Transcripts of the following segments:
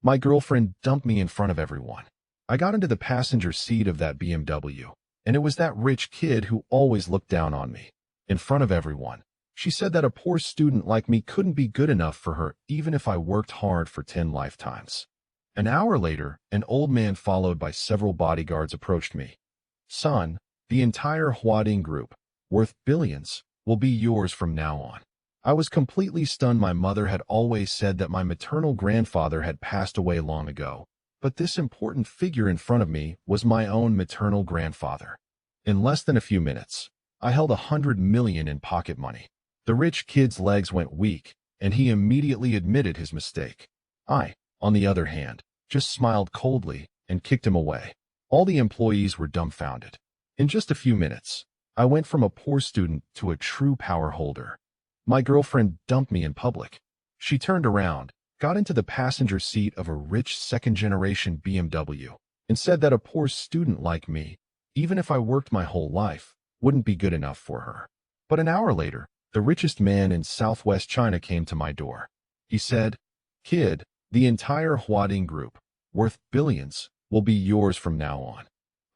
My girlfriend dumped me in front of everyone. I got into the passenger seat of that BMW, and it was that rich kid who always looked down on me. In front of everyone, she said that a poor student like me couldn't be good enough for her even if I worked hard for 10 lifetimes. An hour later, an old man followed by several bodyguards approached me. Son, the entire Huading group, worth billions, will be yours from now on. I was completely stunned. My mother had always said that my maternal grandfather had passed away long ago, but this important figure in front of me was my own maternal grandfather. In less than a few minutes, I held 100 million in pocket money. The rich kid's legs went weak, and he immediately admitted his mistake. I, on the other hand, just smiled coldly and kicked him away. All the employees were dumbfounded. In just a few minutes, I went from a poor student to a true power holder. My girlfriend dumped me in public. She turned around, got into the passenger seat of a rich second-generation BMW, and said that a poor student like me, even if I worked my whole life, wouldn't be good enough for her. But an hour later, the richest man in southwest China came to my door. He said, "Kid, the entire Huading group, worth billions, will be yours from now on."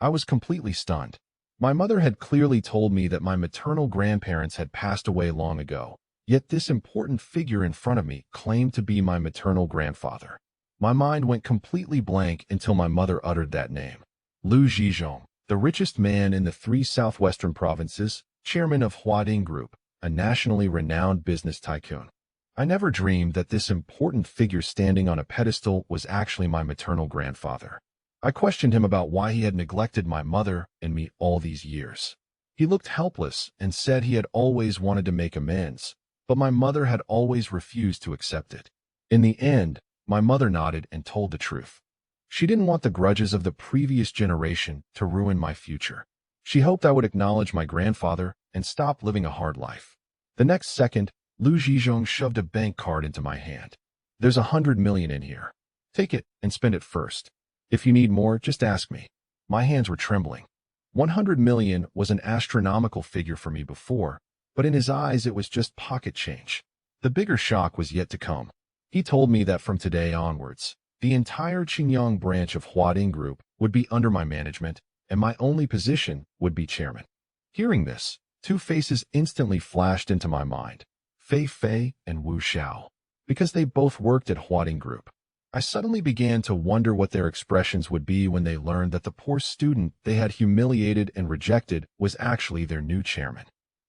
I was completely stunned. My mother had clearly told me that my maternal grandparents had passed away long ago, yet this important figure in front of me claimed to be my maternal grandfather. My mind went completely blank until my mother uttered that name. Liu Zhizhong, the richest man in the 3 southwestern provinces, chairman of Huading Group, a nationally renowned business tycoon. I never dreamed that this important figure standing on a pedestal was actually my maternal grandfather. I questioned him about why he had neglected my mother and me all these years. He looked helpless and said he had always wanted to make amends, but my mother had always refused to accept it. In the end, my mother nodded and told the truth. She didn't want the grudges of the previous generation to ruin my future. She hoped I would acknowledge my grandfather and stop living a hard life. The next second, Liu Zhizhong shoved a bank card into my hand. "There's 100 million in here. Take it and spend it first. If you need more, just ask me." My hands were trembling. 100 million was an astronomical figure for me before, but in his eyes it was just pocket change. The bigger shock was yet to come. He told me that from today onwards, the entire Qingyang branch of Huading Group would be under my management, and my only position would be chairman. Hearing this, 2 faces instantly flashed into my mind: Fei Fei and Wu Xiao, because they both worked at Huading Group. I suddenly began to wonder what their expressions would be when they learned that the poor student they had humiliated and rejected was actually their new chairman.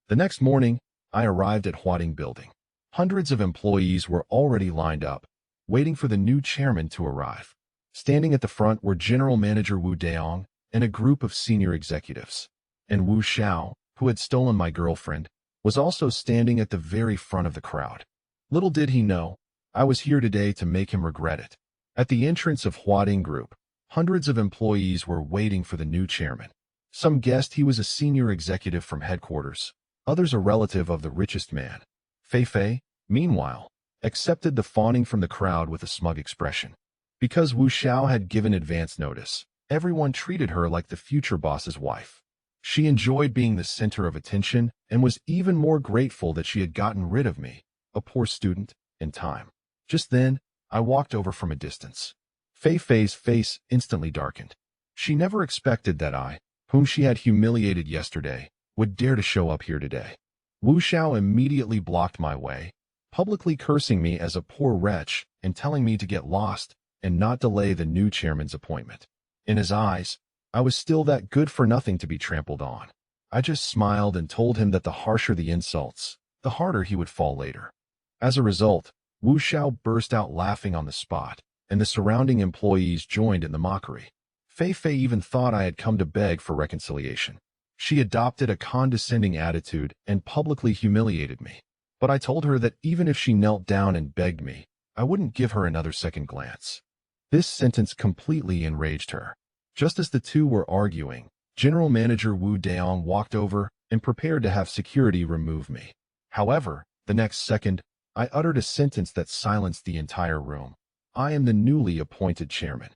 The next morning, I arrived at Huading Building. Hundreds of employees were already lined up, waiting for the new chairman to arrive. Standing at the front were General Manager Wu Daong and a group of senior executives. And Wu Xiao, who had stolen my girlfriend, was also standing at the very front of the crowd. Little did he know, I was here today to make him regret it. At the entrance of Huading Group, hundreds of employees were waiting for the new chairman. Some guessed he was a senior executive from headquarters, others a relative of the richest man. Fei Fei, meanwhile, accepted the fawning from the crowd with a smug expression. Because Wu Xiao had given advance notice, everyone treated her like the future boss's wife. She enjoyed being the center of attention and was even more grateful that she had gotten rid of me, a poor student, in time. Just then, I walked over from a distance. Fei Fei's face instantly darkened. She never expected that I, whom she had humiliated yesterday, would dare to show up here today. Wu Xiao immediately blocked my way, publicly cursing me as a poor wretch and telling me to get lost and not delay the new chairman's appointment. In his eyes, I was still that good for nothing to be trampled on. I just smiled and told him that the harsher the insults, the harder he would fall later. As a result, Wu Xiao burst out laughing on the spot, and the surrounding employees joined in the mockery. Fei Fei even thought I had come to beg for reconciliation. She adopted a condescending attitude and publicly humiliated me. But I told her that even if she knelt down and begged me, I wouldn't give her another second glance. This sentence completely enraged her. Just as the two were arguing, General Manager Wu Daong walked over and prepared to have security remove me. However, the next second, I uttered a sentence that silenced the entire room. "I am the newly appointed chairman."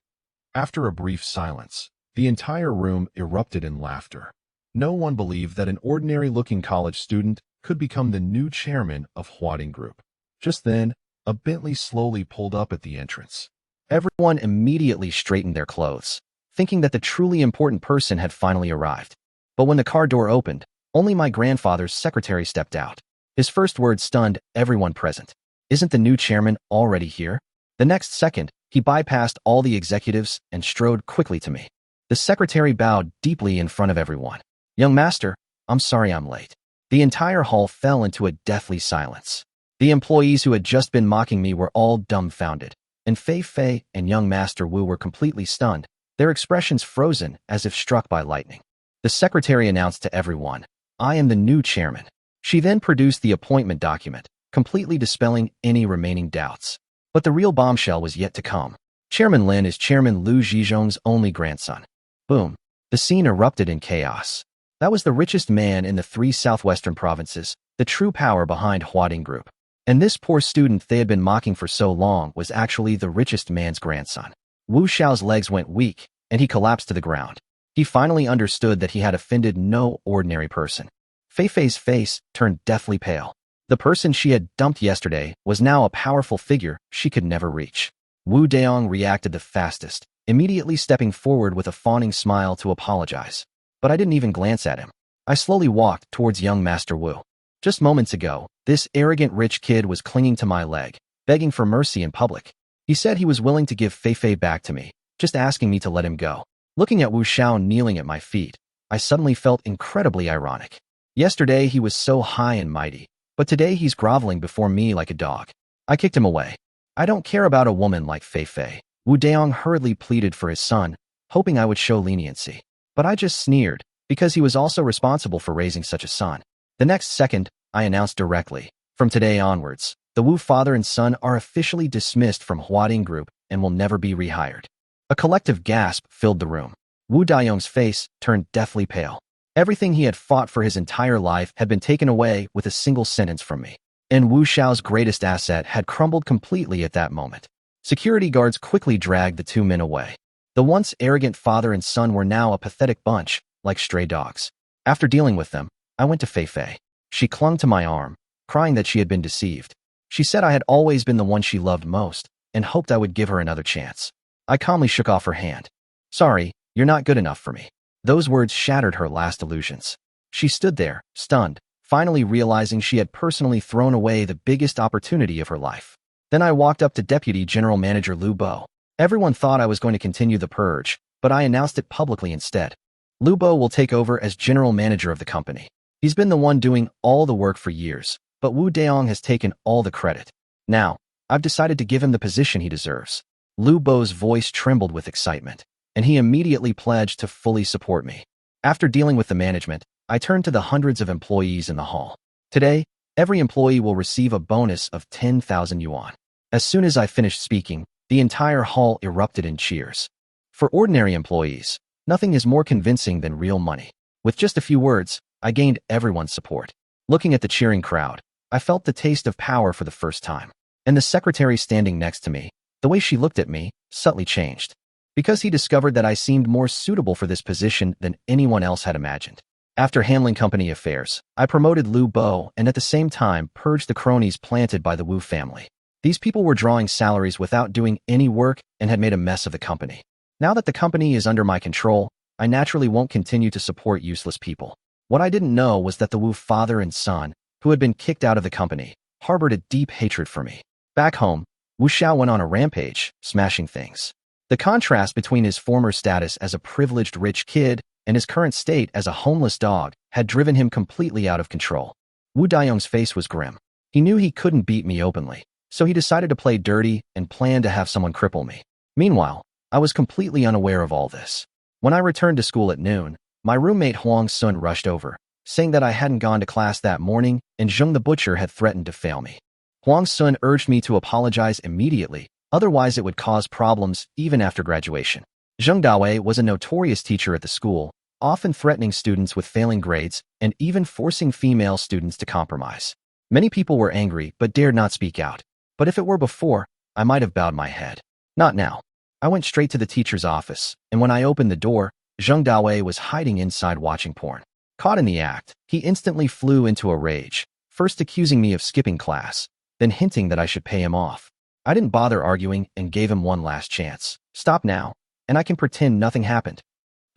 After a brief silence, the entire room erupted in laughter. No one believed that an ordinary-looking college student could become the new chairman of Huading Group. Just then, a Bentley slowly pulled up at the entrance. Everyone immediately straightened their clothes, thinking that the truly important person had finally arrived. But when the car door opened, only my grandfather's secretary stepped out. His first words stunned everyone present. "Isn't the new chairman already here?" The next second, he bypassed all the executives and strode quickly to me. The secretary bowed deeply in front of everyone. "Young master, I'm sorry I'm late." The entire hall fell into a deathly silence. The employees who had just been mocking me were all dumbfounded, and Fei Fei and young Master Wu were completely stunned, their expressions frozen as if struck by lightning. The secretary announced to everyone, "I am the new chairman." She then produced the appointment document, completely dispelling any remaining doubts. But the real bombshell was yet to come. Chairman Lin is Chairman Liu Zhizhong's only grandson. Boom. The scene erupted in chaos. That was the richest man in the 3 southwestern provinces, the true power behind Huading Group. And this poor student they had been mocking for so long was actually the richest man's grandson. Wu Xiao's legs went weak, and he collapsed to the ground. He finally understood that he had offended no ordinary person. Fei Fei's face turned deathly pale. The person she had dumped yesterday was now a powerful figure she could never reach. Wu Daong reacted the fastest, immediately stepping forward with a fawning smile to apologize. But I didn't even glance at him. I slowly walked towards young Master Wu. Just moments ago, this arrogant rich kid was clinging to my leg, begging for mercy in public. He said he was willing to give Fei Fei back to me, just asking me to let him go. Looking at Wu Xiao kneeling at my feet, I suddenly felt incredibly ironic. Yesterday he was so high and mighty, but today he's groveling before me like a dog. I kicked him away. "I don't care about a woman like Fei Fei." Wu Daong hurriedly pleaded for his son, hoping I would show leniency. But I just sneered, because he was also responsible for raising such a son. The next second, I announced directly, "From today onwards, the Wu father and son are officially dismissed from Huading Group and will never be rehired." A collective gasp filled the room. Wu Daiyong's face turned deathly pale. Everything he had fought for his entire life had been taken away with a single sentence from me. And Wu Xiao's greatest asset had crumbled completely at that moment. Security guards quickly dragged the 2 men away. The once arrogant father and son were now a pathetic bunch, like stray dogs. After dealing with them, I went to Fei Fei. She clung to my arm, crying that she had been deceived. She said I had always been the one she loved most, and hoped I would give her another chance. I calmly shook off her hand. "Sorry, you're not good enough for me." Those words shattered her last illusions. She stood there, stunned, finally realizing she had personally thrown away the biggest opportunity of her life. Then I walked up to Deputy General Manager Lu Bo. Everyone thought I was going to continue the purge, but I announced it publicly instead. Lu Bo will take over as general manager of the company. He's been the one doing all the work for years, but Wu Daong has taken all the credit. Now, I've decided to give him the position he deserves. Lu Bo's voice trembled with excitement, and he immediately pledged to fully support me. After dealing with the management, I turned to the hundreds of employees in the hall. Today, every employee will receive a bonus of 10,000 yuan. As soon as I finished speaking, the entire hall erupted in cheers. For ordinary employees, nothing is more convincing than real money. With just a few words, I gained everyone's support. Looking at the cheering crowd, I felt the taste of power for the first time. And the secretary standing next to me, the way she looked at me, subtly changed. Because he discovered that I seemed more suitable for this position than anyone else had imagined. After handling company affairs, I promoted Lu Bo and at the same time purged the cronies planted by the Wu family. These people were drawing salaries without doing any work and had made a mess of the company. Now that the company is under my control, I naturally won't continue to support useless people. What I didn't know was that the Wu father and son, who had been kicked out of the company, harbored a deep hatred for me. Back home, Wu Xiao went on a rampage, smashing things. The contrast between his former status as a privileged rich kid and his current state as a homeless dog had driven him completely out of control. Wu Daiyong's face was grim. He knew he couldn't beat me openly, so he decided to play dirty and planned to have someone cripple me. Meanwhile, I was completely unaware of all this. When I returned to school at noon, my roommate Huang Sun rushed over, saying that I hadn't gone to class that morning and Zheng the butcher had threatened to fail me. Huang Sun urged me to apologize immediately, otherwise it would cause problems even after graduation. Zheng Dawei was a notorious teacher at the school, often threatening students with failing grades and even forcing female students to compromise. Many people were angry but dared not speak out. But if it were before, I might have bowed my head. Not now. I went straight to the teacher's office, and when I opened the door, Zheng Dawei was hiding inside watching porn. Caught in the act, he instantly flew into a rage, first accusing me of skipping class, then hinting that I should pay him off. I didn't bother arguing and gave him one last chance. Stop now, and I can pretend nothing happened.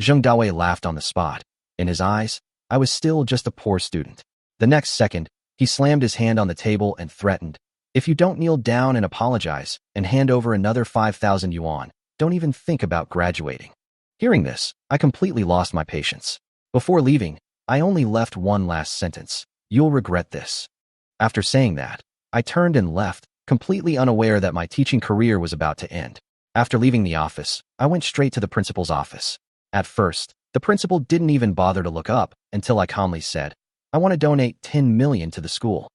Zheng Dawei laughed on the spot. In his eyes, I was still just a poor student. The next second, he slammed his hand on the table and threatened, "If you don't kneel down and apologize and hand over another 5,000 yuan, don't even think about graduating." Hearing this, I completely lost my patience. Before leaving, I only left one last sentence. "You'll regret this." After saying that, I turned and left, completely unaware that my teaching career was about to end. After leaving the office, I went straight to the principal's office. At first, the principal didn't even bother to look up until I calmly said, "I want to donate 10 million to the school."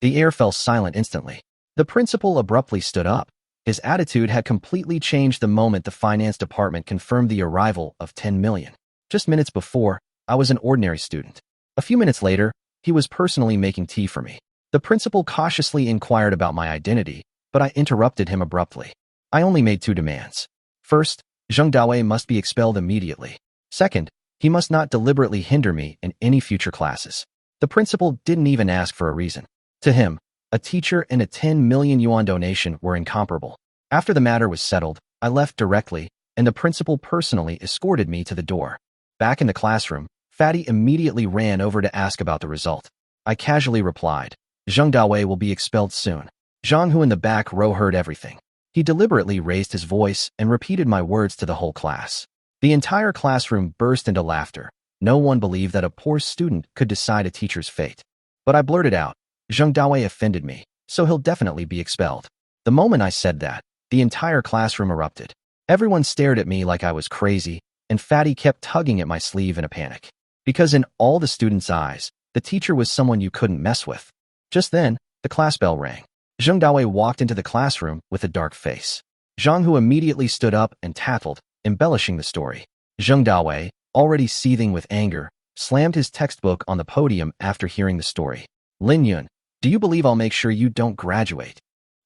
The air fell silent instantly. The principal abruptly stood up. His attitude had completely changed the moment the finance department confirmed the arrival of 10 million. Just minutes before, I was an ordinary student. A few minutes later, he was personally making tea for me. The principal cautiously inquired about my identity, but I interrupted him abruptly. I only made two demands. First, Zheng Dawei must be expelled immediately. Second, he must not deliberately hinder me in any future classes. The principal didn't even ask for a reason. To him, a teacher and a 10 million yuan donation were incomparable. After the matter was settled, I left directly, and the principal personally escorted me to the door. Back in the classroom, Fatty immediately ran over to ask about the result. I casually replied, "Zheng Dawei will be expelled soon." Zhang, who in the back row, heard everything. He deliberately raised his voice and repeated my words to the whole class. The entire classroom burst into laughter. No one believed that a poor student could decide a teacher's fate. But I blurted out, "Zheng Dawei offended me, so he'll definitely be expelled." The moment I said that, the entire classroom erupted. Everyone stared at me like I was crazy, and Fatty kept tugging at my sleeve in a panic. Because in all the students' eyes, the teacher was someone you couldn't mess with. Just then, the class bell rang. Zheng Dawei walked into the classroom with a dark face. Zhang, who immediately stood up and tattled, embellishing the story. Zheng Dawei, already seething with anger, slammed his textbook on the podium after hearing the story. "Lin Yun, do you believe I'll make sure you don't graduate?"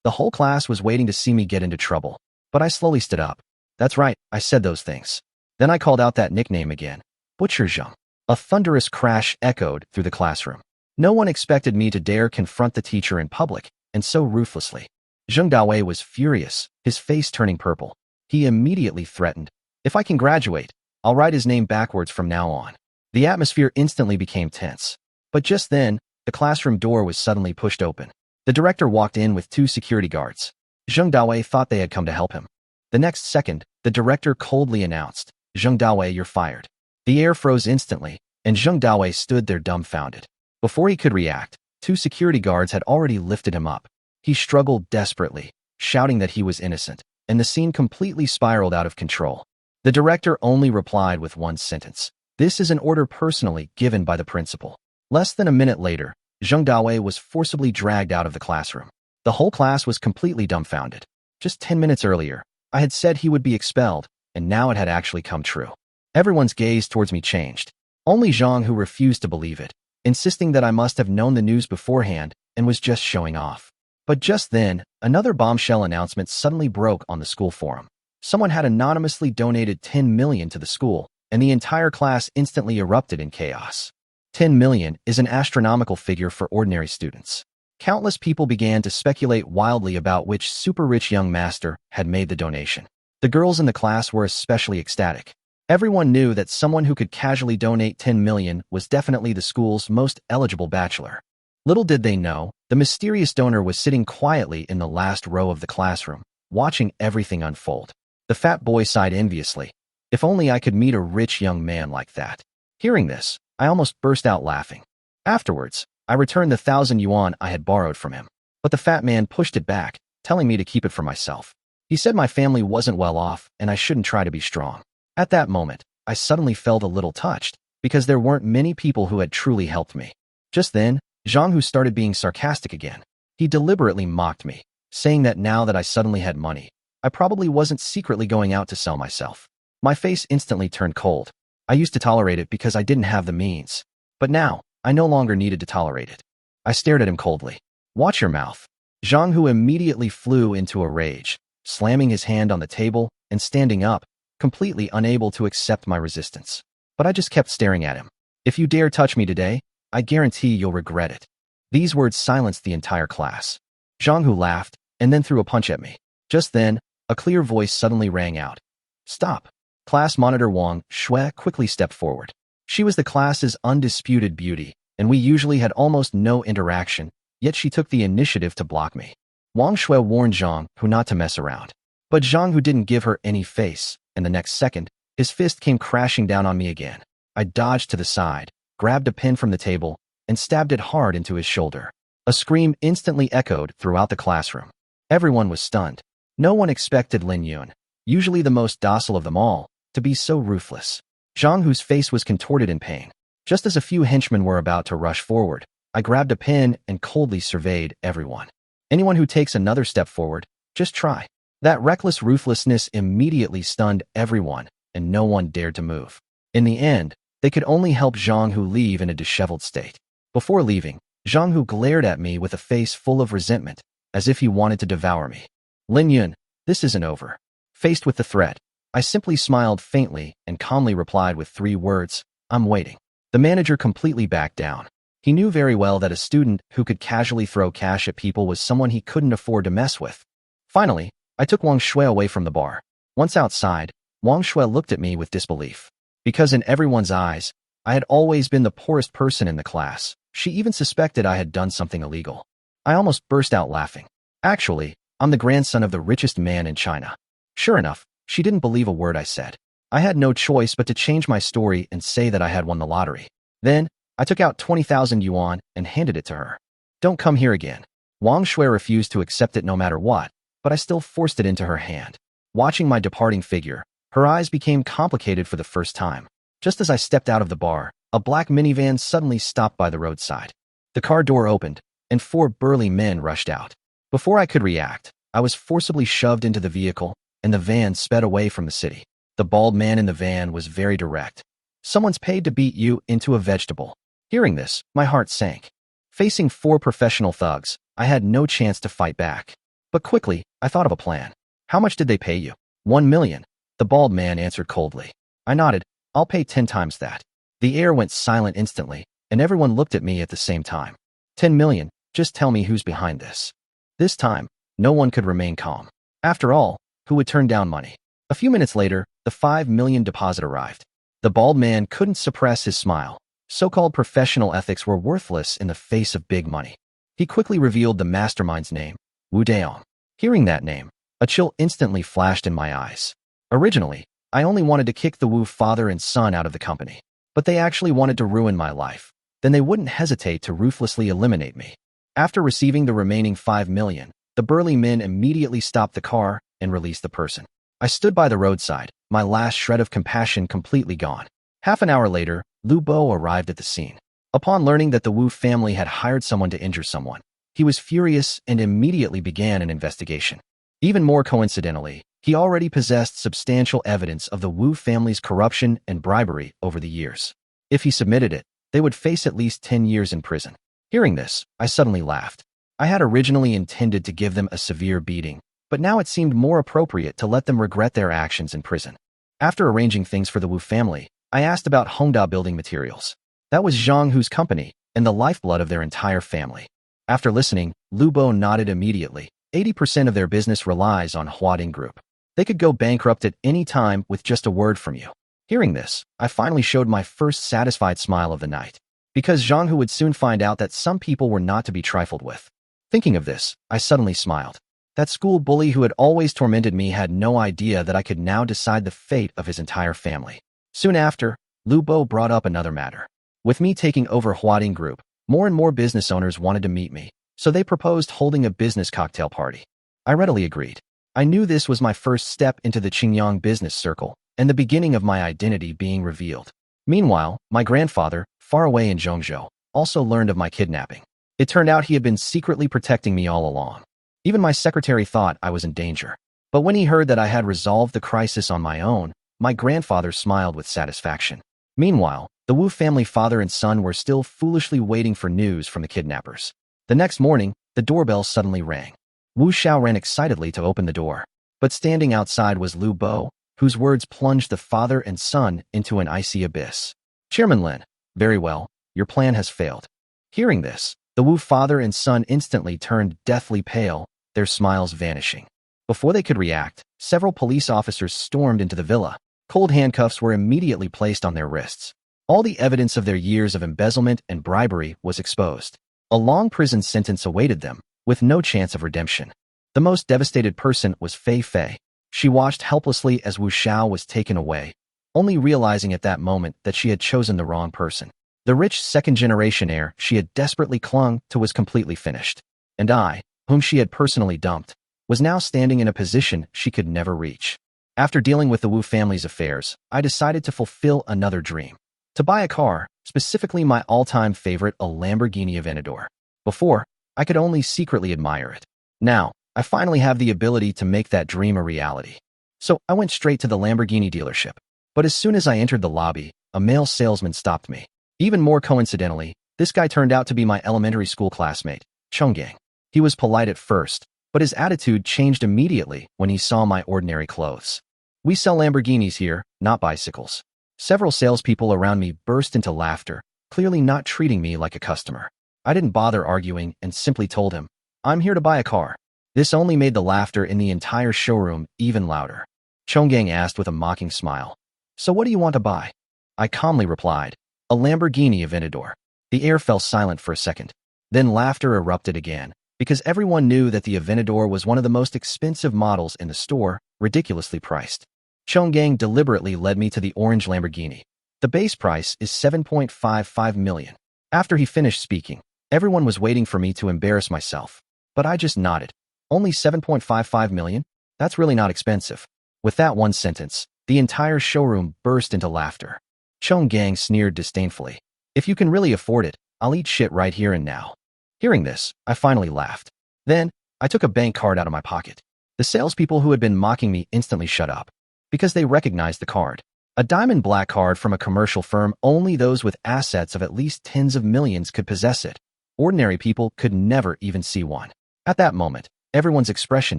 The whole class was waiting to see me get into trouble, but I slowly stood up. "That's right, I said those things." Then I called out that nickname again. "Butcher Zheng." A thunderous crash echoed through the classroom. No one expected me to dare confront the teacher in public, and so ruthlessly. Zheng Dawei was furious, his face turning purple. He immediately threatened, "If I can graduate, I'll write his name backwards from now on." The atmosphere instantly became tense. But just then, the classroom door was suddenly pushed open. The director walked in with two security guards. Zheng Dawei thought they had come to help him. The next second, the director coldly announced, "Zheng Dawei, you're fired." The air froze instantly, and Zheng Dawei stood there dumbfounded. Before he could react, two security guards had already lifted him up. He struggled desperately, shouting that he was innocent, and the scene completely spiraled out of control. The director only replied with one sentence, "This is an order personally given by the principal." Less than a minute later, Zheng Dawei was forcibly dragged out of the classroom. The whole class was completely dumbfounded. Just 10 minutes earlier, I had said he would be expelled, and now it had actually come true. Everyone's gaze towards me changed. Only Zhang, who refused to believe it, insisting that I must have known the news beforehand and was just showing off. But just then, another bombshell announcement suddenly broke on the school forum. Someone had anonymously donated 10 million to the school, and the entire class instantly erupted in chaos. 10 million is an astronomical figure for ordinary students. Countless people began to speculate wildly about which super-rich young master had made the donation. The girls in the class were especially ecstatic. Everyone knew that someone who could casually donate 10 million was definitely the school's most eligible bachelor. Little did they know, the mysterious donor was sitting quietly in the last row of the classroom, watching everything unfold. The fat boy sighed enviously. If only I could meet a rich young man like that. Hearing this, I almost burst out laughing. Afterwards, I returned the 1,000 yuan I had borrowed from him. But the fat man pushed it back, telling me to keep it for myself. He said my family wasn't well off and I shouldn't try to be strong. At that moment, I suddenly felt a little touched, because there weren't many people who had truly helped me. Just then, Zhang, who started being sarcastic again. He deliberately mocked me, saying that now that I suddenly had money, I probably wasn't secretly going out to sell myself. My face instantly turned cold. I used to tolerate it because I didn't have the means. But now, I no longer needed to tolerate it. I stared at him coldly. "Watch your mouth." Zhang, who immediately flew into a rage, slamming his hand on the table and standing up, completely unable to accept my resistance. But I just kept staring at him. "If you dare touch me today, I guarantee you'll regret it." These words silenced the entire class. Zhang, who laughed, and then threw a punch at me. Just then, a clear voice suddenly rang out. "Stop." Class monitor Wang Shui quickly stepped forward. She was the class's undisputed beauty, and we usually had almost no interaction, yet she took the initiative to block me. Wang Shui warned Zhang Hu not to mess around. But Zhang Hu didn't give her any face, and the next second, his fist came crashing down on me again. I dodged to the side, grabbed a pen from the table, and stabbed it hard into his shoulder. A scream instantly echoed throughout the classroom. Everyone was stunned. No one expected Lin Yun, usually the most docile of them all, to be so ruthless. Zhang Hu's face was contorted in pain. Just as a few henchmen were about to rush forward, I grabbed a pen and coldly surveyed everyone. Anyone who takes another step forward, just try. That reckless ruthlessness immediately stunned everyone, and no one dared to move. In the end, they could only help Zhang Hu leave in a disheveled state. Before leaving, Zhang Hu glared at me with a face full of resentment, as if he wanted to devour me. "Lin Yun, this isn't over." Faced with the threat, I simply smiled faintly and calmly replied with 3 words, "I'm waiting." The manager completely backed down. He knew very well that a student who could casually throw cash at people was someone he couldn't afford to mess with. Finally, I took Wang Shui away from the bar. Once outside, Wang Shui looked at me with disbelief. Because in everyone's eyes, I had always been the poorest person in the class. She even suspected I had done something illegal. I almost burst out laughing. Actually, I'm the grandson of the richest man in China. Sure enough, she didn't believe a word I said. I had no choice but to change my story and say that I had won the lottery. Then, I took out 20,000 yuan and handed it to her. "Don't come here again." Wang Shui refused to accept it no matter what, but I still forced it into her hand. Watching my departing figure, her eyes became complicated for the first time. Just as I stepped out of the bar, a black minivan suddenly stopped by the roadside. The car door opened, and 4 burly men rushed out. Before I could react, I was forcibly shoved into the vehicle, and the van sped away from the city. The bald man in the van was very direct. "Someone's paid to beat you into a vegetable." Hearing this, my heart sank. Facing 4 professional thugs, I had no chance to fight back. But quickly, I thought of a plan. "How much did they pay you?" 1 million. The bald man answered coldly. I nodded. "I'll pay 10 times that." The air went silent instantly, and everyone looked at me at the same time. 10 million, just tell me who's behind this. This time, no one could remain calm. After all, who would turn down money? A few minutes later, the 5 million deposit arrived. The bald man couldn't suppress his smile. So-called professional ethics were worthless in the face of big money. He quickly revealed the mastermind's name, Wu Daong. Hearing that name, a chill instantly flashed in my eyes. Originally, I only wanted to kick the Wu father and son out of the company. But they actually wanted to ruin my life. Then they wouldn't hesitate to ruthlessly eliminate me. After receiving the remaining 5 million, the burly men immediately stopped the car and released the person. I stood by the roadside, my last shred of compassion completely gone. Half an hour later, Lu Bo arrived at the scene. Upon learning that the Wu family had hired someone to injure someone, he was furious and immediately began an investigation. Even more coincidentally, he already possessed substantial evidence of the Wu family's corruption and bribery over the years. If he submitted it, they would face at least 10 years in prison. Hearing this, I suddenly laughed. I had originally intended to give them a severe beating, but now it seemed more appropriate to let them regret their actions in prison. After arranging things for the Wu family, I asked about Hongda Building Materials. That was Zhang Hu's company and the lifeblood of their entire family. After listening, Lu Bo nodded immediately. 80% of their business relies on Huading Group. They could go bankrupt at any time with just a word from you. Hearing this, I finally showed my first satisfied smile of the night. Because Zhang Hu would soon find out that some people were not to be trifled with. Thinking of this, I suddenly smiled. That school bully who had always tormented me had no idea that I could now decide the fate of his entire family. Soon after, Lu Bo brought up another matter. With me taking over Huading Group, more and more business owners wanted to meet me, so they proposed holding a business cocktail party. I readily agreed. I knew this was my first step into the Qingyang business circle, and the beginning of my identity being revealed. Meanwhile, my grandfather, far away in Zhongzhou, also learned of my kidnapping. It turned out he had been secretly protecting me all along. Even my secretary thought I was in danger. But when he heard that I had resolved the crisis on my own, my grandfather smiled with satisfaction. Meanwhile, the Wu family father and son were still foolishly waiting for news from the kidnappers. The next morning, the doorbell suddenly rang. Wu Xiao ran excitedly to open the door. But standing outside was Lu Bo, whose words plunged the father and son into an icy abyss. "Chairman Lin, very well, your plan has failed." Hearing this, the Wu father and son instantly turned deathly pale, their smiles vanishing. Before they could react, several police officers stormed into the villa. Cold handcuffs were immediately placed on their wrists. All the evidence of their years of embezzlement and bribery was exposed. A long prison sentence awaited them, with no chance of redemption. The most devastated person was Fei Fei. She watched helplessly as Wu Xiao was taken away, only realizing at that moment that she had chosen the wrong person. The rich second-generation heir she had desperately clung to was completely finished. And I, whom she had personally dumped, was now standing in a position she could never reach. After dealing with the Wu family's affairs, I decided to fulfill another dream. To buy a car, specifically my all-time favorite, a Lamborghini Aventador. Before, I could only secretly admire it. Now, I finally have the ability to make that dream a reality. So I went straight to the Lamborghini dealership. But as soon as I entered the lobby, a male salesman stopped me. Even more coincidentally, this guy turned out to be my elementary school classmate, Chonggang. He was polite at first, but his attitude changed immediately when he saw my ordinary clothes. "We sell Lamborghinis here, not bicycles." Several salespeople around me burst into laughter, clearly not treating me like a customer. I didn't bother arguing and simply told him, "I'm here to buy a car." This only made the laughter in the entire showroom even louder. Chonggang asked with a mocking smile, "So what do you want to buy?" I calmly replied, "A Lamborghini Aventador." The air fell silent for a second. Then laughter erupted again, because everyone knew that the Aventador was one of the most expensive models in the store, ridiculously priced. Chonggang deliberately led me to the orange Lamborghini. The base price is 7.55 million. After he finished speaking, everyone was waiting for me to embarrass myself, but I just nodded. Only 7.55 million? That's really not expensive. With that one sentence, the entire showroom burst into laughter. Chonggang sneered disdainfully. "If you can really afford it, I'll eat shit right here and now." Hearing this, I finally laughed. Then, I took a bank card out of my pocket. The salespeople who had been mocking me instantly shut up, because they recognized the card. A diamond black card from a commercial firm. Only those with assets of at least tens of millions could possess it. Ordinary people could never even see one. At that moment, everyone's expression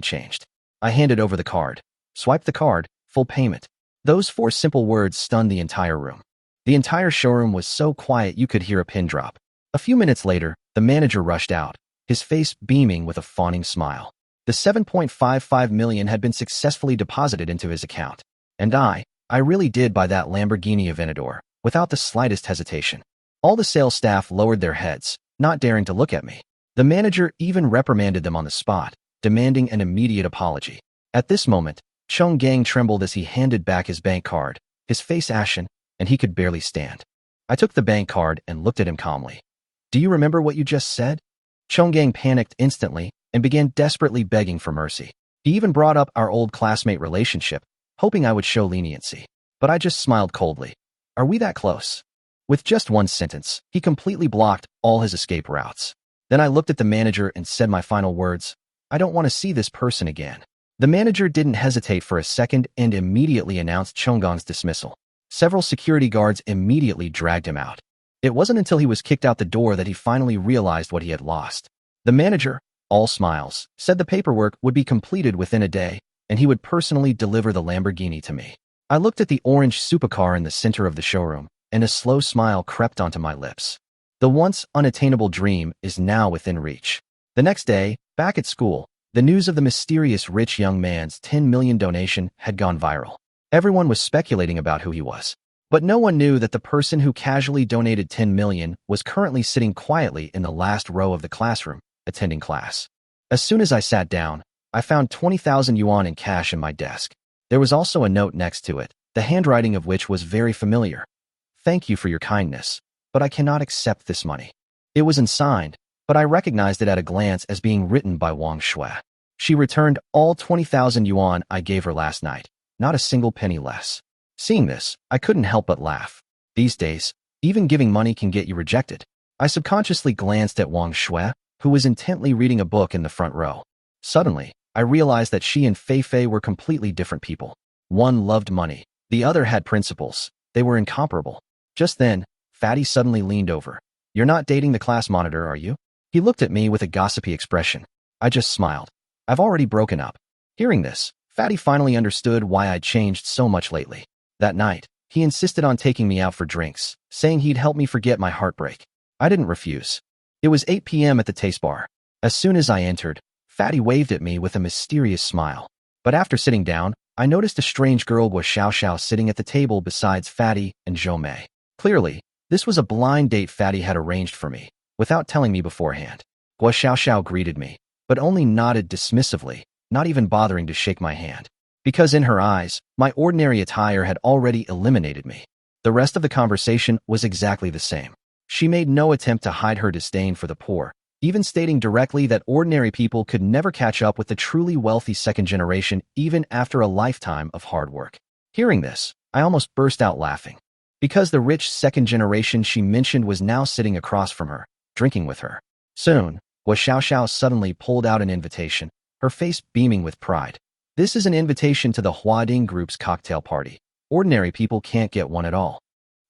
changed. I handed over the card. Swiped the card, full payment. Those 4 simple words stunned the entire room. The entire showroom was so quiet you could hear a pin drop. A few minutes later, the manager rushed out, his face beaming with a fawning smile. The 7.55 million had been successfully deposited into his account. And I really did buy that Lamborghini Aventador, without the slightest hesitation. All the sales staff lowered their heads, not daring to look at me. The manager even reprimanded them on the spot, demanding an immediate apology. At this moment, Chonggang trembled as he handed back his bank card, his face ashen, and he could barely stand. I took the bank card and looked at him calmly. "Do you remember what you just said?" Chonggang panicked instantly and began desperately begging for mercy. He even brought up our old classmate relationship, hoping I would show leniency. But I just smiled coldly. "Are we that close?" With just one sentence, he completely blocked all his escape routes. Then I looked at the manager and said my final words, "I don't want to see this person again." The manager didn't hesitate for a second and immediately announced Chonggang's dismissal. Several security guards immediately dragged him out. It wasn't until he was kicked out the door that he finally realized what he had lost. The manager, all smiles, said the paperwork would be completed within a day, and he would personally deliver the Lamborghini to me. I looked at the orange supercar in the center of the showroom, and a slow smile crept onto my lips. The once unattainable dream is now within reach. The next day, back at school, the news of the mysterious rich young man's 10 million donation had gone viral. Everyone was speculating about who he was. But no one knew that the person who casually donated 10 million was currently sitting quietly in the last row of the classroom, attending class. As soon as I sat down, I found 20,000 yuan in cash in my desk. There was also a note next to it, the handwriting of which was very familiar. "Thank you for your kindness, but I cannot accept this money." It was unsigned, but I recognized it at a glance as being written by Wang Shui. She returned all 20,000 yuan I gave her last night, not a single penny less. Seeing this, I couldn't help but laugh. These days, even giving money can get you rejected. I subconsciously glanced at Wang Shui, who was intently reading a book in the front row. Suddenly, I realized that she and Fei Fei were completely different people. One loved money, the other had principles. They were incomparable. Just then, Fatty suddenly leaned over. "You're not dating the class monitor, are you?" He looked at me with a gossipy expression. I just smiled. "I've already broken up." Hearing this, Fatty finally understood why I'd changed so much lately. That night, he insisted on taking me out for drinks, saying he'd help me forget my heartbreak. I didn't refuse. It was 8 p.m. at the taste bar. As soon as I entered, Fatty waved at me with a mysterious smile. But after sitting down, I noticed a strange girl Gua Xiaoxiao sitting at the table besides Fatty and Zhou Mei. Clearly, this was a blind date Fatty had arranged for me, without telling me beforehand. Gua Xiaoxiao greeted me, but only nodded dismissively, not even bothering to shake my hand. Because in her eyes, my ordinary attire had already eliminated me. The rest of the conversation was exactly the same. She made no attempt to hide her disdain for the poor, even stating directly that ordinary people could never catch up with the truly wealthy second generation even after a lifetime of hard work. Hearing this, I almost burst out laughing. Because the rich second generation she mentioned was now sitting across from her, drinking with her. Soon, Gua Xiaoxiao suddenly pulled out an invitation, her face beaming with pride. This is an invitation to the Huading Group's cocktail party. Ordinary people can't get one at all.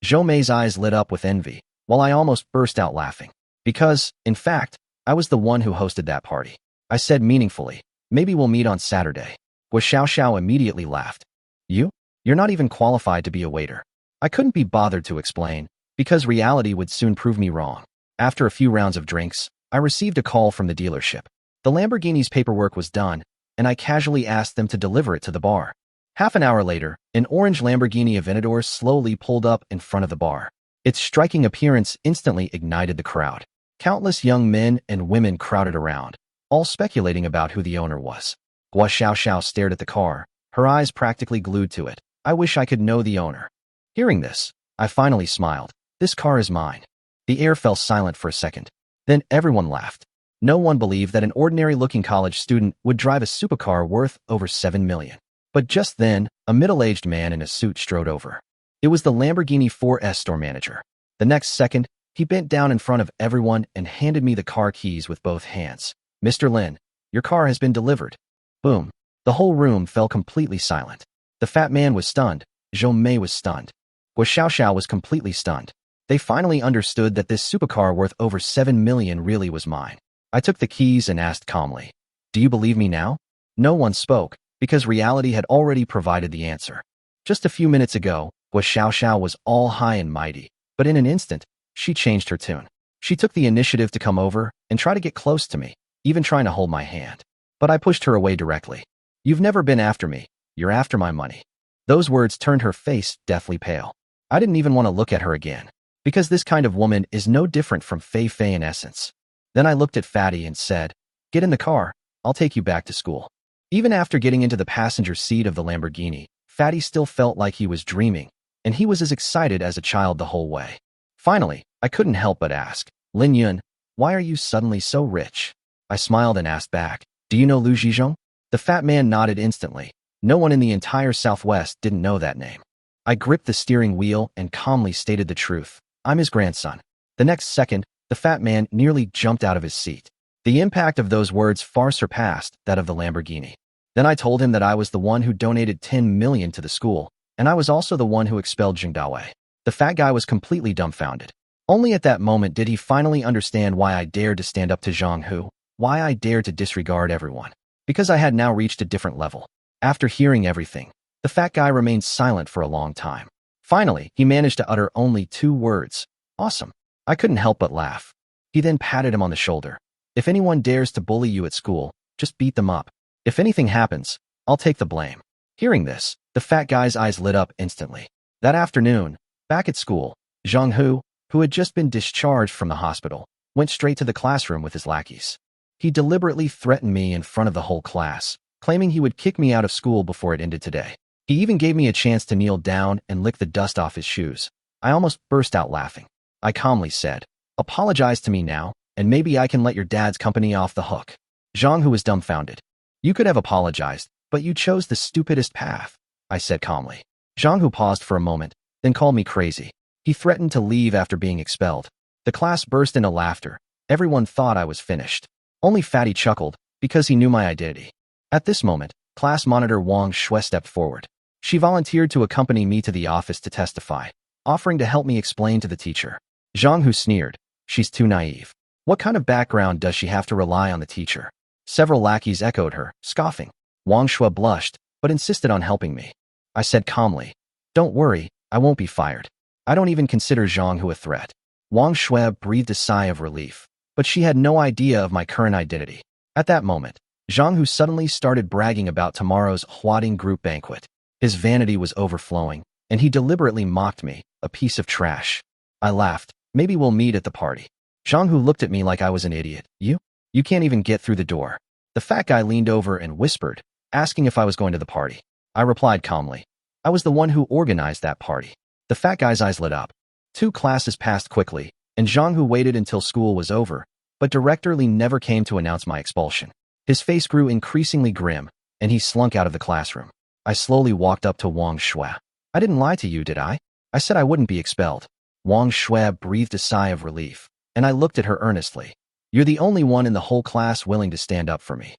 Zhou Mei's eyes lit up with envy, while I almost burst out laughing. Because, in fact, I was the one who hosted that party. I said meaningfully, maybe we'll meet on Saturday. Gua Xiaoxiao immediately laughed. You? You're not even qualified to be a waiter. I couldn't be bothered to explain, because reality would soon prove me wrong. After a few rounds of drinks, I received a call from the dealership. The Lamborghini's paperwork was done, and I casually asked them to deliver it to the bar. Half an hour later, an orange Lamborghini Aventador slowly pulled up in front of the bar. Its striking appearance instantly ignited the crowd. Countless young men and women crowded around, all speculating about who the owner was. Gua Xiaoxiao stared at the car, her eyes practically glued to it. I wish I could know the owner. Hearing this, I finally smiled. This car is mine. The air fell silent for a second. Then everyone laughed. No one believed that an ordinary-looking college student would drive a supercar worth over $7 million. But just then, a middle-aged man in a suit strode over. It was the Lamborghini 4S store manager. The next second, he bent down in front of everyone and handed me the car keys with both hands. Mr. Lin, your car has been delivered. Boom. The whole room fell completely silent. The fat man was stunned. Zhou Mei was stunned. Gua Xiaoxiao was completely stunned. They finally understood that this supercar worth over $7 million really was mine. I took the keys and asked calmly, "Do you believe me now?" No one spoke, because reality had already provided the answer. Just a few minutes ago, Gua Xiaoxiao was all high and mighty, but in an instant, she changed her tune. She took the initiative to come over and try to get close to me, even trying to hold my hand. But I pushed her away directly. "You've never been after me. You're after my money." Those words turned her face deathly pale. I didn't even want to look at her again, because this kind of woman is no different from Fei Fei in essence. Then I looked at Fatty and said, "Get in the car. I'll take you back to school." Even after getting into the passenger seat of the Lamborghini, Fatty still felt like he was dreaming, and he was as excited as a child the whole way. Finally, I couldn't help but ask, "Lin Yun, why are you suddenly so rich?" I smiled and asked back, "Do you know Lu Zhizhong?" The fat man nodded instantly. No one in the entire Southwest didn't know that name. I gripped the steering wheel and calmly stated the truth. I'm his grandson. The next second, the fat man nearly jumped out of his seat. The impact of those words far surpassed that of the Lamborghini. Then I told him that I was the one who donated $10 million to the school, and I was also the one who expelled Jing Dawei. The fat guy was completely dumbfounded. Only at that moment did he finally understand why I dared to stand up to Zhang Hu, why I dared to disregard everyone. Because I had now reached a different level. After hearing everything, the fat guy remained silent for a long time. Finally, he managed to utter only 2 words. "Awesome." I couldn't help but laugh. He then patted him on the shoulder. "If anyone dares to bully you at school, just beat them up. If anything happens, I'll take the blame." Hearing this, the fat guy's eyes lit up instantly. That afternoon, back at school, Zhang Hu, who had just been discharged from the hospital, went straight to the classroom with his lackeys. He deliberately threatened me in front of the whole class, claiming he would kick me out of school before it ended today. He even gave me a chance to kneel down and lick the dust off his shoes. I almost burst out laughing. I calmly said, "Apologize to me now, and maybe I can let your dad's company off the hook." Zhang Hu was dumbfounded. "You could have apologized, but you chose the stupidest path," I said calmly. Zhang Hu paused for a moment, then called me crazy. He threatened to leave after being expelled. The class burst into laughter. Everyone thought I was finished. Only Fatty chuckled, because he knew my identity. At this moment, class monitor Wang Shui stepped forward. She volunteered to accompany me to the office to testify, offering to help me explain to the teacher. Zhang Hu sneered. "She's too naive. What kind of background does she have to rely on the teacher?" Several lackeys echoed her, scoffing. Wang Shui blushed, but insisted on helping me. I said calmly, "Don't worry, I won't be fired. I don't even consider Zhang Hu a threat." Wang Shui breathed a sigh of relief, but she had no idea of my current identity. At that moment, Zhang Hu suddenly started bragging about tomorrow's Huading group banquet. His vanity was overflowing, and he deliberately mocked me, a piece of trash. I laughed. Maybe we'll meet at the party. Zhang Hu looked at me like I was an idiot. You can't even get through the door. The fat guy leaned over and whispered, asking if I was going to the party. I replied calmly. I was the one who organized that party. The fat guy's eyes lit up. 2 classes passed quickly, and Zhang Hu waited until school was over, but Director Li never came to announce my expulsion. His face grew increasingly grim, and he slunk out of the classroom. I slowly walked up to Wang Shui. I didn't lie to you, did I? I said I wouldn't be expelled. Wang Shui breathed a sigh of relief, and I looked at her earnestly. You're the only one in the whole class willing to stand up for me.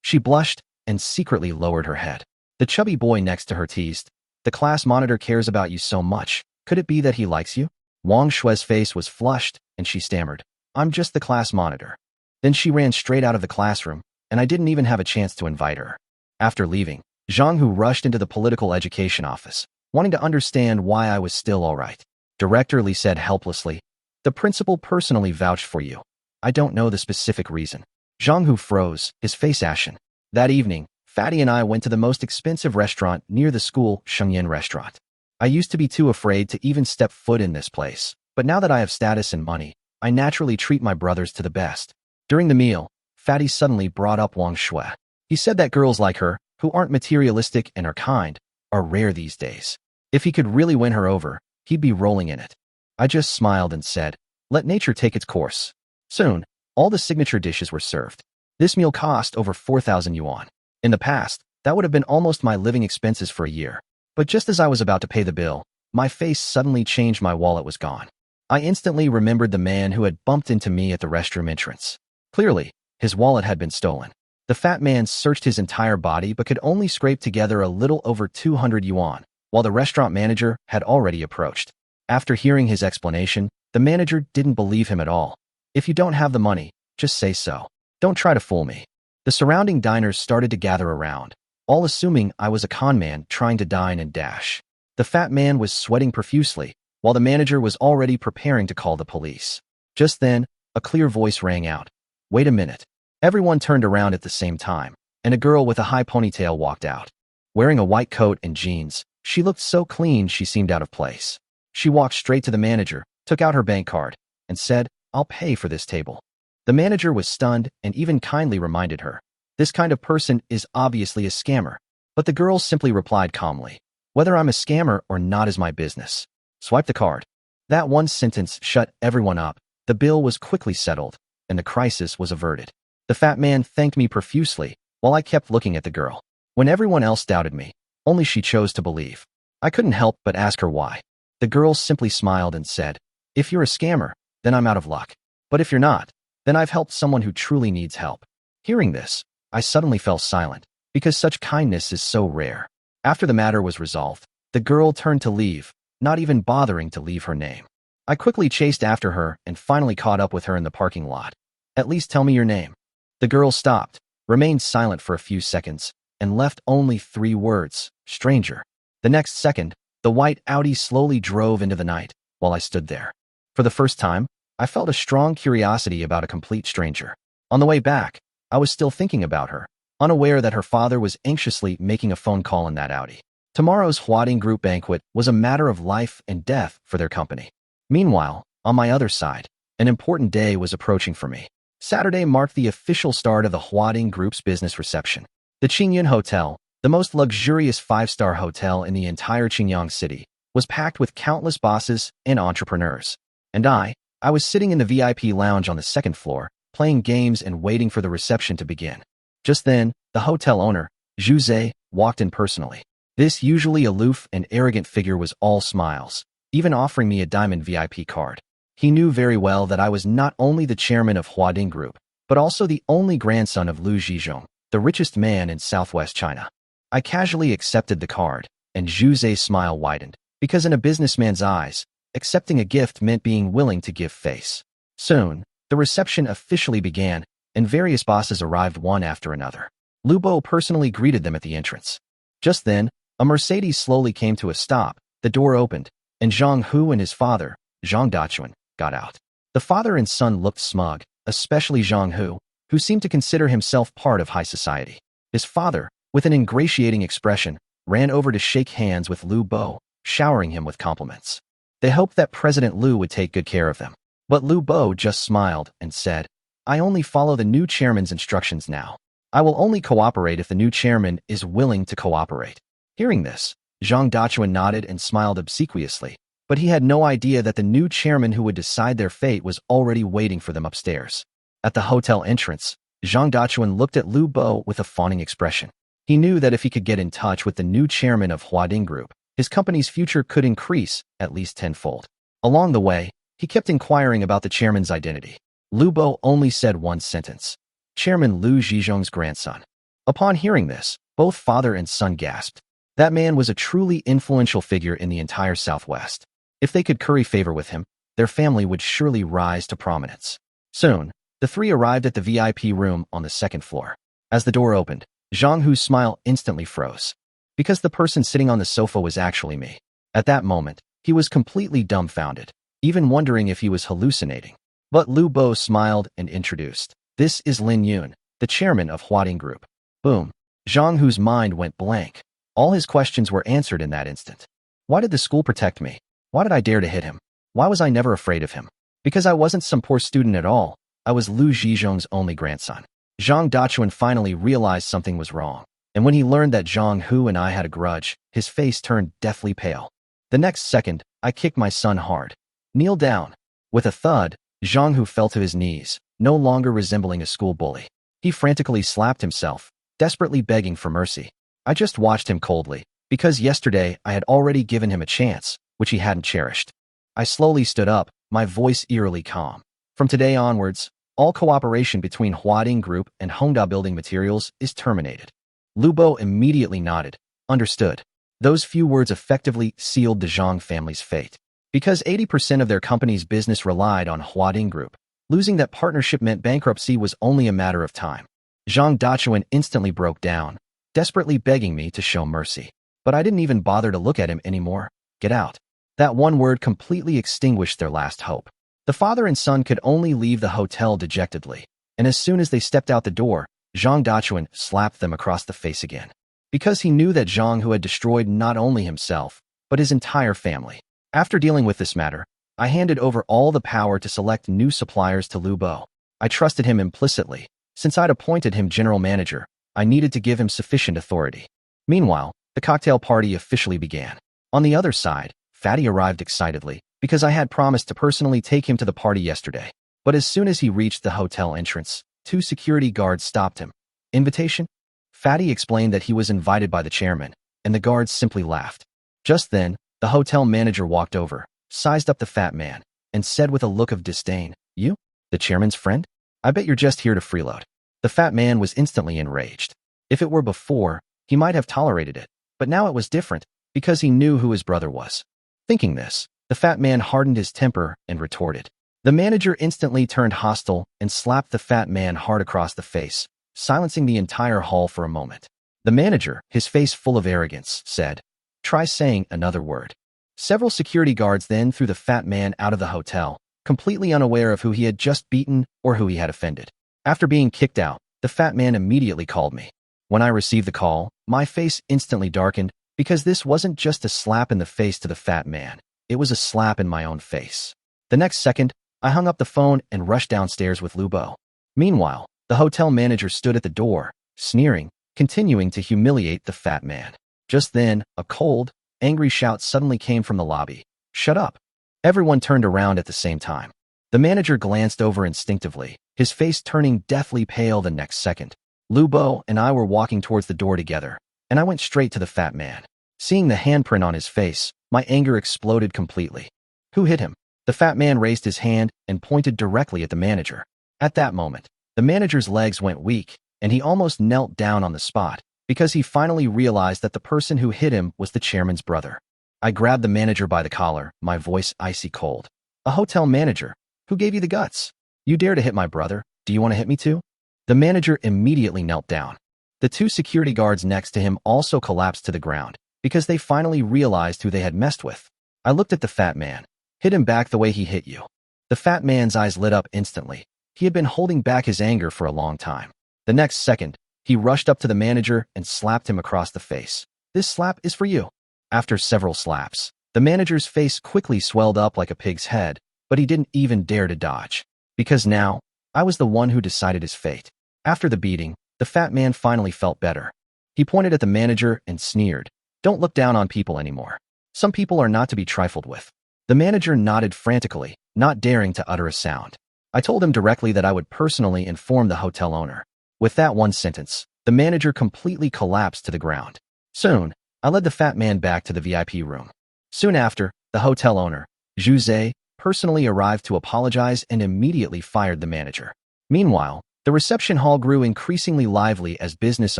She blushed and secretly lowered her head. The chubby boy next to her teased, the class monitor cares about you so much. Could it be that he likes you? Wang Shui's face was flushed, and she stammered, I'm just the class monitor. Then she ran straight out of the classroom, and I didn't even have a chance to invite her. After leaving, Zhang Hu rushed into the political education office, wanting to understand why I was still all right. Director Li said helplessly, the principal personally vouched for you. I don't know the specific reason. Zhang Hu froze, his face ashen. That evening, Fatty and I went to the most expensive restaurant near the school, Shengyan Restaurant. I used to be too afraid to even step foot in this place, but now that I have status and money, I naturally treat my brothers to the best. During the meal, Fatty suddenly brought up Wang Shui. He said that girls like her, who aren't materialistic and are kind, are rare these days. If he could really win her over, he'd be rolling in it. I just smiled and said, let nature take its course. Soon, all the signature dishes were served. This meal cost over 4,000 yuan. In the past, that would have been almost my living expenses for a year. But just as I was about to pay the bill, my face suddenly changed. My wallet was gone. I instantly remembered the man who had bumped into me at the restroom entrance. Clearly, his wallet had been stolen. The fat man searched his entire body but could only scrape together a little over 200 yuan, while the restaurant manager had already approached. After hearing his explanation, the manager didn't believe him at all. If you don't have the money, just say so. Don't try to fool me. The surrounding diners started to gather around, all assuming I was a con man trying to dine and dash. The fat man was sweating profusely, while the manager was already preparing to call the police. Just then, a clear voice rang out. Wait a minute. Everyone turned around at the same time, and a girl with a high ponytail walked out. Wearing a white coat and jeans, she looked so clean she seemed out of place. She walked straight to the manager, took out her bank card, and said, I'll pay for this table. The manager was stunned and even kindly reminded her, this kind of person is obviously a scammer. But the girl simply replied calmly, whether I'm a scammer or not is my business. Swipe the card. That one sentence shut everyone up. The bill was quickly settled, and the crisis was averted. The fat man thanked me profusely, while I kept looking at the girl. When everyone else doubted me, only she chose to believe. I couldn't help but ask her why. The girl simply smiled and said, if you're a scammer, then I'm out of luck. But if you're not, then I've helped someone who truly needs help. Hearing this, I suddenly fell silent, because such kindness is so rare. After the matter was resolved, the girl turned to leave, not even bothering to leave her name. I quickly chased after her and finally caught up with her in the parking lot. At least tell me your name. The girl stopped, remained silent for a few seconds, and left only 3 words, stranger. The next second, the white Audi slowly drove into the night, while I stood there. For the first time, I felt a strong curiosity about a complete stranger. On the way back, I was still thinking about her, unaware that her father was anxiously making a phone call in that Audi. Tomorrow's Huading group banquet was a matter of life and death for their company. Meanwhile, on my other side, an important day was approaching for me. Saturday marked the official start of the Huading group's business reception. The Qingyun Hotel, the most luxurious 5-star hotel in the entire Qingyang city, was packed with countless bosses and entrepreneurs. And I was sitting in the VIP lounge on the 2nd floor, playing games and waiting for the reception to begin. Just then, the hotel owner, Zhu Zhe, walked in personally. This usually aloof and arrogant figure was all smiles, even offering me a diamond VIP card. He knew very well that I was not only the chairman of Huading Group, but also the only grandson of Lu Zhizhong, the richest man in southwest China. I casually accepted the card, and Zhu Zhe's smile widened, because in a businessman's eyes, accepting a gift meant being willing to give face. Soon, the reception officially began, and various bosses arrived one after another. Lu Bo personally greeted them at the entrance. Just then, a Mercedes slowly came to a stop, the door opened, and Zhang Hu and his father, Zhang Dachuan, got out. The father and son looked smug, especially Zhang Hu, who seemed to consider himself part of high society. His father, with an ingratiating expression, ran over to shake hands with Lu Bo, showering him with compliments. They hoped that President Lu would take good care of them. But Lu Bo just smiled and said, "I only follow the new chairman's instructions now. I will only cooperate if the new chairman is willing to cooperate." Hearing this, Zhang Dachuan nodded and smiled obsequiously, but he had no idea that the new chairman who would decide their fate was already waiting for them upstairs. At the hotel entrance, Zhang Dachuan looked at Lu Bo with a fawning expression. He knew that if he could get in touch with the new chairman of Huading Group, his company's future could increase at least tenfold. Along the way, he kept inquiring about the chairman's identity. Lu Bo only said one sentence: "Chairman Lu Zhizhong's grandson." Upon hearing this, both father and son gasped. That man was a truly influential figure in the entire Southwest. If they could curry favor with him, their family would surely rise to prominence. Soon, the three arrived at the VIP room on the second floor. As the door opened, Zhang Hu's smile instantly froze. Because the person sitting on the sofa was actually me. At that moment, he was completely dumbfounded, even wondering if he was hallucinating. But Lu Bo smiled and introduced, "This is Lin Yun, the chairman of Huading Group." Boom. Zhang Hu's mind went blank. All his questions were answered in that instant. Why did the school protect me? Why did I dare to hit him? Why was I never afraid of him? Because I wasn't some poor student at all. I was Lu Zhizhong's only grandson. Zhang Dachuan finally realized something was wrong, and when he learned that Zhang Hu and I had a grudge, his face turned deathly pale. The next second, I kicked my son hard. "Kneel down." With a thud, Zhang Hu fell to his knees, no longer resembling a school bully. He frantically slapped himself, desperately begging for mercy. I just watched him coldly, because yesterday I had already given him a chance, which he hadn't cherished. I slowly stood up, my voice eerily calm. From today onwards, all cooperation between Huading Group and Hongda Building Materials is terminated. Lu Bo immediately nodded. Understood. Those few words effectively sealed the Zhang family's fate. Because 80% of their company's business relied on Huading Group, losing that partnership meant bankruptcy was only a matter of time. Zhang Dachuan instantly broke down, desperately begging me to show mercy. But I didn't even bother to look at him anymore. "Get out." That one word completely extinguished their last hope. The father and son could only leave the hotel dejectedly, and as soon as they stepped out the door, Zhang Dachuan slapped them across the face again. Because he knew that Zhang Hu had destroyed not only himself, but his entire family. After dealing with this matter, I handed over all the power to select new suppliers to Lu Bo. I trusted him implicitly. Since I'd appointed him general manager, I needed to give him sufficient authority. Meanwhile, the cocktail party officially began. On the other side, Fatty arrived excitedly, because I had promised to personally take him to the party yesterday. But as soon as he reached the hotel entrance, 2 security guards stopped him. "Invitation?" Fatty explained that he was invited by the chairman, and the guards simply laughed. Just then, the hotel manager walked over, sized up the fat man, and said with a look of disdain, "You? The chairman's friend? I bet you're just here to freeload." The fat man was instantly enraged. If it were before, he might have tolerated it, but now it was different, because he knew who his brother was. Thinking this, the fat man hardened his temper and retorted. The manager instantly turned hostile and slapped the fat man hard across the face, silencing the entire hall for a moment. The manager, his face full of arrogance, said, "Try saying another word." Several security guards then threw the fat man out of the hotel, completely unaware of who he had just beaten or who he had offended. After being kicked out, the fat man immediately called me. When I received the call, my face instantly darkened, because this wasn't just a slap in the face to the fat man, it was a slap in my own face. The next second, I hung up the phone and rushed downstairs with Lu Bo. Meanwhile, the hotel manager stood at the door, sneering, continuing to humiliate the fat man. Just then, a cold, angry shout suddenly came from the lobby. "Shut up." Everyone turned around at the same time. The manager glanced over instinctively, his face turning deathly pale the next second. Lu Bo and I were walking towards the door together, and I went straight to the fat man. Seeing the handprint on his face, my anger exploded completely. "Who hit him?" The fat man raised his hand and pointed directly at the manager. At that moment, the manager's legs went weak, and he almost knelt down on the spot, because he finally realized that the person who hit him was the chairman's brother. I grabbed the manager by the collar, my voice icy cold. "A hotel manager? Who gave you the guts? You dare to hit my brother? Do you want to hit me too?" The manager immediately knelt down. The 2 security guards next to him also collapsed to the ground, because they finally realized who they had messed with. I looked at the fat man. "Hit him back the way he hit you." The fat man's eyes lit up instantly. He had been holding back his anger for a long time. The next second, he rushed up to the manager and slapped him across the face. "This slap is for you." After several slaps, the manager's face quickly swelled up like a pig's head, but he didn't even dare to dodge. Because now, I was the one who decided his fate. After the beating, the fat man finally felt better. He pointed at the manager and sneered, "Don't look down on people anymore. Some people are not to be trifled with." The manager nodded frantically, not daring to utter a sound. I told him directly that I would personally inform the hotel owner. With that one sentence, the manager completely collapsed to the ground. Soon, I led the fat man back to the VIP room. Soon after, the hotel owner, Zhu Zhe, personally arrived to apologize and immediately fired the manager. Meanwhile, the reception hall grew increasingly lively as business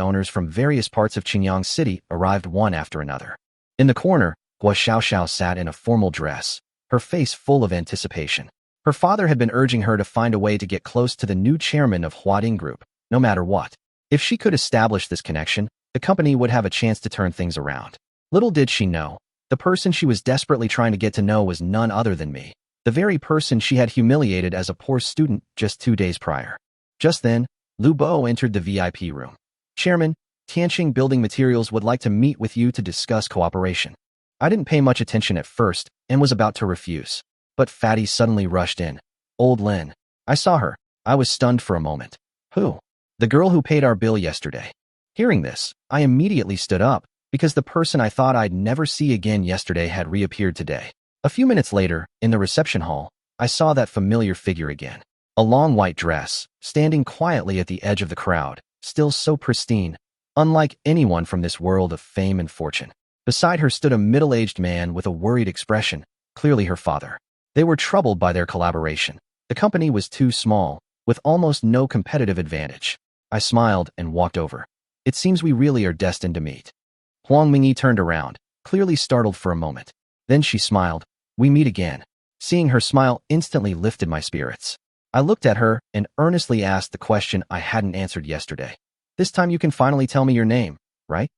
owners from various parts of Qingyang City arrived one after another. In the corner, Guo Xiaoxiao sat in a formal dress, her face full of anticipation. Her father had been urging her to find a way to get close to the new chairman of Huading Group, no matter what. If she could establish this connection, the company would have a chance to turn things around. Little did she know, the person she was desperately trying to get to know was none other than me, the very person she had humiliated as a poor student just 2 days prior. Just then, Lu Bo entered the VIP room. "Chairman, Tianqing Building Materials would like to meet with you to discuss cooperation." I didn't pay much attention at first and was about to refuse. But Fatty suddenly rushed in. "Old Lin." I saw her. I was stunned for a moment. "Who?" "The girl who paid our bill yesterday." Hearing this, I immediately stood up, because the person I thought I'd never see again yesterday had reappeared today. A few minutes later, in the reception hall, I saw that familiar figure again. A long white dress, standing quietly at the edge of the crowd, still so pristine, unlike anyone from this world of fame and fortune. Beside her stood a middle-aged man with a worried expression, clearly her father. They were troubled by their collaboration. The company was too small, with almost no competitive advantage. I smiled and walked over. "It seems we really are destined to meet." Huang Mingyi turned around, clearly startled for a moment. Then she smiled. "We meet again." Seeing her smile instantly lifted my spirits. I looked at her and earnestly asked the question I hadn't answered yesterday. "This time you can finally tell me your name, right?"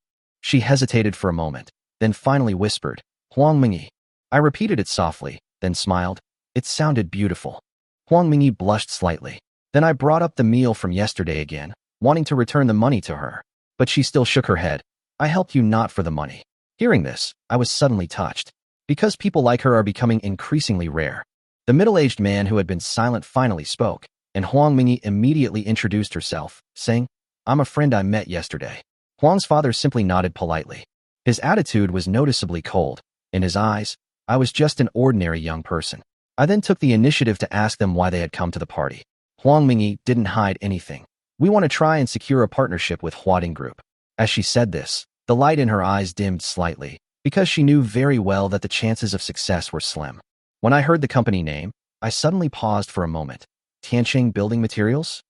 She hesitated for a moment, then finally whispered, "Huang Mingyi." I repeated it softly, then smiled. It sounded beautiful. Huang Mingyi blushed slightly. Then I brought up the meal from yesterday again, wanting to return the money to her. But she still shook her head. "I helped you not for the money." Hearing this, I was suddenly touched. Because people like her are becoming increasingly rare. The middle-aged man who had been silent finally spoke, and Huang Mingyi immediately introduced herself, saying, "I'm a friend I met yesterday." Huang's father simply nodded politely. His attitude was noticeably cold. In his eyes, I was just an ordinary young person. I then took the initiative to ask them why they had come to the party. Huang Mingyi didn't hide anything. "We want to try and secure a partnership with Huading Group." As she said this, the light in her eyes dimmed slightly, because she knew very well that the chances of success were slim. When I heard the company name, I suddenly paused for a moment. "Tianqing Building Materials?"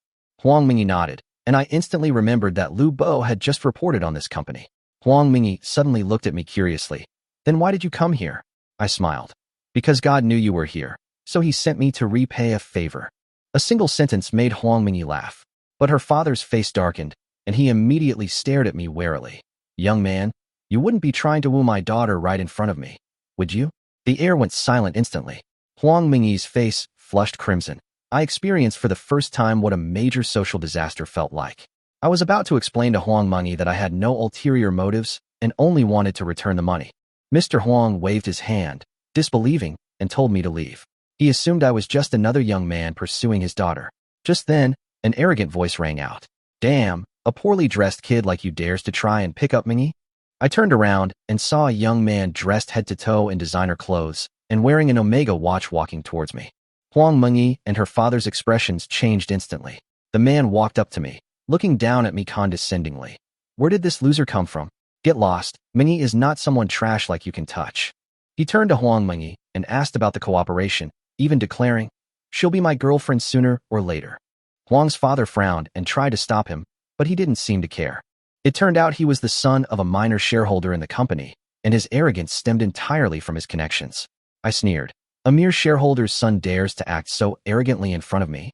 Huang Mingyi nodded, and I instantly remembered that Lu Bo had just reported on this company. Huang Mingyi suddenly looked at me curiously. "Then why did you come here?" I smiled. "Because God knew you were here, so he sent me to repay a favor." A single sentence made Huang Mingyi laugh, but her father's face darkened, and he immediately stared at me warily. "Young man, you wouldn't be trying to woo my daughter right in front of me, would you?" The air went silent instantly. Huang Mingyi's face flushed crimson. I experienced for the first time what a major social disaster felt like. I was about to explain to Huang Mingyi that I had no ulterior motives and only wanted to return the money. Mr. Huang waved his hand, disbelieving, and told me to leave. He assumed I was just another young man pursuing his daughter. Just then, an arrogant voice rang out. "Damn, a poorly dressed kid like you dares to try and pick up Mingyi?" I turned around and saw a young man dressed head to toe in designer clothes and wearing an Omega watch walking towards me. Huang Mingyi and her father's expressions changed instantly. The man walked up to me, looking down at me condescendingly. "Where did this loser come from? Get lost. Mingyi is not someone trash like you can touch." He turned to Huang Mingyi and asked about the cooperation, even declaring, "She'll be my girlfriend sooner or later." Huang's father frowned and tried to stop him, but he didn't seem to care. It turned out he was the son of a minor shareholder in the company, and his arrogance stemmed entirely from his connections. I sneered. "A mere shareholder's son dares to act so arrogantly in front of me?"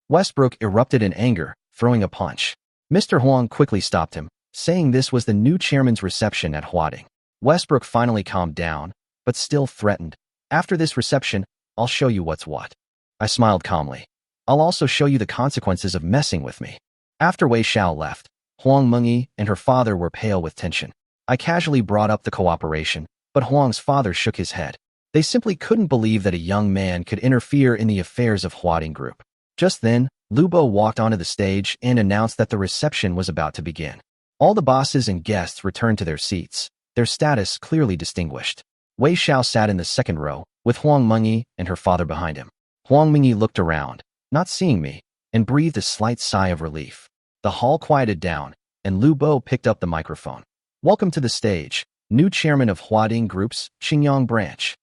Westbrook erupted in anger, throwing a punch. Mr. Huang quickly stopped him, saying this was the new chairman's reception at Huading. Westbrook finally calmed down, but still threatened. "After this reception, I'll show you what's what." I smiled calmly. I'll also show you the consequences of messing with me. After Wei Xiao left, Huang Mengyi and her father were pale with tension. I casually brought up the cooperation, but Huang's father shook his head. They simply couldn't believe that a young man could interfere in the affairs of Huading Group. Just then, Lu Bo walked onto the stage and announced that the reception was about to begin. All the bosses and guests returned to their seats, their status clearly distinguished. Wei Xiao sat in the second row, with Huang Mengyi and her father behind him. Huang Mengyi looked around, not seeing me, and breathed a slight sigh of relief. The hall quieted down, and Lu Bo picked up the microphone. Welcome to the stage, new chairman of Huading Group's Qingyang branch.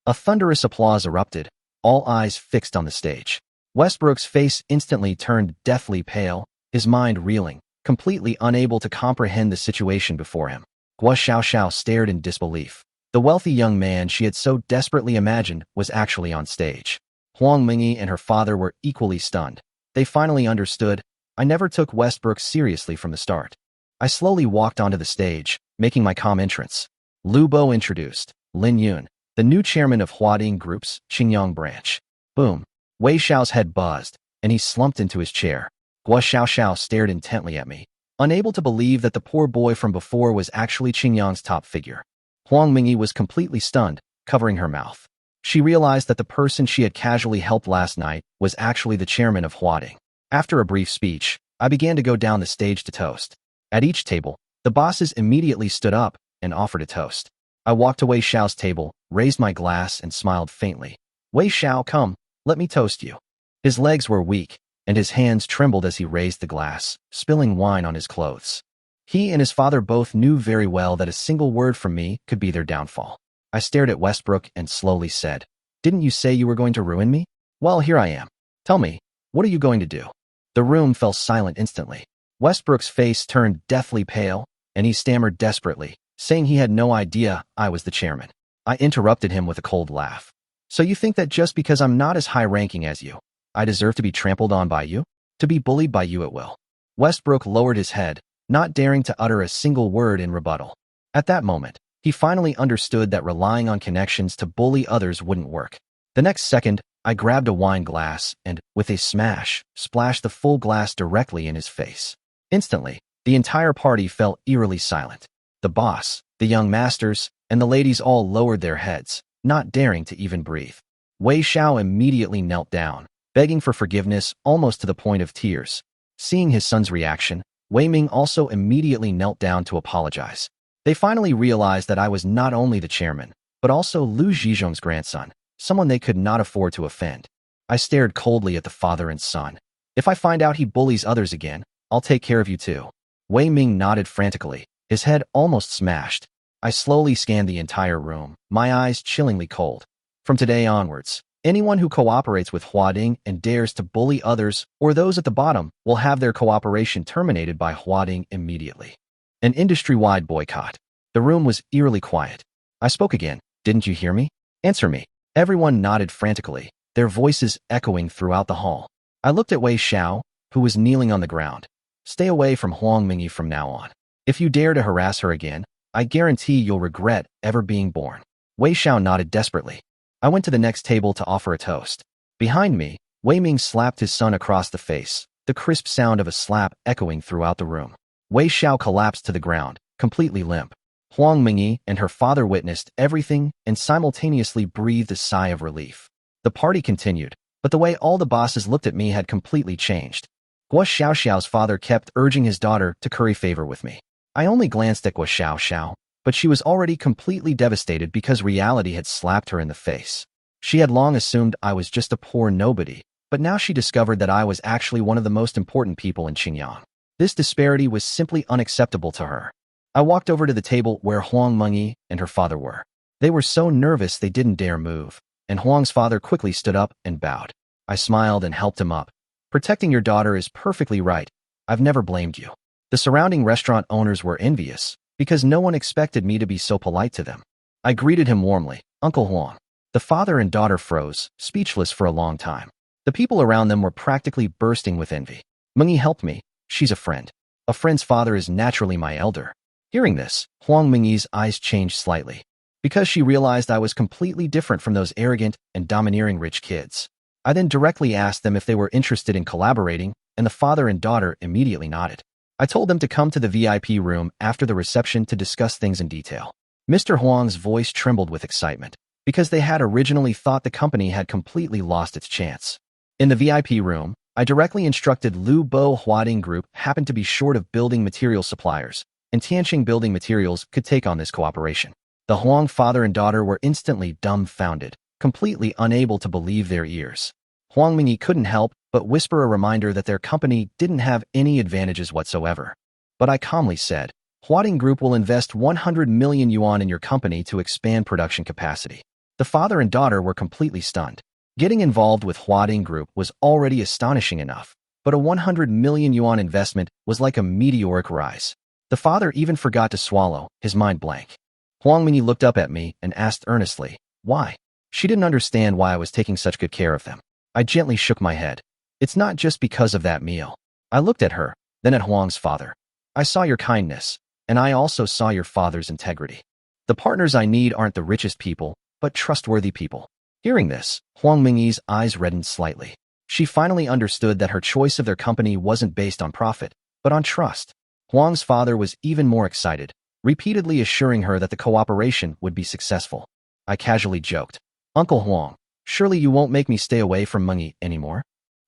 A thunderous applause erupted, all eyes fixed on the stage. Westbrook's face instantly turned deathly pale, his mind reeling, completely unable to comprehend the situation before him. Guo Xiaoxiao stared in disbelief. The wealthy young man she had so desperately imagined was actually on stage. Huang Mengyi and her father were equally stunned. They finally understood. I never took Westbrook seriously from the start. I slowly walked onto the stage, making my calm entrance. Lu Bo introduced Lin Yun, the new chairman of Huading Group's Qingyang branch. Boom. Wei Xiao's head buzzed, and he slumped into his chair. Guo Xiaoxiao stared intently at me, unable to believe that the poor boy from before was actually Qingyang's top figure. Huang Mengyi was completely stunned, covering her mouth. She realized that the person she had casually helped last night was actually the chairman of Huading. After a brief speech, I began to go down the stage to toast. At each table, the bosses immediately stood up and offered a toast. I walked to Wei Xiao's table, raised my glass, and smiled faintly. Wei Xiao, come, let me toast you. His legs were weak, and his hands trembled as he raised the glass, spilling wine on his clothes. He and his father both knew very well that a single word from me could be their downfall. I stared at Westbrook and slowly said, "Didn't you say you were going to ruin me? Well, here I am. Tell me, what are you going to do?" The room fell silent instantly. Westbrook's face turned deathly pale, and he stammered desperately, saying he had no idea I was the chairman. I interrupted him with a cold laugh. So you think that just because I'm not as high-ranking as you, I deserve to be trampled on by you? To be bullied by you at will? Westbrook lowered his head, not daring to utter a single word in rebuttal. At that moment, he finally understood that relying on connections to bully others wouldn't work. The next second, I grabbed a wine glass and, with a smash, splashed the full glass directly in his face. Instantly, the entire party fell eerily silent. The boss, the young masters, and the ladies all lowered their heads, not daring to even breathe. Wei Xiao immediately knelt down, begging for forgiveness almost to the point of tears. Seeing his son's reaction, Wei Ming also immediately knelt down to apologize. They finally realized that I was not only the chairman, but also Lu Zhizhong's grandson, someone they could not afford to offend. I stared coldly at the father and son. If I find out he bullies others again, I'll take care of you too. Wei Ming nodded frantically, his head almost smashed. I slowly scanned the entire room, my eyes chillingly cold. From today onwards, anyone who cooperates with Huading and dares to bully others or those at the bottom will have their cooperation terminated by Huading immediately. An industry-wide boycott. The room was eerily quiet. I spoke again. Didn't you hear me? Answer me. Everyone nodded frantically, their voices echoing throughout the hall. I looked at Wei Xiao, who was kneeling on the ground. Stay away from Huang Mengyi from now on. If you dare to harass her again, I guarantee you'll regret ever being born. Wei Xiao nodded desperately. I went to the next table to offer a toast. Behind me, Wei Ming slapped his son across the face, the crisp sound of a slap echoing throughout the room. Wei Xiao collapsed to the ground, completely limp. Huang Mengyi and her father witnessed everything and simultaneously breathed a sigh of relief. The party continued, but the way all the bosses looked at me had completely changed. Guo Xiaoxiao's father kept urging his daughter to curry favor with me. I only glanced at Guo Xiaoxiao, but she was already completely devastated because reality had slapped her in the face. She had long assumed I was just a poor nobody, but now she discovered that I was actually one of the most important people in Qingyang. This disparity was simply unacceptable to her. I walked over to the table where Huang Mengyi and her father were. They were so nervous they didn't dare move, and Huang's father quickly stood up and bowed. I smiled and helped him up. Protecting your daughter is perfectly right. I've never blamed you. The surrounding restaurant owners were envious, because no one expected me to be so polite to them. I greeted him warmly, Uncle Huang. The father and daughter froze, speechless for a long time. The people around them were practically bursting with envy. Mengyi helped me. She's a friend. A friend's father is naturally my elder. Hearing this, Huang Mengyi's eyes changed slightly, because she realized I was completely different from those arrogant and domineering rich kids. I then directly asked them if they were interested in collaborating, and the father and daughter immediately nodded. I told them to come to the VIP room after the reception to discuss things in detail. Mr. Huang's voice trembled with excitement, because they had originally thought the company had completely lost its chance. In the VIP room, I directly instructed Lu Bo Huading Group happened to be short of building material suppliers, and Tianqing Building Materials could take on this cooperation. The Huang father and daughter were instantly dumbfounded, completely unable to believe their ears. Huang Mingyi couldn't help but whisper a reminder that their company didn't have any advantages whatsoever. But I calmly said, Huading Group will invest 100 million yuan in your company to expand production capacity. The father and daughter were completely stunned. Getting involved with Huading Group was already astonishing enough, but a 100 million yuan investment was like a meteoric rise. The father even forgot to swallow, his mind blank. Huang Mingyi looked up at me and asked earnestly, why? She didn't understand why I was taking such good care of them. I gently shook my head. It's not just because of that meal. I looked at her, then at Huang's father. I saw your kindness, and I also saw your father's integrity. The partners I need aren't the richest people, but trustworthy people. Hearing this, Huang Mingyi's eyes reddened slightly. She finally understood that her choice of their company wasn't based on profit, but on trust. Huang's father was even more excited, repeatedly assuring her that the cooperation would be successful. I casually joked, Uncle Huang, surely you won't make me stay away from Mingyi anymore?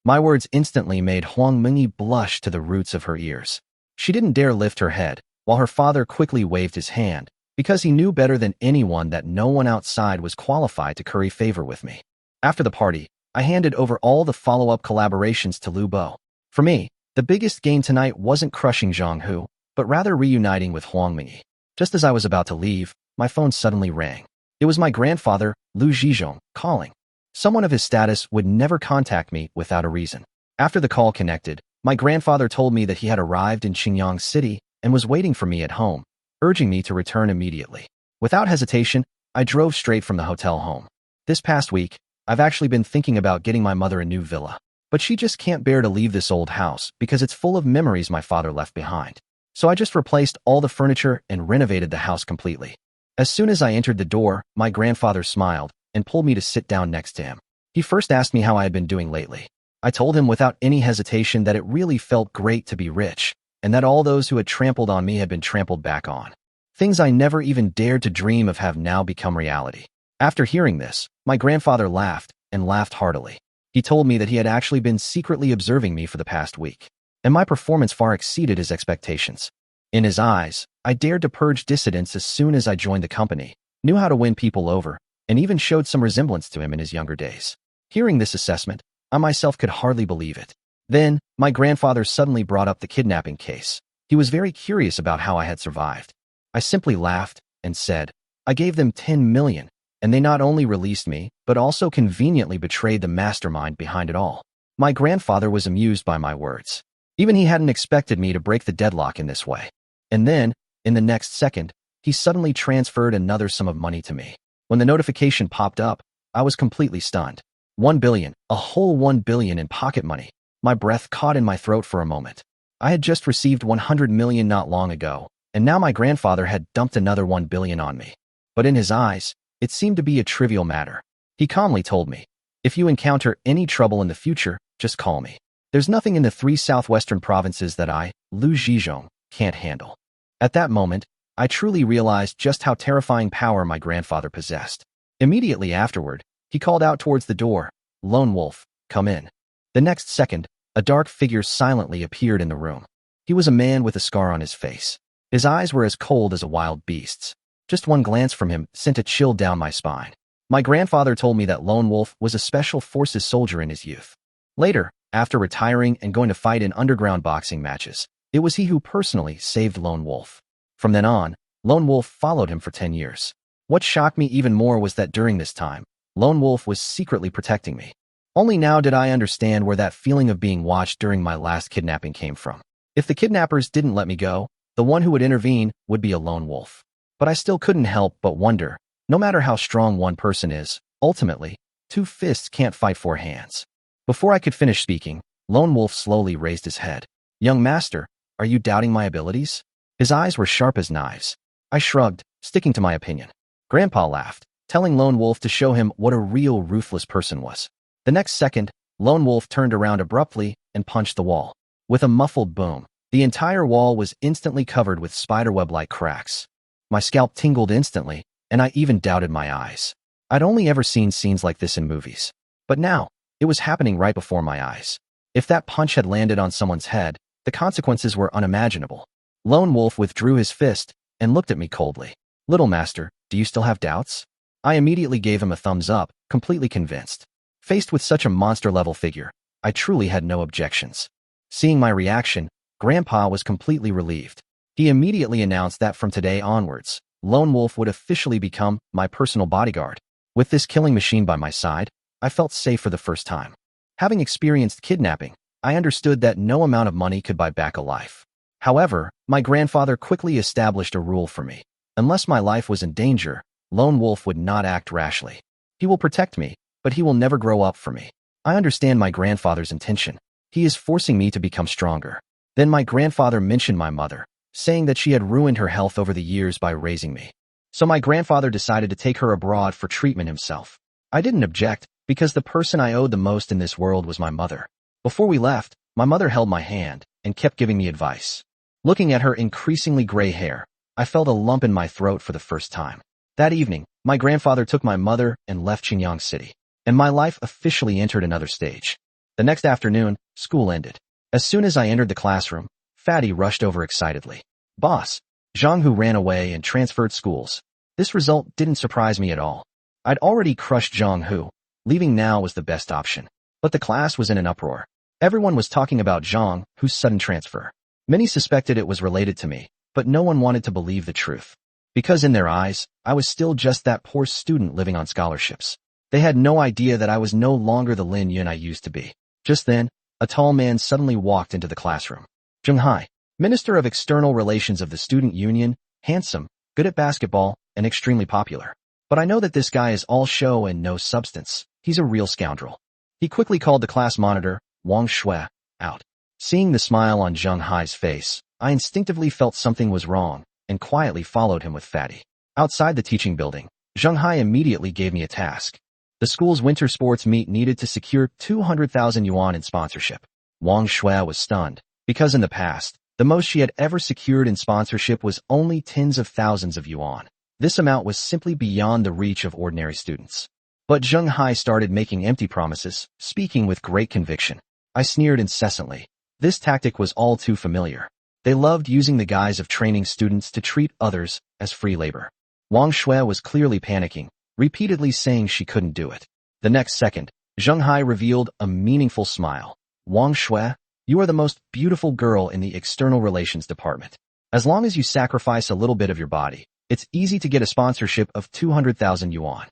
My words instantly made Huang Mingyi blush to the roots of her ears. She didn't dare lift her head, while her father quickly waved his hand, because he knew better than anyone that no one outside was qualified to curry favor with me. After the party, I handed over all the follow-up collaborations to Lu Bo. For me, the biggest gain tonight wasn't crushing Zhang Hu, but rather reuniting with Huang Mingyi. Just as I was about to leave, my phone suddenly rang. It was my grandfather, Lu Zhizhong, calling. Someone of his status would never contact me without a reason. After the call connected, my grandfather told me that he had arrived in Qingyang City and was waiting for me at home, urging me to return immediately. Without hesitation, I drove straight from the hotel home. This past week, I've actually been thinking about getting my mother a new villa, but she just can't bear to leave this old house because it's full of memories my father left behind. So I just replaced all the furniture and renovated the house completely. As soon as I entered the door, my grandfather smiled and pulled me to sit down next to him. He first asked me how I had been doing lately. I told him without any hesitation that it really felt great to be rich, and that all those who had trampled on me had been trampled back on. Things I never even dared to dream of have now become reality. After hearing this, my grandfather laughed, and laughed heartily. He told me that he had actually been secretly observing me for the past week, and my performance far exceeded his expectations. In his eyes, I dared to purge dissidents as soon as I joined the company, knew how to win people over, and even showed some resemblance to him in his younger days. Hearing this assessment, I myself could hardly believe it. Then, my grandfather suddenly brought up the kidnapping case. He was very curious about how I had survived. I simply laughed and said, I gave them 10 million, and they not only released me, but also conveniently betrayed the mastermind behind it all. My grandfather was amused by my words. Even he hadn't expected me to break the deadlock in this way. And then, in the next second, he suddenly transferred another sum of money to me. When the notification popped up, I was completely stunned. 1 billion, a whole 1 billion in pocket money. My breath caught in my throat for a moment. I had just received 100 million not long ago, and now my grandfather had dumped another 1 billion on me. But in his eyes, it seemed to be a trivial matter. He calmly told me, if you encounter any trouble in the future, just call me. There's nothing in the 3 southwestern provinces that I, Lu Zhizhong, can't handle. At that moment, I truly realized just how terrifying power my grandfather possessed. Immediately afterward, he called out towards the door, Lone Wolf, come in. The next second, a dark figure silently appeared in the room. He was a man with a scar on his face. His eyes were as cold as a wild beast's. Just one glance from him sent a chill down my spine. My grandfather told me that Lone Wolf was a special forces soldier in his youth. Later, after retiring and going to fight in underground boxing matches, it was he who personally saved Lone Wolf. From then on, Lone Wolf followed him for 10 years. What shocked me even more was that during this time, Lone Wolf was secretly protecting me. Only now did I understand where that feeling of being watched during my last kidnapping came from. If the kidnappers didn't let me go, the one who would intervene would be a lone wolf. But I still couldn't help but wonder, no matter how strong one person is, ultimately, 2 fists can't fight 4 hands. Before I could finish speaking, Lone Wolf slowly raised his head. Young master, are you doubting my abilities? His eyes were sharp as knives. I shrugged, sticking to my opinion. Grandpa laughed, telling Lone Wolf to show him what a real ruthless person was. The next second, Lone Wolf turned around abruptly and punched the wall. With a muffled boom, the entire wall was instantly covered with spiderweb-like cracks. My scalp tingled instantly, and I even doubted my eyes. I'd only ever seen scenes like this in movies. But now, it was happening right before my eyes. If that punch had landed on someone's head, the consequences were unimaginable. Lone Wolf withdrew his fist and looked at me coldly. "Little master, do you still have doubts?" I immediately gave him a thumbs up, completely convinced. Faced with such a monster-level figure, I truly had no objections. Seeing my reaction, Grandpa was completely relieved. He immediately announced that from today onwards, Lone Wolf would officially become my personal bodyguard. With this killing machine by my side, I felt safe for the first time. Having experienced kidnapping, I understood that no amount of money could buy back a life. However, my grandfather quickly established a rule for me. Unless my life was in danger, Lone Wolf would not act rashly. He will protect me, but he will never grow up for me. I understand my grandfather's intention. He is forcing me to become stronger. Then my grandfather mentioned my mother, saying that she had ruined her health over the years by raising me. So my grandfather decided to take her abroad for treatment himself. I didn't object, because the person I owed the most in this world was my mother. Before we left, my mother held my hand and kept giving me advice. Looking at her increasingly gray hair, I felt a lump in my throat for the first time. That evening, my grandfather took my mother and left Xinjiang City, and my life officially entered another stage. The next afternoon, school ended. As soon as I entered the classroom, Fatty rushed over excitedly. "Boss, Zhang Hu ran away and transferred schools." This result didn't surprise me at all. I'd already crushed Zhang Hu. Leaving now was the best option. But the class was in an uproar. Everyone was talking about Zhang Hu's sudden transfer. Many suspected it was related to me, but no one wanted to believe the truth. Because in their eyes, I was still just that poor student living on scholarships. They had no idea that I was no longer the Lin Yun I used to be. Just then, a tall man suddenly walked into the classroom. Zheng Hai, Minister of External Relations of the Student Union, handsome, good at basketball, and extremely popular. But I know that this guy is all show and no substance. He's a real scoundrel. He quickly called the class monitor, Wang Shui, out. Seeing the smile on Zheng Hai's face, I instinctively felt something was wrong, and quietly followed him with Fatty. Outside the teaching building, Zheng Hai immediately gave me a task. The school's winter sports meet needed to secure 200,000 yuan in sponsorship. Wang Shui was stunned, because in the past, the most she had ever secured in sponsorship was only tens of thousands of yuan. This amount was simply beyond the reach of ordinary students. But Zheng Hai started making empty promises, speaking with great conviction. I sneered incessantly. This tactic was all too familiar. They loved using the guise of training students to treat others as free labor. Wang Shui was clearly panicking, repeatedly saying she couldn't do it. The next second, Zheng Hai revealed a meaningful smile. "Wang Shui, you are the most beautiful girl in the External Relations Department. As long as you sacrifice a little bit of your body, it's easy to get a sponsorship of 200,000 yuan.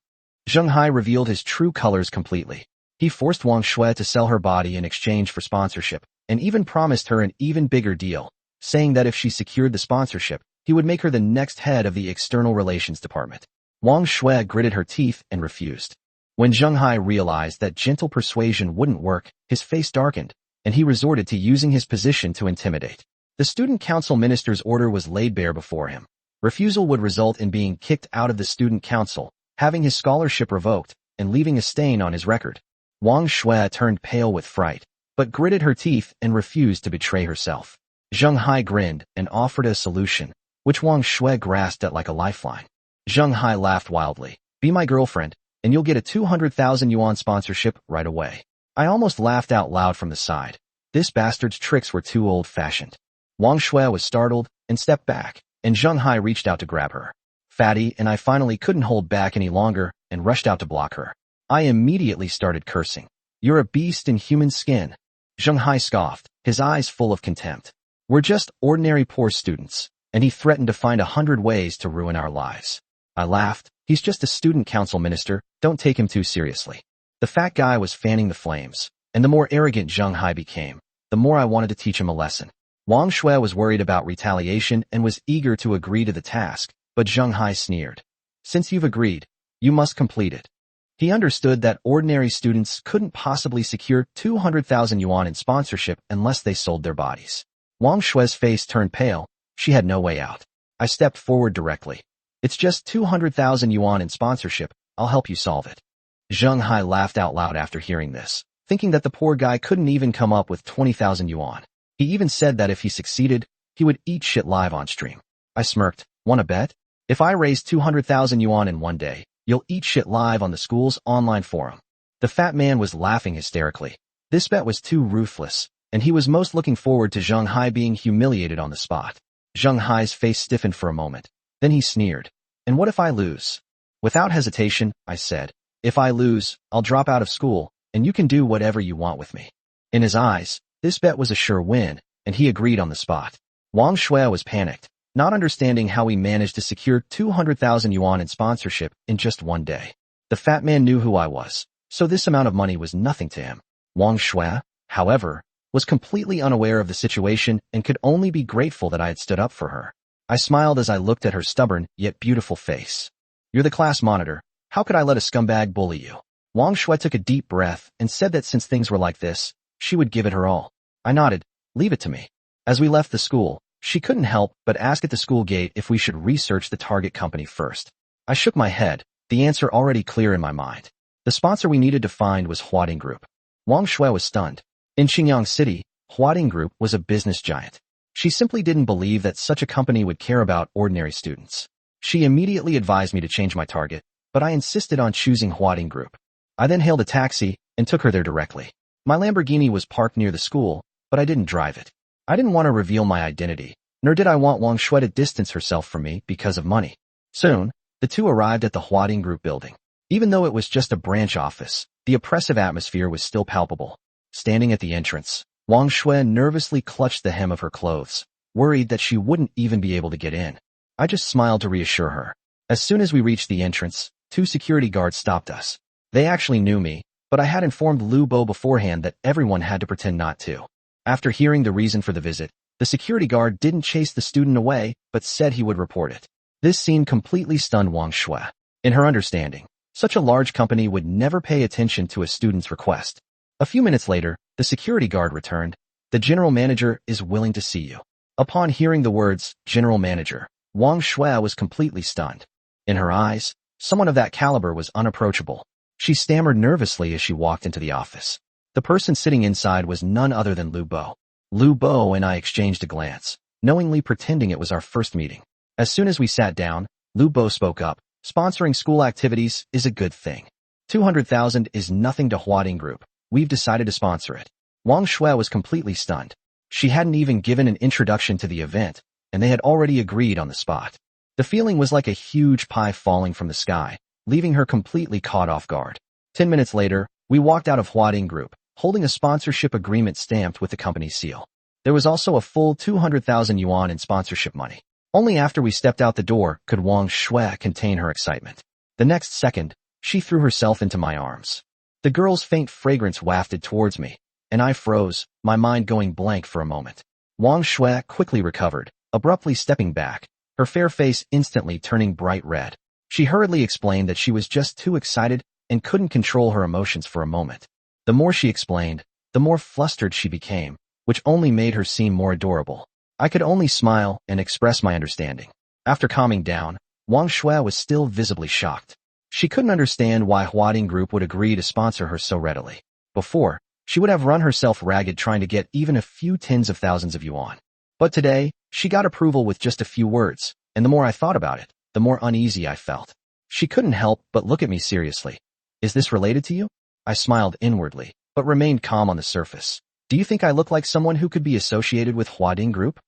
Zheng Hai revealed his true colors completely. He forced Wang Shui to sell her body in exchange for sponsorship, and even promised her an even bigger deal, saying that if she secured the sponsorship, he would make her the next head of the External Relations Department. Wang Shui gritted her teeth and refused. When Zheng Hai realized that gentle persuasion wouldn't work, his face darkened, and he resorted to using his position to intimidate. The student council minister's order was laid bare before him. Refusal would result in being kicked out of the student council, having his scholarship revoked, and leaving a stain on his record. Wang Shui turned pale with fright, but gritted her teeth and refused to betray herself. Zheng Hai grinned and offered a solution, which Wang Shui grasped at like a lifeline. Zheng Hai laughed wildly. "Be my girlfriend, and you'll get a 200,000 yuan sponsorship right away." I almost laughed out loud from the side. This bastard's tricks were too old-fashioned. Wang Shui was startled and stepped back, and Zheng Hai reached out to grab her. Fatty and I finally couldn't hold back any longer and rushed out to block her. I immediately started cursing. "You're a beast in human skin." Zheng Hai scoffed, his eyes full of contempt. "We're just ordinary poor students," and he threatened to find 100 ways to ruin our lives. I laughed. "He's just a student council minister, don't take him too seriously." The fat guy was fanning the flames, and the more arrogant Zheng Hai became, the more I wanted to teach him a lesson. Wang Shui was worried about retaliation and was eager to agree to the task, but Zheng Hai sneered. "Since you've agreed, you must complete it." He understood that ordinary students couldn't possibly secure 200,000 yuan in sponsorship unless they sold their bodies. Wang Shui's face turned pale. She had no way out. I stepped forward directly. "It's just 200,000 yuan in sponsorship. I'll help you solve it." Zheng Hai laughed out loud after hearing this, thinking that the poor guy couldn't even come up with 20,000 yuan. He even said that if he succeeded, he would eat shit live on stream. I smirked. Wanna bet? If I raise 200,000 yuan in one day, you'll eat shit live on the school's online forum. The fat man was laughing hysterically. This bet was too ruthless, and he was most looking forward to Zheng Hai being humiliated on the spot. Zheng Hai's face stiffened for a moment. Then he sneered. And what if I lose? Without hesitation, I said, if I lose, I'll drop out of school, and you can do whatever you want with me. In his eyes, this bet was a sure win, and he agreed on the spot. Wang Shui was panicked, not understanding how he managed to secure 200,000 yuan in sponsorship in just one day. The fat man knew who I was, so this amount of money was nothing to him. Wang Shui, however, was completely unaware of the situation and could only be grateful that I had stood up for her. I smiled as I looked at her stubborn yet beautiful face. You're the class monitor. How could I let a scumbag bully you? Wang Shui took a deep breath and said that since things were like this, she would give it her all. I nodded. Leave it to me. As we left the school, she couldn't help but ask at the school gate if we should research the target company first. I shook my head, the answer already clear in my mind. The sponsor we needed to find was Huading Group. Wang Shui was stunned. In Xinjiang City, Huading Group was a business giant. She simply didn't believe that such a company would care about ordinary students. She immediately advised me to change my target, but I insisted on choosing Huading Group. I then hailed a taxi and took her there directly. My Lamborghini was parked near the school, but I didn't drive it. I didn't want to reveal my identity, nor did I want Wang Shui to distance herself from me because of money. Soon, the two arrived at the Huading Group building. Even though it was just a branch office, the oppressive atmosphere was still palpable. Standing at the entrance, Wang Shui nervously clutched the hem of her clothes, worried that she wouldn't even be able to get in. I just smiled to reassure her. As soon as we reached the entrance, two security guards stopped us. They actually knew me, but I had informed Lu Bo beforehand that everyone had to pretend not to. After hearing the reason for the visit, the security guard didn't chase the student away, but said he would report it. This scene completely stunned Wang Shui. In her understanding, such a large company would never pay attention to a student's request. A few minutes later, the security guard returned. The general manager is willing to see you. Upon hearing the words, general manager, Wang Shui was completely stunned. In her eyes, someone of that caliber was unapproachable. She stammered nervously as she walked into the office. The person sitting inside was none other than Lu Bo. Lu Bo and I exchanged a glance, knowingly pretending it was our first meeting. As soon as we sat down, Lu Bo spoke up. Sponsoring school activities is a good thing. 200,000 is nothing to Huading Group. We've decided to sponsor it. Wang Shui was completely stunned. She hadn't even given an introduction to the event, and they had already agreed on the spot. The feeling was like a huge pie falling from the sky, leaving her completely caught off guard. 10 minutes later, we walked out of Huading Group, holding a sponsorship agreement stamped with the company's seal. There was also a full 200,000 yuan in sponsorship money. Only after we stepped out the door could Wang Shui contain her excitement. The next second, she threw herself into my arms. The girl's faint fragrance wafted towards me, and I froze, my mind going blank for a moment. Wang Shui quickly recovered, abruptly stepping back, her fair face instantly turning bright red. She hurriedly explained that she was just too excited and couldn't control her emotions for a moment. The more she explained, the more flustered she became, which only made her seem more adorable. I could only smile and express my understanding. After calming down, Wang Shui was still visibly shocked. She couldn't understand why Huading Group would agree to sponsor her so readily. Before, she would have run herself ragged trying to get even a few tens of thousands of yuan. But today, she got approval with just a few words, and the more I thought about it, the more uneasy I felt. She couldn't help but look at me seriously. Is this related to you? I smiled inwardly, but remained calm on the surface. Do you think I look like someone who could be associated with Huading Group?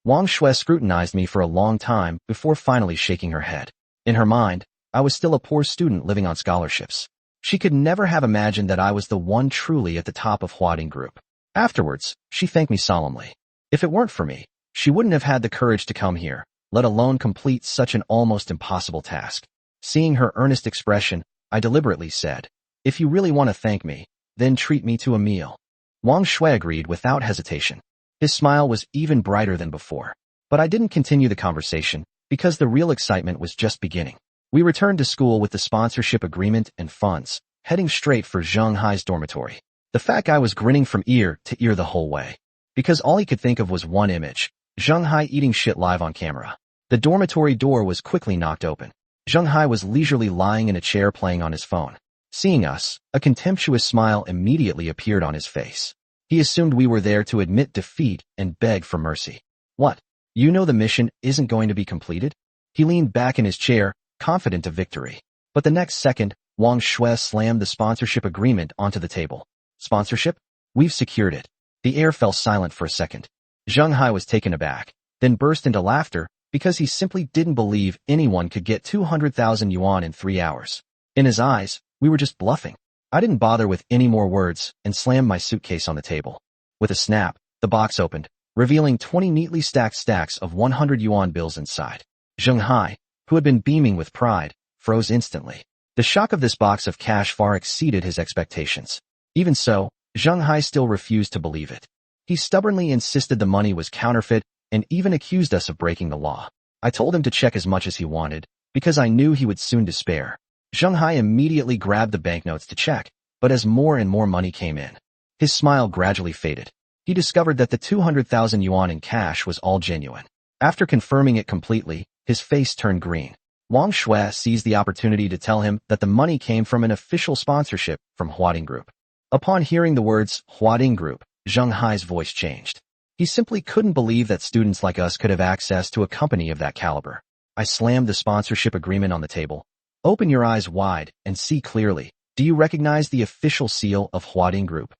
Wang Shui scrutinized me for a long time before finally shaking her head. In her mind, I was still a poor student living on scholarships. She could never have imagined that I was the one truly at the top of Huading Group. Afterwards, she thanked me solemnly. If it weren't for me, she wouldn't have had the courage to come here, let alone complete such an almost impossible task. Seeing her earnest expression, I deliberately said, if you really want to thank me, then treat me to a meal. Wang Shui agreed without hesitation. His smile was even brighter than before. But I didn't continue the conversation, because the real excitement was just beginning. We returned to school with the sponsorship agreement and funds, heading straight for Zheng Hai's dormitory. The fat guy was grinning from ear to ear the whole way. Because all he could think of was one image, Zheng Hai eating shit live on camera. The dormitory door was quickly knocked open. Zheng Hai was leisurely lying in a chair playing on his phone. Seeing us, a contemptuous smile immediately appeared on his face. He assumed we were there to admit defeat and beg for mercy. What? You know the mission isn't going to be completed? He leaned back in his chair, confident of victory. But the next second, Wang Shui slammed the sponsorship agreement onto the table. Sponsorship? We've secured it. The air fell silent for a second. Zheng Hai was taken aback, then burst into laughter because he simply didn't believe anyone could get 200,000 yuan in 3 hours. In his eyes, we were just bluffing. I didn't bother with any more words and slammed my suitcase on the table. With a snap, the box opened, revealing 20 neatly stacked stacks of 100 yuan bills inside. Zheng Hai, who had been beaming with pride, froze instantly. The shock of this box of cash far exceeded his expectations. Even so, Zheng Hai still refused to believe it. He stubbornly insisted the money was counterfeit and even accused us of breaking the law. I told him to check as much as he wanted, because I knew he would soon despair. Zheng Hai immediately grabbed the banknotes to check, but as more and more money came in, his smile gradually faded. He discovered that the 200,000 yuan in cash was all genuine. After confirming it completely, his face turned green. Wang Shui seized the opportunity to tell him that the money came from an official sponsorship from Huading Group. Upon hearing the words Huading Group, Zheng Hai's voice changed. He simply couldn't believe that students like us could have access to a company of that caliber. I slammed the sponsorship agreement on the table. Open your eyes wide and see clearly. Do you recognize the official seal of Huading Group?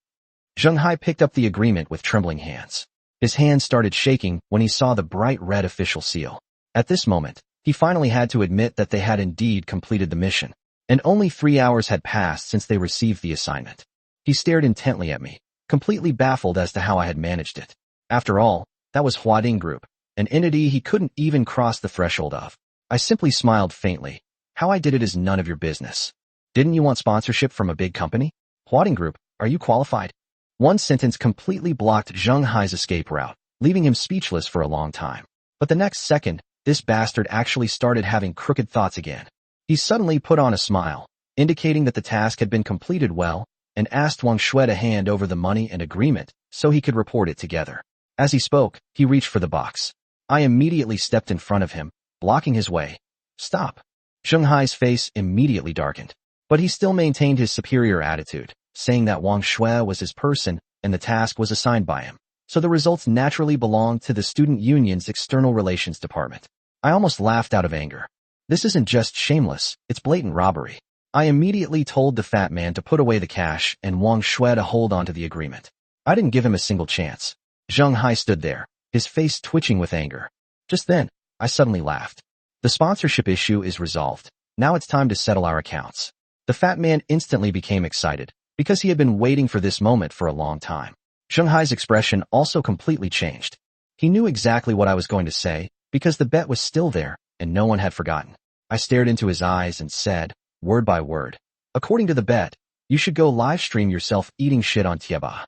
Zheng Hai picked up the agreement with trembling hands. His hands started shaking when he saw the bright red official seal. At this moment, he finally had to admit that they had indeed completed the mission, and only 3 hours had passed since they received the assignment. He stared intently at me, completely baffled as to how I had managed it. After all, that was Huading Group, an entity he couldn't even cross the threshold of. I simply smiled faintly. How I did it is none of your business. Didn't you want sponsorship from a big company? Huading Group, are you qualified? One sentence completely blocked Zheng Hai's escape route, leaving him speechless for a long time. But the next second, this bastard actually started having crooked thoughts again. He suddenly put on a smile, indicating that the task had been completed well, and asked Wang Shui to hand over the money and agreement so he could report it together. As he spoke, he reached for the box. I immediately stepped in front of him, blocking his way. Stop. Zheng Hai's face immediately darkened, but he still maintained his superior attitude, saying that Wang Shui was his person and the task was assigned by him, so the results naturally belonged to the student union's external relations department. I almost laughed out of anger. This isn't just shameless, it's blatant robbery. I immediately told the fat man to put away the cash and Wang Shui to hold on to the agreement. I didn't give him a single chance. Zheng Hai stood there, his face twitching with anger. Just then, I suddenly laughed. The sponsorship issue is resolved. Now it's time to settle our accounts. The fat man instantly became excited, because he had been waiting for this moment for a long time. Zheng Hai's expression also completely changed. He knew exactly what I was going to say, because the bet was still there, and no one had forgotten. I stared into his eyes and said, word by word, according to the bet, you should go live stream yourself eating shit on Tieba.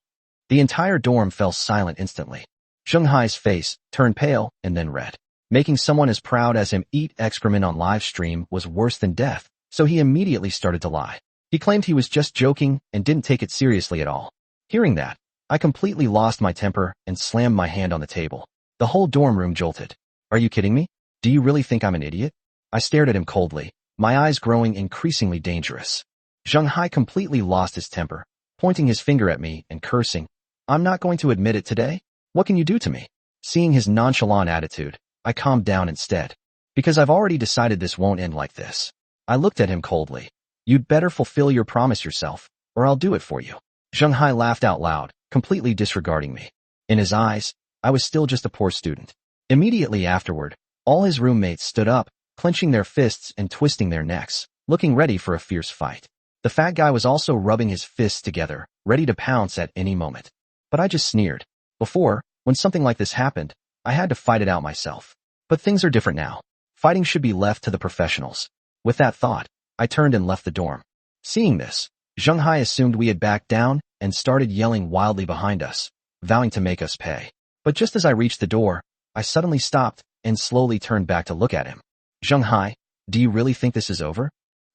The entire dorm fell silent instantly. Zheng Hai's face turned pale and then red. Making someone as proud as him eat excrement on live stream was worse than death, so he immediately started to lie. He claimed he was just joking and didn't take it seriously at all. Hearing that, I completely lost my temper and slammed my hand on the table. The whole dorm room jolted. Are you kidding me? Do you really think I'm an idiot? I stared at him coldly, my eyes growing increasingly dangerous. Zheng Hai completely lost his temper, pointing his finger at me and cursing. I'm not going to admit it today? What can you do to me? Seeing his nonchalant attitude, I calmed down instead. Because I've already decided this won't end like this. I looked at him coldly. You'd better fulfill your promise yourself, or I'll do it for you. Zheng Hai laughed out loud, completely disregarding me. In his eyes, I was still just a poor student. Immediately afterward, all his roommates stood up, clenching their fists and twisting their necks, looking ready for a fierce fight. The fat guy was also rubbing his fists together, ready to pounce at any moment. But I just sneered. Before, when something like this happened, I had to fight it out myself. But things are different now. Fighting should be left to the professionals. With that thought, I turned and left the dorm. Seeing this, Zheng Hai assumed we had backed down and started yelling wildly behind us, vowing to make us pay. But just as I reached the door, I suddenly stopped and slowly turned back to look at him. Zheng Hai, do you really think this is over?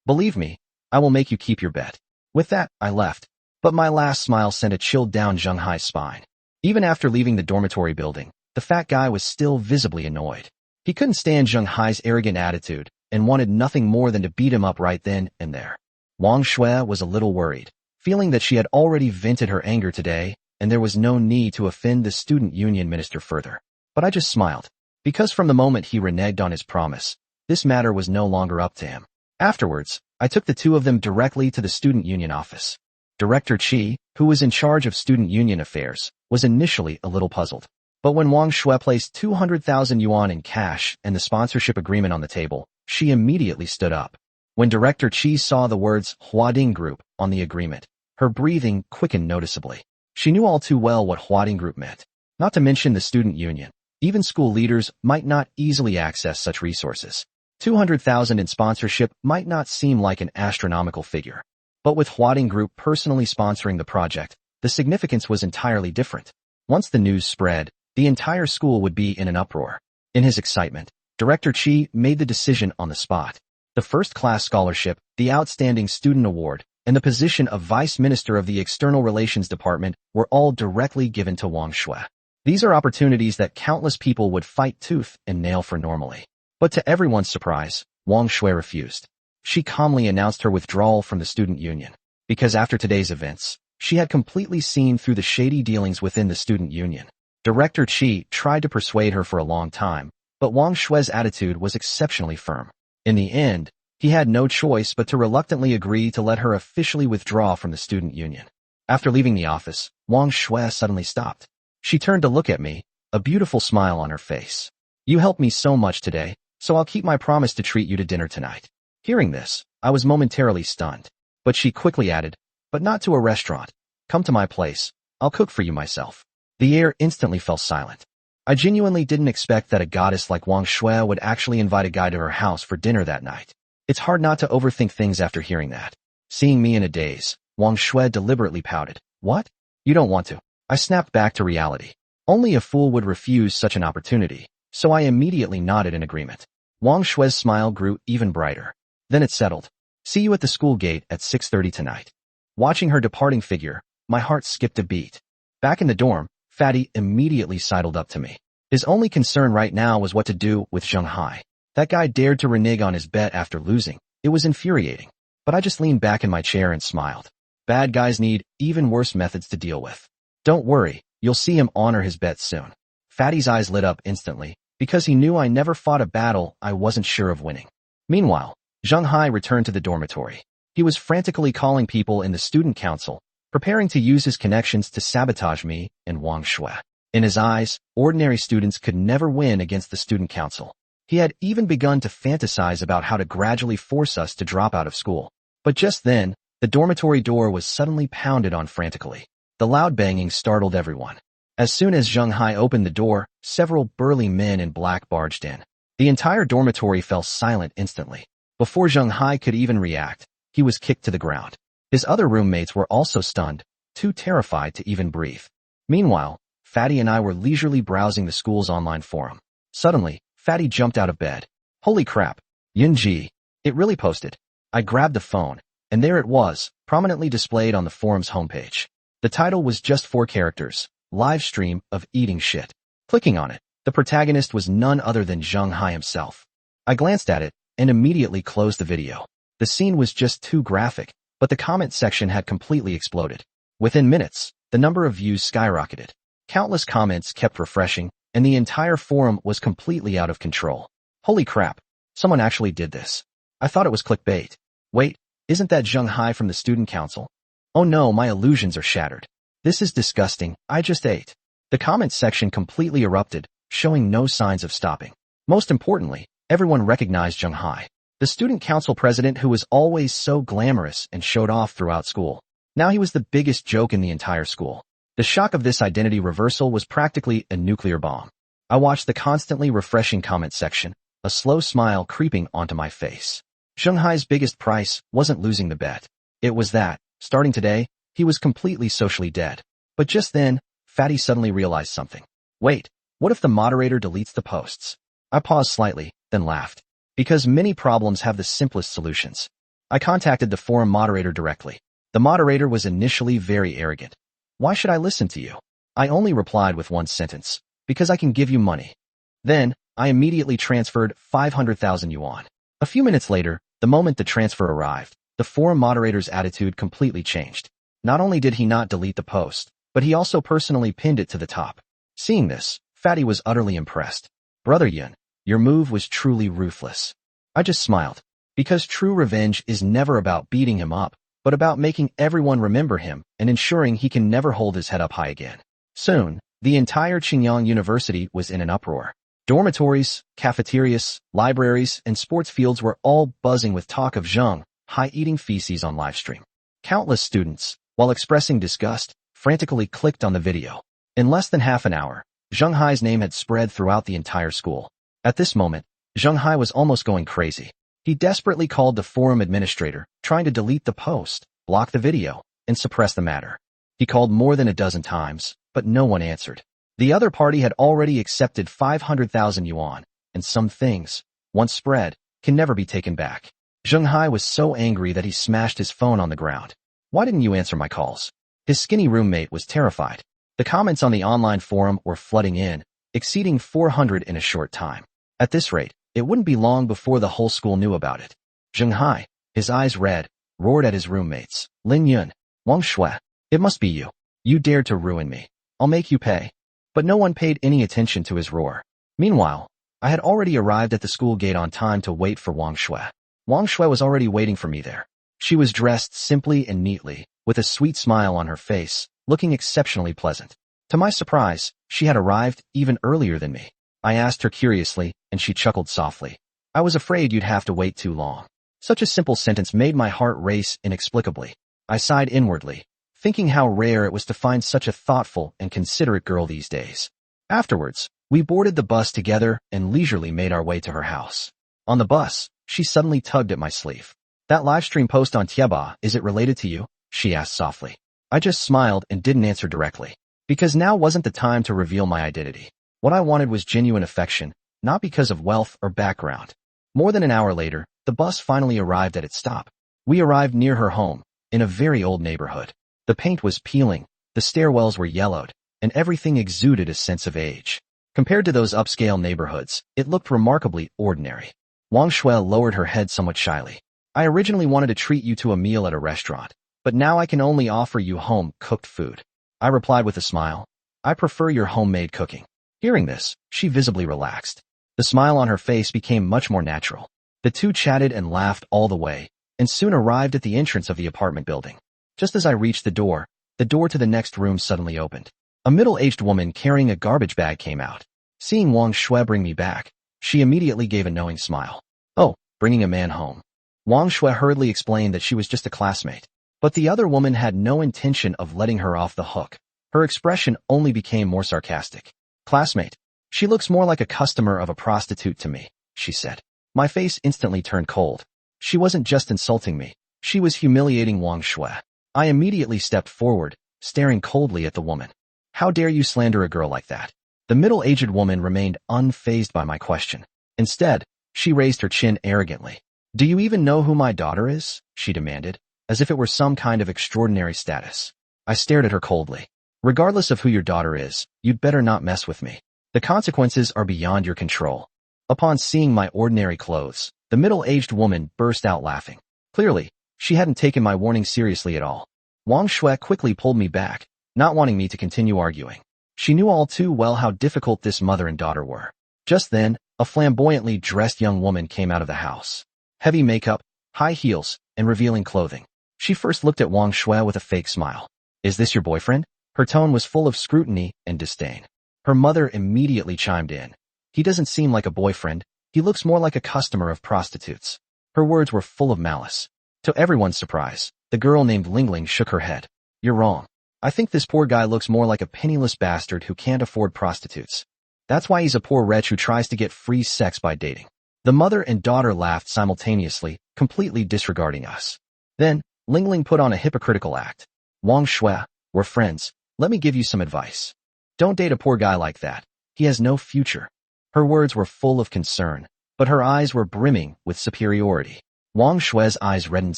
Believe me, I will make you keep your bet. With that, I left. But my last smile sent a chill down Zheng Hai's spine. Even after leaving the dormitory building, the fat guy was still visibly annoyed. He couldn't stand Zheng Hai's arrogant attitude and wanted nothing more than to beat him up right then and there. Wang Shui was a little worried, feeling that she had already vented her anger today, and there was no need to offend the student union minister further. But I just smiled, because from the moment he reneged on his promise, this matter was no longer up to him. Afterwards, I took the two of them directly to the student union office. Director Chi, who was in charge of student union affairs, was initially a little puzzled. But when Wang Shui placed 200,000 yuan in cash and the sponsorship agreement on the table, she immediately stood up. When Director Chi saw the words Huading Group on the agreement, her breathing quickened noticeably. She knew all too well what Huading Group meant. Not to mention the student union. Even school leaders might not easily access such resources. 200,000 in sponsorship might not seem like an astronomical figure. But with Huading Group personally sponsoring the project, the significance was entirely different. Once the news spread, the entire school would be in an uproar. In his excitement, Director Chi made the decision on the spot. The first-class scholarship, the Outstanding Student Award, and the position of Vice Minister of the External Relations Department were all directly given to Wang Shui. These are opportunities that countless people would fight tooth and nail for normally. But to everyone's surprise, Wang Shui refused. She calmly announced her withdrawal from the student union, because after today's events, she had completely seen through the shady dealings within the student union. Director Chi tried to persuade her for a long time, but Wang Shui's attitude was exceptionally firm. In the end, he had no choice but to reluctantly agree to let her officially withdraw from the student union. After leaving the office, Wang Shui suddenly stopped. She turned to look at me, a beautiful smile on her face. "You helped me so much today, so I'll keep my promise to treat you to dinner tonight." Hearing this, I was momentarily stunned. But she quickly added, "But not to a restaurant. Come to my place. I'll cook for you myself." The air instantly fell silent. I genuinely didn't expect that a goddess like Wang Shui would actually invite a guy to her house for dinner that night. It's hard not to overthink things after hearing that. Seeing me in a daze, Wang Shui deliberately pouted. "What? You don't want to?" I snapped back to reality. Only a fool would refuse such an opportunity, so I immediately nodded in agreement. Wang Shui's smile grew even brighter. Then it settled. "See you at the school gate at 6:30 tonight." Watching her departing figure, my heart skipped a beat. Back in the dorm, Fatty immediately sidled up to me. His only concern right now was what to do with Zheng Hai. That guy dared to renege on his bet after losing. It was infuriating. But I just leaned back in my chair and smiled. Bad guys need even worse methods to deal with. Don't worry, you'll see him honor his bet soon. Fatty's eyes lit up instantly, because he knew I never fought a battle I wasn't sure of winning. Meanwhile, Zheng Hai returned to the dormitory. He was frantically calling people in the student council, preparing to use his connections to sabotage me and Wang Shui. In his eyes, ordinary students could never win against the student council. He had even begun to fantasize about how to gradually force us to drop out of school. But just then, the dormitory door was suddenly pounded on frantically. The loud banging startled everyone. As soon as Zheng Hai opened the door, several burly men in black barged in. The entire dormitory fell silent instantly. Before Zheng Hai could even react, he was kicked to the ground. His other roommates were also stunned, too terrified to even breathe. Meanwhile, Fatty and I were leisurely browsing the school's online forum. Suddenly, Fatty jumped out of bed. "Holy crap! Yunji!" It really posted. I grabbed the phone, and there it was, prominently displayed on the forum's homepage. The title was just 4 characters, "Live stream of eating shit." Clicking on it, the protagonist was none other than Zheng Hai himself. I glanced at it, and immediately closed the video. The scene was just too graphic, but the comment section had completely exploded. Within minutes, the number of views skyrocketed. Countless comments kept refreshing, and the entire forum was completely out of control. Holy crap, someone actually did this. I thought it was clickbait. Wait, isn't that Zheng Hai from the student council? Oh no, my illusions are shattered. This is disgusting, I just ate. The comments section completely erupted, showing no signs of stopping. Most importantly, everyone recognized Zheng Hai, the student council president who was always so glamorous and showed off throughout school. Now he was the biggest joke in the entire school. The shock of this identity reversal was practically a nuclear bomb. I watched the constantly refreshing comment section, a slow smile creeping onto my face. Zheng Hai's biggest price wasn't losing the bet. It was that, starting today, he was completely socially dead. But just then, Fatty suddenly realized something. Wait, what if the moderator deletes the posts? I paused slightly, then laughed. Because many problems have the simplest solutions. I contacted the forum moderator directly. The moderator was initially very arrogant. "Why should I listen to you?" I only replied with one sentence. "Because I can give you money." Then, I immediately transferred 500,000 yuan. A few minutes later, the moment the transfer arrived, the forum moderator's attitude completely changed. Not only did he not delete the post, but he also personally pinned it to the top. Seeing this, Fatty was utterly impressed. Brother Yun, your move was truly ruthless. I just smiled. Because true revenge is never about beating him up, but about making everyone remember him and ensuring he can never hold his head up high again. Soon, the entire Qingyang University was in an uproar. Dormitories, cafeterias, libraries, and sports fields were all buzzing with talk of Zheng Hai eating feces on livestream. Countless students, while expressing disgust, frantically clicked on the video. In less than half an hour, Zheng Hai's name had spread throughout the entire school. At this moment, Zheng Hai was almost going crazy. He desperately called the forum administrator, trying to delete the post, block the video, and suppress the matter. He called more than a dozen times, but no one answered. The other party had already accepted 500,000 yuan, and some things, once spread, can never be taken back. Zheng Hai was so angry that he smashed his phone on the ground. Why didn't you answer my calls? His skinny roommate was terrified. The comments on the online forum were flooding in, exceeding 400 in a short time. At this rate, it wouldn't be long before the whole school knew about it. Zheng Hai, his eyes red, roared at his roommates. Lin Yun, Wang Shui, it must be you. You dared to ruin me. I'll make you pay. But no one paid any attention to his roar. Meanwhile, I had already arrived at the school gate on time to wait for Wang Shui. Wang Shui was already waiting for me there. She was dressed simply and neatly, with a sweet smile on her face, looking exceptionally pleasant. To my surprise, she had arrived even earlier than me. I asked her curiously, and she chuckled softly. I was afraid you'd have to wait too long. Such a simple sentence made my heart race inexplicably. I sighed inwardly, thinking how rare it was to find such a thoughtful and considerate girl these days. Afterwards, we boarded the bus together and leisurely made our way to her house. On the bus, she suddenly tugged at my sleeve. That livestream post on Tieba, is it related to you? She asked softly. I just smiled and didn't answer directly. Because now wasn't the time to reveal my identity. What I wanted was genuine affection, not because of wealth or background. More than an hour later, the bus finally arrived at its stop. We arrived near her home, in a very old neighborhood. The paint was peeling, the stairwells were yellowed, and everything exuded a sense of age. Compared to those upscale neighborhoods, it looked remarkably ordinary. Wang Shui lowered her head somewhat shyly. I originally wanted to treat you to a meal at a restaurant, but now I can only offer you home-cooked food. I replied with a smile. I prefer your homemade cooking. Hearing this, she visibly relaxed. The smile on her face became much more natural. The two chatted and laughed all the way, and soon arrived at the entrance of the apartment building. Just as I reached the door to the next room suddenly opened. A middle-aged woman carrying a garbage bag came out. Seeing Wang Shui bring me back, she immediately gave a knowing smile. Oh, bringing a man home. Wang Shui hurriedly explained that she was just a classmate. But the other woman had no intention of letting her off the hook. Her expression only became more sarcastic. Classmate. She looks more like a customer of a prostitute to me, she said. My face instantly turned cold. She wasn't just insulting me. She was humiliating Wang Shui. I immediately stepped forward, staring coldly at the woman. How dare you slander a girl like that? The middle-aged woman remained unfazed by my question. Instead, she raised her chin arrogantly. Do you even know who my daughter is? She demanded, as if it were some kind of extraordinary status. I stared at her coldly. Regardless of who your daughter is, you'd better not mess with me. The consequences are beyond your control. Upon seeing my ordinary clothes, the middle-aged woman burst out laughing. Clearly, she hadn't taken my warning seriously at all. Wang Shui quickly pulled me back, not wanting me to continue arguing. She knew all too well how difficult this mother and daughter were. Just then, a flamboyantly dressed young woman came out of the house. Heavy makeup, high heels, and revealing clothing. She first looked at Wang Shui with a fake smile. Is this your boyfriend? Her tone was full of scrutiny and disdain. Her mother immediately chimed in. He doesn't seem like a boyfriend. He looks more like a customer of prostitutes. Her words were full of malice. To everyone's surprise, the girl named Lingling shook her head. You're wrong. I think this poor guy looks more like a penniless bastard who can't afford prostitutes. That's why he's a poor wretch who tries to get free sex by dating. The mother and daughter laughed simultaneously, completely disregarding us. Then, Lingling put on a hypocritical act. Wang Shui, we're friends. Let me give you some advice. Don't date a poor guy like that. He has no future. Her words were full of concern, but her eyes were brimming with superiority. Wang Shui's eyes reddened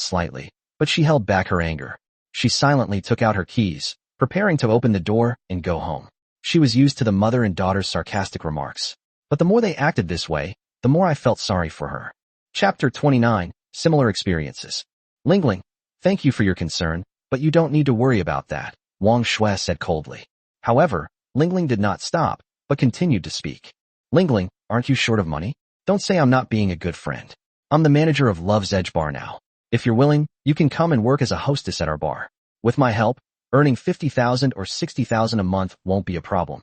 slightly, but she held back her anger. She silently took out her keys, preparing to open the door and go home. She was used to the mother and daughter's sarcastic remarks. But the more they acted this way, the more I felt sorry for her. Chapter 29, Similar Experiences. Lingling, thank you for your concern, but you don't need to worry about that, Wang Shui said coldly. However, Lingling did not stop, but continued to speak. Lingling, aren't you short of money? Don't say I'm not being a good friend. I'm the manager of Love's Edge Bar now. If you're willing, you can come and work as a hostess at our bar. With my help, earning 50,000 or 60,000 a month won't be a problem.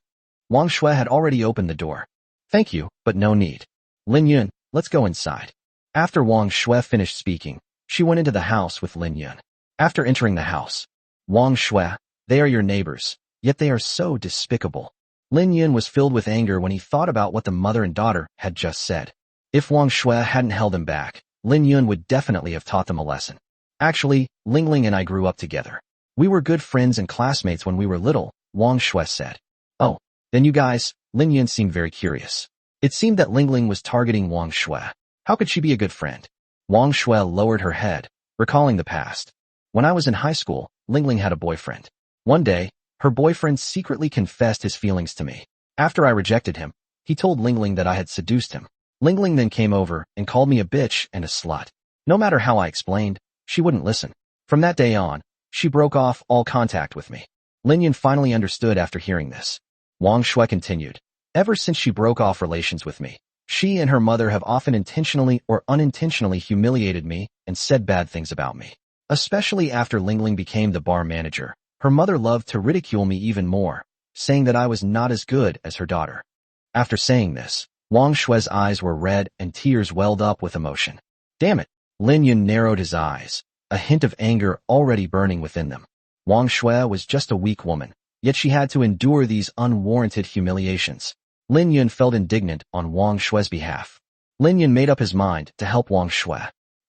Wang Shui had already opened the door. Thank you, but no need. Lin Yun, let's go inside. After Wang Shui finished speaking, she went into the house with Lin Yun. After entering the house, Wang Shui, they are your neighbors, yet they are so despicable. Lin Yun was filled with anger when he thought about what the mother and daughter had just said. If Wang Shui hadn't held him back, Lin Yun would definitely have taught them a lesson. Actually, Lingling and I grew up together. We were good friends and classmates when we were little, Wang Shui said. Oh, then you guys, Lin Yun seemed very curious. It seemed that Lingling was targeting Wang Shui. How could she be a good friend? Wang Shui lowered her head, recalling the past. When I was in high school, Lingling had a boyfriend. One day, her boyfriend secretly confessed his feelings to me. After I rejected him, he told Lingling that I had seduced him. Lingling then came over and called me a bitch and a slut. No matter how I explained, she wouldn't listen. From that day on, she broke off all contact with me. Lin Yun finally understood after hearing this. Wang Shui continued. Ever since she broke off relations with me, she and her mother have often intentionally or unintentionally humiliated me and said bad things about me. Especially after Lingling became the bar manager, her mother loved to ridicule me even more, saying that I was not as good as her daughter. After saying this, Wang Shui's eyes were red and tears welled up with emotion. Damn it! Lin Yun narrowed his eyes, a hint of anger already burning within them. Wang Shui was just a weak woman, yet she had to endure these unwarranted humiliations. Lin Yun felt indignant on Wang Shui's behalf. Lin Yun made up his mind to help Wang Shui.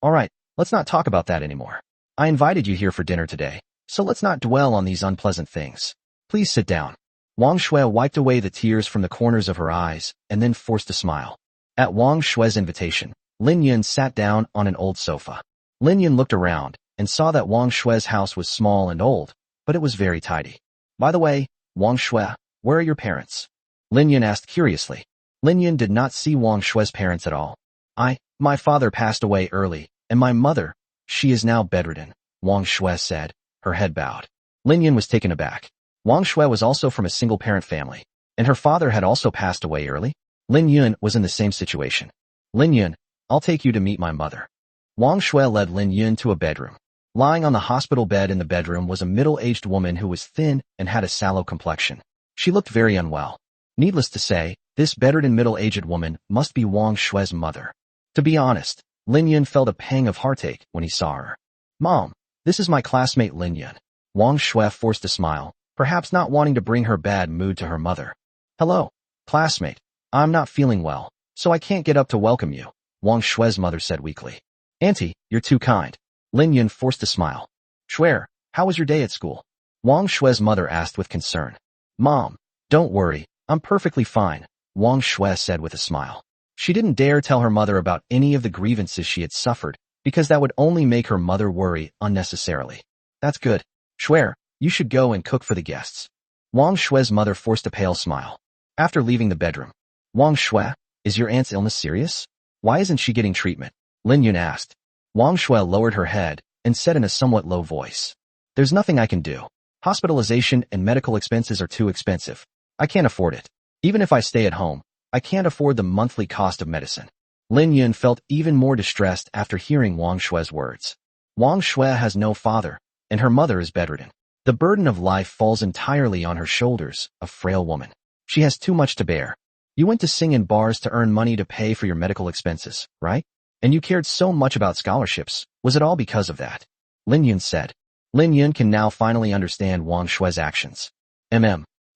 Alright, let's not talk about that anymore. I invited you here for dinner today, so let's not dwell on these unpleasant things. Please sit down. Wang Shui wiped away the tears from the corners of her eyes and then forced a smile. At Wang Shui's invitation, Lin Yun sat down on an old sofa. Lin Yun looked around and saw that Wang Shui's house was small and old, but it was very tidy. By the way, Wang Shui, where are your parents? Lin Yun asked curiously. Lin Yun did not see Wang Shui's parents at all. My father passed away early, and my mother, she is now bedridden, Wang Shui said, her head bowed. Lin Yun was taken aback. Wang Shui was also from a single-parent family, and her father had also passed away early. Lin Yun was in the same situation. Lin Yun, I'll take you to meet my mother. Wang Shui led Lin Yun to a bedroom. Lying on the hospital bed in the bedroom was a middle-aged woman who was thin and had a sallow complexion. She looked very unwell. Needless to say, this bedridden middle-aged woman must be Wang Shui's mother. To be honest, Lin Yun felt a pang of heartache when he saw her. Mom, this is my classmate Lin Yun. Wang Shui forced a smile, perhaps not wanting to bring her bad mood to her mother. Hello, classmate. I'm not feeling well, so I can't get up to welcome you, Wang Shui's mother said weakly. Auntie, you're too kind. Lin Yun forced a smile. Shui, how was your day at school? Wang Shui's mother asked with concern. Mom, don't worry, I'm perfectly fine, Wang Shui said with a smile. She didn't dare tell her mother about any of the grievances she had suffered, because that would only make her mother worry unnecessarily. That's good. Shui, you should go and cook for the guests. Wang Shui's mother forced a pale smile. After leaving the bedroom, Wang Shui, is your aunt's illness serious? Why isn't she getting treatment? Lin Yun asked. Wang Shui lowered her head and said in a somewhat low voice. There's nothing I can do. Hospitalization and medical expenses are too expensive. I can't afford it. Even if I stay at home, I can't afford the monthly cost of medicine. Lin Yun felt even more distressed after hearing Wang Shui's words. Wang Shui has no father, and her mother is bedridden. The burden of life falls entirely on her shoulders, a frail woman. She has too much to bear. You went to sing in bars to earn money to pay for your medical expenses, right? And you cared so much about scholarships. Was it all because of that? Lin Yun said. Lin Yun can now finally understand Wang Shui's actions.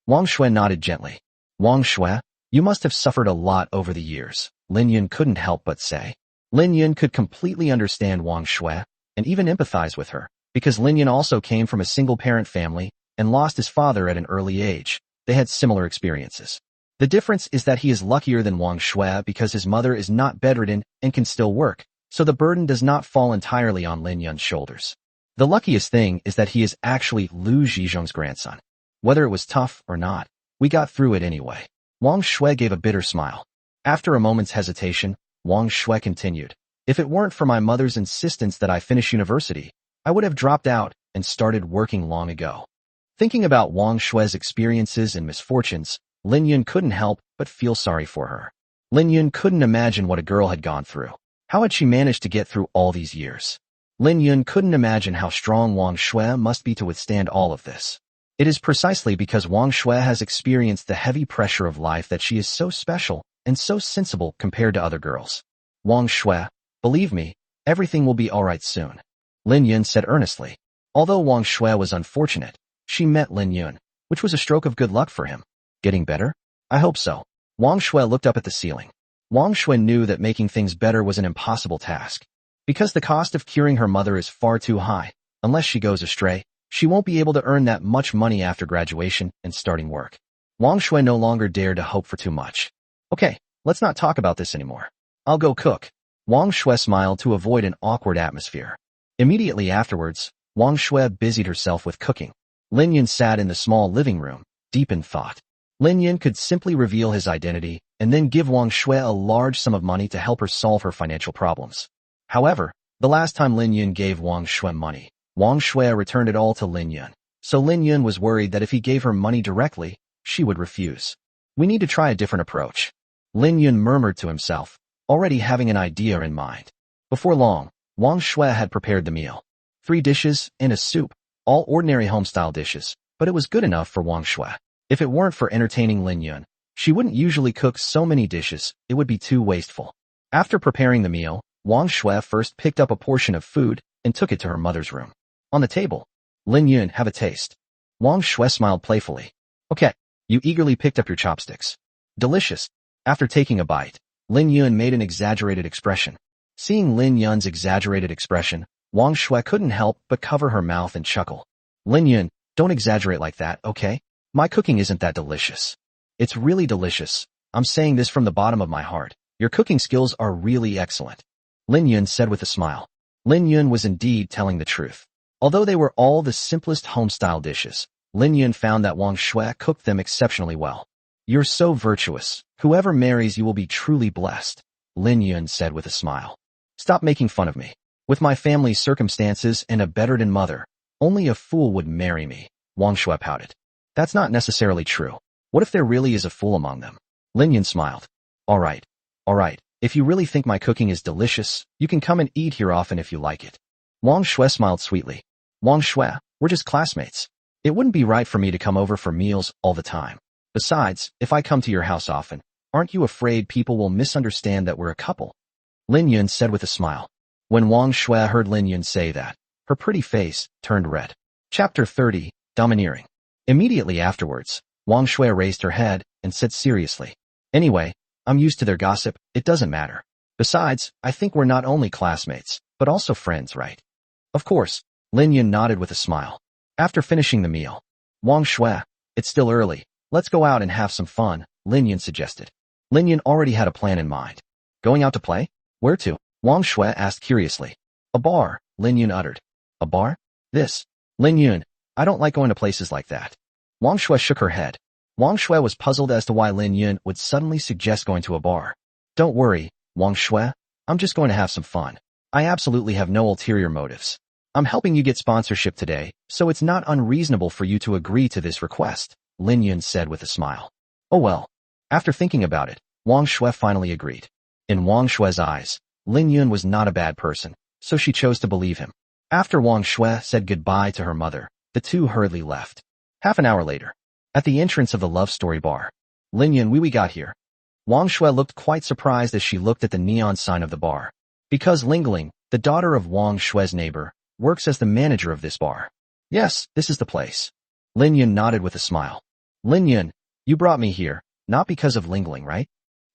Wang Shui nodded gently. Wang Shui, you must have suffered a lot over the years, Lin Yun couldn't help but say. Lin Yun could completely understand Wang Shui, and even empathize with her, because Lin Yun also came from a single-parent family and lost his father at an early age. They had similar experiences. The difference is that he is luckier than Wang Shui because his mother is not bedridden and can still work, so the burden does not fall entirely on Lin Yun's shoulders. The luckiest thing is that he is actually Lu Zhizhong's grandson. Whether it was tough or not, we got through it anyway. Wang Shui gave a bitter smile. After a moment's hesitation, Wang Shui continued. If it weren't for my mother's insistence that I finish university, I would have dropped out and started working long ago. Thinking about Wang Shue's experiences and misfortunes, Lin Yun couldn't help but feel sorry for her. Lin Yun couldn't imagine what a girl had gone through. How had she managed to get through all these years? Lin Yun couldn't imagine how strong Wang Shue must be to withstand all of this. It is precisely because Wang Shue has experienced the heavy pressure of life that she is so special and so sensible compared to other girls. Wang Shue, believe me, everything will be all right soon, Lin Yun said earnestly. Although Wang Shue was unfortunate, she met Lin Yun, which was a stroke of good luck for him. Getting better? I hope so. Wang Shue looked up at the ceiling. Wang Shue knew that making things better was an impossible task. Because the cost of curing her mother is far too high, unless she goes astray, she won't be able to earn that much money after graduation and starting work. Wang Shue no longer dared to hope for too much. Okay, let's not talk about this anymore. I'll go cook. Wang Shue smiled to avoid an awkward atmosphere. Immediately afterwards, Wang Shue busied herself with cooking. Lin Yun sat in the small living room, deep in thought. Lin Yun could simply reveal his identity and then give Wang Shue a large sum of money to help her solve her financial problems. However, the last time Lin Yun gave Wang Shue money, Wang Shue returned it all to Lin Yun. So Lin Yun was worried that if he gave her money directly, she would refuse. We need to try a different approach. Lin Yun murmured to himself, already having an idea in mind. Before long, Wang Shue had prepared the meal. 3 dishes and a soup, all ordinary home-style dishes, but it was good enough for Wang Shue. If it weren't for entertaining Lin Yun, she wouldn't usually cook so many dishes, it would be too wasteful. After preparing the meal, Wang Shue first picked up a portion of food and took it to her mother's room. On the table, Lin Yun, have a taste. Wang Shue smiled playfully. Okay, you eagerly picked up your chopsticks. Delicious. After taking a bite, Lin Yun made an exaggerated expression. Seeing Lin Yun's exaggerated expression, Wang Shue couldn't help but cover her mouth and chuckle. Lin Yun, don't exaggerate like that, okay? My cooking isn't that delicious. It's really delicious. I'm saying this from the bottom of my heart. Your cooking skills are really excellent, Lin Yun said with a smile. Lin Yun was indeed telling the truth. Although they were all the simplest home-style dishes, Lin Yun found that Wang Shue cooked them exceptionally well. You're so virtuous. Whoever marries you will be truly blessed, Lin Yun said with a smile. Stop making fun of me. With my family's circumstances and a better-than mother, only a fool would marry me, Wang Shue pouted. That's not necessarily true. What if there really is a fool among them? Lin Yun smiled. All right. If you really think my cooking is delicious, you can come and eat here often if you like it. Wang Shue smiled sweetly. Wang Shue, we're just classmates. It wouldn't be right for me to come over for meals all the time. Besides, if I come to your house often, aren't you afraid people will misunderstand that we're a couple? Lin Yun said with a smile. When Wang Shue heard Lin Yun say that, her pretty face turned red. Chapter 30, Domineering. Immediately afterwards, Wang Shue raised her head and said seriously, Anyway, I'm used to their gossip, it doesn't matter. Besides, I think we're not only classmates, but also friends, right? Of course, Lin Yun nodded with a smile. After finishing the meal, Wang Shue, it's still early, let's go out and have some fun, Lin Yun suggested. Lin Yun already had a plan in mind. Going out to play? Where to? Wang Shue asked curiously. A bar, Lin Yun uttered. A bar? This. Lin Yun, I don't like going to places like that. Wang Shue shook her head. Wang Shue was puzzled as to why Lin Yun would suddenly suggest going to a bar. Don't worry, Wang Shue, I'm just going to have some fun. I absolutely have no ulterior motives. I'm helping you get sponsorship today, so it's not unreasonable for you to agree to this request, Lin Yun said with a smile. Oh well. After thinking about it, Wang Shue finally agreed. In Wang Shue's eyes, Lin Yun was not a bad person, so she chose to believe him. After Wang Shue said goodbye to her mother, the two hurriedly left. Half an hour later, at the entrance of the love story bar, Lin Yun, we got here. Wang Shue looked quite surprised as she looked at the neon sign of the bar. Because Ling Ling, the daughter of Wang Shue's neighbor, works as the manager of this bar. Yes, this is the place. Lin Yun nodded with a smile. Lin Yun, you brought me here, not because of Ling Ling, right?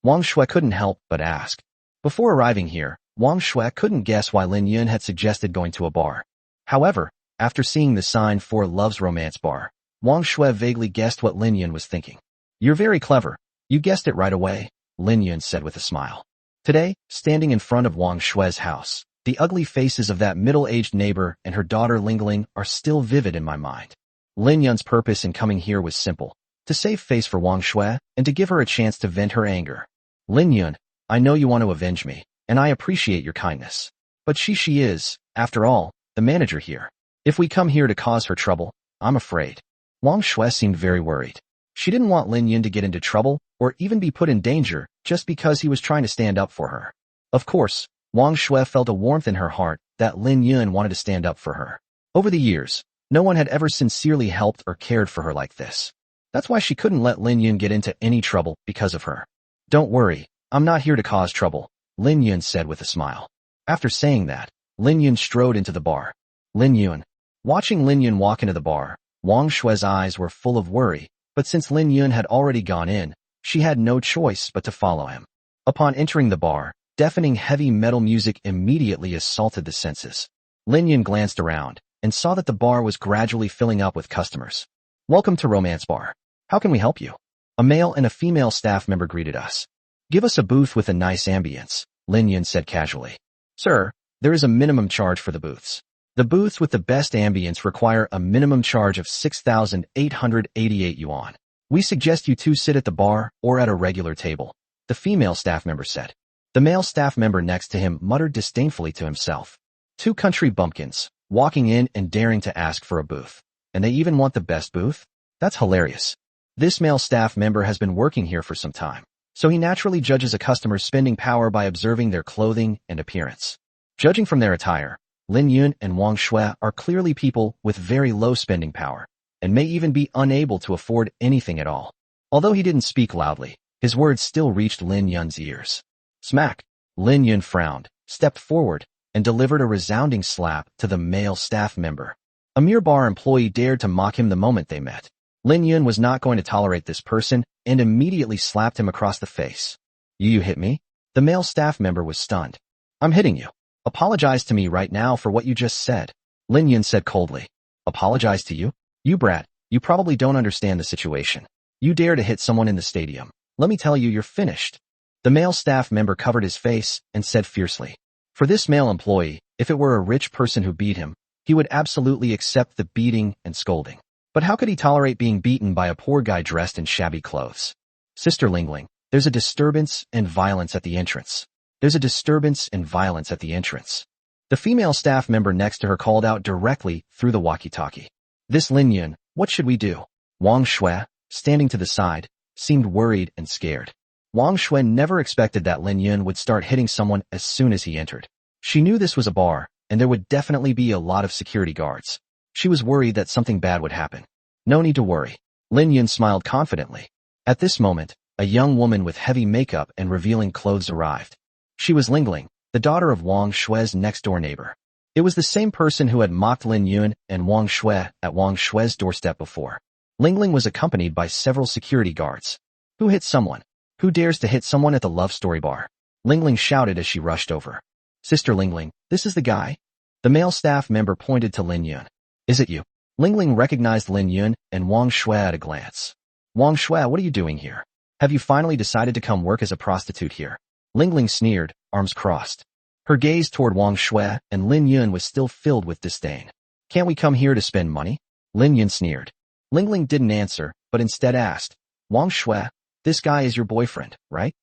Wang Shue couldn't help but ask. Before arriving here, Wang Shue couldn't guess why Lin Yun had suggested going to a bar. However, after seeing the sign for Love's Romance Bar, Wang Shue vaguely guessed what Lin Yun was thinking. You're very clever. You guessed it right away, Lin Yun said with a smile. Today, standing in front of Wang Shue's house, the ugly faces of that middle-aged neighbor and her daughter Ling Ling are still vivid in my mind. Lin Yun's purpose in coming here was simple, to save face for Wang Shue and to give her a chance to vent her anger. Lin Yun, I know you want to avenge me, and I appreciate your kindness. But she is, after all, the manager here. If we come here to cause her trouble, I'm afraid. Wang Shui seemed very worried. She didn't want Lin Yun to get into trouble or even be put in danger just because he was trying to stand up for her. Of course, Wang Shui felt a warmth in her heart that Lin Yun wanted to stand up for her. Over the years, no one had ever sincerely helped or cared for her like this. That's why she couldn't let Lin Yun get into any trouble because of her. Don't worry, I'm not here to cause trouble, Lin Yun said with a smile. After saying that, Lin Yun strode into the bar. Lin Yun. Watching Lin Yun walk into the bar, Wang Shui's eyes were full of worry, but since Lin Yun had already gone in, she had no choice but to follow him. Upon entering the bar, deafening heavy metal music immediately assaulted the senses. Lin Yun glanced around and saw that the bar was gradually filling up with customers. Welcome to Romance Bar. How can we help you? A male and a female staff member greeted us. Give us a booth with a nice ambience, Lin Yun said casually. Sir, there is a minimum charge for the booths. The booths with the best ambience require a minimum charge of 6,888 yuan. We suggest you two sit at the bar or at a regular table, the female staff member said. The male staff member next to him muttered disdainfully to himself. Two country bumpkins, walking in and daring to ask for a booth. And they even want the best booth? That's hilarious. This male staff member has been working here for some time, so he naturally judges a customer's spending power by observing their clothing and appearance. Judging from their attire, Lin Yun and Wang Shui are clearly people with very low spending power, and may even be unable to afford anything at all. Although he didn't speak loudly, his words still reached Lin Yun's ears. Smack! Lin Yun frowned, stepped forward, and delivered a resounding slap to the male staff member. A mere bar employee dared to mock him the moment they met. Lin Yun was not going to tolerate this person and immediately slapped him across the face. You hit me? The male staff member was stunned. I'm hitting you. Apologize to me right now for what you just said, Lin Yun said coldly. Apologize to you? You brat, you probably don't understand the situation. You dare to hit someone in the stadium. Let me tell you, you're finished. The male staff member covered his face and said fiercely. For this male employee, if it were a rich person who beat him, he would absolutely accept the beating and scolding. But how could he tolerate being beaten by a poor guy dressed in shabby clothes? Sister Lingling, there's a disturbance and violence at the entrance. There's a disturbance and violence at the entrance. The female staff member next to her called out directly through the walkie-talkie. This Lin Yun, what should we do? Wang Shui, standing to the side, seemed worried and scared. Wang Shui never expected that Lin Yun would start hitting someone as soon as he entered. She knew this was a bar, and there would definitely be a lot of security guards. She was worried that something bad would happen. No need to worry. Lin Yun smiled confidently. At this moment, a young woman with heavy makeup and revealing clothes arrived. She was Lingling, the daughter of Wang Shui's next-door neighbor. It was the same person who had mocked Lin Yun and Wang Shui at Wang Shui's doorstep before. Lingling was accompanied by several security guards. Who hit someone? Who dares to hit someone at the Love Story bar? Lingling shouted as she rushed over. Sister Lingling, this is the guy? The male staff member pointed to Lin Yun. Is it you? Lingling recognized Lin Yun and Wang Shui at a glance. Wang Shui, what are you doing here? Have you finally decided to come work as a prostitute here? Lingling sneered, arms crossed. Her gaze toward Wang Shui and Lin Yun was still filled with disdain. Can't we come here to spend money? Lin Yun sneered. Lingling didn't answer, but instead asked, Wang Shui, this guy is your boyfriend, right?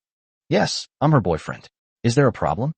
Yes, I'm her boyfriend. Is there a problem?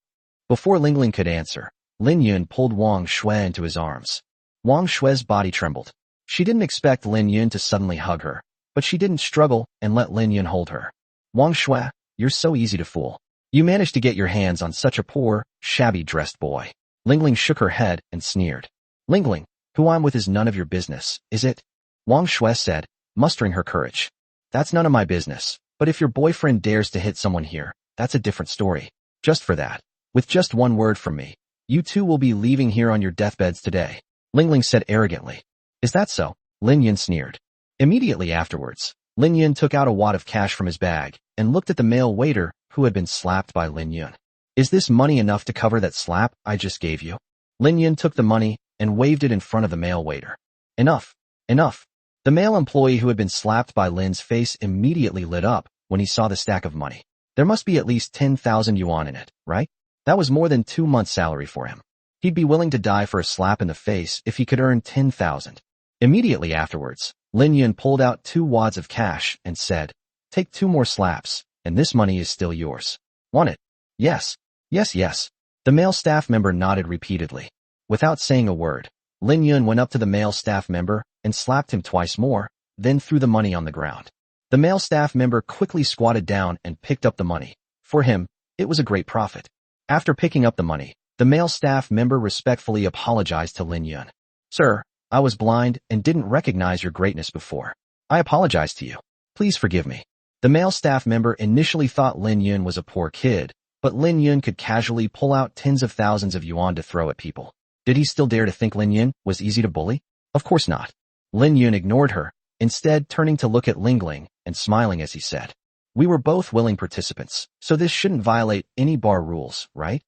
Before Lingling could answer, Lin Yun pulled Wang Shui into his arms. Wang Shui's body trembled. She didn't expect Lin Yun to suddenly hug her, but she didn't struggle and let Lin Yun hold her. Wang Shui, you're so easy to fool. You managed to get your hands on such a poor, shabby-dressed boy. Lingling shook her head and sneered. Lingling, who I'm with is none of your business, is it? Wang Shui said, mustering her courage. That's none of my business, but if your boyfriend dares to hit someone here, that's a different story. Just for that, with just one word from me, you two will be leaving here on your deathbeds today, Lingling said arrogantly. Is that so? Lin Yun sneered. Immediately afterwards, Lin Yun took out a wad of cash from his bag and looked at the male waiter who had been slapped by Lin Yun. Is this money enough to cover that slap I just gave you? Lin Yun took the money and waved it in front of the male waiter. Enough. Enough. The male employee who had been slapped by Lin's face immediately lit up when he saw the stack of money. There must be at least 10,000 yuan in it, right? That was more than 2 months' salary for him. He'd be willing to die for a slap in the face if he could earn 10,000. Immediately afterwards, Lin Yun pulled out 2 wads of cash and said, take 2 more slaps, and this money is still yours. Want it? Yes. Yes, yes. The male staff member nodded repeatedly. Without saying a word, Lin Yun went up to the male staff member and slapped him twice more, then threw the money on the ground. The male staff member quickly squatted down and picked up the money. For him, it was a great profit. After picking up the money, the male staff member respectfully apologized to Lin Yun. Sir, I was blind and didn't recognize your greatness before. I apologize to you. Please forgive me. The male staff member initially thought Lin Yun was a poor kid, but Lin Yun could casually pull out tens of thousands of yuan to throw at people. Did he still dare to think Lin Yun was easy to bully? Of course not. Lin Yun ignored her, instead turning to look at Lingling and smiling as he said, "We were both willing participants, so this shouldn't violate any bar rules, right?"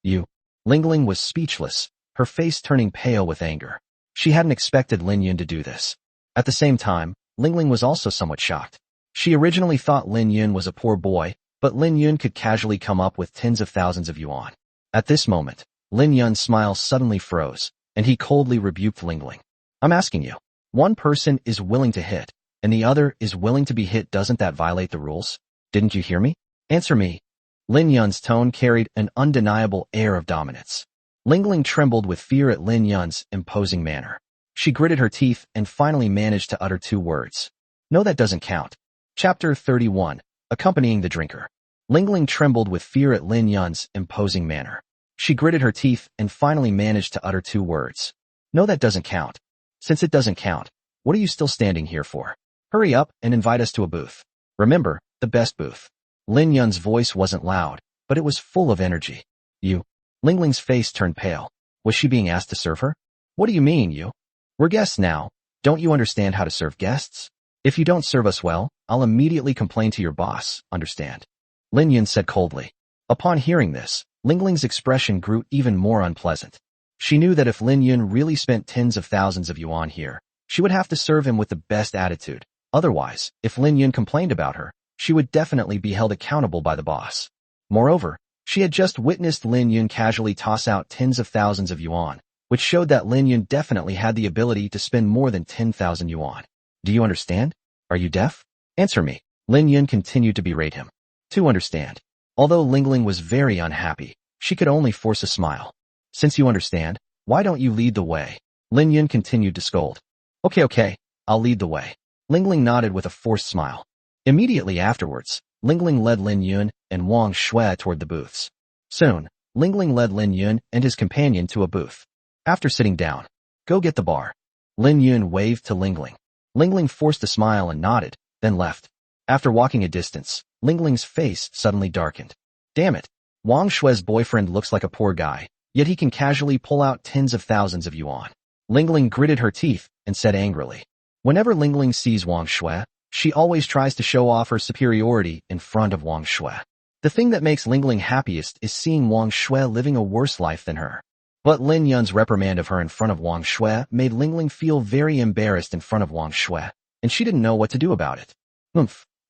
You. Lingling was speechless, her face turning pale with anger. She hadn't expected Lin Yun to do this. At the same time, Lingling was also somewhat shocked. She originally thought Lin Yun was a poor boy, but Lin Yun could casually come up with tens of thousands of yuan. At this moment, Lin Yun's smile suddenly froze, and he coldly rebuked Lingling. I'm asking you. One person is willing to hit, and the other is willing to be hit. Doesn't that violate the rules? Didn't you hear me? Answer me. Lin Yun's tone carried an undeniable air of dominance. Lingling trembled with fear at Lin Yun's imposing manner. She gritted her teeth and finally managed to utter two words. No, that doesn't count. Chapter 31. Accompanying the drinker. Lingling trembled with fear at Lin Yun's imposing manner. She gritted her teeth and finally managed to utter two words. No, that doesn't count. Since it doesn't count, what are you still standing here for? Hurry up and invite us to a booth. Remember, the best booth. Lin Yun's voice wasn't loud, but it was full of energy. You. Lingling's face turned pale. Was she being asked to serve her? What do you mean, you? We're guests now. Don't you understand how to serve guests? If you don't serve us well, I'll immediately complain to your boss, understand? Lin Yun said coldly. Upon hearing this, Lingling's expression grew even more unpleasant. She knew that if Lin Yun really spent tens of thousands of yuan here, she would have to serve him with the best attitude. Otherwise, if Lin Yun complained about her, she would definitely be held accountable by the boss. Moreover, she had just witnessed Lin Yun casually toss out tens of thousands of yuan, which showed that Lin Yun definitely had the ability to spend more than 10,000 yuan. Do you understand? Are you deaf? Answer me. Lin Yun continued to berate him. To understand. Although Lingling was very unhappy, she could only force a smile. Since you understand, why don't you lead the way? Lin Yun continued to scold. Okay, I'll lead the way. Lingling nodded with a forced smile. Immediately afterwards, Lingling led Lin Yun and Wang Shui toward the booths. Soon, Lingling led Lin Yun and his companion to a booth. After sitting down, go get the bar. Lin Yun waved to Lingling. Lingling forced a smile and nodded, then left. After walking a distance, Lingling's face suddenly darkened. Damn it. Wang Shui's boyfriend looks like a poor guy, yet he can casually pull out tens of thousands of yuan. Lingling gritted her teeth and said angrily. Whenever Lingling sees Wang Shui, she always tries to show off her superiority in front of Wang Shui. The thing that makes Lingling happiest is seeing Wang Shui living a worse life than her. But Lin Yun's reprimand of her in front of Wang Shui made Lingling feel very embarrassed in front of Wang Shui, and she didn't know what to do about it.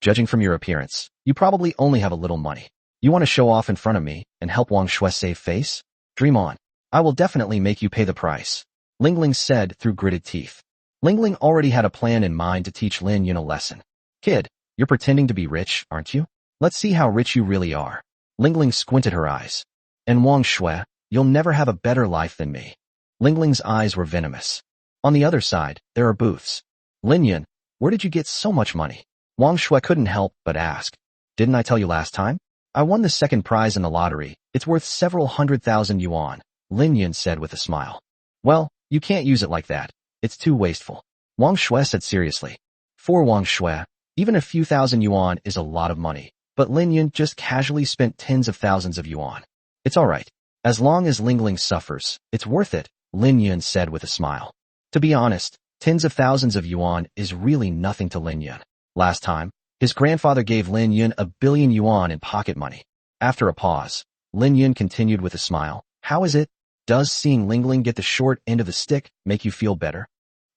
Judging from your appearance, you probably only have a little money. You want to show off in front of me and help Wang Shui save face? Dream on. I will definitely make you pay the price. Lingling said through gritted teeth. Lingling already had a plan in mind to teach Lin Yun a lesson. Kid, you're pretending to be rich, aren't you? Let's see how rich you really are. Lingling squinted her eyes. And Wang Shui, you'll never have a better life than me. Lingling's eyes were venomous. On the other side, there are booths. Lin Yun, where did you get so much money? Wang Shui couldn't help but ask. Didn't I tell you last time? I won the second prize in the lottery. It's worth several 100,000 yuan, Lin Yun said with a smile. Well, you can't use it like that. It's too wasteful. Wang Shui said seriously. For Wang Shui, even a few thousand yuan is a lot of money, but Lin Yun just casually spent tens of thousands of yuan. It's alright. As long as Lingling suffers, it's worth it, Lin Yun said with a smile. To be honest, tens of thousands of yuan is really nothing to Lin Yun. Last time, his grandfather gave Lin Yun 1 billion yuan in pocket money. After a pause, Lin Yun continued with a smile. How is it? Does seeing Lingling get the short end of the stick make you feel better?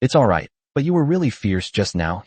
It's alright, but you were really fierce just now,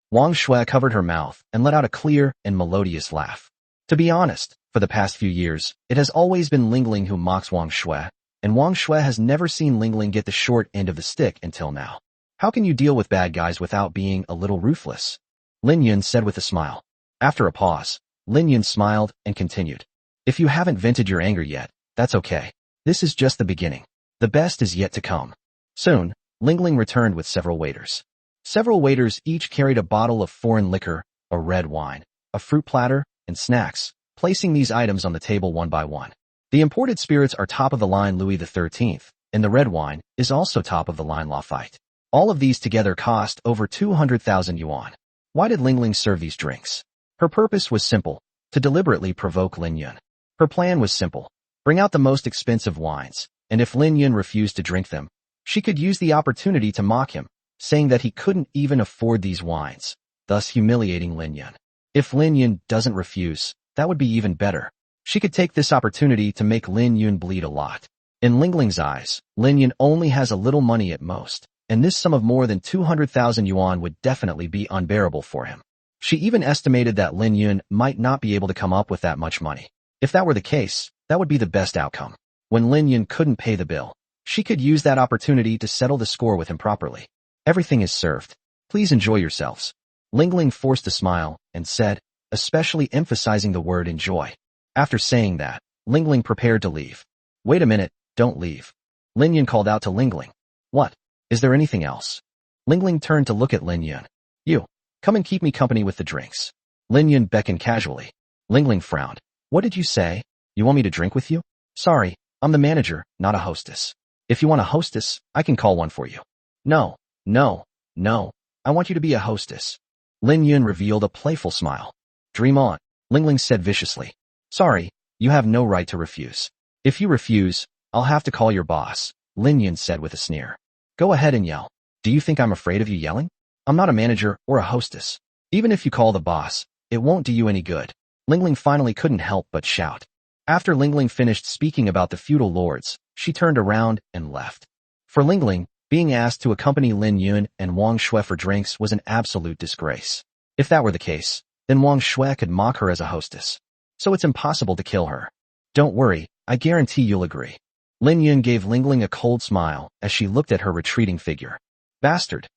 Wang Shui covered her mouth and let out a clear and melodious laugh. To be honest, for the past few years, it has always been Lingling who mocks Wang Shui, and Wang Shui has never seen Lingling get the short end of the stick until now. How can you deal with bad guys without being a little ruthless? Lin Yun said with a smile. After a pause, Lin Yun smiled and continued. If you haven't vented your anger yet, that's okay. This is just the beginning. The best is yet to come. Soon, Lingling returned with several waiters. Several waiters each carried a bottle of foreign liquor, a red wine, a fruit platter, and snacks, placing these items on the table one by one. The imported spirits are top-of-the-line Louis XIII, and the red wine is also top-of-the-line Lafite. All of these together cost over 200,000 yuan. Why did Lingling serve these drinks? Her purpose was simple, to deliberately provoke Lin Yun. Her plan was simple, bring out the most expensive wines, and if Lin Yun refused to drink them, she could use the opportunity to mock him, saying that he couldn't even afford these wines, thus humiliating Lin Yun. If Lin Yun doesn't refuse, that would be even better. She could take this opportunity to make Lin Yun bleed a lot. In Lingling's eyes, Lin Yun only has a little money at most, and this sum of more than 200,000 yuan would definitely be unbearable for him. She even estimated that Lin Yun might not be able to come up with that much money. If that were the case, that would be the best outcome. When Lin Yun couldn't pay the bill, she could use that opportunity to settle the score with him properly. Everything is served. Please enjoy yourselves. Lingling forced a smile and said, especially emphasizing the word enjoy. After saying that, Lingling prepared to leave. Wait a minute, don't leave. Lin Yun called out to Lingling. What? Is there anything else? Lingling turned to look at Lin Yun. You, come and keep me company with the drinks. Lin Yun beckoned casually. Lingling frowned. What did you say? You want me to drink with you? Sorry, I'm the manager, not a hostess. If you want a hostess, I can call one for you. No, I want you to be a hostess. Lin Yun revealed a playful smile. Dream on, Lingling said viciously. Sorry, you have no right to refuse. If you refuse, I'll have to call your boss, Lin Yun said with a sneer. Go ahead and yell. Do you think I'm afraid of you yelling? I'm not a manager or a hostess. Even if you call the boss, it won't do you any good. Lingling finally couldn't help but shout. After Lingling finished speaking about the feudal lords, she turned around and left. For Lingling, being asked to accompany Lin Yun and Wang Shui for drinks was an absolute disgrace. If that were the case, then Wang Shui could mock her as a hostess. So it's impossible to kill her. Don't worry, I guarantee you'll agree. Lin Yun gave Lingling a cold smile as she looked at her retreating figure. Bastard.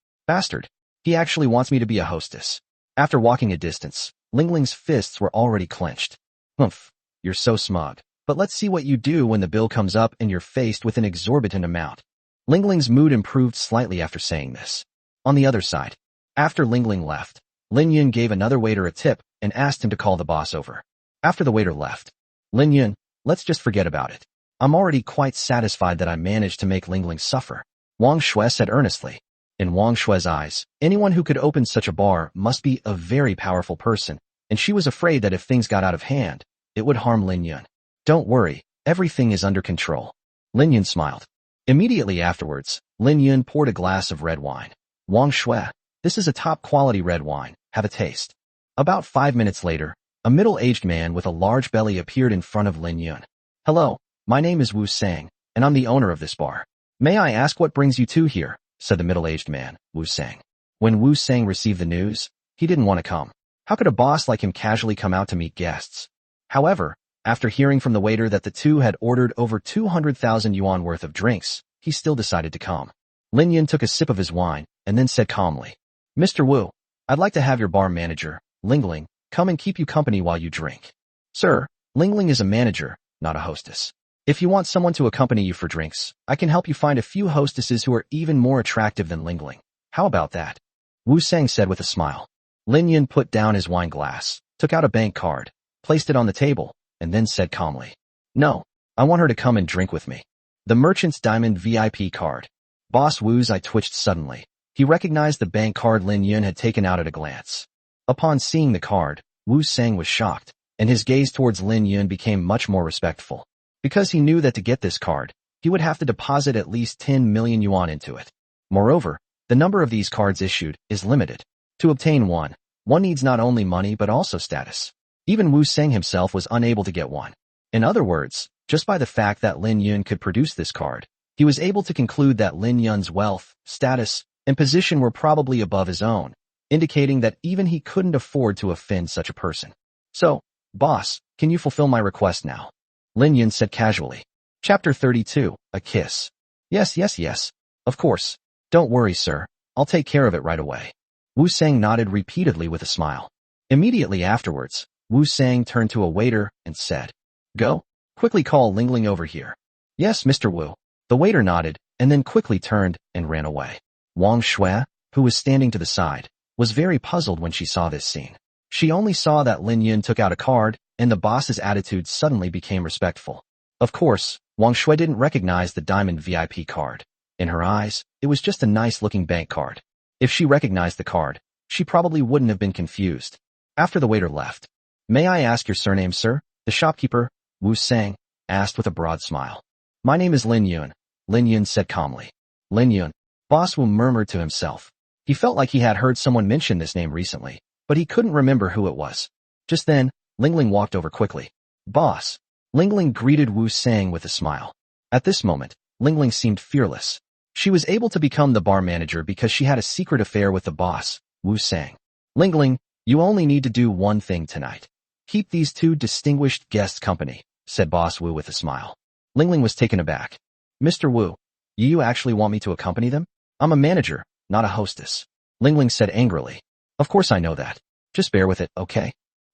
He actually wants me to be a hostess. After walking a distance, Lingling's fists were already clenched. Humph, you're so smug. But let's see what you do when the bill comes up and you're faced with an exorbitant amount. Lingling's mood improved slightly after saying this. On the other side, after Lingling left, Lin Yun gave another waiter a tip and asked him to call the boss over. After the waiter left, Lin Yun, let's just forget about it. I'm already quite satisfied that I managed to make Lingling suffer. Wang Shui said earnestly. In Wang Shui's eyes, anyone who could open such a bar must be a very powerful person, and she was afraid that if things got out of hand, it would harm Lin Yun. Don't worry, everything is under control. Lin Yun smiled. Immediately afterwards, Lin Yun poured a glass of red wine. Wang Shui, this is a top-quality red wine, have a taste. About 5 minutes later, a middle-aged man with a large belly appeared in front of Lin Yun. Hello, my name is Wu Sang, and I'm the owner of this bar. May I ask what brings you two here? Said the middle-aged man, Wu Sang. When Wu Sang received the news, he didn't want to come. How could a boss like him casually come out to meet guests? However, after hearing from the waiter that the two had ordered over 200,000 yuan worth of drinks, he still decided to come. Lin Yun took a sip of his wine and then said calmly, Mr. Wu, I'd like to have your bar manager, Lingling, come and keep you company while you drink. Sir, Lingling is a manager, not a hostess. If you want someone to accompany you for drinks, I can help you find a few hostesses who are even more attractive than Lingling. How about that? Wu Sang said with a smile. Lin Yun put down his wine glass, took out a bank card, placed it on the table, and then said calmly, No, I want her to come and drink with me. The merchant's diamond VIP card. Boss Wu's eye twitched suddenly. He recognized the bank card Lin Yun had taken out at a glance. Upon seeing the card, Wu Sang was shocked, and his gaze towards Lin Yun became much more respectful. Because he knew that to get this card, he would have to deposit at least 10 million yuan into it. Moreover, the number of these cards issued is limited. To obtain one needs not only money but also status. Even Wu Sang himself was unable to get one. In other words, just by the fact that Lin Yun could produce this card, he was able to conclude that Lin Yun's wealth, status, and position were probably above his own, indicating that even he couldn't afford to offend such a person. So, boss, can you fulfill my request now? Lin Yun said casually. Chapter 32, A Kiss. Yes. Of course. Don't worry, sir. I'll take care of it right away. Wu Sang nodded repeatedly with a smile. Immediately afterwards, Wu Sang turned to a waiter and said, Go. Quickly call Lingling over here. Yes, Mr. Wu. The waiter nodded and then quickly turned and ran away. Wang Shui, who was standing to the side, was very puzzled when she saw this scene. She only saw that Lin Yun took out a card and the boss's attitude suddenly became respectful. Of course, Wang Shui didn't recognize the diamond VIP card. In her eyes, it was just a nice-looking bank card. If she recognized the card, she probably wouldn't have been confused. After the waiter left, "May I ask your surname, sir?" the shopkeeper, Wu Sang, asked with a broad smile. "My name is Lin Yun," Lin Yun said calmly. Lin Yun, Boss Wu murmured to himself. He felt like he had heard someone mention this name recently, but he couldn't remember who it was. Just then, Lingling walked over quickly. "Boss." Lingling greeted Wu Sang with a smile. At this moment, Lingling seemed fearless. She was able to become the bar manager because she had a secret affair with the boss, Wu Sang. "Lingling, you only need to do one thing tonight. Keep these two distinguished guests company," said Boss Wu with a smile. Lingling was taken aback. "Mr. Wu, you actually want me to accompany them? I'm a manager, not a hostess," Lingling said angrily. "Of course I know that. Just bear with it, okay?"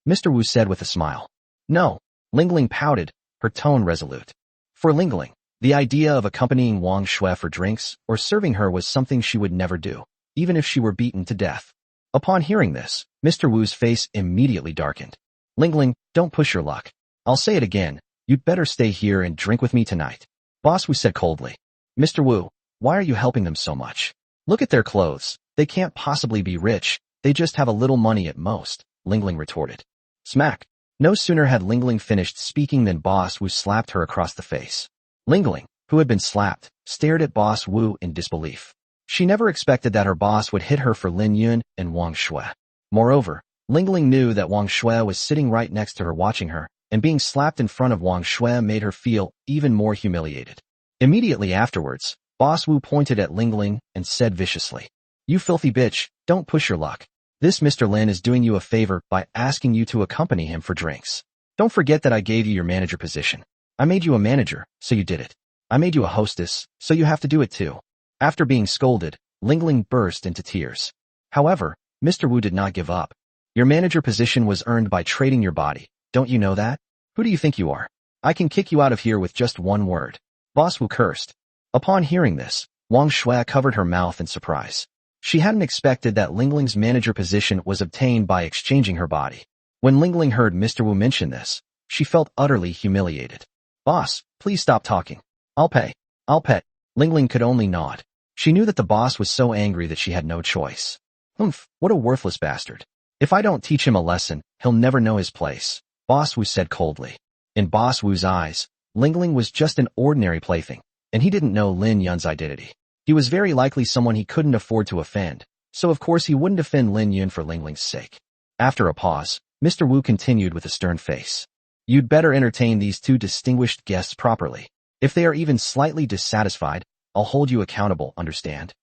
Mr. Wu said with a smile. "No," Lingling pouted, her tone resolute. For Lingling, the idea of accompanying Wang Shui for drinks or serving her was something she would never do, even if she were beaten to death. Upon hearing this, Mr. Wu's face immediately darkened. "Lingling, don't push your luck. I'll say it again, you'd better stay here and drink with me tonight," Boss Wu said coldly. "Mr. Wu, why are you helping them so much? Look at their clothes. They can't possibly be rich, they just have a little money at most," Lingling retorted. Smack! No sooner had Lingling finished speaking than Boss Wu slapped her across the face. Lingling, who had been slapped, stared at Boss Wu in disbelief. She never expected that her boss would hit her for Lin Yun and Wang Shui. Moreover, Lingling knew that Wang Shui was sitting right next to her watching her, and being slapped in front of Wang Shui made her feel even more humiliated. Immediately afterwards, Boss Wu pointed at Lingling and said viciously, "You filthy bitch, don't push your luck. This Mr. Lin is doing you a favor by asking you to accompany him for drinks. Don't forget that I gave you your manager position. I made you a manager, so you did it. I made you a hostess, so you have to do it too." After being scolded, Lingling burst into tears. However, Mr. Wu did not give up. "Your manager position was earned by trading your body. Don't you know that? Who do you think you are? I can kick you out of here with just one word." Boss Wu cursed. Upon hearing this, Wang Shui covered her mouth in surprise. She hadn't expected that Lingling's manager position was obtained by exchanging her body. When Lingling heard Mr. Wu mention this, she felt utterly humiliated. "Boss, please stop talking. I'll pay. I'll pay." Lingling could only nod. She knew that the boss was so angry that she had no choice. "Humph, what a worthless bastard. If I don't teach him a lesson, he'll never know his place," Boss Wu said coldly. In Boss Wu's eyes, Lingling was just an ordinary plaything, and he didn't know Lin Yun's identity. He was very likely someone he couldn't afford to offend, so of course he wouldn't offend Lin Yun for Lingling's sake. After a pause, Mr. Wu continued with a stern face. "You'd better entertain these two distinguished guests properly. If they are even slightly dissatisfied, I'll hold you accountable, understand?"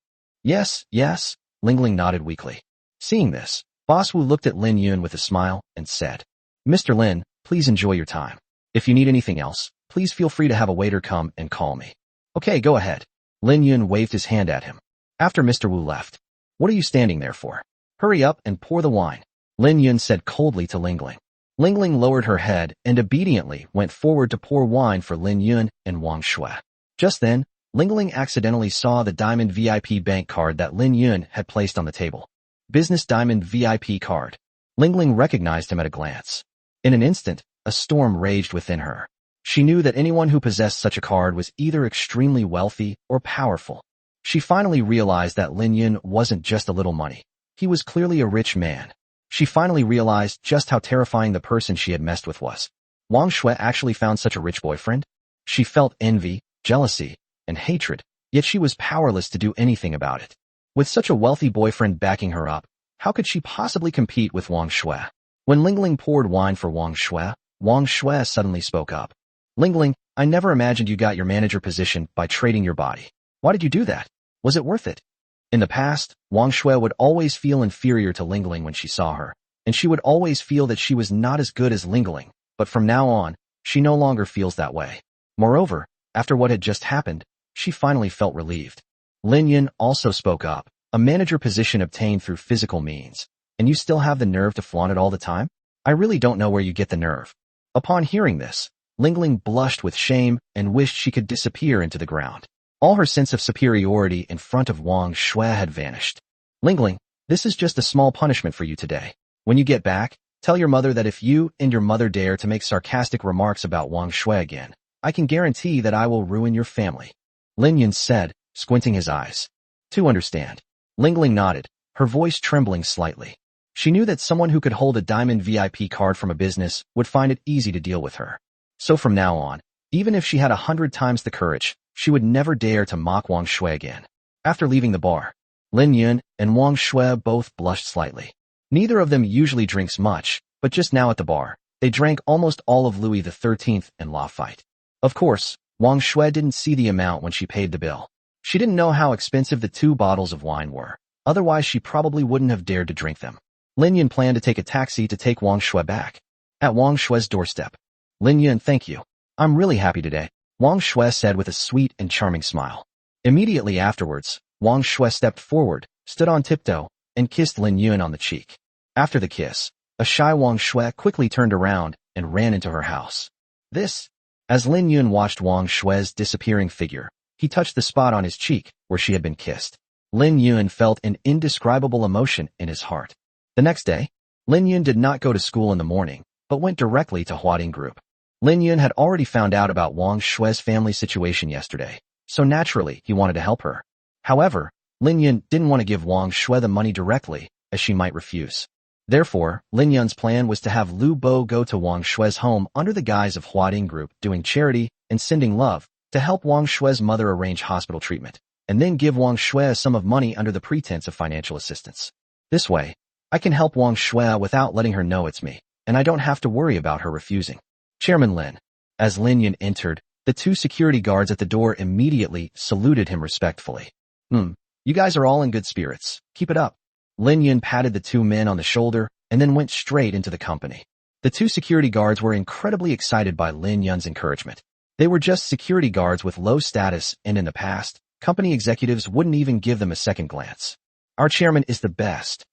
"Yes, yes," Lingling nodded weakly. Seeing this, Boss Wu looked at Lin Yun with a smile and said, "Mr. Lin, please enjoy your time. If you need anything else, please feel free to have a waiter come and call me." "Okay, go ahead." Lin Yun waved his hand at him. After Mr. Wu left, "What are you standing there for? Hurry up and pour the wine," Lin Yun said coldly to Lingling. Lingling lowered her head and obediently went forward to pour wine for Lin Yun and Wang Shui. Just then, Lingling accidentally saw the Diamond VIP bank card that Lin Yun had placed on the table. Business Diamond VIP card. Lingling recognized him at a glance. In an instant, a storm raged within her. She knew that anyone who possessed such a card was either extremely wealthy or powerful. She finally realized that Lin Yun wasn't just a little money. He was clearly a rich man. She finally realized just how terrifying the person she had messed with was. Wang Shui actually found such a rich boyfriend? She felt envy, jealousy, and hatred, yet she was powerless to do anything about it. With such a wealthy boyfriend backing her up, how could she possibly compete with Wang Shui? When Lingling poured wine for Wang Shui suddenly spoke up. "Lingling, I never imagined you got your manager position by trading your body. Why did you do that? Was it worth it?" In the past, Wang Shui would always feel inferior to Lingling when she saw her, and she would always feel that she was not as good as Lingling, but from now on, she no longer feels that way. Moreover, after what had just happened, she finally felt relieved. Lin Yun also spoke up. "A manager position obtained through physical means, and you still have the nerve to flaunt it all the time? I really don't know where you get the nerve." Upon hearing this, Lingling blushed with shame and wished she could disappear into the ground. All her sense of superiority in front of Wang Shui had vanished. Lingling, this is just a small punishment for you today. When you get back, tell your mother that if you and your mother dare to make sarcastic remarks about Wang Shui again, I can guarantee that I will ruin your family. Lin Yun said, squinting his eyes. To understand. Lingling nodded, her voice trembling slightly. She knew that someone who could hold a diamond VIP card from a business would find it easy to deal with her. So from now on, even if she had 100 times the courage, she would never dare to mock Wang Shui again. After leaving the bar, Lin Yun and Wang Shui both blushed slightly. Neither of them usually drinks much, but just now at the bar, they drank almost all of Louis XIII and Lafite. Of course, Wang Shui didn't see the amount when she paid the bill. She didn't know how expensive the 2 bottles of wine were, otherwise she probably wouldn't have dared to drink them. Lin Yun planned to take a taxi to take Wang Shui back. At Wang Shui's doorstep. Lin Yun, thank you. I'm really happy today, Wang Shui said with a sweet and charming smile. Immediately afterwards, Wang Shui stepped forward, stood on tiptoe, and kissed Lin Yun on the cheek. After the kiss, a shy Wang Shui quickly turned around and ran into her house. As Lin Yun watched Wang Shui's disappearing figure, he touched the spot on his cheek where she had been kissed. Lin Yun felt an indescribable emotion in his heart. The next day, Lin Yun did not go to school in the morning, but went directly to Huading Group. Lin Yun had already found out about Wang Shui's family situation yesterday, so naturally he wanted to help her. However, Lin Yun didn't want to give Wang Shui the money directly, as she might refuse. Therefore, Lin Yun's plan was to have Lu Bo go to Wang Shui's home under the guise of Huading Group doing charity and sending love to help Wang Shui's mother arrange hospital treatment, and then give Wang Shui a sum of money under the pretense of financial assistance. This way, I can help Wang Shui without letting her know it's me, and I don't have to worry about her refusing. Chairman Lin. As Lin Yun entered, the 2 security guards at the door immediately saluted him respectfully. You guys are all in good spirits. Keep it up. Lin Yun patted the 2 men on the shoulder and then went straight into the company. The 2 security guards were incredibly excited by Lin Yun's encouragement. They were just security guards with low status, and in the past, company executives wouldn't even give them a second glance. Our chairman is the best.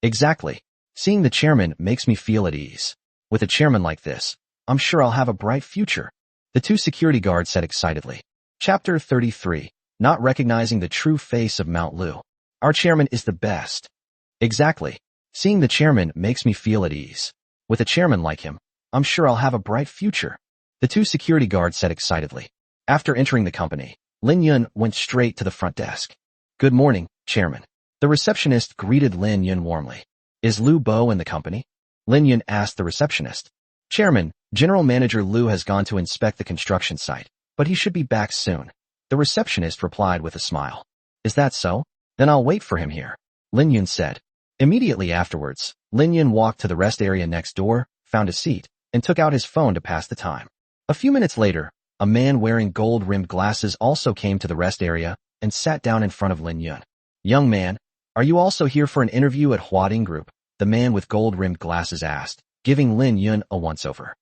Exactly. Seeing the chairman makes me feel at ease. With a chairman like this, I'm sure I'll have a bright future, the 2 security guards said excitedly. Chapter 33. Not recognizing the true face of Mount Lu. Our chairman is the best. Exactly. Seeing the chairman makes me feel at ease. With a chairman like him, I'm sure I'll have a bright future, the 2 security guards said excitedly. After entering the company, Lin Yun went straight to the front desk. Good morning, Chairman. The receptionist greeted Lin Yun warmly. Is Lu Bo in the company? Lin Yun asked the receptionist. Chairman, General Manager Lu has gone to inspect the construction site, but he should be back soon. The receptionist replied with a smile. Is that so? Then I'll wait for him here, Lin Yun said. Immediately afterwards, Lin Yun walked to the rest area next door, found a seat, and took out his phone to pass the time. A few minutes later, a man wearing gold-rimmed glasses also came to the rest area and sat down in front of Lin Yun. Young man, are you also here for an interview at Huading Group? The man with gold-rimmed glasses asked, giving Lin Yun a once-over.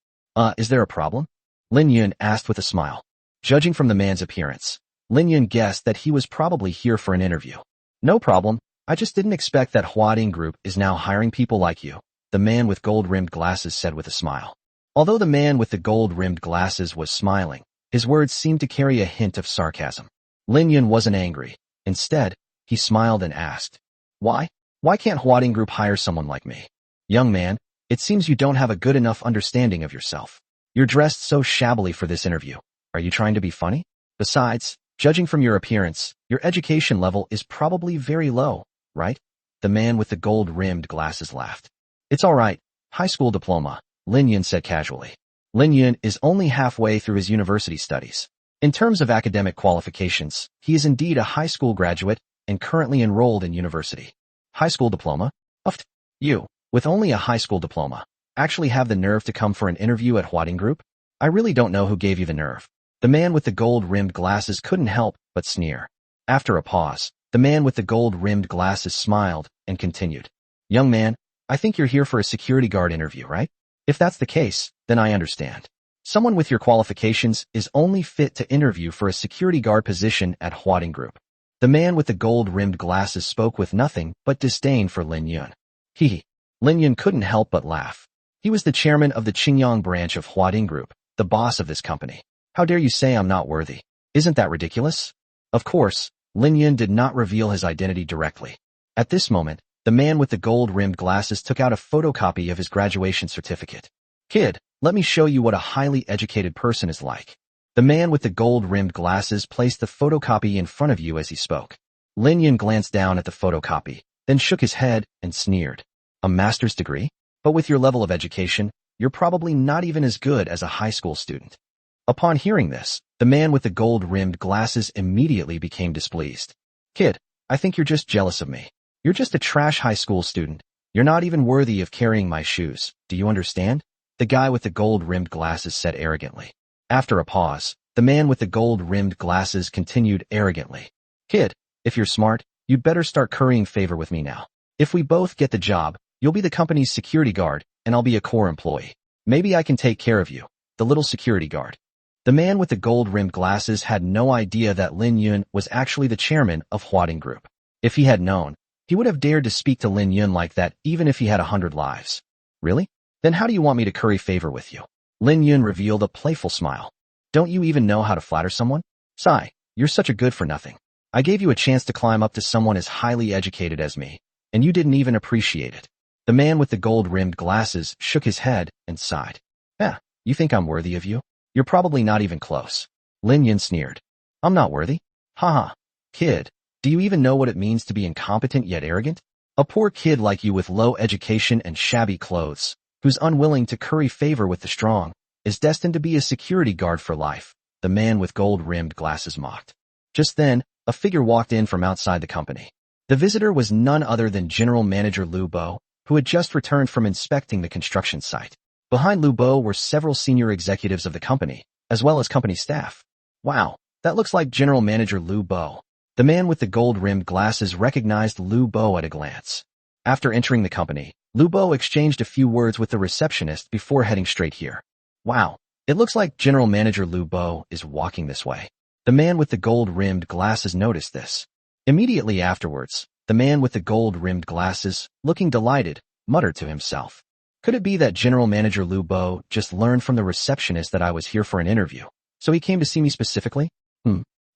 Is there a problem? Lin Yun asked with a smile. Judging from the man's appearance, Lin Yun guessed that he was probably here for an interview. No problem, I just didn't expect that Huading Group is now hiring people like you, the man with gold-rimmed glasses said with a smile. Although the man with the gold-rimmed glasses was smiling, his words seemed to carry a hint of sarcasm. Lin Yun wasn't angry. Instead, he smiled and asked, Why? Why can't Huading Group hire someone like me? Young man, it seems you don't have a good enough understanding of yourself. You're dressed so shabbily for this interview. Are you trying to be funny? Besides, judging from your appearance, your education level is probably very low, right? The man with the gold-rimmed glasses laughed. It's all right, high school diploma, Lin Yun said casually. Lin Yun is only halfway through his university studies. In terms of academic qualifications, he is indeed a high school graduate and currently enrolled in university. High school diploma? Uft. You, with only a high school diploma, actually have the nerve to come for an interview at Huading Group? I really don't know who gave you the nerve. The man with the gold-rimmed glasses couldn't help but sneer. After a pause, the man with the gold-rimmed glasses smiled and continued. Young man, I think you're here for a security guard interview, right? If that's the case, then I understand. Someone with your qualifications is only fit to interview for a security guard position at Huading Group. The man with the gold-rimmed glasses spoke with nothing but disdain for Lin Yun. Lin Yun couldn't help but laugh. He was the chairman of the Qingyang branch of Huading Group, the the boss of this company. How dare you say I'm not worthy? Isn't that ridiculous? Of course, Lin Yun did not reveal his identity directly. At this moment, the man with the gold-rimmed glasses took out a photocopy of his graduation certificate. Kid, let me show you what a highly educated person is like. The man with the gold-rimmed glasses placed the photocopy in front of you as he spoke. Lin Yun glanced down at the photocopy, then shook his head and sneered. A master's degree? But with your level of education, you're probably not even as good as a high school student. Upon hearing this, the man with the gold-rimmed glasses immediately became displeased. Kid, I think you're just jealous of me. You're just a trash high school student. You're not even worthy of carrying my shoes. Do you understand? The guy with the gold-rimmed glasses said arrogantly. After a pause, the man with the gold-rimmed glasses continued arrogantly. Kid, if you're smart, you'd better start currying favor with me now. If we both get the job, you'll be the company's security guard, and I'll be a core employee. Maybe I can take care of you, the little security guard. The man with the gold-rimmed glasses had no idea that Lin Yun was actually the chairman of Huading Group. If he had known, he would have dared to speak to Lin Yun like that even if he had 100 lives. Really? Then how do you want me to curry favor with you? Lin Yun revealed a playful smile. Don't you even know how to flatter someone? Sigh, you're such a good for nothing. I gave you a chance to climb up to someone as highly educated as me, and you didn't even appreciate it. The man with the gold-rimmed glasses shook his head and sighed. You think I'm worthy of you? You're probably not even close. Lin Yun sneered. I'm not worthy? Haha. Kid, do you even know what it means to be incompetent yet arrogant? A poor kid like you with low education and shabby clothes, who's unwilling to curry favor with the strong, is destined to be a security guard for life, the man with gold-rimmed glasses mocked. Just then, a figure walked in from outside the company. The visitor was none other than General Manager Lu Bo, who had just returned from inspecting the construction site. Behind Lu Bo were several senior executives of the company, as well as company staff. Wow, that looks like General Manager Lu Bo. The man with the gold-rimmed glasses recognized Lu Bo at a glance. After entering the company, Lu Bo exchanged a few words with the receptionist before heading straight here. Wow, it looks like General Manager Lu Bo is walking this way. The man with the gold-rimmed glasses noticed this. Immediately afterwards, the man with the gold-rimmed glasses, looking delighted, muttered to himself. Could it be that General Manager Lu Bo just learned from the receptionist that I was here for an interview, so he came to see me specifically?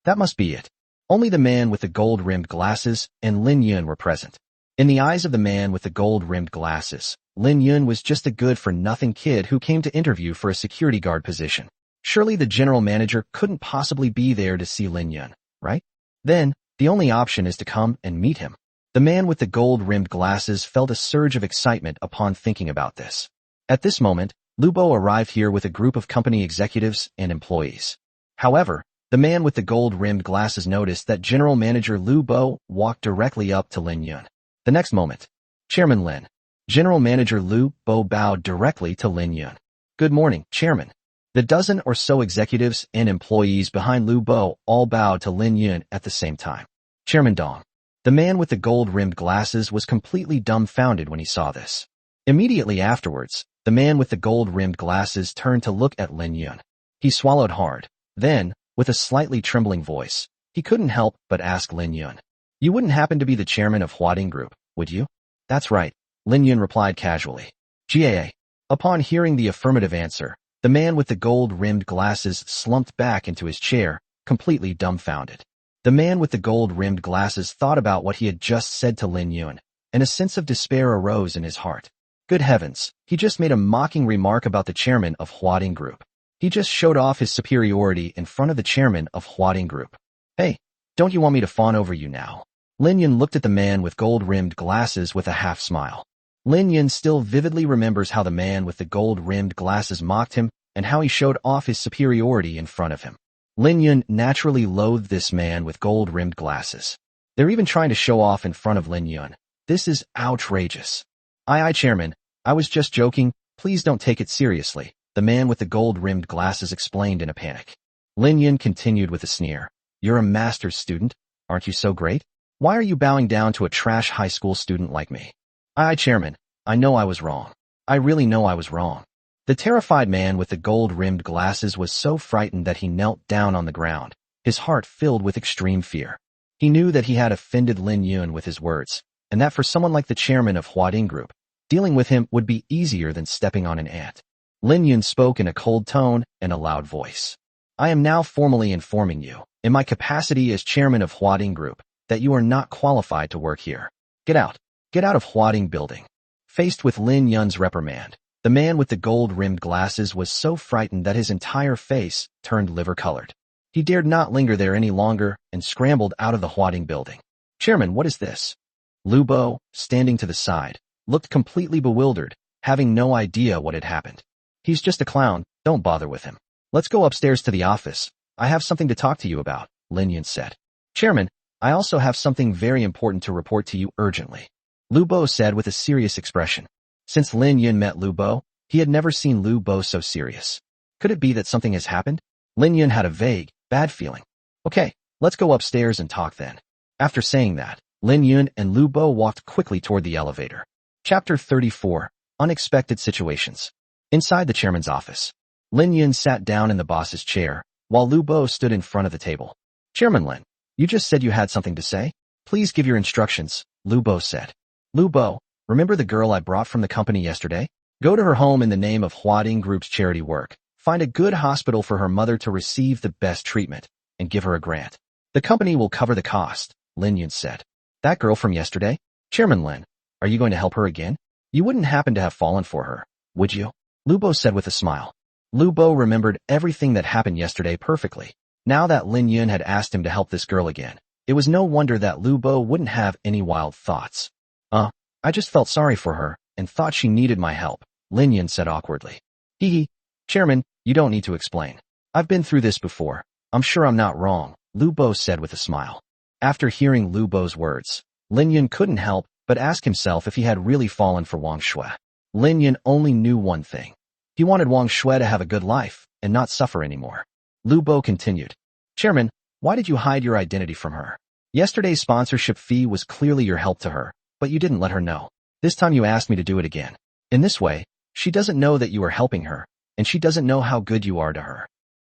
That must be it. Only the man with the gold-rimmed glasses and Lin Yun were present. In the eyes of the man with the gold-rimmed glasses, Lin Yun was just a good-for-nothing kid who came to interview for a security guard position. Surely the general manager couldn't possibly be there to see Lin Yun, right? Then, the only option is to come and meet him. The man with the gold-rimmed glasses felt a surge of excitement upon thinking about this. At this moment, Lu Bo arrived here with a group of company executives and employees. However, the man with the gold-rimmed glasses noticed that General Manager Lu Bo walked directly up to Lin Yun. The next moment, Chairman Lin. General Manager Lu Bo bowed directly to Lin Yun. Good morning, Chairman. The dozen or so executives and employees behind Lu Bo all bowed to Lin Yun at the same time. Chairman Dong. The man with the gold-rimmed glasses was completely dumbfounded when he saw this. Immediately afterwards, the man with the gold-rimmed glasses turned to look at Lin Yun. He swallowed hard. Then, with a slightly trembling voice, he couldn't help but ask Lin Yun. You wouldn't happen to be the chairman of Huading Group, would you? That's right, Lin Yun replied casually. GAA. Upon hearing the affirmative answer, the man with the gold-rimmed glasses slumped back into his chair, completely dumbfounded. The man with the gold-rimmed glasses thought about what he had just said to Lin Yun, and a sense of despair arose in his heart. Good heavens, he just made a mocking remark about the chairman of Huading Group. He just showed off his superiority in front of the chairman of Huading Group. Hey, don't you want me to fawn over you now? Lin Yun looked at the man with gold-rimmed glasses with a half-smile. Lin Yun still vividly remembers how the man with the gold-rimmed glasses mocked him and how he showed off his superiority in front of him. Lin Yun naturally loathed this man with gold-rimmed glasses. They're even trying to show off in front of Lin Yun. This is outrageous. Aye, Chairman, I was just joking, please don't take it seriously, the man with the gold-rimmed glasses explained in a panic. Lin Yun continued with a sneer. You're a master's student, aren't you so great? Why are you bowing down to a trash high school student like me? Aye, Chairman, I know I was wrong. I really know I was wrong. The terrified man with the gold-rimmed glasses was so frightened that he knelt down on the ground, his heart filled with extreme fear. He knew that he had offended Lin Yun with his words, and that for someone like the chairman of Huading Group, dealing with him would be easier than stepping on an ant. Lin Yun spoke in a cold tone and a loud voice. I am now formally informing you, in my capacity as chairman of Huading Group, that you are not qualified to work here. Get out. Get out of Huading building. Faced with Lin Yun's reprimand, the man with the gold-rimmed glasses was so frightened that his entire face turned liver-colored. He dared not linger there any longer and scrambled out of the Huading building. Chairman, what is this? Lu Bo, standing to the side, looked completely bewildered, having no idea what had happened. He's just a clown, don't bother with him. Let's go upstairs to the office. I have something to talk to you about, Lin Yun said. Chairman, I also have something very important to report to you urgently, Lu Bo said with a serious expression. Since Lin Yun met Lu Bo, he had never seen Lu Bo so serious. Could it be that something has happened? Lin Yun had a vague, bad feeling. Okay, let's go upstairs and talk then. After saying that, Lin Yun and Lu Bo walked quickly toward the elevator. Chapter 34, Unexpected Situations. Inside the chairman's office, Lin Yun sat down in the boss's chair, while Lu Bo stood in front of the table. Chairman Lin, you just said you had something to say? Please give your instructions, Lu Bo said. Lu Bo, remember the girl I brought from the company yesterday? Go to her home in the name of Huading Group's charity work. Find a good hospital for her mother to receive the best treatment, and give her a grant. The company will cover the cost, Lin Yun said. That girl from yesterday? Chairman Lin, are you going to help her again? You wouldn't happen to have fallen for her, would you? Lu Bo said with a smile. Lu Bo remembered everything that happened yesterday perfectly. Now that Lin Yun had asked him to help this girl again, it was no wonder that Lu Bo wouldn't have any wild thoughts. I just felt sorry for her and thought she needed my help, Lin Yun said awkwardly. Hee. Chairman, you don't need to explain. I've been through this before. I'm sure I'm not wrong, Lu Bo said with a smile. After hearing Lu Bo's words, Lin Yun couldn't help but ask himself if he had really fallen for Wang Shui. Lin Yun only knew one thing. He wanted Wang Shui to have a good life and not suffer anymore. Lu Bo continued. Chairman, why did you hide your identity from her? Yesterday's sponsorship fee was clearly your help to her, but you didn't let her know. This time you asked me to do it again. In this way, she doesn't know that you are helping her, and she doesn't know how good you are to her.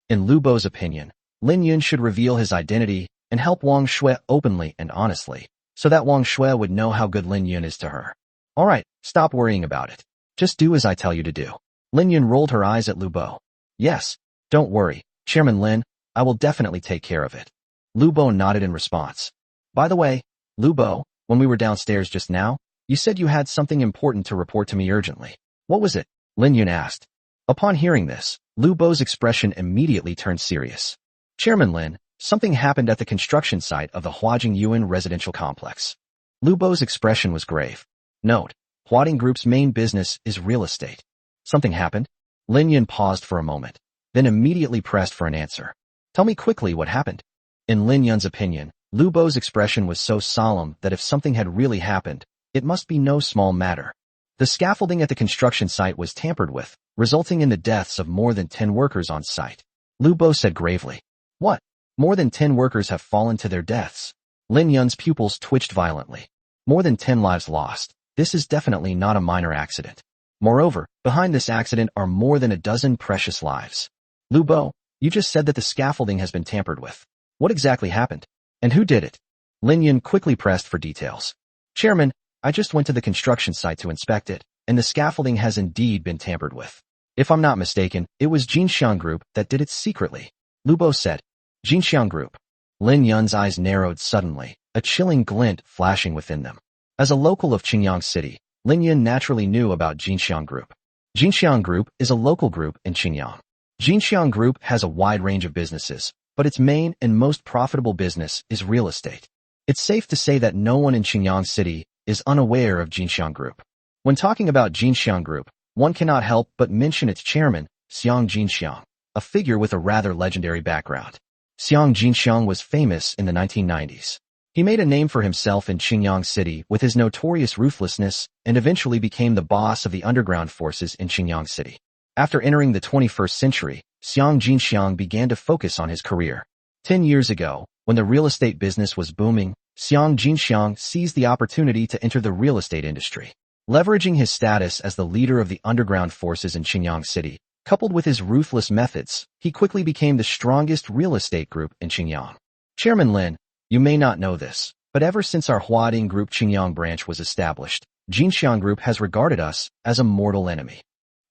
In Lu Bo's opinion, Lin Yun should reveal his identity and help Wang Shui openly and honestly, so that Wang Shui would know how good Lin Yun is to her. Alright, stop worrying about it. Just do as I tell you to do. Lin Yun rolled her eyes at Lu Bo. Yes, don't worry, Chairman Lin, I will definitely take care of it. Lu Bo nodded in response. By the way, Lu Bo, when we were downstairs just now, you said you had something important to report to me urgently. What was it? Lin Yun asked. Upon hearing this, Lu Bo's expression immediately turned serious. Chairman Lin, something happened at the construction site of the Huajing Yuan residential complex. Lu Bo's expression was grave. Note, Huading Group's main business is real estate. Something happened? Lin Yun paused for a moment, then immediately pressed for an answer. Tell me quickly what happened. In Lin Yun's opinion, Lu Bo's expression was so solemn that if something had really happened, it must be no small matter. The scaffolding at the construction site was tampered with, resulting in the deaths of more than 10 workers on site. Lu Bo said gravely. What? More than 10 workers have fallen to their deaths. Lin Yun's pupils twitched violently. More than 10 lives lost. This is definitely not a minor accident. Moreover, behind this accident are more than a dozen precious lives. Lu Bo, you just said that the scaffolding has been tampered with. What exactly happened? And who did it? Lin Yun quickly pressed for details. Chairman, I just went to the construction site to inspect it, and the scaffolding has indeed been tampered with. If I'm not mistaken, it was Jinxiang Group that did it secretly. Lu Bo said. Jinxiang Group. Lin Yun's eyes narrowed suddenly, a chilling glint flashing within them. As a local of Qingyang City, Lin Yun naturally knew about Jinxiang Group. Jinxiang Group is a local group in Qingyang. Jinxiang Group has a wide range of businesses, but its main and most profitable business is real estate. It's safe to say that no one in Qingyang City is unaware of Jinxiang Group. When talking about Jinxiang Group, one cannot help but mention its chairman, Xiang Jinxiang, a figure with a rather legendary background. Xiang Jinxiang was famous in the 1990s. He made a name for himself in Qingyang City with his notorious ruthlessness and eventually became the boss of the underground forces in Qingyang City. After entering the 21st century, Xiang Jinxiang began to focus on his career. 10 years ago, when the real estate business was booming, Xiang Jinxiang seized the opportunity to enter the real estate industry. Leveraging his status as the leader of the underground forces in Qingyang City, coupled with his ruthless methods, he quickly became the strongest real estate group in Qingyang. Chairman Lin, you may not know this, but ever since our Huading Group Qingyang branch was established, Jinxiang Group has regarded us as a mortal enemy.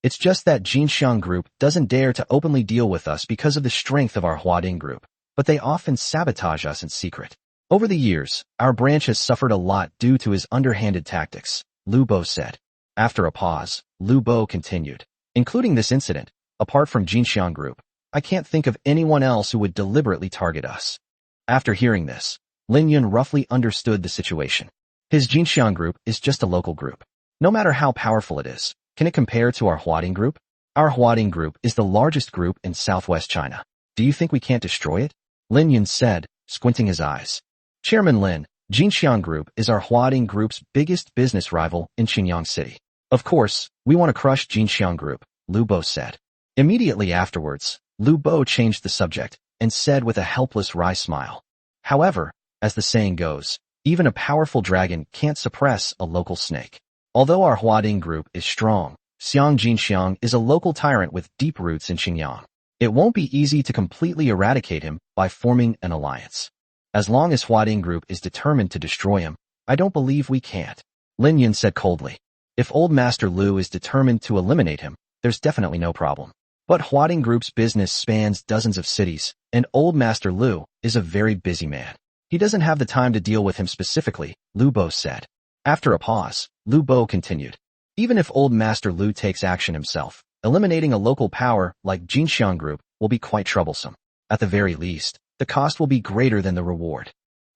It's just that Jinxiang Group doesn't dare to openly deal with us because of the strength of our Huading Group, but they often sabotage us in secret. Over the years, our branch has suffered a lot due to his underhanded tactics, Lu Bo said. After a pause, Lu Bo continued. Including this incident, apart from Jinxiang Group, I can't think of anyone else who would deliberately target us. After hearing this, Lin Yun roughly understood the situation. His Jinxiang Group is just a local group. No matter how powerful it is, can it compare to our Huading Group? Our Huading Group is the largest group in southwest China. Do you think we can't destroy it? Lin Yun said, squinting his eyes. Chairman Lin, Jinxiang Group is our Huading Group's biggest business rival in Xinjiang City. Of course, we want to crush Jinxiang Group, Lu Bo said. Immediately afterwards, Lu Bo changed the subject and said with a helpless wry smile. However, as the saying goes, even a powerful dragon can't suppress a local snake. Although our Huading Group is strong, Xiang Jinxiang is a local tyrant with deep roots in Xinjiang. It won't be easy to completely eradicate him by forming an alliance. As long as Huading Group is determined to destroy him, I don't believe we can't, Lin Yun said coldly. If Old Master Lu is determined to eliminate him, there's definitely no problem. But Huading Group's business spans dozens of cities, and Old Master Lu is a very busy man. He doesn't have the time to deal with him specifically, Lu Bo said. After a pause, Lu Bo continued. Even if Old Master Lu takes action himself, eliminating a local power like Jinxiang Group will be quite troublesome. At the very least, the cost will be greater than the reward.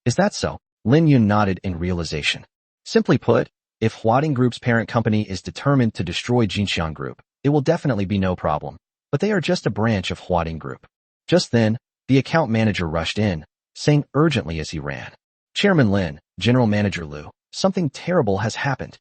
Is that so? Lin Yun nodded in realization. Simply put, if Huading Group's parent company is determined to destroy Jinxiang Group, it will definitely be no problem. But they are just a branch of Huading Group. Just then, the account manager rushed in, saying urgently as he ran. Chairman Lin, General Manager Lu, something terrible has happened.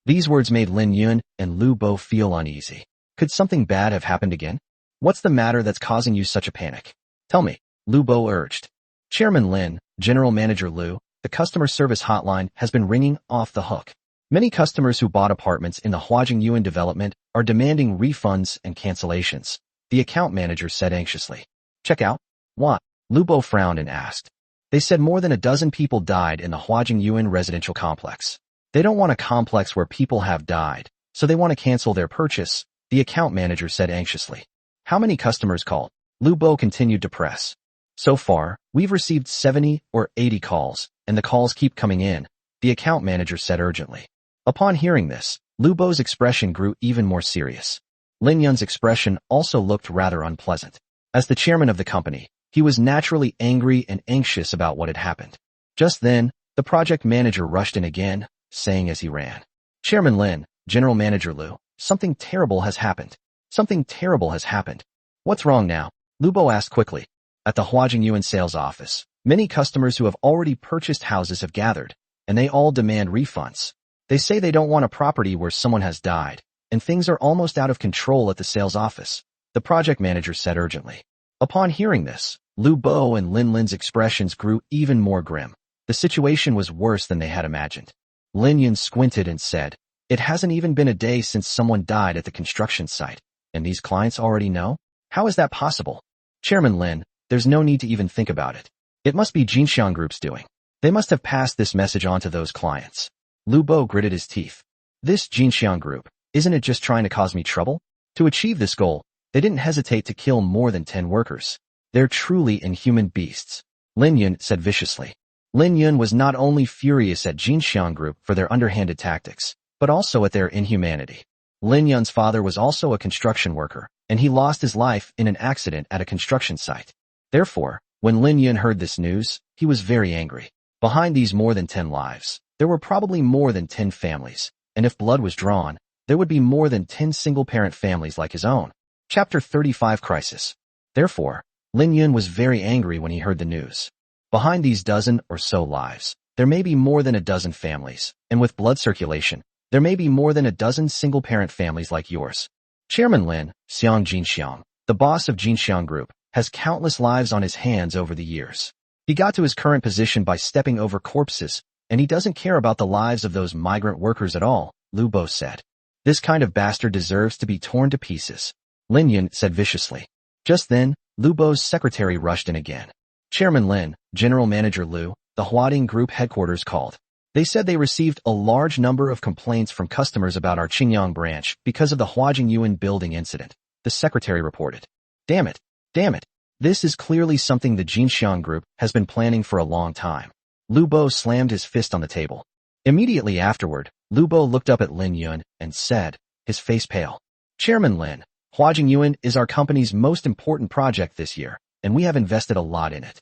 These words made Lin Yun and Lu Bo feel uneasy. Could something bad have happened again? What's the matter that's causing you such a panic? Tell me, Lu Bo urged. Chairman Lin, General Manager Lu, the customer service hotline has been ringing off the hook. Many customers who bought apartments in the Huajing Yuan development are demanding refunds and cancellations, the account manager said anxiously. Check out? What? Lu Bo frowned and asked. They said more than a dozen people died in the Huajing Yuan residential complex. They don't want a complex where people have died, so they want to cancel their purchase, the account manager said anxiously. How many customers called? Lu Bo continued to press. So far, we've received 70 or 80 calls, and the calls keep coming in, the account manager said urgently. Upon hearing this, Lu Bo's expression grew even more serious. Lin Yun's expression also looked rather unpleasant. As the chairman of the company, he was naturally angry and anxious about what had happened. Just then, the project manager rushed in again, saying as he ran. Chairman Lin, General Manager Lu, something terrible has happened. Something terrible has happened. What's wrong now? Lu Bo asked quickly. At the Huajing Yuan sales office, many customers who have already purchased houses have gathered, and they all demand refunds. They say they don't want a property where someone has died, and things are almost out of control at the sales office, the project manager said urgently. Upon hearing this, Lu Bo and Lin Lin's expressions grew even more grim. The situation was worse than they had imagined. Lin Yun squinted and said, It hasn't even been a day since someone died at the construction site, and these clients already know? How is that possible? Chairman Lin, there's no need to even think about it. It must be Jinxiang Group's doing. They must have passed this message on to those clients. Lu Bo gritted his teeth. This Jinxiang Group, isn't it just trying to cause me trouble? To achieve this goal, they didn't hesitate to kill more than 10 workers. They're truly inhuman beasts, Lin Yun said viciously. Lin Yun was not only furious at Jinxiang Group for their underhanded tactics, but also at their inhumanity. Lin Yun's father was also a construction worker, and he lost his life in an accident at a construction site. Therefore, when Lin Yun heard this news, he was very angry. Behind these more than 10 lives, there were probably more than 10 families, and if blood was drawn, there would be more than 10 single-parent families like his own. Chapter 35 Crisis. Therefore, Lin Yun was very angry when he heard the news. Behind these dozen or so lives, there may be more than a dozen families, and with blood circulation, there may be more than a dozen single-parent families like yours. Chairman Lin, Xiang Jinxiang, the boss of Jinxiang Group, has countless lives on his hands over the years. He got to his current position by stepping over corpses, and he doesn't care about the lives of those migrant workers at all, Lu Bo said. This kind of bastard deserves to be torn to pieces, Lin Yun said viciously. Just then, Lu Bo's secretary rushed in again. Chairman Lin, General Manager Lu, the Huading Group headquarters called. They said they received a large number of complaints from customers about our Qingyang branch because of the Huajingyuan building incident, the secretary reported. Damn it. Damn it. This is clearly something the Jinxiang Group has been planning for a long time. Lu Bo slammed his fist on the table. Immediately afterward, Lu Bo looked up at Lin Yun and said, his face pale. Chairman Lin, Huajingyuan is our company's most important project this year, and we have invested a lot in it.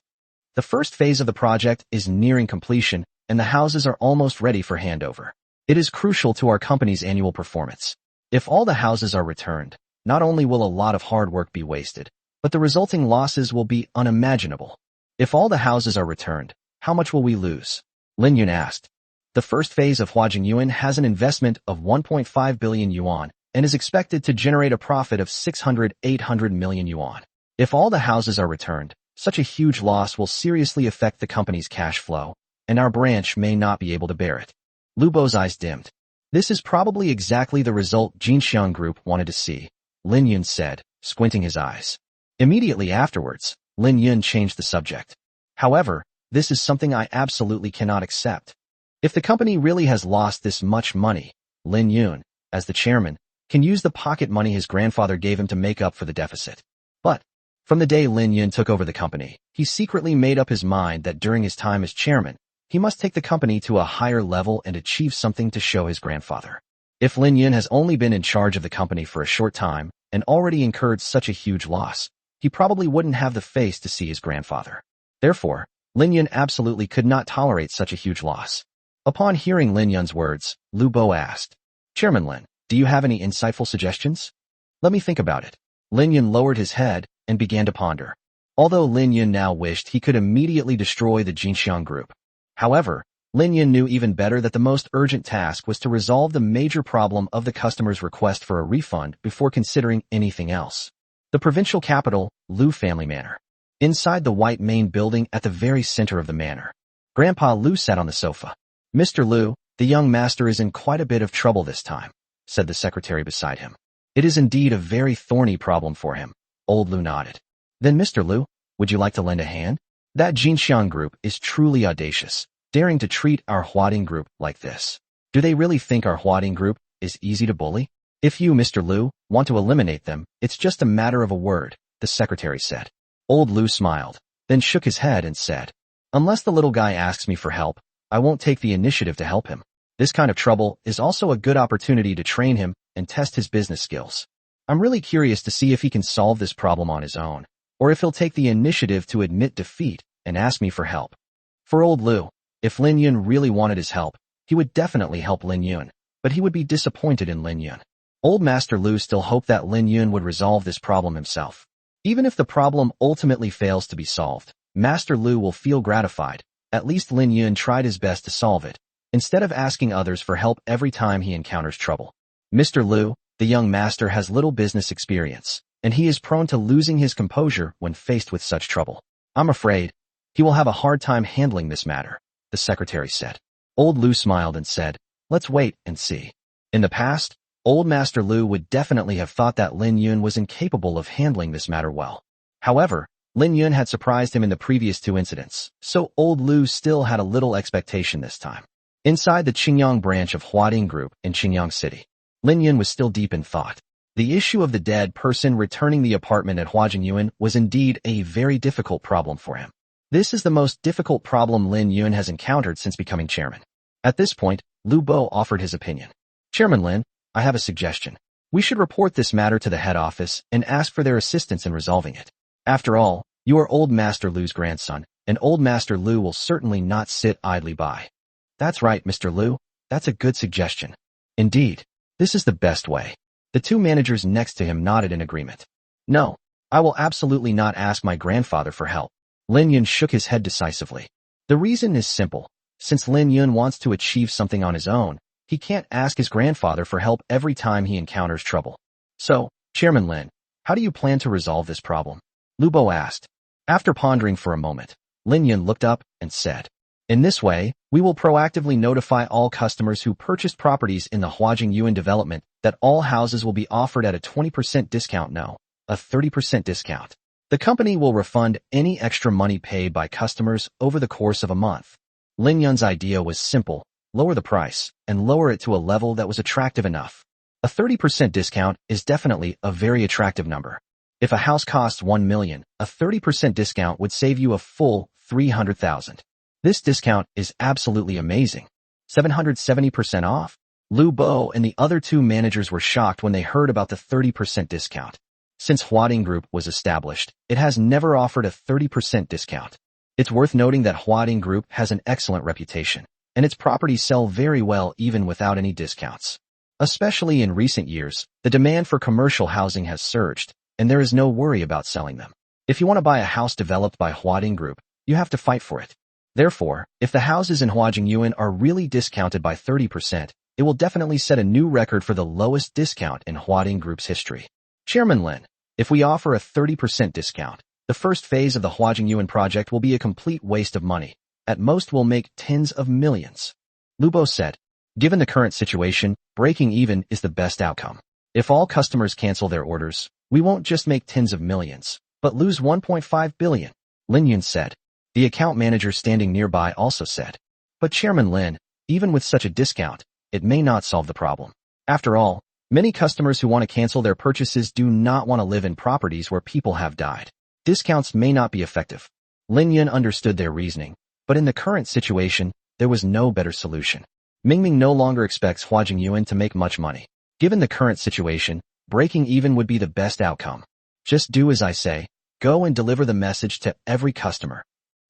The first phase of the project is nearing completion, and the houses are almost ready for handover. It is crucial to our company's annual performance. If all the houses are returned, not only will a lot of hard work be wasted, but the resulting losses will be unimaginable. If all the houses are returned, how much will we lose? Lin Yun asked. The first phase of Huajingyuan has an investment of 1.5 billion yuan and is expected to generate a profit of 800 million yuan. If all the houses are returned, such a huge loss will seriously affect the company's cash flow, and our branch may not be able to bear it. Lu Bo's eyes dimmed. This is probably exactly the result Jinxiang Group wanted to see, Lin Yun said, squinting his eyes. Immediately afterwards, Lin Yun changed the subject. However, this is something I absolutely cannot accept. If the company really has lost this much money, Lin Yun, as the chairman, can use the pocket money his grandfather gave him to make up for the deficit. But, from the day Lin Yun took over the company, he secretly made up his mind that during his time as chairman, he must take the company to a higher level and achieve something to show his grandfather. If Lin Yun has only been in charge of the company for a short time and already incurred such a huge loss, he probably wouldn't have the face to see his grandfather. Therefore, Lin Yun absolutely could not tolerate such a huge loss. Upon hearing Lin Yun's words, Lu Bo asked, Chairman Lin, do you have any insightful suggestions? Let me think about it. Lin Yun lowered his head and began to ponder. Although Lin Yun now wished he could immediately destroy the Jinxiang Group. However, Lin Yun knew even better that the most urgent task was to resolve the major problem of the customer's request for a refund before considering anything else. The provincial capital, Lu Family Manor. Inside the white main building at the very center of the manor, Grandpa Lu sat on the sofa. Mr. Lu, the young master is in quite a bit of trouble this time, said the secretary beside him. It is indeed a very thorny problem for him. Old Lu nodded. Then Mr. Lu, would you like to lend a hand? That Jinxiang Group is truly audacious, daring to treat our Huading Group like this. Do they really think our Huading Group is easy to bully? If you, Mr. Lu, want to eliminate them, it's just a matter of a word, the secretary said. Old Lu smiled, then shook his head and said, unless the little guy asks me for help, I won't take the initiative to help him. This kind of trouble is also a good opportunity to train him and test his business skills. I'm really curious to see if he can solve this problem on his own, or if he'll take the initiative to admit defeat and ask me for help. For old Lu, if Lin Yun really wanted his help, he would definitely help Lin Yun, but he would be disappointed in Lin Yun. Old Master Lu still hoped that Lin Yun would resolve this problem himself. Even if the problem ultimately fails to be solved, Master Lu will feel gratified. At least Lin Yun tried his best to solve it, instead of asking others for help every time he encounters trouble. Mr. Lu, the young master, has little business experience, and he is prone to losing his composure when faced with such trouble. I'm afraid he will have a hard time handling this matter, the secretary said. Old Lu smiled and said, let's wait and see. In the past, Old Master Lu would definitely have thought that Lin Yun was incapable of handling this matter well. However, Lin Yun had surprised him in the previous two incidents, so Old Lu still had a little expectation this time. Inside the Qingyang branch of Huading Group in Qingyang City, Lin Yun was still deep in thought. The issue of the dead person returning the apartment at Huajingyuan was indeed a very difficult problem for him. This is the most difficult problem Lin Yun has encountered since becoming chairman. At this point, Lu Bo offered his opinion. Chairman Lin, I have a suggestion. We should report this matter to the head office and ask for their assistance in resolving it. After all, you are Old Master Lu's grandson, and Old Master Lu will certainly not sit idly by. That's right, Mr. Lu. That's a good suggestion. Indeed, this is the best way. The two managers next to him nodded in agreement. No, I will absolutely not ask my grandfather for help. Lin Yun shook his head decisively. The reason is simple. Since Lin Yun wants to achieve something on his own, he can't ask his grandfather for help every time he encounters trouble. So, Chairman Lin, how do you plan to resolve this problem? Lu Bo asked. After pondering for a moment, Lin Yun looked up and said, in this way, we will proactively notify all customers who purchased properties in the Huajingyuan development that all houses will be offered at a 20% discount, no, a 30% discount. The company will refund any extra money paid by customers over the course of a month. Lin Yun's idea was simple, lower the price, and lower it to a level that was attractive enough. A 30% discount is definitely a very attractive number. If a house costs $1 million, a 30% discount would save you a full $300,000. This discount is absolutely amazing. 770% off? Lu Bo and the other two managers were shocked when they heard about the 30% discount. Since Huading Group was established, it has never offered a 30% discount. It's worth noting that Huading Group has an excellent reputation, and its properties sell very well even without any discounts. Especially in recent years, the demand for commercial housing has surged, and there is no worry about selling them. If you want to buy a house developed by Huading Group, you have to fight for it. Therefore, if the houses in Huading Yuan are really discounted by 30%, it will definitely set a new record for the lowest discount in Huading Group's history. Chairman Lin, if we offer a 30% discount, the first phase of the Huading Yuan project will be a complete waste of money. At most we'll make tens of millions. Lu Bo said, given the current situation, breaking even is the best outcome. If all customers cancel their orders, we won't just make tens of millions, but lose 1.5 billion. Lin Yun said. The account manager standing nearby also said. But Chairman Lin, even with such a discount, it may not solve the problem. After all, many customers who want to cancel their purchases do not want to live in properties where people have died. Discounts may not be effective. Lin Yun understood their reasoning, but in the current situation, there was no better solution. Mingming no longer expects Huading Yuan to make much money. Given the current situation, breaking even would be the best outcome. Just do as I say, go and deliver the message to every customer.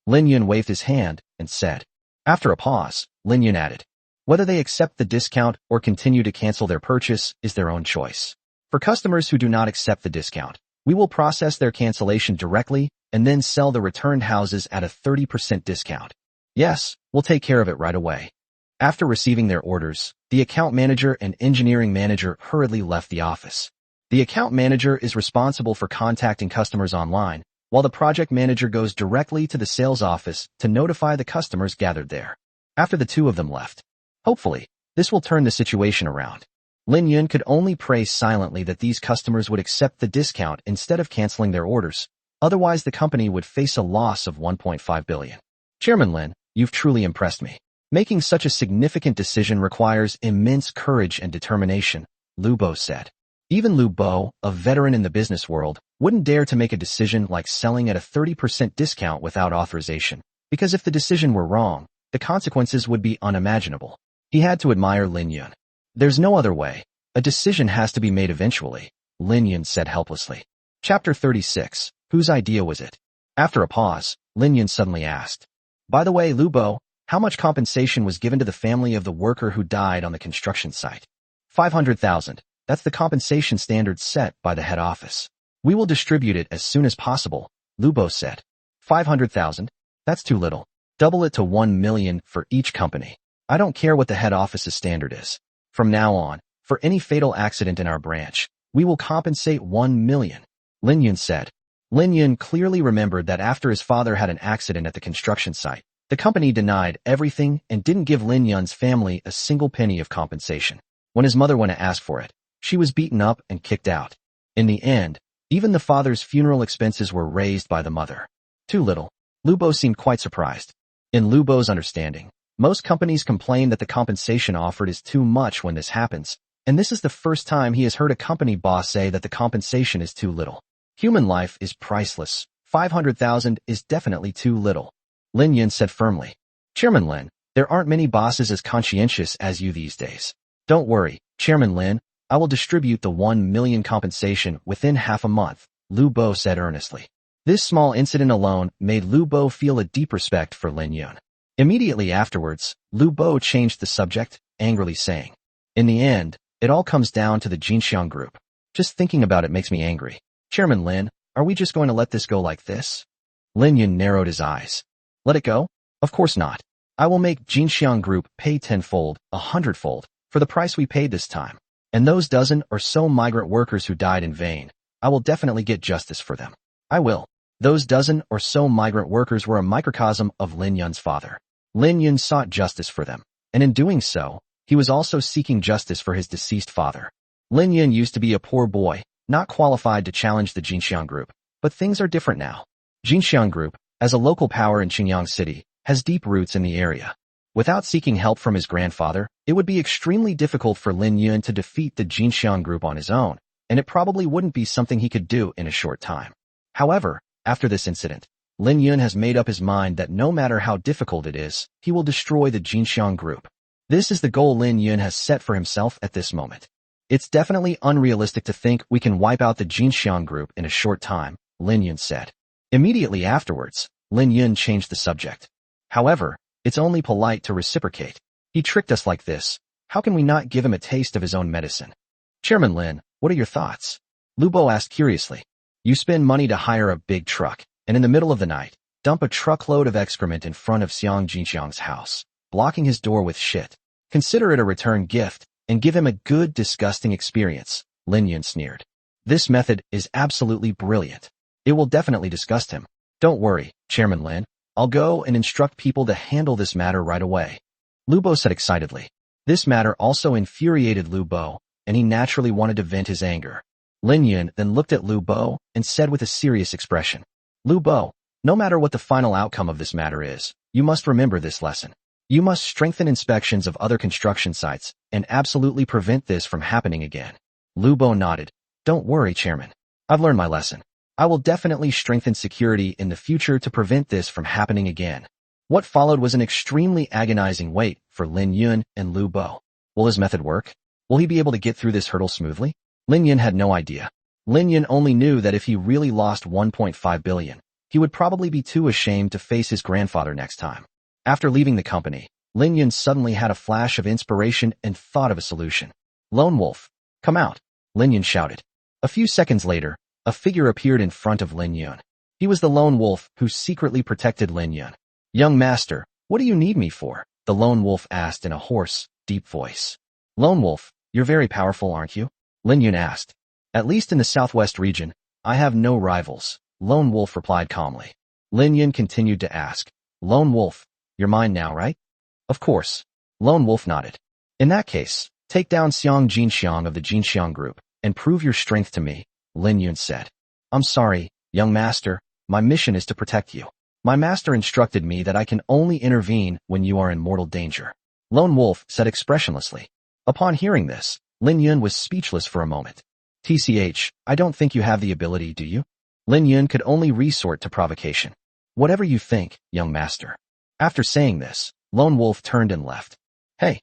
Lin Yun waved his hand and said. After a pause, Lin Yun added, whether they accept the discount or continue to cancel their purchase is their own choice. For customers who do not accept the discount, we will process their cancellation directly and then sell the returned houses at a 30% discount. Yes, we'll take care of it right away. After receiving their orders, the account manager and engineering manager hurriedly left the office. The account manager is responsible for contacting customers online, while the project manager goes directly to the sales office to notify the customers gathered there. After the two of them left, hopefully, this will turn the situation around. Lin Yun could only pray silently that these customers would accept the discount instead of canceling their orders, otherwise the company would face a loss of 1.5 billion. Chairman Lin, you've truly impressed me. Making such a significant decision requires immense courage and determination, Lu Bo said. Even Lu Bo, a veteran in the business world, wouldn't dare to make a decision like selling at a 30% discount without authorization, because if the decision were wrong, the consequences would be unimaginable. He had to admire Lin Yun. There's no other way. A decision has to be made eventually, Lin Yun said helplessly. Chapter 36. Whose idea was it? After a pause, Lin Yun suddenly asked. By the way, Lu Bo, how much compensation was given to the family of the worker who died on the construction site? 500,000. That's the compensation standard set by the head office. We will distribute it as soon as possible, Lu Bo said. 500,000? That's too little. Double it to 1 million for each company. I don't care what the head office's standard is. From now on, for any fatal accident in our branch, we will compensate 1 million, Lin Yun said. Lin Yun clearly remembered that after his father had an accident at the construction site, the company denied everything and didn't give Lin Yun's family a single penny of compensation. When his mother went to ask for it, she was beaten up and kicked out. In the end, even the father's funeral expenses were raised by the mother. Too little. Lu Bo seemed quite surprised. In Lu Bo's understanding, most companies complain that the compensation offered is too much when this happens, and this is the first time he has heard a company boss say that the compensation is too little. Human life is priceless. 500,000 is definitely too little, Lin Yun said firmly. Chairman Lin, there aren't many bosses as conscientious as you these days. Don't worry, Chairman Lin, I will distribute the 1 million compensation within half a month, Lu Bo said earnestly. This small incident alone made Lu Bo feel a deep respect for Lin Yun. Immediately afterwards, Lu Bo changed the subject, angrily saying, in the end, it all comes down to the Jinxiang Group. Just thinking about it makes me angry. Chairman Lin, are we just going to let this go like this? Lin Yun narrowed his eyes. Let it go? Of course not. I will make Jinxiang Group pay 10-fold, 100-fold, for the price we paid this time. And those dozen or so migrant workers who died in vain, I will definitely get justice for them. I will. Those dozen or so migrant workers were a microcosm of Lin Yun's father. Lin Yun sought justice for them, and in doing so, he was also seeking justice for his deceased father. Lin Yun used to be a poor boy, not qualified to challenge the Jinxiang Group, but things are different now. Jinxiang Group, as a local power in Qingyang City, has deep roots in the area. Without seeking help from his grandfather, it would be extremely difficult for Lin Yun to defeat the Jinxiang group on his own, and it probably wouldn't be something he could do in a short time. However, after this incident, Lin Yun has made up his mind that no matter how difficult it is, he will destroy the Jinxiang group. This is the goal Lin Yun has set for himself at this moment. It's definitely unrealistic to think we can wipe out the Jinxiang group in a short time, Lin Yun said. Immediately afterwards, Lin Yun changed the subject. However, it's only polite to reciprocate. He tricked us like this. How can we not give him a taste of his own medicine? Chairman Lin, what are your thoughts? Lu Bo asked curiously. You spend money to hire a big truck, and in the middle of the night, dump a truckload of excrement in front of Xiang Jinxiang's house, blocking his door with shit. Consider it a return gift, and give him a good, disgusting experience, Lin Yun sneered. This method is absolutely brilliant. It will definitely disgust him. Don't worry, Chairman Lin. I'll go and instruct people to handle this matter right away. Lu Bo said excitedly. This matter also infuriated Lu Bo, and he naturally wanted to vent his anger. Lin Yun then looked at Lu Bo and said with a serious expression, Lu Bo, no matter what the final outcome of this matter is, you must remember this lesson. You must strengthen inspections of other construction sites and absolutely prevent this from happening again. Lu Bo nodded. Don't worry, Chairman. I've learned my lesson. I will definitely strengthen security in the future to prevent this from happening again. What followed was an extremely agonizing wait for Lin Yun and Lu Bo. Will his method work? Will he be able to get through this hurdle smoothly? Lin Yun had no idea. Lin Yun only knew that if he really lost 1.5 billion, he would probably be too ashamed to face his grandfather next time. After leaving the company, Lin Yun suddenly had a flash of inspiration and thought of a solution. Lone Wolf, come out, Lin Yun shouted. A few seconds later, a figure appeared in front of Lin Yun. He was the Lone Wolf who secretly protected Lin Yun. Young master, what do you need me for? The Lone Wolf asked in a hoarse, deep voice. Lone Wolf, you're very powerful, aren't you? Lin Yun asked. At least in the southwest region, I have no rivals, Lone Wolf replied calmly. Lin Yun continued to ask, Lone Wolf, you're mine now, right? Of course. Lone Wolf nodded. In that case, take down Xiang Jinxiang of the Jinxiang group, and prove your strength to me, Lin Yun said. I'm sorry, young master, my mission is to protect you. My master instructed me that I can only intervene when you are in mortal danger. Lone Wolf said expressionlessly. Upon hearing this, Lin Yun was speechless for a moment. TCH, I don't think you have the ability, do you? Lin Yun could only resort to provocation. Whatever you think, young master. After saying this, Lone Wolf turned and left. Hey,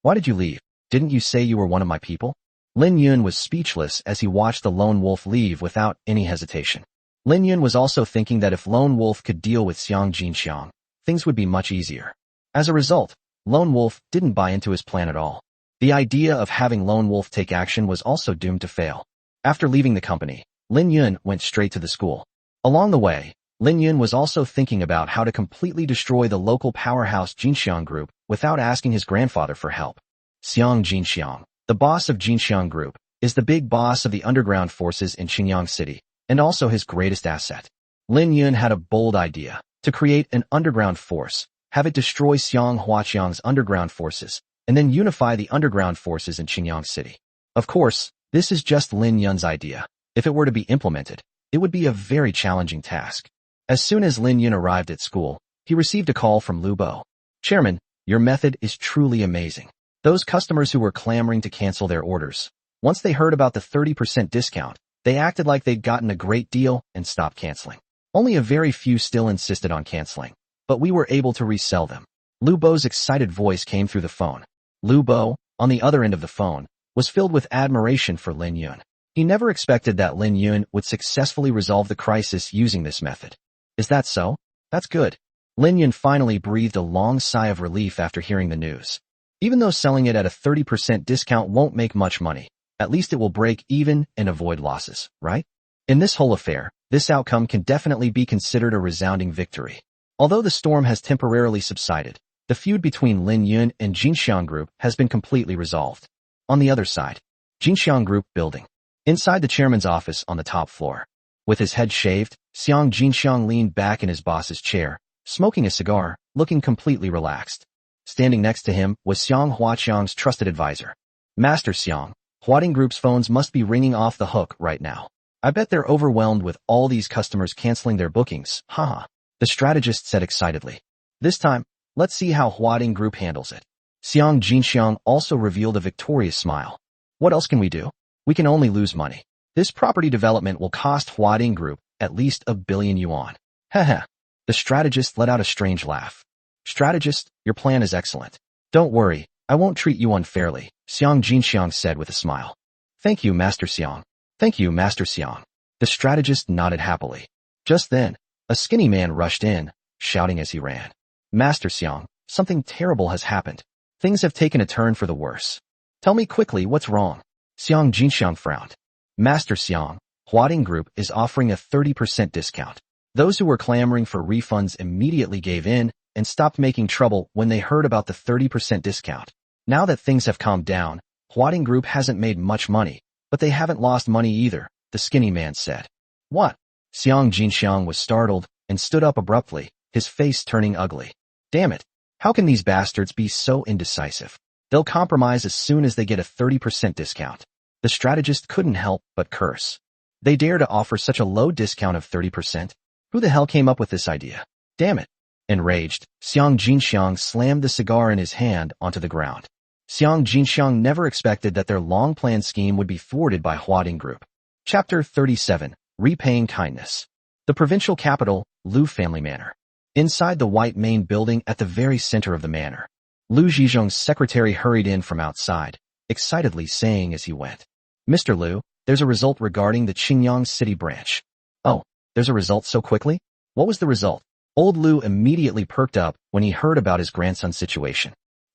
why did you leave? Didn't you say you were one of my people? Lin Yun was speechless as he watched the Lone Wolf leave without any hesitation. Lin Yun was also thinking that if Lone Wolf could deal with Xiang Jinxiang, things would be much easier. As a result, Lone Wolf didn't buy into his plan at all. The idea of having Lone Wolf take action was also doomed to fail. After leaving the company, Lin Yun went straight to the school. Along the way, Lin Yun was also thinking about how to completely destroy the local powerhouse Jinxiang group without asking his grandfather for help. Xiang Jinxiang, the boss of Jinxiang group, is the big boss of the underground forces in Qingyang City, and also his greatest asset. Lin Yun had a bold idea, to create an underground force, have it destroy Xiang Huaqiang's underground forces, and then unify the underground forces in Qingyang City. Of course, this is just Lin Yun's idea. If it were to be implemented, it would be a very challenging task. As soon as Lin Yun arrived at school, he received a call from Lu Bo. Chairman, your method is truly amazing. Those customers who were clamoring to cancel their orders, once they heard about the 30% discount, they acted like they'd gotten a great deal and stopped canceling. Only a very few still insisted on canceling, but we were able to resell them. Lu Bo's excited voice came through the phone. Lu Bo, on the other end of the phone, was filled with admiration for Lin Yun. He never expected that Lin Yun would successfully resolve the crisis using this method. Is that so? That's good. Lin Yun finally breathed a long sigh of relief after hearing the news. Even though selling it at a 30% discount won't make much money, at least it will break even and avoid losses, right? In this whole affair, this outcome can definitely be considered a resounding victory. Although the storm has temporarily subsided, the feud between Lin Yun and Jinxiang Group has been completely resolved. On the other side, Jinxiang Group building. Inside the chairman's office on the top floor. With his head shaved, Xiang Jinxiang leaned back in his boss's chair, smoking a cigar, looking completely relaxed. Standing next to him was Xiang Huaqiang's trusted advisor. Master Xiang, Huading Group's phones must be ringing off the hook right now. I bet they're overwhelmed with all these customers canceling their bookings, haha. The strategist said excitedly. This time, Let's see how Huading Group handles it. Xiang Jinxiang also revealed a victorious smile. What else can we do? We can only lose money. This property development will cost Huading Group at least 1 billion yuan. Heh. The strategist let out a strange laugh. Strategist, your plan is excellent. Don't worry, I won't treat you unfairly, Xiang Jinxiang said with a smile. Thank you, Master Xiang. Thank you, Master Xiang. The strategist nodded happily. Just then, a skinny man rushed in, shouting as he ran. Master Xiang, something terrible has happened. Things have taken a turn for the worse. Tell me quickly what's wrong. Xiang Jinxiang frowned. Master Xiang, Huading Group is offering a 30% discount. Those who were clamoring for refunds immediately gave in and stopped making trouble when they heard about the 30% discount. Now that things have calmed down, Huading Group hasn't made much money, but they haven't lost money either, the skinny man said. What? Xiang Jinxiang was startled and stood up abruptly, his face turning ugly. Damn it. How can these bastards be so indecisive? They'll compromise as soon as they get a 30% discount. The strategist couldn't help but curse. They dare to offer such a low discount of 30%? Who the hell came up with this idea? Damn it. Enraged, Xiang Jinxiang slammed the cigar in his hand onto the ground. Xiang Jinxiang never expected that their long-planned scheme would be thwarted by Huading Group. Chapter 37. Repaying Kindness. The provincial capital, Lu Family Manor. Inside the white main building at the very center of the manor, Lu Zhizhong's secretary hurried in from outside, excitedly saying as he went, Mr. Lu, there's a result regarding the Qingyang City branch. Oh, there's a result so quickly? What was the result? Old Lu immediately perked up when he heard about his grandson's situation.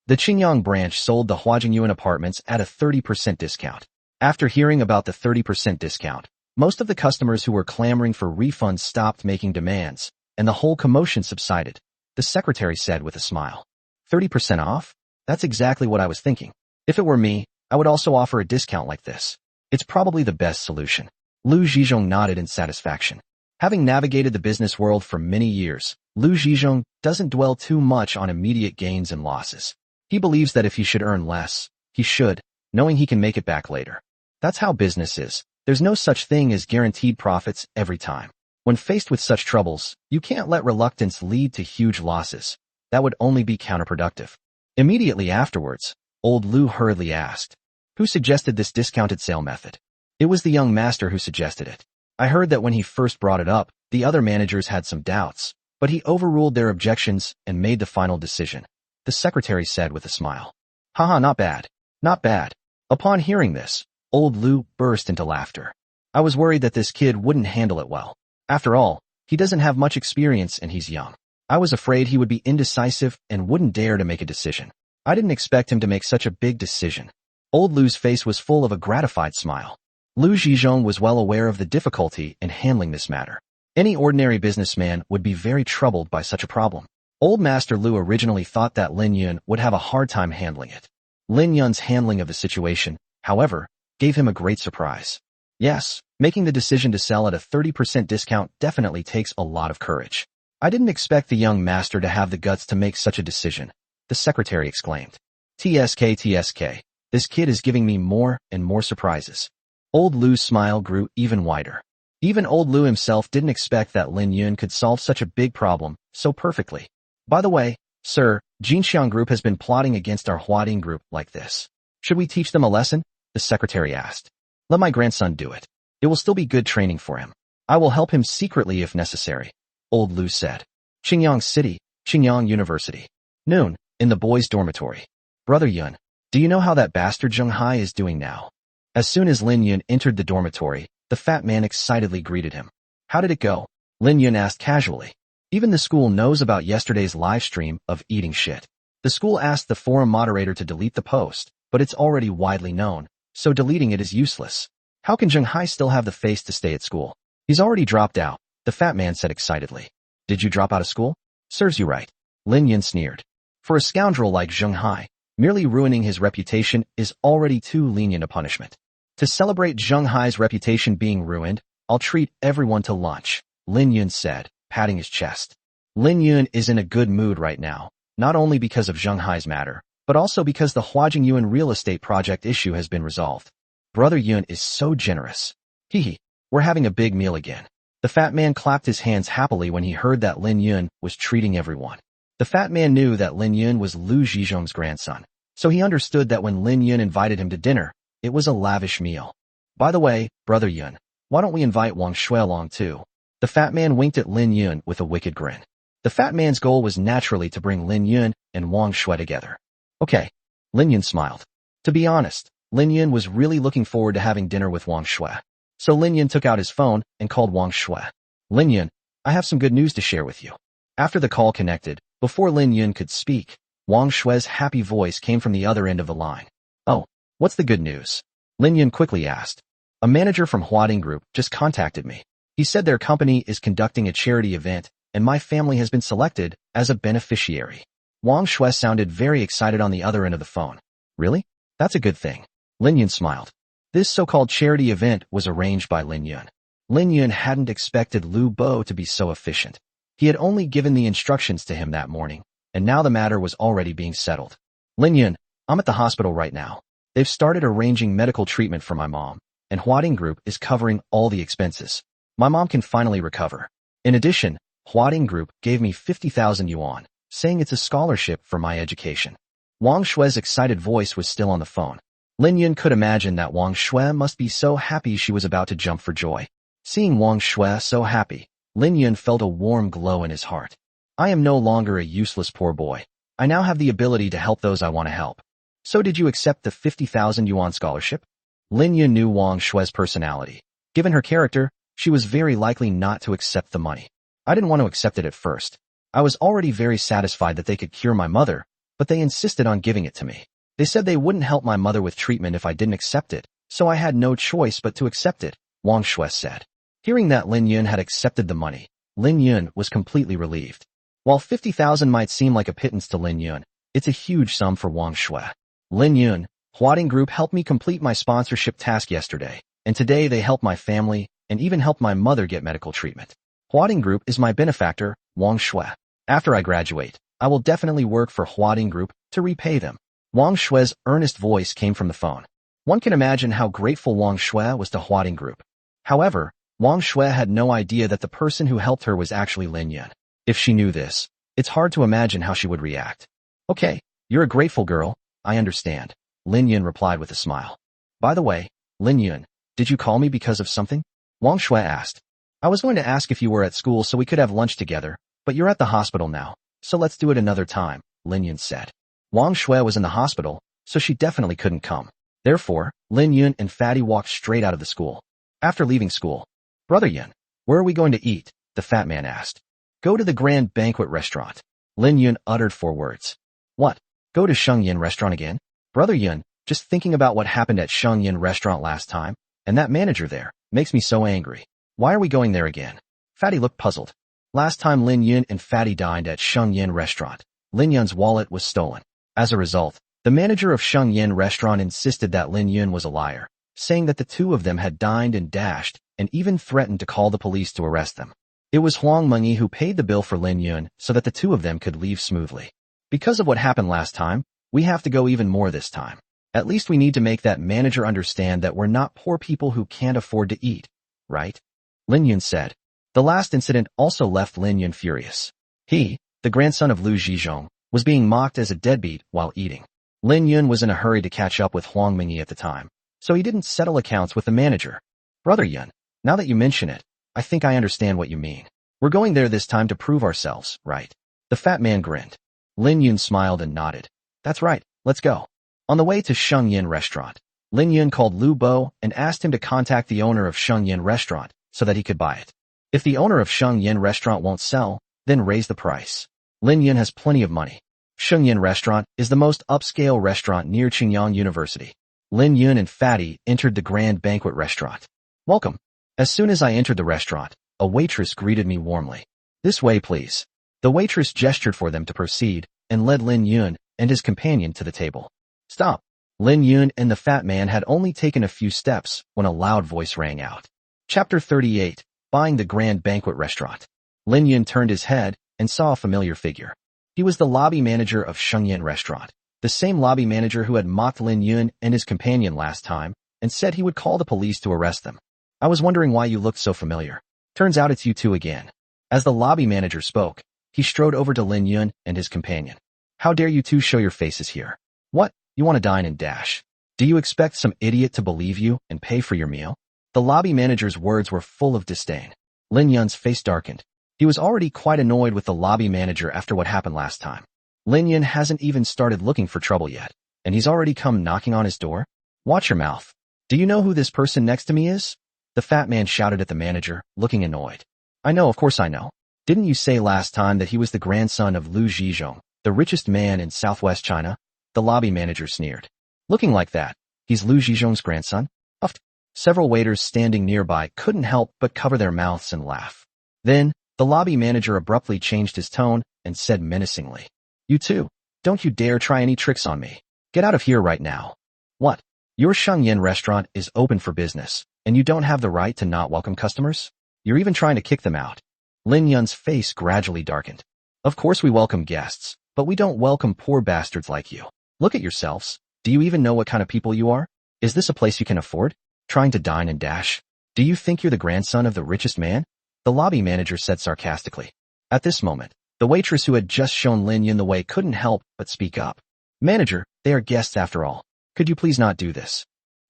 The Qingyang branch sold the Huajingyuan apartments at a 30% discount. After hearing about the 30% discount, most of the customers who were clamoring for refunds stopped making demands, and the whole commotion subsided, the secretary said with a smile. 30% off? That's exactly what I was thinking. If it were me, I would also offer a discount like this. It's probably the best solution. Lu Zhizhong nodded in satisfaction. Having navigated the business world for many years, Lu Zhizhong doesn't dwell too much on immediate gains and losses. He believes that if he should earn less, he should, knowing he can make it back later. That's how business is. There's no such thing as guaranteed profits every time. When faced with such troubles, you can't let reluctance lead to huge losses. That would only be counterproductive. Immediately afterwards, old Lu hurriedly asked, who suggested this discounted sale method? It was the young master who suggested it. I heard that when he first brought it up, the other managers had some doubts, but he overruled their objections and made the final decision, the secretary said with a smile. Haha, not bad. Not bad. Upon hearing this, old Lu burst into laughter. I was worried that this kid wouldn't handle it well. After all, he doesn't have much experience and he's young. I was afraid he would be indecisive and wouldn't dare to make a decision. I didn't expect him to make such a big decision. Old Lu's face was full of a gratified smile. Lu Zhizhong was well aware of the difficulty in handling this matter. Any ordinary businessman would be very troubled by such a problem. Old Master Lu originally thought that Lin Yun would have a hard time handling it. Lin Yun's handling of the situation, however, gave him a great surprise. Yes, making the decision to sell at a 30% discount definitely takes a lot of courage. I didn't expect the young master to have the guts to make such a decision, the secretary exclaimed. TSK, this kid is giving me more and more surprises. Old Lu's smile grew even wider. Even old Lu himself didn't expect that Lin Yun could solve such a big problem so perfectly. By the way, sir, Jinxiang Group has been plotting against our Huading Group like this. Should we teach them a lesson? The secretary asked. Let my grandson do it. It will still be good training for him. I will help him secretly if necessary, old Lu said. Qingyang City, Qingyang University. Noon, in the boys' dormitory. Brother Yun, do you know how that bastard Zheng Hai is doing now? As soon as Lin Yun entered the dormitory, the fat man excitedly greeted him. How did it go? Lin Yun asked casually. Even the school knows about yesterday's live stream of eating shit. The school asked the forum moderator to delete the post, but it's already widely known, so deleting it is useless. How can Zheng Hai still have the face to stay at school? He's already dropped out, the fat man said excitedly. Did you drop out of school? Serves you right. Lin Yun sneered. For a scoundrel like Zheng Hai, merely ruining his reputation is already too lenient a punishment. To celebrate Zheng Hai's reputation being ruined, I'll treat everyone to lunch, Lin Yun said, patting his chest. Lin Yun is in a good mood right now, not only because of Zheng Hai's matter, but also because the Huajingyuan real estate project issue has been resolved. Brother Yun is so generous. Hee, we're having a big meal again. The fat man clapped his hands happily when he heard that Lin Yun was treating everyone. The fat man knew that Lin Yun was Lu Zhizhong's grandson, so he understood that when Lin Yun invited him to dinner, it was a lavish meal. By the way, Brother Yun, why don't we invite Wang Shui along too? The fat man winked at Lin Yun with a wicked grin. The fat man's goal was naturally to bring Lin Yun and Wang Shui together. Okay, Lin Yun smiled. To be honest, Lin Yun was really looking forward to having dinner with Wang Shui. So Lin Yun took out his phone and called Wang Shui. Lin Yun, I have some good news to share with you. After the call connected, before Lin Yun could speak, Wang Shui's happy voice came from the other end of the line. Oh, what's the good news? Lin Yun quickly asked. A manager from Huading Group just contacted me. He said their company is conducting a charity event, and my family has been selected as a beneficiary. Wang Shui sounded very excited on the other end of the phone. Really? That's a good thing. Lin Yun smiled. This so-called charity event was arranged by Lin Yun. Lin Yun hadn't expected Lu Bo to be so efficient. He had only given the instructions to him that morning, and now the matter was already being settled. Lin Yun, I'm at the hospital right now. They've started arranging medical treatment for my mom, and Huading Group is covering all the expenses. My mom can finally recover. In addition, Huading Group gave me 50,000 yuan, saying it's a scholarship for my education. Wang Shui's excited voice was still on the phone. Lin Yun could imagine that Wang Shui must be so happy she was about to jump for joy. Seeing Wang Shui so happy, Lin Yun felt a warm glow in his heart. I am no longer a useless poor boy. I now have the ability to help those I want to help. So did you accept the 50,000 yuan scholarship? Lin Yun knew Wang Shui's personality. Given her character, she was very likely not to accept the money. I didn't want to accept it at first. I was already very satisfied that they could cure my mother, but they insisted on giving it to me. They said they wouldn't help my mother with treatment if I didn't accept it, so I had no choice but to accept it, Wang Shui said. Hearing that Lin Yun had accepted the money, Lin Yun was completely relieved. While 50,000 might seem like a pittance to Lin Yun, it's a huge sum for Wang Shui. Lin Yun, Huading Group helped me complete my sponsorship task yesterday, and today they helped my family and even helped my mother get medical treatment. Huading Group is my benefactor, Wang Shui. After I graduate, I will definitely work for Huading Group to repay them. Wang Shui's earnest voice came from the phone. One can imagine how grateful Wang Shui was to Huading Group. However, Wang Shui had no idea that the person who helped her was actually Lin Yun. If she knew this, it's hard to imagine how she would react. Okay, you're a grateful girl, I understand, Lin Yun replied with a smile. By the way, Lin Yun, did you call me because of something? Wang Shui asked. I was going to ask if you were at school so we could have lunch together, but you're at the hospital now, so let's do it another time, Lin Yun said. Wang Shui was in the hospital, so she definitely couldn't come. Therefore, Lin Yun and Fatty walked straight out of the school. After leaving school, Brother Yun, where are we going to eat? The fat man asked. Go to the Grand Banquet Restaurant. Lin Yun uttered 4 words. What? Go to Sheng Yin Restaurant again? Brother Yun, just thinking about what happened at Sheng Yin Restaurant last time, and that manager there, makes me so angry. Why are we going there again? Fatty looked puzzled. Last time Lin Yun and Fatty dined at Sheng Yin Restaurant, Lin Yun's wallet was stolen. As a result, the manager of Sheng Yin Restaurant insisted that Lin Yun was a liar, saying that the two of them had dined and dashed, and even threatened to call the police to arrest them. It was Huang Mengyi who paid the bill for Lin Yun so that the two of them could leave smoothly. Because of what happened last time, we have to go even more this time. At least we need to make that manager understand that we're not poor people who can't afford to eat, right? Lin Yun said. The last incident also left Lin Yun furious. He, the grandson of Lu Zhizhong, was being mocked as a deadbeat while eating. Lin Yun was in a hurry to catch up with Huang Mengyi at the time, so he didn't settle accounts with the manager. Brother Yun, now that you mention it, I think I understand what you mean. We're going there this time to prove ourselves, right? The fat man grinned. Lin Yun smiled and nodded. That's right, let's go. On the way to Sheng Yin Restaurant, Lin Yun called Lu Bo and asked him to contact the owner of Sheng Yin Restaurant so that he could buy it. If the owner of Sheng Yin Restaurant won't sell, then raise the price. Lin Yun has plenty of money. Sheng Yin Restaurant is the most upscale restaurant near Qingyang University. Lin Yun and Fatty entered the Grand Banquet Restaurant. Welcome. As soon as I entered the restaurant, a waitress greeted me warmly. This way, please. The waitress gestured for them to proceed and led Lin Yun and his companion to the table. Stop. Lin Yun and the fat man had only taken a few steps when a loud voice rang out. Chapter 38, Buying the Grand Banquet Restaurant. Lin Yun turned his head and saw a familiar figure. He was the lobby manager of Sheng Yin Restaurant, the same lobby manager who had mocked Lin Yun and his companion last time and said he would call the police to arrest them. I was wondering why you looked so familiar. Turns out it's you two again. As the lobby manager spoke, He strode over to Lin Yun and his companion. How dare you two show your faces here? What? You want to dine and dash? Do you expect some idiot to believe you and pay for your meal? The lobby manager's words were full of disdain. Lin Yun's face darkened. He was already quite annoyed with the lobby manager after what happened last time. Lin Yun hasn't even started looking for trouble yet, and he's already come knocking on his door? Watch your mouth. Do you know who this person next to me is? The fat man shouted at the manager, looking annoyed. I know, of course I know. Didn't you say last time that he was the grandson of Lu Zhizhong, the richest man in southwest China? The lobby manager sneered. Looking like that, he's Lu Zhizhong's grandson? Huffed. Several waiters standing nearby couldn't help but cover their mouths and laugh. Then, the lobby manager abruptly changed his tone and said menacingly, You two, don't you dare try any tricks on me. Get out of here right now. What? Your Shengyan restaurant is open for business, and you don't have the right to not welcome customers? You're even trying to kick them out. Lin Yun's face gradually darkened. Of course we welcome guests, but we don't welcome poor bastards like you. Look at yourselves. Do you even know what kind of people you are? Is this a place you can afford? Trying to dine and dash? Do you think you're the grandson of the richest man? The lobby manager said sarcastically. At this moment, the waitress who had just shown Lin Yun the way couldn't help but speak up. Manager, they are guests after all. Could you please not do this?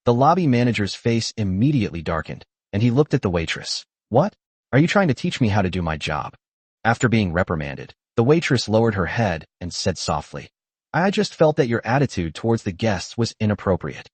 The lobby manager's face immediately darkened, and he looked at the waitress. What? Are you trying to teach me how to do my job? After being reprimanded, the waitress lowered her head and said softly, I just felt that your attitude towards the guests was inappropriate.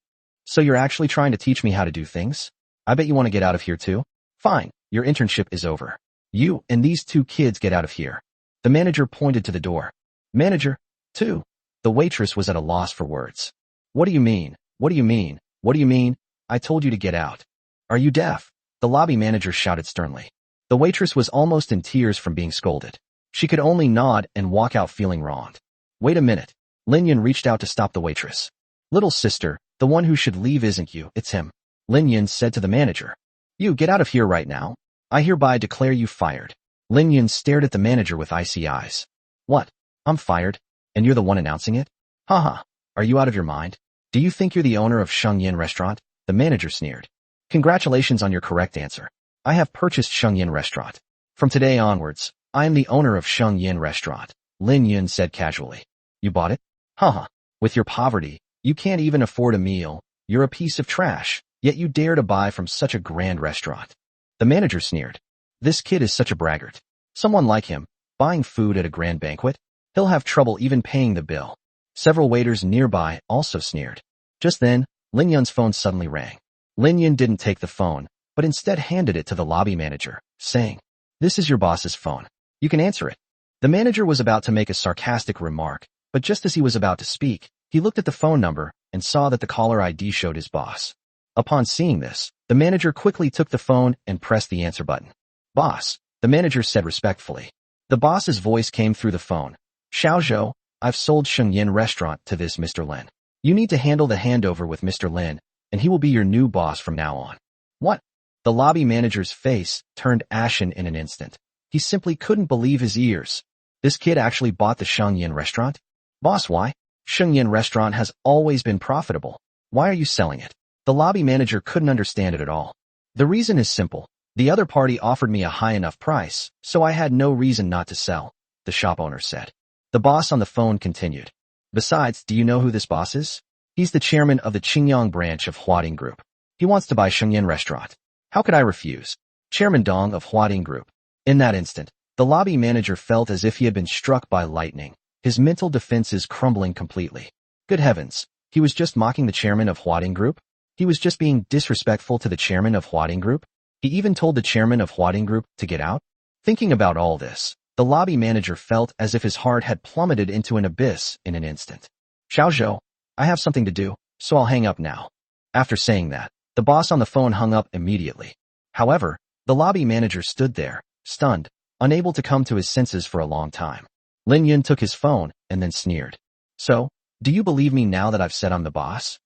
So you're actually trying to teach me how to do things? I bet you want to get out of here too? Fine, your internship is over. You and these two kids get out of here. The manager pointed to the door. Manager, too. The waitress was at a loss for words. What do you mean? What do you mean? What do you mean? I told you to get out. Are you deaf? The lobby manager shouted sternly. The waitress was almost in tears from being scolded. She could only nod and walk out feeling wronged. Wait a minute. Lin Yun reached out to stop the waitress. Little sister, the one who should leave isn't you, it's him. Lin Yun said to the manager. You get out of here right now. I hereby declare you fired. Lin Yun stared at the manager with icy eyes. What? I'm fired? And you're the one announcing it? Haha. Are you out of your mind? Do you think you're the owner of Shengyan Restaurant? The manager sneered. Congratulations on your correct answer. I have purchased Shengyan Restaurant. From today onwards, I am the owner of Shengyan Restaurant, Lin Yun said casually. You bought it? Haha. With your poverty, you can't even afford a meal. You're a piece of trash, yet you dare to buy from such a grand restaurant. The manager sneered. This kid is such a braggart. Someone like him, buying food at a grand banquet? He'll have trouble even paying the bill. Several waiters nearby also sneered. Just then, Lin Yun's phone suddenly rang. Lin Yun didn't take the phone, but instead handed it to the lobby manager, saying, This is your boss's phone. You can answer it. The manager was about to make a sarcastic remark, but just as he was about to speak, he looked at the phone number and saw that the caller ID showed his boss. Upon seeing this, the manager quickly took the phone and pressed the answer button. Boss, the manager said respectfully. The boss's voice came through the phone. Xiaozhou, I've sold Shengyan Restaurant to this Mr. Lin. You need to handle the handover with Mr. Lin, and he will be your new boss from now on. What? The lobby manager's face turned ashen in an instant. He simply couldn't believe his ears. This kid actually bought the Shengyan Restaurant? Boss, why? Shengyan Restaurant has always been profitable. Why are you selling it? The lobby manager couldn't understand it at all. The reason is simple. The other party offered me a high enough price, so I had no reason not to sell, the shop owner said. The boss on the phone continued. Besides, do you know who this boss is? He's the chairman of the Qingyang branch of Huading Group. He wants to buy Shengyan Restaurant. How could I refuse? Chairman Dong of Huading Group. In that instant, the lobby manager felt as if he had been struck by lightning, his mental defenses crumbling completely. Good heavens, he was just mocking the chairman of Huading Group? He was just being disrespectful to the chairman of Huading Group? He even told the chairman of Huading Group to get out? Thinking about all this, the lobby manager felt as if his heart had plummeted into an abyss in an instant. Xiaozhou, I have something to do, so I'll hang up now. After saying that, the boss on the phone hung up immediately. However, the lobby manager stood there, stunned, unable to come to his senses for a long time. Lin Yun took his phone and then sneered. So, do you believe me now that I've said I'm the boss?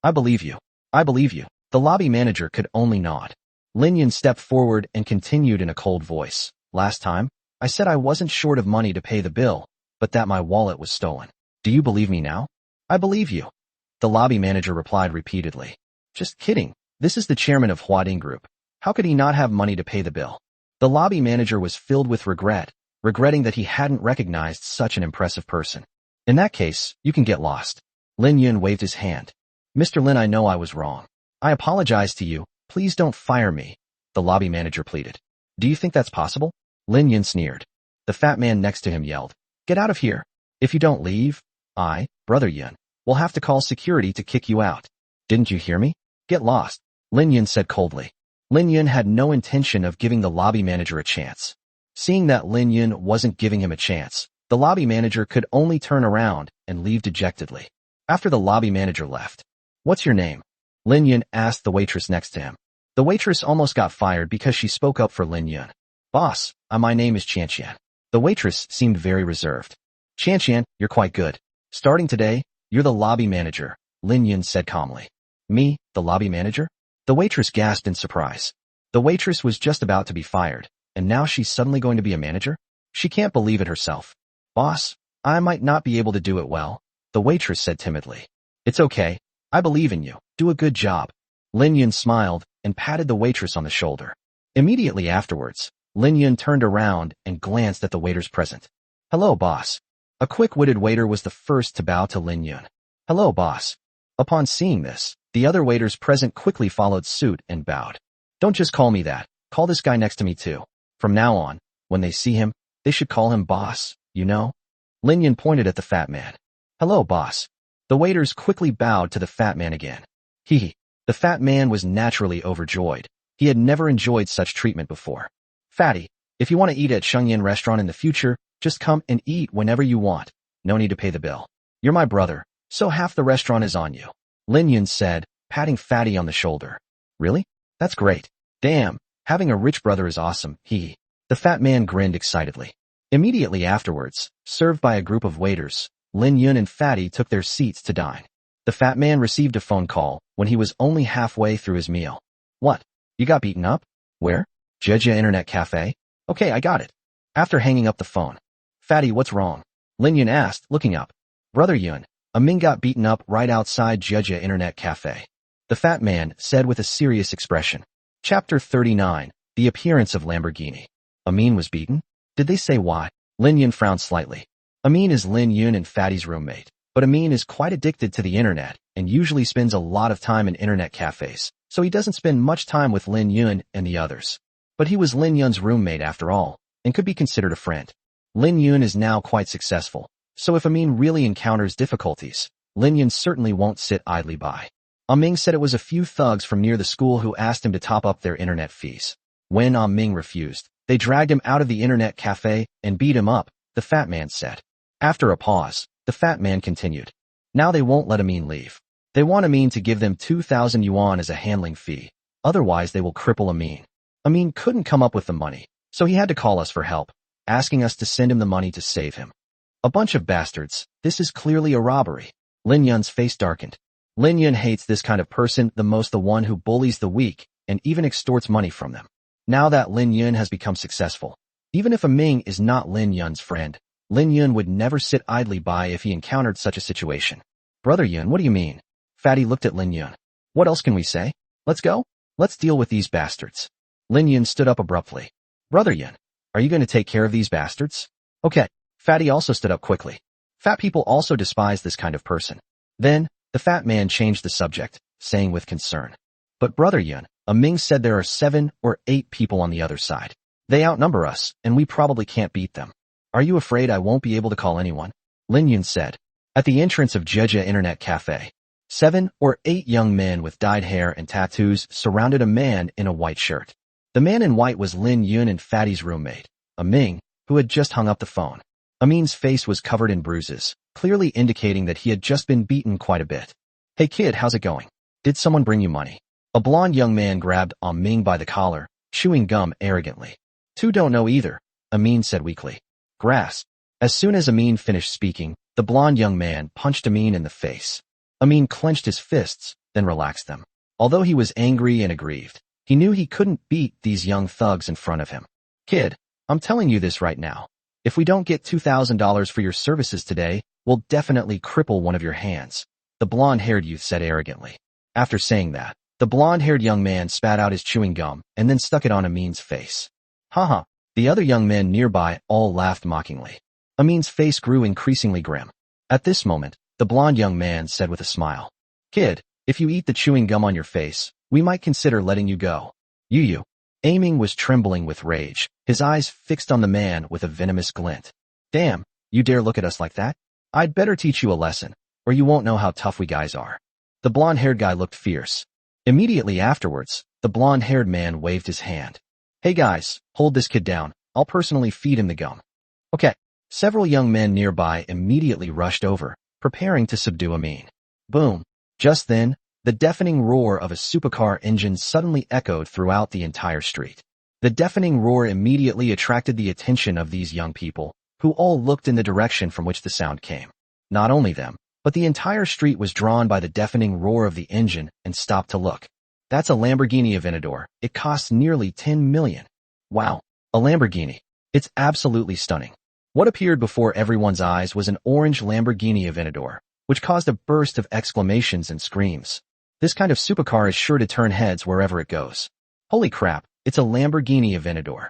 I believe you. I believe you. The lobby manager could only nod. Lin Yun stepped forward and continued in a cold voice. Last time, I said I wasn't short of money to pay the bill, but that my wallet was stolen. Do you believe me now? I believe you. The lobby manager replied repeatedly. Just kidding. This is the chairman of Huading Group. How could he not have money to pay the bill? The lobby manager was filled with regret, regretting that he hadn't recognized such an impressive person. In that case, you can get lost. Lin Yun waved his hand. Mr. Lin, I know I was wrong. I apologize to you. Please don't fire me, the lobby manager pleaded. Do you think that's possible? Lin Yun sneered. The fat man next to him yelled, Get out of here. If you don't leave, Brother Yun, will have to call security to kick you out. Didn't you hear me? Get lost, Lin Yun said coldly. Lin Yun had no intention of giving the lobby manager a chance. Seeing that Lin Yun wasn't giving him a chance, the lobby manager could only turn around and leave dejectedly. After the lobby manager left, What's your name? Lin Yun asked the waitress next to him. The waitress almost got fired because she spoke up for Lin Yun. Boss, my name is Qian. The waitress seemed very reserved. Qian, you're quite good. Starting today, you're the lobby manager, Lin Yun said calmly. Me, the lobby manager? The waitress gasped in surprise. The waitress was just about to be fired, and now she's suddenly going to be a manager? She can't believe it herself. Boss, I might not be able to do it well, the waitress said timidly. It's okay. I believe in you. Do a good job. Lin Yun smiled and patted the waitress on the shoulder. Immediately afterwards, Lin Yun turned around and glanced at the waiters present. Hello, boss. A quick-witted waiter was the first to bow to Lin Yun. Hello, boss. Upon seeing this, the other waiters present quickly followed suit and bowed. Don't just call me that. Call this guy next to me too. From now on, when they see him, they should call him boss, you know? Lin Yun pointed at the fat man. Hello, boss. The waiters quickly bowed to the fat man again. The fat man was naturally overjoyed. He had never enjoyed such treatment before. Fatty, if you want to eat at Shengyan restaurant in the future, just come and eat whenever you want. No need to pay the bill. You're my brother, so half the restaurant is on you, Lin Yun said, patting Fatty on the shoulder. Really? That's great. Damn, having a rich brother is awesome, The fat man grinned excitedly. Immediately afterwards, served by a group of waiters, Lin Yun and Fatty took their seats to dine. The fat man received a phone call when he was only halfway through his meal. What? You got beaten up? Where? Jejia Internet Cafe? Okay, I got it. After hanging up the phone. Fatty, what's wrong? Lin Yun asked, looking up. Brother Yun, a Ming got beaten up right outside Jejia Internet Cafe. The fat man said with a serious expression. Chapter 39, The Appearance of Lamborghini. Amin was beaten? Did they say why? Lin Yun frowned slightly. Amin is Lin Yun and Fatty's roommate, but Amin is quite addicted to the internet and usually spends a lot of time in internet cafes, so he doesn't spend much time with Lin Yun and the others. But he was Lin Yun's roommate after all, and could be considered a friend. Lin Yun is now quite successful, so if Amin really encounters difficulties, Lin Yun certainly won't sit idly by. Ming said it was a few thugs from near the school who asked him to top up their internet fees. When Ming refused, they dragged him out of the internet cafe and beat him up, the fat man said. After a pause, the fat man continued. Now they won't let Amin leave. They want Amin to give them 2,000 yuan as a handling fee. Otherwise they will cripple Amin. Amin couldn't come up with the money, so he had to call us for help, asking us to send him the money to save him. A bunch of bastards. This is clearly a robbery. Lin Yun's face darkened. Lin Yun hates this kind of person the most, the one who bullies the weak and even extorts money from them. Now that Lin Yun has become successful, even if Ming is not Lin Yun's friend, Lin Yun would never sit idly by if he encountered such a situation. Brother Yun, what do you mean? Fatty looked at Lin Yun. What else can we say? Let's go? Let's deal with these bastards. Lin Yun stood up abruptly. Brother Yun, are you going to take care of these bastards? Okay. Fatty also stood up quickly. Fat people also despise this kind of person. Then, the fat man changed the subject, saying with concern. But Brother Yun, Ming said there are 7 or 8 people on the other side. They outnumber us, and we probably can't beat them. Are you afraid I won't be able to call anyone? Lin Yun said. At the entrance of Jejia Internet Cafe, 7 or 8 young men with dyed hair and tattoos surrounded a man in a white shirt. The man in white was Lin Yun and Fatty's roommate, Ming, who had just hung up the phone. Amin's face was covered in bruises, clearly indicating that he had just been beaten quite a bit. Hey kid, how's it going? Did someone bring you money? A blond young man grabbed Ming by the collar, chewing gum arrogantly. Two don't know either, Amin said weakly. Grass. As soon as Amin finished speaking, the blond young man punched Amin in the face. Amin clenched his fists, then relaxed them. Although he was angry and aggrieved, he knew he couldn't beat these young thugs in front of him. Kid, I'm telling you this right now. If we don't get $2,000 for your services today, we'll definitely cripple one of your hands, the blonde-haired youth said arrogantly. After saying that, the blonde-haired young man spat out his chewing gum and then stuck it on Amin's face. Haha, The other young men nearby all laughed mockingly. Amin's face grew increasingly grim. At this moment, the blond young man said with a smile, "Kid, if you eat the chewing gum on your face, we might consider letting you go." You. Aiming was trembling with rage, his eyes fixed on the man with a venomous glint. "Damn, you dare look at us like that? I'd better teach you a lesson, or you won't know how tough we guys are." The blonde-haired guy looked fierce. Immediately afterwards, the blonde-haired man waved his hand. "Hey guys, hold this kid down. I'll personally feed him the gum." Okay. Several young men nearby immediately rushed over, preparing to subdue Amin. Boom. Just then, the deafening roar of a supercar engine suddenly echoed throughout the entire street. The deafening roar immediately attracted the attention of these young people, who all looked in the direction from which the sound came. Not only them, but the entire street was drawn by the deafening roar of the engine and stopped to look. That's a Lamborghini Aventador. It costs nearly 10 million. Wow, a Lamborghini. It's absolutely stunning. What appeared before everyone's eyes was an orange Lamborghini Aventador, which caused a burst of exclamations and screams. This kind of supercar is sure to turn heads wherever it goes. Holy crap, it's a Lamborghini Aventador.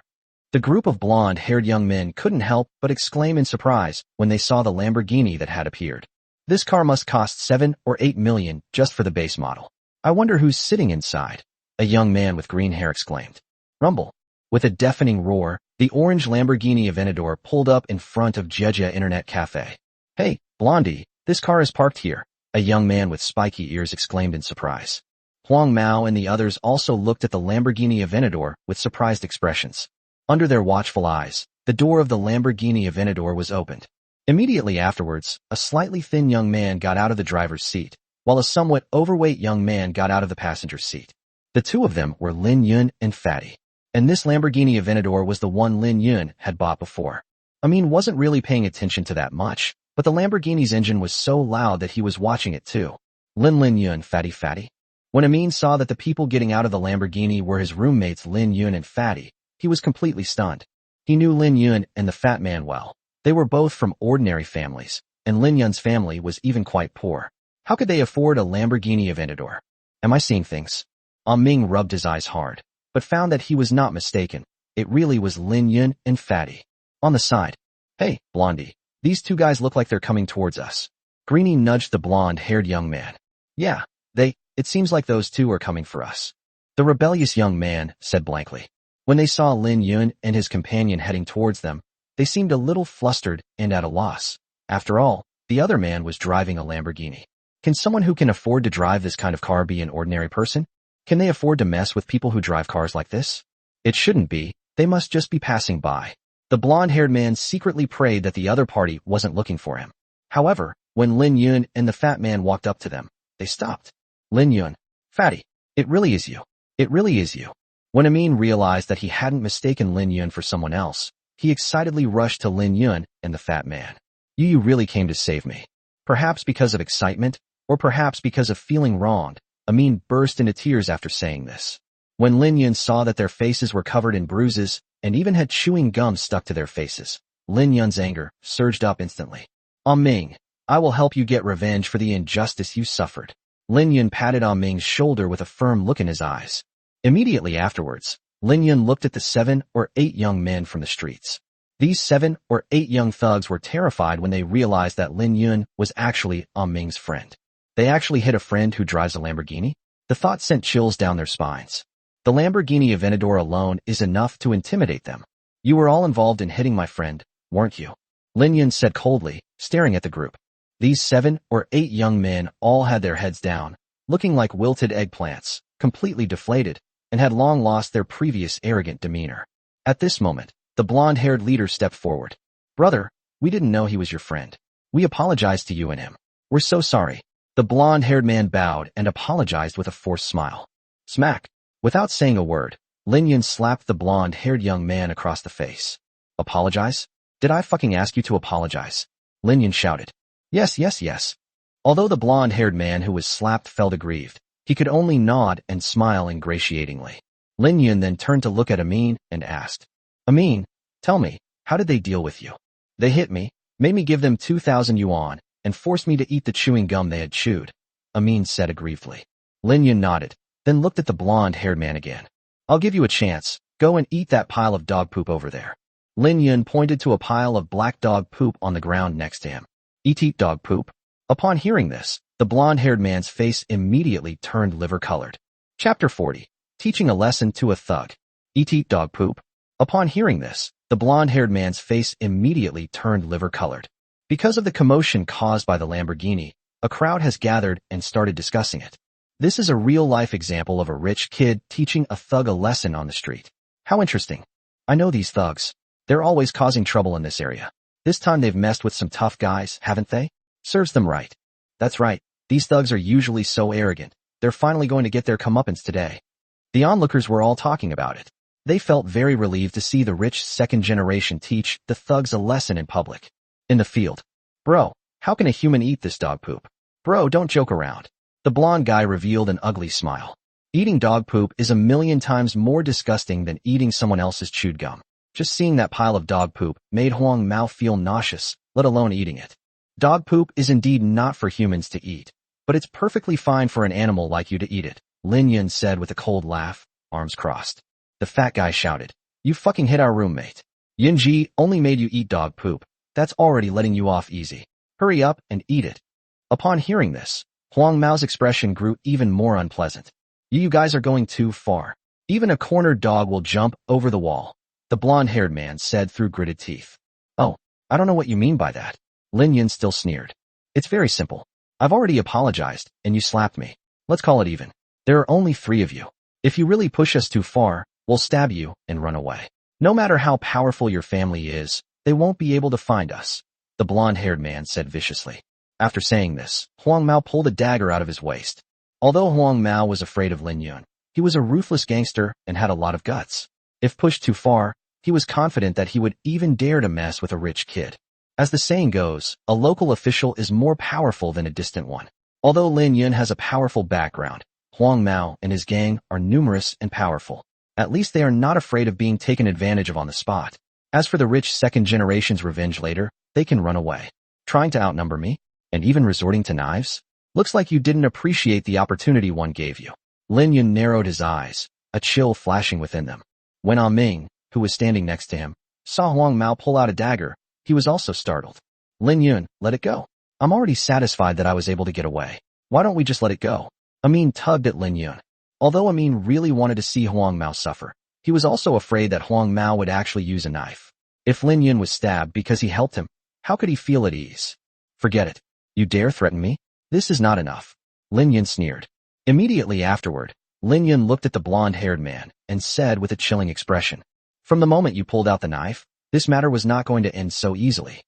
The group of blonde-haired young men couldn't help but exclaim in surprise when they saw the Lamborghini that had appeared. This car must cost 7 or 8 million just for the base model. I wonder who's sitting inside, a young man with green hair exclaimed. Rumble. With a deafening roar, the orange Lamborghini Aventador pulled up in front of Jeja Internet Cafe. "Hey, Blondie, this car is parked here," a young man with spiky ears exclaimed in surprise. Huang Mao and the others also looked at the Lamborghini Aventador with surprised expressions. Under their watchful eyes, the door of the Lamborghini Aventador was opened. Immediately afterwards, a slightly thin young man got out of the driver's seat, while a somewhat overweight young man got out of the passenger seat. The two of them were Lin Yun and Fatty. And this Lamborghini Aventador was the one Lin Yun had bought before. Amin wasn't really paying attention to that much, but the Lamborghini's engine was so loud that he was watching it too. Lin Yun, Fatty. When Amin saw that the people getting out of the Lamborghini were his roommates Lin Yun and Fatty, he was completely stunned. He knew Lin Yun and the fat man well. They were both from ordinary families, and Lin Yun's family was even quite poor. How could they afford a Lamborghini Aventador? Am I seeing things? Ming rubbed his eyes hard, but found that he was not mistaken. It really was Lin Yun and Fatty. On the side. "Hey, Blondie, these two guys look like they're coming towards us." Greenie nudged the blonde-haired young man. "Yeah, it seems like those two are coming for us." The rebellious young man said blankly. When they saw Lin Yun and his companion heading towards them, they seemed a little flustered and at a loss. After all, the other man was driving a Lamborghini. Can someone who can afford to drive this kind of car be an ordinary person? Can they afford to mess with people who drive cars like this? It shouldn't be. They must just be passing by. The blonde-haired man secretly prayed that the other party wasn't looking for him. However, when Lin Yun and the fat man walked up to them, they stopped. Lin Yun. "Fatty, it really is you. It really is you." When Amin realized that he hadn't mistaken Lin Yun for someone else, he excitedly rushed to Lin Yun and the fat man. You really came to save me." Perhaps because of excitement, or perhaps because of feeling wronged, Amin burst into tears after saying this. When Lin Yun saw that their faces were covered in bruises and even had chewing gum stuck to their faces, Lin Yun's anger surged up instantly. Ming, I will help you get revenge for the injustice you suffered." Lin Yun patted Ming's shoulder with a firm look in his eyes. Immediately afterwards, Lin Yun looked at the 7 or 8 young men from the streets. These 7 or 8 young thugs were terrified when they realized that Lin Yun was actually Ming's friend. They actually hit a friend who drives a Lamborghini? The thought sent chills down their spines. The Lamborghini Aventador alone is enough to intimidate them. "You were all involved in hitting my friend, weren't you?" Lin Yun said coldly, staring at the group. These 7 or 8 young men all had their heads down, looking like wilted eggplants, completely deflated, and had long lost their previous arrogant demeanor. At this moment, the blonde-haired leader stepped forward. "Brother, we didn't know he was your friend. We apologize to you and him. We're so sorry." The blonde-haired man bowed and apologized with a forced smile. Smack! Without saying a word, Lin Yun slapped the blonde-haired young man across the face. "Apologize? Did I fucking ask you to apologize?" Lin Yun shouted. Yes. Although the blonde-haired man who was slapped felt aggrieved, he could only nod and smile ingratiatingly. Lin Yun then turned to look at Amin and asked, "Amin, tell me, how did they deal with you?" "They hit me, made me give them 2,000 yuan, and forced me to eat the chewing gum they had chewed," Amin said aggrievedly. Lin Yun nodded, then looked at the blonde-haired man again. "I'll give you a chance, Go and eat that pile of dog poop over there. Lin Yun pointed to a pile of black dog poop on the ground next to him. Eat dog poop? Upon hearing this, the blonde-haired man's face immediately turned liver-colored. Chapter 40. Teaching a lesson to a thug. Eat dog poop? Upon hearing this, the blonde-haired man's face immediately turned liver-colored. Because of the commotion caused by the Lamborghini, a crowd has gathered and started discussing it. This is a real-life example of a rich kid teaching a thug a lesson on the street. How interesting. I know these thugs. They're always causing trouble in this area. This time they've messed with some tough guys, haven't they? Serves them right. That's right. These thugs are usually so arrogant. They're finally going to get their comeuppance today. The onlookers were all talking about it. They felt very relieved to see the rich second generation teach the thugs a lesson in public. In the field. Bro, how can a human eat this dog poop? Bro, don't joke around. The blonde guy revealed an ugly smile. Eating dog poop is 1,000,000 times more disgusting than eating someone else's chewed gum. Just seeing that pile of dog poop made Huang Mao feel nauseous, let alone eating it. Dog poop is indeed not for humans to eat, but it's perfectly fine for an animal like you to eat it, Lin Yun said with a cold laugh, arms crossed. The fat guy shouted, "You fucking hit our roommate. Yinji only made you eat dog poop. That's already letting you off easy. Hurry up and eat it." Upon hearing this, Huang Mao's expression grew even more unpleasant. You guys are going too far. Even a cornered dog will jump over the wall, the blonde-haired man said through gritted teeth. Oh, I don't know what you mean by that. Lin Yun still sneered. It's very simple. I've already apologized, and you slapped me. Let's call it even. There are only 3 of you. If you really push us too far, we'll stab you and run away. No matter how powerful your family is, they won't be able to find us, the blonde-haired man said viciously. After saying this, Huang Mao pulled a dagger out of his waist. Although Huang Mao was afraid of Lin Yun, he was a ruthless gangster and had a lot of guts. If pushed too far, he was confident that he would even dare to mess with a rich kid. As the saying goes, a local official is more powerful than a distant one. Although Lin Yun has a powerful background, Huang Mao and his gang are numerous and powerful. At least they are not afraid of being taken advantage of on the spot. As for the rich second generation's revenge later, they can run away. Trying to outnumber me? And even resorting to knives? Looks like you didn't appreciate the opportunity one gave you. Lin Yun narrowed his eyes, a chill flashing within them. When Ah Ming, who was standing next to him, saw Huang Mao pull out a dagger, he was also startled. Lin Yun, let it go. I'm already satisfied that I was able to get away. Why don't we just let it go? Amin tugged at Lin Yun. Although Amin really wanted to see Huang Mao suffer, he was also afraid that Huang Mao would actually use a knife. If Lin Yun was stabbed because he helped him, how could he feel at ease? Forget it. You dare threaten me? This is not enough. Lin Yun sneered. Immediately afterward, Lin Yun looked at the blonde-haired man and said with a chilling expression, "From the moment you pulled out the knife, this matter was not going to end so easily.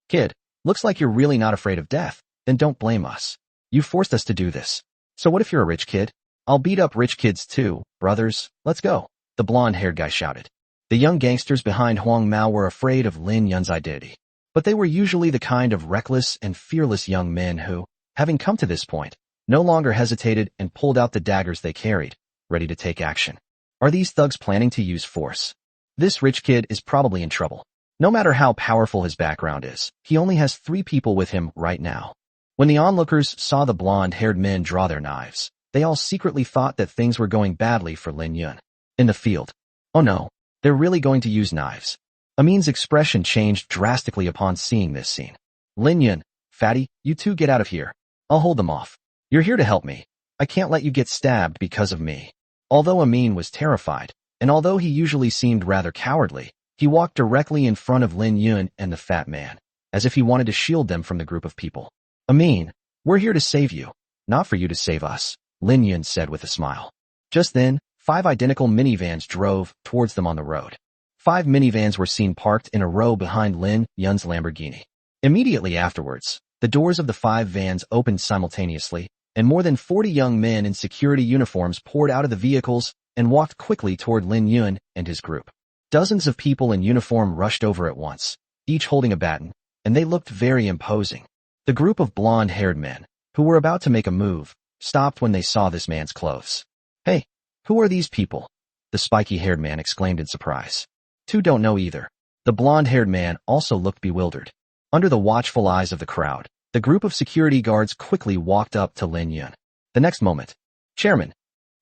Kid, looks like you're really not afraid of death, then don't blame us. You forced us to do this. So what if you're a rich kid? I'll beat up rich kids too, brothers, let's go," the blonde-haired guy shouted. The young gangsters behind Huang Mao were afraid of Lin Yun's identity, but they were usually the kind of reckless and fearless young men who, having come to this point, no longer hesitated and pulled out the daggers they carried, ready to take action. Are these thugs planning to use force? This rich kid is probably in trouble. No matter how powerful his background is, he only has 3 people with him right now. When the onlookers saw the blonde-haired men draw their knives, they all secretly thought that things were going badly for Lin Yun. In the field. Oh no, they're really going to use knives. Amin's expression changed drastically upon seeing this scene. Lin Yun, fatty, you two get out of here. I'll hold them off. You're here to help me. I can't let you get stabbed because of me. Although Amin was terrified, and although he usually seemed rather cowardly, he walked directly in front of Lin Yun and the fat man, as if he wanted to shield them from the group of people. Amin, we're here to save you, not for you to save us, Lin Yun said with a smile. Just then, 5 identical minivans drove towards them on the road. 5 minivans were seen parked in a row behind Lin Yun's Lamborghini. Immediately afterwards, the doors of the 5 vans opened simultaneously, and more than 40 young men in security uniforms poured out of the vehicles and walked quickly toward Lin Yun and his group. Dozens of people in uniform rushed over at once, each holding a baton, and they looked very imposing. The group of blonde-haired men, who were about to make a move, stopped when they saw this man's clothes. Hey, who are these people? The spiky-haired man exclaimed in surprise. 2 don't know either. The blonde-haired man also looked bewildered. Under the watchful eyes of the crowd, the group of security guards quickly walked up to Lin Yun. The next moment, Chairman.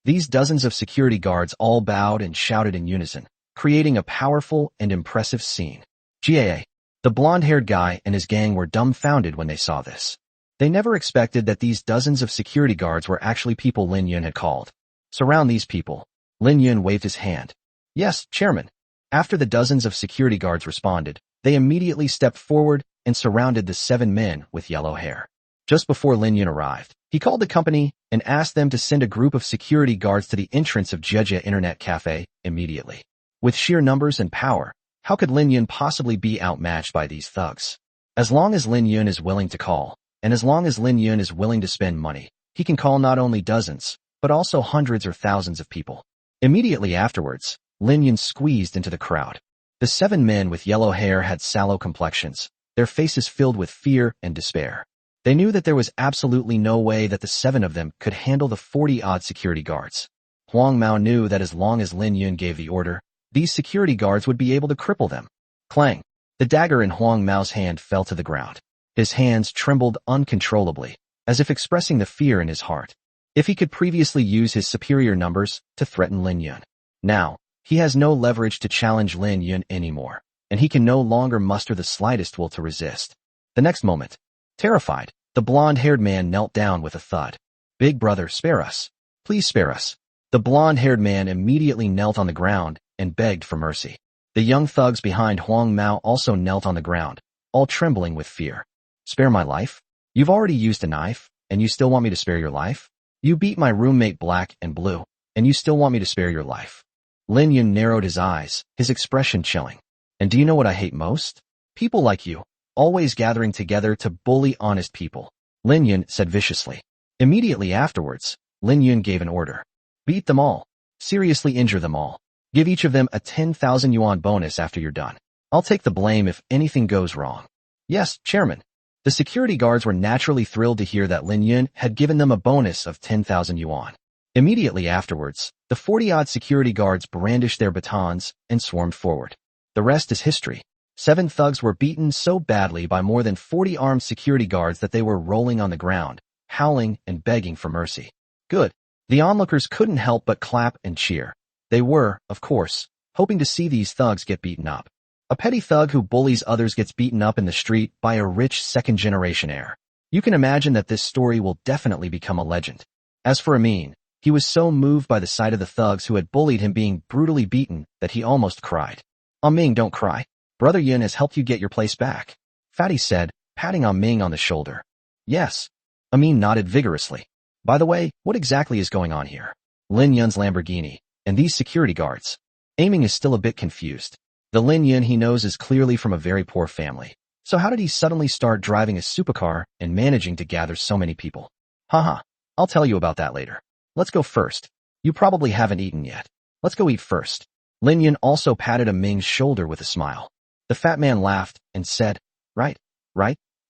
These dozens of security guards all bowed and shouted in unison, creating a powerful and impressive scene. GAA. The blonde-haired guy and his gang were dumbfounded when they saw this. They never expected that these dozens of security guards were actually people Lin Yun had called. Surround these people. Lin Yun waved his hand. Yes, Chairman. After the dozens of security guards responded, they immediately stepped forward and surrounded the 7 men with yellow hair. Just before Lin Yun arrived, he called the company and asked them to send a group of security guards to the entrance of Jejia Internet Cafe immediately. With sheer numbers and power, how could Lin Yun possibly be outmatched by these thugs? As long as Lin Yun is willing to call, and as long as Lin Yun is willing to spend money, he can call not only dozens, but also hundreds or thousands of people. Immediately afterwards, Lin Yun squeezed into the crowd. The 7 men with yellow hair had sallow complexions, their faces filled with fear and despair. They knew that there was absolutely no way that the 7 of them could handle the 40-odd security guards. Huang Mao knew that as long as Lin Yun gave the order, these security guards would be able to cripple them. Clang! The dagger in Huang Mao's hand fell to the ground. His hands trembled uncontrollably, as if expressing the fear in his heart. If he could previously use his superior numbers to threaten Lin Yun, now, he has no leverage to challenge Lin Yun anymore, and he can no longer muster the slightest will to resist. The next moment, terrified, the blonde-haired man knelt down with a thud. Big brother, spare us. Please spare us. The blonde-haired man immediately knelt on the ground and begged for mercy. The young thugs behind Huang Mao also knelt on the ground, all trembling with fear. Spare my life? You've already used a knife, and you still want me to spare your life? You beat my roommate black and blue, and you still want me to spare your life? Lin Yun narrowed his eyes, his expression chilling. And do you know what I hate most? People like you, always gathering together to bully honest people, Lin Yun said viciously. Immediately afterwards, Lin Yun gave an order. Beat them all. Seriously injure them all. Give each of them a 10,000 yuan bonus after you're done. I'll take the blame if anything goes wrong. Yes, Chairman. The security guards were naturally thrilled to hear that Lin Yun had given them a bonus of 10,000 yuan. Immediately afterwards, the 40-odd security guards brandished their batons and swarmed forward. The rest is history. 7 thugs were beaten so badly by more than 40 armed security guards that they were rolling on the ground, howling and begging for mercy. Good. The onlookers couldn't help but clap and cheer. They were, of course, hoping to see these thugs get beaten up. A petty thug who bullies others gets beaten up in the street by a rich second-generation heir. You can imagine that this story will definitely become a legend. As for Amin, he was so moved by the sight of the thugs who had bullied him being brutally beaten that he almost cried. Ming, don't cry. Brother Yun has helped you get your place back, Fatty said, patting Ming on the shoulder. Yes. Amin nodded vigorously. By the way, what exactly is going on here? Lin Yun's Lamborghini, and these security guards. Aiming is still a bit confused. The Lin Yun he knows is clearly from a very poor family. So how did he suddenly start driving a supercar and managing to gather so many people? Haha, I'll tell you about that later. Let's go first. You probably haven't eaten yet. Let's go eat first. Lin Yun also patted Ming's shoulder with a smile. The fat man laughed and said, Right.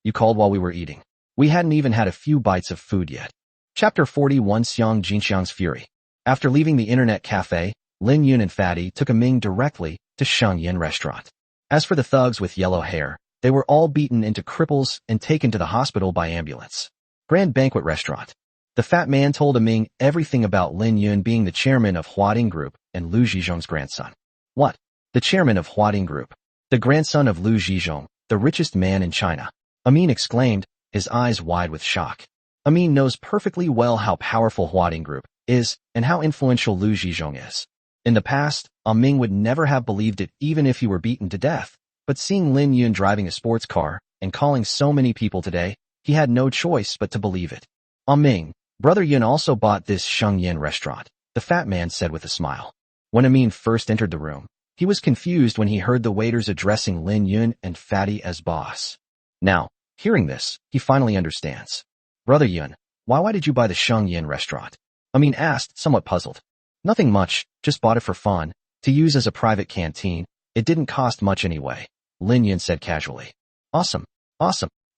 You called while we were eating. We hadn't even had a few bites of food yet. Chapter 41 Xiang Jinxiang's Fury. After leaving the internet cafe, Lin Yun and Fatty took Ming directly to Shangyin restaurant. As for the thugs with yellow hair, they were all beaten into cripples and taken to the hospital by ambulance. Grand Banquet Restaurant. The fat man told Ming everything about Lin Yun being the chairman of Huading Group and Lu Zhizhong's grandson. What? The chairman of Huading Group? The grandson of Lu Zhizhong, the richest man in China? Amin exclaimed, his eyes wide with shock. Amin knows perfectly well how powerful Huading Group is and how influential Lu Zhizhong is. In the past, Ming would never have believed it even if he were beaten to death, but seeing Lin Yun driving a sports car and calling so many people today, he had no choice but to believe it. Ming, Brother Yun also bought this Shangyin restaurant, the fat man said with a smile. When Amin first entered the room, he was confused when he heard the waiters addressing Lin Yun and Fatty as boss. Now, hearing this, he finally understands. Brother Yun, why did you buy the Shangyin restaurant? Amin asked, somewhat puzzled. Nothing much, just bought it for fun, to use as a private canteen. It didn't cost much anyway, Lin Yun said casually. Awesome.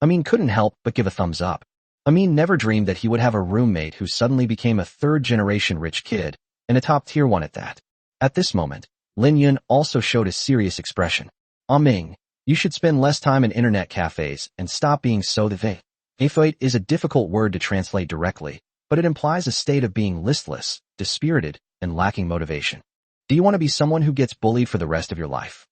Amin couldn't help but give a thumbs up. Amin never dreamed that he would have a roommate who suddenly became a third-generation rich kid, and a top-tier one at that. At this moment, Lin Yun also showed a serious expression. Ming, you should spend less time in internet cafes and stop being so vague. Afraid is a difficult word to translate directly, but it implies a state of being listless, dispirited, and lacking motivation. Do you want to be someone who gets bullied for the rest of your life?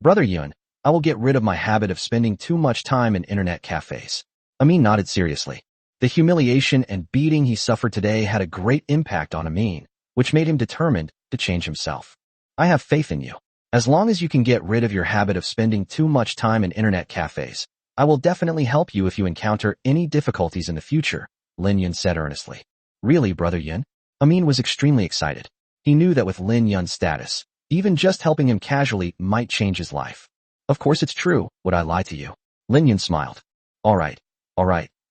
Brother Yun, I will get rid of my habit of spending too much time in internet cafes. Amin nodded seriously. The humiliation and beating he suffered today had a great impact on Amin, which made him determined to change himself. I have faith in you. As long as you can get rid of your habit of spending too much time in internet cafes, I will definitely help you if you encounter any difficulties in the future, Lin Yun said earnestly. Really, Brother Yun? Amin was extremely excited. He knew that with Lin Yun's status, even just helping him casually might change his life. Of course it's true, would I lie to you? Lin Yun smiled. All right,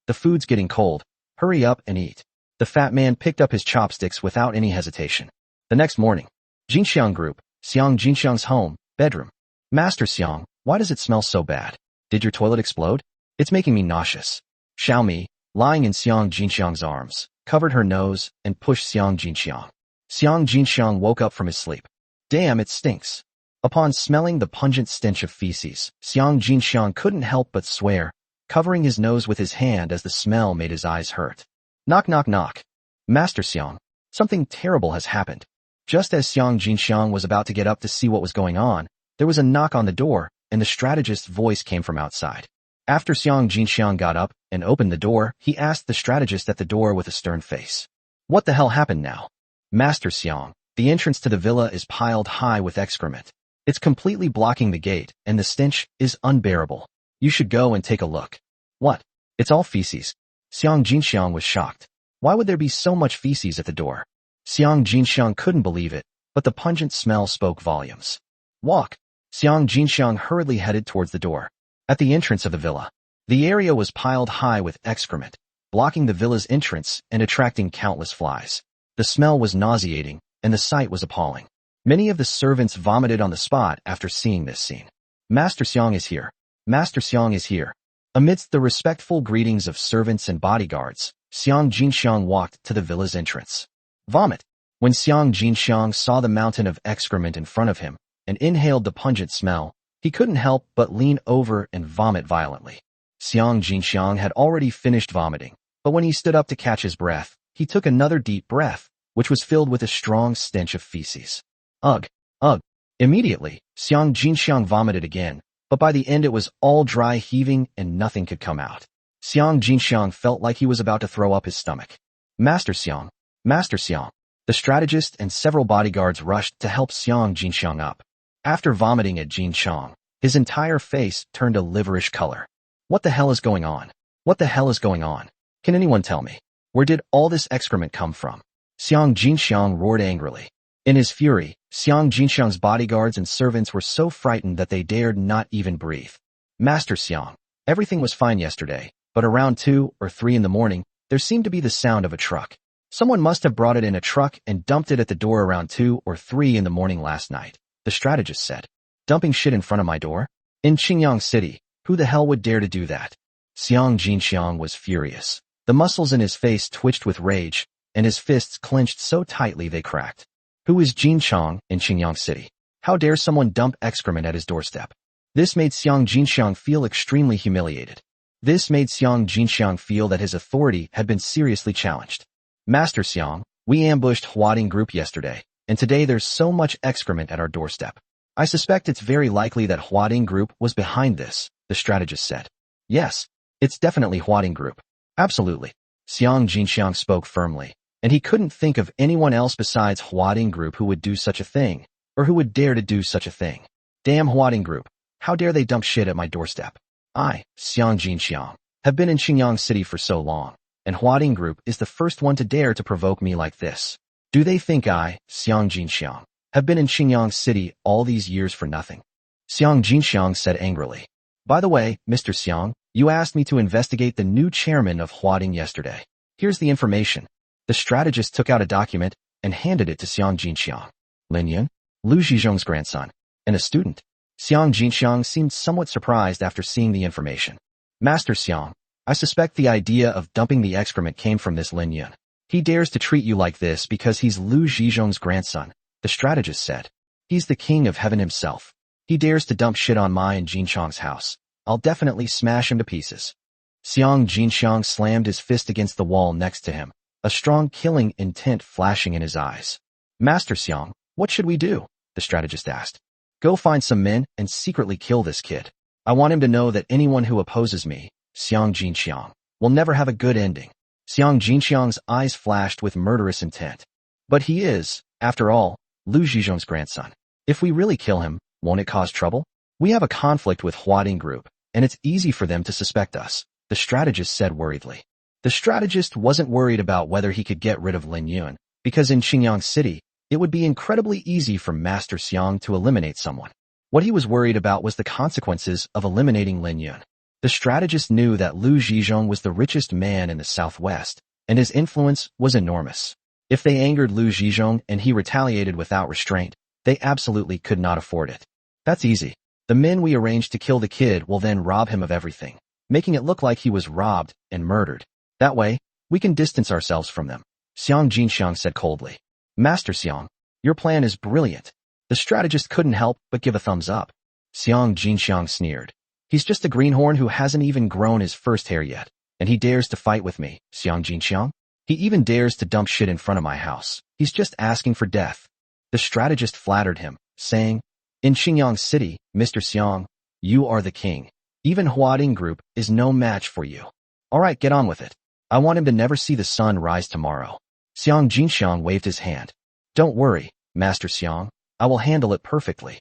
the food's getting cold. Hurry up and eat. The fat man picked up his chopsticks without any hesitation. The next morning, Jinxiang Group, Xiang Jinxiang's home, bedroom. Master Xiang, why does it smell so bad? Did your toilet explode? It's making me nauseous. Xiaomi, lying in Xiang Jinxiang's arms, covered her nose and pushed Xiang Jinxiang. Xiang Jinxiang woke up from his sleep. Damn, it stinks. Upon smelling the pungent stench of feces, Xiang Jinxiang couldn't help but swear, covering his nose with his hand as the smell made his eyes hurt. Knock, knock, knock. Master Xiang, something terrible has happened. Just as Xiang Jinxiang was about to get up to see what was going on, there was a knock on the door, and the strategist's voice came from outside. After Xiang Jinxiang got up and opened the door, he asked the strategist at the door with a stern face. What the hell happened now? Master Xiang, the entrance to the villa is piled high with excrement. It's completely blocking the gate, and the stench is unbearable. You should go and take a look. What? It's all feces. Xiang Jinxiang was shocked. Why would there be so much feces at the door? Xiang Jinxiang couldn't believe it, but the pungent smell spoke volumes. Walk. Xiang Jinxiang hurriedly headed towards the door. At the entrance of the villa, the area was piled high with excrement, blocking the villa's entrance and attracting countless flies. The smell was nauseating, and the sight was appalling. Many of the servants vomited on the spot after seeing this scene. Master Xiang is here. Master Xiang is here. Amidst the respectful greetings of servants and bodyguards, Xiang Jinxiang walked to the villa's entrance. Vomit. When Xiang Jinxiang saw the mountain of excrement in front of him and inhaled the pungent smell, he couldn't help but lean over and vomit violently. Xiang Jinxiang had already finished vomiting, but when he stood up to catch his breath, he took another deep breath, which was filled with a strong stench of feces. Ugh, ugh. Immediately, Xiang Jinxiang vomited again, but by the end it was all dry heaving and nothing could come out. Xiang Jinxiang felt like he was about to throw up his stomach. Master Xiang, Master Xiang. The strategist and several bodyguards rushed to help Xiang Jinxiang up. After vomiting at Jinxiang, his entire face turned a liverish color. What the hell is going on? What the hell is going on? Can anyone tell me? Where did all this excrement come from? Xiang Jinxiang roared angrily. In his fury, Xiang Jinxiang's bodyguards and servants were so frightened that they dared not even breathe. Master Xiang, everything was fine yesterday, but around 2 or 3 in the morning, there seemed to be the sound of a truck. Someone must have brought it in a truck and dumped it at the door around 2 or 3 in the morning last night, the strategist said. Dumping shit in front of my door? In Qingyang City, who the hell would dare to do that? Xiang Jinxiang was furious. The muscles in his face twitched with rage, and his fists clenched so tightly they cracked. Who is Jinxiang in Qingyang City? How dare someone dump excrement at his doorstep? This made Xiang Jinxiang feel extremely humiliated. This made Xiang Jinxiang feel that his authority had been seriously challenged. Master Xiang, we ambushed Huading Group yesterday, and today there's so much excrement at our doorstep. I suspect it's very likely that Huading Group was behind this, the strategist said. Yes, it's definitely Huading Group. Absolutely. Xiang Jinxiang spoke firmly, and he couldn't think of anyone else besides Huading Group who would do such a thing, or who would dare to do such a thing. Damn Huading Group, how dare they dump shit at my doorstep? I, Xiang Jinxiang, have been in Qingyang City for so long, and Huading Group is the first one to dare to provoke me like this. Do they think I, Xiang Jinxiang, have been in Qingyang City all these years for nothing? Xiang Jinxiang said angrily. By the way, Mr. Xiang, you asked me to investigate the new chairman of Huading yesterday. Here's the information. The strategist took out a document and handed it to Xiang Jinxiang. Lin Yun, Lu Zhizhong's grandson, and a student. Xiang Jinxiang seemed somewhat surprised after seeing the information. Master Xiang, I suspect the idea of dumping the excrement came from this Lin Yun. He dares to treat you like this because he's Lu Zhizhong's grandson, the strategist said. He's the king of heaven himself. He dares to dump shit on my and Jinxiang's house. I'll definitely smash him to pieces. Xiang Jinxiang slammed his fist against the wall next to him, a strong killing intent flashing in his eyes. Master Xiang, what should we do? the strategist asked. Go find some men and secretly kill this kid. I want him to know that anyone who opposes me, Xiang Jinxiang, will never have a good ending. Xiang Jinxiang's eyes flashed with murderous intent. But he is, after all, Lu Zhizhong's grandson. If we really kill him, won't it cause trouble? We have a conflict with Huading Group, and it's easy for them to suspect us, the strategist said worriedly. The strategist wasn't worried about whether he could get rid of Lin Yun, because in Xingyang City, it would be incredibly easy for Master Xiang to eliminate someone. What he was worried about was the consequences of eliminating Lin Yun. The strategist knew that Lu Zhizhong was the richest man in the southwest, and his influence was enormous. If they angered Lu Zhizhong and he retaliated without restraint, they absolutely could not afford it. That's easy. The men we arranged to kill the kid will then rob him of everything, making it look like he was robbed and murdered. That way, we can distance ourselves from them, Xiang Jinxiang said coldly. Master Xiang, your plan is brilliant. The strategist couldn't help but give a thumbs up. Xiang Jinxiang sneered. He's just a greenhorn who hasn't even grown his first hair yet, and he dares to fight with me, Xiang Jinxiang. He even dares to dump shit in front of my house. He's just asking for death. The strategist flattered him, saying, in Xingyang City, Mr. Xiang, you are the king. Even Huading Group is no match for you. All right, get on with it. I want him to never see the sun rise tomorrow. Xiang Jinxiang waved his hand. Don't worry, Master Xiang. I will handle it perfectly.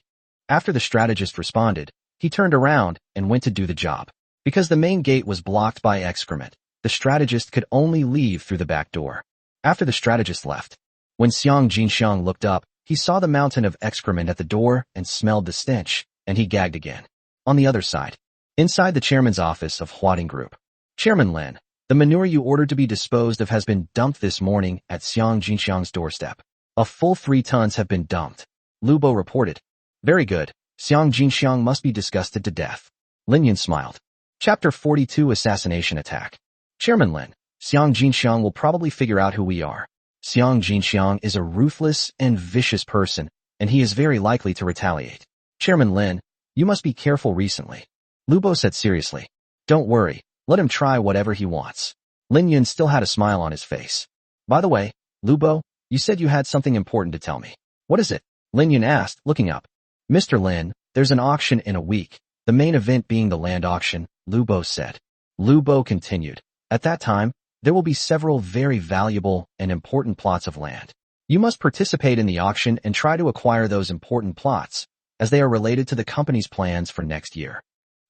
After the strategist responded, he turned around and went to do the job. Because the main gate was blocked by excrement, the strategist could only leave through the back door. After the strategist left, when Xiang Jinxiang looked up, he saw the mountain of excrement at the door and smelled the stench, and he gagged again. On the other side, inside the chairman's office of Huading Group, Chairman Lin, the manure you ordered to be disposed of has been dumped this morning at Xiang Jinxiang's doorstep. A full 3 tons have been dumped. Lu Bo reported. Very good. Xiang Jinxiang must be disgusted to death. Lin Yun smiled. Chapter 42 Assassination Attack. Chairman Lin, Xiang Jinxiang will probably figure out who we are. Xiang Jinxiang is a ruthless and vicious person, and he is very likely to retaliate. Chairman Lin, you must be careful recently. Lu Bo said seriously. Don't worry. Let him try whatever he wants. Lin Yun still had a smile on his face. By the way, Lu Bo, you said you had something important to tell me. What is it? Lin Yun asked, looking up. Mr. Lin, there's an auction in a week, the main event being the land auction, Lu Bo said. Lu Bo continued. At that time, there will be several very valuable and important plots of land. You must participate in the auction and try to acquire those important plots, as they are related to the company's plans for next year.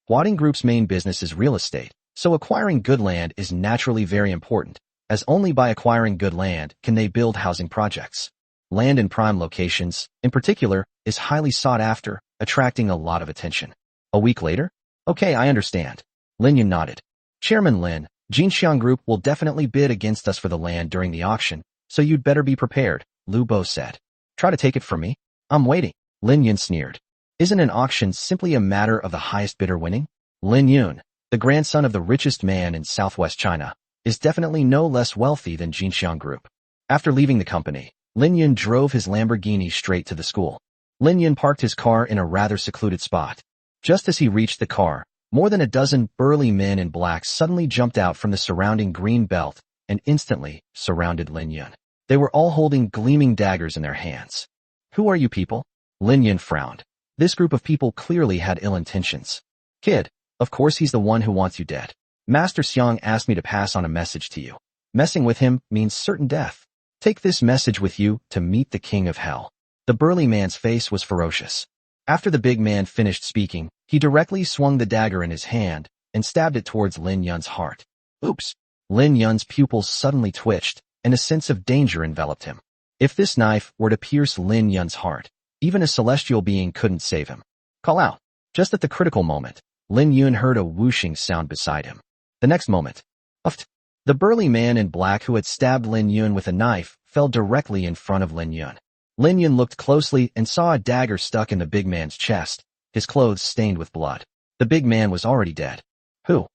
Huading Group's main business is real estate, so acquiring good land is naturally very important, as only by acquiring good land can they build housing projects. Land in prime locations, in particular, is highly sought after, attracting a lot of attention. A week later? Okay, I understand. Lin Yun nodded. Chairman Lin, Jinxiang Group will definitely bid against us for the land during the auction, so you'd better be prepared, Lu Bo said. Try to take it from me? I'm waiting. Lin Yun sneered. Isn't an auction simply a matter of the highest bidder winning? Lin Yun, the grandson of the richest man in southwest China, is definitely no less wealthy than Jinxiang Group. After leaving the company, Lin Yun drove his Lamborghini straight to the school. Lin Yun parked his car in a rather secluded spot. Just as he reached the car, more than a dozen burly men in black suddenly jumped out from the surrounding green belt and instantly surrounded Lin Yun. They were all holding gleaming daggers in their hands. Who are you people? Lin Yun frowned. This group of people clearly had ill intentions. Kid, of course he's the one who wants you dead. Master Xiang asked me to pass on a message to you. Messing with him means certain death. Take this message with you to meet the king of hell. The burly man's face was ferocious. After the big man finished speaking, he directly swung the dagger in his hand and stabbed it towards Lin Yun's heart. Oops! Lin Yun's pupils suddenly twitched, and a sense of danger enveloped him. If this knife were to pierce Lin Yun's heart, even a celestial being couldn't save him. Call out. Just at the critical moment, Lin Yun heard a whooshing sound beside him. The next moment, uft! The burly man in black who had stabbed Lin Yun with a knife fell directly in front of Lin Yun. Lin Yun looked closely and saw a dagger stuck in the big man's chest, his clothes stained with blood. The big man was already dead. Who?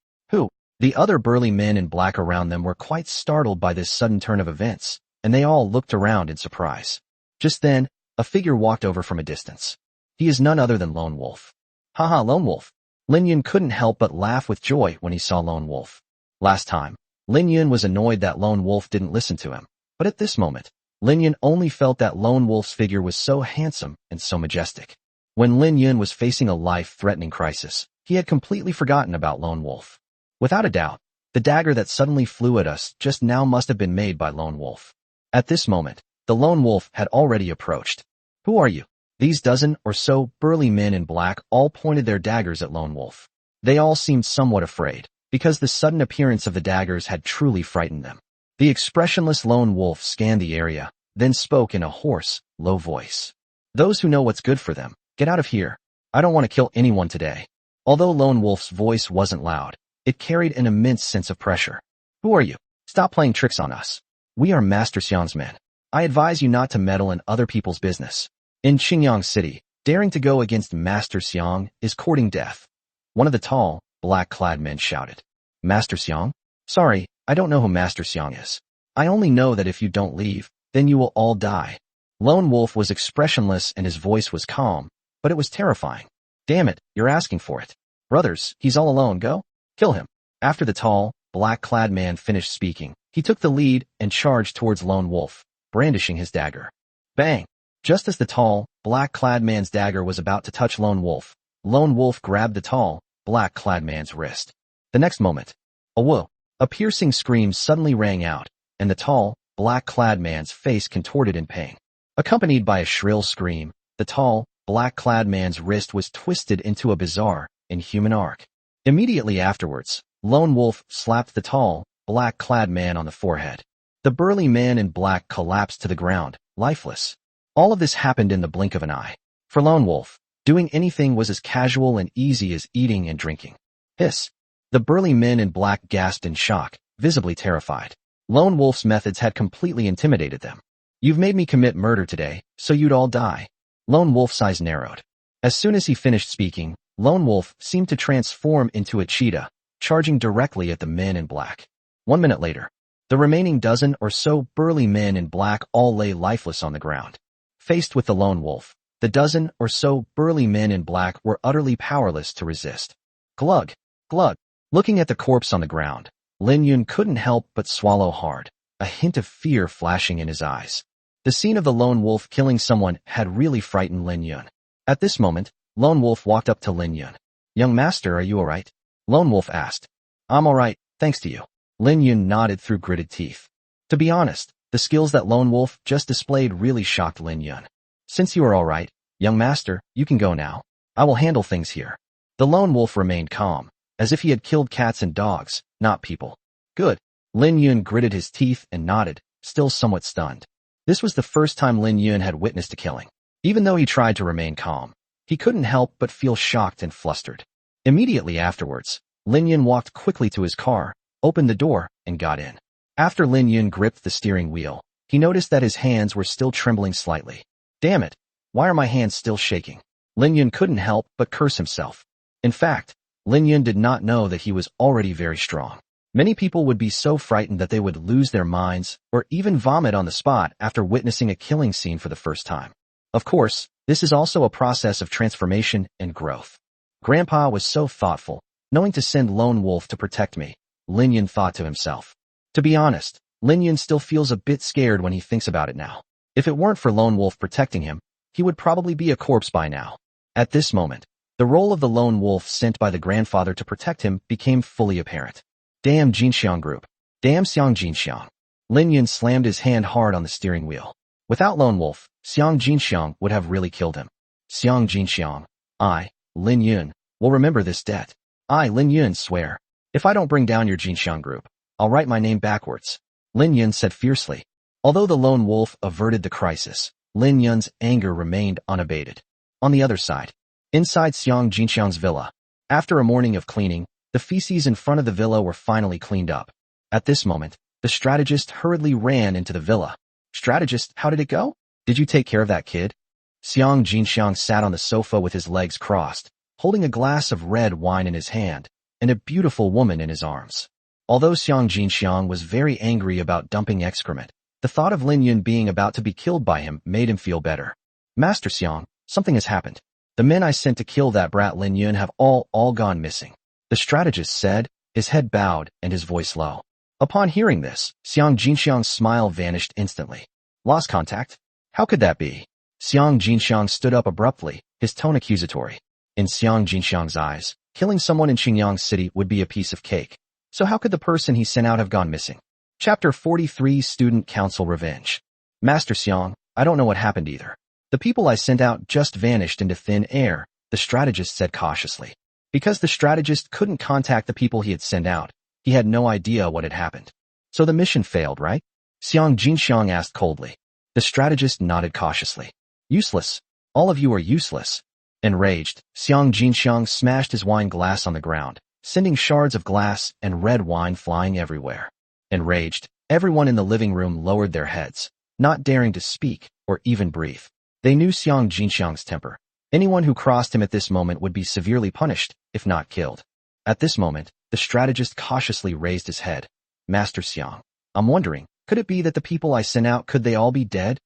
The other burly men in black around them were quite startled by this sudden turn of events, and they all looked around in surprise. Just then, a figure walked over from a distance. He is none other than Lone Wolf. Haha, Lone Wolf. Lin Yun couldn't help but laugh with joy when he saw Lone Wolf. Last time, Lin Yun was annoyed that Lone Wolf didn't listen to him, but at this moment, Lin Yun only felt that Lone Wolf's figure was so handsome and so majestic. When Lin Yun was facing a life-threatening crisis, he had completely forgotten about Lone Wolf. Without a doubt, the dagger that suddenly flew at us just now must have been made by Lone Wolf. At this moment, the Lone Wolf had already approached. "Who are you?" These dozen or so burly men in black all pointed their daggers at Lone Wolf. They all seemed somewhat afraid, because the sudden appearance of the daggers had truly frightened them. The expressionless Lone Wolf scanned the area, then spoke in a hoarse, low voice. "Those who know what's good for them, get out of here. I don't want to kill anyone today." Although Lone Wolf's voice wasn't loud, it carried an immense sense of pressure. "Who are you? Stop playing tricks on us. We are Master Xiang's men. I advise you not to meddle in other people's business. In Qingyang City, daring to go against Master Xiang is courting death." One of the tall, black-clad men shouted. "Master Xiang? Sorry, I don't know who Master Xiang is. I only know that if you don't leave, then you will all die." Lone Wolf was expressionless and his voice was calm, but it was terrifying. "Damn it, you're asking for it. Brothers, he's all alone, go. Kill him." After the tall, black-clad man finished speaking, he took the lead and charged towards Lone Wolf, brandishing his dagger. Bang! Just as the tall, black-clad man's dagger was about to touch Lone Wolf grabbed the tall, black-clad man's wrist. The next moment, a piercing scream suddenly rang out, and the tall, black-clad man's face contorted in pain. Accompanied by a shrill scream, the tall, black-clad man's wrist was twisted into a bizarre, inhuman arc. Immediately afterwards, Lone Wolf slapped the tall, black-clad man on the forehead. The burly man in black collapsed to the ground, lifeless. All of this happened in the blink of an eye. For Lone Wolf, doing anything was as casual and easy as eating and drinking. Hiss! The burly men in black gasped in shock, visibly terrified. Lone Wolf's methods had completely intimidated them. "You've made me commit murder today, so you'd all die." Lone Wolf's eyes narrowed. As soon as he finished speaking, Lone Wolf seemed to transform into a cheetah, charging directly at the men in black. 1 minute later, the remaining dozen or so burly men in black all lay lifeless on the ground. Faced with the Lone Wolf, the dozen or so burly men in black were utterly powerless to resist. Glug! Glug! Looking at the corpse on the ground, Lin Yun couldn't help but swallow hard, a hint of fear flashing in his eyes. The scene of the Lone Wolf killing someone had really frightened Lin Yun. At this moment, Lone Wolf walked up to Lin Yun. "Young master, are you alright?" Lone Wolf asked. "I'm alright, thanks to you." Lin Yun nodded through gritted teeth. To be honest, the skills that Lone Wolf just displayed really shocked Lin Yun. "Since you are alright, young master, you can go now. I will handle things here." The Lone Wolf remained calm, as if he had killed cats and dogs, not people. "Good." Lin Yun gritted his teeth and nodded, still somewhat stunned. This was the first time Lin Yun had witnessed a killing. Even though he tried to remain calm, he couldn't help but feel shocked and flustered. Immediately afterwards, Lin Yun walked quickly to his car, opened the door, and got in. After Lin Yun gripped the steering wheel, he noticed that his hands were still trembling slightly. "Damn it! Why are my hands still shaking?" Lin Yun couldn't help but curse himself. In fact, Lin Yun did not know that he was already very strong. Many people would be so frightened that they would lose their minds or even vomit on the spot after witnessing a killing scene for the first time. Of course, this is also a process of transformation and growth. Grandpa was so thoughtful, knowing to send Lone Wolf to protect me, Lin Yun thought to himself. To be honest, Lin Yun still feels a bit scared when he thinks about it now. If it weren't for Lone Wolf protecting him, he would probably be a corpse by now. At this moment, the role of the Lone Wolf sent by the grandfather to protect him became fully apparent. Damn Jinxiang Group. Damn Xiang Jinxiang. Lin Yun slammed his hand hard on the steering wheel. Without Lone Wolf, Xiang Jinxiang would have really killed him. Xiang Jinxiang. I, Lin Yun, will remember this debt. I, Lin Yun, swear. If I don't bring down your Jinxiang Group, I'll write my name backwards. Lin Yun said fiercely. Although the Lone Wolf averted the crisis, Lin Yun's anger remained unabated. On the other side, inside Xiang Jinxiang's villa, after a morning of cleaning, the feces in front of the villa were finally cleaned up. At this moment, the strategist hurriedly ran into the villa. "Strategist, how did it go? Did you take care of that kid?" Xiang Jinxiang sat on the sofa with his legs crossed, holding a glass of red wine in his hand, and a beautiful woman in his arms. Although Xiang Jinxiang was very angry about dumping excrement, the thought of Lin Yun being about to be killed by him made him feel better. "Master Xiang, something has happened. The men I sent to kill that brat Lin Yun have all gone missing," the strategist said, his head bowed and his voice low. Upon hearing this, Xiang Jinxiang's smile vanished instantly. Lost contact? How could that be? Xiang Jinxiang stood up abruptly, his tone accusatory. In Xiang Jinxiang's eyes, killing someone in Qingyang City would be a piece of cake. So how could the person he sent out have gone missing? Chapter 43 Student Council Revenge. Master Xiang, I don't know what happened either. The people I sent out just vanished into thin air, the strategist said cautiously. Because the strategist couldn't contact the people he had sent out, he had no idea what had happened. So the mission failed, right? Xiang Jinxiang asked coldly. The strategist nodded cautiously. Useless. All of you are useless. Enraged, Xiang Jinxiang smashed his wine glass on the ground, sending shards of glass and red wine flying everywhere. Enraged, everyone in the living room lowered their heads, not daring to speak or even breathe. They knew Xiang Jinxiang's temper. Anyone who crossed him at this moment would be severely punished, if not killed. At this moment, the strategist cautiously raised his head. Master Xiang, I'm wondering, could it be that the people I sent out, could they all be dead?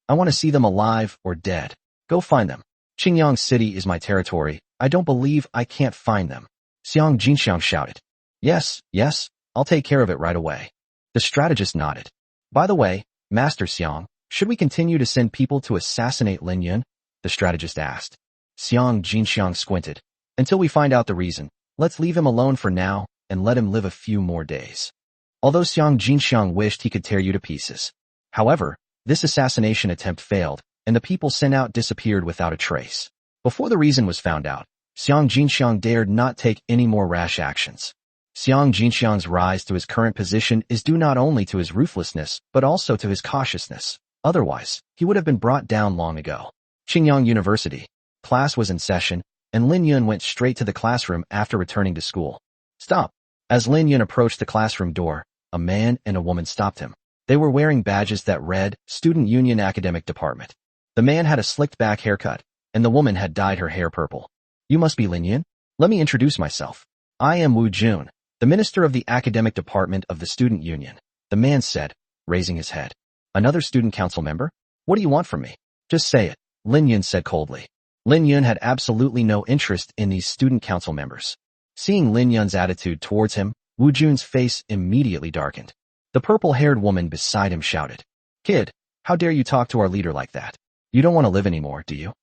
I want to see them alive or dead. Go find them. Qingyang City is my territory. I don't believe I can't find them. Xiang Jinxiang shouted. Yes, I'll take care of it right away. The strategist nodded. By the way, Master Xiang, should we continue to send people to assassinate Lin Yun? The strategist asked. Xiang Jinxiang squinted. Until we find out the reason, let's leave him alone for now and let him live a few more days. Although Xiang Jinxiang wished he could tear you to pieces. However, this assassination attempt failed, and the people sent out disappeared without a trace. Before the reason was found out, Xiang Jinxiang dared not take any more rash actions. Xiang Jinxiang's rise to his current position is due not only to his ruthlessness, but also to his cautiousness. Otherwise, he would have been brought down long ago. Qingyang University. Class was in session, and Lin Yun went straight to the classroom after returning to school. Stop! As Lin Yun approached the classroom door, a man and a woman stopped him. They were wearing badges that read, Student Union Academic Department. The man had a slicked-back haircut, and the woman had dyed her hair purple. You must be Lin Yun? Let me introduce myself. I am Wu Jun, the minister of the academic department of the Student Union, the man said, raising his head. Another student council member? What do you want from me? Just say it, Lin Yun said coldly. Lin Yun had absolutely no interest in these student council members. Seeing Lin Yun's attitude towards him, Wu Jun's face immediately darkened. The purple-haired woman beside him shouted. Kid, how dare you talk to our leader like that? You don't want to live anymore, do you?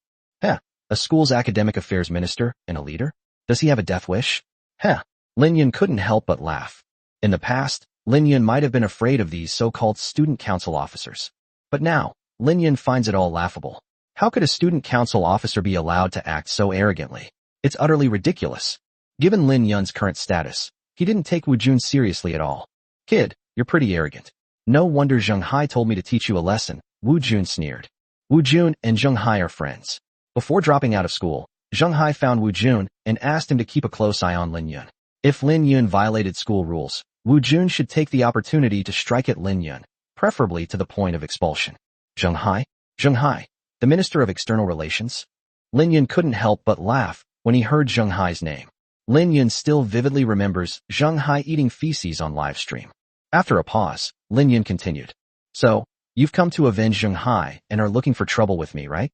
Heh, a school's academic affairs minister and a leader? Does he have a death wish? Heh, Lin Yun couldn't help but laugh. In the past, Lin Yun might have been afraid of these so-called student council officers. But now, Lin Yun finds it all laughable. How could a student council officer be allowed to act so arrogantly? It's utterly ridiculous. Given Lin Yun's current status, he didn't take Wu Jun seriously at all. Kid, you're pretty arrogant. No wonder Zheng Hai told me to teach you a lesson, Wu Jun sneered. Wu Jun and Zheng Hai are friends. Before dropping out of school, Zheng Hai found Wu Jun and asked him to keep a close eye on Lin Yun. If Lin Yun violated school rules, Wu Jun should take the opportunity to strike at Lin Yun, preferably to the point of expulsion. Zheng Hai, the Minister of External Relations? Lin Yun couldn't help but laugh when he heard Zheng Hai's name. Lin Yun still vividly remembers Zheng Hai eating feces on live stream. After a pause, Lin Yun continued. So, you've come to avenge Zheng Hai and are looking for trouble with me, right?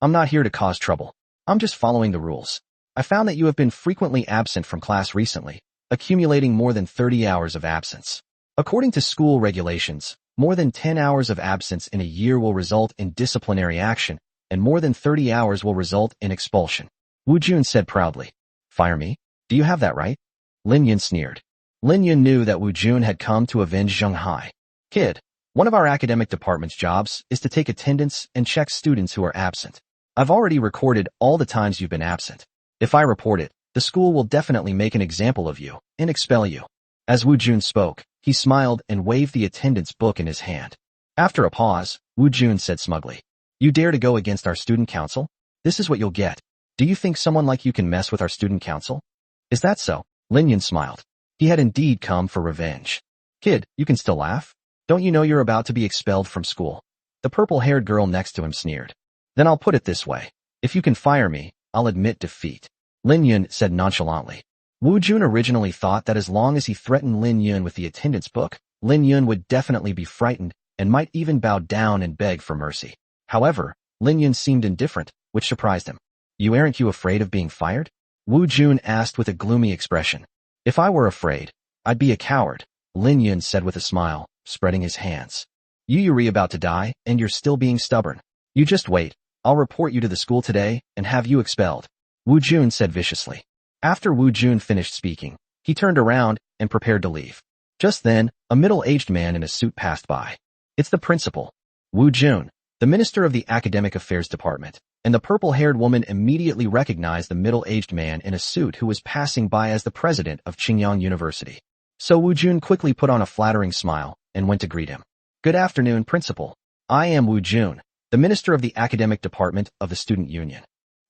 I'm not here to cause trouble. I'm just following the rules. I found that you have been frequently absent from class recently, accumulating more than 30 hours of absence. According to school regulations, more than 10 hours of absence in a year will result in disciplinary action, and more than 30 hours will result in expulsion. Wu Jun said proudly. Fire me? Do you have that right? Lin Yun sneered. Lin Yun knew that Wu Jun had come to avenge Zheng Hai. Kid, one of our academic department's jobs is to take attendance and check students who are absent. I've already recorded all the times you've been absent. If I report it, the school will definitely make an example of you and expel you. As Wu Jun spoke, he smiled and waved the attendance book in his hand. After a pause, Wu Jun said smugly, You dare to go against our student council? This is what you'll get. Do you think someone like you can mess with our student council? Is that so? Lin Yun smiled. He had indeed come for revenge. Kid, you can still laugh? Don't you know you're about to be expelled from school? The purple-haired girl next to him sneered. Then I'll put it this way. If you can fire me, I'll admit defeat. Lin Yun said nonchalantly. Wu Jun originally thought that as long as he threatened Lin Yun with the attendance book, Lin Yun would definitely be frightened and might even bow down and beg for mercy. However, Lin Yun seemed indifferent, which surprised him. Aren't you afraid of being fired? Wu Jun asked with a gloomy expression. If I were afraid, I'd be a coward, Lin Yun said with a smile, spreading his hands. You about to die, and you're still being stubborn. You just wait. I'll report you to the school today and have you expelled, Wu Jun said viciously. After Wu Jun finished speaking, he turned around and prepared to leave. Just then, a middle-aged man in a suit passed by. It's the principal, Wu Jun, the minister of the academic affairs department, and the purple-haired woman immediately recognized the middle-aged man in a suit who was passing by as the president of Qingyang University. So Wu Jun quickly put on a flattering smile and went to greet him. Good afternoon, principal. I am Wu Jun, the minister of the academic department of the student union.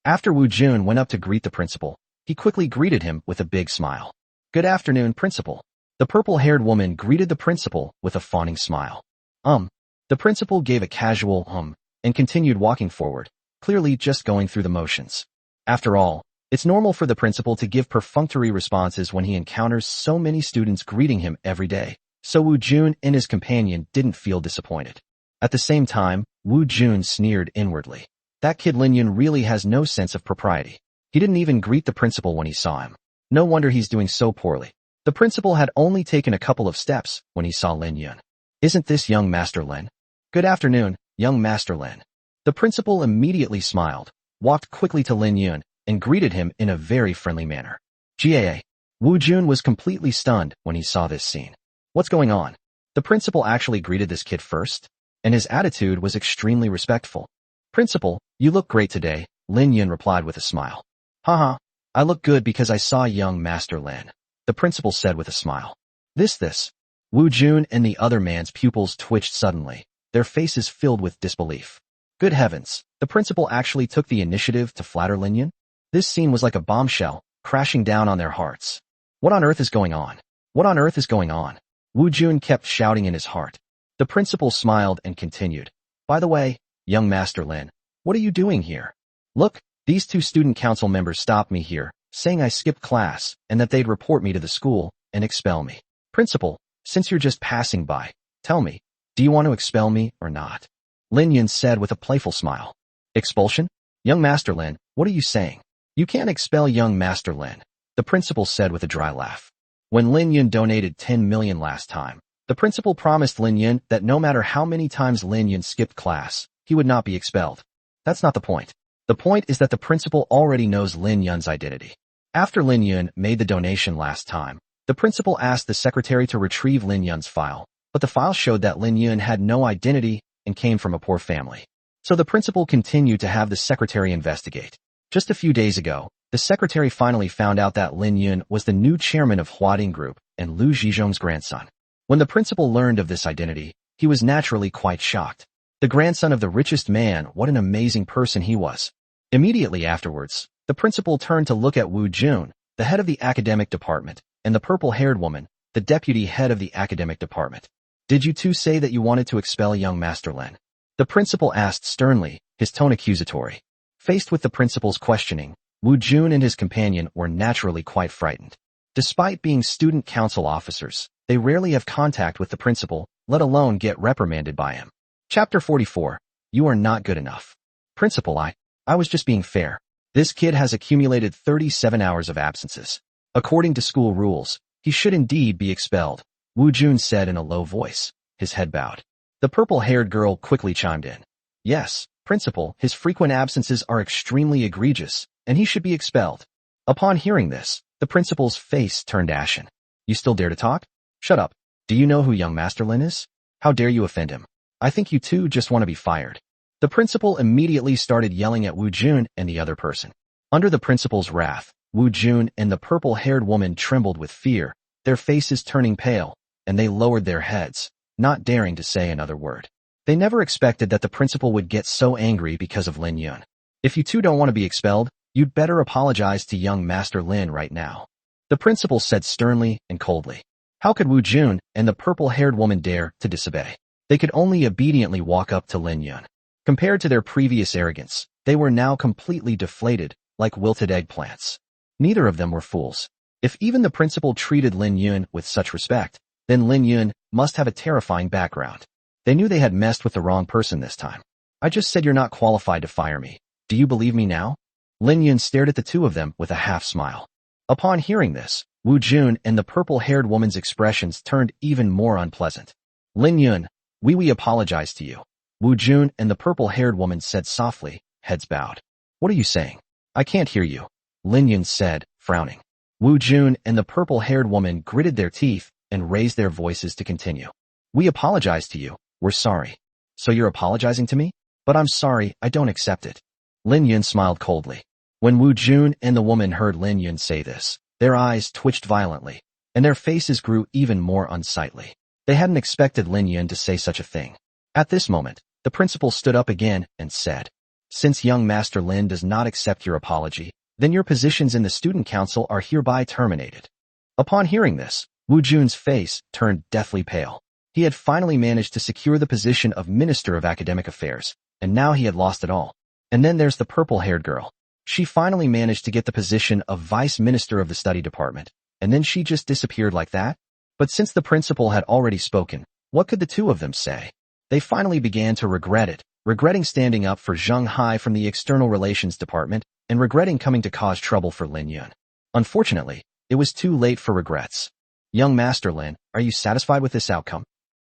After Wu Jun went up to greet the principal, he quickly greeted him with a big smile. Good afternoon, principal. The purple-haired woman greeted the principal with a fawning smile. The principal gave a casual and continued walking forward, clearly just going through the motions. After all, it's normal for the principal to give perfunctory responses when he encounters so many students greeting him every day, so Wu Jun and his companion didn't feel disappointed. At the same time, Wu Jun sneered inwardly. That kid Lin Yun really has no sense of propriety. He didn't even greet the principal when he saw him. No wonder he's doing so poorly. The principal had only taken a couple of steps when he saw Lin Yun. Isn't this young Master Lin? Good afternoon, young Master Lin. The principal immediately smiled, walked quickly to Lin Yun, and greeted him in a very friendly manner. GAA. Wu Jun was completely stunned when he saw this scene. What's going on? The principal actually greeted this kid first? And his attitude was extremely respectful. Principal, you look great today, Lin Yun replied with a smile. Haha, I look good because I saw young Master Lin, the principal said with a smile. This. Wu Jun and the other man's pupils twitched suddenly, their faces filled with disbelief. Good heavens, the principal actually took the initiative to flatter Lin Yun? This scene was like a bombshell, crashing down on their hearts. What on earth is going on? What on earth is going on? Wu Jun kept shouting in his heart. The principal smiled and continued. By the way, young Master Lin, what are you doing here? Look, these two student council members stopped me here, saying I skipped class and that they'd report me to the school and expel me. Principal, since you're just passing by, tell me, do you want to expel me or not? Lin Yun said with a playful smile. Expulsion? Young Master Lin, what are you saying? You can't expel young Master Lin, the principal said with a dry laugh. When Lin Yun donated 10 million last time, the principal promised Lin Yun that no matter how many times Lin Yun skipped class, he would not be expelled. That's not the point. The point is that the principal already knows Lin Yun's identity. After Lin Yun made the donation last time, the principal asked the secretary to retrieve Lin Yun's file, but the file showed that Lin Yun had no identity and came from a poor family. So the principal continued to have the secretary investigate. Just a few days ago, the secretary finally found out that Lin Yun was the new chairman of Huading Group and Liu Zhizhong's grandson. When the principal learned of this identity, he was naturally quite shocked. The grandson of the richest man, what an amazing person he was. Immediately afterwards, the principal turned to look at Wu Jun, the head of the academic department, and the purple-haired woman, the deputy head of the academic department. Did you two say that you wanted to expel young Master Lin? The principal asked sternly, his tone accusatory. Faced with the principal's questioning, Wu Jun and his companion were naturally quite frightened. Despite being student council officers, they rarely have contact with the principal, let alone get reprimanded by him. Chapter 44. You are not good enough. Principal, I was just being fair. This kid has accumulated 37 hours of absences. According to school rules, he should indeed be expelled, Wu Jun said in a low voice, his head bowed. The purple-haired girl quickly chimed in. Yes, principal, his frequent absences are extremely egregious, and he should be expelled. Upon hearing this, the principal's face turned ashen. You still dare to talk? Shut up. Do you know who young Master Lin is? How dare you offend him? I think you two just want to be fired. The principal immediately started yelling at Wu Jun and the other person. Under the principal's wrath, Wu Jun and the purple-haired woman trembled with fear, their faces turning pale, and they lowered their heads, not daring to say another word. They never expected that the principal would get so angry because of Lin Yun. If you two don't want to be expelled, you'd better apologize to young Master Lin right now, the principal said sternly and coldly. How could Wu Jun and the purple-haired woman dare to disobey? They could only obediently walk up to Lin Yun. Compared to their previous arrogance, they were now completely deflated, like wilted eggplants. Neither of them were fools. If even the principal treated Lin Yun with such respect, then Lin Yun must have a terrifying background. They knew they had messed with the wrong person this time. I just said you're not qualified to fire me. Do you believe me now? Lin Yun stared at the two of them with a half-smile. Upon hearing this, Wu Jun and the purple-haired woman's expressions turned even more unpleasant. Lin Yun, We apologize to you. Wu Jun and the purple-haired woman said softly, heads bowed. What are you saying? I can't hear you, Lin Yun said, frowning. Wu Jun and the purple-haired woman gritted their teeth and raised their voices to continue. We apologize to you. We're sorry. So you're apologizing to me? But I'm sorry, I don't accept it. Lin Yun smiled coldly. When Wu Jun and the woman heard Lin Yun say this, their eyes twitched violently, and their faces grew even more unsightly. They hadn't expected Lin Yun to say such a thing. At this moment, the principal stood up again and said, Since young Master Lin does not accept your apology, then your positions in the student council are hereby terminated. Upon hearing this, Wu Jun's face turned deathly pale. He had finally managed to secure the position of Minister of Academic Affairs, and now he had lost it all. And then there's the purple-haired girl. She finally managed to get the position of Vice Minister of the Study Department, and then she just disappeared like that? But since the principal had already spoken, what could the two of them say? They finally began to regret it, regretting standing up for Zheng Hai from the External Relations Department, and regretting coming to cause trouble for Lin Yun. Unfortunately, it was too late for regrets. Young Master Lin, are you satisfied with this outcome?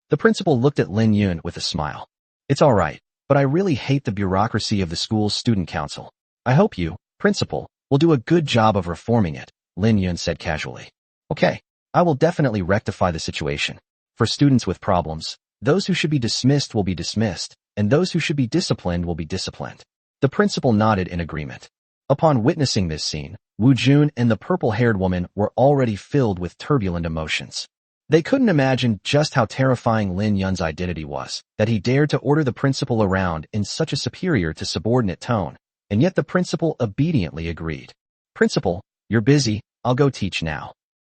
The principal looked at Lin Yun with a smile. It's all right, but I really hate the bureaucracy of the school's student council. I hope you, principal, will do a good job of reforming it, Lin Yun said casually. Okay, I will definitely rectify the situation. For students with problems, those who should be dismissed will be dismissed, and those who should be disciplined will be disciplined. The principal nodded in agreement. Upon witnessing this scene, Wu Jun and the purple-haired woman were already filled with turbulent emotions. They couldn't imagine just how terrifying Lin Yun's identity was, that he dared to order the principal around in such a superior to subordinate tone, and yet the principal obediently agreed. Principal, you're busy, I'll go teach now.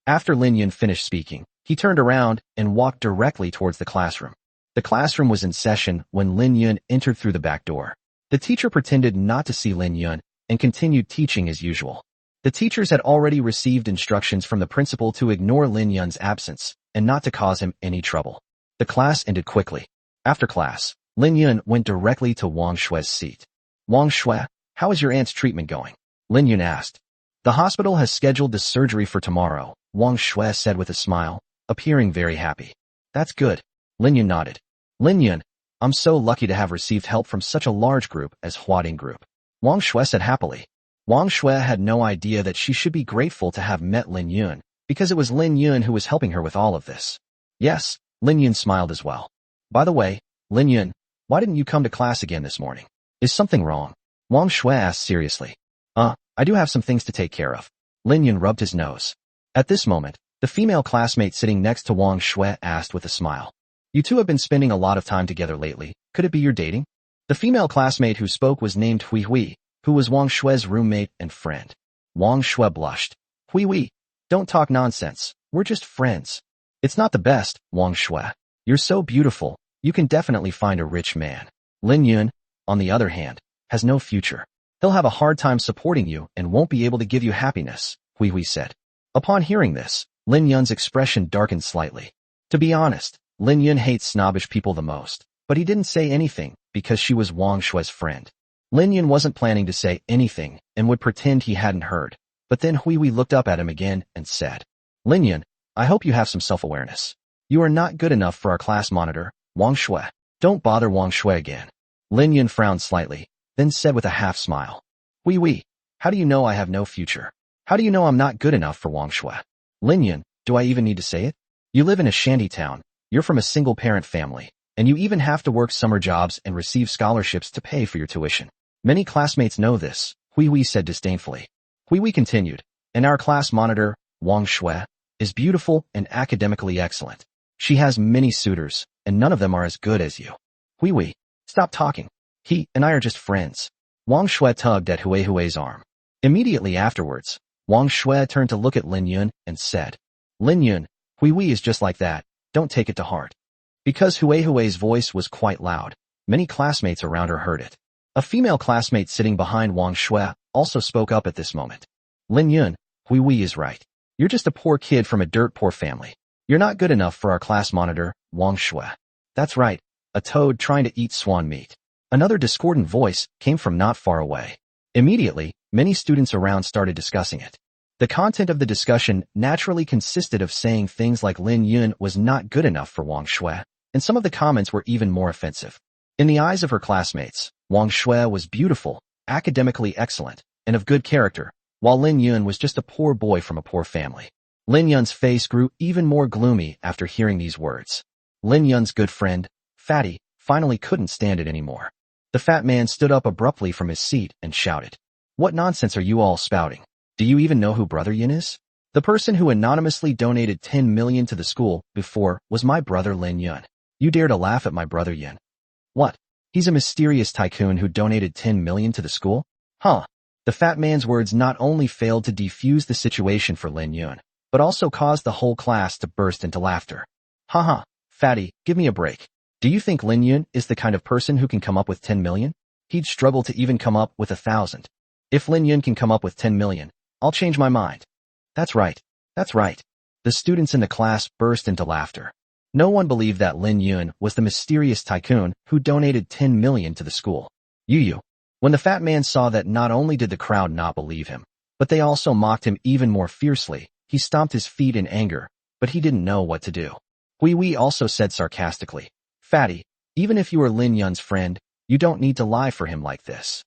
After Lin Yun finished speaking, he turned around and walked directly towards the classroom. The classroom was in session when Lin Yun entered through the back door. The teacher pretended not to see Lin Yun and continued teaching as usual. The teachers had already received instructions from the principal to ignore Lin Yun's absence and not to cause him any trouble. The class ended quickly. After class, Lin Yun went directly to Wang Shue's seat. Wang Shue, how is your aunt's treatment going? Lin Yun asked. The hospital has scheduled the surgery for tomorrow, Wang Shue said with a smile, appearing very happy. That's good. Lin Yun nodded. Lin Yun, I'm so lucky to have received help from such a large group as Huading Group. Wang Shue said happily. Wang Shue had no idea that she should be grateful to have met Lin Yun, because it was Lin Yun who was helping her with all of this. Yes, Lin Yun smiled as well. By the way, Lin Yun, why didn't you come to class again this morning? Is something wrong? Wang Shue asked seriously. I do have some things to take care of. Lin Yun rubbed his nose. At this moment, the female classmate sitting next to Wang Shue asked with a smile. You two have been spending a lot of time together lately. Could it be you're dating? The female classmate who spoke was named Hui Hui, who was Wang Shue's roommate and friend. Wang Shue blushed. Hui Hui, don't talk nonsense. We're just friends. It's not the best, Wang Shue. You're so beautiful, you can definitely find a rich man. Lin Yun, on the other hand, has no future. He'll have a hard time supporting you and won't be able to give you happiness, Hui Hui said. Upon hearing this, Lin Yun's expression darkened slightly. To be honest, Lin Yun hates snobbish people the most, but he didn't say anything because she was Wang Shue's friend. Lin Yun wasn't planning to say anything and would pretend he hadn't heard, but then Hui Hui looked up at him again and said, Lin Yun, I hope you have some self-awareness. You are not good enough for our class monitor, Wang Shue. Don't bother Wang Shue again. Lin Yun frowned slightly, then said with a half smile. Hui Hui, how do you know I have no future? How do you know I'm not good enough for Wang Shue? Lin Yun, do I even need to say it? You live in a shanty town, you're from a single-parent family, and you even have to work summer jobs and receive scholarships to pay for your tuition. Many classmates know this, Hui Hui said disdainfully. Hui Hui continued, and our class monitor, Wang Shue, is beautiful and academically excellent. She has many suitors, and none of them are as good as you. Hui Hui, stop talking. He and I are just friends. Wang Shue tugged at Hui Hui's arm. Immediately afterwards, Wang Shue turned to look at Lin Yun and said, Lin Yun, Hui Hui is just like that, don't take it to heart. Because Hui Hui's voice was quite loud, many classmates around her heard it. A female classmate sitting behind Wang Shue also spoke up at this moment. Lin Yun, Hui Hui is right. You're just a poor kid from a dirt-poor family. You're not good enough for our class monitor, Wang Shue. That's right, a toad trying to eat swan meat. Another discordant voice came from not far away. Immediately, many students around started discussing it. The content of the discussion naturally consisted of saying things like Lin Yun was not good enough for Wang Shue, and some of the comments were even more offensive. In the eyes of her classmates, Wang Shui was beautiful, academically excellent, and of good character, while Lin Yun was just a poor boy from a poor family. Lin Yun's face grew even more gloomy after hearing these words. Lin Yun's good friend, Fatty, finally couldn't stand it anymore. The fat man stood up abruptly from his seat and shouted, "What nonsense are you all spouting? Do you even know who Brother Yun is? The person who anonymously donated 10 million to the school before was my brother Lin Yun. You dare to laugh at my brother Yun? What? He's a mysterious tycoon who donated 10 million to the school? Huh?" The fat man's words not only failed to defuse the situation for Lin Yun, but also caused the whole class to burst into laughter. Haha, Fatty, give me a break. Do you think Lin Yun is the kind of person who can come up with 10 million? He'd struggle to even come up with 1,000. If Lin Yun can come up with 10 million, I'll change my mind. That's right. That's right. The students in the class burst into laughter. No one believed that Lin Yun was the mysterious tycoon who donated 10 million to the school. You. When the fat man saw that not only did the crowd not believe him, but they also mocked him even more fiercely, he stomped his feet in anger, but he didn't know what to do. Hui also said sarcastically, "Fatty, even if you are Lin Yun's friend, you don't need to lie for him like this."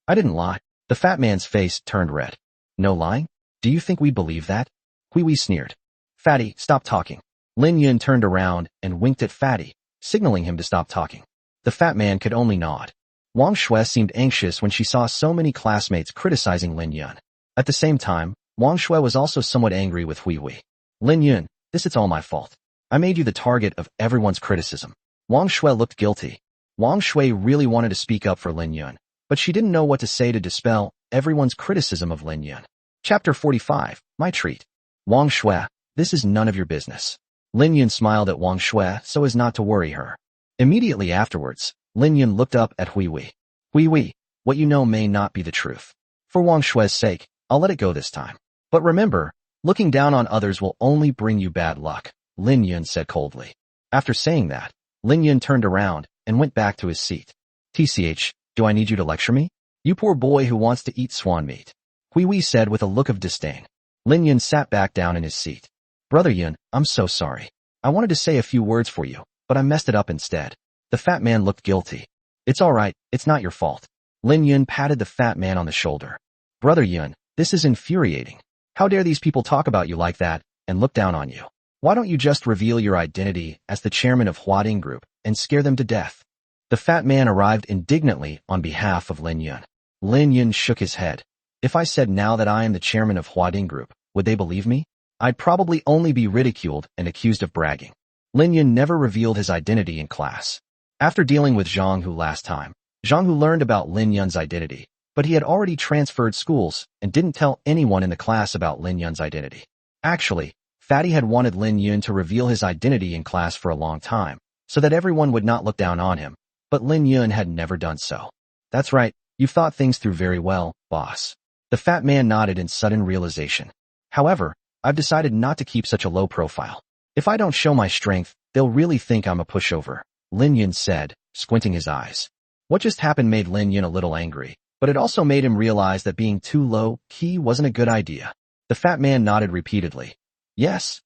"I didn't lie." The fat man's face turned red. "No lying? Do you think we believe that?" Hui sneered. "Fatty, stop talking." Lin Yun turned around and winked at Fatty, signaling him to stop talking. The fat man could only nod. Wang Shui seemed anxious when she saw so many classmates criticizing Lin Yun. At the same time, Wang Shui was also somewhat angry with Hui. "Lin Yun, this is all my fault. I made you the target of everyone's criticism." Wang Shui looked guilty. Wang Shui really wanted to speak up for Lin Yun, but she didn't know what to say to dispel everyone's criticism of Lin Yun. Chapter 45, My Treat. Wang Shui, this is none of your business. Lin Yun smiled at Wang Shui so as not to worry her. Immediately afterwards, Lin Yun looked up at Hui. "Hui, what you know may not be the truth. For Wang Shui's sake, I'll let it go this time. But remember, looking down on others will only bring you bad luck," Lin Yun said coldly. After saying that, Lin Yun turned around and went back to his seat. "TCH, do I need you to lecture me? You poor boy who wants to eat swan meat," Hui said with a look of disdain. Lin Yun sat back down in his seat. "Brother Yun, I'm so sorry. I wanted to say a few words for you, but I messed it up instead." The fat man looked guilty. "It's all right, it's not your fault." Lin Yun patted the fat man on the shoulder. "Brother Yun, this is infuriating. How dare these people talk about you like that and look down on you? Why don't you just reveal your identity as the chairman of Huading Group and scare them to death?" The fat man arrived indignantly on behalf of Lin Yun. Lin Yun shook his head. "If I said now that I am the chairman of Huading Group, would they believe me? I'd probably only be ridiculed and accused of bragging." Lin Yun never revealed his identity in class. After dealing with Zhang Hu last time, Zhang Hu learned about Lin Yun's identity, but he had already transferred schools and didn't tell anyone in the class about Lin Yun's identity. Actually, Fatty had wanted Lin Yun to reveal his identity in class for a long time, so that everyone would not look down on him, but Lin Yun had never done so. "That's right, you've thought things through very well, boss." The fat man nodded in sudden realization. "However, I've decided not to keep such a low profile. If I don't show my strength, they'll really think I'm a pushover," Lin Yun said, squinting his eyes. What just happened made Lin Yun a little angry, but it also made him realize that being too low-key wasn't a good idea. The fat man nodded repeatedly. Yes.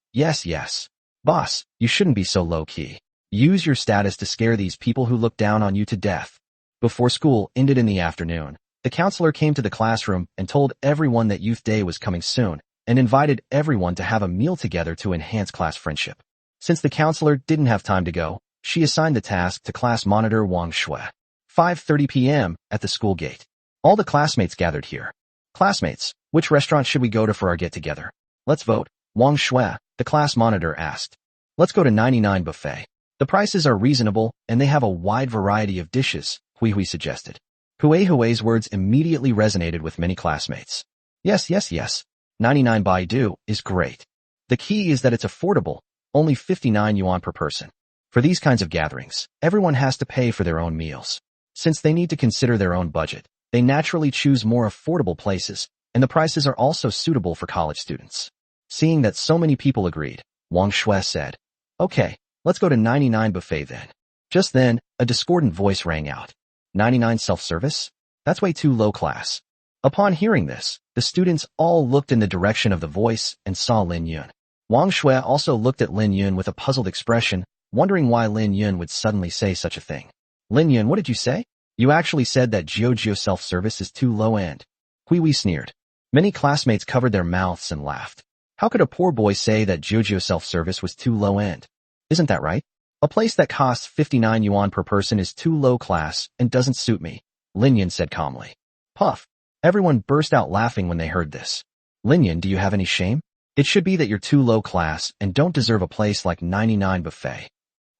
Boss, you shouldn't be so low-key. Use your status to scare these people who look down on you to death." Before school ended in the afternoon, the counselor came to the classroom and told everyone that Youth Day was coming soon and invited everyone to have a meal together to enhance class friendship. Since the counselor didn't have time to go, she assigned the task to class monitor Wang Shui. 5:30 p.m. at the school gate. All the classmates gathered here. "Classmates, which restaurant should we go to for our get-together? Let's vote," Wang Shui, the class monitor, asked. "Let's go to 99 Buffet. The prices are reasonable and they have a wide variety of dishes," Hui suggested. Hui's words immediately resonated with many classmates. Yes. 99 Baidu is great. The key is that it's affordable, only 59 yuan per person. For these kinds of gatherings, everyone has to pay for their own meals. Since they need to consider their own budget, they naturally choose more affordable places, and the prices are also suitable for college students. Seeing that so many people agreed, Wang Shui said, "Okay, let's go to 99 Buffet then." Just then, a discordant voice rang out. 99 self-service? That's way too low class. Upon hearing this, the students all looked in the direction of the voice and saw Lin Yun. Wang Shui also looked at Lin Yun with a puzzled expression, wondering why Lin Yun would suddenly say such a thing. Lin Yun, what did you say? You actually said that Jiu self-service is too low-end. Hui Wei sneered. Many classmates covered their mouths and laughed. How could a poor boy say that Jiu self-service was too low-end? Isn't that right? A place that costs 59 yuan per person is too low class and doesn't suit me, Lin Yun said calmly. Puff. Everyone burst out laughing when they heard this. Lin Yun, do you have any shame? It should be that you're too low class and don't deserve a place like 99 buffet.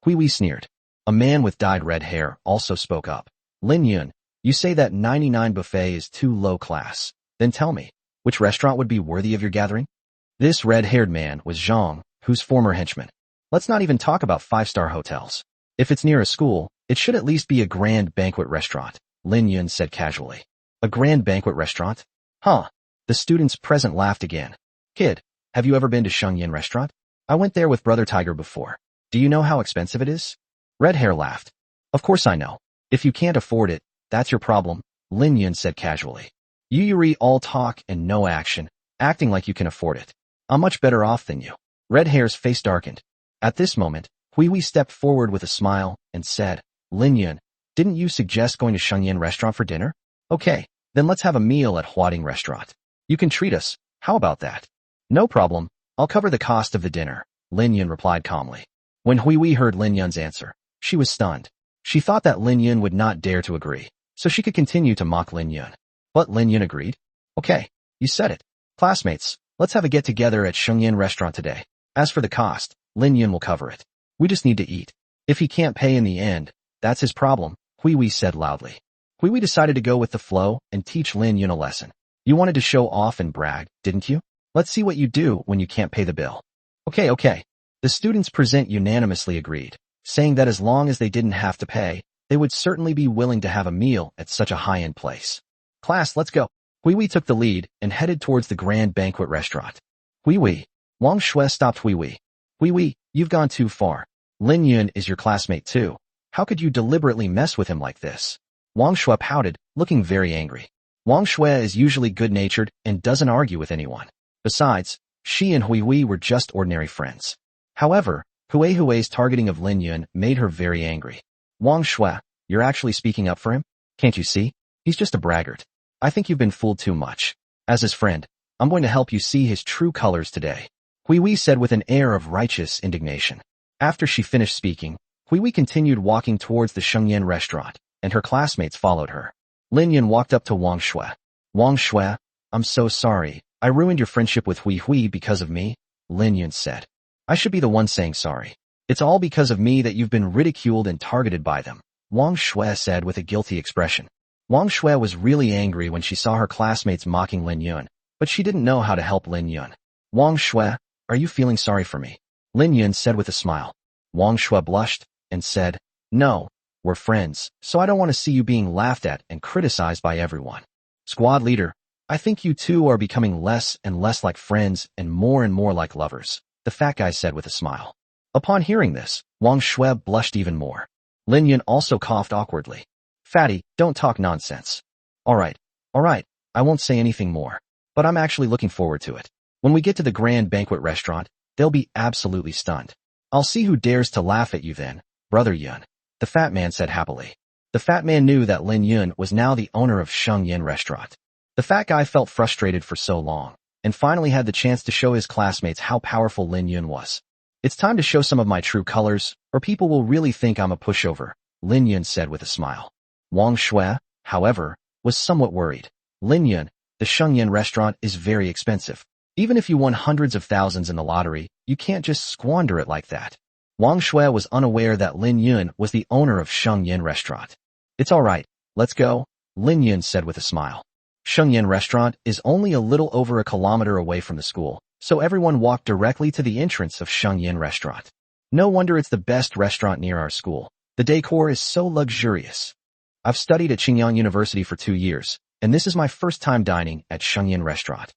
Hui Wei sneered. A man with dyed red hair also spoke up. Lin Yun, you say that 99 buffet is too low class. Then tell me, which restaurant would be worthy of your gathering? This red-haired man was Zhang, Hu's former henchman. Let's not even talk about five-star hotels. If it's near a school, it should at least be a grand banquet restaurant, Lin Yun said casually. A grand banquet restaurant? Huh. The students present laughed again. Kid, have you ever been to Shengyan restaurant? I went there with Brother Tiger before. Do you know how expensive it is? Red hair laughed. Of course I know. If you can't afford it, that's your problem, Lin Yun said casually. You Yuri all talk and no action, acting like you can afford it. I'm much better off than you. Red hair's face darkened. At this moment, Hui Wei stepped forward with a smile and said, Lin Yun, didn't you suggest going to Shengyan restaurant for dinner? Okay, then let's have a meal at Huading restaurant. You can treat us, how about that? No problem, I'll cover the cost of the dinner, Lin Yun replied calmly. When Hui Wei heard Lin Yun's answer, she was stunned. She thought that Lin Yun would not dare to agree, so she could continue to mock Lin Yun. But Lin Yun agreed. Okay, you said it. Classmates, let's have a get-together at Shengyan restaurant today. As for the cost, Lin Yun will cover it. We just need to eat. If he can't pay in the end, that's his problem, Hui Wei said loudly. Hui Wei decided to go with the flow and teach Lin Yun a lesson. You wanted to show off and brag, didn't you? Let's see what you do when you can't pay the bill. Okay. The students present unanimously agreed, saying that as long as they didn't have to pay, they would certainly be willing to have a meal at such a high-end place. Class, let's go. Hui Wei took the lead and headed towards the grand banquet restaurant. Hui Wei. Wang Shui stopped Hui Wei. Hui Wei, you've gone too far. Lin Yun is your classmate too. How could you deliberately mess with him like this? Wang Shui pouted, looking very angry. Wang Shui is usually good-natured and doesn't argue with anyone. Besides, she and Hui Wei were just ordinary friends. However, Hui's targeting of Lin Yun made her very angry. Wang Shui, you're actually speaking up for him? Can't you see? He's just a braggart. I think you've been fooled too much. As his friend, I'm going to help you see his true colors today, Hui Wei said with an air of righteous indignation. After she finished speaking, Hui Wei continued walking towards the Shengyan restaurant, and her classmates followed her. Lin Yun walked up to Wang Shui. Wang Shui, I'm so sorry. I ruined your friendship with Hui because of me, Lin Yun said. I should be the one saying sorry. It's all because of me that you've been ridiculed and targeted by them, Wang Shui said with a guilty expression. Wang Shui was really angry when she saw her classmates mocking Lin Yun, but she didn't know how to help Lin Yun. Wang Shui, are you feeling sorry for me? Lin Yun said with a smile. Wang Shui blushed and said, No, we're friends, so I don't want to see you being laughed at and criticized by everyone. Squad leader, I think you two are becoming less and less like friends and more like lovers, the fat guy said with a smile. Upon hearing this, Wang Shui blushed even more. Lin Yun also coughed awkwardly. Fatty, don't talk nonsense. All right, I won't say anything more, but I'm actually looking forward to it. When we get to the grand banquet restaurant, they'll be absolutely stunned. I'll see who dares to laugh at you then, Brother Yun, the fat man said happily. The fat man knew that Lin Yun was now the owner of Shengyan restaurant. The fat guy felt frustrated for so long, and finally had the chance to show his classmates how powerful Lin Yun was. It's time to show some of my true colors, or people will really think I'm a pushover, Lin Yun said with a smile. Wang Shui, however, was somewhat worried. Lin Yun, the Shengyan restaurant is very expensive. Even if you won hundreds of thousands in the lottery, you can't just squander it like that. Wang Shui was unaware that Lin Yun was the owner of Shengyan restaurant. It's all right, let's go, Lin Yun said with a smile. Shengyan restaurant is only a little over a kilometer away from the school, so everyone walked directly to the entrance of Shengyan restaurant. No wonder it's the best restaurant near our school. The decor is so luxurious. I've studied at Qingyang University for 2 years, and this is my first time dining at Shengyan restaurant.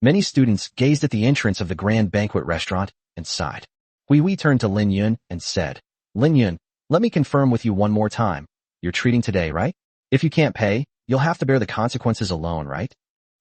Many students gazed at the entrance of the grand banquet restaurant and sighed. Hui Wei turned to Lin Yun and said, Lin Yun, let me confirm with you one more time. You're treating today, right? If you can't pay, you'll have to bear the consequences alone, right?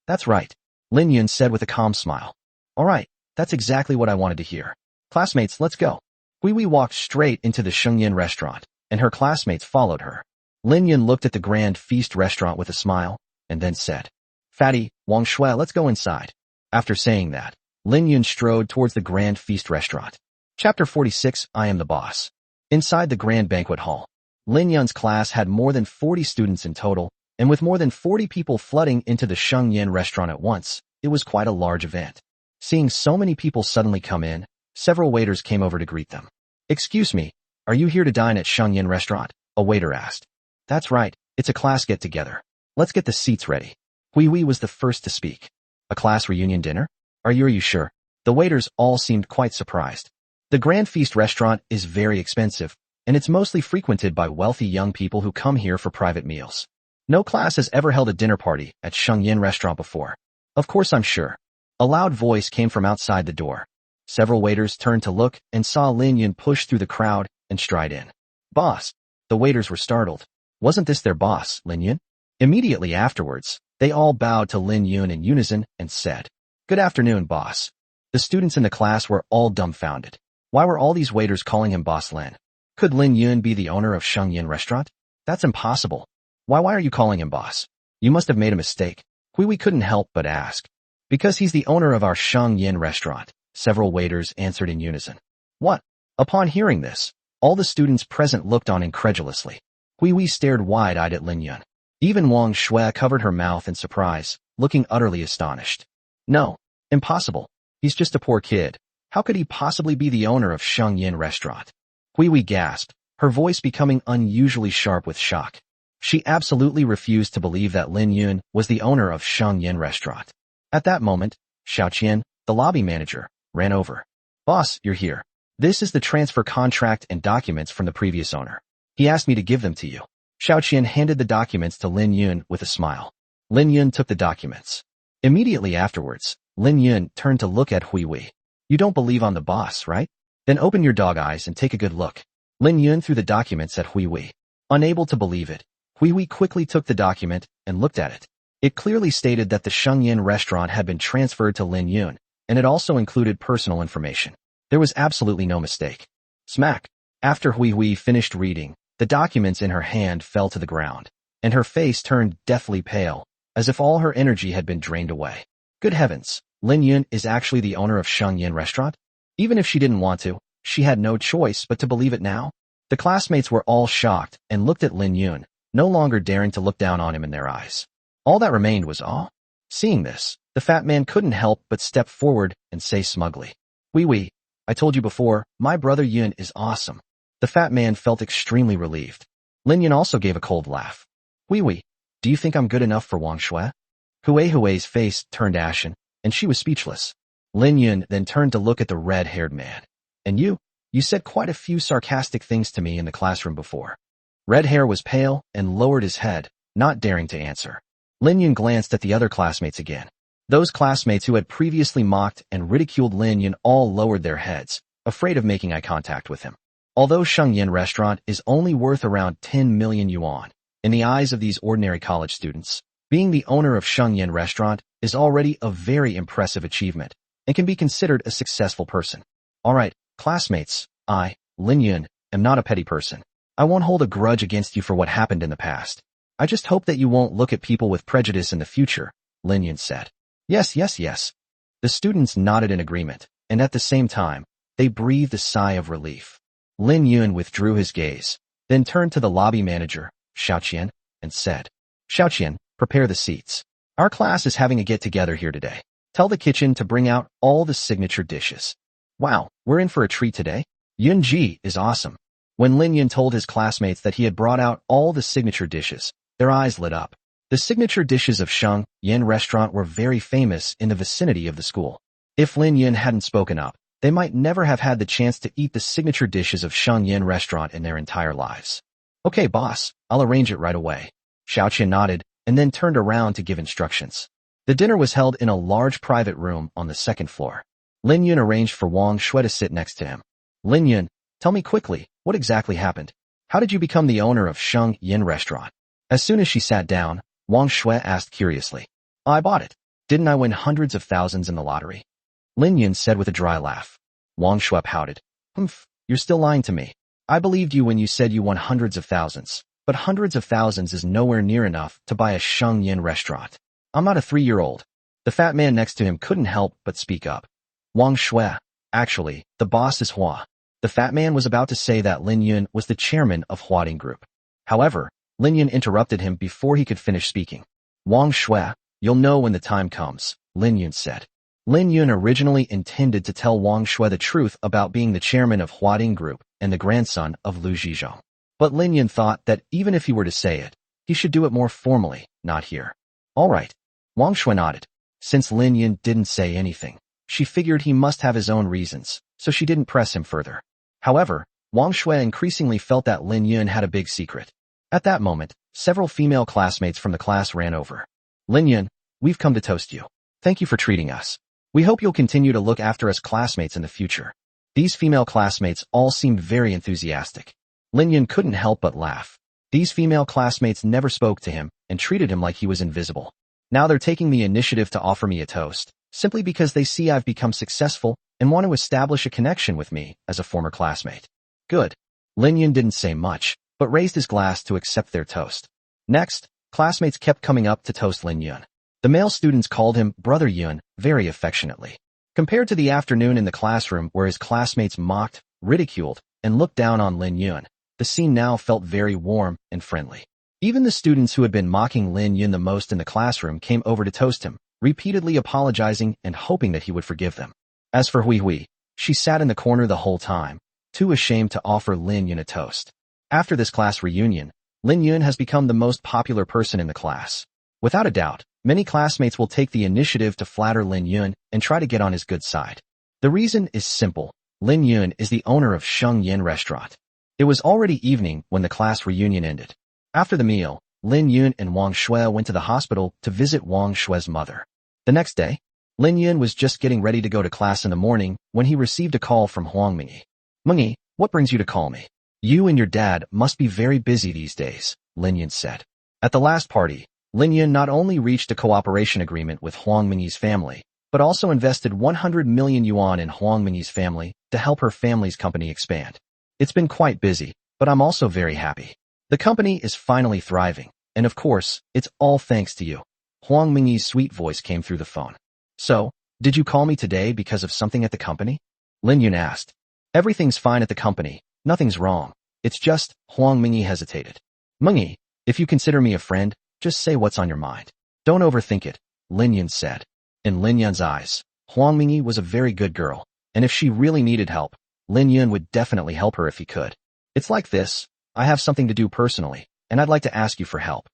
That's right, Lin Yun said with a calm smile. All right, that's exactly what I wanted to hear. Classmates, let's go. Hui Wei walked straight into the Shengyan restaurant, and her classmates followed her. Lin Yun looked at the Grand Feast restaurant with a smile, and then said, "Fatty, Wang Shui, let's go inside." After saying that, Lin Yun strode towards the Grand Feast restaurant. Chapter 46, I Am the Boss. Inside the Grand Banquet Hall, Lin Yun's class had more than 40 students in total, and with more than 40 people flooding into the Shengyan restaurant at once, it was quite a large event. Seeing so many people suddenly come in, several waiters came over to greet them. "Excuse me, are you here to dine at Shengyan restaurant?" a waiter asked. "That's right, it's a class get-together. Let's get the seats ready." Hui Wei was the first to speak. "A class reunion dinner? Are you sure?" The waiters all seemed quite surprised. The Grand Feast restaurant is very expensive, and it's mostly frequented by wealthy young people who come here for private meals. No class has ever held a dinner party at Shengyan restaurant before. "Of course I'm sure." A loud voice came from outside the door. Several waiters turned to look and saw Lin Yun push through the crowd and stride in. "Boss!" The waiters were startled. Wasn't this their boss, Lin Yun? Immediately afterwards, they all bowed to Lin Yun in unison and said, "Good afternoon, boss." The students in the class were all dumbfounded. Why were all these waiters calling him Boss Lin? Could Lin Yun be the owner of Shengyan restaurant? That's impossible. Why are you calling him boss? You must have made a mistake. Hui Wei couldn't help but ask. "Because he's the owner of our Shengyan restaurant," several waiters answered in unison. "What?" Upon hearing this, all the students present looked on incredulously. Hui Wei stared wide-eyed at Lin Yun. Even Wang Shui covered her mouth in surprise, looking utterly astonished. "No, impossible. He's just a poor kid. How could he possibly be the owner of Shengyan restaurant?" Hui Wei gasped, her voice becoming unusually sharp with shock. She absolutely refused to believe that Lin Yun was the owner of Shengyan restaurant. At that moment, Xiaoqian, the lobby manager, ran over. "Boss, you're here. This is the transfer contract and documents from the previous owner. He asked me to give them to you." Xiaoqian handed the documents to Lin Yun with a smile. Lin Yun took the documents. Immediately afterwards, Lin Yun turned to look at Hui Wei. "You don't believe I'm the boss, right? Then open your dog eyes and take a good look." Lin Yun threw the documents at Hui Wei. Unable to believe it, Hui Wei quickly took the document and looked at it. It clearly stated that the Shengyan restaurant had been transferred to Lin Yun, and it also included personal information. There was absolutely no mistake. Smack! After Hui Wei finished reading, the documents in her hand fell to the ground, and her face turned deathly pale, as if all her energy had been drained away. Good heavens, Lin Yun is actually the owner of Shengyan restaurant? Even if she didn't want to, she had no choice but to believe it now. The classmates were all shocked and looked at Lin Yun, no longer daring to look down on him in their eyes. All that remained was awe. Seeing this, the fat man couldn't help but step forward and say smugly, "Hui Wei, I told you before, my brother Yun is awesome." The fat man felt extremely relieved. Lin Yun also gave a cold laugh. "Hui Wei, do you think I'm good enough for Wang Shui?" Hui's face turned ashen, and she was speechless. Lin Yun then turned to look at the red-haired man. "And you said quite a few sarcastic things to me in the classroom before." Red Hair was pale and lowered his head, not daring to answer. Lin Yun glanced at the other classmates again. Those classmates who had previously mocked and ridiculed Lin Yun all lowered their heads, afraid of making eye contact with him. Although Shengyan restaurant is only worth around 10 million yuan, in the eyes of these ordinary college students, being the owner of Shengyan restaurant is already a very impressive achievement and can be considered a successful person. Alright, classmates, I, Lin Yun, am not a petty person. I won't hold a grudge against you for what happened in the past. I just hope that you won't look at people with prejudice in the future, Lin Yun said. Yes. The students nodded in agreement, and at the same time, they breathed a sigh of relief. Lin Yun withdrew his gaze, then turned to the lobby manager, Xiaoqian, and said, "Xiaoqian, prepare the seats. Our class is having a get-together here today. Tell the kitchen to bring out all the signature dishes." Wow, we're in for a treat today. Yun Ji is awesome. When Lin Yun told his classmates that he had brought out all the signature dishes, their eyes lit up. The signature dishes of Shengyan restaurant were very famous in the vicinity of the school. If Lin Yun hadn't spoken up, they might never have had the chance to eat the signature dishes of Shengyan restaurant in their entire lives. "Okay, boss, I'll arrange it right away." Xiaoqian nodded and then turned around to give instructions. The dinner was held in a large private room on the second floor. Lin Yun arranged for Wang Shui to sit next to him. "Lin Yun, tell me quickly, what exactly happened? How did you become the owner of Shengyan restaurant?" As soon as she sat down, Wang Shui asked curiously. "I bought it. Didn't I win hundreds of thousands in the lottery?" Lin Yun said with a dry laugh. Wang Shui pouted. You're still lying to me. I believed you when you said you won hundreds of thousands, but hundreds of thousands is nowhere near enough to buy a Shengyin restaurant. I'm not a 3-year-old. The fat man next to him couldn't help but speak up. Wang Shui. Actually, the boss is Hua. The fat man was about to say that Lin Yun was the chairman of Huading Group. However, Lin Yun interrupted him before he could finish speaking. Wang Shui, you'll know when the time comes, Lin Yun said. Lin Yun originally intended to tell Wang Shui the truth about being the chairman of Huading Group and the grandson of Lu Zhizhou. But Lin Yun thought that even if he were to say it, he should do it more formally, not here. All right. Wang Shui nodded. Since Lin Yun didn't say anything, she figured he must have his own reasons, so she didn't press him further. However, Wang Shui increasingly felt that Lin Yun had a big secret. At that moment, several female classmates from the class ran over. Lin Yun, we've come to toast you. Thank you for treating us. We hope you'll continue to look after us classmates in the future. These female classmates all seemed very enthusiastic. Lin Yun couldn't help but laugh. These female classmates never spoke to him and treated him like he was invisible. Now they're taking the initiative to offer me a toast, simply because they see I've become successful and want to establish a connection with me as a former classmate. Good. Lin Yun didn't say much, but raised his glass to accept their toast. Next, classmates kept coming up to toast Lin Yun. The male students called him Brother Yun very affectionately. Compared to the afternoon in the classroom where his classmates mocked, ridiculed, and looked down on Lin Yun, the scene now felt very warm and friendly. Even the students who had been mocking Lin Yun the most in the classroom came over to toast him, repeatedly apologizing and hoping that he would forgive them. As for Hui Hui, she sat in the corner the whole time, too ashamed to offer Lin Yun a toast. After this class reunion, Lin Yun has become the most popular person in the class. Without a doubt, many classmates will take the initiative to flatter Lin Yun and try to get on his good side. The reason is simple. Lin Yun is the owner of Shengyin Restaurant. It was already evening when the class reunion ended. After the meal, Lin Yun and Wang Shui went to the hospital to visit Wang Shui's mother. The next day, Lin Yun was just getting ready to go to class in the morning when he received a call from Huang Mingyi. Mingyi, what brings you to call me? You and your dad must be very busy these days, Lin Yun said. At the last party, Lin Yun not only reached a cooperation agreement with Huang Mingyi's family, but also invested 100 million yuan in Huang Mingyi's family to help her family's company expand. It's been quite busy, but I'm also very happy. The company is finally thriving, and of course, it's all thanks to you. Huang Mingyi's sweet voice came through the phone. So, did you call me today because of something at the company? Lin Yun asked. Everything's fine at the company, nothing's wrong. It's just, Huang Mingyi hesitated. Mingyi, if you consider me a friend, just say what's on your mind. Don't overthink it, Lin Yun said. In Lin Yun's eyes, Huang Mingyi was a very good girl, and if she really needed help, Lin Yun would definitely help her if he could. It's like this, I have something to do personally, and I'd like to ask you for help.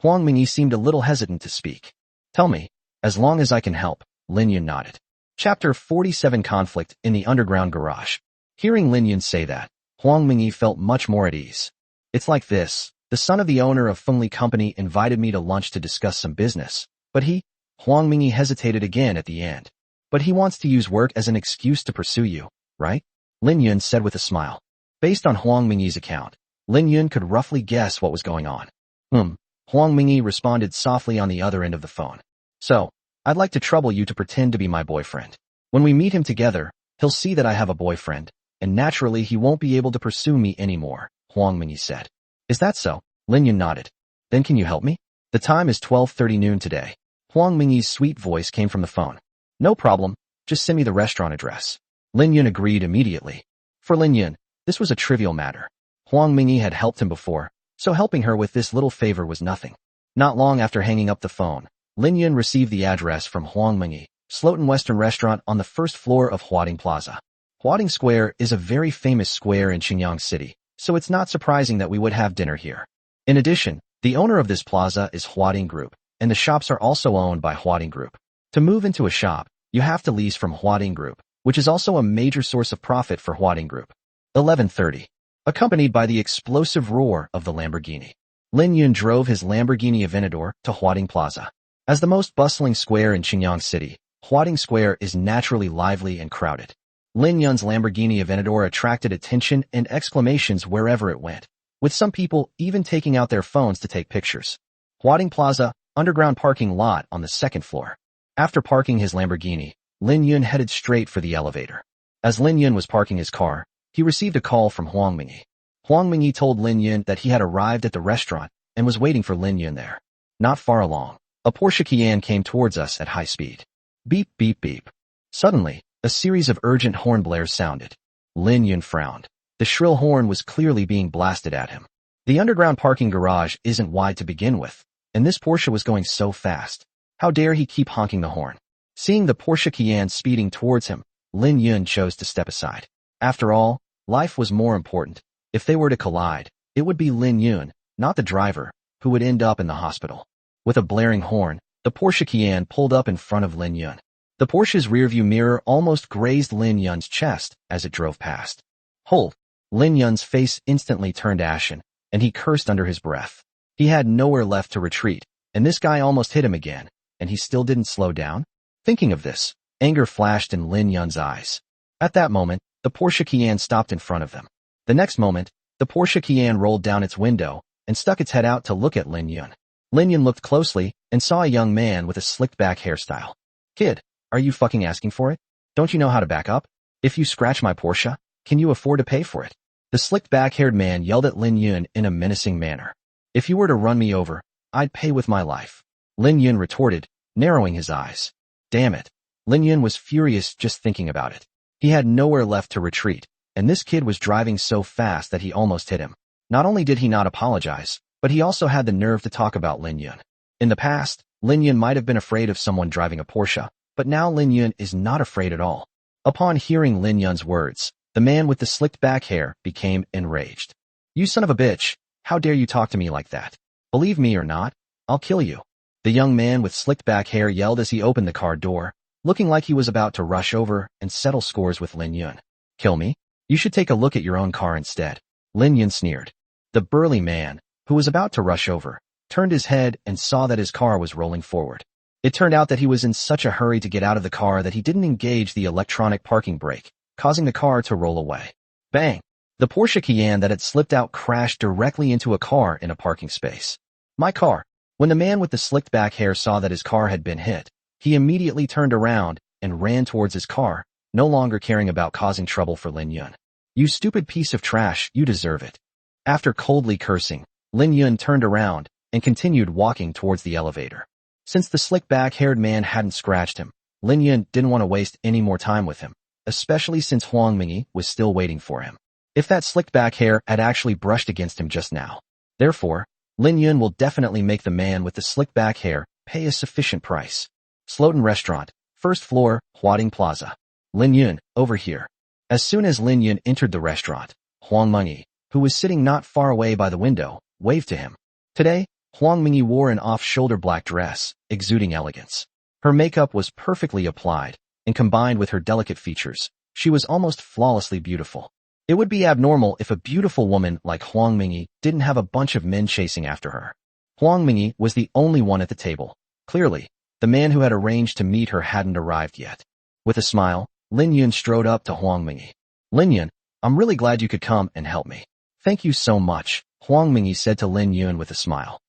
Huang Mingyi seemed a little hesitant to speak. Tell me, as long as I can help, Lin Yun nodded. Chapter 47 Conflict in the Underground Garage. Hearing Lin Yun say that, Huang Mingyi felt much more at ease. It's like this. The son of the owner of Fengli Company invited me to lunch to discuss some business, but Huang Mingyi hesitated again at the end. But he wants to use work as an excuse to pursue you, right? Lin Yun said with a smile. Based on Huang Mingyi's account, Lin Yun could roughly guess what was going on. Huang Mingyi responded softly on the other end of the phone. So, I'd like to trouble you to pretend to be my boyfriend. When we meet him together, he'll see that I have a boyfriend, and naturally he won't be able to pursue me anymore, Huang Mingyi said. Is that so? Lin Yun nodded. Then can you help me? The time is 12:30 noon today. Huang Mingyi's sweet voice came from the phone. No problem, just send me the restaurant address. Lin Yun agreed immediately. For Lin Yun, this was a trivial matter. Huang Mingyi had helped him before, so helping her with this little favor was nothing. Not long after hanging up the phone, Lin Yun received the address from Huang Mingyi, Slotin Western Restaurant on the first floor of Huading Plaza. Huading Square is a very famous square in Xinjiang City, so it's not surprising that we would have dinner here. In addition, the owner of this plaza is Huading Group, and the shops are also owned by Huading Group. To move into a shop, you have to lease from Huading Group, which is also a major source of profit for Huading Group. 11:30. Accompanied by the explosive roar of the Lamborghini, Lin Yun drove his Lamborghini Aventador to Huading Plaza. As the most bustling square in Xinjiang City, Huading Square is naturally lively and crowded. Lin Yun's Lamborghini Aventador attracted attention and exclamations wherever it went, with some people even taking out their phones to take pictures. Huading Plaza, underground parking lot on the second floor. After parking his Lamborghini, Lin Yun headed straight for the elevator. As Lin Yun was parking his car, he received a call from Huang Mingyi. Huang Mingyi told Lin Yun that he had arrived at the restaurant and was waiting for Lin Yun there. Not far along, a Porsche Cayenne came towards us at high speed. Beep, beep, beep. Suddenly, a series of urgent horn blares sounded. Lin Yun frowned. The shrill horn was clearly being blasted at him. The underground parking garage isn't wide to begin with, and this Porsche was going so fast. How dare he keep honking the horn? Seeing the Porsche Cayenne speeding towards him, Lin Yun chose to step aside. After all, life was more important. If they were to collide, it would be Lin Yun, not the driver, who would end up in the hospital. With a blaring horn, the Porsche Cayenne pulled up in front of Lin Yun. The Porsche's rearview mirror almost grazed Lin Yun's chest as it drove past. Hold! Lin Yun's face instantly turned ashen, and he cursed under his breath. He had nowhere left to retreat, and this guy almost hit him again, and he still didn't slow down? Thinking of this, anger flashed in Lin Yun's eyes. At that moment, the Porsche Cayenne stopped in front of them. The next moment, the Porsche Cayenne rolled down its window and stuck its head out to look at Lin Yun. Lin Yun looked closely and saw a young man with a slicked-back hairstyle. Kid, are you fucking asking for it? Don't you know how to back up? If you scratch my Porsche, can you afford to pay for it? The slicked-back-haired man yelled at Lin Yun in a menacing manner. If you were to run me over, I'd pay with my life. Lin Yun retorted, narrowing his eyes. Damn it. Lin Yun was furious just thinking about it. He had nowhere left to retreat, and this kid was driving so fast that he almost hit him. Not only did he not apologize, but he also had the nerve to talk about Lin Yun. In the past, Lin Yun might have been afraid of someone driving a Porsche, but now Lin Yun is not afraid at all. Upon hearing Lin Yun's words, the man with the slicked back hair became enraged. You son of a bitch, how dare you talk to me like that? Believe me or not, I'll kill you. The young man with slicked back hair yelled as he opened the car door, looking like he was about to rush over and settle scores with Lin Yun. Kill me? You should take a look at your own car instead. Lin Yun sneered. The burly man, who was about to rush over, turned his head and saw that his car was rolling forward. It turned out that he was in such a hurry to get out of the car that he didn't engage the electronic parking brake, causing the car to roll away. Bang! The Porsche Cayenne that had slipped out crashed directly into a car in a parking space. My car. When the man with the slicked back hair saw that his car had been hit, he immediately turned around and ran towards his car, no longer caring about causing trouble for Lin Yun. You stupid piece of trash, you deserve it. After coldly cursing, Lin Yun turned around and continued walking towards the elevator. Since the slick-back-haired man hadn't scratched him, Lin Yun didn't want to waste any more time with him, especially since Huang Mingyi was still waiting for him. If that slicked-back hair had actually brushed against him just now. Therefore, Lin Yun will definitely make the man with the slick-back hair pay a sufficient price. Slotin Restaurant, first floor, Huading Plaza. Lin Yun, over here. As soon as Lin Yun entered the restaurant, Huang Mingyi, who was sitting not far away by the window, waved to him. Today, Huang Mingyi wore an off-shoulder black dress, exuding elegance. Her makeup was perfectly applied, and combined with her delicate features, she was almost flawlessly beautiful. It would be abnormal if a beautiful woman like Huang Mingyi didn't have a bunch of men chasing after her. Huang Mingyi was the only one at the table. Clearly, the man who had arranged to meet her hadn't arrived yet. With a smile, Lin Yun strode up to Huang Mingyi. Lin Yun, I'm really glad you could come and help me. Thank you so much, Huang Mingyi said to Lin Yun with a smile.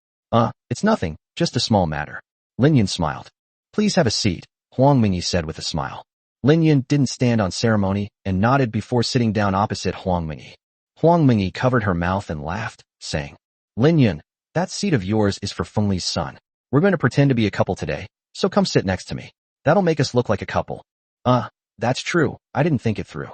It's nothing, just a small matter. Lin Yun smiled. Please have a seat, Huang Mingyi said with a smile. Lin Yun didn't stand on ceremony and nodded before sitting down opposite Huang Mingyi. Huang Mingyi covered her mouth and laughed, saying, Lin Yun, that seat of yours is for Feng Li's son. We're going to pretend to be a couple today, so come sit next to me. That'll make us look like a couple. That's true, I didn't think it through.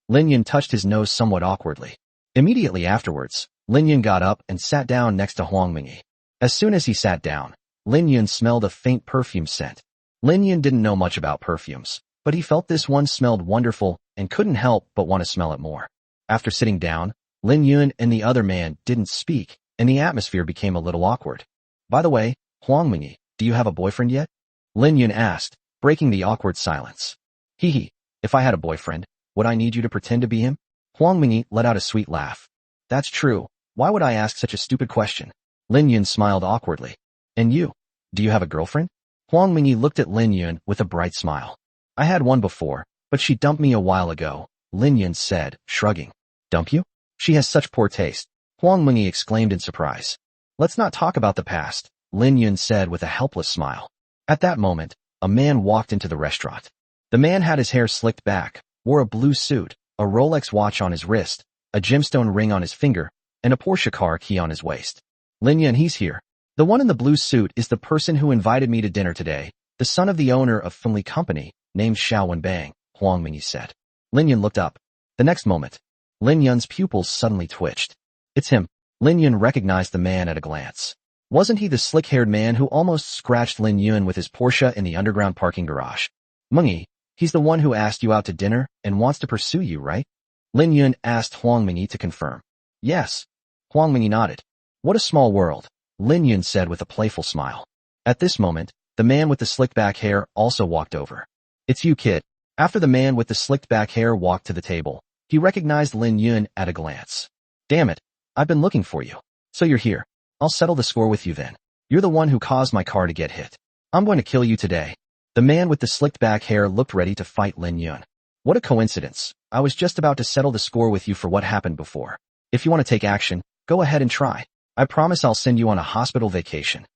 Lin Yun touched his nose somewhat awkwardly. Immediately afterwards, Lin Yun got up and sat down next to Huang Mingyi. As soon as he sat down, Lin Yun smelled a faint perfume scent. Lin Yun didn't know much about perfumes, but he felt this one smelled wonderful and couldn't help but want to smell it more. After sitting down, Lin Yun and the other man didn't speak, and the atmosphere became a little awkward. By the way, Huang Mingyi, do you have a boyfriend yet? Lin Yun asked, breaking the awkward silence. Hee, if I had a boyfriend, would I need you to pretend to be him? Huang Mingyi let out a sweet laugh. That's true, why would I ask such a stupid question? Lin Yun smiled awkwardly. And you? Do you have a girlfriend? Huang Mingyi looked at Lin Yun with a bright smile. I had one before, but she dumped me a while ago, Lin Yun said, shrugging. Dump you? She has such poor taste. Huang Mingyi exclaimed in surprise. Let's not talk about the past, Lin Yun said with a helpless smile. At that moment, a man walked into the restaurant. The man had his hair slicked back, wore a blue suit, a Rolex watch on his wrist, a gemstone ring on his finger, and a Porsche car key on his waist. Lin Yun, he's here. The one in the blue suit is the person who invited me to dinner today, the son of the owner of Bentley Company, named Xiao Wenbang, Huang Mingyi said. Lin Yun looked up. The next moment, Lin Yun's pupils suddenly twitched. It's him. Lin Yun recognized the man at a glance. Wasn't he the slick-haired man who almost scratched Lin Yun with his Porsche in the underground parking garage? Mingyi, he's the one who asked you out to dinner and wants to pursue you, right? Lin Yun asked Huang Mingyi to confirm. Yes. Huang Mingyi nodded. What a small world, Lin Yun said with a playful smile. At this moment, the man with the slicked back hair also walked over. It's you, kid. After the man with the slicked back hair walked to the table, he recognized Lin Yun at a glance. Damn it, I've been looking for you. So you're here. I'll settle the score with you then. You're the one who caused my car to get hit. I'm going to kill you today. The man with the slicked back hair looked ready to fight Lin Yun. What a coincidence. I was just about to settle the score with you for what happened before. If you want to take action, go ahead and try. I promise I'll send you on a hospital vacation.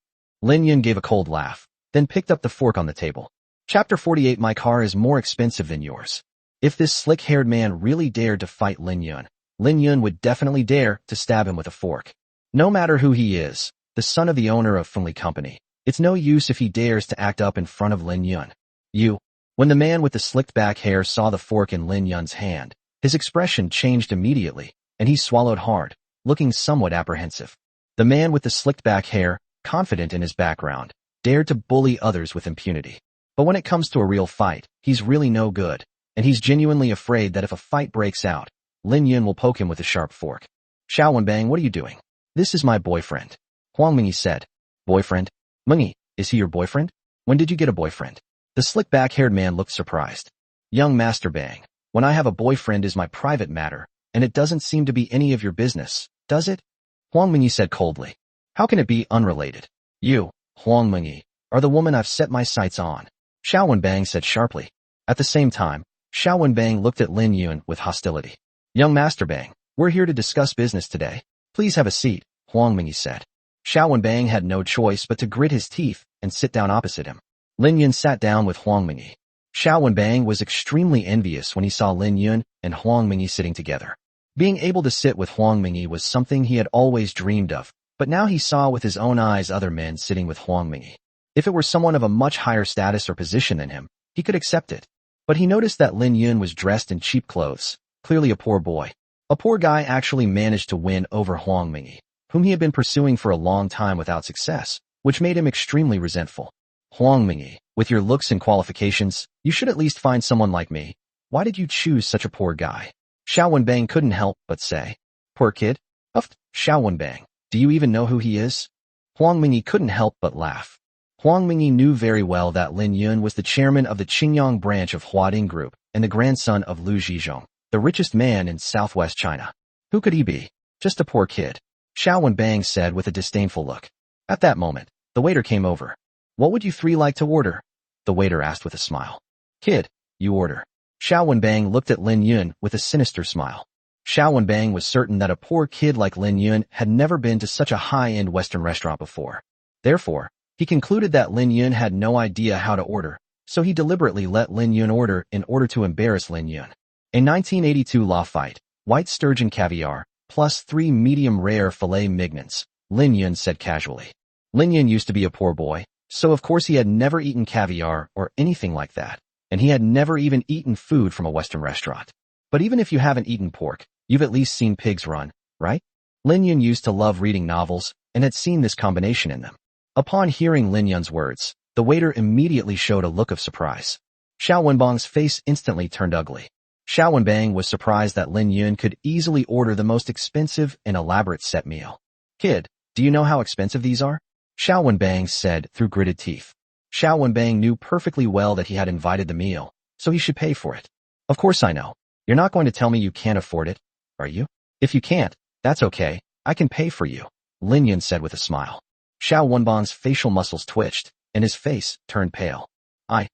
Lin Yun gave a cold laugh, then picked up the fork on the table. Chapter 48. My car is more expensive than yours. If this slick-haired man really dared to fight Lin Yun would definitely dare to stab him with a fork. No matter who he is, the son of the owner of Bentley Company, it's no use if he dares to act up in front of Lin Yun. When the man with the slicked back hair saw the fork in Lin Yun's hand, his expression changed immediately, and he swallowed hard, looking somewhat apprehensive. The man with the slicked back hair, confident in his background, dared to bully others with impunity. But when it comes to a real fight, he's really no good, and he's genuinely afraid that if a fight breaks out, Lin Yun will poke him with a sharp fork. Xiao Wenbang, what are you doing? This is my boyfriend. Huang Mingyi said. Boyfriend? Mingyi, is he your boyfriend? When did you get a boyfriend? The slick back-haired man looked surprised. Young Master Bang, when I have a boyfriend is my private matter, and it doesn't seem to be any of your business, does it? Huang Mingyi said coldly. How can it be unrelated? You, Huang Mingyi, are the woman I've set my sights on. Xiao Wenbang said sharply. At the same time, Xiao Wenbang looked at Lin Yun with hostility. Young Master Bang, we're here to discuss business today. Please have a seat, Huang Mingyi said. Xiao Wenbang had no choice but to grit his teeth and sit down opposite him. Lin Yun sat down with Huang Mingyi. Xiao Wenbang was extremely envious when he saw Lin Yun and Huang Mingyi sitting together. Being able to sit with Huang Mingyi was something he had always dreamed of, but now he saw with his own eyes other men sitting with Huang Mingyi. If it were someone of a much higher status or position than him, he could accept it. But he noticed that Lin Yun was dressed in cheap clothes, clearly a poor boy. A poor guy actually managed to win over Huang Mingyi, whom he had been pursuing for a long time without success, which made him extremely resentful. Huang Mingyi, with your looks and qualifications, you should at least find someone like me. Why did you choose such a poor guy? Xiao Wenbang couldn't help but say. Poor kid? Uffed, Xiao Wenbang. Do you even know who he is? Huang Mingyi couldn't help but laugh. Huang Mingyi knew very well that Lin Yun was the chairman of the Qingyang branch of Huading Group and the grandson of Lu Zhizhong, the richest man in southwest China. Who could he be? Just a poor kid. Xiao Wenbang said with a disdainful look. At that moment, the waiter came over. What would you three like to order? The waiter asked with a smile. Kid, you order. Xiao Wenbang looked at Lin Yun with a sinister smile. Xiao Wenbang was certain that a poor kid like Lin Yun had never been to such a high-end Western restaurant before. Therefore, he concluded that Lin Yun had no idea how to order, so he deliberately let Lin Yun order in order to embarrass Lin Yun. A 1982 law fight, white sturgeon caviar, plus 3 medium-rare filet mignons, Lin Yun said casually. Lin Yun used to be a poor boy, so of course he had never eaten caviar or anything like that, and he had never even eaten food from a Western restaurant. But even if you haven't eaten pork, you've at least seen pigs run, right? Lin Yun used to love reading novels and had seen this combination in them. Upon hearing Lin Yun's words, the waiter immediately showed a look of surprise. Xiao Wenbang's face instantly turned ugly. Xiao Wenbang was surprised that Lin Yun could easily order the most expensive and elaborate set meal. Kid, do you know how expensive these are? Xiao Wenbang said through gritted teeth. Xiao Wenbang knew perfectly well that he had invited the meal, so he should pay for it. Of course I know. You're not going to tell me you can't afford it, are you? If you can't, that's okay, I can pay for you, Lin Yun said with a smile. Xiao Wenbang's facial muscles twitched, and his face turned pale.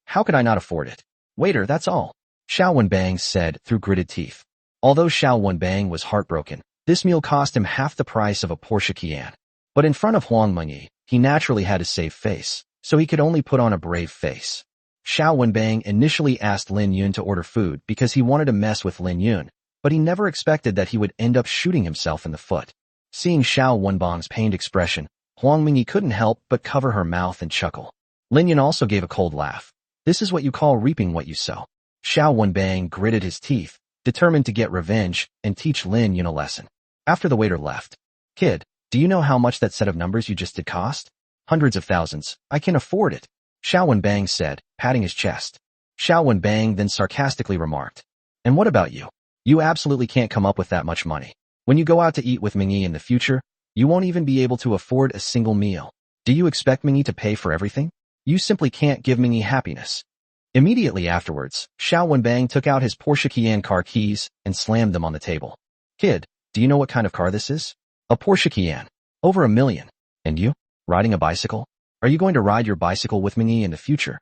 How could I not afford it? Waiter, that's all, Xiao Wenbang said through gritted teeth. Although Xiao Wenbang was heartbroken, this meal cost him half the price of a Porsche Cayenne. But in front of Huang Mingyi, he naturally had a safe face, so he could only put on a brave face. Xiao Wenbang initially asked Lin Yun to order food because he wanted to mess with Lin Yun, but he never expected that he would end up shooting himself in the foot. Seeing Xiao Wenbang's pained expression, Huang Mingyi couldn't help but cover her mouth and chuckle. Lin Yun also gave a cold laugh. This is what you call reaping what you sow. Xiao Wenbang gritted his teeth, determined to get revenge and teach Lin Yun a lesson. After the waiter left, "Kid, do you know how much that set of numbers you just did cost?" "Hundreds of thousands. I can afford it," Xiao Wenbang said, patting his chest. Xiao Wenbang then sarcastically remarked, "And what about you? You absolutely can't come up with that much money. When you go out to eat with Mingyi in the future, you won't even be able to afford a single meal. Do you expect Mingyi to pay for everything? You simply can't give Mingyi happiness." Immediately afterwards, Xiao Wenbang took out his Porsche Cayenne car keys and slammed them on the table. "Kid, do you know what kind of car this is?" "A Porsche Cayenne. Over $1 million. And you? Riding a bicycle? Are you going to ride your bicycle with Mingyi in the future?"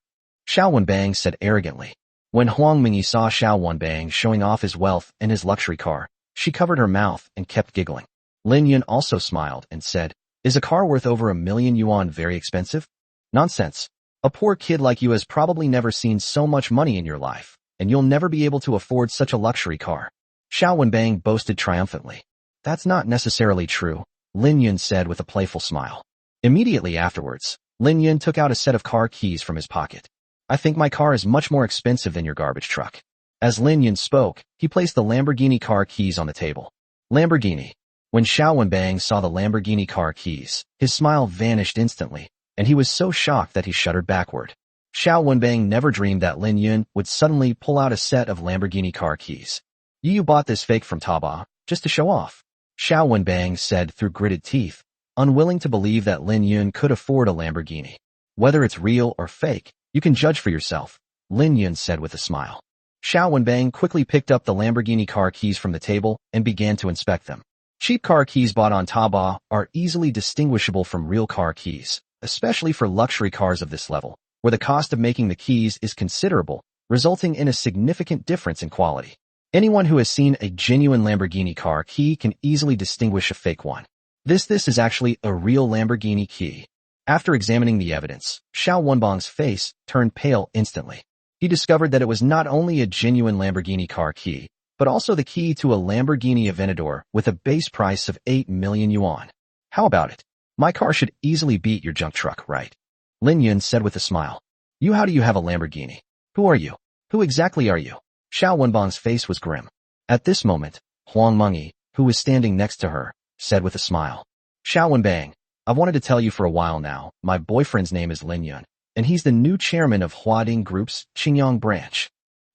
Xiao Wenbang said arrogantly. When Huang Mingyi saw Xiao Wenbang showing off his wealth and his luxury car, she covered her mouth and kept giggling. Lin Yun also smiled and said, "Is a car worth over $1 million very expensive?" "Nonsense. A poor kid like you has probably never seen so much money in your life, and you'll never be able to afford such a luxury car," Xiao Wenbang boasted triumphantly. "That's not necessarily true," Lin Yun said with a playful smile. Immediately afterwards, Lin Yun took out a set of car keys from his pocket. "I think my car is much more expensive than your garbage truck." As Lin Yun spoke, he placed the Lamborghini car keys on the table. Lamborghini. When Xiao Wenbang saw the Lamborghini car keys, his smile vanished instantly, and he was so shocked that he shuddered backward. Xiao Wenbang never dreamed that Lin Yun would suddenly pull out a set of Lamborghini car keys. "You bought this fake from Taobao, just to show off," Xiao Wenbang said through gritted teeth, unwilling to believe that Lin Yun could afford a Lamborghini. "Whether it's real or fake, you can judge for yourself," Lin Yun said with a smile. Xiao Wenbang quickly picked up the Lamborghini car keys from the table and began to inspect them. Cheap car keys bought on Taobao are easily distinguishable from real car keys, especially for luxury cars of this level, where the cost of making the keys is considerable, resulting in a significant difference in quality. Anyone who has seen a genuine Lamborghini car key can easily distinguish a fake one. This is actually a real Lamborghini key. After examining the evidence, Xiao Wenbang's face turned pale instantly. He discovered that it was not only a genuine Lamborghini car key, but also the key to a Lamborghini Aventador with a base price of 8 million yuan. "How about it? My car should easily beat your junk truck, right?" Lin Yun said with a smile. How do you have a Lamborghini? Who are you? Who exactly are you?" Xiao Wenbang's face was grim. At this moment, Huang Mingyi, who was standing next to her, said with a smile, "Xiao Wenbang, I've wanted to tell you for a while now, my boyfriend's name is Lin Yun, and he's the new chairman of Huading Group's Qingyang branch."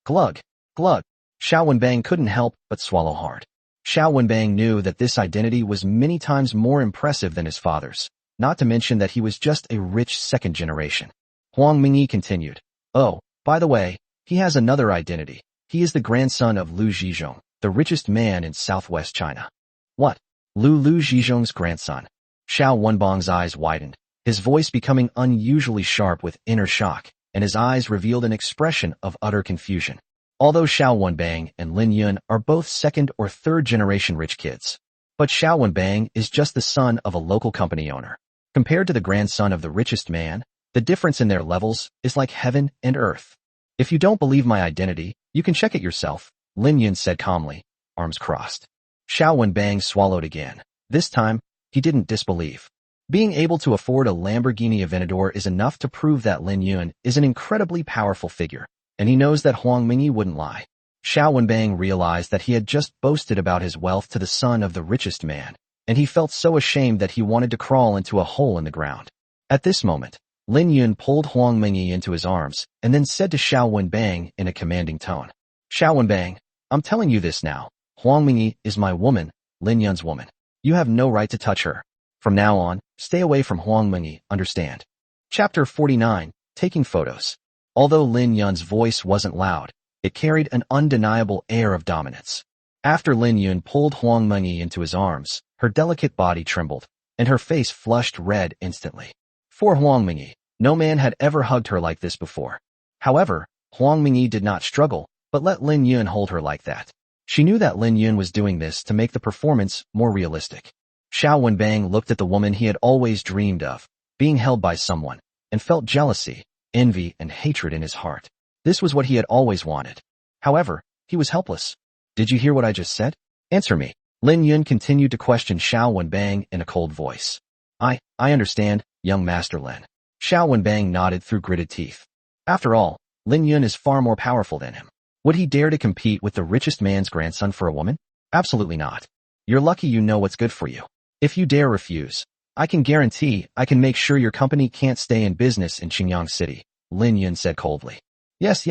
Glug, glug. Xiao Wenbang couldn't help but swallow hard. Xiao Wenbang knew that this identity was many times more impressive than his father's, not to mention that he was just a rich second generation. Huang Mingyi continued, "Oh, by the way, he has another identity. He is the grandson of Lu Zhizhong, the richest man in southwest China." "What? Lu Zhizhong's grandson?" Xiao Wenbang's eyes widened, his voice becoming unusually sharp with inner shock, and his eyes revealed an expression of utter confusion. Although Xiao Wenbang and Lin Yun are both second or third generation rich kids, but Xiao Wenbang is just the son of a local company owner. Compared to the grandson of the richest man, the difference in their levels is like heaven and earth. "If you don't believe my identity, you can check it yourself," Lin Yun said calmly, arms crossed. Xiao Wenbang swallowed again. This time, he didn't disbelieve. Being able to afford a Lamborghini Aventador is enough to prove that Lin Yun is an incredibly powerful figure, and he knows that Huang Mingyi wouldn't lie. Xiao Wenbang realized that he had just boasted about his wealth to the son of the richest man, and he felt so ashamed that he wanted to crawl into a hole in the ground. At this moment, Lin Yun pulled Huang Mingyi into his arms and then said to Xiao Wenbang in a commanding tone, "Xiao Wenbang, I'm telling you this now. Huang Mingyi is my woman, Lin Yun's woman. You have no right to touch her. From now on, stay away from Huang Mingyi, understand?" Chapter 49, Taking Photos. Although Lin Yun's voice wasn't loud, it carried an undeniable air of dominance. After Lin Yun pulled Huang Mingyi into his arms, her delicate body trembled, and her face flushed red instantly. For Huang Mingyi, no man had ever hugged her like this before. However, Huang Mingyi did not struggle, but let Lin Yun hold her like that. She knew that Lin Yun was doing this to make the performance more realistic. Xiao Wenbang looked at the woman he had always dreamed of, being held by someone, and felt jealousy, envy, and hatred in his heart. This was what he had always wanted. However, he was helpless. Did you hear what I just said? Answer me. Lin Yun continued to question Xiao Wenbang in a cold voice. I understand, young Master Lin. Xiao Wenbang nodded through gritted teeth. After all, Lin Yun is far more powerful than him. Would he dare to compete with the richest man's grandson for a woman? Absolutely not. You're lucky you know what's good for you. If you dare refuse, I can guarantee I can make sure your company can't stay in business in Qingyang City, Lin Yun said coldly. Yes.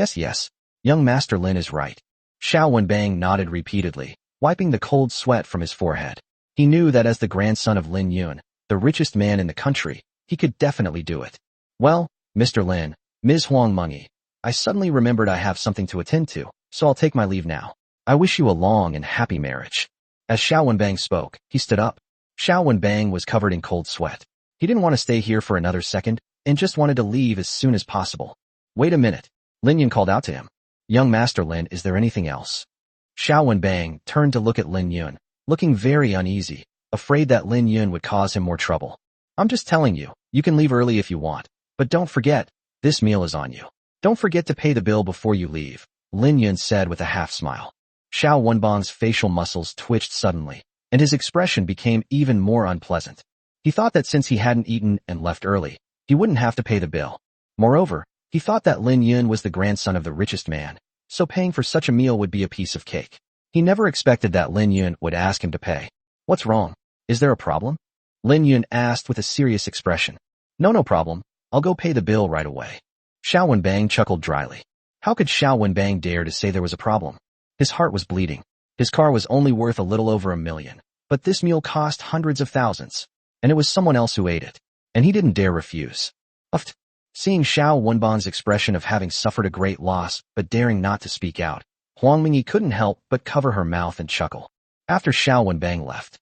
Young Master Lin is right. Xiao Wenbang nodded repeatedly, wiping the cold sweat from his forehead. He knew that as the grandson of Lin Yun, the richest man in the country, he could definitely do it. Well, Mr. Lin, Ms. Huang Mengyi, I suddenly remembered I have something to attend to, so I'll take my leave now. I wish you a long and happy marriage. As Xiao Wenbang spoke, he stood up. Xiao Wenbang was covered in cold sweat. He didn't want to stay here for another second, and just wanted to leave as soon as possible. Wait a minute. Lin Yun called out to him. Young Master Lin, is there anything else? Xiao Wenbang turned to look at Lin Yun, looking very uneasy, afraid that Lin Yun would cause him more trouble. I'm just telling you, you can leave early if you want, but don't forget, this meal is on you. Don't forget to pay the bill before you leave, Lin Yun said with a half-smile. Xiao Wenbang's facial muscles twitched suddenly, and his expression became even more unpleasant. He thought that since he hadn't eaten and left early, he wouldn't have to pay the bill. Moreover, he thought that Lin Yun was the grandson of the richest man, so paying for such a meal would be a piece of cake. He never expected that Lin Yun would ask him to pay. What's wrong? Is there a problem? Lin Yun asked with a serious expression. No problem. I'll go pay the bill right away. Xiao Wenbang chuckled dryly. How could Xiao Wenbang dare to say there was a problem? His heart was bleeding. His car was only worth a little over $1 million, but this meal cost hundreds of thousands, and it was someone else who ate it, and he didn't dare refuse. Uffed. Seeing Xiao Wenbang's expression of having suffered a great loss but daring not to speak out, Huang Mengyi couldn't help but cover her mouth and chuckle. After Xiao Wenbang left,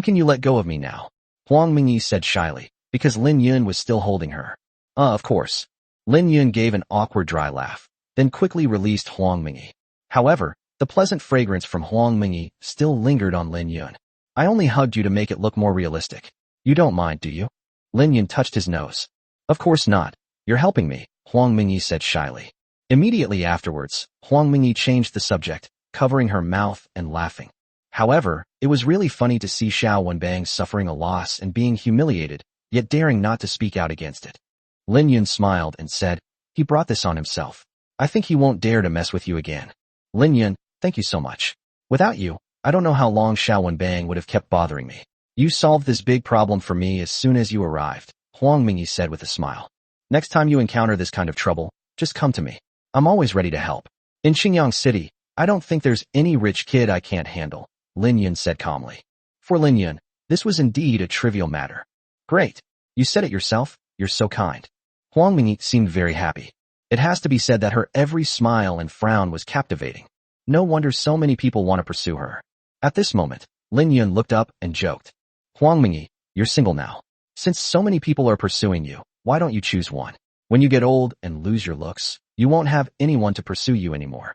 can you let go of me now? Huang Mengyi said shyly, because Lin Yun was still holding her. Of course. Lin Yun gave an awkward dry laugh, then quickly released Huang Mengyi. However, the pleasant fragrance from Huang Mengyi still lingered on Lin Yun. I only hugged you to make it look more realistic. You don't mind, do you? Lin Yun touched his nose. Of course not. You're helping me, Huang Mengyi said shyly. Immediately afterwards, Huang Mengyi changed the subject, covering her mouth and laughing. However, it was really funny to see Xiao Wenbang suffering a loss and being humiliated, yet daring not to speak out against it. Lin Yun smiled and said, he brought this on himself. I think he won't dare to mess with you again. Lin Yun, thank you so much. Without you, I don't know how long Xiao Wenbang would have kept bothering me. You solved this big problem for me as soon as you arrived, Huang Mengyi said with a smile. Next time you encounter this kind of trouble, just come to me. I'm always ready to help. In Qingyang City, I don't think there's any rich kid I can't handle, Lin Yun said calmly. For Lin Yun, this was indeed a trivial matter. Great. You said it yourself, you're so kind. Huang Mengyi seemed very happy. It has to be said that her every smile and frown was captivating. No wonder so many people want to pursue her. At this moment, Lin Yun looked up and joked. Huang Mengyi, you're single now. Since so many people are pursuing you, why don't you choose one? When you get old and lose your looks, you won't have anyone to pursue you anymore.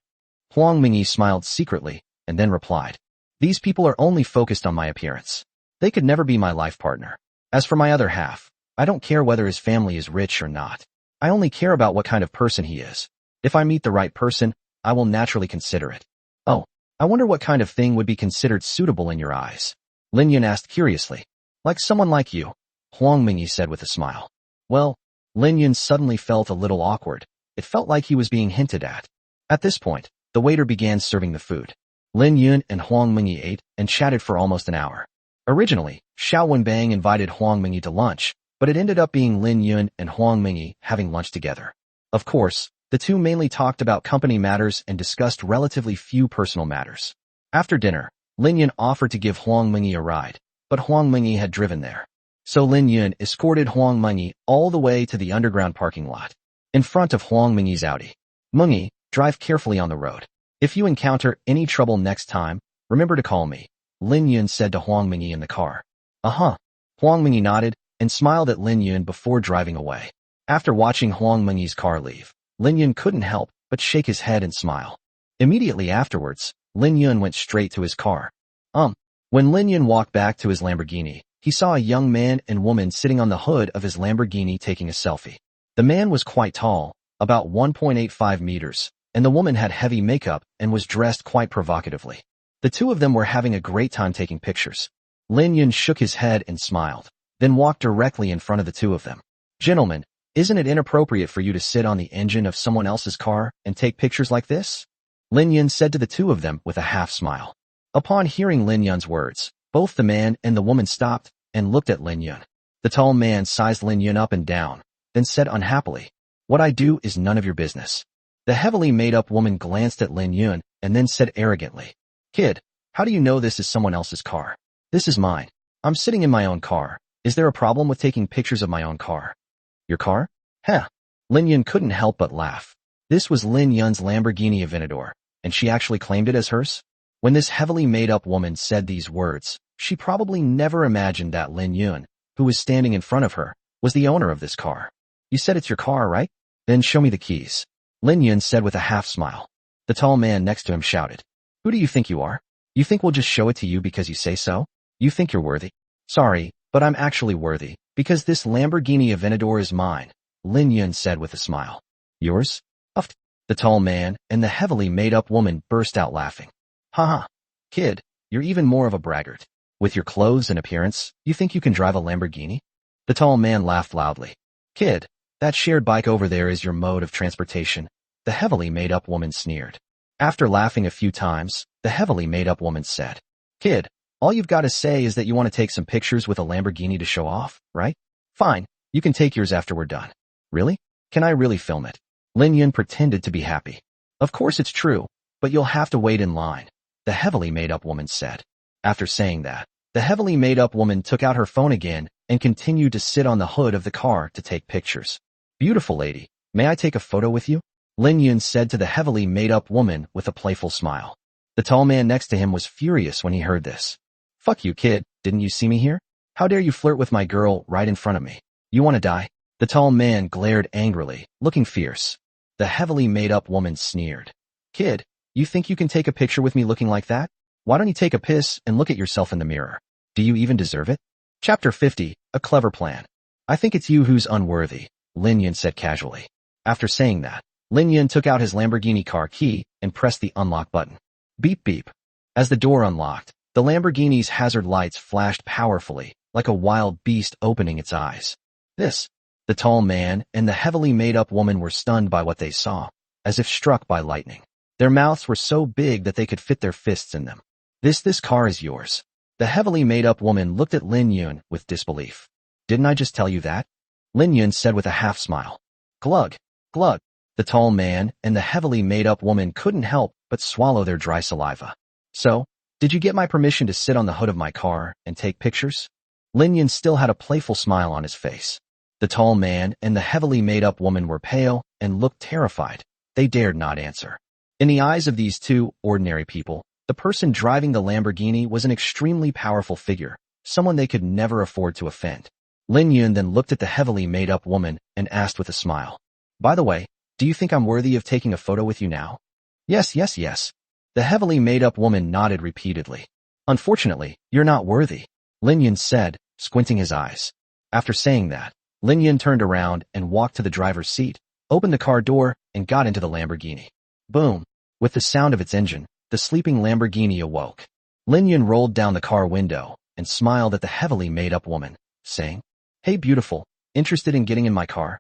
Huang Mengyi smiled secretly and then replied. These people are only focused on my appearance. They could never be my life partner. As for my other half, I don't care whether his family is rich or not. I only care about what kind of person he is. If I meet the right person, I will naturally consider it. Oh, I wonder what kind of thing would be considered suitable in your eyes? Lin Yun asked curiously. Like someone like you, Huang Mengyi said with a smile. Well, Lin Yun suddenly felt a little awkward. It felt like he was being hinted at. At this point, the waiter began serving the food. Lin Yun and Huang Mengyi ate and chatted for almost an hour. Originally, Xiao Wenbang invited Huang Mengyi to lunch, but it ended up being Lin Yun and Huang Mengyi having lunch together. Of course, the two mainly talked about company matters and discussed relatively few personal matters. After dinner, Lin Yun offered to give Huang Mengyi a ride, but Huang Mengyi had driven there. So Lin Yun escorted Huang Mengyi all the way to the underground parking lot, in front of Huang Mengyi's Audi. Mengyi, drive carefully on the road. If you encounter any trouble next time, remember to call me, Lin Yun said to Huang Mengyi in the car. Uh-huh. Huang Mengyi nodded and smiled at Lin Yun before driving away. After watching Huang Mengyi's car leave, Lin Yun couldn't help but shake his head and smile. Immediately afterwards, Lin Yun went straight to his car. When Lin Yun walked back to his Lamborghini, he saw a young man and woman sitting on the hood of his Lamborghini taking a selfie. The man was quite tall, about 1.85 meters, and the woman had heavy makeup and was dressed quite provocatively. The two of them were having a great time taking pictures. Lin Yun shook his head and smiled, then walked directly in front of the two of them. Gentlemen, isn't it inappropriate for you to sit on the engine of someone else's car and take pictures like this? Lin Yun said to the two of them with a half smile. Upon hearing Lin Yun's words, both the man and the woman stopped and looked at Lin Yun. The tall man sized Lin Yun up and down, then said unhappily, "What I do is none of your business." The heavily made-up woman glanced at Lin Yun and then said arrogantly, "Kid, how do you know this is someone else's car? This is mine. I'm sitting in my own car. Is there a problem with taking pictures of my own car?" "Your car? Heh." Lin Yun couldn't help but laugh. This was Lin Yun's Lamborghini Aventador, and she actually claimed it as hers? When this heavily made-up woman said these words, she probably never imagined that Lin Yun, who was standing in front of her, was the owner of this car. "You said it's your car, right? Then show me the keys," Lin Yun said with a half smile. The tall man next to him shouted, "Who do you think you are? You think we'll just show it to you because you say so? You think you're worthy? Sorry, but I'm actually worthy, because this Lamborghini Aventador is mine," Lin Yun said with a smile. "Yours?" Huffed. The tall man and the heavily made-up woman burst out laughing. "Haha. Kid, you're even more of a braggart. With your clothes and appearance, you think you can drive a Lamborghini?" The tall man laughed loudly. "Kid, that shared bike over there is your mode of transportation," the heavily made-up woman sneered. After laughing a few times, the heavily made-up woman said, "Kid, all you've got to say is that you want to take some pictures with a Lamborghini to show off, right? Fine, you can take yours after we're done." "Really? Can I really film it?" Lin Yun pretended to be happy. "Of course it's true, but you'll have to wait in line," the heavily made-up woman said. After saying that, the heavily made-up woman took out her phone again and continued to sit on the hood of the car to take pictures. "Beautiful lady, may I take a photo with you?" Lin Yun said to the heavily made-up woman with a playful smile. The tall man next to him was furious when he heard this. "Fuck you, kid, didn't you see me here? How dare you flirt with my girl right in front of me? You want to die?" The tall man glared angrily, looking fierce. The heavily made-up woman sneered. "Kid, you think you can take a picture with me looking like that? Why don't you take a piss and look at yourself in the mirror? Do you even deserve it?" Chapter 50, A Clever Plan. "I think it's you who's unworthy," Lin Yun said casually. After saying that, Lin Yun took out his Lamborghini car key and pressed the unlock button. Beep beep. As the door unlocked, the Lamborghini's hazard lights flashed powerfully, like a wild beast opening its eyes. The tall man and the heavily made-up woman were stunned by what they saw, as if struck by lightning. Their mouths were so big that they could fit their fists in them. This car is yours." The heavily made-up woman looked at Lin Yun with disbelief. "Didn't I just tell you that?" Lin Yun said with a half smile. Glug, glug. The tall man and the heavily made-up woman couldn't help but swallow their dry saliva. "So, did you get my permission to sit on the hood of my car and take pictures?" Lin Yun still had a playful smile on his face. The tall man and the heavily made-up woman were pale and looked terrified. They dared not answer. In the eyes of these two ordinary people, the person driving the Lamborghini was an extremely powerful figure, someone they could never afford to offend. Lin Yun then looked at the heavily made-up woman and asked with a smile, "By the way, do you think I'm worthy of taking a photo with you now?" Yes. The heavily made-up woman nodded repeatedly. "Unfortunately, you're not worthy," Lin Yun said, squinting his eyes. After saying that, Lin Yun turned around and walked to the driver's seat, opened the car door, and got into the Lamborghini. Boom! With the sound of its engine, the sleeping Lamborghini awoke. Lin Yun rolled down the car window and smiled at the heavily made-up woman, saying, "Hey beautiful, interested in getting in my car?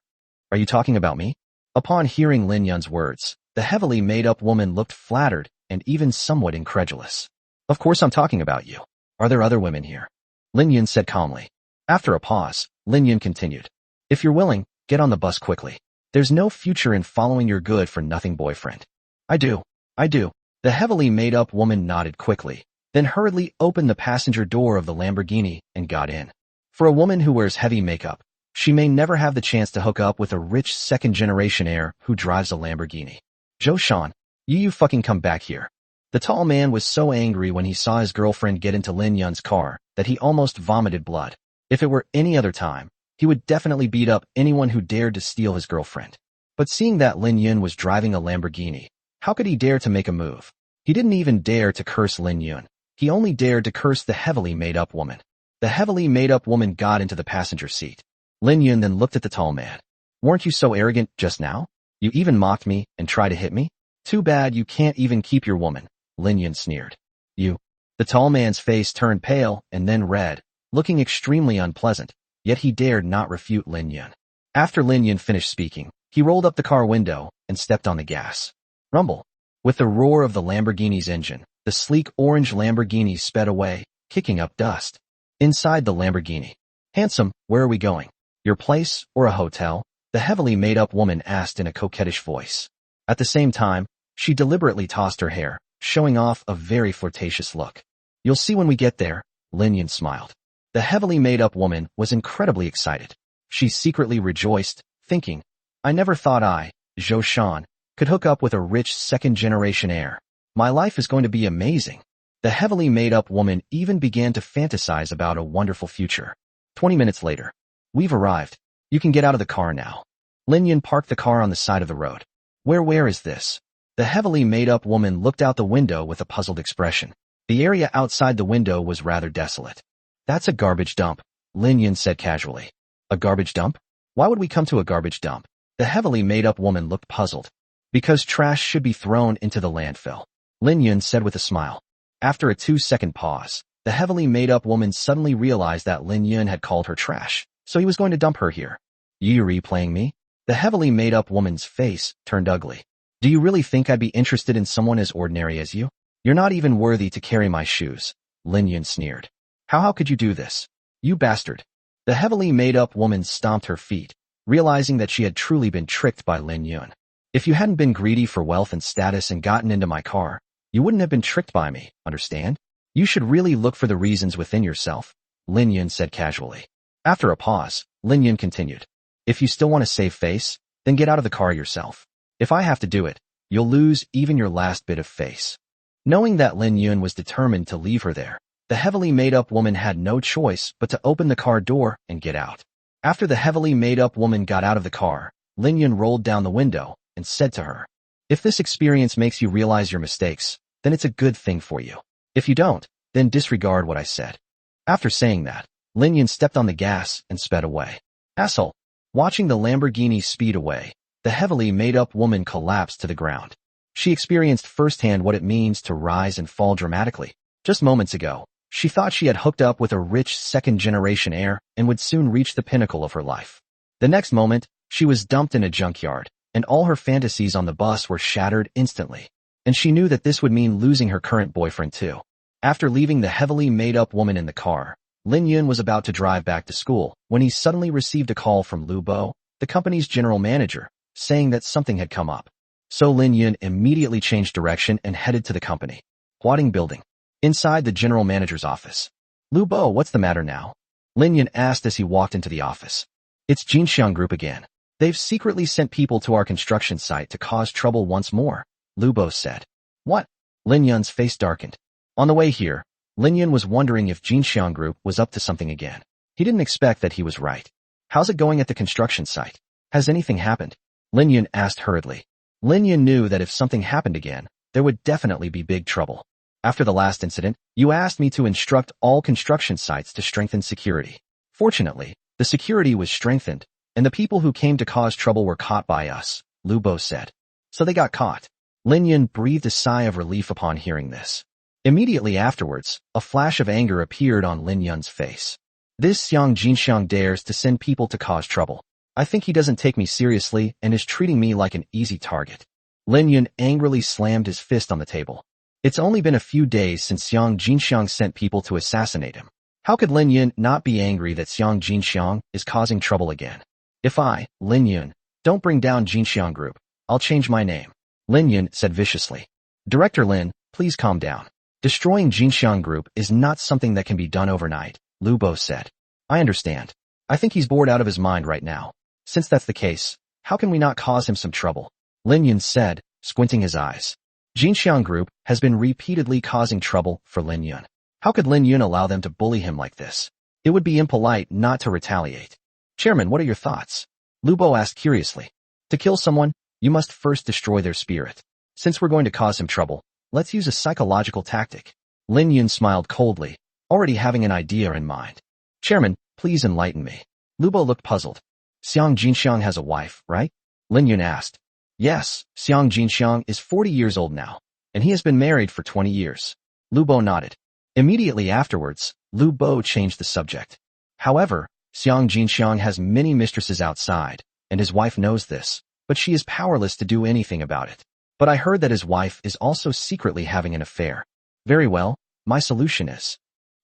Are you talking about me?" Upon hearing Lin Yun's words, the heavily made-up woman looked flattered and even somewhat incredulous. "Of course I'm talking about you. Are there other women here?" Lin Yun said calmly. After a pause, Lin Yun continued, "If you're willing, get on the bus quickly. There's no future in following your good-for-nothing boyfriend." I do. The heavily made-up woman nodded quickly, then hurriedly opened the passenger door of the Lamborghini and got in. For a woman who wears heavy makeup, she may never have the chance to hook up with a rich second-generation heir who drives a Lamborghini. "Joe Sean, you fucking come back here." The tall man was so angry when he saw his girlfriend get into Lin Yun's car that he almost vomited blood. If it were any other time, he would definitely beat up anyone who dared to steal his girlfriend. But seeing that Lin Yun was driving a Lamborghini, how could he dare to make a move? He didn't even dare to curse Lin Yun. He only dared to curse the heavily made-up woman. The heavily made-up woman got into the passenger seat. Lin Yun then looked at the tall man. "Weren't you so arrogant just now? You even mocked me and tried to hit me? Too bad you can't even keep your woman," Lin Yun sneered. You. The tall man's face turned pale and then red, looking extremely unpleasant, yet he dared not refute Lin Yun. After Lin Yun finished speaking, he rolled up the car window and stepped on the gas. Rumble. With the roar of the Lamborghini's engine, the sleek orange Lamborghini sped away, kicking up dust. Inside the Lamborghini. Handsome, where are we going? Your place or a hotel? The heavily made-up woman asked in a coquettish voice. At the same time, she deliberately tossed her hair, showing off a very flirtatious look. You'll see when we get there, Lin Yun smiled. The heavily made-up woman was incredibly excited. She secretly rejoiced, thinking, I never thought I, Zhou Shan, could hook up with a rich second-generation heir. My life is going to be amazing. The heavily made-up woman even began to fantasize about a wonderful future. 20 minutes later. We've arrived. You can get out of the car now. Lin Yun parked the car on the side of the road. Where is this? The heavily made-up woman looked out the window with a puzzled expression. The area outside the window was rather desolate. That's a garbage dump, Lin Yun said casually. A garbage dump? Why would we come to a garbage dump? The heavily made-up woman looked puzzled. Because trash should be thrown into the landfill, Lin Yun said with a smile. After a 2-second pause, the heavily made-up woman suddenly realized that Lin Yun had called her trash, so he was going to dump her here. You replaying me? The heavily made-up woman's face turned ugly. Do you really think I'd be interested in someone as ordinary as you? You're not even worthy to carry my shoes, Lin Yun sneered. How could you do this? You bastard. The heavily made-up woman stomped her feet, realizing that she had truly been tricked by Lin Yun. If you hadn't been greedy for wealth and status and gotten into my car, you wouldn't have been tricked by me, understand? You should really look for the reasons within yourself, Lin Yun said casually. After a pause, Lin Yun continued. If you still want to save face, then get out of the car yourself. If I have to do it, you'll lose even your last bit of face. Knowing that Lin Yun was determined to leave her there, the heavily made-up woman had no choice but to open the car door and get out. After the heavily made-up woman got out of the car, Lin Yun rolled down the window and said to her, if this experience makes you realize your mistakes, then it's a good thing for you. If you don't, then disregard what I said. After saying that, Lin Yun stepped on the gas and sped away. Asshole. Watching the Lamborghini speed away, the heavily made-up woman collapsed to the ground. She experienced firsthand what it means to rise and fall dramatically. Just moments ago, she thought she had hooked up with a rich second-generation heir and would soon reach the pinnacle of her life. The next moment, she was dumped in a junkyard, and all her fantasies on the bus were shattered instantly. And she knew that this would mean losing her current boyfriend too. After leaving the heavily made-up woman in the car, Lin Yun was about to drive back to school when he suddenly received a call from Lu Bo, the company's general manager, saying that something had come up. So Lin Yun immediately changed direction and headed to the company. Huading building. Inside the general manager's office. Lu Bo, what's the matter now? Lin Yun asked as he walked into the office. It's Jinxiang Group again. They've secretly sent people to our construction site to cause trouble once more, Lu Bo said. What? Lin Yun's face darkened. On the way here, Lin Yun was wondering if Jinxiang Group was up to something again. He didn't expect that he was right. How's it going at the construction site? Has anything happened? Lin Yun asked hurriedly. Lin Yun knew that if something happened again, there would definitely be big trouble. After the last incident, you asked me to instruct all construction sites to strengthen security. Fortunately, the security was strengthened, and the people who came to cause trouble were caught by us, Lu Bo said. So they got caught. Lin Yun breathed a sigh of relief upon hearing this. Immediately afterwards, a flash of anger appeared on Lin Yun's face. This Xiang Jinxiang dares to send people to cause trouble. I think he doesn't take me seriously and is treating me like an easy target. Lin Yun angrily slammed his fist on the table. It's only been a few days since Xiang Jinxiang sent people to assassinate him. How could Lin Yun not be angry that Xiang Jinxiang is causing trouble again? If I, Lin Yun, don't bring down Jinxiang Group, I'll change my name, Lin Yun said viciously. Director Lin, please calm down. Destroying Jinxiang Group is not something that can be done overnight, Lu Bo said. I understand. I think he's bored out of his mind right now. Since that's the case, how can we not cause him some trouble? Lin Yun said, squinting his eyes. Jinxiang Group has been repeatedly causing trouble for Lin Yun. How could Lin Yun allow them to bully him like this? It would be impolite not to retaliate. Chairman, what are your thoughts? Lu Bo asked curiously. To kill someone, you must first destroy their spirit. Since we're going to cause him trouble, let's use a psychological tactic. Lin Yun smiled coldly, already having an idea in mind. Chairman, please enlighten me. Lu Bo looked puzzled. Xiang Jinxiang has a wife, right? Lin Yun asked. Yes, Xiang Jinxiang is 40 years old now, and he has been married for 20 years. Lu Bo nodded. Immediately afterwards, Lu Bo changed the subject. However, Xiang Jinxiang has many mistresses outside, and his wife knows this, but she is powerless to do anything about it. But I heard that his wife is also secretly having an affair. Very well, my solution is.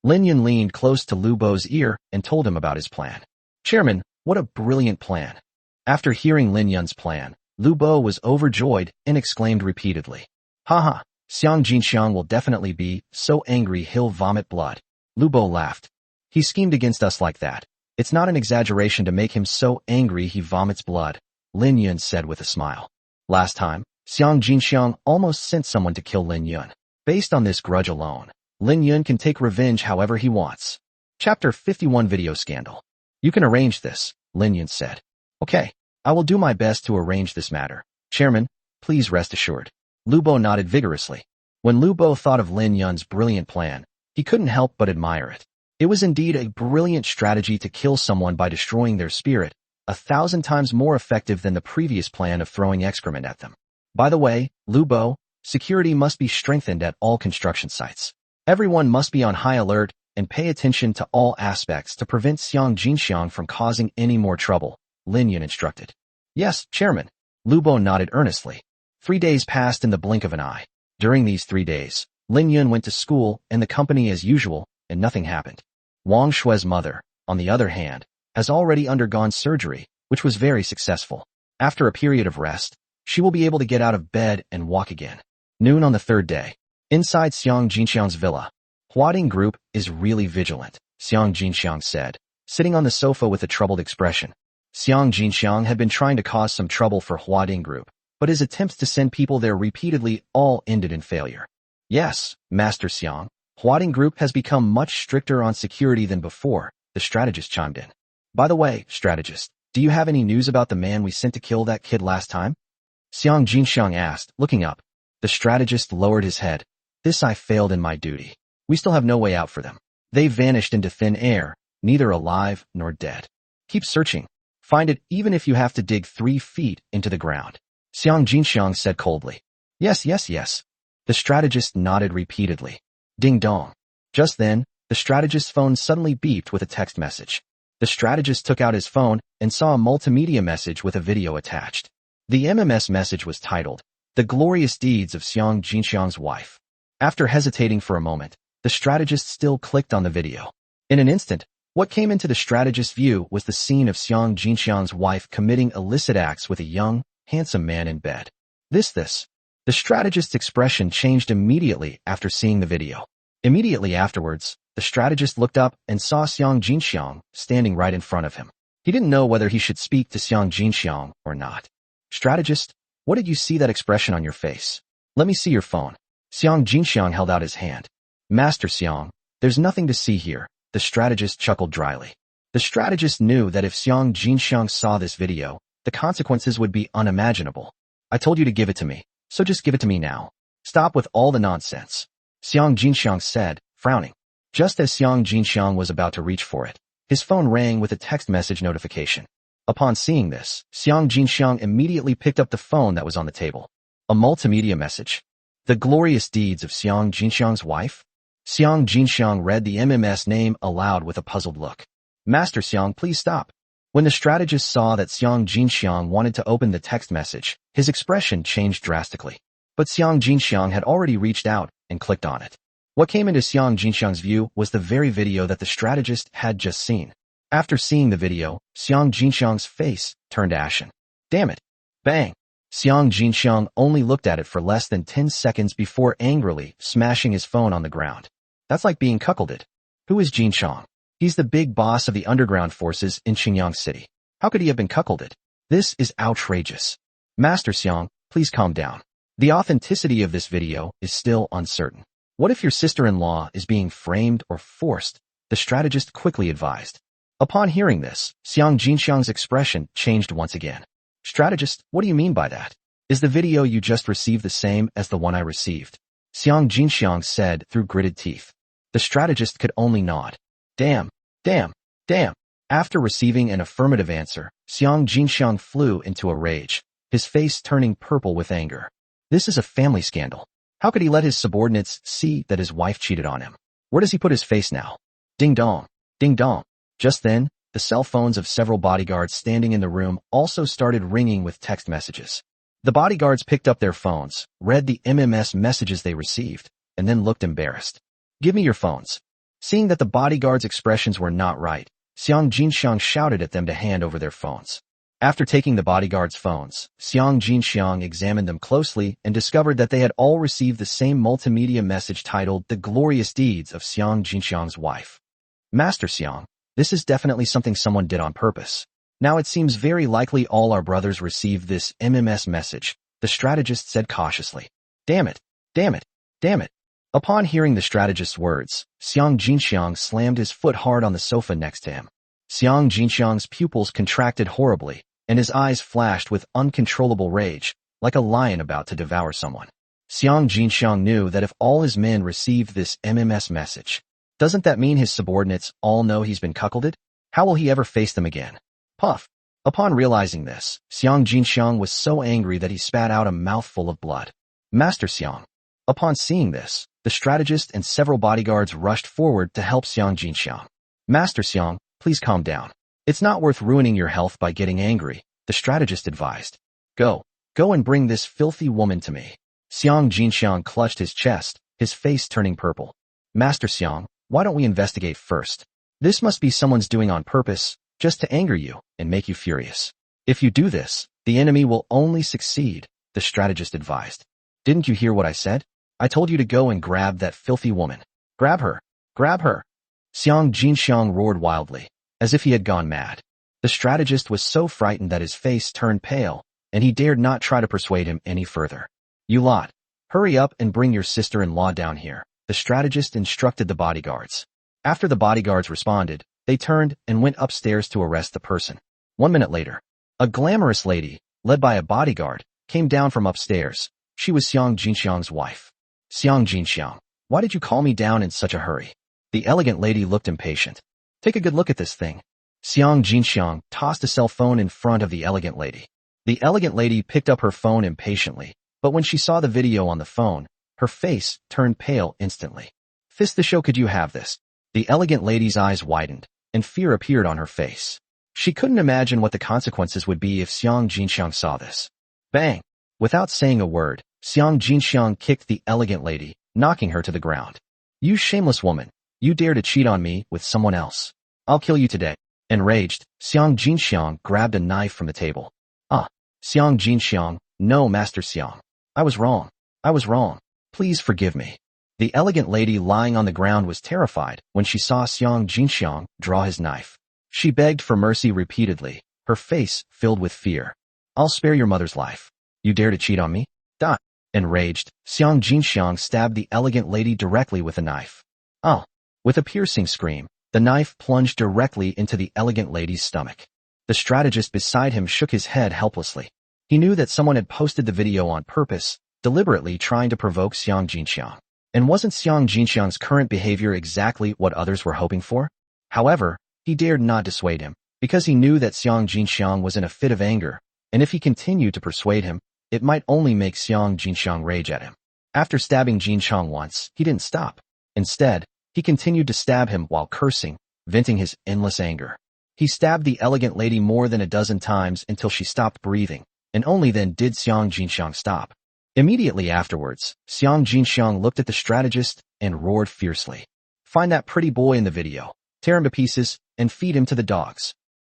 Lin Yun leaned close to Lu Bo's ear and told him about his plan. Chairman, what a brilliant plan. After hearing Lin Yun's plan, Lu Bo was overjoyed and exclaimed repeatedly. Haha, Xiang Jinxiang will definitely be so angry he'll vomit blood. Lu Bo laughed. He schemed against us like that. It's not an exaggeration to make him so angry he vomits blood, Lin Yun said with a smile. Last time, Xiang Jinxiang almost sent someone to kill Lin Yun. Based on this grudge alone, Lin Yun can take revenge however he wants. Chapter 51 Video Scandal. You can arrange this, Lin Yun said. Okay, I will do my best to arrange this matter. Chairman, please rest assured. Lu Bo nodded vigorously. When Lu Bo thought of Lin Yun's brilliant plan, he couldn't help but admire it. It was indeed a brilliant strategy to kill someone by destroying their spirit, 1,000 times more effective than the previous plan of throwing excrement at them. By the way, Lu Bo, security must be strengthened at all construction sites. Everyone must be on high alert and pay attention to all aspects to prevent Xiang Jinxiang from causing any more trouble, Lin Yun instructed. Yes, Chairman. Lu Bo nodded earnestly. 3 days passed in the blink of an eye. During these 3 days, Lin Yun went to school and the company as usual, and nothing happened. Wang Shui's mother, on the other hand, has already undergone surgery, which was very successful. After a period of rest, she will be able to get out of bed and walk again. Noon on the 3rd day. Inside Xiang Jinxiang's villa. Huading Group is really vigilant, Xiang Jinxiang said, sitting on the sofa with a troubled expression. Xiang Jinxiang had been trying to cause some trouble for Huading Group, but his attempts to send people there repeatedly all ended in failure. Yes, Master Xiang, Huading Group has become much stricter on security than before, the strategist chimed in. By the way, strategist, do you have any news about the man we sent to kill that kid last time? Xiang Jinxiang asked, looking up. The strategist lowered his head. This I failed in my duty. We still have no way out for them. They vanished into thin air, neither alive nor dead. Keep searching. Find it even if you have to dig 3 feet into the ground. Xiang Jinxiang said coldly. Yes, yes, yes. The strategist nodded repeatedly. Ding dong. Just then, the strategist's phone suddenly beeped with a text message. The strategist took out his phone and saw a multimedia message with a video attached. The MMS message was titled, The Glorious Deeds of Xiang Jinxiang's Wife. After hesitating for a moment, the strategist still clicked on the video. In an instant, what came into the strategist's view was the scene of Xiang Jinxiang's wife committing illicit acts with a young, handsome man in bed. This. The strategist's expression changed immediately after seeing the video. Immediately afterwards, the strategist looked up and saw Xiang Jinxiang standing right in front of him. He didn't know whether he should speak to Xiang Jinxiang or not. Strategist, what did you see that expression on your face? Let me see your phone. Xiang Jinxiang held out his hand. Master Xiang, there's nothing to see here, the strategist chuckled dryly. The strategist knew that if Xiang Jinxiang saw this video, the consequences would be unimaginable. I told you to give it to me, so just give it to me now. Stop with all the nonsense. Xiang Jinxiang said, frowning. Just as Xiang Jinxiang was about to reach for it, his phone rang with a text message notification. Upon seeing this, Xiang Jinxiang immediately picked up the phone that was on the table. A multimedia message. The Glorious Deeds of Xiang Jinxiang's Wife? Xiang Jinxiang read the MMS name aloud with a puzzled look. Master Xiang, please stop. When the strategist saw that Xiang Jinxiang wanted to open the text message, his expression changed drastically. But Xiang Jinxiang had already reached out and clicked on it. What came into Xiang Jinxiang's view was the very video that the strategist had just seen. After seeing the video, Xiang Jinxiang's face turned ashen. Damn it. Bang. Xiang Jinxiang only looked at it for less than 10 seconds before angrily smashing his phone on the ground. That's like being cuckolded. Who is Jinxiang? He's the big boss of the underground forces in Xinjiang City. How could he have been cuckolded? This is outrageous. Master Xiang, please calm down. The authenticity of this video is still uncertain. What if your sister-in-law is being framed or forced? The strategist quickly advised. Upon hearing this, Xiang Jinxiang's expression changed once again. Strategist, what do you mean by that? Is the video you just received the same as the one I received? Xiang Jinxiang said through gritted teeth. The strategist could only nod. Damn. After receiving an affirmative answer, Xiang Jinxiang flew into a rage, his face turning purple with anger. This is a family scandal. How could he let his subordinates see that his wife cheated on him? Where does he put his face now? Ding dong. Ding dong. Just then, the cell phones of several bodyguards standing in the room also started ringing with text messages. The bodyguards picked up their phones, read the MMS messages they received, and then looked embarrassed. Give me your phones. Seeing that the bodyguards' expressions were not right, Xiang Jinxiang shouted at them to hand over their phones. After taking the bodyguards' phones, Xiang Jinxiang examined them closely and discovered that they had all received the same multimedia message titled The Glorious Deeds of Xiang Jinxiang's Wife. Master Xiang, this is definitely something someone did on purpose. Now it seems very likely all our brothers received this MMS message, the strategist said cautiously. Damn it, damn it, damn it. Upon hearing the strategist's words, Xiang Jinxiang slammed his foot hard on the sofa next to him. Xiang Jinxiang's pupils contracted horribly, and his eyes flashed with uncontrollable rage, like a lion about to devour someone. Xiang Jinxiang knew that if all his men received this MMS message, doesn't that mean his subordinates all know he's been cuckolded? How will he ever face them again? Puff. Upon realizing this, Xiang Jinxiang was so angry that he spat out a mouthful of blood. Master Xiang. Upon seeing this, the strategist and several bodyguards rushed forward to help Xiang Jinxiang. Master Xiang, please calm down. It's not worth ruining your health by getting angry, the strategist advised. Go and bring this filthy woman to me. Xiang Jinxiang clutched his chest, his face turning purple. Master Xiang, why don't we investigate first? This must be someone's doing on purpose, just to anger you and make you furious. If you do this, the enemy will only succeed, the strategist advised. Didn't you hear what I said? I told you to go and grab that filthy woman. Grab her. Grab her. Xiang Jinxiang roared wildly, as if he had gone mad. The strategist was so frightened that his face turned pale, and he dared not try to persuade him any further. You lot, hurry up and bring your sister-in-law down here, the strategist instructed the bodyguards. After the bodyguards responded, they turned and went upstairs to arrest the person. 1 minute later, a glamorous lady, led by a bodyguard, came down from upstairs. She was Xiang Jinxiang's wife. Xiang Jinxiang, why did you call me down in such a hurry? The elegant lady looked impatient. Take a good look at this thing. Xiang Jinxiang tossed a cell phone in front of the elegant lady. The elegant lady picked up her phone impatiently, but when she saw the video on the phone, her face turned pale instantly. Fist the show, could you have this? The elegant lady's eyes widened, and fear appeared on her face. She couldn't imagine what the consequences would be if Xiang Jinxiang saw this. Bang! Without saying a word, Xiang Jinxiang kicked the elegant lady, knocking her to the ground. You shameless woman, you dare to cheat on me with someone else. I'll kill you today. Enraged, Xiang Jinxiang grabbed a knife from the table. Xiang Jinxiang, no, Master Xiang. I was wrong. I was wrong. Please forgive me. The elegant lady lying on the ground was terrified when she saw Xiang Jinxiang draw his knife. She begged for mercy repeatedly, her face filled with fear. I'll spare your mother's life. You dare to cheat on me? Die. Enraged, Xiang Jinxiang stabbed the elegant lady directly with a knife. With a piercing scream, the knife plunged directly into the elegant lady's stomach. The strategist beside him shook his head helplessly. He knew that someone had posted the video on purpose, deliberately trying to provoke Xiang Jinxiang. And wasn't Xiang Jinxiang's current behavior exactly what others were hoping for? However, he dared not dissuade him, because he knew that Xiang Jinxiang was in a fit of anger, and if he continued to persuade him, it might only make Xiang Jinxiang rage at him. After stabbing Jinxiang once, he didn't stop. Instead, he continued to stab him while cursing, venting his endless anger. He stabbed the elegant lady more than a dozen times until she stopped breathing, and only then did Xiang Jinxiang stop. Immediately afterwards, Xiang Jinxiang looked at the strategist and roared fiercely. Find that pretty boy in the video, tear him to pieces, and feed him to the dogs.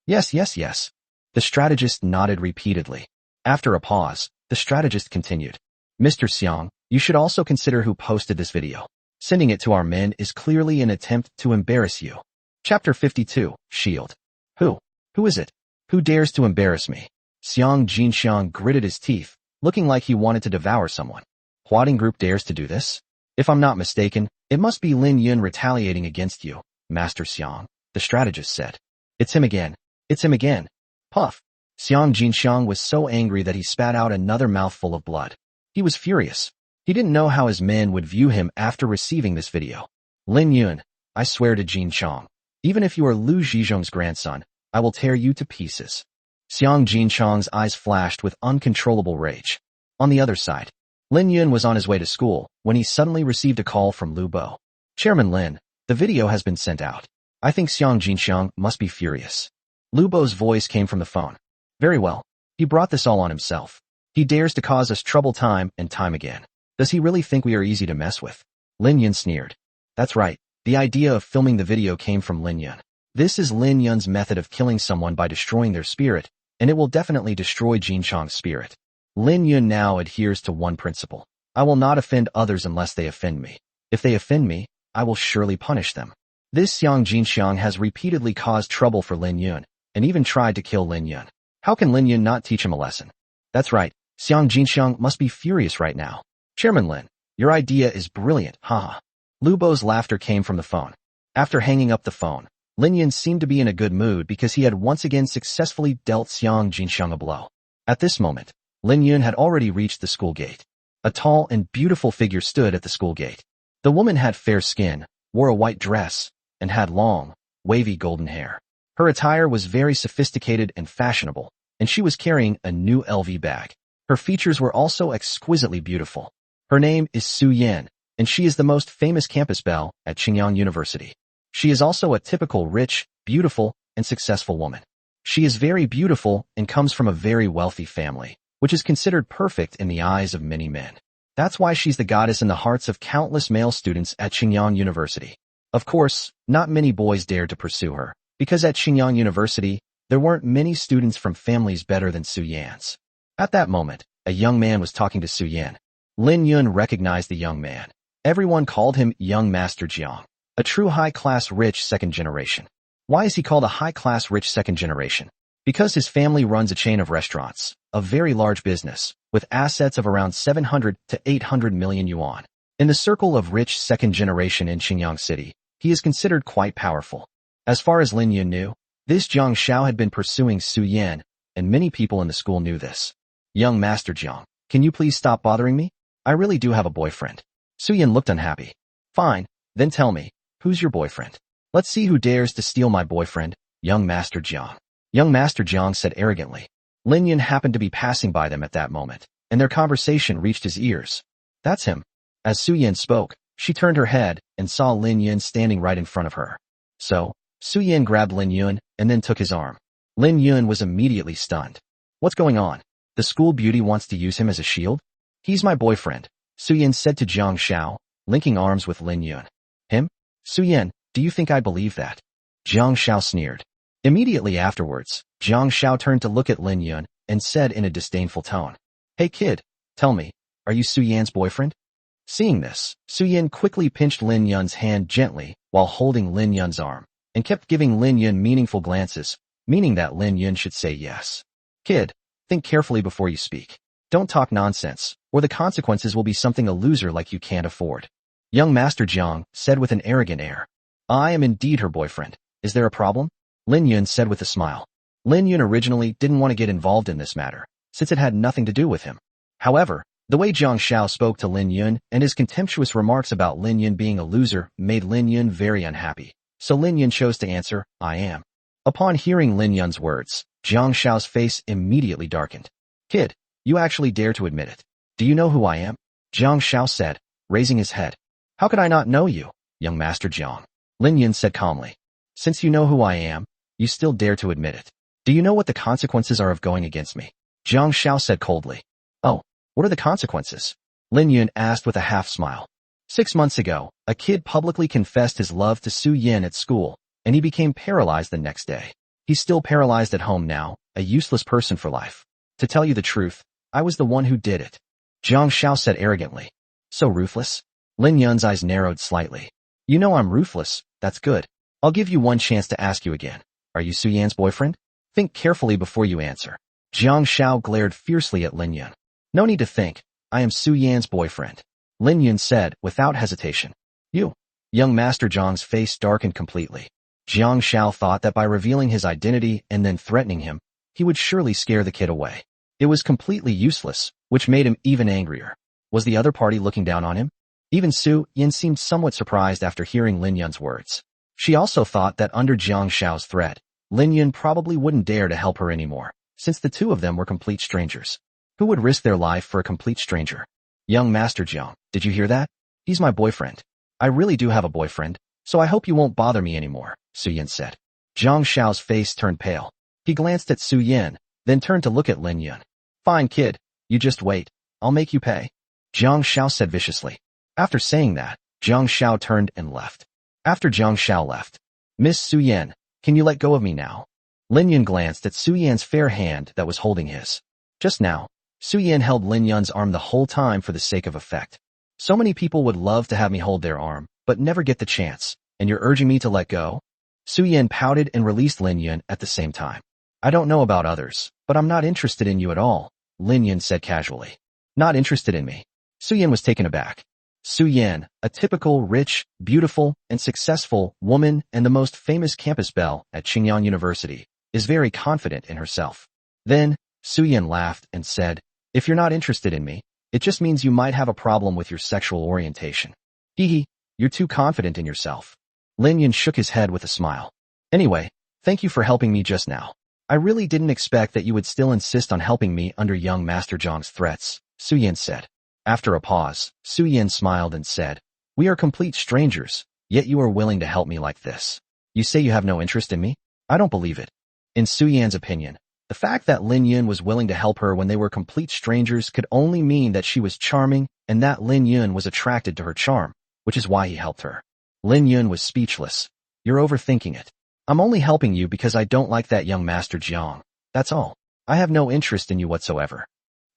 Yes, yes, yes. The strategist nodded repeatedly. After a pause, the strategist continued. Mr. Xiang, you should also consider who posted this video. Sending it to our men is clearly an attempt to embarrass you. Chapter 52, Shield. Who is it? Who dares to embarrass me? Xiang Jinxiang gritted his teeth, looking like he wanted to devour someone. Huading Group dares to do this? If I'm not mistaken, it must be Lin Yun retaliating against you, Master Xiang, the strategist said. It's him again. It's him again. Puff. Xiang Jinxiang was so angry that he spat out another mouthful of blood. He was furious. He didn't know how his men would view him after receiving this video. Lin Yun, I swear to Jin Chong, even if you are Lu Zhizhong's grandson, I will tear you to pieces. Xiang Jinchang's eyes flashed with uncontrollable rage. On the other side, Lin Yun was on his way to school when he suddenly received a call from Lu Bo. Chairman Lin, the video has been sent out. I think Xiang Jinxiang must be furious. Lu Bo's voice came from the phone. Very well. He brought this all on himself. He dares to cause us trouble time and time again. Does he really think we are easy to mess with? Lin Yun sneered. That's right. The idea of filming the video came from Lin Yun. This is Lin Yun's method of killing someone by destroying their spirit, and it will definitely destroy Jinxiang's spirit. Lin Yun now adheres to one principle. I will not offend others unless they offend me. If they offend me, I will surely punish them. This Xiang Jinxiang has repeatedly caused trouble for Lin Yun, and even tried to kill Lin Yun. How can Lin Yun not teach him a lesson? That's right, Xiang Jinxiang must be furious right now. Chairman Lin, your idea is brilliant, haha. Lu Bo's laughter came from the phone. After hanging up the phone, Lin Yun seemed to be in a good mood because he had once again successfully dealt Xiang Jinxiang a blow. At this moment, Lin Yun had already reached the school gate. A tall and beautiful figure stood at the school gate. The woman had fair skin, wore a white dress, and had long, wavy golden hair. Her attire was very sophisticated and fashionable, and she was carrying a new LV bag. Her features were also exquisitely beautiful. Her name is Su Yan, and she is the most famous campus belle at Qingyang University. She is also a typical rich, beautiful, and successful woman. She is very beautiful and comes from a very wealthy family, which is considered perfect in the eyes of many men. That's why she's the goddess in the hearts of countless male students at Qingyang University. Of course, not many boys dared to pursue her, because at Qingyang University, there weren't many students from families better than Su Yan's. At that moment, a young man was talking to Su Yan. Lin Yun recognized the young man. Everyone called him Young Master Jiang, a true high-class rich second generation. Why is he called a high-class rich second generation? Because his family runs a chain of restaurants, a very large business, with assets of around 700 to 800 million yuan. In the circle of rich second generation in Qingyang City, he is considered quite powerful. As far as Lin Yun knew, this Jiang Xiao had been pursuing Su Yan, and many people in the school knew this. Young Master Jiang, can you please stop bothering me? I really do have a boyfriend. Su Yan looked unhappy. Fine, then tell me, who's your boyfriend? Let's see who dares to steal my boyfriend, Young Master Jiang. Young Master Jiang said arrogantly. Lin Yun happened to be passing by them at that moment, and their conversation reached his ears. That's him. As Su Yan spoke, she turned her head and saw Lin Yun standing right in front of her. So, Su Yan grabbed Lin Yun and then took his arm. Lin Yun was immediately stunned. What's going on? The school beauty wants to use him as a shield? He's my boyfriend, Su Yan said to Jiang Xiao, linking arms with Lin Yun. Him? Su Yan, do you think I believe that? Jiang Xiao sneered. Immediately afterwards, Jiang Xiao turned to look at Lin Yun and said in a disdainful tone, Hey kid, tell me, are you Su Yan's boyfriend? Seeing this, Su Yan quickly pinched Lin Yun's hand gently while holding Lin Yun's arm, and kept giving Lin Yun meaningful glances, meaning that Lin Yun should say yes. Kid, think carefully before you speak. Don't talk nonsense, or the consequences will be something a loser like you can't afford. Young Master Jiang said with an arrogant air. I am indeed her boyfriend. Is there a problem? Lin Yun said with a smile. Lin Yun originally didn't want to get involved in this matter, since it had nothing to do with him. However, the way Jiang Xiao spoke to Lin Yun and his contemptuous remarks about Lin Yun being a loser made Lin Yun very unhappy, so Lin Yun chose to answer, I am. Upon hearing Lin Yun's words, Jiang Xiao's face immediately darkened. Kid, you actually dare to admit it. Do you know who I am? Jiang Xiao said, raising his head. How could I not know you, young Master Jiang? Lin Yun said calmly. Since you know who I am, you still dare to admit it. Do you know what the consequences are of going against me? Jiang Xiao said coldly. Oh, what are the consequences? Lin Yun asked with a half smile. 6 months ago, a kid publicly confessed his love to Su Yan at school, and he became paralyzed the next day. He's still paralyzed at home now, a useless person for life. To tell you the truth, I was the one who did it. Jiang Xiao said arrogantly. So ruthless? Lin Yun's eyes narrowed slightly. You know I'm ruthless, that's good. I'll give you one chance to ask you again. Are you Su Yan's boyfriend? Think carefully before you answer. Jiang Xiao glared fiercely at Lin Yun. No need to think, I am Su Yan's boyfriend. Lin Yun said without hesitation. You. Young Master Jiang's face darkened completely. Jiang Xiao thought that by revealing his identity and then threatening him, he would surely scare the kid away. It was completely useless, which made him even angrier. Was the other party looking down on him? Even Su Yan seemed somewhat surprised after hearing Lin Yun's words. She also thought that under Jiang Xiao's threat, Lin Yun probably wouldn't dare to help her anymore, since the two of them were complete strangers. Who would risk their life for a complete stranger? Young Master Jiang, did you hear that? He's my boyfriend. I really do have a boyfriend, so I hope you won't bother me anymore, Su Yin said. Zhang Xiao's face turned pale. He glanced at Su Yin, then turned to look at Lin Yun. Fine kid, you just wait. I'll make you pay. Zhang Xiao said viciously. After saying that, Zhang Xiao turned and left. After Zhang Xiao left, Miss Su Yin, can you let go of me now? Lin Yun glanced at Su Yan's fair hand that was holding his. Just now, Su Yan held Lin Yun's arm the whole time for the sake of effect. So many people would love to have me hold their arm, but never get the chance, and you're urging me to let go? Su Yan pouted and released Lin Yun at the same time. I don't know about others, but I'm not interested in you at all, Lin Yun said casually. Not interested in me? Su Yan was taken aback. Su Yan, a typical rich, beautiful, and successful woman and the most famous campus belle at Qingyang University, is very confident in herself. Then, Su Yan laughed and said, if you're not interested in me, it just means you might have a problem with your sexual orientation. Hee, you're too confident in yourself. Lin Yun shook his head with a smile. Anyway, thank you for helping me just now. I really didn't expect that you would still insist on helping me under young Master Zhang's threats, Su Yan said. After a pause, Su Yan smiled and said, we are complete strangers, yet you are willing to help me like this. You say you have no interest in me? I don't believe it. In Su Yan's opinion, the fact that Lin Yun was willing to help her when they were complete strangers could only mean that she was charming and that Lin Yun was attracted to her charm, which is why he helped her. Lin Yun was speechless. You're overthinking it. I'm only helping you because I don't like that young Master Jiang. That's all. I have no interest in you whatsoever.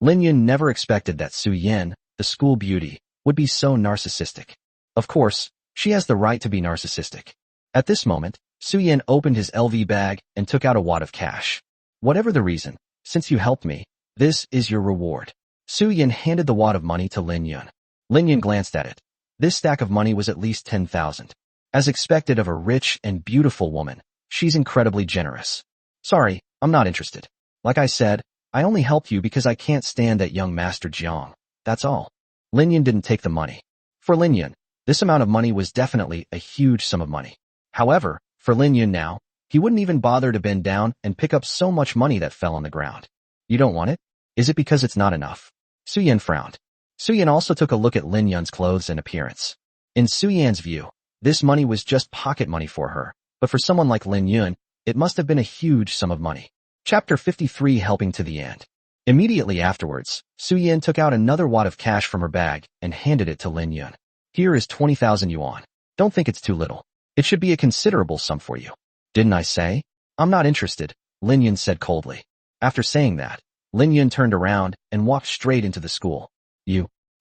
Lin Yun never expected that Su Yan, the school beauty, would be so narcissistic. Of course, she has the right to be narcissistic. At this moment, Su Yan opened his LV bag and took out a wad of cash. Whatever the reason, since you helped me, this is your reward. Su Yan handed the wad of money to Lin Yun. Lin Yun glanced at it. This stack of money was at least 10,000. As expected of a rich and beautiful woman, she's incredibly generous. Sorry, I'm not interested. Like I said, I only helped you because I can't stand that young Master Jiang. That's all. Lin Yun didn't take the money. For Lin Yun, this amount of money was definitely a huge sum of money. However, for Lin Yun now, he wouldn't even bother to bend down and pick up so much money that fell on the ground. You don't want it? Is it because it's not enough? Su Yan frowned. Su Yan also took a look at Lin Yun's clothes and appearance. In Su Yan's view, this money was just pocket money for her, but for someone like Lin Yun, it must have been a huge sum of money. Chapter 53 Helping to the End. Immediately afterwards, Su Yan took out another wad of cash from her bag and handed it to Lin Yun. Here is 20,000 yuan. Don't think it's too little. It should be a considerable sum for you. Didn't I say? I'm not interested, Lin Yun said coldly. After saying that, Lin Yun turned around and walked straight into the school.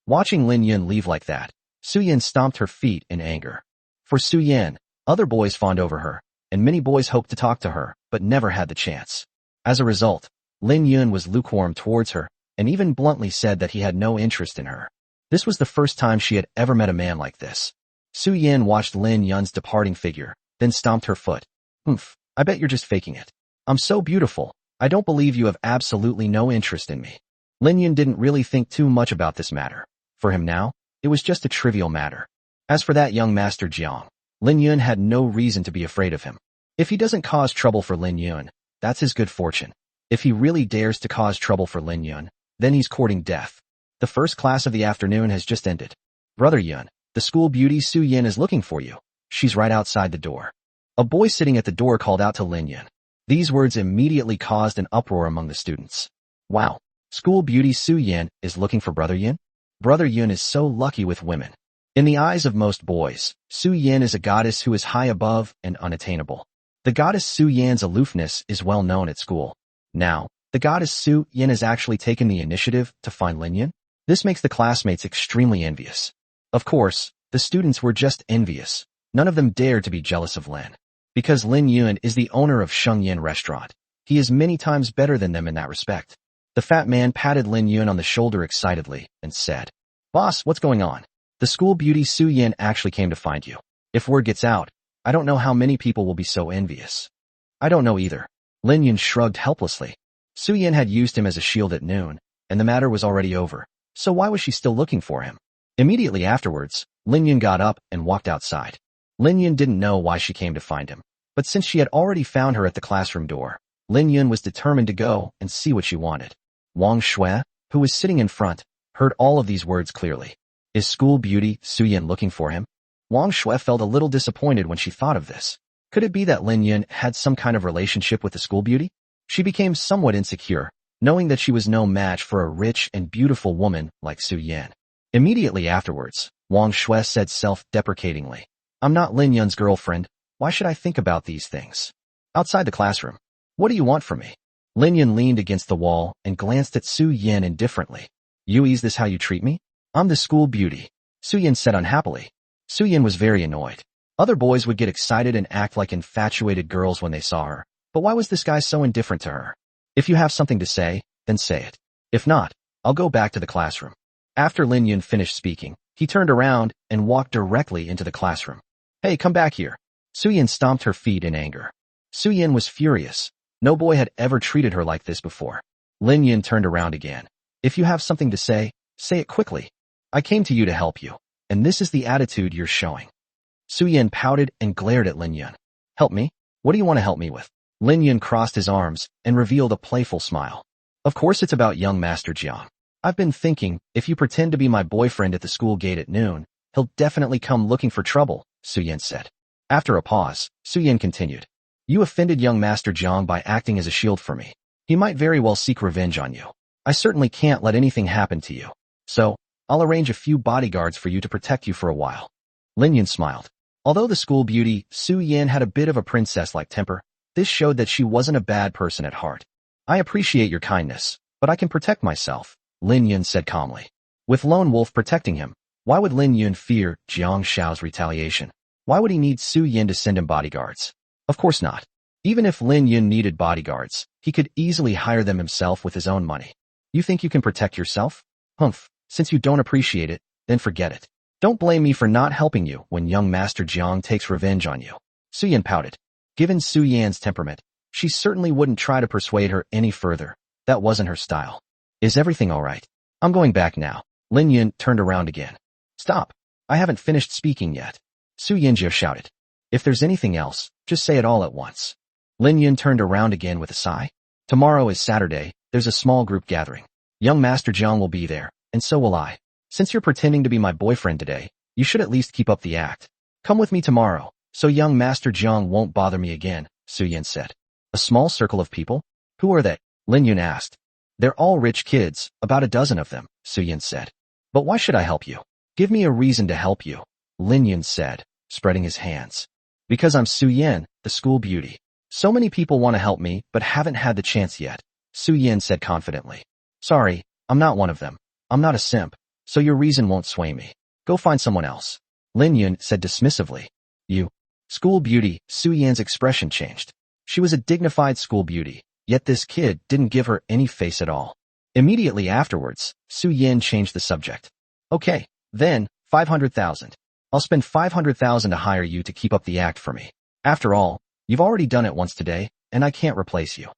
Watching Lin Yun leave like that, Su Yan stomped her feet in anger. For Su Yan, other boys fawned over her, and many boys hoped to talk to her, but never had the chance. As a result, Lin Yun was lukewarm towards her, and even bluntly said that he had no interest in her. This was the first time she had ever met a man like this. Su Yan watched Lin Yun's departing figure, then stomped her foot. Oof, I bet you're just faking it. I'm so beautiful, I don't believe you have absolutely no interest in me. Lin Yun didn't really think too much about this matter. For him now, it was just a trivial matter. As for that young Master Jiang, Lin Yun had no reason to be afraid of him. If he doesn't cause trouble for Lin Yun, that's his good fortune. If he really dares to cause trouble for Lin Yun, then he's courting death. The first class of the afternoon has just ended. Brother Yun, the school beauty Su Yin is looking for you. She's right outside the door. A boy sitting at the door called out to Lin Yun. These words immediately caused an uproar among the students. Wow, school beauty Su Yin is looking for Brother Yun? Brother Yun is so lucky with women. In the eyes of most boys, Su Yin is a goddess who is high above and unattainable. The goddess Su Yan's aloofness is well known at school. Now, the goddess Su Yin has actually taken the initiative to find Lin Yun. This makes the classmates extremely envious. Of course, the students were just envious. None of them dared to be jealous of Lin. Because Lin Yun is the owner of Sheng Yin restaurant, he is many times better than them in that respect. The fat man patted Lin Yun on the shoulder excitedly and said, Boss, what's going on? The school beauty Su Yin actually came to find you. If word gets out, I don't know how many people will be so envious. I don't know either. Lin Yun shrugged helplessly. Su Yin had used him as a shield at noon, and the matter was already over, so why was she still looking for him? Immediately afterwards, Lin Yun got up and walked outside. Lin Yun didn't know why she came to find him, but since she had already found her at the classroom door, Lin Yun was determined to go and see what she wanted. Wang Shui, who was sitting in front, heard all of these words clearly. Is school beauty Su-yin looking for him? Wang Shui felt a little disappointed when she thought of this. Could it be that Lin Yun had some kind of relationship with the school beauty? She became somewhat insecure, knowing that she was no match for a rich and beautiful woman like Su-yin. Immediately afterwards, Wang Shui said self-deprecatingly, I'm not Lin Yun's girlfriend. Why should I think about these things? Outside the classroom. What do you want from me? Lin Yun leaned against the wall and glanced at Su-yin indifferently. Is this how you treat me? I'm the school beauty, Su-yin said unhappily. Su-yin was very annoyed. Other boys would get excited and act like infatuated girls when they saw her, but why was this guy so indifferent to her? If you have something to say, then say it. If not, I'll go back to the classroom. After Lin Yun finished speaking, he turned around and walked directly into the classroom. Hey, come back here. Su-yin stomped her feet in anger. Su-yin was furious. No boy had ever treated her like this before. Lin Yun turned around again. If you have something to say it quickly. I came to you to help you, and this is the attitude you're showing. Su-yin pouted and glared at Lin Yun. Help me? What do you want to help me with? Lin Yun crossed his arms and revealed a playful smile. Of course it's about young Master Jiang. I've been thinking, if you pretend to be my boyfriend at the school gate at noon, he'll definitely come looking for trouble, Su-yin said. After a pause, Su-yin continued. You offended young Master Jiang by acting as a shield for me. He might very well seek revenge on you. I certainly can't let anything happen to you. So, I'll arrange a few bodyguards for you to protect you for a while. Lin Yun smiled. Although the school beauty, Su-yin had a bit of a princess-like temper, this showed that she wasn't a bad person at heart. I appreciate your kindness, but I can protect myself, Lin Yun said calmly. With Lone Wolf protecting him, why would Lin Yun fear Jiang Shao's retaliation? Why would he need Su-yin to send him bodyguards? Of course not. Even if Lin Yun needed bodyguards, he could easily hire them himself with his own money. You think you can protect yourself? Humph. Since you don't appreciate it, then forget it. Don't blame me for not helping you when young Master Jiang takes revenge on you. Su-yin pouted. Given Su-yan's temperament, she certainly wouldn't try to persuade her any further. That wasn't her style. Is everything all right? I'm going back now. Lin Yun turned around again. Stop. I haven't finished speaking yet. Su-yin shouted. If there's anything else, just say it all at once. Lin Yun turned around again with a sigh. Tomorrow is Saturday, there's a small group gathering. Young Master Jiang will be there, and so will I. Since you're pretending to be my boyfriend today, you should at least keep up the act. Come with me tomorrow, so young Master Jiang won't bother me again, Su-yin said. A small circle of people? Who are they? Lin Yun asked. They're all rich kids, about a dozen of them, Su-yin said. But why should I help you? Give me a reason to help you, Lin Yun said, spreading his hands. Because I'm Su-yin, the school beauty. So many people want to help me, but haven't had the chance yet, Su-yin said confidently. Sorry, I'm not one of them. I'm not a simp, so your reason won't sway me. Go find someone else. Lin Yun said dismissively. You. School beauty, Su-yin's expression changed. She was a dignified school beauty, yet this kid didn't give her any face at all. Immediately afterwards, Su-yin changed the subject. Okay, then, 500,000. I'll spend 500,000 to hire you to keep up the act for me. After all, you've already done it once today, and I can't replace you.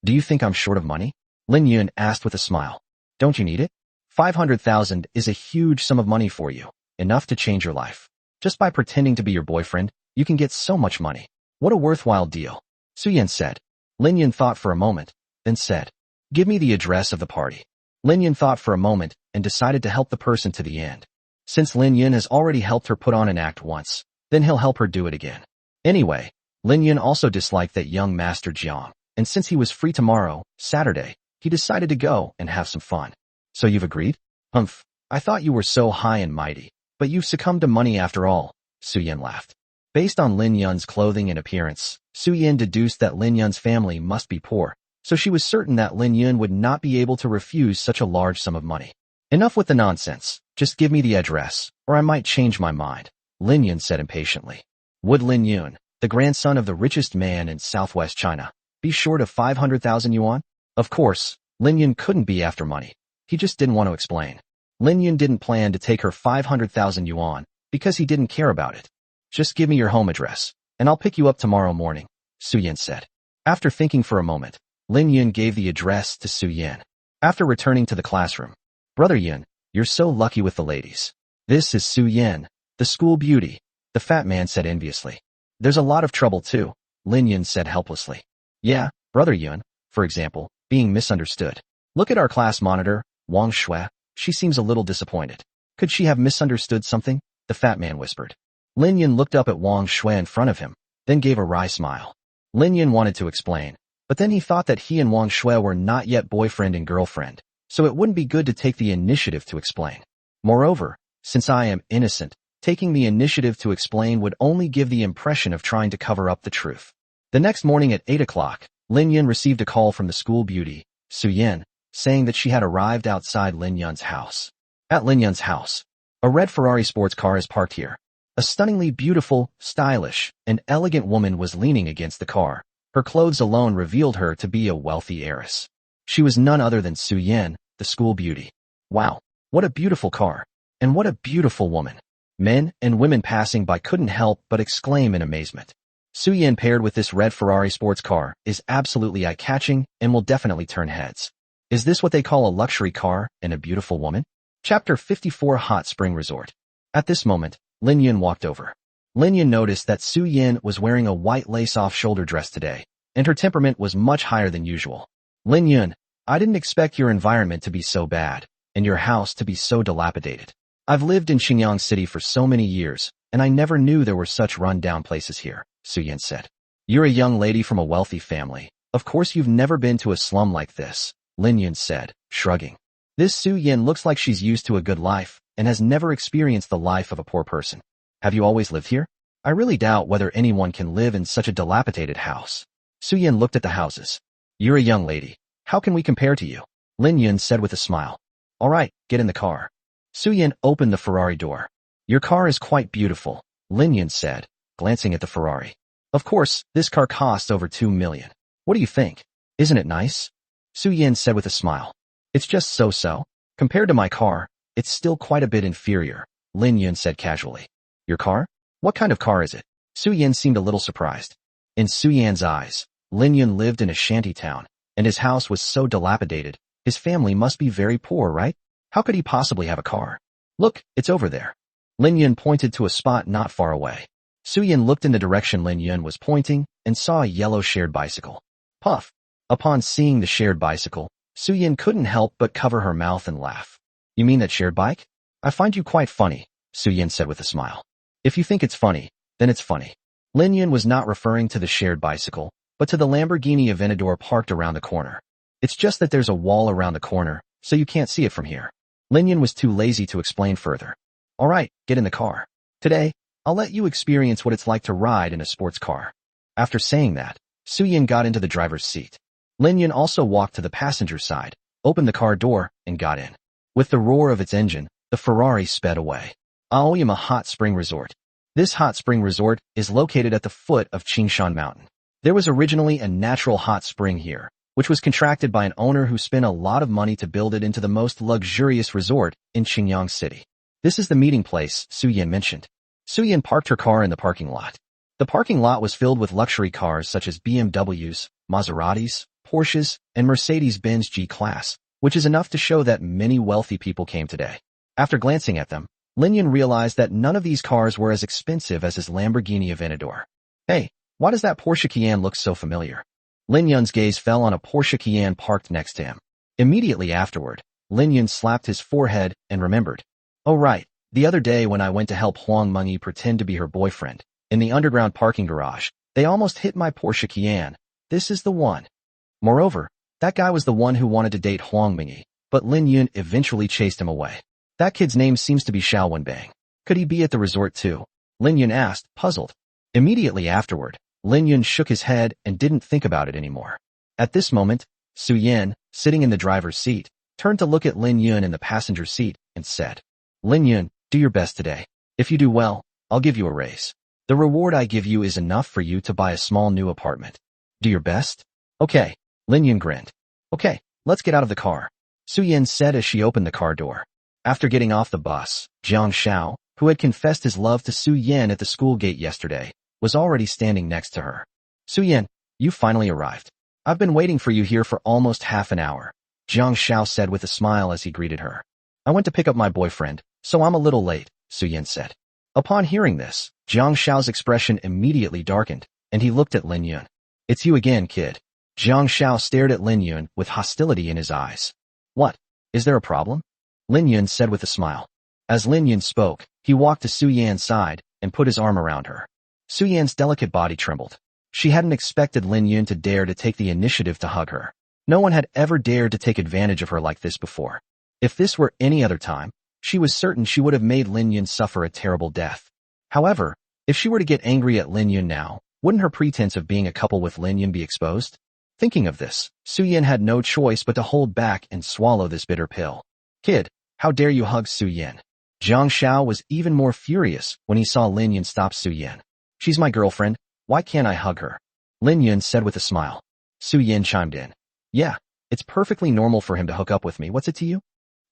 Do you think I'm short of money? Lin Yun asked with a smile. Don't you need it? 500,000 is a huge sum of money for you, enough to change your life. Just by pretending to be your boyfriend, you can get so much money. What a worthwhile deal, Su-yin said. Lin Yun thought for a moment, then said, give me the address of the party. Lin Yun thought for a moment and decided to help the person to the end. Since Lin Yun has already helped her put on an act once, then he'll help her do it again. Anyway, Lin Yun also disliked that young Master Jiang, and since he was free tomorrow, Saturday, he decided to go and have some fun. So you've agreed? Humph, I thought you were so high and mighty, but you've succumbed to money after all, Su-yin laughed. Based on Lin Yun's clothing and appearance, Su-yin deduced that Lin Yun's family must be poor, so she was certain that Lin Yun would not be able to refuse such a large sum of money. Enough with the nonsense, just give me the address, or I might change my mind, Lin Yun said impatiently. Would Lin Yun, the grandson of the richest man in southwest China, be short of 500,000 yuan? Of course, Lin Yun couldn't be after money. He just didn't want to explain. Lin Yun didn't plan to take her 500,000 yuan because he didn't care about it. Just give me your home address, and I'll pick you up tomorrow morning, Su-yin said. After thinking for a moment, Lin Yun gave the address to Su-yin. After returning to the classroom, Brother Yun, you're so lucky with the ladies. This is Su-yin, the school beauty, the fat man said enviously. There's a lot of trouble too, Lin Yun said helplessly. Yeah, Brother Yun, for example, being misunderstood. Look at our class monitor, Wang Shui. She seems a little disappointed. Could she have misunderstood something? The fat man whispered. Lin Yun looked up at Wang Shui in front of him, then gave a wry smile. Lin Yun wanted to explain, but then he thought that he and Wang Shui were not yet boyfriend and girlfriend, so it wouldn't be good to take the initiative to explain. Moreover, since I am innocent, taking the initiative to explain would only give the impression of trying to cover up the truth. The next morning at 8 o'clock, Lin Yun received a call from the school beauty, Su Yin, saying that she had arrived outside Lin Yun's house. At Lin Yun's house, a red Ferrari sports car is parked here. A stunningly beautiful, stylish, and elegant woman was leaning against the car. Her clothes alone revealed her to be a wealthy heiress. She was none other than Su Yin, the school beauty. Wow, what a beautiful car. And what a beautiful woman. Men and women passing by couldn't help but exclaim in amazement. Su Yin paired with this red Ferrari sports car is absolutely eye-catching and will definitely turn heads. Is this what they call a luxury car and a beautiful woman? Chapter 54 Hot Spring Resort. At this moment, Lin Yun walked over. Lin Yun noticed that Su Yin was wearing a white lace-off shoulder dress today, and her temperament was much higher than usual. Lin Yun, I didn't expect your environment to be so bad, and your house to be so dilapidated. I've lived in Xinjiang City for so many years, and I never knew there were such run-down places here, Su Yin said. You're a young lady from a wealthy family. Of course you've never been to a slum like this, Lin Yun said, shrugging. This Su Yin looks like she's used to a good life, and has never experienced the life of a poor person. Have you always lived here? I really doubt whether anyone can live in such a dilapidated house. Su Yin looked at the houses. You're a young lady. How can we compare to you? Lin Yun said with a smile. All right, get in the car. Su Yin opened the Ferrari door. Your car is quite beautiful, Lin Yun said, glancing at the Ferrari. Of course, this car costs over 2 million. What do you think? Isn't it nice? Su Yin said with a smile. It's just so-so. Compared to my car, it's still quite a bit inferior, Lin Yun said casually. Your car? What kind of car is it? Su Yin seemed a little surprised. In Su Yan's eyes, Lin Yun lived in a shanty town, and his house was so dilapidated, his family must be very poor, right? How could he possibly have a car? Look, it's over there. Lin Yun pointed to a spot not far away. Su Yin looked in the direction Lin Yun was pointing and saw a yellow shared bicycle. Puff. Upon seeing the shared bicycle, Su Yin couldn't help but cover her mouth and laugh. You mean that shared bike? I find you quite funny, Su Yin said with a smile. If you think it's funny, then it's funny. Lin Yun was not referring to the shared bicycle, but to the Lamborghini Aventador parked around the corner. It's just that there's a wall around the corner, so you can't see it from here. Lin Yun was too lazy to explain further. All right, get in the car. Today, I'll let you experience what it's like to ride in a sports car. After saying that, Su Yin got into the driver's seat. Lin Yun also walked to the passenger side, opened the car door, and got in. With the roar of its engine, the Ferrari sped away. Aoyama Hot Spring Resort. This hot spring resort is located at the foot of Qingshan Mountain. There was originally a natural hot spring here, which was contracted by an owner who spent a lot of money to build it into the most luxurious resort in Xinjiang City. This is the meeting place, Su Yin mentioned. Su Yin parked her car in the parking lot. The parking lot was filled with luxury cars such as BMWs, Maseratis, Porsches, and Mercedes-Benz G-Class, which is enough to show that many wealthy people came today. After glancing at them, Lin Yun realized that none of these cars were as expensive as his Lamborghini Aventador. Hey, why does that Porsche Cayenne look so familiar? Lin Yun's gaze fell on a Porsche Cayenne parked next to him. Immediately afterward, Lin Yun slapped his forehead and remembered. Oh right, the other day when I went to help Huang Mengyi pretend to be her boyfriend, in the underground parking garage, they almost hit my Porsche Cayenne. This is the one. Moreover, that guy was the one who wanted to date Huang Mengyi, but Lin Yun eventually chased him away. That kid's name seems to be Xiao Wenbang. Could he be at the resort too? Lin Yun asked, puzzled. Immediately afterward, Lin Yun shook his head and didn't think about it anymore. At this moment, Su Yin, sitting in the driver's seat, turned to look at Lin Yun in the passenger seat and said, Lin Yun, do your best today. If you do well, I'll give you a raise. The reward I give you is enough for you to buy a small new apartment. Do your best? Okay, Lin Yun grinned. Okay, let's get out of the car, Su Yin said as she opened the car door. After getting off the bus, Jiang Xiao, who had confessed his love to Su Yin at the school gate yesterday, was already standing next to her. Su Yin, you finally arrived. I've been waiting for you here for almost half an hour, Jiang Xiao said with a smile as he greeted her. I went to pick up my boyfriend, so I'm a little late, Su Yin said. Upon hearing this, Jiang Xiao's expression immediately darkened, and he looked at Lin Yun. It's you again, kid. Jiang Xiao stared at Lin Yun with hostility in his eyes. What? Is there a problem? Lin Yun said with a smile. As Lin Yun spoke, he walked to Su Yan's side and put his arm around her. Su Yan's delicate body trembled. She hadn't expected Lin Yun to dare to take the initiative to hug her. No one had ever dared to take advantage of her like this before. If this were any other time, she was certain she would have made Lin Yun suffer a terrible death. However, if she were to get angry at Lin Yun now, wouldn't her pretense of being a couple with Lin Yun be exposed? Thinking of this, Su Yan had no choice but to hold back and swallow this bitter pill. Kid, how dare you hug Su Yan? Jiang Xiao was even more furious when he saw Lin Yun stop Su Yan. She's my girlfriend, why can't I hug her? Lin Yun said with a smile. Su Yan chimed in. Yeah, it's perfectly normal for him to hook up with me, what's it to you?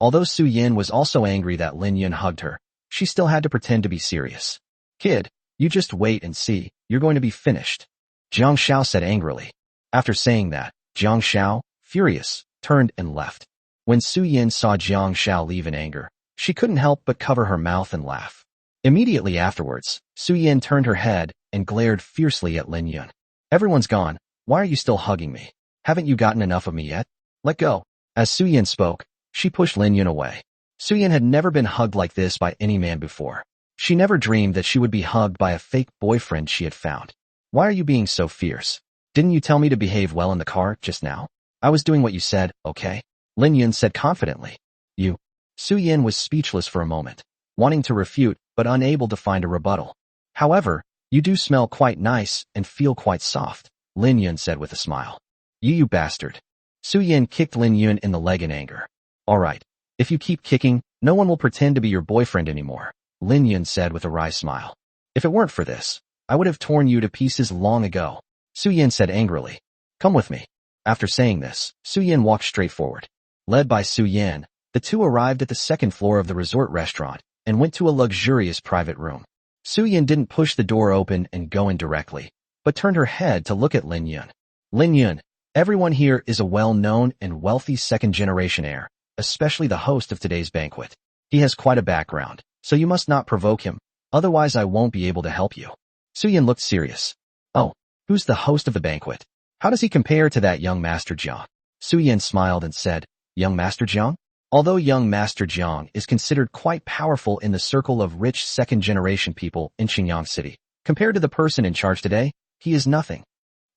Although Su Yan was also angry that Lin Yun hugged her, she still had to pretend to be serious. Kid, you just wait and see, you're going to be finished. Jiang Xiao said angrily. After saying that, Jiang Xiao, furious, turned and left. When Su Yan saw Jiang Xiao leave in anger, she couldn't help but cover her mouth and laugh. Immediately afterwards, Su Yan turned her head and glared fiercely at Lin Yun. Everyone's gone, why are you still hugging me? Haven't you gotten enough of me yet? Let go. As Su Yan spoke, she pushed Lin Yun away. Su Yan had never been hugged like this by any man before. She never dreamed that she would be hugged by a fake boyfriend she had found. Why are you being so fierce? Didn't you tell me to behave well in the car just now? I was doing what you said, okay? Lin Yun said confidently. You. Su Yan was speechless for a moment, wanting to refute but unable to find a rebuttal. However, you do smell quite nice and feel quite soft, Lin Yun said with a smile. You bastard. Su Yan kicked Lin Yun in the leg in anger. Alright, if you keep kicking, no one will pretend to be your boyfriend anymore, Lin Yun said with a wry smile. If it weren't for this, I would have torn you to pieces long ago, Su Yan said angrily. Come with me. After saying this, Su Yan walked straight forward. Led by Su Yan, the two arrived at the second floor of the resort restaurant and went to a luxurious private room. Su Yan didn't push the door open and go in directly, but turned her head to look at Lin Yun. Lin Yun, everyone here is a well-known and wealthy second-generation heir, especially the host of today's banquet. He has quite a background, so you must not provoke him, otherwise I won't be able to help you. Su Yan looked serious. Oh, who's the host of the banquet? How does he compare to that young Master Jiang? Su Yan smiled and said, Young Master Jiang? Although young Master Jiang is considered quite powerful in the circle of rich second-generation people in Qingyang City, compared to the person in charge today, he is nothing.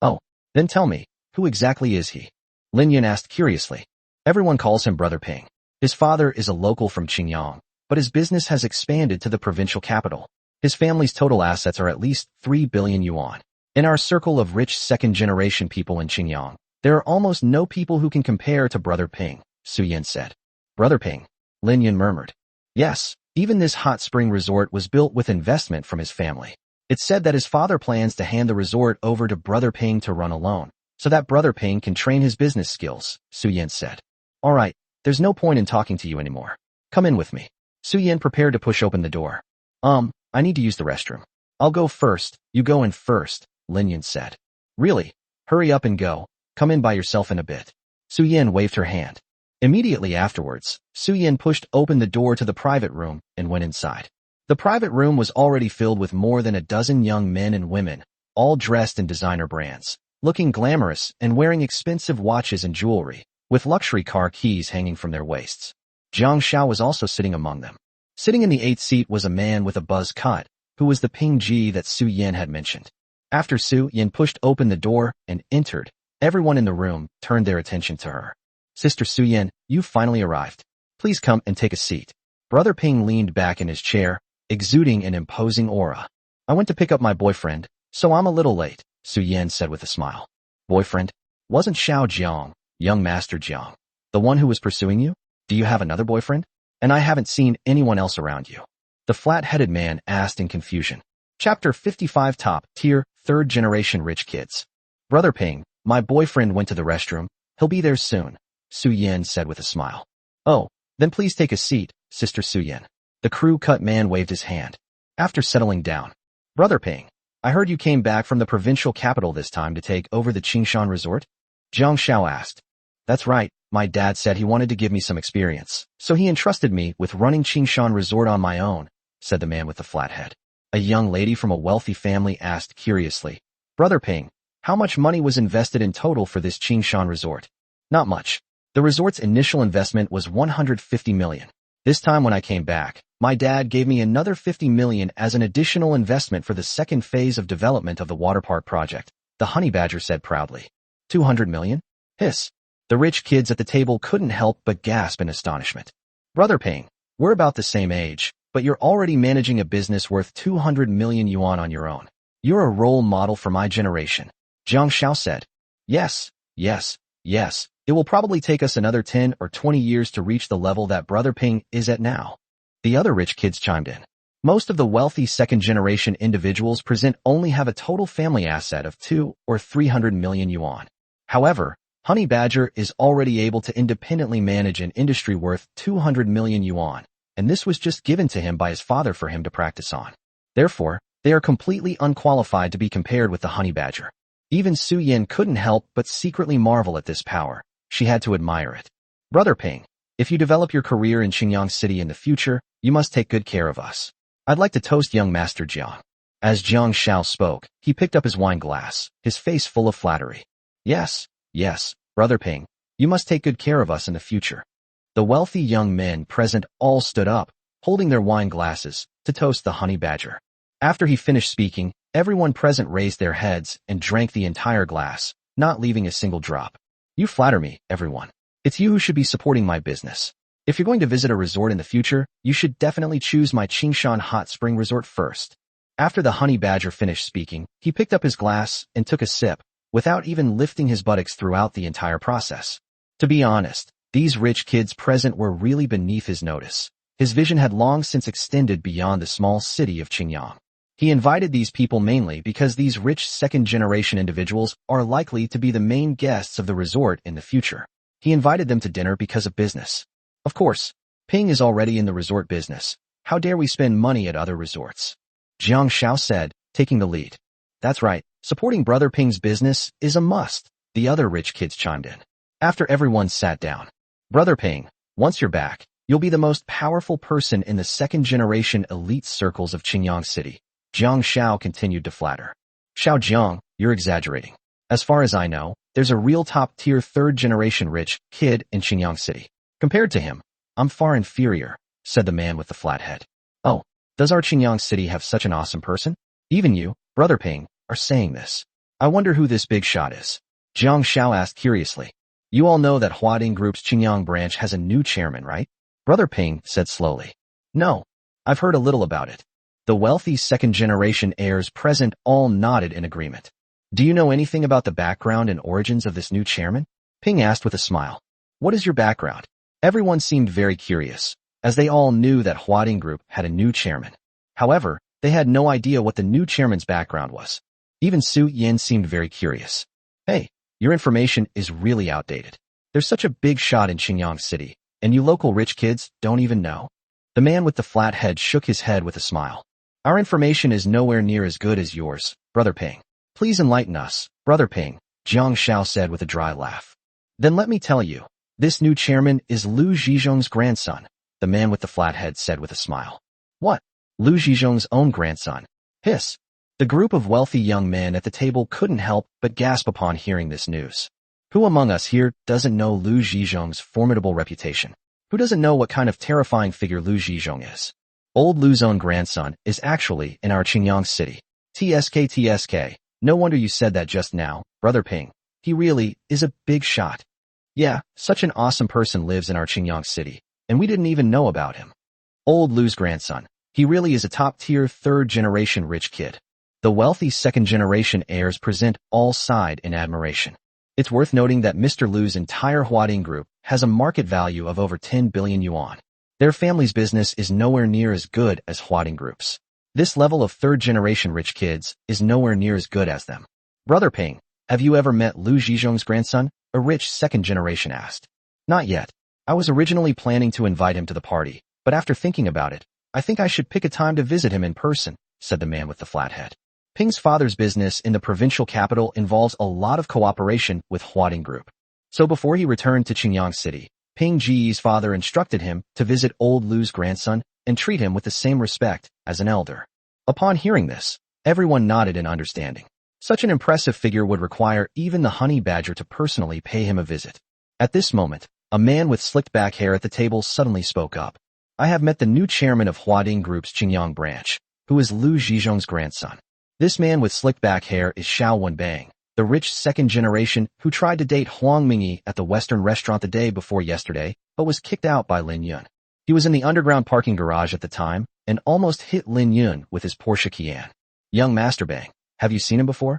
Oh, then tell me, who exactly is he? Lin Yun asked curiously. Everyone calls him Brother Ping. His father is a local from Qingyang, but his business has expanded to the provincial capital. His family's total assets are at least 3 billion yuan. In our circle of rich second-generation people in Qingyang, there are almost no people who can compare to Brother Ping, Su Yan said. Brother Ping, Lin Yun murmured. Yes, even this hot spring resort was built with investment from his family. It's said that his father plans to hand the resort over to Brother Ping to run alone, so that Brother Ping can train his business skills, Su Yan said. Alright, there's no point in talking to you anymore. Come in with me. Su Yan prepared to push open the door. I need to use the restroom. I'll go first, you go in first, Lin Yun said. Really? Hurry up and go, come in by yourself in a bit. Su Yan waved her hand. Immediately afterwards, Su Yan pushed open the door to the private room and went inside. The private room was already filled with more than a dozen young men and women, all dressed in designer brands, looking glamorous and wearing expensive watches and jewelry, with luxury car keys hanging from their waists. Jiang Xiao was also sitting among them. Sitting in the 8th seat was a man with a buzz cut, who was the Ping Ji that Su Yan had mentioned. After Su Yan pushed open the door and entered, everyone in the room turned their attention to her. Sister Su Yan, you've finally arrived. Please come and take a seat. Brother Ping leaned back in his chair, exuding an imposing aura. I went to pick up my boyfriend, so I'm a little late, Su Yan said with a smile. Boyfriend? Wasn't Xiao Jiang, young Master Jiang, the one who was pursuing you? Do you have another boyfriend? And I haven't seen anyone else around you. The flat-headed man asked in confusion. Chapter 55 Top Tier, 3rd Generation Rich Kids. Brother Ping, my boyfriend went to the restroom. He'll be there soon, Su Yan said with a smile. Oh, then please take a seat, Sister Su Yan. The crew-cut man waved his hand. After settling down. Brother Ping, I heard you came back from the provincial capital this time to take over the Qingshan resort? Jiang Xiao asked. That's right, my dad said he wanted to give me some experience, so he entrusted me with running Qingshan resort on my own, said the man with the flat head. A young lady from a wealthy family asked curiously. Brother Ping, how much money was invested in total for this Qingshan resort? Not much. The resort's initial investment was 150 million. This time when I came back, my dad gave me another 50 million as an additional investment for the second phase of development of the water park project, the honey badger said proudly. 200 million? Hiss. The rich kids at the table couldn't help but gasp in astonishment. Brother Ping, we're about the same age, but you're already managing a business worth 200 million yuan on your own. You're a role model for my generation. Jiang Xiao said. Yes. It will probably take us another 10 or 20 years to reach the level that Brother Ping is at now. The other rich kids chimed in. Most of the wealthy second-generation individuals present only have a total family asset of 2 or 300 million yuan. However, Honey Badger is already able to independently manage an industry worth 200 million yuan, and this was just given to him by his father for him to practice on. Therefore, they are completely unqualified to be compared with the Honey Badger. Even Su Yin couldn't help but secretly marvel at this power. She had to admire it. Brother Ping, if you develop your career in Qingyang City in the future, you must take good care of us. I'd like to toast young Master Jiang. As Jiang Xiao spoke, he picked up his wine glass, his face full of flattery. Yes, Brother Ping, you must take good care of us in the future. The wealthy young men present all stood up, holding their wine glasses, to toast the Honey Badger. After he finished speaking, everyone present raised their heads and drank the entire glass, not leaving a single drop. You flatter me, everyone. It's you who should be supporting my business. If you're going to visit a resort in the future, you should definitely choose my Qingshan Hot Spring Resort first. After the Honey Badger finished speaking, he picked up his glass and took a sip, without even lifting his buttocks throughout the entire process. To be honest, these rich kids present were really beneath his notice. His vision had long since extended beyond the small city of Qingyang. He invited these people mainly because these rich second-generation individuals are likely to be the main guests of the resort in the future. He invited them to dinner because of business. Of course, Ping is already in the resort business. How dare we spend money at other resorts? Jiang Xiao said, taking the lead. That's right, supporting Brother Ping's business is a must, the other rich kids chimed in. After everyone sat down. Brother Ping, once you're back, you'll be the most powerful person in the second-generation elite circles of Qingyang City. Jiang Xiao continued to flatter. Xiao Jiang, you're exaggerating. As far as I know, there's a real top-tier third-generation rich kid in Qingyang City. Compared to him, I'm far inferior, said the man with the flat head. Oh, does our Qingyang City have such an awesome person? Even you, Brother Ping, are saying this. I wonder who this big shot is. Jiang Xiao asked curiously. You all know that Huading Group's Qingyang branch has a new chairman, right? Brother Ping said slowly. No, I've heard a little about it. The wealthy second-generation heirs present all nodded in agreement. Do you know anything about the background and origins of this new chairman? Ping asked with a smile. What is your background? Everyone seemed very curious, as they all knew that Huading Group had a new chairman. However, they had no idea what the new chairman's background was. Even Su Yin seemed very curious. Hey, your information is really outdated. There's such a big shot in Qingyang City, and you local rich kids don't even know. The man with the flat head shook his head with a smile. Our information is nowhere near as good as yours, Brother Ping. Please enlighten us, Brother Ping, Jiang Xiao said with a dry laugh. Then let me tell you, this new chairman is Lu Zhizhong's grandson, the man with the flat head said with a smile. What? Lu Zhizhong's own grandson? Hiss. The group of wealthy young men at the table couldn't help but gasp upon hearing this news. Who among us here doesn't know Lu Zhizhong's formidable reputation? Who doesn't know what kind of terrifying figure Lu Zhizhong is? Old Lu's own grandson is actually in our Qingyang City. TSK. No wonder you said that just now, Brother Ping. He really is a big shot. Yeah, such an awesome person lives in our Qingyang City, and we didn't even know about him. Old Lu's grandson. He really is a top-tier third-generation rich kid. The wealthy second-generation heirs present all sighed in admiration. It's worth noting that Mr. Lu's entire Huading Group has a market value of over 10 billion yuan. Their family's business is nowhere near as good as Huading Group's. This level of third-generation rich kids is nowhere near as good as them. Brother Ping, have you ever met Lu Zhizhong's grandson? A rich second generation asked. Not yet. I was originally planning to invite him to the party, but after thinking about it, I think I should pick a time to visit him in person, said the man with the flat head. Ping's father's business in the provincial capital involves a lot of cooperation with Huading Group. So before he returned to Qingyang City, Ping Ji's father instructed him to visit old Lu's grandson and treat him with the same respect as an elder. Upon hearing this, everyone nodded in understanding. Such an impressive figure would require even the honey badger to personally pay him a visit. At this moment, a man with slicked back hair at the table suddenly spoke up. I have met the new chairman of Huading Group's Qingyang branch, who is Lu Zhizhong's grandson. This man with slick back hair is Xiao Wenbang, the rich second generation who tried to date Huang Mingyi at the Western restaurant the day before yesterday, but was kicked out by Lin Yun. He was in the underground parking garage at the time and almost hit Lin Yun with his Porsche Cayenne. Young Master Bang, have you seen him before?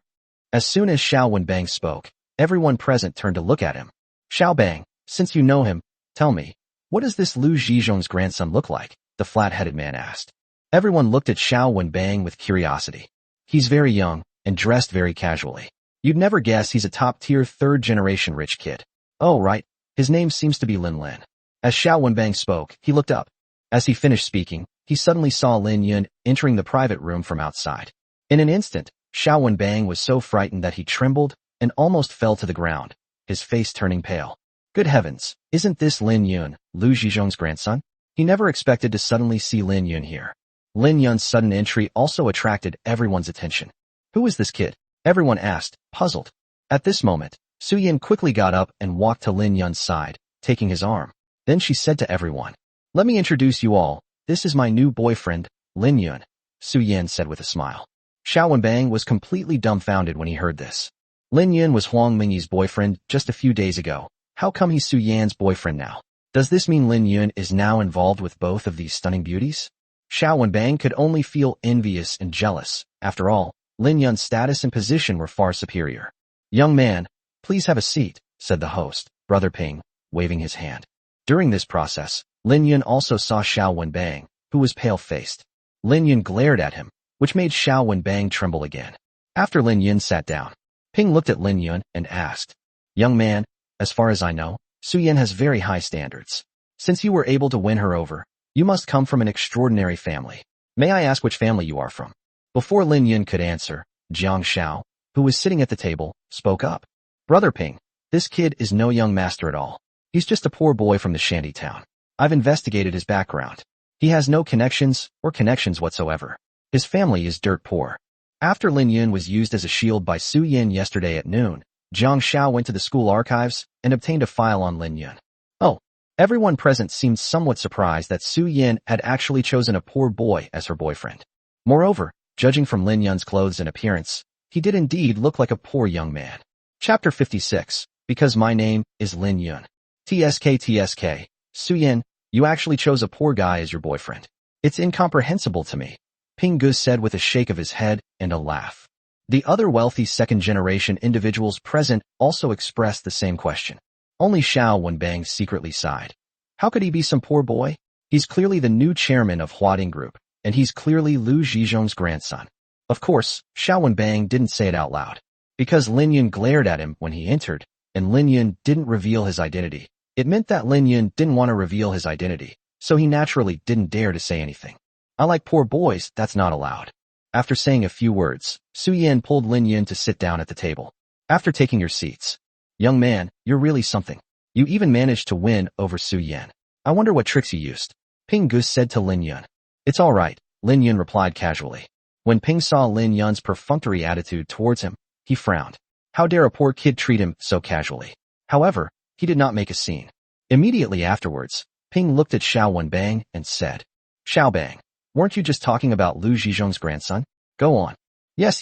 As soon as Xiao Wenbang spoke, everyone present turned to look at him. Xiao Bang, since you know him, tell me, what does this Lu Zhizhong's grandson look like? The flat-headed man asked. Everyone looked at Xiao Wenbang with curiosity. He's very young and dressed very casually. You'd never guess he's a top-tier third-generation rich kid. Oh, right. His name seems to be Lin Lin. As Xiao Wenbang spoke, he looked up. As he finished speaking, he suddenly saw Lin Yun entering the private room from outside. In an instant, Xiao Wenbang was so frightened that he trembled and almost fell to the ground, his face turning pale. Good heavens, isn't this Lin Yun, Lu Zhizhong's grandson? He never expected to suddenly see Lin Yun here. Lin Yun's sudden entry also attracted everyone's attention. Who is this kid? Everyone asked, puzzled. At this moment, Su Yan quickly got up and walked to Lin Yun's side, taking his arm. Then she said to everyone, "Let me introduce you all. This is my new boyfriend, Lin Yun," Su Yan said with a smile. Xiao Wenbang was completely dumbfounded when he heard this. Lin Yun was Huang Mingyi's boyfriend just a few days ago. How come he's Su Yan's boyfriend now? Does this mean Lin Yun is now involved with both of these stunning beauties? Xiao Wenbang could only feel envious and jealous. After all, Lin Yun's status and position were far superior. "Young man, please have a seat," said the host, Brother Ping, waving his hand. During this process, Lin Yun also saw Xiao Wenbang, who was pale-faced. Lin Yun glared at him, which made Xiao Wenbang tremble again. After Lin Yun sat down, Ping looked at Lin Yun and asked, "Young man, as far as I know, Su Yan has very high standards. Since you were able to win her over, you must come from an extraordinary family. May I ask which family you are from?" Before Lin Yun could answer, Jiang Xiao, who was sitting at the table, spoke up. "Brother Ping, this kid is no young master at all. He's just a poor boy from the shanty town. I've investigated his background. He has no connections whatsoever. His family is dirt poor." After Lin Yun was used as a shield by Su Yan yesterday at noon, Jiang Xiao went to the school archives and obtained a file on Lin Yun. Oh, everyone present seemed somewhat surprised that Su Yan had actually chosen a poor boy as her boyfriend. Moreover, judging from Lin Yun's clothes and appearance, he did indeed look like a poor young man. Chapter 56, Because My Name is Lin Yun. TSK, Su Yan, you actually chose a poor guy as your boyfriend. It's incomprehensible to me, Ping Gu said with a shake of his head and a laugh. The other wealthy second-generation individuals present also expressed the same question. Only Xiao Wenbang secretly sighed. How could he be some poor boy? He's clearly the new chairman of Huading Group, and he's clearly Lu Zhizhong's grandson. Of course, Xiao Wenbang didn't say it out loud. Because Lin Yun glared at him when he entered, and Lin Yun didn't reveal his identity, it meant that Lin Yun didn't want to reveal his identity, so he naturally didn't dare to say anything. "I like poor boys, that's not allowed." After saying a few words, Su Yan pulled Lin Yun to sit down at the table. "After taking your seats. Young man, you're really something. You even managed to win over Su Yan. I wonder what tricks you used," Ping Gu said to Lin Yun. "It's all right," Lin Yun replied casually. When Ping saw Lin Yun's perfunctory attitude towards him, he frowned. How dare a poor kid treat him so casually? However, he did not make a scene. Immediately afterwards, Ping looked at Xiao Wenbang and said, "Xiao Bang, weren't you just talking about Lu Zhizhong's grandson? Go on." Yes.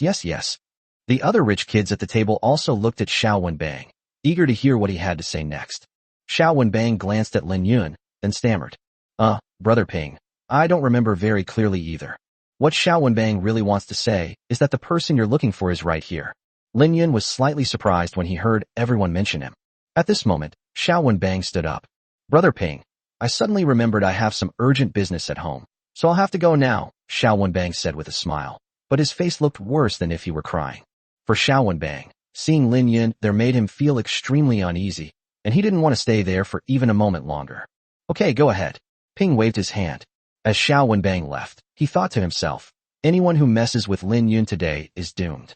The other rich kids at the table also looked at Xiao Wenbang, eager to hear what he had to say next. Xiao Wenbang glanced at Lin Yun, then stammered. Brother Ping, I don't remember very clearly either. What Xiao Wenbang really wants to say is that the person you're looking for is right here." Lin Yun was slightly surprised when he heard everyone mention him. At this moment, Xiao Wenbang stood up. "Brother Ping, I suddenly remembered I have some urgent business at home, so I'll have to go now," Xiao Wenbang said with a smile, but his face looked worse than if he were crying. For Xiao Wenbang, seeing Lin Yun there made him feel extremely uneasy, and he didn't want to stay there for even a moment longer. "Okay, go ahead." Ping waved his hand. As Xiao Wenbang left, he thought to himself, anyone who messes with Lin Yun today is doomed.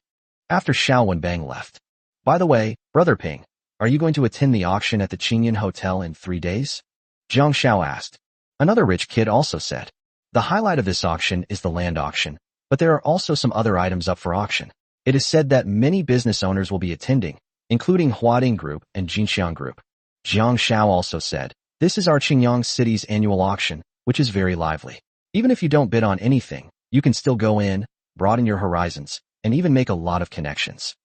After Xiao Wenbang left. "By the way, Brother Ping, are you going to attend the auction at the Qingyan Hotel in 3 days?" Jiang Xiao asked. Another rich kid also said. The highlight of this auction is the land auction, but there are also some other items up for auction. It is said that many business owners will be attending, including Huading Group and Jinxiang Group. Jiang Xiao also said, "This is our Qingyang City's annual auction, which is very lively. Even if you don't bid on anything, you can still go in, broaden your horizons, and even make a lot of connections.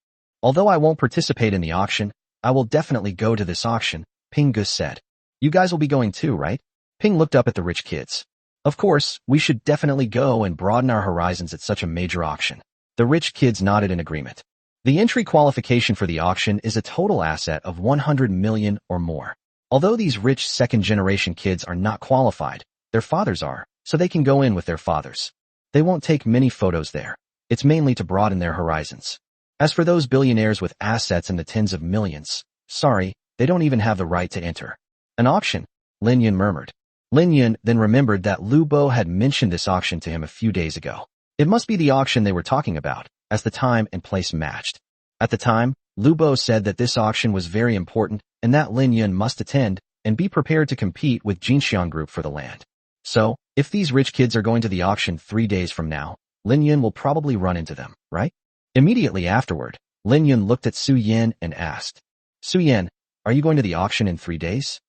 Although I won't participate in the auction, I will definitely go to this auction, Ping Gus said. You guys will be going too, right? Ping looked up at the rich kids. Of course, we should definitely go and broaden our horizons at such a major auction. The rich kids nodded in agreement. The entry qualification for the auction is a total asset of 100 million or more. Although these rich second-generation kids are not qualified, their fathers are, so they can go in with their fathers. They won't take many photos there. It's mainly to broaden their horizons. As for those billionaires with assets in the tens of millions, sorry, they don't even have the right to enter. An auction? Lin Yun murmured. Lin Yun then remembered that Lu Bo had mentioned this auction to him a few days ago. It must be the auction they were talking about, as the time and place matched. At the time, Lu Bo said that this auction was very important and that Lin Yun must attend and be prepared to compete with Jinxiang Group for the land. So, if these rich kids are going to the auction 3 days from now, Lin Yun will probably run into them, right? Immediately afterward, Lin Yun looked at Su Yan and asked, Su Yan, are you going to the auction in 3 days?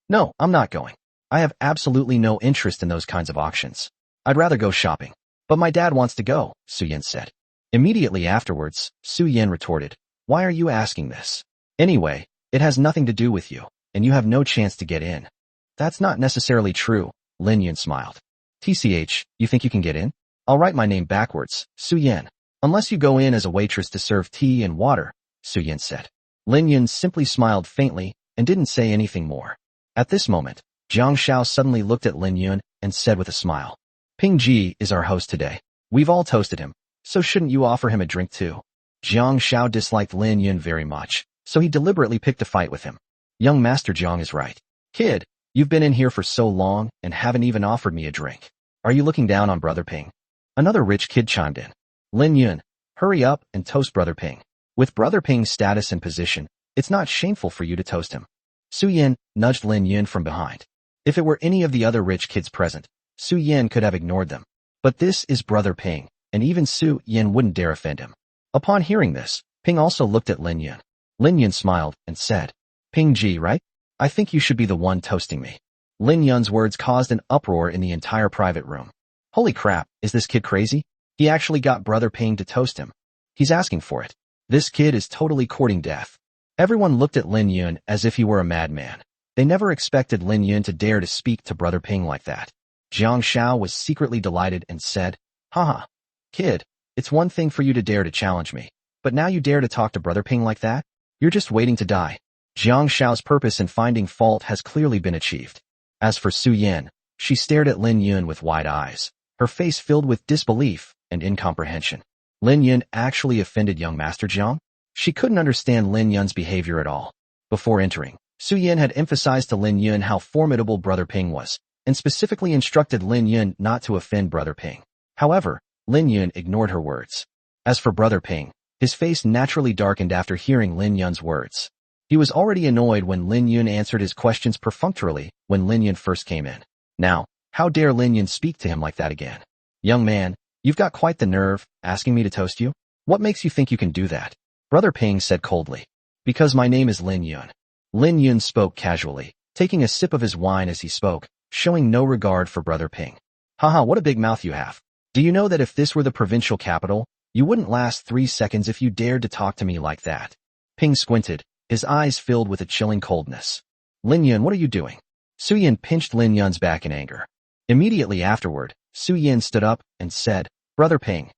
No, I'm not going. I have absolutely no interest in those kinds of auctions. I'd rather go shopping. But my dad wants to go, Su Yan said. Immediately afterwards, Su Yan retorted, why are you asking this? Anyway, it has nothing to do with you, and you have no chance to get in. That's not necessarily true, Lin Yun smiled. TCH, you think you can get in? I'll write my name backwards, Su Yan. Unless you go in as a waitress to serve tea and water, Su Yan said. Lin Yun simply smiled faintly and didn't say anything more. At this moment, Jiang Shao suddenly looked at Lin Yun and said with a smile, Ping Ji is our host today. We've all toasted him, so shouldn't you offer him a drink too? Jiang Shao disliked Lin Yun very much, so he deliberately picked a fight with him. Young Master Jiang is right. Kid, you've been in here for so long and haven't even offered me a drink. Are you looking down on Brother Ping? Another rich kid chimed in. Lin Yun, hurry up and toast Brother Ping. With Brother Ping's status and position, it's not shameful for you to toast him. Su Yan nudged Lin Yun from behind. If it were any of the other rich kids present, Su Yan could have ignored them. But this is Brother Ping, and even Su Yan wouldn't dare offend him. Upon hearing this, Ping also looked at Lin Yun. Lin Yun smiled and said, Ping Ji, right? I think you should be the one toasting me. Lin Yun's words caused an uproar in the entire private room. Holy crap, is this kid crazy? He actually got Brother Ping to toast him. He's asking for it. This kid is totally courting death. Everyone looked at Lin Yun as if he were a madman. They never expected Lin Yun to dare to speak to Brother Ping like that. Jiang Shao was secretly delighted and said, Haha, kid, it's one thing for you to dare to challenge me, but now you dare to talk to Brother Ping like that? You're just waiting to die. Jiang Shao's purpose in finding fault has clearly been achieved. As for Su Yan, she stared at Lin Yun with wide eyes, her face filled with disbelief and incomprehension. Lin Yun actually offended young Master Jiang? She couldn't understand Lin Yun's behavior at all. Before entering, Su Yan had emphasized to Lin Yun how formidable Brother Ping was, and specifically instructed Lin Yun not to offend Brother Ping. However, Lin Yun ignored her words. As for Brother Ping, his face naturally darkened after hearing Lin Yun's words. He was already annoyed when Lin Yun answered his questions perfunctorily when Lin Yun first came in. Now, how dare Lin Yun speak to him like that again? Young man, you've got quite the nerve, asking me to toast you? What makes you think you can do that? Brother Ping said coldly. Because my name is Lin Yun. Lin Yun spoke casually, taking a sip of his wine as he spoke, showing no regard for Brother Ping. Haha, what a big mouth you have. Do you know that if this were the provincial capital, you wouldn't last 3 seconds if you dared to talk to me like that? Ping squinted, his eyes filled with a chilling coldness. Lin Yun, what are you doing? Su Yan pinched Lin Yun's back in anger. Immediately afterward, Su Yan stood up and said, Brother Ping,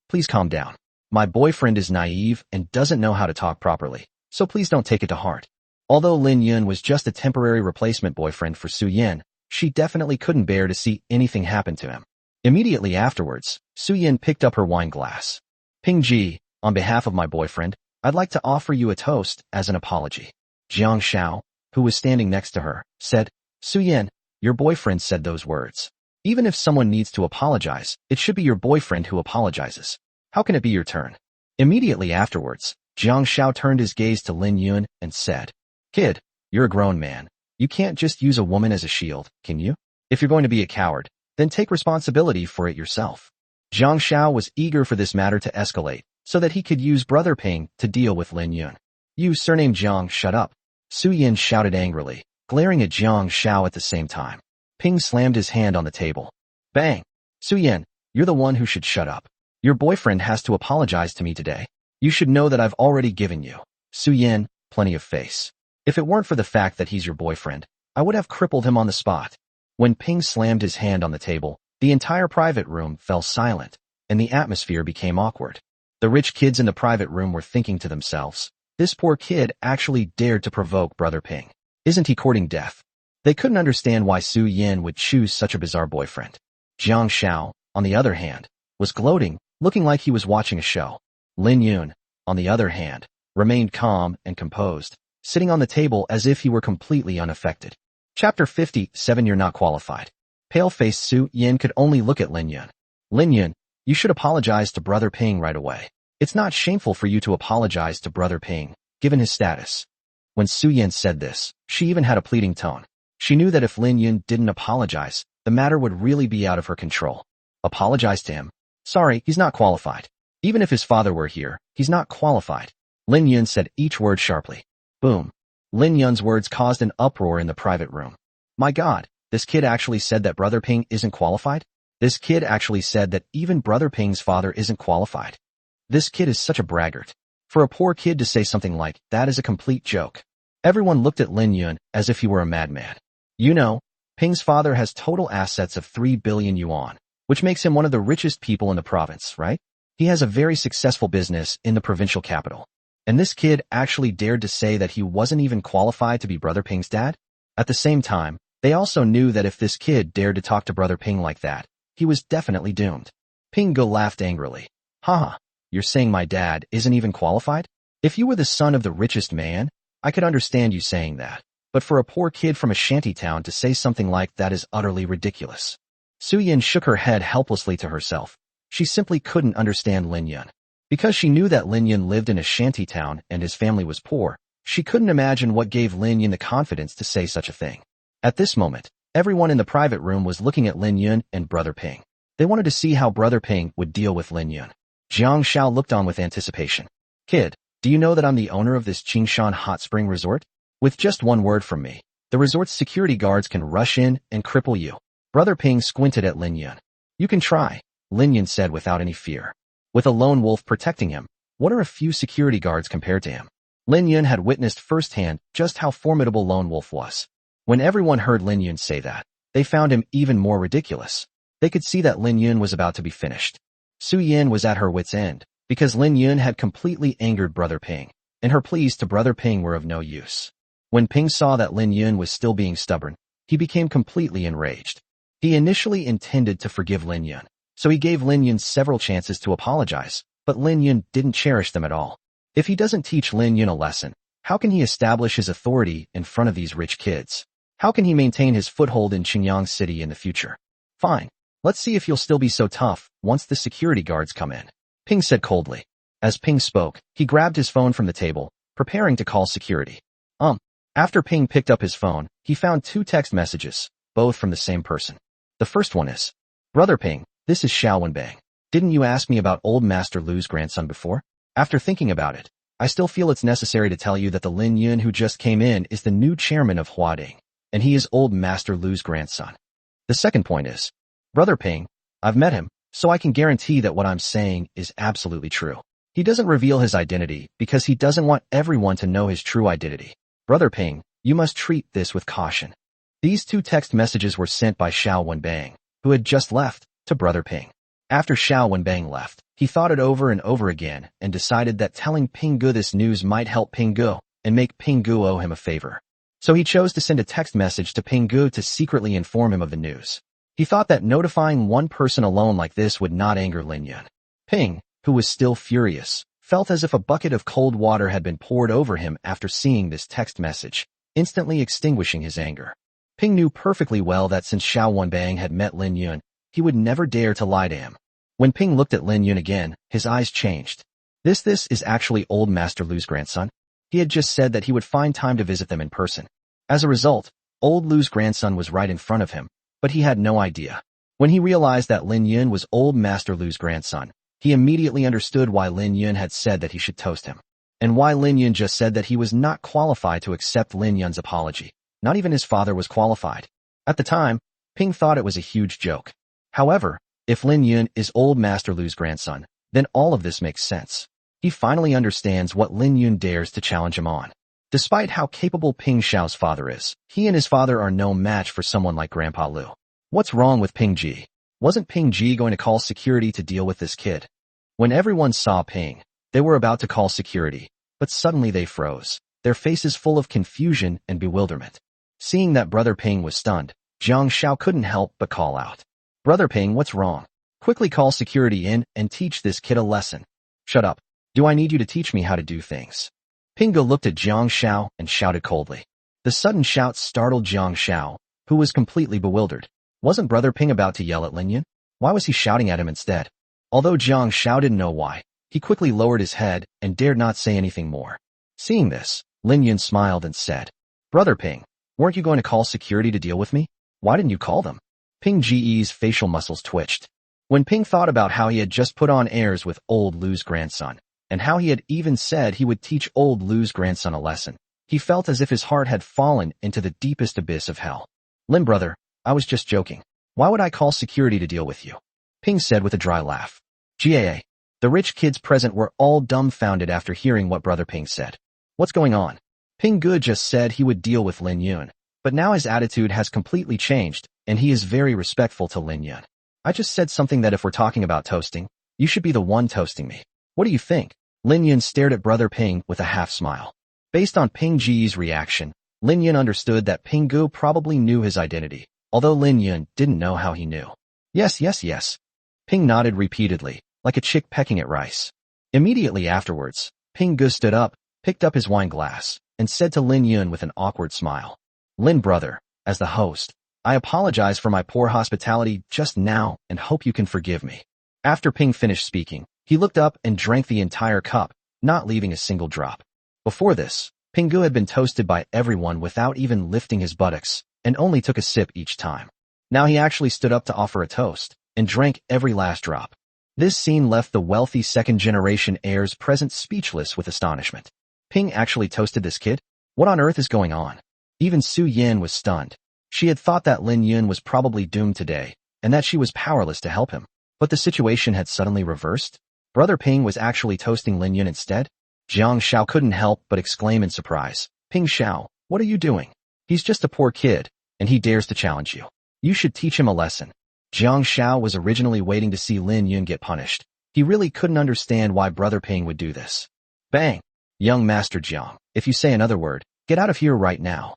please calm down. My boyfriend is naive and doesn't know how to talk properly, so please don't take it to heart. Although Lin Yun was just a temporary replacement boyfriend for Su Yan, she definitely couldn't bear to see anything happen to him. Immediately afterwards, Su Yan picked up her wine glass. Ping Ji, on behalf of my boyfriend, I'd like to offer you a toast as an apology. Jiang Shao, who was standing next to her, said, Su Yan, your boyfriend said those words. Even if someone needs to apologize, it should be your boyfriend who apologizes. How can it be your turn? Immediately afterwards, Jiang Shao turned his gaze to Lin Yun and said, Kid, you're a grown man. You can't just use a woman as a shield, can you? If you're going to be a coward, then take responsibility for it yourself. Jiang Shao was eager for this matter to escalate, so that he could use Brother Ping to deal with Lin Yun. You surnamed Jiang, shut up. Su Yan shouted angrily, glaring at Jiang Shao at the same time. Ping slammed his hand on the table. Bang! Su-Yen, you're the one who should shut up. Your boyfriend has to apologize to me today. You should know that I've already given you, Su-Yen, plenty of face. If it weren't for the fact that he's your boyfriend, I would have crippled him on the spot. When Ping slammed his hand on the table, the entire private room fell silent, and the atmosphere became awkward. The rich kids in the private room were thinking to themselves, this poor kid actually dared to provoke Brother Ping. Isn't he courting death? They couldn't understand why Su-Yen would choose such a bizarre boyfriend. Jiang Xiao, on the other hand, was gloating, looking like he was watching a show. Lin Yun, on the other hand, remained calm and composed, sitting on the table as if he were completely unaffected. Chapter 57. You're not qualified. Pale-faced Su-Yen could only look at Lin Yun. Lin Yun, you should apologize to Brother Ping right away. It's not shameful for you to apologize to Brother Ping, given his status. When Su-Yen said this, she even had a pleading tone. She knew that if Lin Yun didn't apologize, the matter would really be out of her control. Apologize to him? Sorry, he's not qualified. Even if his father were here, he's not qualified. Lin Yun said each word sharply. Boom. Lin Yun's words caused an uproar in the private room. My God, this kid actually said that Brother Ping isn't qualified? This kid actually said that even Brother Ping's father isn't qualified. This kid is such a braggart. For a poor kid to say something like that is a complete joke. Everyone looked at Lin Yun as if he were a madman. You know, Ping's father has total assets of 3 billion yuan, which makes him one of the richest people in the province, right? He has a very successful business in the provincial capital. And this kid actually dared to say that he wasn't even qualified to be Brother Ping's dad? At the same time, they also knew that if this kid dared to talk to Brother Ping like that, he was definitely doomed. Ping Ge laughed angrily. Haha, you're saying my dad isn't even qualified? If you were the son of the richest man, I could understand you saying that. But for a poor kid from a shanty town to say something like that is utterly ridiculous. Su-Yen shook her head helplessly to herself. She simply couldn't understand Lin Yun. Because she knew that Lin Yun lived in a shanty town and his family was poor, she couldn't imagine what gave Lin Yun the confidence to say such a thing. At this moment, everyone in the private room was looking at Lin Yun and Brother Ping. They wanted to see how Brother Ping would deal with Lin Yun. Jiang Xiao looked on with anticipation. Kid, do you know that I'm the owner of this Qingshan hot spring resort? With just one word from me, the resort's security guards can rush in and cripple you. Brother Ping squinted at Lin Yun. You can try, Lin Yun said without any fear. With a lone wolf protecting him, what are a few security guards compared to him? Lin Yun had witnessed firsthand just how formidable Lone Wolf was. When everyone heard Lin Yun say that, they found him even more ridiculous. They could see that Lin Yun was about to be finished. Su-Yen was at her wit's end, because Lin Yun had completely angered Brother Ping, and her pleas to Brother Ping were of no use. When Ping saw that Lin Yun was still being stubborn, he became completely enraged. He initially intended to forgive Lin Yun, so he gave Lin Yun several chances to apologize, but Lin Yun didn't cherish them at all. If he doesn't teach Lin Yun a lesson, how can he establish his authority in front of these rich kids? How can he maintain his foothold in Qingyang City in the future? Fine. Let's see if you'll still be so tough once the security guards come in, Ping said coldly. As Ping spoke, he grabbed his phone from the table, preparing to call security. After Ping picked up his phone, he found 2 text messages, both from the same person. The first one is, Brother Ping, this is Xiao Wenbang. Didn't you ask me about old Master Lu's grandson before? After thinking about it, I still feel it's necessary to tell you that the Lin Yun who just came in is the new chairman of Huading, and he is old Master Lu's grandson. The second point is, Brother Ping, I've met him, so I can guarantee that what I'm saying is absolutely true. He doesn't reveal his identity because he doesn't want everyone to know his true identity. Brother Ping, you must treat this with caution. These 2 text messages were sent by Xiao Wenbang, who had just left, to Brother Ping. After Xiao Wenbang left, he thought it over and over again and decided that telling Ping Ge this news might help Ping Ge and make Ping Ge owe him a favor. So he chose to send a text message to Ping Ge to secretly inform him of the news. He thought that notifying one person alone like this would not anger Lin Yun. Ping, who was still furious, felt as if a bucket of cold water had been poured over him after seeing this text message, instantly extinguishing his anger. Ping knew perfectly well that since Xiao Wenbang had met Lin Yun, he would never dare to lie to him. When Ping looked at Lin Yun again, his eyes changed. This is actually old Master Lu's grandson? He had just said that he would find time to visit them in person. As a result, old Lu's grandson was right in front of him, but he had no idea. When he realized that Lin Yun was old Master Lu's grandson, he immediately understood why Lin Yun had said that he should toast him, and why Lin Yun just said that he was not qualified to accept Lin Yun's apology. Not even his father was qualified. At the time, Ping thought it was a huge joke. However, if Lin Yun is old Master Lu's grandson, then all of this makes sense. He finally understands what Lin Yun dares to challenge him on. Despite how capable Ping Xiao's father is, he and his father are no match for someone like Grandpa Lu. What's wrong with Ping Ji? Wasn't Ping Ji going to call security to deal with this kid? When everyone saw Ping, they were about to call security, but suddenly they froze, their faces full of confusion and bewilderment. Seeing that Brother Ping was stunned, Jiang Xiao couldn't help but call out. Brother Ping, what's wrong? Quickly call security in and teach this kid a lesson. Shut up. Do I need you to teach me how to do things? Ping Ge looked at Jiang Xiao and shouted coldly. The sudden shout startled Jiang Xiao, who was completely bewildered. Wasn't Brother Ping about to yell at Lin Yun? Why was he shouting at him instead? Although Jiang Xiao didn't know why, he quickly lowered his head and dared not say anything more. Seeing this, Lin Yun smiled and said, Brother Ping, weren't you going to call security to deal with me? Why didn't you call them? Ping Ge's facial muscles twitched. When Ping thought about how he had just put on airs with old Lu's grandson, and how he had even said he would teach old Lu's grandson a lesson, he felt as if his heart had fallen into the deepest abyss of hell. Lin brother, I was just joking. Why would I call security to deal with you? Ping said with a dry laugh. GAA. The rich kids present were all dumbfounded after hearing what Brother Ping said. What's going on? Ping Ge just said he would deal with Lin Yun, but now his attitude has completely changed, and he is very respectful to Lin Yun. I just said something that if we're talking about toasting, you should be the one toasting me. What do you think? Lin Yun stared at Brother Ping with a half smile. Based on Ping Ge's reaction, Lin Yun understood that Ping Ge probably knew his identity, although Lin Yun didn't know how he knew. Yes, yes, yes. Ping nodded repeatedly, like a chick pecking at rice. Immediately afterwards, Ping Ge stood up, picked up his wine glass, and said to Lin Yun with an awkward smile. Lin brother, as the host, I apologize for my poor hospitality just now and hope you can forgive me. After Ping finished speaking, he looked up and drank the entire cup, not leaving a single drop. Before this, Ping Ge had been toasted by everyone without even lifting his buttocks, and only took a sip each time. Now he actually stood up to offer a toast, and drank every last drop. This scene left the wealthy second-generation heirs present speechless with astonishment. Ping actually toasted this kid? What on earth is going on? Even Su Yan was stunned. She had thought that Lin Yun was probably doomed today, and that she was powerless to help him. But the situation had suddenly reversed? Brother Ping was actually toasting Lin Yun instead? Jiang Xiao couldn't help but exclaim in surprise. Ping Xiao, what are you doing? He's just a poor kid, and he dares to challenge you. You should teach him a lesson. Jiang Xiao was originally waiting to see Lin Yun get punished. He really couldn't understand why Brother Ping would do this. Bang! Young Master Jiang, if you say another word, get out of here right now.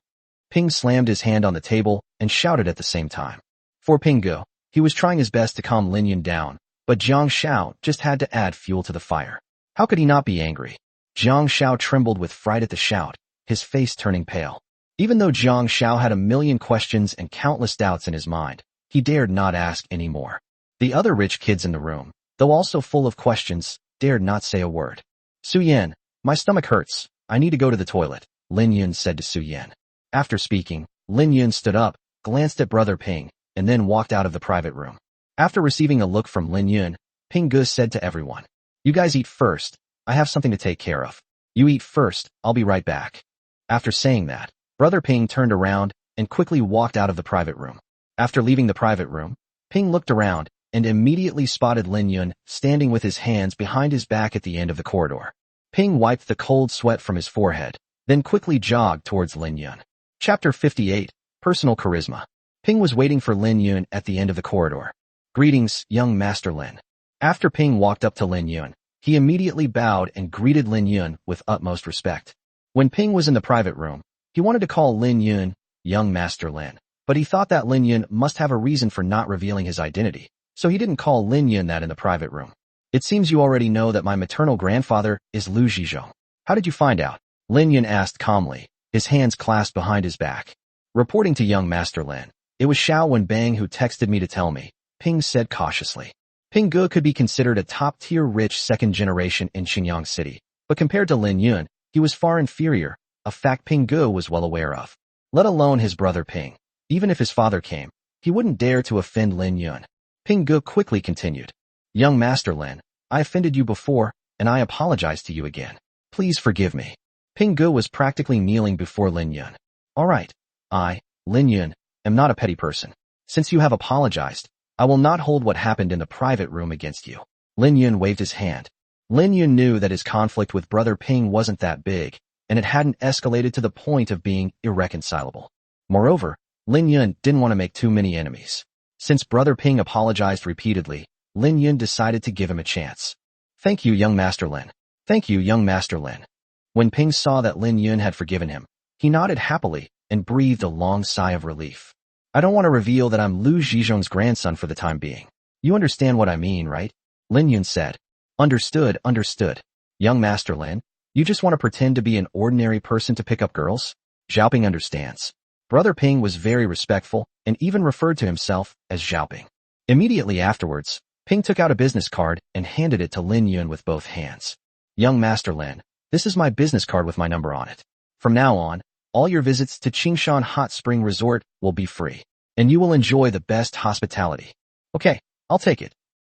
Ping slammed his hand on the table and shouted at the same time. For Ping Ge, he was trying his best to calm Lin Yun down, but Jiang Xiao just had to add fuel to the fire. How could he not be angry? Jiang Xiao trembled with fright at the shout, his face turning pale. Even though Jiang Xiao had a million questions and countless doubts in his mind, he dared not ask any more. The other rich kids in the room, though also full of questions, dared not say a word. Su Yan, my stomach hurts. I need to go to the toilet, Lin Yun said to Su Yan. After speaking, Lin Yun stood up, glanced at Brother Ping, and then walked out of the private room. After receiving a look from Lin Yun, Ping Ge said to everyone, You guys eat first. I have something to take care of. You eat first, I'll be right back. After saying that, Brother Ping turned around and quickly walked out of the private room. After leaving the private room, Ping looked around and immediately spotted Lin Yun standing with his hands behind his back at the end of the corridor. Ping wiped the cold sweat from his forehead, then quickly jogged towards Lin Yun. Chapter 58, Personal Charisma. Ping was waiting for Lin Yun at the end of the corridor. Greetings, young Master Lin. After Ping walked up to Lin Yun, he immediately bowed and greeted Lin Yun with utmost respect. When Ping was in the private room, he wanted to call Lin Yun young Master Lin, but he thought that Lin Yun must have a reason for not revealing his identity, so he didn't call Lin Yun that in the private room. It seems you already know that my maternal grandfather is Lu Zhizhou. How did you find out? Lin Yun asked calmly, his hands clasped behind his back. Reporting to young Master Lin, it was Xiao Wenbang who texted me to tell me, Ping said cautiously. Ping Ge could be considered a top-tier rich second generation in Xinjiang City, but compared to Lin Yun, he was far inferior, a fact Ping Ge was well aware of. Let alone his brother Ping. Even if his father came, he wouldn't dare to offend Lin Yun. Ping Ge quickly continued. Young Master Lin, I offended you before, and I apologize to you again. Please forgive me. Ping Ge was practically kneeling before Lin Yun. Alright, I, Lin Yun, am not a petty person. Since you have apologized, I will not hold what happened in the private room against you. Lin Yun waved his hand. Lin Yun knew that his conflict with Brother Ping wasn't that big, and it hadn't escalated to the point of being irreconcilable. Moreover, Lin Yun didn't want to make too many enemies. Since Brother Ping apologized repeatedly, Lin Yun decided to give him a chance. Thank you, young Master Lin. Thank you, young Master Lin. When Ping saw that Lin Yun had forgiven him, he nodded happily and breathed a long sigh of relief. I don't want to reveal that I'm Lu Zhizhong's grandson for the time being. You understand what I mean, right? Lin Yun said. Understood, understood. Young Master Lin, you just want to pretend to be an ordinary person to pick up girls? Xiaoping understands. Brother Ping was very respectful and even referred to himself as Xiaoping. Immediately afterwards, Ping took out a business card and handed it to Lin Yun with both hands. Young Master Lin, this is my business card with my number on it. From now on, all your visits to Qingshan Hot Spring Resort will be free, and you will enjoy the best hospitality. Okay, I'll take it.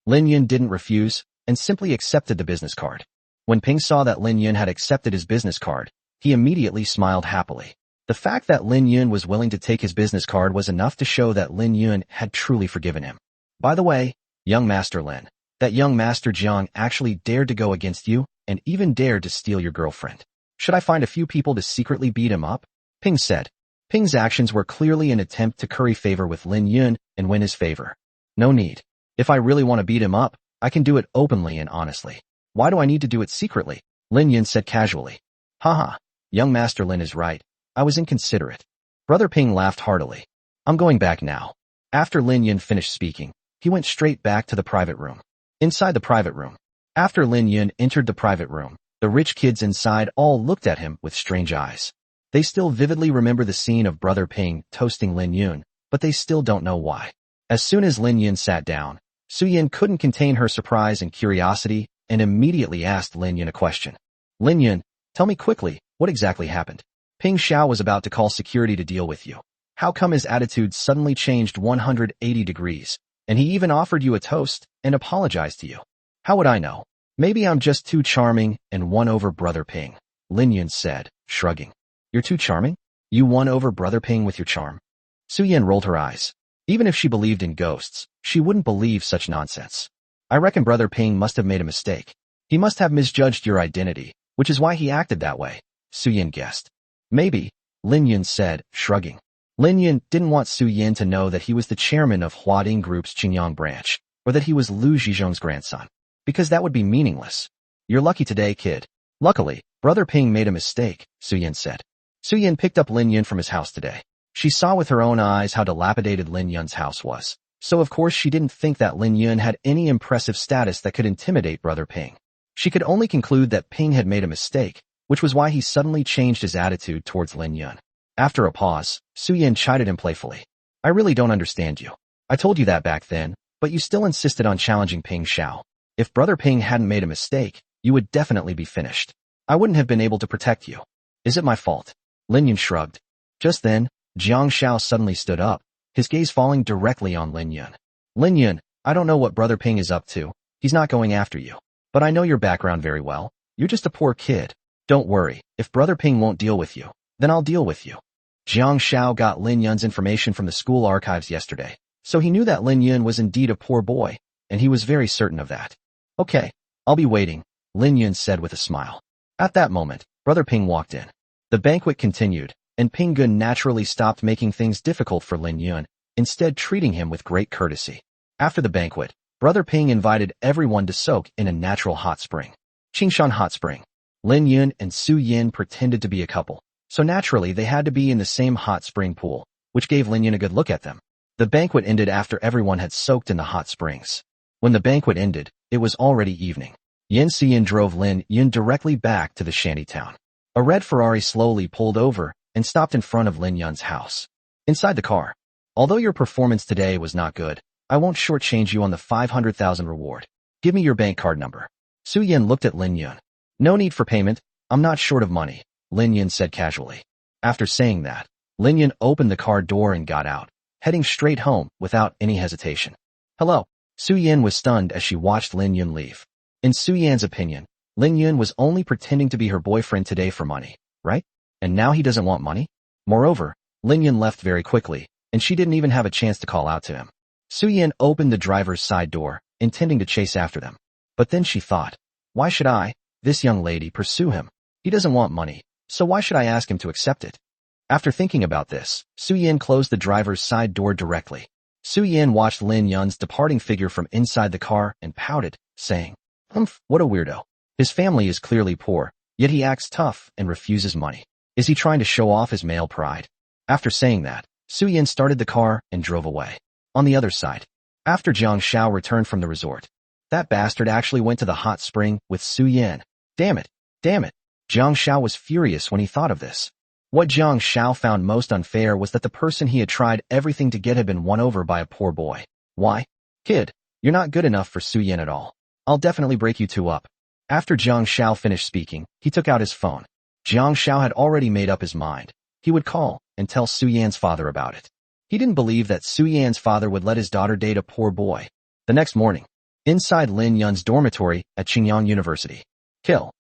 Lin Yun didn't refuse and simply accepted the business card. When Ping saw that Lin Yun had accepted his business card, he immediately smiled happily. The fact that Lin Yun was willing to take his business card was enough to show that Lin Yun had truly forgiven him. By the way, young Master Lin, that young Master Jiang actually dared to go against you and even dared to steal your girlfriend. Should I find a few people to secretly beat him up? Ping said. Ping's actions were clearly an attempt to curry favor with Lin Yun and win his favor. No need. If I really want to beat him up, I can do it openly and honestly. Why do I need to do it secretly? Lin Yun said casually. Haha, young Master Lin is right. I was inconsiderate. Brother Ping laughed heartily. I'm going back now. After Lin Yun finished speaking, he went straight back to the private room. Inside the private room. After Lin Yun entered the private room, the rich kids inside all looked at him with strange eyes. They still vividly remember the scene of Brother Ping toasting Lin Yun, but they still don't know why. As soon as Lin Yun sat down, Su Yin couldn't contain her surprise and curiosity and immediately asked Lin Yun a question. Lin Yun, tell me quickly, what exactly happened? Ping Xiao was about to call security to deal with you. How come his attitude suddenly changed 180 degrees, and he even offered you a toast and apologized to you? How would I know? Maybe I'm just too charming and won over Brother Ping, Lin Yun said, shrugging. You're too charming? You won over Brother Ping with your charm? Su Yin rolled her eyes. Even if she believed in ghosts, she wouldn't believe such nonsense. I reckon Brother Ping must have made a mistake. He must have misjudged your identity, which is why he acted that way, Su Yin guessed. Maybe, Lin Yun said, shrugging. Lin Yun didn't want Su Yin to know that he was the chairman of Huading Group's Qingyang branch, or that he was Lu Zhizhong's grandson, because that would be meaningless. You're lucky today, kid. Luckily, Brother Ping made a mistake, Su Yin said. Su Yin picked up Lin Yun from his house today. She saw with her own eyes how dilapidated Lin Yun's house was, so of course she didn't think that Lin Yun had any impressive status that could intimidate Brother Ping. She could only conclude that Ping had made a mistake, which was why he suddenly changed his attitude towards Lin Yun. After a pause, Su Yin chided him playfully. I really don't understand you. I told you that back then, but you still insisted on challenging Ping Xiao. If Brother Ping hadn't made a mistake, you would definitely be finished. I wouldn't have been able to protect you. Is it my fault? Lin Yun shrugged. Just then, Jiang Xiao suddenly stood up, his gaze falling directly on Lin Yun. Lin Yun, I don't know what Brother Ping is up to. He's not going after you. But I know your background very well. You're just a poor kid. Don't worry, if Brother Ping won't deal with you, then I'll deal with you. Jiang Xiao got Lin Yun's information from the school archives yesterday, so he knew that Lin Yun was indeed a poor boy, and he was very certain of that. Okay, I'll be waiting, Lin Yun said with a smile. At that moment, Brother Ping walked in. The banquet continued, and Ping Gun naturally stopped making things difficult for Lin Yun, instead treating him with great courtesy. After the banquet, Brother Ping invited everyone to soak in a natural hot spring. Qingshan Hot Spring. Lin Yun and Su Yin pretended to be a couple, so naturally they had to be in the same hot spring pool, which gave Lin Yun a good look at them. The banquet ended after everyone had soaked in the hot springs. When the banquet ended, it was already evening. Yin Si-yin drove Lin Yun directly back to the shantytown. A red Ferrari slowly pulled over and stopped in front of Lin Yun's house. Inside the car. Although your performance today was not good, I won't shortchange you on the 500,000 reward. Give me your bank card number. Su Yin looked at Lin Yun. No need for payment, I'm not short of money, Lin Yun said casually. After saying that, Lin Yun opened the car door and got out, heading straight home without any hesitation. Hello. Su Yin was stunned as she watched Lin Yun leave. In Su Yan's opinion, Lin Yun was only pretending to be her boyfriend today for money, right? And now he doesn't want money? Moreover, Lin Yun left very quickly, and she didn't even have a chance to call out to him. Su-Yin opened the driver's side door, intending to chase after them. But then she thought, why should I, this young lady, pursue him? He doesn't want money, so why should I ask him to accept it? After thinking about this, Su-Yin closed the driver's side door directly. Su-Yin watched Lin Yun's departing figure from inside the car and pouted, saying, what a weirdo. His family is clearly poor, yet he acts tough and refuses money. Is he trying to show off his male pride? After saying that, Su-Yin started the car and drove away. On the other side, after Jiang Shao returned from the resort, that bastard actually went to the hot spring with Su-Yin. Damn it. Jiang Shao was furious when he thought of this. What Jiang Shao found most unfair was that the person he had tried everything to get had been won over by a poor boy. Why? Kid, you're not good enough for Su-Yin at all. I'll definitely break you two up. After Jiang Shao finished speaking, he took out his phone. Jiang Shao had already made up his mind. He would call and tell Su-Yan's father about it. He didn't believe that Su-Yan's father would let his daughter date a poor boy. The next morning, inside Lin Yun's dormitory at Qingyang University. Kill.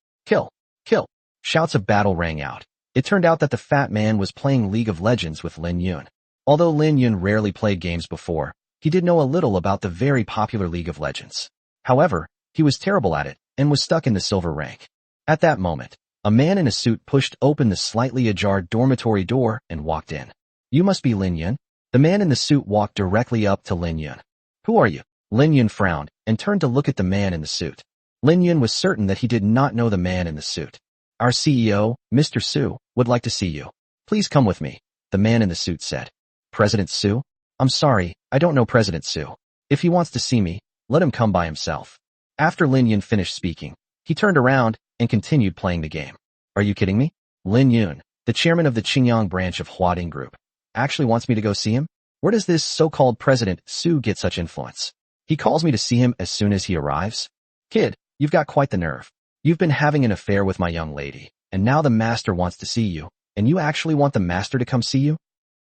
Shouts of battle rang out. It turned out that the fat man was playing League of Legends with Lin Yun. Although Lin Yun rarely played games before, he did know a little about the very popular League of Legends. However, he was terrible at it and was stuck in the silver rank. At that moment, a man in a suit pushed open the slightly ajar dormitory door and walked in. You must be Lin Yun. The man in the suit walked directly up to Lin Yun. Who are you? Lin Yun frowned and turned to look at the man in the suit. Lin Yun was certain that he did not know the man in the suit. Our CEO, Mr. Su, would like to see you. Please come with me, the man in the suit said. President Su? I'm sorry, I don't know President Su. If he wants to see me, let him come by himself. After Lin Yun finished speaking, he turned around and continued playing the game. Are you kidding me? Lin Yun, the chairman of the Qingyang branch of Huading Group, actually wants me to go see him? Where does this so-called President Su get such influence? He calls me to see him as soon as he arrives? Kid, you've got quite the nerve. You've been having an affair with my young lady, and now the master wants to see you, and you actually want the master to come see you?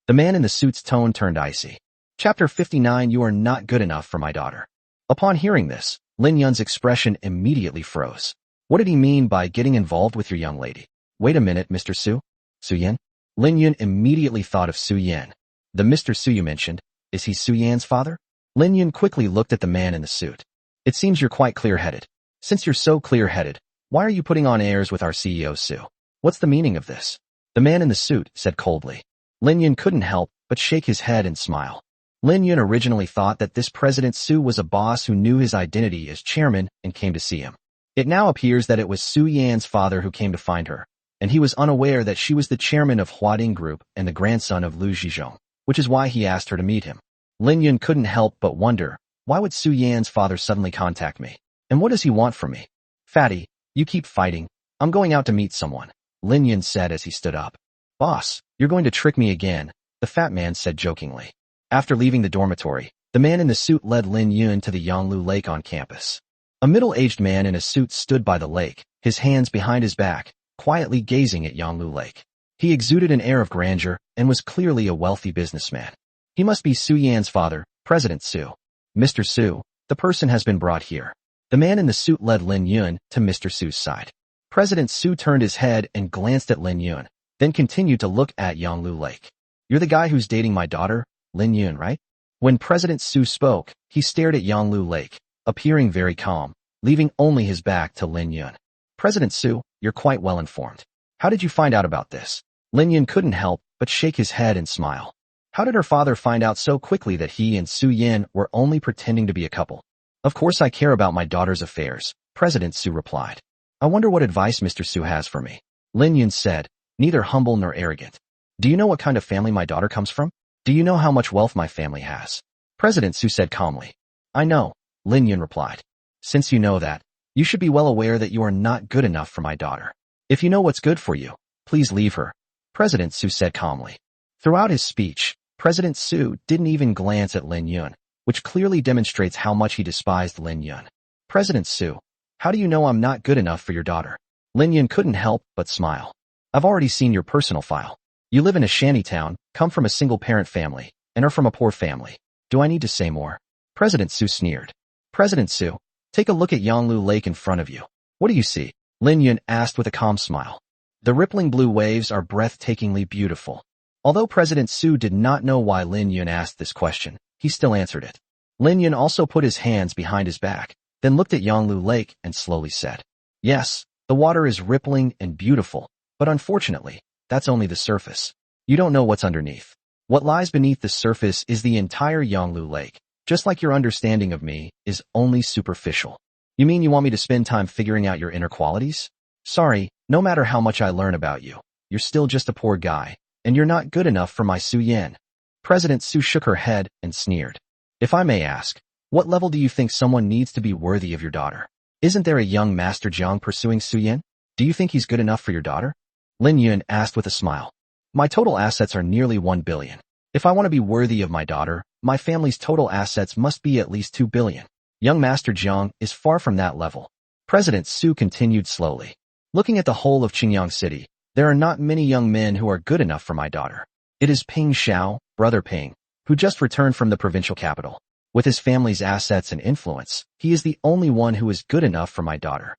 The man in the suit's tone turned icy. Chapter 59. You are not good enough for my daughter. Upon hearing this, Lin Yun's expression immediately froze. What did he mean by getting involved with your young lady? Wait a minute, Mr. Su? Su-Yin? Lin Yun immediately thought of Su-Yin. The Mr. Su you mentioned, is he Su-Yan's father? Lin Yun quickly looked at the man in the suit. It seems you're quite clear-headed. Since you're so clear-headed, why are you putting on airs with our CEO Su? What's the meaning of this? The man in the suit said coldly. Lin Yun couldn't help but shake his head and smile. Lin Yun originally thought that this President Su was a boss who knew his identity as chairman and came to see him. It now appears that it was Su-Yan's father who came to find her, and he was unaware that she was the chairman of Huading Group and the grandson of Lu Zhizhong, which is why he asked her to meet him. Lin Yun couldn't help but wonder, why would Su-Yan's father suddenly contact me? And what does he want from me? Fatty, you keep fighting. I'm going out to meet someone, Lin Yun said as he stood up. Boss, you're going to trick me again, the fat man said jokingly. After leaving the dormitory, the man in the suit led Lin Yun to the Yanglu Lake on campus. A middle-aged man in a suit stood by the lake, his hands behind his back, quietly gazing at Yanglu Lake. He exuded an air of grandeur and was clearly a wealthy businessman. He must be Su-Yan's father, President Su. Mr. Su, the person has been brought here. The man in the suit led Lin Yun to Mr. Su's side. President Su turned his head and glanced at Lin Yun, then continued to look at Yanglu Lake. You're the guy who's dating my daughter, Lin Yun, right? When President Su spoke, he stared at Yanglu Lake, appearing very calm, leaving only his back to Lin Yun. President Su, you're quite well informed. How did you find out about this? Lin Yun couldn't help but shake his head and smile. How did her father find out so quickly that he and Su-Yin were only pretending to be a couple? Of course I care about my daughter's affairs, President Su replied. I wonder what advice Mr. Su has for me. Lin Yun said, neither humble nor arrogant. Do you know what kind of family my daughter comes from? Do you know how much wealth my family has? President Su said calmly. I know, Lin Yun replied. Since you know that, you should be well aware that you are not good enough for my daughter. If you know what's good for you, please leave her, President Su said calmly. Throughout his speech, President Su didn't even glance at Lin Yun, which clearly demonstrates how much he despised Lin Yun. President Su, how do you know I'm not good enough for your daughter? Lin Yun couldn't help but smile. I've already seen your personal file. You live in a shanty town, come from a single-parent family, and are from a poor family. Do I need to say more? President Su sneered. President Su, take a look at Yanglu Lake in front of you. What do you see? Lin Yun asked with a calm smile. The rippling blue waves are breathtakingly beautiful. Although President Su did not know why Lin Yun asked this question, he still answered it. Lin Yun also put his hands behind his back, then looked at Yanglu Lake and slowly said, "Yes, the water is rippling and beautiful, but unfortunately, that's only the surface. You don't know what's underneath. What lies beneath the surface is the entire Yanglu Lake, just like your understanding of me is only superficial." "You mean you want me to spend time figuring out your inner qualities?" "Sorry, no matter how much I learn about you, you're still just a poor guy, and you're not good enough for my Su Yan." President Su shook her head and sneered. "If I may ask, what level do you think someone needs to be worthy of your daughter? Isn't there a young Master Jiang pursuing Su Yan? Do you think he's good enough for your daughter?" Lin Yun asked with a smile. "My total assets are nearly 1 billion. If I want to be worthy of my daughter, my family's total assets must be at least 2 billion. Young Master Jiang is far from that level." President Su continued slowly. "Looking at the whole of Qingyang City, there are not many young men who are good enough for my daughter. It is Ping Xiao, brother Ping, who just returned from the provincial capital. With his family's assets and influence, he is the only one who is good enough for my daughter."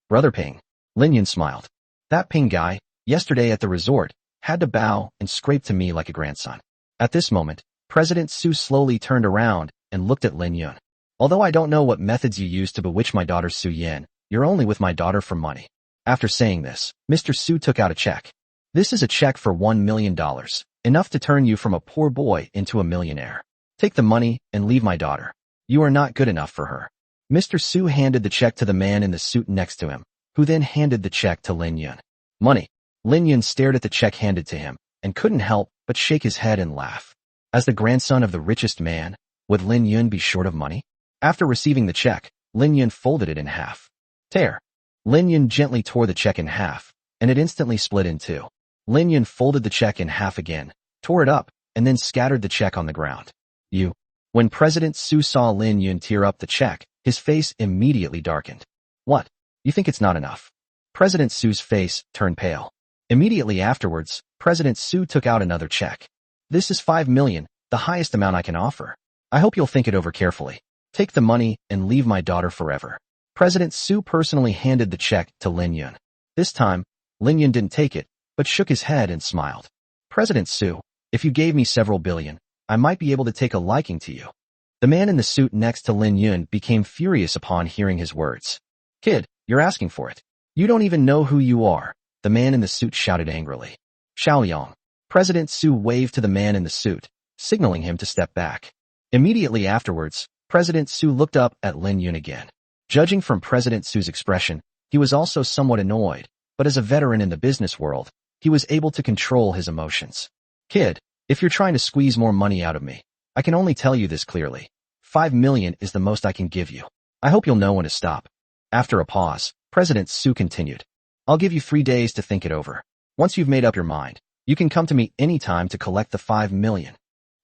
"Brother Ping." Lin Yun smiled. "That Ping guy, yesterday at the resort, had to bow and scrape to me like a grandson." At this moment, President Su slowly turned around and looked at Lin Yun. "Although I don't know what methods you use to bewitch my daughter Su Yan, you're only with my daughter for money." After saying this, Mr. Su took out a check. "This is a check for $1 million, enough to turn you from a poor boy into a millionaire. Take the money and leave my daughter. You are not good enough for her." Mr. Su handed the check to the man in the suit next to him, who then handed the check to Lin Yun. "Money." Lin Yun stared at the check handed to him and couldn't help but shake his head and laugh. As the grandson of the richest man, would Lin Yun be short of money? After receiving the check, Lin Yun folded it in half. "Tear." Lin Yun gently tore the check in half, and it instantly split in two. Lin Yun folded the check in half again, tore it up, and then scattered the check on the ground. "You." When President Su saw Lin Yun tear up the check, his face immediately darkened. "What? You think it's not enough?" President Su's face turned pale. Immediately afterwards, President Su took out another check. "This is 5 million, the highest amount I can offer. I hope you'll think it over carefully. Take the money and leave my daughter forever." President Su personally handed the check to Lin Yun. This time, Lin Yun didn't take it, but shook his head and smiled. "President Su, if you gave me several billion, I might be able to take a liking to you." The man in the suit next to Lin Yun became furious upon hearing his words. "Kid, you're asking for it. You don't even know who you are," the man in the suit shouted angrily. "Xiaoliang." President Su waved to the man in the suit, signaling him to step back. Immediately afterwards, President Su looked up at Lin Yun again. Judging from President Su's expression, he was also somewhat annoyed, but as a veteran in the business world, he was able to control his emotions. "Kid, if you're trying to squeeze more money out of me, I can only tell you this clearly. 5 million is the most I can give you. I hope you'll know when to stop." After a pause, President Su continued. "I'll give you 3 days to think it over. Once you've made up your mind, you can come to me anytime to collect the 5 million.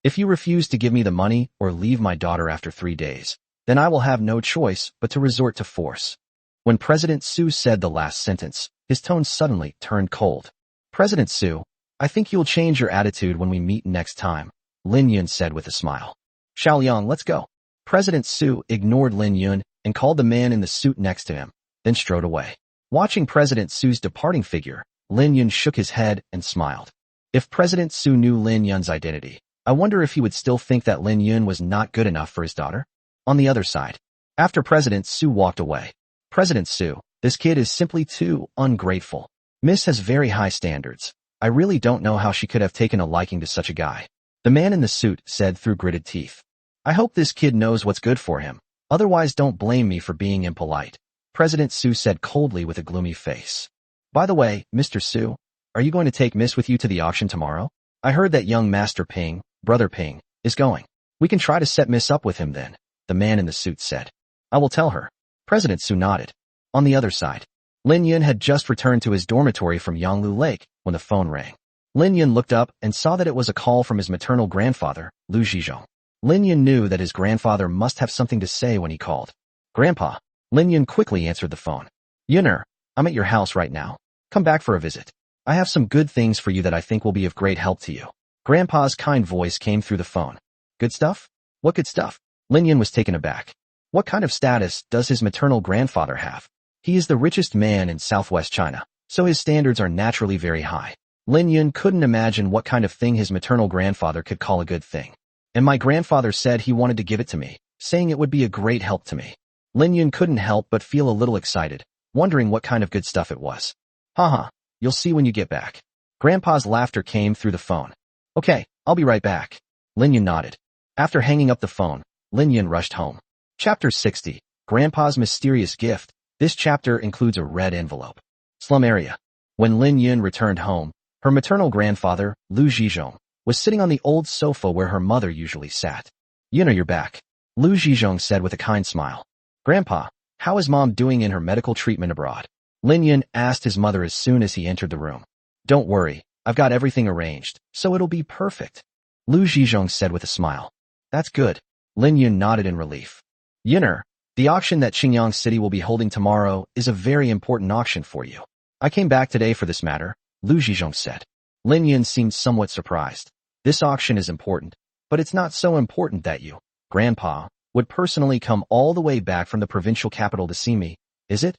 If you refuse to give me the money or leave my daughter after 3 days, then I will have no choice but to resort to force." When President Su said the last sentence, his tone suddenly turned cold. "President Su, I think you'll change your attitude when we meet next time," Lin Yun said with a smile. "Xiaoliang, let's go." President Su ignored Lin Yun and called the man in the suit next to him, then strode away. Watching President Su's departing figure, Lin Yun shook his head and smiled. If President Su knew Lin Yun's identity, I wonder if he would still think that Lin Yun was not good enough for his daughter? On the other side, after President Su walked away, "President Su, this kid is simply too ungrateful. Miss has very high standards. I really don't know how she could have taken a liking to such a guy," the man in the suit said through gritted teeth. "I hope this kid knows what's good for him. Otherwise, don't blame me for being impolite," President Su said coldly with a gloomy face. "By the way, Mr. Su, are you going to take Miss with you to the auction tomorrow? I heard that young Master Ping, brother Ping, is going. We can try to set Miss up with him then," the man in the suit said. "I will tell her." President Su nodded. On the other side, Lin Yun had just returned to his dormitory from Yanglu Lake when the phone rang. Lin Yun looked up and saw that it was a call from his maternal grandfather, Lu Zhizhong. Lin Yun knew that his grandfather must have something to say when he called. "Grandpa." Lin Yun quickly answered the phone. "Yunner, I'm at your house right now. Come back for a visit. I have some good things for you that I think will be of great help to you." Grandpa's kind voice came through the phone. "Good stuff? What good stuff?" Lin Yun was taken aback. What kind of status does his maternal grandfather have? He is the richest man in southwest China, so his standards are naturally very high. Lin Yun couldn't imagine what kind of thing his maternal grandfather could call a good thing. And my grandfather said he wanted to give it to me, saying it would be a great help to me. Lin Yun couldn't help but feel a little excited, wondering what kind of good stuff it was. Haha, you'll see when you get back. Grandpa's laughter came through the phone. Okay, I'll be right back. Lin Yun nodded. After hanging up the phone, Lin Yun rushed home. Chapter 60, Grandpa's Mysterious Gift. This chapter includes a red envelope. Slum area. When Lin Yun returned home, her maternal grandfather, Lu Zhizhong, was sitting on the old sofa where her mother usually sat. Yun, you're back, Lu Zhizhong said with a kind smile. Grandpa, how is Mom doing in her medical treatment abroad? Lin Yun asked his mother as soon as he entered the room. Don't worry, I've got everything arranged, so it'll be perfect, Lu Zhizhong said with a smile. That's good. Lin Yun nodded in relief. Yunner, the auction that Qingyang City will be holding tomorrow is a very important auction for you. I came back today for this matter, Lu Zhizhong said. Lin Yun seemed somewhat surprised. This auction is important, but it's not so important that you, Grandpa, would personally come all the way back from the provincial capital to see me, is it?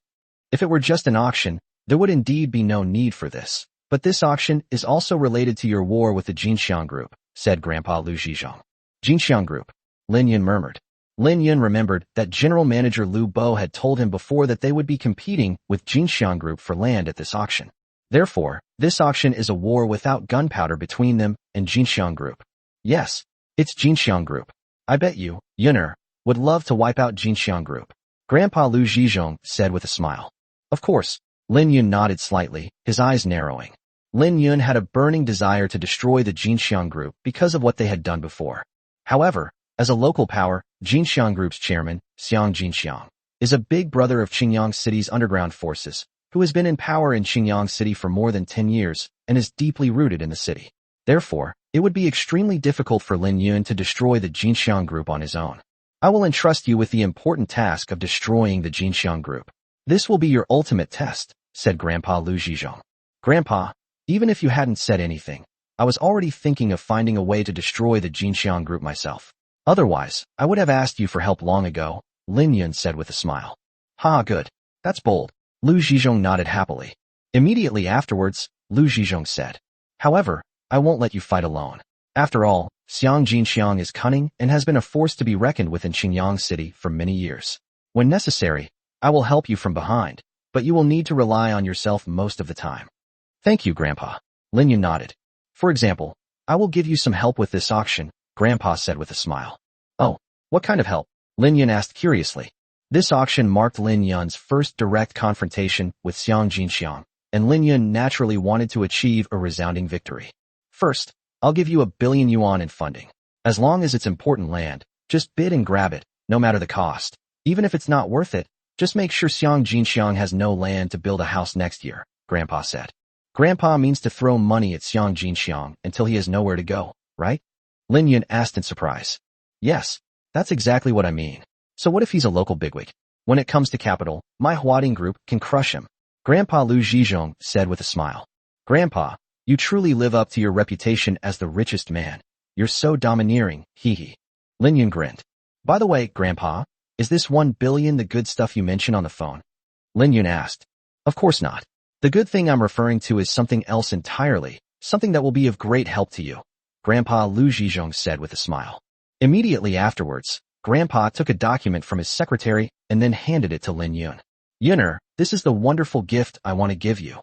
If it were just an auction, there would indeed be no need for this. But this auction is also related to your war with the Jinxiang Group, said Grandpa Lu Zhizhong. Jinxiang Group, Lin Yun murmured. Lin Yun remembered that General Manager Lu Bo had told him before that they would be competing with Jinxiang Group for land at this auction. Therefore, this auction is a war without gunpowder between them and Jinxiang Group. Yes, it's Jinxiang Group. I bet you, Yunner, would love to wipe out Jinxiang Group, Grandpa Lu Zhizhong said with a smile. Of course, Lin Yun nodded slightly, his eyes narrowing. Lin Yun had a burning desire to destroy the Jinxiang Group because of what they had done before. However, as a local power, Jinxiang Group's chairman, Xiang Jinxiang, is a big brother of Qingyang City's underground forces, who has been in power in Qingyang City for more than 10 years and is deeply rooted in the city. Therefore, it would be extremely difficult for Lin Yun to destroy the Jinxiang Group on his own. I will entrust you with the important task of destroying the Jinxiang Group. This will be your ultimate test, said Grandpa Lu Zhizhong. Grandpa, even if you hadn't said anything, I was already thinking of finding a way to destroy the Jinxiang Group myself. Otherwise, I would have asked you for help long ago, Lin Yun said with a smile. Ha, good. That's bold. Lu Zhizhong nodded happily. Immediately afterwards, Lu Zhizhong said, however, I won't let you fight alone. After all, Xiang Jinxiang is cunning and has been a force to be reckoned with in Qingyang City for many years. When necessary, I will help you from behind, but you will need to rely on yourself most of the time. Thank you, Grandpa. Lin Yun nodded. For example, I will give you some help with this auction, Grandpa said with a smile. Oh, what kind of help? Lin Yun asked curiously. This auction marked Lin Yun's first direct confrontation with Xiang Jinxiang, and Lin Yun naturally wanted to achieve a resounding victory. First, I'll give you 1 billion yuan in funding. As long as it's important land, just bid and grab it, no matter the cost. Even if it's not worth it, just make sure Xiang Jinxiang has no land to build a house next year, Grandpa said. Grandpa means to throw money at Xiang Jinxiang until he has nowhere to go, right? Lin Yun asked in surprise. Yes, that's exactly what I mean. So what if he's a local bigwig? When it comes to capital, my Huading Group can crush him, Grandpa Lu Zhizhong said with a smile. Grandpa, you truly live up to your reputation as the richest man. You're so domineering, hee hee. Lin Yun grinned. By the way, Grandpa, is this 1 billion the good stuff you mentioned on the phone? Lin Yun asked. Of course not. The good thing I'm referring to is something else entirely, something that will be of great help to you, Grandpa Lu Zhizhong said with a smile. Immediately afterwards, Grandpa took a document from his secretary and then handed it to Lin Yun. Yunner, this is the wonderful gift I want to give you.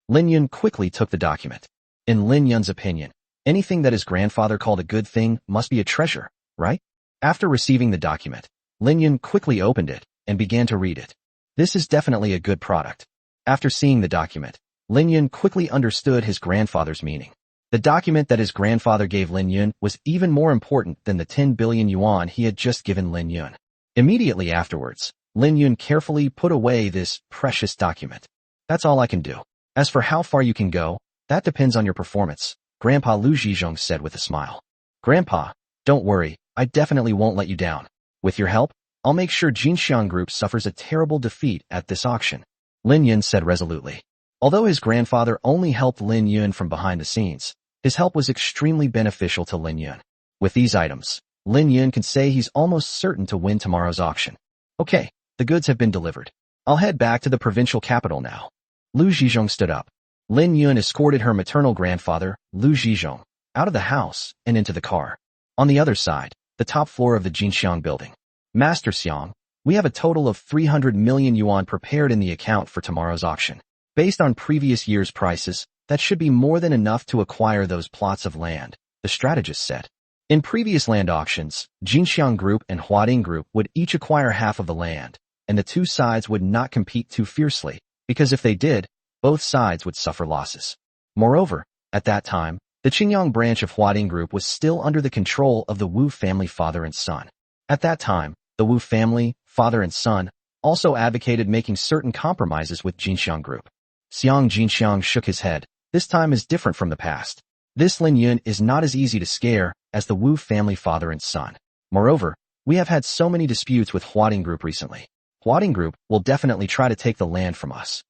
Lin Yun quickly took the document. In Lin Yun's opinion, anything that his grandfather called a good thing must be a treasure, right? After receiving the document, Lin Yun quickly opened it and began to read it. This is definitely a good product. After seeing the document, Lin Yun quickly understood his grandfather's meaning. The document that his grandfather gave Lin Yun was even more important than the 10 billion yuan he had just given Lin Yun. Immediately afterwards, Lin Yun carefully put away this precious document. That's all I can do. As for how far you can go, that depends on your performance, Grandpa Lu Zhizhong said with a smile. Grandpa, don't worry, I definitely won't let you down. With your help, I'll make sure Jinxiang Group suffers a terrible defeat at this auction, Lin Yun said resolutely. Although his grandfather only helped Lin Yun from behind the scenes, his help was extremely beneficial to Lin Yun. With these items, Lin Yun can say he's almost certain to win tomorrow's auction. Okay, the goods have been delivered. I'll head back to the provincial capital now. Lu Zhizhong stood up. Lin Yun escorted her maternal grandfather, Lu Zhizhong, out of the house and into the car. On the other side, the top floor of the Jinxiang building. Master Xiang, we have a total of 300 million yuan prepared in the account for tomorrow's auction. Based on previous year's prices, that should be more than enough to acquire those plots of land, the strategist said. In previous land auctions, Jinxiang Group and Huading Group would each acquire half of the land, and the two sides would not compete too fiercely, because if they did, both sides would suffer losses. Moreover, at that time, the Qingyang branch of Huading Group was still under the control of the Wu family father and son. At that time, the Wu family, father and son, also advocated making certain compromises with Jinxiang Group. Jinxiang shook his head. This time is different from the past. This Lin Yun is not as easy to scare as the Wu family father and son. Moreover, we have had so many disputes with Huading Group recently. Huading Group will definitely try to take the land from us.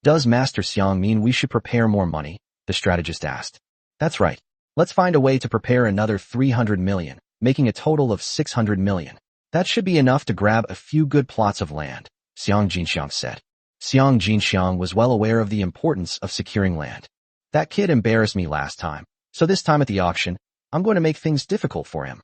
Does Master Xiang mean we should prepare more money? The strategist asked. That's right. Let's find a way to prepare another 300 million, making a total of 600 million. That should be enough to grab a few good plots of land, Jinxiang said. Jinxiang was well aware of the importance of securing land. That kid embarrassed me last time, so this time at the auction, I'm going to make things difficult for him.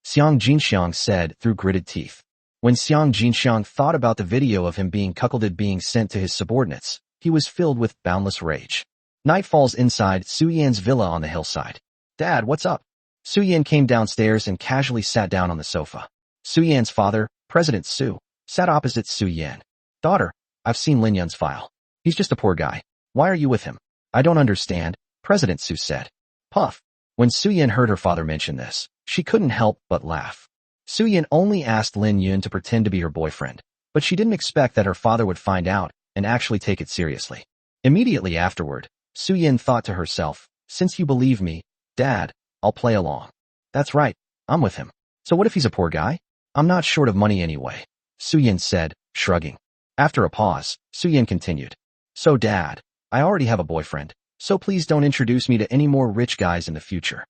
Jinxiang said through gritted teeth. When Jinxiang thought about the video of him being cuckolded being sent to his subordinates, he was filled with boundless rage. Night falls inside Su Yan's villa on the hillside. Dad, what's up? Su Yan came downstairs and casually sat down on the sofa. Su Yan's father, President Su, sat opposite Su Yan. Daughter, I've seen Lin Yun's file. He's just a poor guy. Why are you with him? I don't understand, President Su said. Puff. When Su Yan heard her father mention this, she couldn't help but laugh. Su Yan only asked Lin Yun to pretend to be her boyfriend, but she didn't expect that her father would find out and actually take it seriously. Immediately afterward, Su Yan thought to herself, since you believe me, Dad, I'll play along. That's right, I'm with him. So what if he's a poor guy? I'm not short of money anyway, Su Yan said, shrugging. After a pause, Su Yan continued. So Dad, I already have a boyfriend, so please don't introduce me to any more rich guys in the future.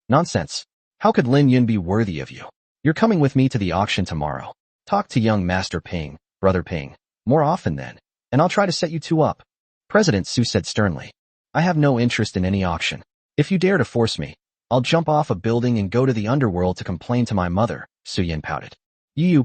Nonsense. How could Lin Yun be worthy of you? You're coming with me to the auction tomorrow. Talk to young Master Ping, Brother Ping, more often then, and I'll try to set you two up. President Su said sternly. I have no interest in any auction. If you dare to force me, I'll jump off a building and go to the underworld to complain to my mother, Su Yan pouted.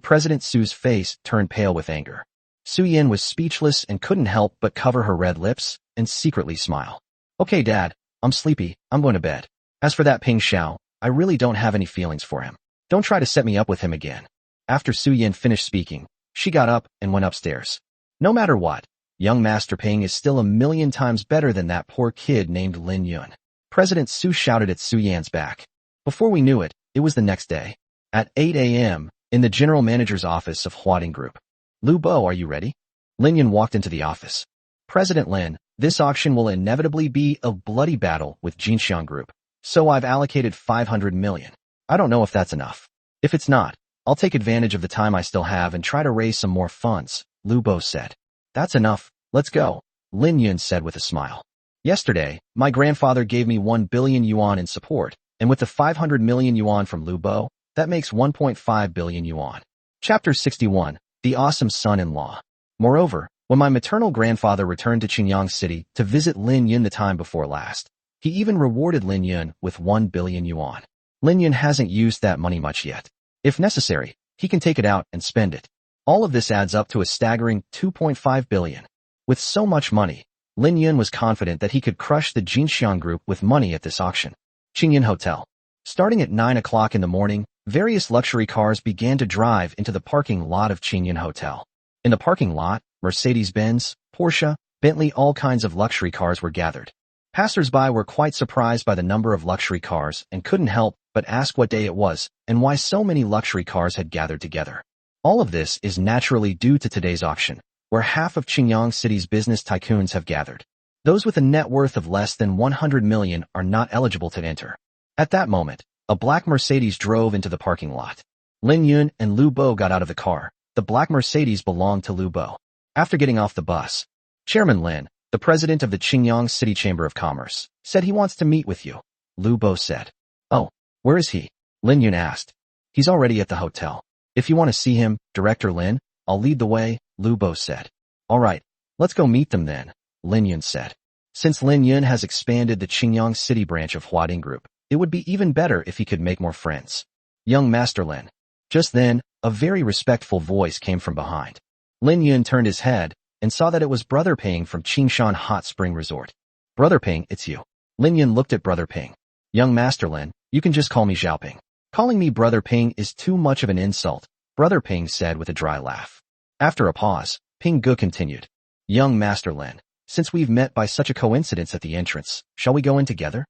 President Su's face turned pale with anger. Su Yan was speechless and couldn't help but cover her red lips and secretly smile. Okay, Dad, I'm sleepy, I'm going to bed. As for that Ping Xiao, I really don't have any feelings for him. Don't try to set me up with him again. After Su Yan finished speaking, she got up and went upstairs. No matter what, young Master Ping is still 1,000,000 times better than that poor kid named Lin Yun. President Su shouted at Su Yan's back. Before we knew it, it was the next day. At 8 a.m., in the general manager's office of Huading Group. Lu Bo, are you ready? Lin Yun walked into the office. President Lin, this auction will inevitably be a bloody battle with Jinxiang Group, so I've allocated 500 million. I don't know if that's enough. If it's not, I'll take advantage of the time I still have and try to raise some more funds, Lu Bo said. That's enough, let's go, Lin Yun said with a smile. Yesterday, my grandfather gave me 1 billion yuan in support, and with the 500 million yuan from Lu Bo, that makes 1.5 billion yuan. Chapter 61, The Awesome Son-in-Law. Moreover, when my maternal grandfather returned to Qingyang City to visit Lin Yun the time before last, he even rewarded Lin Yun with 1 billion yuan. Lin Yun hasn't used that money much yet. If necessary, he can take it out and spend it. All of this adds up to a staggering 2.5 billion. With so much money, Lin Yun was confident that he could crush the Jinxiang Group with money at this auction. Qingyun Hotel. Starting at 9 o'clock in the morning, various luxury cars began to drive into the parking lot of Qingyun Hotel. In the parking lot, Mercedes-Benz, Porsche, Bentley, all kinds of luxury cars were gathered. Passers-by were quite surprised by the number of luxury cars and couldn't help but ask what day it was and why so many luxury cars had gathered together. All of this is naturally due to today's auction, where half of Qingyang City's business tycoons have gathered. Those with a net worth of less than 100 million are not eligible to enter. At that moment, a black Mercedes drove into the parking lot. Lin Yun and Lu Bo got out of the car. The black Mercedes belonged to Lu Bo. After getting off the bus, Chairman Lin, the president of the Qingyang City Chamber of Commerce, said he wants to meet with you, Lu Bo said. Oh, where is he? Lin Yun asked. He's already at the hotel. If you want to see him, Director Lin, I'll lead the way, Lu Bo said. All right, let's go meet them then, Lin Yun said. Since Lin Yun has expanded the Qingyang City branch of Huading Group, it would be even better if he could make more friends. Young Master Lin. Just then, a very respectful voice came from behind. Lin Yun turned his head and saw that it was Brother Ping from Qingshan Hot Spring Resort. Brother Ping, it's you. Lin Yun looked at Brother Ping. Young Master Lin, you can just call me Xiaoping. Calling me Brother Ping is too much of an insult, Brother Ping said with a dry laugh. After a pause, Ping Ge continued. Young Master Lin, since we've met by such a coincidence at the entrance, shall we go in together?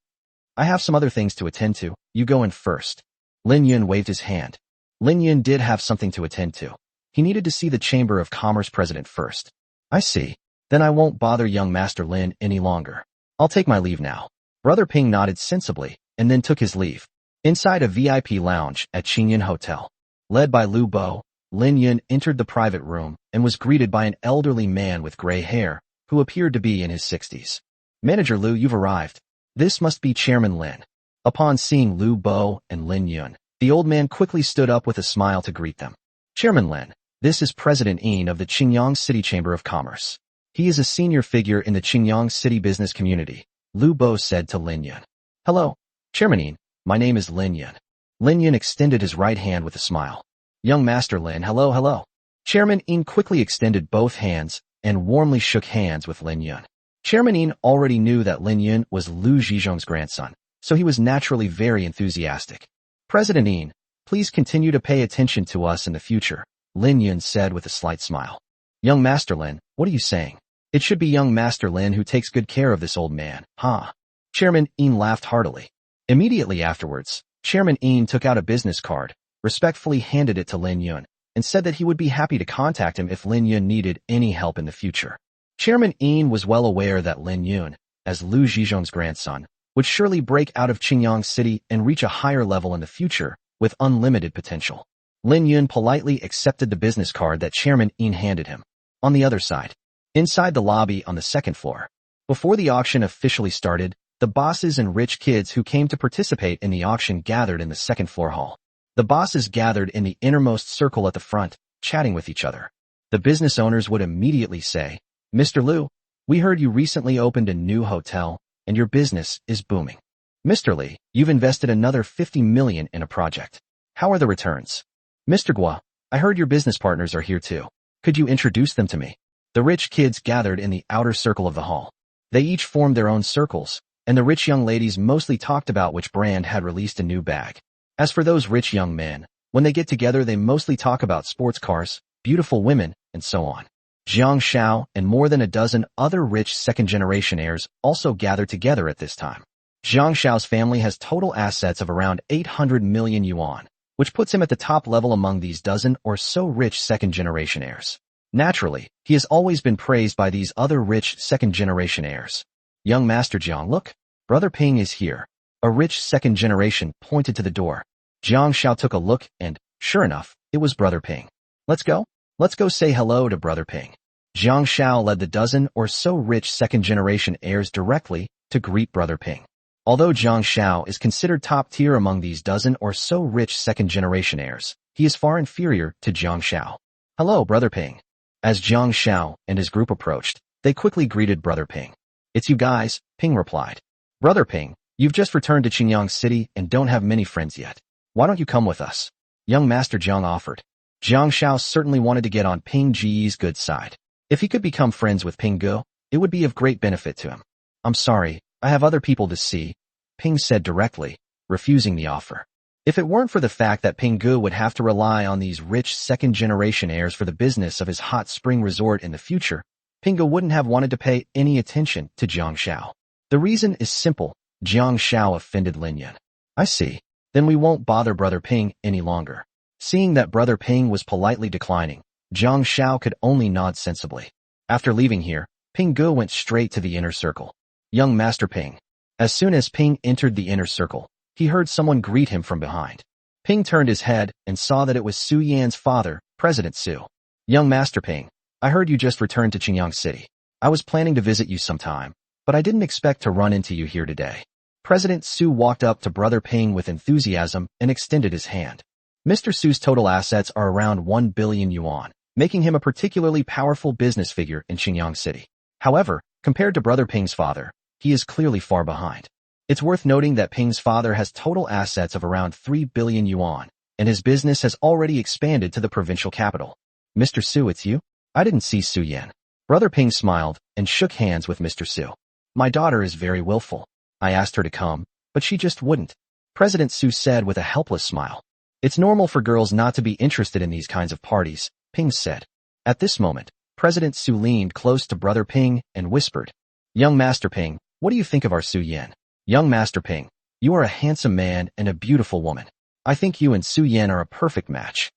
I have some other things to attend to, you go in first. Lin Yun waved his hand. Lin Yun did have something to attend to. He needed to see the Chamber of Commerce president first. I see. Then I won't bother young Master Lin any longer. I'll take my leave now. Brother Ping nodded sensibly and then took his leave. Inside a VIP lounge at Qingyun Hotel, led by Lu Bo, Lin Yun entered the private room and was greeted by an elderly man with gray hair who appeared to be in his 60s. Manager Lu, you've arrived. This must be Chairman Lin. Upon seeing Lu Bo and Lin Yun, the old man quickly stood up with a smile to greet them. Chairman Lin, this is President Yin of the Qingyang City Chamber of Commerce. He is a senior figure in the Qingyang City business community, Lu Bo said to Lin Yun. Hello, Chairman Yin, my name is Lin Yun. Lin Yun extended his right hand with a smile. Young Master Lin, hello, hello. Chairman Yin quickly extended both hands and warmly shook hands with Lin Yun. Chairman Yin already knew that Lin Yun was Lu Zhizhong's grandson, so he was naturally very enthusiastic. President Yin, please continue to pay attention to us in the future, Lin Yun said with a slight smile. Young Master Lin, what are you saying? It should be young Master Lin who takes good care of this old man, huh? Chairman Yin laughed heartily. Immediately afterwards, Chairman Yin took out a business card, respectfully handed it to Lin Yun, and said that he would be happy to contact him if Lin Yun needed any help in the future. Chairman Yin was well aware that Lin Yun, as Lu Zhizhong's grandson, would surely break out of Qingyang City and reach a higher level in the future with unlimited potential. Lin Yun politely accepted the business card that Chairman Yin handed him. On the other side, inside the lobby on the second floor, before the auction officially started, the bosses and rich kids who came to participate in the auction gathered in the second floor hall. The bosses gathered in the innermost circle at the front, chatting with each other. The business owners would immediately say, Mr. Lu, we heard you recently opened a new hotel, and your business is booming. Mr. Li, you've invested another 50 million in a project. How are the returns? Mr. Gua, I heard your business partners are here too. Could you introduce them to me? The rich kids gathered in the outer circle of the hall. They each formed their own circles, and the rich young ladies mostly talked about which brand had released a new bag. As for those rich young men, when they get together they mostly talk about sports cars, beautiful women, and so on. Jiang Xiao and more than a dozen other rich second-generation heirs also gathered together at this time. Jiang Xiao's family has total assets of around 800 million yuan, which puts him at the top level among these dozen or so rich second-generation heirs. Naturally, he has always been praised by these other rich second-generation heirs. Young Master Jiang, look, Brother Ping is here. A rich second generation pointed to the door. Jiang Xiao took a look and, sure enough, it was Brother Ping. Let's go say hello to Brother Ping. Jiang Xiao led the dozen or so rich second-generation heirs directly to greet Brother Ping. Although Jiang Xiao is considered top tier among these dozen or so rich second-generation heirs, he is far inferior to Jiang Xiao. Hello, Brother Ping. As Jiang Xiao and his group approached, they quickly greeted Brother Ping. It's you guys, Ping replied. Brother Ping, you've just returned to Qingyang City and don't have many friends yet. Why don't you come with us? Young Master Jiang offered. Jiang Xiao certainly wanted to get on Ping Ge's good side. If he could become friends with Ping Ge, it would be of great benefit to him. I'm sorry, I have other people to see, Ping said directly, refusing the offer. If it weren't for the fact that Ping Ge would have to rely on these rich second-generation heirs for the business of his hot spring resort in the future, Ping Ge wouldn't have wanted to pay any attention to Jiang Xiao. The reason is simple, Jiang Xiao offended Lin Yun. I see. Then we won't bother Brother Ping any longer. Seeing that Brother Ping was politely declining, Jiang Xiao could only nod sensibly. After leaving here, Ping Ge went straight to the inner circle. Young Master Ping. As soon as Ping entered the inner circle, he heard someone greet him from behind. Ping turned his head and saw that it was Su Yan's father, President Su. Young Master Ping, I heard you just returned to Qingyang City. I was planning to visit you sometime, but I didn't expect to run into you here today. President Su walked up to Brother Ping with enthusiasm and extended his hand. Mr. Su's total assets are around 1 billion yuan, making him a particularly powerful business figure in Qingyang City. However, Compared to brother Ping's father, he is clearly far behind. It's worth noting that Ping's father has total assets of around 3 billion yuan, and his business has already expanded to the provincial capital. Mr. Su, it's you? I didn't see Su Yan. Brother Ping smiled and shook hands with Mr. Su. My daughter is very willful. I asked her to come, but she just wouldn't. President Su said with a helpless smile. It's normal for girls not to be interested in these kinds of parties, Ping said. At this moment, President Su leaned close to Brother Ping and whispered, Young Master Ping, what do you think of our Su Yan? Young Master Ping, you are a handsome man and a beautiful woman. I think you and Su Yan are a perfect match.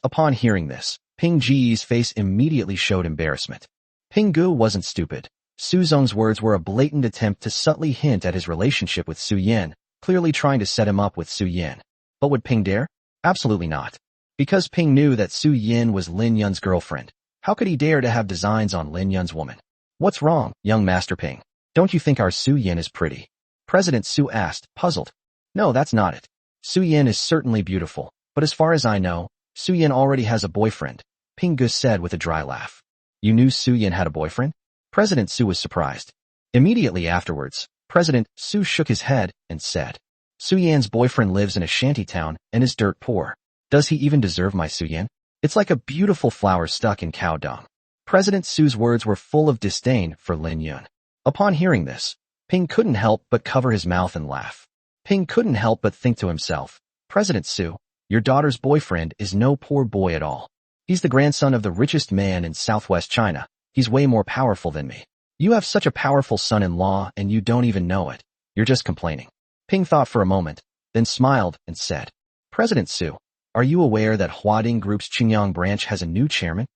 Upon hearing this, Ping Ji's face immediately showed embarrassment. Ping Gu wasn't stupid. Su Zong's words were a blatant attempt to subtly hint at his relationship with Su Yan, clearly trying to set him up with Su Yan. But would Ping dare? Absolutely not. Because Ping knew that Su Yan was Lin Yun's girlfriend, how could he dare to have designs on Lin Yun's woman? What's wrong, young Master Ping? Don't you think our Su Yan is pretty? President Su asked, puzzled. No, that's not it. Su Yan is certainly beautiful, but as far as I know, Su Yan already has a boyfriend, Ping Gu said with a dry laugh. You knew Su Yan had a boyfriend? President Su was surprised. Immediately afterwards, President Su shook his head and said, Su Yan's boyfriend lives in a shantytown and is dirt poor. Does he even deserve my Su Yan? It's like a beautiful flower stuck in cow dung. President Su's words were full of disdain for Lin Yun. Upon hearing this, Ping couldn't help but cover his mouth and laugh. Ping couldn't help but think to himself, President Su, your daughter's boyfriend is no poor boy at all. He's the grandson of the richest man in southwest China. He's way more powerful than me. You have such a powerful son-in-law and you don't even know it. You're just complaining. Ping thought for a moment, then smiled and said, President Su, are you aware that Huading Group's Qingyang branch has a new chairman?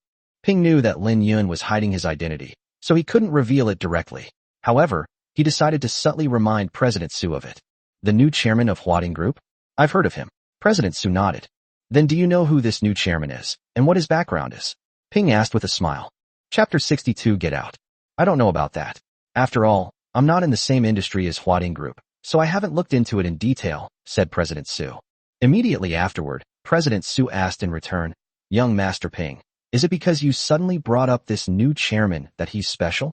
Ping knew that Lin Yun was hiding his identity, so he couldn't reveal it directly. However, he decided to subtly remind President Su of it. The new chairman of Huading Group? I've heard of him. President Su nodded. Then do you know who this new chairman is, and what his background is? Ping asked with a smile. Chapter 62 Get Out. I don't know about that. After all, I'm not in the same industry as Huading Group, so I haven't looked into it in detail, said President Su. Immediately afterward, President Su asked in return, Young Master Ping, is it because you suddenly brought up this new chairman that he's special?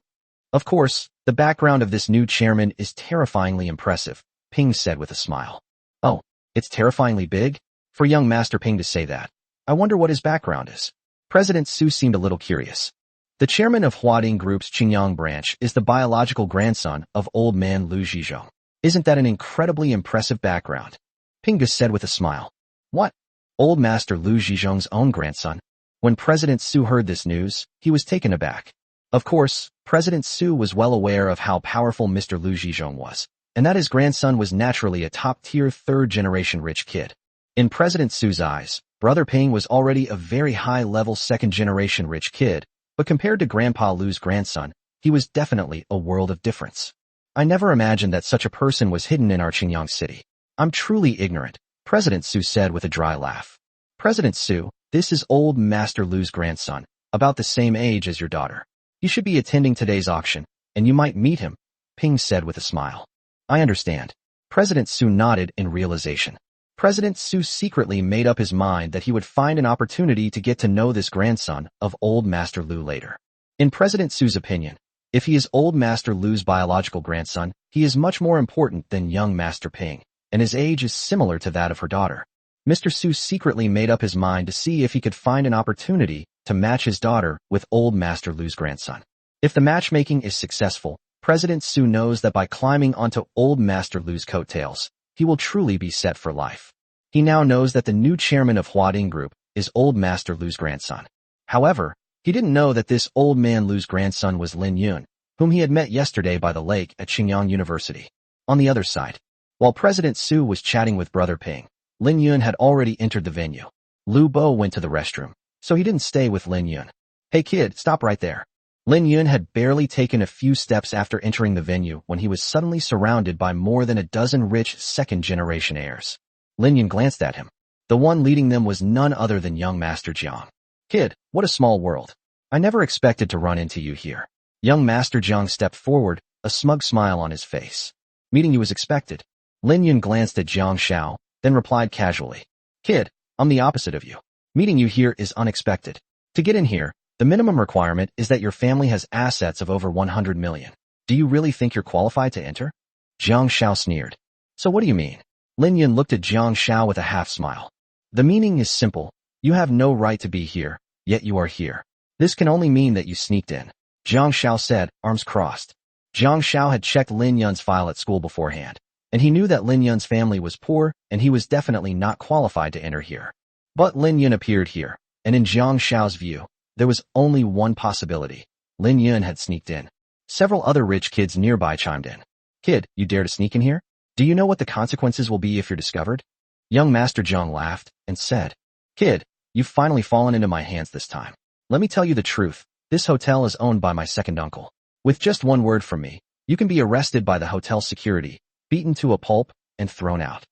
Of course, the background of this new chairman is terrifyingly impressive, Ping said with a smile. Oh, it's terrifyingly big? For young Master Ping to say that. I wonder what his background is. President Su seemed a little curious. The chairman of Huading Group's Qingyang branch is the biological grandson of old man Lu Zhizhong. Isn't that an incredibly impressive background? Ping said with a smile. What? Old Master Lu Zhizhong's own grandson? When President Su heard this news, he was taken aback. Of course, President Su was well aware of how powerful Mr. Lu Zhizhong was, and that his grandson was naturally a top-tier third-generation rich kid. In President Su's eyes, Brother Ping was already a very high-level second-generation rich kid, but compared to Grandpa Lu's grandson, he was definitely a world of difference. I never imagined that such a person was hidden in our Qingyang city. I'm truly ignorant, President Su said with a dry laugh. President Su, this is old Master Lu's grandson, about the same age as your daughter. You should be attending today's auction, and you might meet him, Ping said with a smile. I understand. President Su nodded in realization. President Su secretly made up his mind that he would find an opportunity to get to know this grandson of old Master Lu later. In President Su's opinion, if he is old Master Lu's biological grandson, he is much more important than young Master Ping, and his age is similar to that of her daughter. Mr. Su secretly made up his mind to see if he could find an opportunity to match his daughter with old Master Lu's grandson. If the matchmaking is successful, President Su knows that by climbing onto old Master Lu's coattails, he will truly be set for life. He now knows that the new chairman of Huading Group is old Master Lu's grandson. However, he didn't know that this old man Lu's grandson was Lin Yun, whom he had met yesterday by the lake at Qingyang University. On the other side, while President Su was chatting with Brother Ping, Lin Yun had already entered the venue. Lu Bo went to the restroom, so he didn't stay with Lin Yun. Hey kid, stop right there. Lin Yun had barely taken a few steps after entering the venue when he was suddenly surrounded by more than a dozen rich second-generation heirs. Lin Yun glanced at him. The one leading them was none other than young Master Jiang. Kid, what a small world. I never expected to run into you here. Young Master Jiang stepped forward, a smug smile on his face. Meeting you was expected. Lin Yun glanced at Jiang Shao, then replied casually. Kid, I'm the opposite of you. Meeting you here is unexpected. To get in here, The minimum requirement is that your family has assets of over 100 million. Do you really think you're qualified to enter? Jiang Shao sneered. So what do you mean? Lin Yun looked at Jiang Shao with a half-smile. The meaning is simple. You have no right to be here, yet you are here. This can only mean that you sneaked in. Jiang Shao said, arms crossed. Jiang Shao had checked Lin Yun's file at school beforehand, and he knew that Lin Yun's family was poor and he was definitely not qualified to enter here. But Lin Yun appeared here, and in Jiang Shao's view, there was only one possibility. Lin Yun had sneaked in. Several other rich kids nearby chimed in. Kid, you dare to sneak in here? Do you know what the consequences will be if you're discovered? Young Master Zhang laughed and said, Kid, you've finally fallen into my hands this time. Let me tell you the truth. This hotel is owned by my second uncle. With just one word from me, you can be arrested by the hotel security, beaten to a pulp, and thrown out.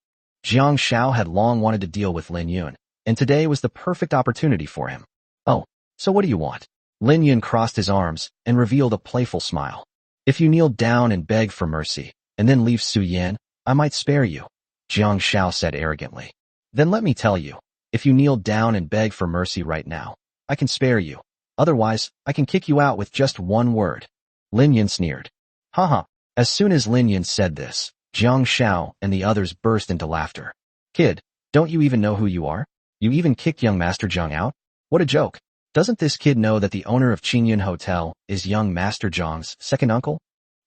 Jiang Shao had long wanted to deal with Lin Yun, and today was the perfect opportunity for him. Oh, so what do you want? Lin Yun crossed his arms and revealed a playful smile. If you kneel down and beg for mercy, and then leave Su Yan, I might spare you, Jiang Shao said arrogantly. Then let me tell you, if you kneel down and beg for mercy right now, I can spare you. Otherwise, I can kick you out with just one word. Lin Yun sneered. Haha. As soon as Lin Yun said this, Jiang Shao and the others burst into laughter. Kid, don't you even know who you are? You even kicked young Master Zhang out? What a joke. Doesn't this kid know that the owner of Qingyun Hotel is young Master Zhang's second uncle?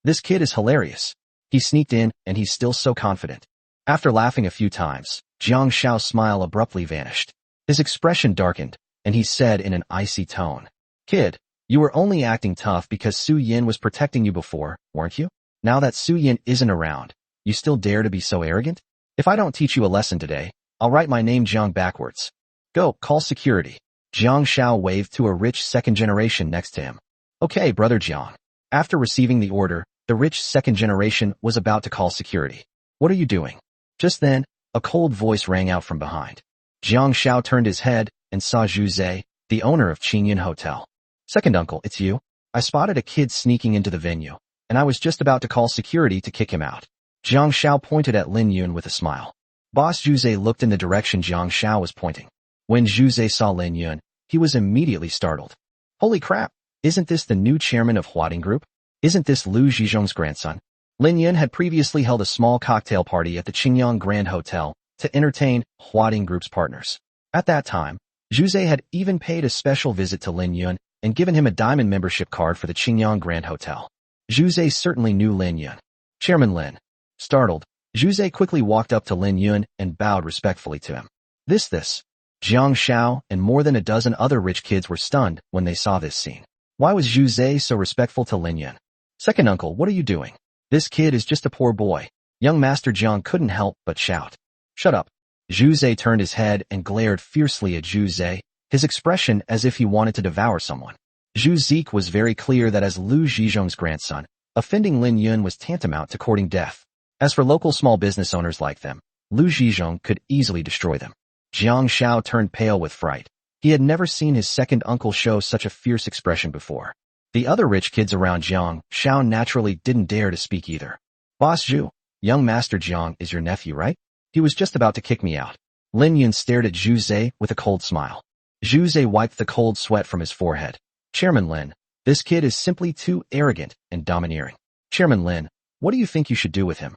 This kid is hilarious. He sneaked in and he's still so confident. After laughing a few times, Jiang Shao's smile abruptly vanished. His expression darkened, and he said in an icy tone, Kid, you were only acting tough because Su Yin was protecting you before, weren't you? Now that Su Yin isn't around, you still dare to be so arrogant? If I don't teach you a lesson today, I'll write my name Jiang backwards. Go, call security. Jiang Shao waved to a rich second generation next to him. Okay, brother Jiang. After receiving the order, the rich second generation was about to call security. What are you doing? Just then, a cold voice rang out from behind. Jiang Shao turned his head and saw Zhu Zhe, the owner of Qingyun Hotel. Second uncle, it's you? I spotted a kid sneaking into the venue, and I was just about to call security to kick him out. Jiang Shao pointed at Lin Yun with a smile. Boss Zhu Zhe looked in the direction Jiang Shao was pointing. When Zhu Zhe saw Lin Yun, he was immediately startled. Holy crap! Isn't this the new chairman of Huading Group? Isn't this Lu Zhizhong's grandson? Lin Yun had previously held a small cocktail party at the Qingyang Grand Hotel to entertain Huading Group's partners. At that time, Zhu Zhe had even paid a special visit to Lin Yun and given him a diamond membership card for the Qingyang Grand Hotel. Zhu Zhe certainly knew Lin Yun. Chairman Lin. Startled, Zhu Zhe quickly walked up to Lin Yun and bowed respectfully to him. This. Jiang Shao and more than a dozen other rich kids were stunned when they saw this scene. Why was Zhu Zhe so respectful to Lin Yun? Second uncle, what are you doing? This kid is just a poor boy. Young Master Jiang couldn't help but shout. Shut up. Zhu Zhe turned his head and glared fiercely at Zhu Zhe, his expression as if he wanted to devour someone. Zhu Zeke was very clear that as Lu Zhizhong's grandson, offending Lin Yun was tantamount to courting death. As for local small business owners like them, Lu Zhizhong could easily destroy them. Jiang Shao turned pale with fright. He had never seen his second uncle show such a fierce expression before. The other rich kids around Jiang Shao naturally didn't dare to speak either. Boss Zhu, young Master Jiang is your nephew, right? He was just about to kick me out. Lin Yun stared at Zhu Zhe with a cold smile. Zhu Zhe wiped the cold sweat from his forehead. Chairman Lin, this kid is simply too arrogant and domineering. Chairman Lin, what do you think you should do with him?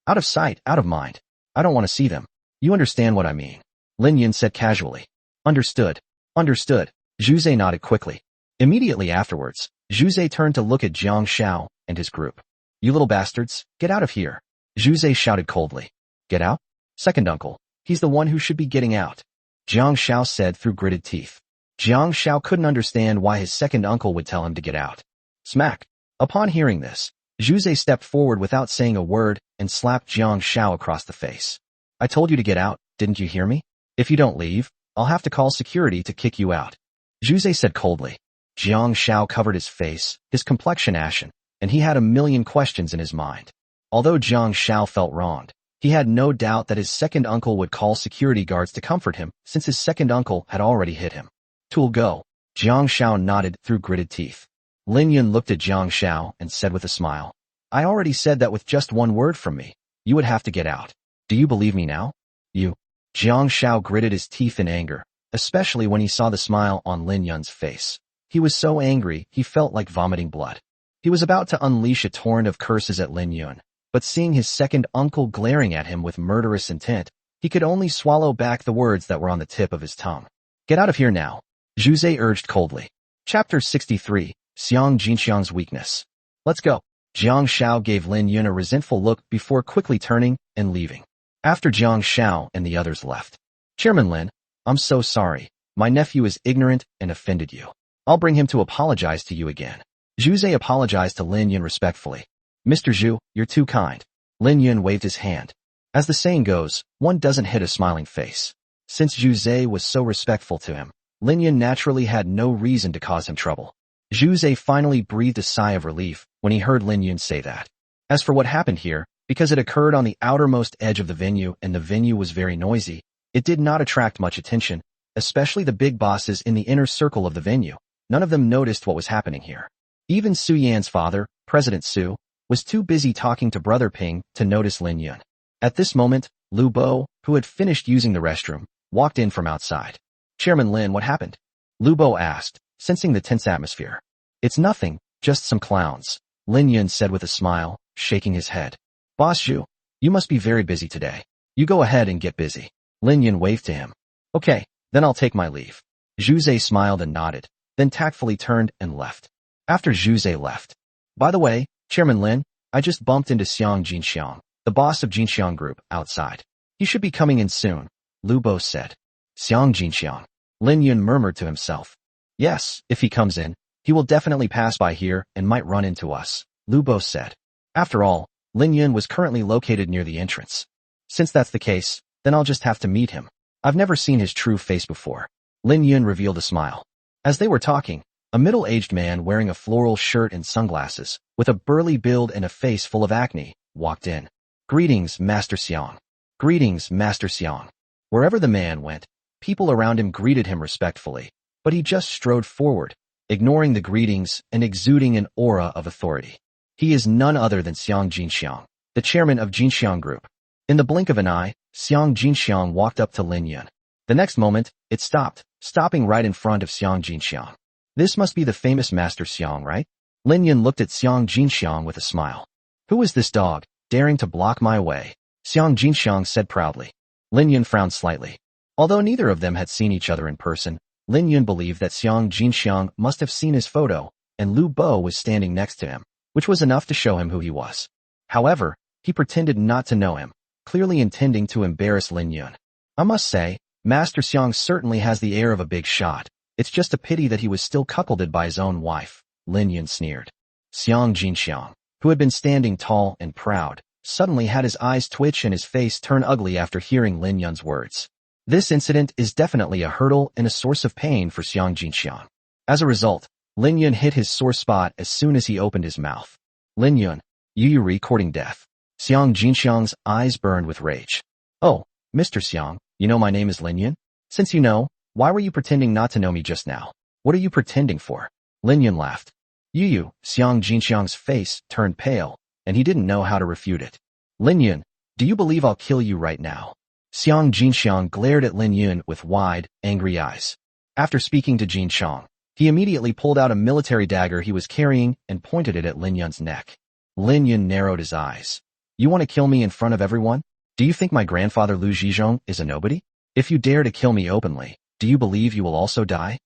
Out of sight, out of mind. I don't want to see them. You understand what I mean. Lin Yun said casually. Understood. Understood. Zhu Zhe nodded quickly. Immediately afterwards, Zhu Zhe turned to look at Jiang Shao and his group. You little bastards, get out of here. Zhu Zhe shouted coldly. Get out? Second uncle, he's the one who should be getting out. Jiang Shao said through gritted teeth. Jiang Shao couldn't understand why his second uncle would tell him to get out. Smack. Upon hearing this, Zhu Zhe stepped forward without saying a word and slapped Jiang Shao across the face. I told you to get out, didn't you hear me? If you don't leave, I'll have to call security to kick you out. Zhu Zhe said coldly. Jiang Shao covered his face, his complexion ashen, and he had a million questions in his mind. Although Jiang Shao felt wronged, he had no doubt that his second uncle would call security guards to comfort him since his second uncle had already hit him. Tool go. Jiang Shao nodded through gritted teeth. Lin Yun looked at Jiang Shao and said with a smile, I already said that with just one word from me, you would have to get out. Do you believe me now? You. Jiang Shao gritted his teeth in anger, especially when he saw the smile on Lin Yun's face. He was so angry, he felt like vomiting blood. He was about to unleash a torrent of curses at Lin Yun, but seeing his second uncle glaring at him with murderous intent, he could only swallow back the words that were on the tip of his tongue. Get out of here now, Zhu Zhe urged coldly. Chapter 63, Xiang Jinxiang's Weakness. Let's go. Jiang Shao gave Lin Yun a resentful look before quickly turning and leaving. After Jiang Shao and the others left. Chairman Lin, I'm so sorry. My nephew is ignorant and offended you. I'll bring him to apologize to you again. Zhu Zhe apologized to Lin Yun respectfully. Mr. Zhu, you're too kind. Lin Yun waved his hand. As the saying goes, one doesn't hit a smiling face. Since Zhu Zhe was so respectful to him, Lin Yun naturally had no reason to cause him trouble. Zhu Zhe finally breathed a sigh of relief when he heard Lin Yun say that. As for what happened here, because it occurred on the outermost edge of the venue and the venue was very noisy, it did not attract much attention, especially the big bosses in the inner circle of the venue. None of them noticed what was happening here. Even Su Yan's father, President Su, was too busy talking to Brother Ping to notice Lin Yun. At this moment, Lu Bo, who had finished using the restroom, walked in from outside. Chairman Lin, what happened? Lu Bo asked, sensing the tense atmosphere. It's nothing, just some clowns, Lin Yun said with a smile, shaking his head. Boss Zhu, you must be very busy today. You go ahead and get busy. Lin Yun waved to him. Okay, then I'll take my leave. Zhu Zhe smiled and nodded, then tactfully turned and left. After Zhu Zhe left. By the way, Chairman Lin, I just bumped into Xiang Jinxiang, the boss of Jinxiang Group, outside. He should be coming in soon, Lu Bo said. Xiang Jinxiang. Lin Yun murmured to himself. Yes, if he comes in, he will definitely pass by here and might run into us, Lu Bo said. After all, Lin Yun was currently located near the entrance. Since that's the case, then I'll just have to meet him. I've never seen his true face before. Lin Yun revealed a smile. As they were talking, a middle-aged man wearing a floral shirt and sunglasses, with a burly build and a face full of acne, walked in. Greetings, Master Xiang. Greetings, Master Xiang. Wherever the man went, people around him greeted him respectfully, but he just strode forward, ignoring the greetings and exuding an aura of authority. He is none other than Xiang Jinxiang, the chairman of Jinxiang Group. In the blink of an eye, Xiang Jinxiang walked up to Lin Yun. The next moment, it stopped, stopping right in front of Xiang Jinxiang. This must be the famous Master Xiang, right? Lin Yun looked at Xiang Jinxiang with a smile. Who is this dog, daring to block my way? Xiang Jinxiang said proudly. Lin Yun frowned slightly. Although neither of them had seen each other in person, Lin Yun believed that Xiang Jinxiang must have seen his photo, and Lu Bo was standing next to him, which was enough to show him who he was. However, he pretended not to know him, clearly intending to embarrass Lin Yun. I must say, Master Xiang certainly has the air of a big shot. It's just a pity that he was still cuckolded by his own wife, Lin Yun sneered. Xiang Jinxiang, who had been standing tall and proud, suddenly had his eyes twitch and his face turn ugly after hearing Lin Yun's words. This incident is definitely a hurdle and a source of pain for Xiang Jinxiang. As a result, Lin Yun hit his sore spot as soon as he opened his mouth. Lin Yun, you recording death. Xiang Jinxiang's eyes burned with rage. Oh, Mr. Xiang, you know my name is Lin Yun? Since you know, why were you pretending not to know me just now? What are you pretending for? Lin Yun laughed. Xiang Jinxiang's face turned pale, and he didn't know how to refute it. Lin Yun, do you believe I'll kill you right now? Xiang Jinxiang glared at Lin Yun with wide, angry eyes. After speaking to Jinxiang, he immediately pulled out a military dagger he was carrying and pointed it at Lin Yun's neck. Lin Yun narrowed his eyes. You want to kill me in front of everyone? Do you think my grandfather Lu Zhizhong is a nobody? If you dare to kill me openly, do you believe you will also die?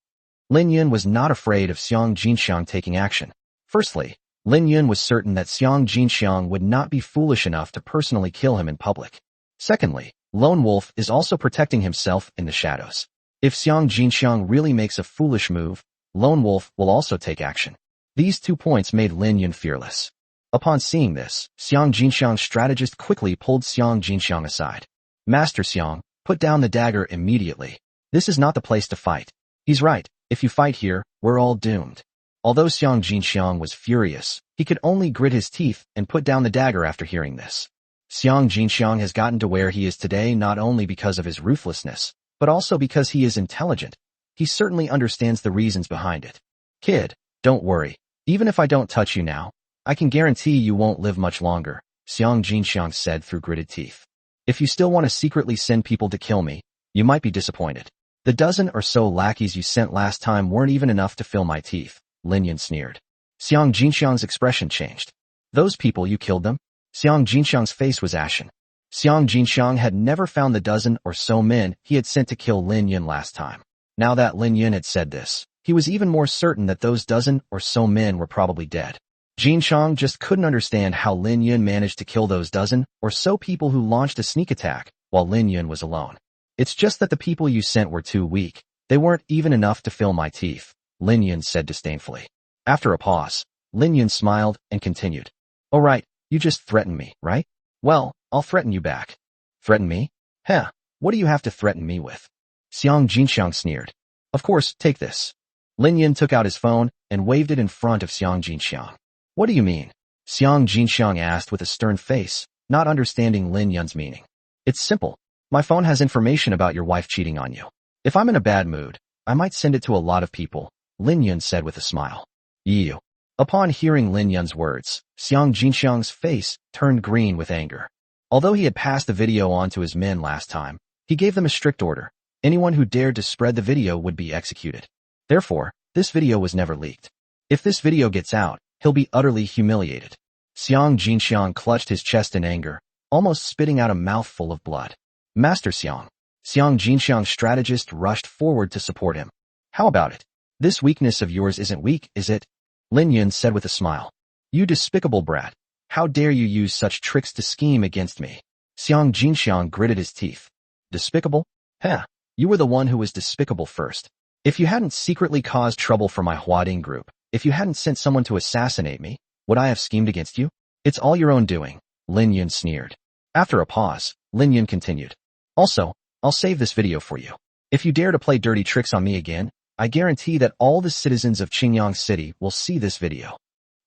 Lin Yun was not afraid of Xiang Jinxiang taking action. Firstly, Lin Yun was certain that Xiang Jinxiang would not be foolish enough to personally kill him in public. Secondly, Lone Wolf is also protecting himself in the shadows. If Xiang Jinxiang really makes a foolish move, Lone Wolf will also take action. These 2 points made Lin Yun fearless. Upon seeing this, Xiang Jinxiang's strategist quickly pulled Xiang Jinxiang aside. Master Xiang, put down the dagger immediately. This is not the place to fight. He's right, if you fight here, we're all doomed. Although Xiang Jinxiang was furious, he could only grit his teeth and put down the dagger after hearing this. Xiang Jinxiang has gotten to where he is today not only because of his ruthlessness, but also because he is intelligent. He certainly understands the reasons behind it. Kid, don't worry. Even if I don't touch you now, I can guarantee you won't live much longer, Xiang Jinxiang said through gritted teeth. If you still want to secretly send people to kill me, you might be disappointed. The dozen or so lackeys you sent last time weren't even enough to fill my teeth, Lin Yun sneered. Xiang Jinxiang's expression changed. Those people, you killed them? Xiang Jinxiang's face was ashen. Xiang Jinxiang had never found the dozen or so men he had sent to kill Lin Yun last time. Now that Lin Yun had said this, he was even more certain that those dozen or so men were probably dead. Jinxiang just couldn't understand how Lin Yun managed to kill those dozen or so people who launched a sneak attack while Lin Yun was alone. It's just that the people you sent were too weak. They weren't even enough to fill my teeth, Lin Yun said disdainfully. After a pause, Lin Yun smiled and continued. Oh right, you just threatened me, right? Well, I'll threaten you back. Threaten me? Heh, what do you have to threaten me with? Xiang Jinxiang sneered. Of course, take this. Lin Yun took out his phone and waved it in front of Xiang Jinxiang. What do you mean? Xiang Jinxiang asked with a stern face, not understanding Lin Yun's meaning. It's simple. My phone has information about your wife cheating on you. If I'm in a bad mood, I might send it to a lot of people, Lin Yun said with a smile. You. Upon hearing Lin Yun's words, Xiang Jinxiang's face turned green with anger. Although he had passed the video on to his men last time, he gave them a strict order. Anyone who dared to spread the video would be executed. Therefore, this video was never leaked. If this video gets out, he'll be utterly humiliated. Xiang Jinxiang clutched his chest in anger, almost spitting out a mouthful of blood. Master Xiang. Xiang Jinxiang's strategist rushed forward to support him. How about it? This weakness of yours isn't weak, is it? Lin Yun said with a smile. You despicable brat. How dare you use such tricks to scheme against me? Xiang Jinxiang gritted his teeth. Despicable? Heh, you were the one who was despicable first. If you hadn't secretly caused trouble for my Huading group, if you hadn't sent someone to assassinate me, would I have schemed against you? It's all your own doing, Lin Yun sneered. After a pause, Lin Yun continued. Also, I'll save this video for you. If you dare to play dirty tricks on me again, I guarantee that all the citizens of Qingyang City will see this video.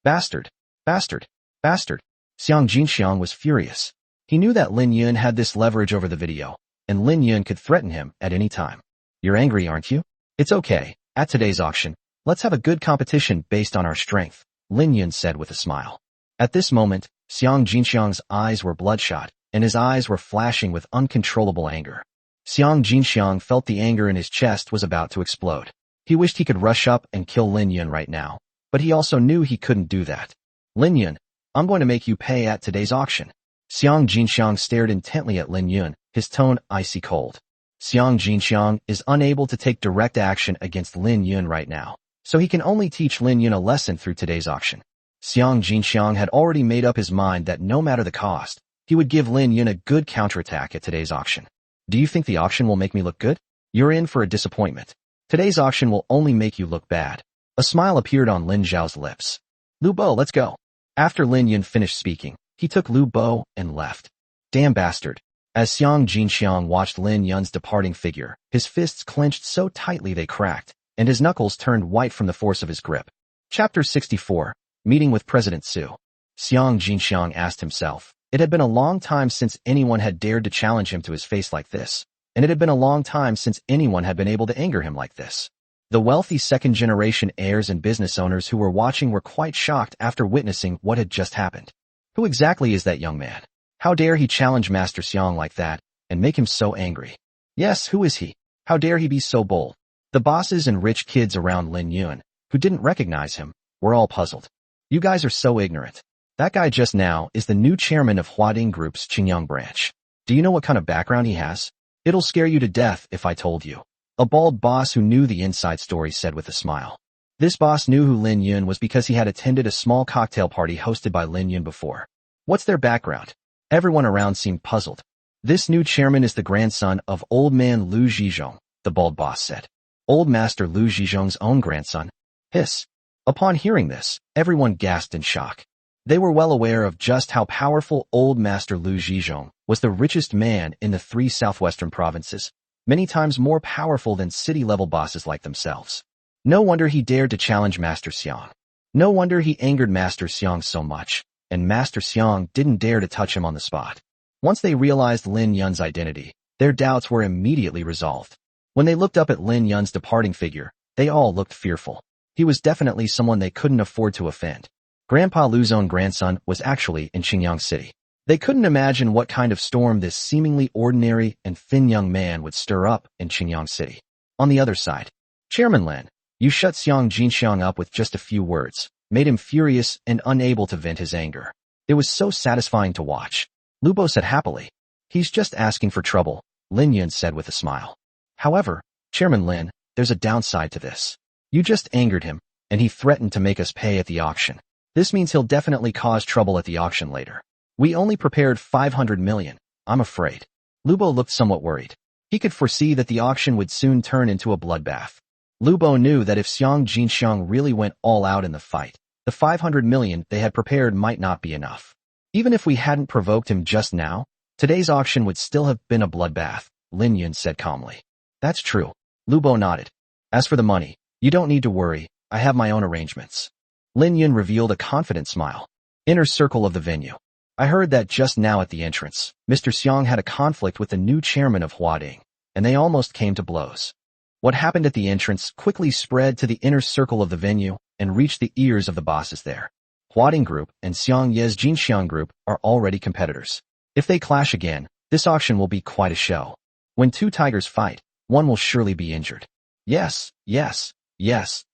Bastard! Bastard! Bastard! Xiang Jinxiang was furious. He knew that Lin Yun had this leverage over the video, and Lin Yun could threaten him at any time. You're angry, aren't you? It's okay. At today's auction, let's have a good competition based on our strength, Lin Yun said with a smile. At this moment, Xiang Jinxiang's eyes were bloodshot, and his eyes were flashing with uncontrollable anger. Xiang Jinxiang felt the anger in his chest was about to explode. He wished he could rush up and kill Lin Yun right now, but he also knew he couldn't do that. Lin Yun, I'm going to make you pay at today's auction. Xiang Jinxiang stared intently at Lin Yun, his tone icy cold. Xiang Jinxiang is unable to take direct action against Lin Yun right now, so he can only teach Lin Yun a lesson through today's auction. Xiang Jinxiang had already made up his mind that no matter the cost, he would give Lin Yun a good counterattack at today's auction. Do you think the auction will make me look good? You're in for a disappointment. Today's auction will only make you look bad. A smile appeared on Lin Zhao's lips. Lu Bo, let's go. After Lin Yun finished speaking, he took Lu Bo and left. Damn bastard. As Xiang Jinxiang watched Lin Yun's departing figure, his fists clenched so tightly they cracked, and his knuckles turned white from the force of his grip. Chapter 64. Meeting with President Su. Xiang Jinxiang asked himself. It had been a long time since anyone had dared to challenge him to his face like this, and it had been a long time since anyone had been able to anger him like this. The wealthy second-generation heirs and business owners who were watching were quite shocked after witnessing what had just happened. Who exactly is that young man? How dare he challenge Master Xiang like that, and make him so angry? Yes, who is he? How dare he be so bold? The bosses and rich kids around Lin Yun, who didn't recognize him, were all puzzled. You guys are so ignorant. That guy just now is the new chairman of Huading Group's Qingyang branch. Do you know what kind of background he has? It'll scare you to death if I told you. A bald boss who knew the inside story said with a smile. This boss knew who Lin Yun was because he had attended a small cocktail party hosted by Lin Yun before. What's their background? Everyone around seemed puzzled. This new chairman is the grandson of old man Lu Zhizhong, the bald boss said. Old master Lu Zhizhong's own grandson? Hiss. Upon hearing this, everyone gasped in shock. They were well aware of just how powerful old master Lu Zhizhong was, the richest man in the 3 southwestern provinces, many times more powerful than city-level bosses like themselves. No wonder he dared to challenge Master Xiang. No wonder he angered Master Xiang so much, and Master Xiang didn't dare to touch him on the spot. Once they realized Lin Yun's identity, their doubts were immediately resolved. When they looked up at Lin Yun's departing figure, they all looked fearful. He was definitely someone they couldn't afford to offend. Grandpa Lu's own grandson was actually in Qingyang City. They couldn't imagine what kind of storm this seemingly ordinary and thin young man would stir up in Qingyang City. On the other side, Chairman Lin, you shut Xiang Jinxiang up with just a few words, made him furious and unable to vent his anger. It was so satisfying to watch. Lubo said happily. He's just asking for trouble, Lin Yun said with a smile. However, Chairman Lin, there's a downside to this. You just angered him, and he threatened to make us pay at the auction. This means he'll definitely cause trouble at the auction later. We only prepared 500 million, I'm afraid. Lubo looked somewhat worried. He could foresee that the auction would soon turn into a bloodbath. Lubo knew that if Xiang Jinxiang really went all out in the fight, the 500 million they had prepared might not be enough. Even if we hadn't provoked him just now, today's auction would still have been a bloodbath, Lin Yun said calmly. That's true. Lubo nodded. As for the money, you don't need to worry, I have my own arrangements. Lin Yun revealed a confident smile. Inner circle of the venue. I heard that just now at the entrance, Mr. Xiang had a conflict with the new chairman of Huading, and they almost came to blows. What happened at the entrance quickly spread to the inner circle of the venue and reached the ears of the bosses there. Huading Group and Xiang Ye's Jinxiang Group are already competitors. If they clash again, this auction will be quite a show. When two tigers fight, one will surely be injured. Yes,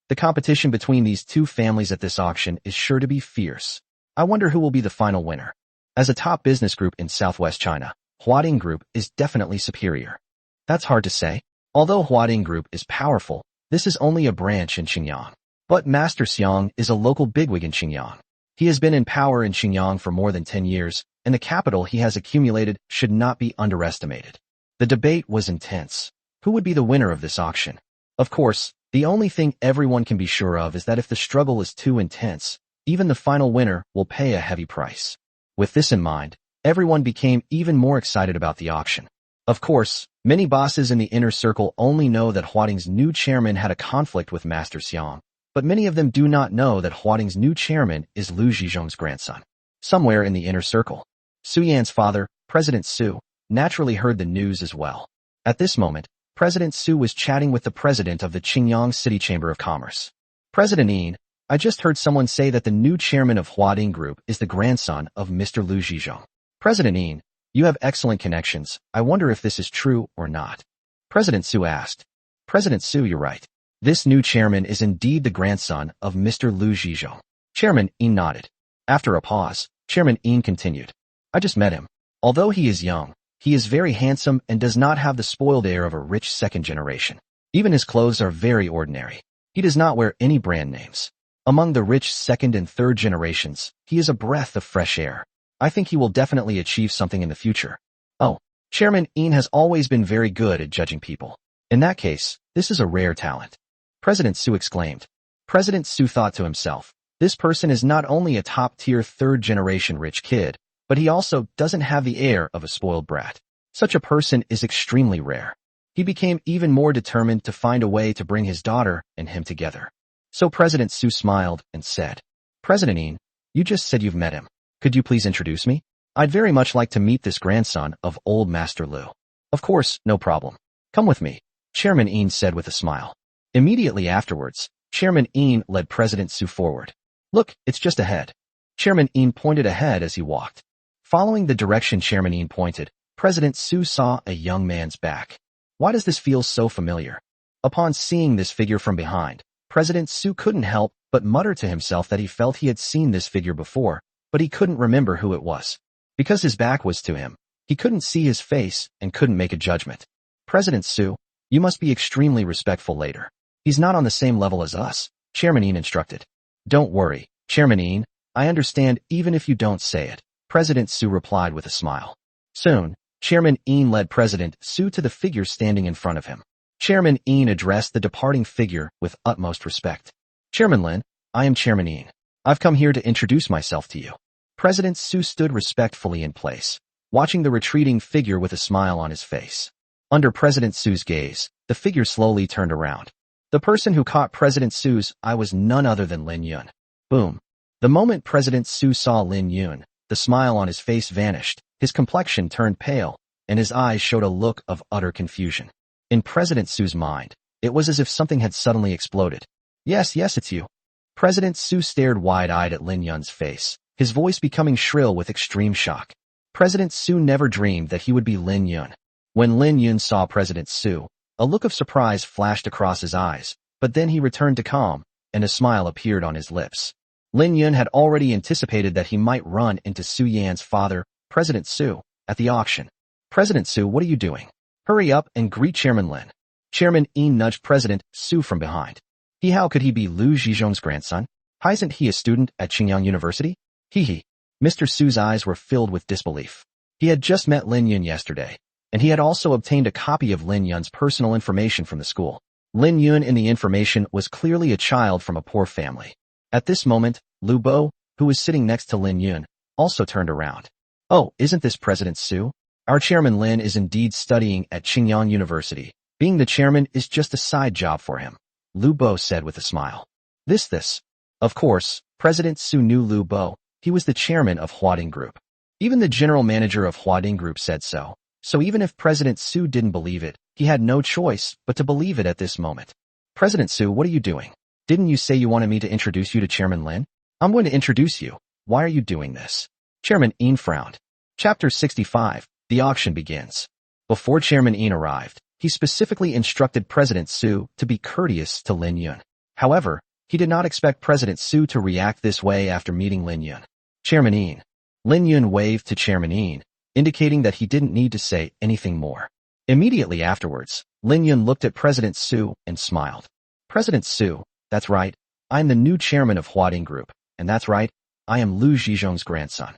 the competition between these two families at this auction is sure to be fierce. I wonder who will be the final winner. As a top business group in Southwest China, Huading Group is definitely superior. That's hard to say. Although Huading Group is powerful, this is only a branch in Xinjiang. But Master Xiang is a local bigwig in Xinjiang. He has been in power in Xinjiang for more than 10 years, and the capital he has accumulated should not be underestimated. The debate was intense. Who would be the winner of this auction? Of course, the only thing everyone can be sure of is that if the struggle is too intense, even the final winner will pay a heavy price. With this in mind, everyone became even more excited about the auction. Of course, many bosses in the inner circle only know that Huading's new chairman had a conflict with Master Xiang, but many of them do not know that Huading's new chairman is Lu Zhizhong's grandson. Somewhere in the inner circle, Su Yan's father, President Su, naturally heard the news as well. At this moment, President Su was chatting with the president of the Qingyang City Chamber of Commerce. President Yin, I just heard someone say that the new chairman of Huading Group is the grandson of Mr. Lu Zhizhong. President Yin, you have excellent connections. I wonder if this is true or not. President Su asked. President Su, you're right. This new chairman is indeed the grandson of Mr. Lu Zhizhong. Chairman Yin nodded. After a pause, Chairman Yin continued. I just met him. Although he is young, he is very handsome and does not have the spoiled air of a rich second generation. Even his clothes are very ordinary. He does not wear any brand names. Among the rich second and third generations, he is a breath of fresh air. I think he will definitely achieve something in the future. Oh, Chairman Yin has always been very good at judging people. In that case, this is a rare talent. President Su exclaimed. President Su thought to himself, this person is not only a top-tier third-generation rich kid, but he also doesn't have the air of a spoiled brat. Such a person is extremely rare. He became even more determined to find a way to bring his daughter and him together. So President Su smiled and said, President Yin, you just said you've met him. Could you please introduce me? I'd very much like to meet this grandson of old Master Lu. Of course, no problem. Come with me, Chairman Yin said with a smile. Immediately afterwards, Chairman Yin led President Su forward. Look, it's just ahead. Chairman Yin pointed ahead as he walked. Following the direction Chairman Yin pointed, President Su saw a young man's back. Why does this feel so familiar? Upon seeing this figure from behind, President Su couldn't help but mutter to himself that he felt he had seen this figure before, but he couldn't remember who it was. Because his back was to him, he couldn't see his face and couldn't make a judgment. President Su, you must be extremely respectful later. He's not on the same level as us, Chairman Yin instructed. Don't worry, Chairman Yin, I understand even if you don't say it, President Su replied with a smile. Soon, Chairman Yin led President Su to the figure standing in front of him. Chairman Yin addressed the departing figure with utmost respect. Chairman Lin, I am Chairman Yin. I've come here to introduce myself to you. President Su stood respectfully in place, watching the retreating figure with a smile on his face. Under President Su's gaze, the figure slowly turned around. The person who caught President Su's eye was none other than Lin Yun. Boom. The moment President Su saw Lin Yun, the smile on his face vanished, his complexion turned pale, and his eyes showed a look of utter confusion. In President Su's mind, it was as if something had suddenly exploded. Yes, it's you. President Su stared wide-eyed at Lin Yun's face, his voice becoming shrill with extreme shock. President Su never dreamed that he would be Lin Yun. When Lin Yun saw President Su, A look of surprise flashed across his eyes, but then he returned to calm, and a smile appeared on his lips. Lin Yun had already anticipated that he might run into Su Yan's father, President Su, at the auction. President Su, what are you doing? Hurry up and greet Chairman Lin. Chairman Yin nudged President Su from behind. How could he be Lu Zhizhong's grandson? Isn't he a student at Qingyang University? He. Mr. Su's eyes were filled with disbelief. He had just met Lin Yun yesterday, and he had also obtained a copy of Lin Yun's personal information from the school. Lin Yun in the information was clearly a child from a poor family. At this moment, Lu Bo, who was sitting next to Lin Yun, also turned around. Oh, isn't this President Su? Our Chairman Lin is indeed studying at Qingyang University. Being the chairman is just a side job for him, Lu Bo said with a smile. This. Of course, President Su knew Lu Bo. He was the chairman of Huading Group. Even the general manager of Huading Group said so. So even if President Su didn't believe it, he had no choice but to believe it at this moment. President Su, what are you doing? Didn't you say you wanted me to introduce you to Chairman Lin? I'm going to introduce you. Why are you doing this? Chairman Yin frowned. Chapter 65, the auction begins. Before Chairman Yin arrived, he specifically instructed President Su to be courteous to Lin Yun. However, he did not expect President Su to react this way after meeting Lin Yun. Chairman Yin. Lin Yun waved to Chairman Yin, indicating that he didn't need to say anything more. Immediately afterwards, Lin Yun looked at President Su and smiled. President Su, that's right, I'm the new chairman of Huading Group, and that's right, I am Lu Zhizhong's grandson.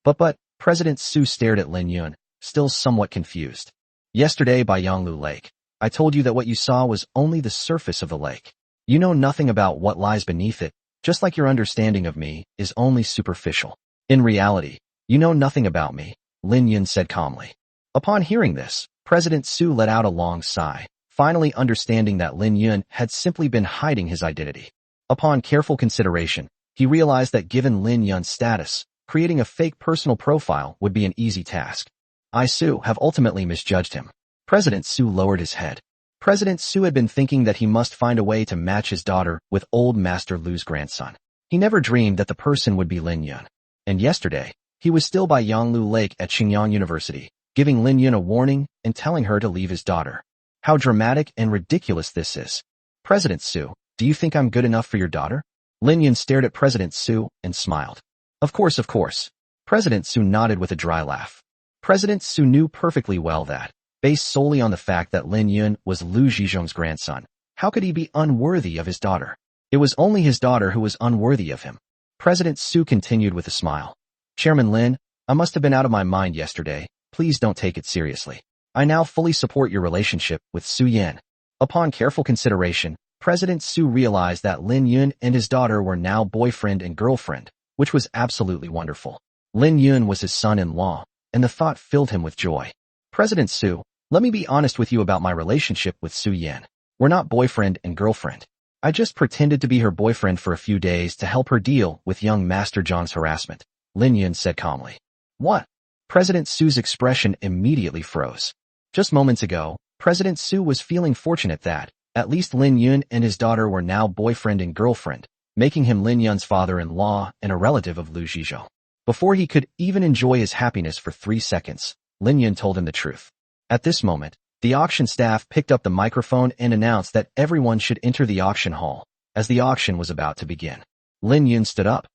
But, President Su stared at Lin Yun, still somewhat confused. Yesterday by Yanglu Lake, I told you that what you saw was only the surface of the lake. You know nothing about what lies beneath it, just like your understanding of me is only superficial. In reality, you know nothing about me, Lin Yun said calmly. Upon hearing this, President Su let out a long sigh, finally understanding that Lin Yun had simply been hiding his identity. Upon careful consideration, he realized that given Lin Yun's status, creating a fake personal profile would be an easy task. I, Su, have ultimately misjudged him. President Su lowered his head. President Su had been thinking that he must find a way to match his daughter with old Master Lu's grandson. He never dreamed that the person would be Lin Yun. And yesterday, he was still by Yanglu Lake at Qingyang University, giving Lin Yun a warning and telling her to leave his daughter. How dramatic and ridiculous this is. President Su, do you think I'm good enough for your daughter? Lin Yun stared at President Su and smiled. Of course. President Su nodded with a dry laugh. President Su knew perfectly well that, based solely on the fact that Lin Yun was Lu Zhizhong's grandson, how could he be unworthy of his daughter? It was only his daughter who was unworthy of him. President Su continued with a smile. Chairman Lin, I must have been out of my mind yesterday. Please don't take it seriously. I now fully support your relationship with Su Yan. Upon careful consideration, President Su realized that Lin Yun and his daughter were now boyfriend and girlfriend, which was absolutely wonderful. Lin Yun was his son-in-law, and the thought filled him with joy. President Su, let me be honest with you about my relationship with Su Yan. We're not boyfriend and girlfriend. I just pretended to be her boyfriend for a few days to help her deal with young Master Zhang's harassment, Lin Yun said calmly. What? President Su's expression immediately froze. Just moments ago, President Su was feeling fortunate that, at least Lin Yun and his daughter were now boyfriend and girlfriend, making him Lin Yun's father-in-law and a relative of Lu Zhizhong. Before he could even enjoy his happiness for 3 seconds, Lin Yun told him the truth. At this moment, the auction staff picked up the microphone and announced that everyone should enter the auction hall, as the auction was about to begin. Lin Yun stood up.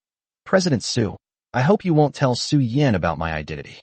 President Su, I hope you won't tell Su Yan about my identity.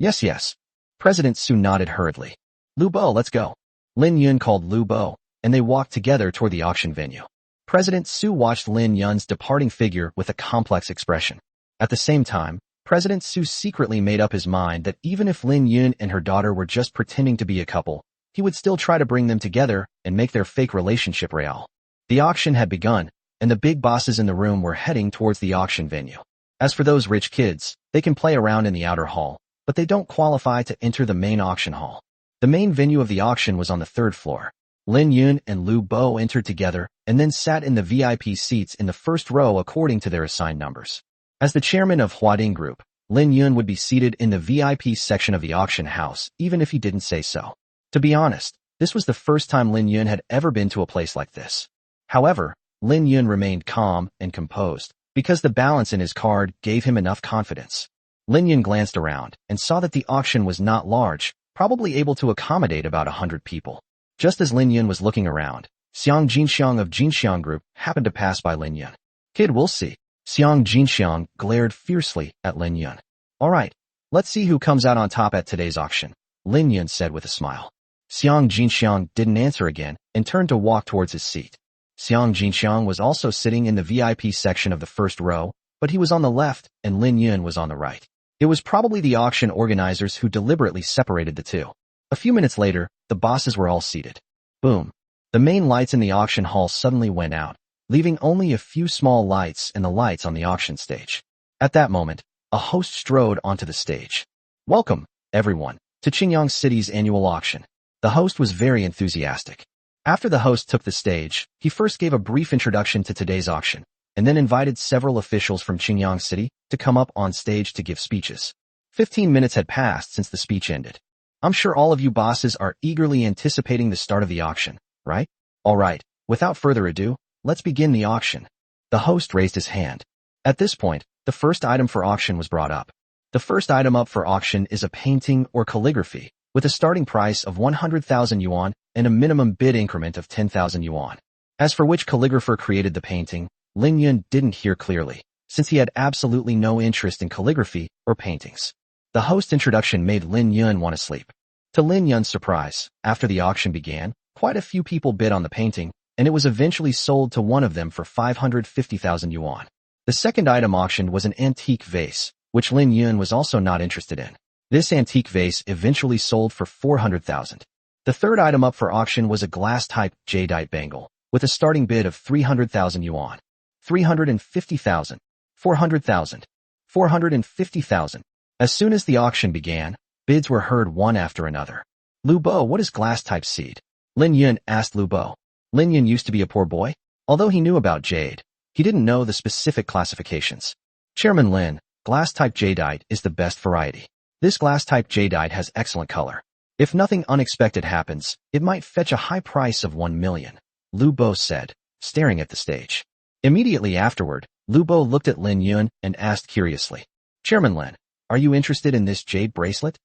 Yes. President Su nodded hurriedly. Lu Bo, let's go. Lin Yun called Lu Bo, and they walked together toward the auction venue. President Su watched Lin Yun's departing figure with a complex expression. At the same time, President Su secretly made up his mind that even if Lin Yun and her daughter were just pretending to be a couple, he would still try to bring them together and make their fake relationship real. The auction had begun, and the big bosses in the room were heading towards the auction venue. As for those rich kids, they can play around in the outer hall, but they don't qualify to enter the main auction hall. The main venue of the auction was on the 3rd floor. Lin Yun and Lu Bo entered together and then sat in the VIP seats in the first row according to their assigned numbers. As the chairman of Huading Group, Lin Yun would be seated in the VIP section of the auction house, even if he didn't say so. To be honest, this was the first time Lin Yun had ever been to a place like this. However, Lin Yun remained calm and composed, because the balance in his card gave him enough confidence. Lin Yun glanced around and saw that the auction was not large, probably able to accommodate about 100 people. Just as Lin Yun was looking around, Xiang Jinxiang of Jinxiang Group happened to pass by Lin Yun. Kid, we'll see. Xiang Jinxiang glared fiercely at Lin Yun. All right, let's see who comes out on top at today's auction, Lin Yun said with a smile. Xiang Jinxiang didn't answer again and turned to walk towards his seat. Xiang Jinxiang was also sitting in the VIP section of the first row, but he was on the left and Lin Yun was on the right. It was probably the auction organizers who deliberately separated the two. A few minutes later, the bosses were all seated. Boom. The main lights in the auction hall suddenly went out, leaving only a few small lights and the lights on the auction stage. At that moment, a host strode onto the stage. Welcome, everyone, to Qingyang City's annual auction. The host was very enthusiastic. After the host took the stage, he first gave a brief introduction to today's auction, and then invited several officials from Qingyang City to come up on stage to give speeches. 15 minutes had passed since the speech ended. I'm sure all of you bosses are eagerly anticipating the start of the auction, right? All right, without further ado, let's begin the auction. The host raised his hand. At this point, the first item for auction was brought up. The first item up for auction is a painting or calligraphy, with a starting price of 100,000 yuan and a minimum bid increment of 10,000 yuan. As for which calligrapher created the painting, Lin Yun didn't hear clearly, since he had absolutely no interest in calligraphy or paintings. The host introduction made Lin Yun want to sleep. To Lin Yun's surprise, after the auction began, quite a few people bid on the painting, and it was eventually sold to one of them for 550,000 yuan. The second item auctioned was an antique vase, which Lin Yun was also not interested in. This antique vase eventually sold for 400,000. The third item up for auction was a glass-type jadeite bangle, with a starting bid of 300,000 yuan. 350,000. 400,000. 450,000. As soon as the auction began, bids were heard one after another. Lu Bo, what is glass-type seed? Lin Yun asked Lu Bo. Lin Yun used to be a poor boy. Although he knew about jade, he didn't know the specific classifications. Chairman Lin, glass-type jadeite is the best variety. This glass-type jadeite has excellent color. If nothing unexpected happens, it might fetch a high price of 1 million, Lu Bo said, staring at the stage. Immediately afterward, Lu Bo looked at Lin Yun and asked curiously, Chairman Lin, are you interested in this jade bracelet?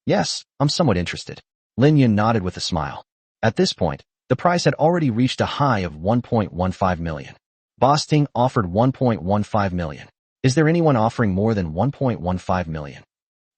Yes, I'm somewhat interested. Lin Yun nodded with a smile. At this point, the price had already reached a high of 1.15 million. Boss Ting offered 1.15 million. Is there anyone offering more than 1.15 million?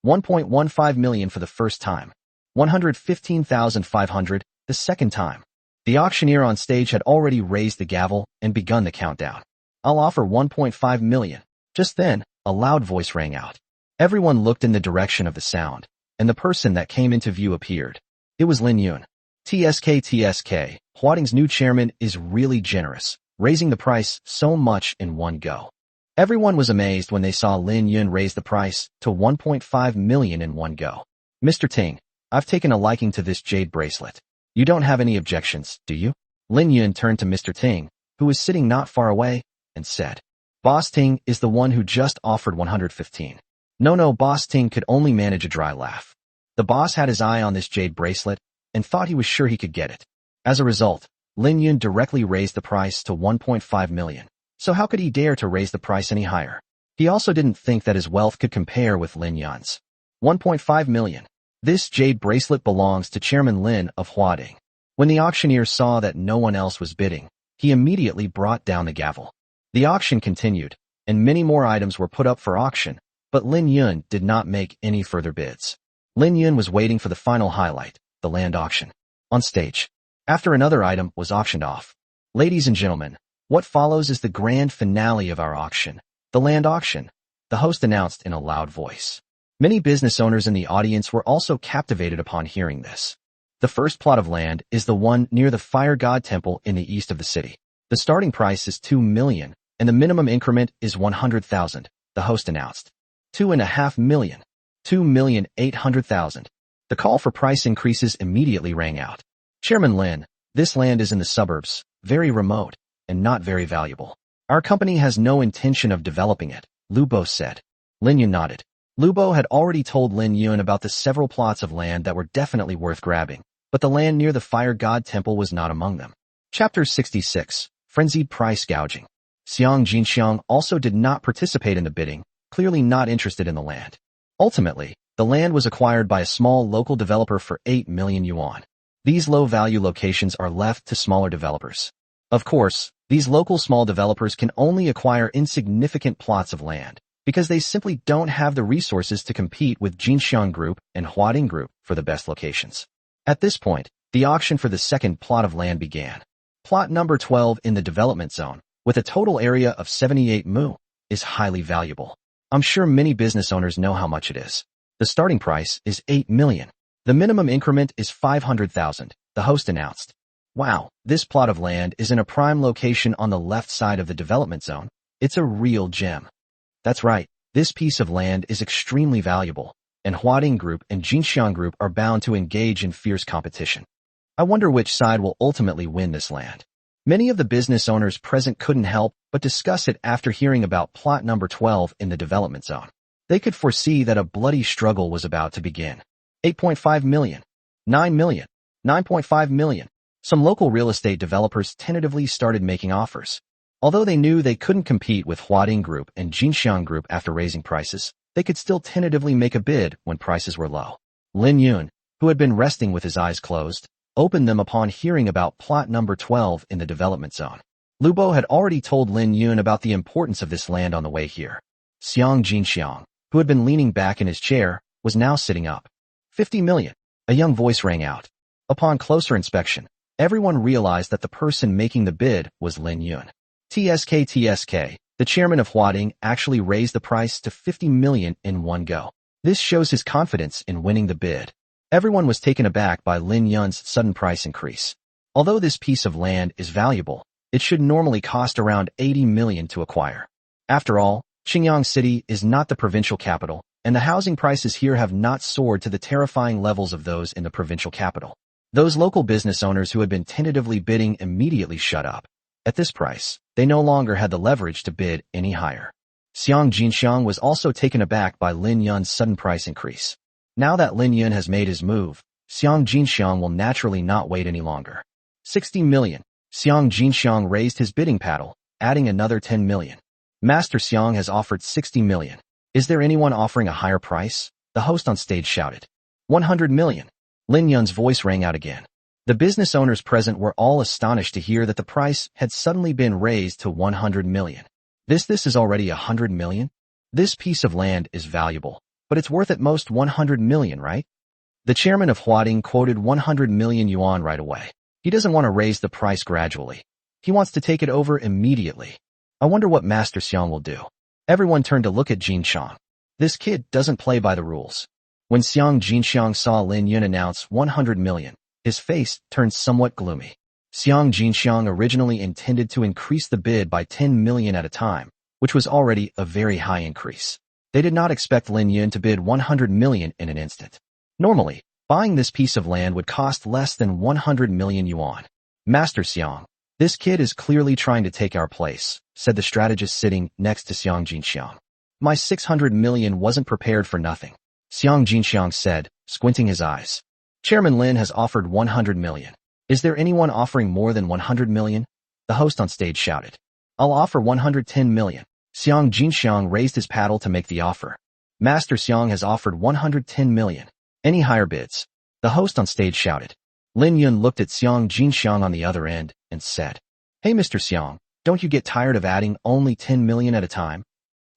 1.15 million for the first time. 115,500 the second time. The auctioneer on stage had already raised the gavel and begun the countdown. I'll offer 1.5 million. Just then, a loud voice rang out. Everyone looked in the direction of the sound, and the person that came into view appeared. It was Lin Yun. TSK, Huading's new chairman is really generous, raising the price so much in one go. Everyone was amazed when they saw Lin Yun raise the price to 1.5 million in one go. Mr. Ting, I've taken a liking to this jade bracelet. You don't have any objections, do you? Lin Yun turned to Mr. Ting, who was sitting not far away, and said, Boss Ting is the one who just offered 115. No, Boss Ting could only manage a dry laugh. The boss had his eye on this jade bracelet and thought he was sure he could get it. As a result, Lin Yun directly raised the price to 1.5 million. So how could he dare to raise the price any higher? He also didn't think that his wealth could compare with Lin Yun's. 1.5 million. This jade bracelet belongs to Chairman Lin of Huading. When the auctioneer saw that no one else was bidding, he immediately brought down the gavel. The auction continued, and many more items were put up for auction, but Lin Yun did not make any further bids. Lin Yun was waiting for the final highlight, the land auction. On stage, after another item was auctioned off. Ladies and gentlemen, what follows is the grand finale of our auction, the land auction, the host announced in a loud voice. Many business owners in the audience were also captivated upon hearing this. The first plot of land is the one near the Fire God Temple in the east of the city. The starting price is 2 million, and the minimum increment is 100,000, the host announced. 2.5 million. 2,800,000. The call for price increases immediately rang out. Chairman Lin, this land is in the suburbs, very remote, and not very valuable. Our company has no intention of developing it, Lu Bo said. Lin Yun nodded. Lu Bo had already told Lin Yun about the several plots of land that were definitely worth grabbing, but the land near the Fire God Temple was not among them. Chapter 66. Frenzied Price Gouging. Xiang Jinxiang also did not participate in the bidding, clearly not interested in the land. Ultimately, the land was acquired by a small local developer for 8 million yuan. These low-value locations are left to smaller developers. Of course, these local small developers can only acquire insignificant plots of land because they simply don't have the resources to compete with Jinxiang Group and Huading Group for the best locations. At this point, the auction for the second plot of land began. Plot number 12 in the development zone, with a total area of 78 mu, is highly valuable. I'm sure many business owners know how much it is. The starting price is 8 million. The minimum increment is 500,000, the host announced. Wow, this plot of land is in a prime location on the left side of the development zone. It's a real gem. That's right, this piece of land is extremely valuable, and Huading Group and Jinxiang Group are bound to engage in fierce competition. I wonder which side will ultimately win this land. Many of the business owners present couldn't help but discuss it after hearing about plot number 12 in the development zone. They could foresee that a bloody struggle was about to begin. 8.5 million, 9 million, 9.5 million. Some local real estate developers tentatively started making offers. Although they knew they couldn't compete with Huading Group and Jinxiang Group after raising prices, they could still tentatively make a bid when prices were low. Lin Yun, who had been resting with his eyes closed, opened them upon hearing about plot number 12 in the development zone. Lu Bo had already told Lin Yun about the importance of this land on the way here. Xiang Jinxiang, who had been leaning back in his chair, was now sitting up. 50 million. A young voice rang out. Upon closer inspection, everyone realized that the person making the bid was Lin Yun. TSK, the chairman of Huading, actually raised the price to 50 million in one go. This shows his confidence in winning the bid. Everyone was taken aback by Lin Yun's sudden price increase. Although this piece of land is valuable, it should normally cost around 80 million to acquire. After all, Qingyang City is not the provincial capital, and the housing prices here have not soared to the terrifying levels of those in the provincial capital. Those local business owners who had been tentatively bidding immediately shut up. At this price, they no longer had the leverage to bid any higher. Xiang Jinxiang was also taken aback by Lin Yun's sudden price increase. Now that Lin Yun has made his move, Xiang Jinxiang will naturally not wait any longer. 60 million. Xiang Jinxiang raised his bidding paddle, adding another 10 million. Master Xiang has offered 60 million. Is there anyone offering a higher price? The host on stage shouted. 100 million. Lin Yun's voice rang out again. The business owners present were all astonished to hear that the price had suddenly been raised to 100 million. This is already 100 million? This piece of land is valuable, but it's worth at most 100 million, right? The chairman of Huading quoted 100 million yuan right away. He doesn't want to raise the price gradually. He wants to take it over immediately. I wonder what Master Xiang will do. Everyone turned to look at Jinxiang. This kid doesn't play by the rules. When Xiang Jinxiang saw Lin Yun announce 100 million, his face turned somewhat gloomy. Xiang Jinxiang originally intended to increase the bid by 10 million at a time, which was already a very high increase. They did not expect Lin Yun to bid 100 million in an instant. Normally, buying this piece of land would cost less than 100 million yuan. Master Xiang, this kid is clearly trying to take our place, said the strategist sitting next to Xiang Jinxiang. My 600 million wasn't prepared for nothing, Xiang Jinxiang said, squinting his eyes. Chairman Lin has offered 100 million. Is there anyone offering more than 100 million? The host on stage shouted. I'll offer 110 million. Xiang Jinxiang raised his paddle to make the offer. Master Xiang has offered 110 million. Any higher bids? The host on stage shouted. Lin Yun looked at Xiang Jinxiang on the other end and said, Hey Mr. Xiang, don't you get tired of adding only 10 million at a time?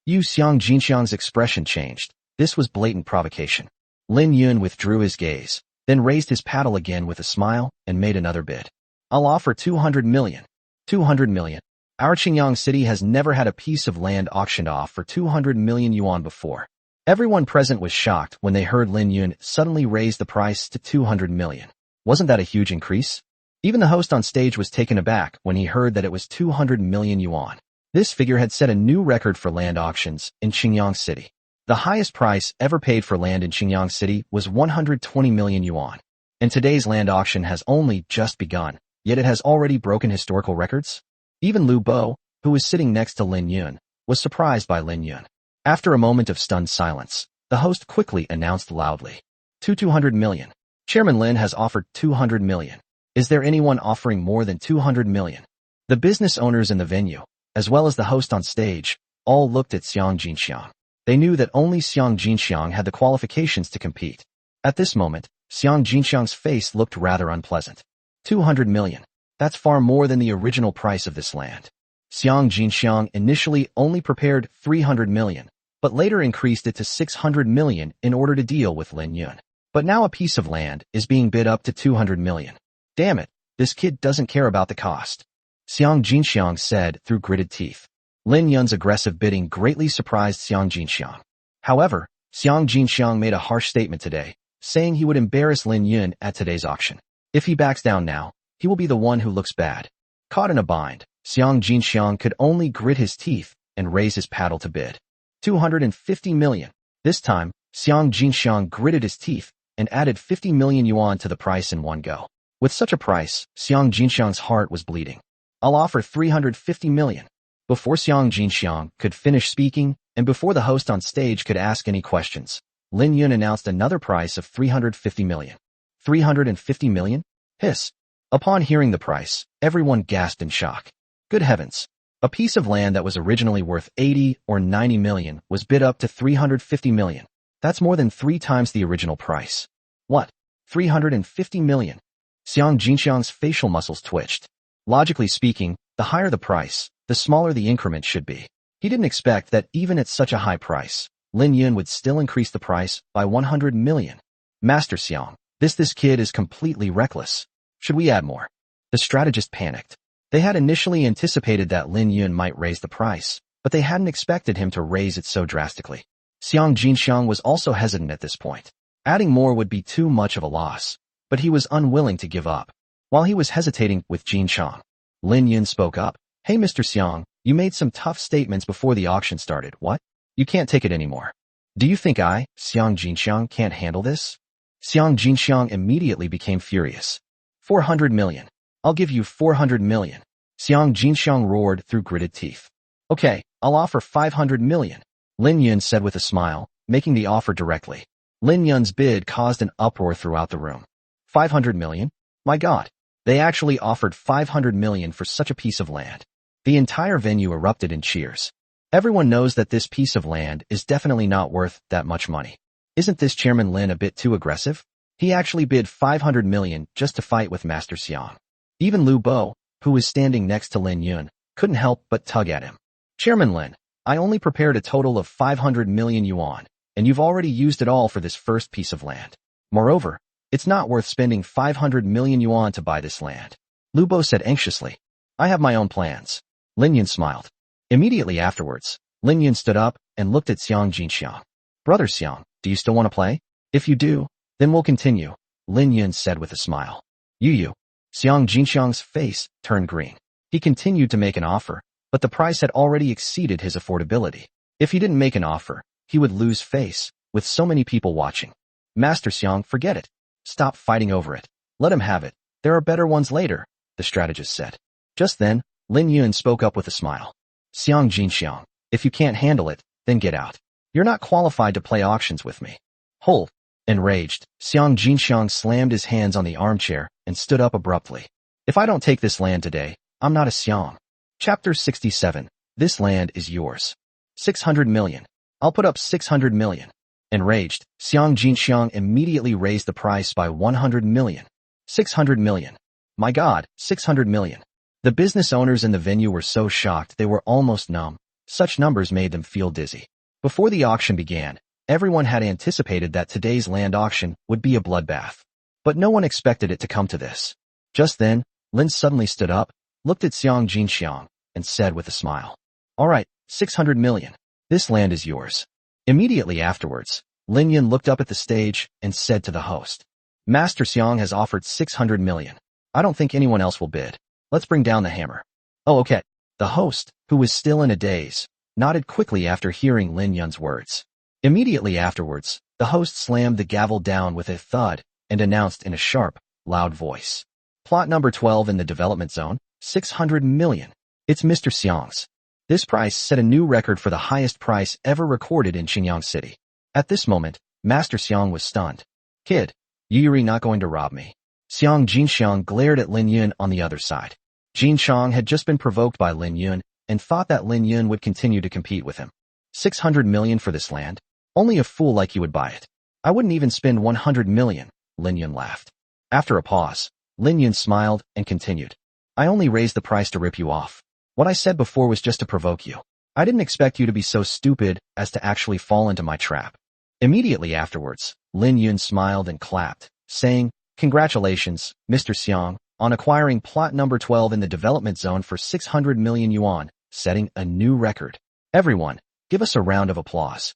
Xiang Jinxiang's expression changed. This was blatant provocation. Lin Yun withdrew his gaze, then raised his paddle again with a smile and made another bid. I'll offer 200 million. 200 million. Our Qingyang City has never had a piece of land auctioned off for 200 million yuan before. Everyone present was shocked when they heard Lin Yun suddenly raise the price to 200 million. Wasn't that a huge increase? Even the host on stage was taken aback when he heard that it was 200 million yuan. This figure had set a new record for land auctions in Qingyang City. The highest price ever paid for land in Qingyang City was 120 million yuan. And today's land auction has only just begun, yet it has already broken historical records. Even Lu Bo, who was sitting next to Lin Yun, was surprised by Lin Yun. After a moment of stunned silence, the host quickly announced loudly. 200 million. Chairman Lin has offered 200 million. Is there anyone offering more than 200 million? The business owners in the venue, as well as the host on stage, all looked at Xiang Jinxiang. They knew that only Xiang Jinxiang had the qualifications to compete. At this moment, Xiang Jinxiang's face looked rather unpleasant. 200 million. That's far more than the original price of this land. Xiang Jinxiang initially only prepared 300 million, but later increased it to 600 million in order to deal with Lin Yun. But now a piece of land is being bid up to 200 million. Damn it, this kid doesn't care about the cost. Xiang Jinxiang said through gritted teeth. Lin Yun's aggressive bidding greatly surprised Xiang Jinxiang. However, Xiang Jinxiang made a harsh statement today, saying he would embarrass Lin Yun at today's auction. If he backs down now, he will be the one who looks bad. Caught in a bind, Xiang Jinxiang could only grit his teeth and raise his paddle to bid. 250 million. This time, Xiang Jinxiang gritted his teeth and added 50 million yuan to the price in one go. With such a price, Xiang Jinxiang's heart was bleeding. I'll offer 350 million. Before Xiang Jinxiang could finish speaking, and before the host on stage could ask any questions, Lin Yun announced another price of 350 million. 350 million? Hiss. Upon hearing the price, everyone gasped in shock. Good heavens. A piece of land that was originally worth 80 or 90 million was bid up to 350 million. That's more than 3 times the original price. What? 350 million? Xiang Jinxiang's facial muscles twitched. Logically speaking, the higher the price, the smaller the increment should be. He didn't expect that even at such a high price, Lin Yun would still increase the price by 100 million. Master Xiang, this kid is completely reckless. Should we add more? The strategist panicked. They had initially anticipated that Lin Yun might raise the price, but they hadn't expected him to raise it so drastically. Xiang Jinxiang was also hesitant at this point. Adding more would be too much of a loss, but he was unwilling to give up. While he was hesitating with Jinxiang, Lin Yun spoke up. Hey Mr. Xiang, you made some tough statements before the auction started. What? You can't take it anymore. Do you think I, Xiang Jinxiang, can't handle this? Xiang Jinxiang immediately became furious. 400 million. I'll give you 400 million. Xiang Jinxiang roared through gritted teeth. Okay, I'll offer 500 million. Lin Yun said with a smile, making the offer directly. Lin Yun's bid caused an uproar throughout the room. 500 million? My God. They actually offered 500 million for such a piece of land. The entire venue erupted in cheers. Everyone knows that this piece of land is definitely not worth that much money. Isn't this Chairman Lin a bit too aggressive? He actually bid 500 million just to fight with Master Xiang. Even Lu Bo, who was standing next to Lin Yun, couldn't help but tug at him. Chairman Lin, I only prepared a total of 500 million yuan, and you've already used it all for this first piece of land. Moreover, it's not worth spending 500 million yuan to buy this land. Lu Bo said anxiously. I have my own plans. Lin Yun smiled. Immediately afterwards, Lin Yun stood up and looked at Xiang Jinxiang. Brother Xiang, do you still want to play? If you do, then we'll continue, Lin Yun said with a smile. You. Xiang Jinxiang's face turned green. He continued to make an offer, but the price had already exceeded his affordability. If he didn't make an offer, he would lose face, with so many people watching. Master Xiang, forget it. Stop fighting over it. Let him have it. There are better ones later, the strategist said. Just then, Lin Yun spoke up with a smile. Xiang Jinxiang, if you can't handle it, then get out. You're not qualified to play auctions with me. Hold. Enraged, Xiang Jinxiang slammed his hands on the armchair and stood up abruptly. If I don't take this land today, I'm not a Xiang. Chapter 67. This land is yours. 600 million. I'll put up 600 million. Enraged, Xiang Jinxiang immediately raised the price by 100 million. 600 million. My God, 600 million. The business owners in the venue were so shocked they were almost numb. Such numbers made them feel dizzy. Before the auction began, everyone had anticipated that today's land auction would be a bloodbath. But no one expected it to come to this. Just then, Lin suddenly stood up, looked at Xiang Jinxiang, and said with a smile. All right, 600 million. This land is yours. Immediately afterwards, Lin Yun looked up at the stage and said to the host. Master Xiang has offered 600 million. I don't think anyone else will bid. Let's bring down the hammer. Oh, okay. The host, who was still in a daze, nodded quickly after hearing Lin Yun's words. Immediately afterwards, the host slammed the gavel down with a thud and announced in a sharp, loud voice. Plot number 12 in the development zone, 600 million. It's Mr. Xiang's. This price set a new record for the highest price ever recorded in Xinjiang City. At this moment, Master Xiang was stunned. Kid, you're not going to rob me. Xiang Jinxiang glared at Lin Yun on the other side. Jinxiang had just been provoked by Lin Yun and thought that Lin Yun would continue to compete with him. 600 million for this land? Only a fool like you would buy it. I wouldn't even spend 100 million, Lin Yun laughed. After a pause, Lin Yun smiled and continued. I only raised the price to rip you off. What I said before was just to provoke you. I didn't expect you to be so stupid as to actually fall into my trap. Immediately afterwards, Lin Yun smiled and clapped, saying, Congratulations, Mr. Xiang, on acquiring plot number 12 in the development zone for 600 million yuan, setting a new record. Everyone, give us a round of applause.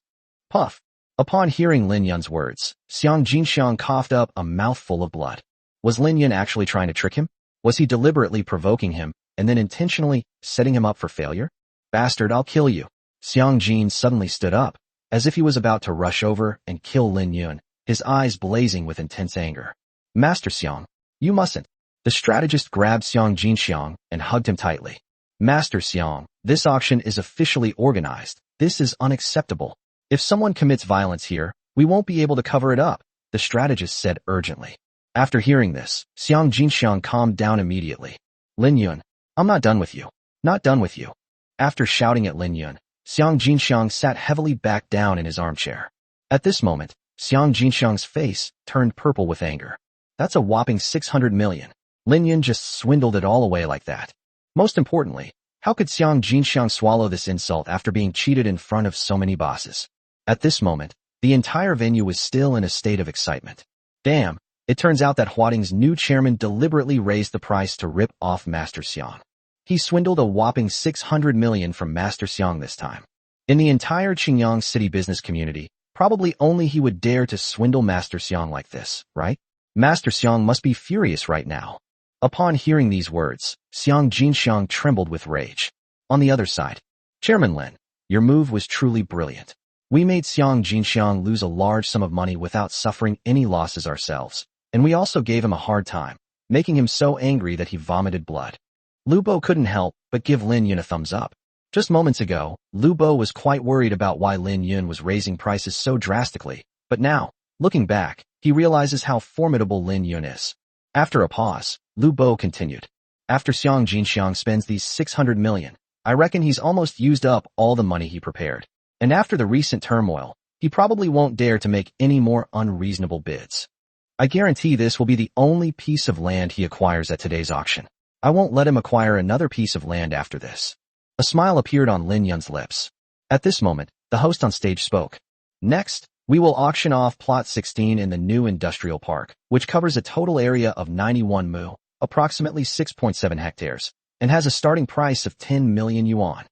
Puff. Upon hearing Lin Yun's words, Xiang Jinxiang coughed up a mouthful of blood. Was Lin Yun actually trying to trick him? Was he deliberately provoking him and then intentionally setting him up for failure? Bastard, I'll kill you. Xiang Jin suddenly stood up, as if he was about to rush over and kill Lin Yun, his eyes blazing with intense anger. Master Xiang, you mustn't. The strategist grabbed Xiang Jinxiang and hugged him tightly. Master Xiang, this auction is officially organized. This is unacceptable. If someone commits violence here, we won't be able to cover it up, the strategist said urgently. After hearing this, Xiang Jinxiang calmed down immediately. Lin Yun, I'm not done with you. Not done with you. After shouting at Lin Yun, Xiang Jinxiang sat heavily back down in his armchair. At this moment, Xiang Jinxiang's face turned purple with anger. That's a whopping 600 million. Lin Yun just swindled it all away like that. Most importantly, how could Xiang Jinxiang swallow this insult after being cheated in front of so many bosses? At this moment, the entire venue was still in a state of excitement. Damn, it turns out that Huading's new chairman deliberately raised the price to rip off Master Xiang. He swindled a whopping 600 million from Master Xiang this time. In the entire Qingyang city business community, probably only he would dare to swindle Master Xiang like this, right? Master Xiang must be furious right now. Upon hearing these words, Xiang Jinxiang trembled with rage. On the other side, Chairman Lin, your move was truly brilliant. We made Xiang Jinxiang lose a large sum of money without suffering any losses ourselves, and we also gave him a hard time, making him so angry that he vomited blood. Lu Bo couldn't help but give Lin Yun a thumbs up. Just moments ago, Lu Bo was quite worried about why Lin Yun was raising prices so drastically, but now, looking back, he realizes how formidable Lin Yun is. After a pause, Lu Bo continued. After Xiang Jinxiang spends these 600 million, I reckon he's almost used up all the money he prepared. And after the recent turmoil, he probably won't dare to make any more unreasonable bids. I guarantee this will be the only piece of land he acquires at today's auction. I won't let him acquire another piece of land after this. A smile appeared on Lin Yun's lips. At this moment, the host on stage spoke. Next, we will auction off Plot 16 in the new industrial park, which covers a total area of 91 mu, approximately 6.7 hectares, and has a starting price of 10 million yuan.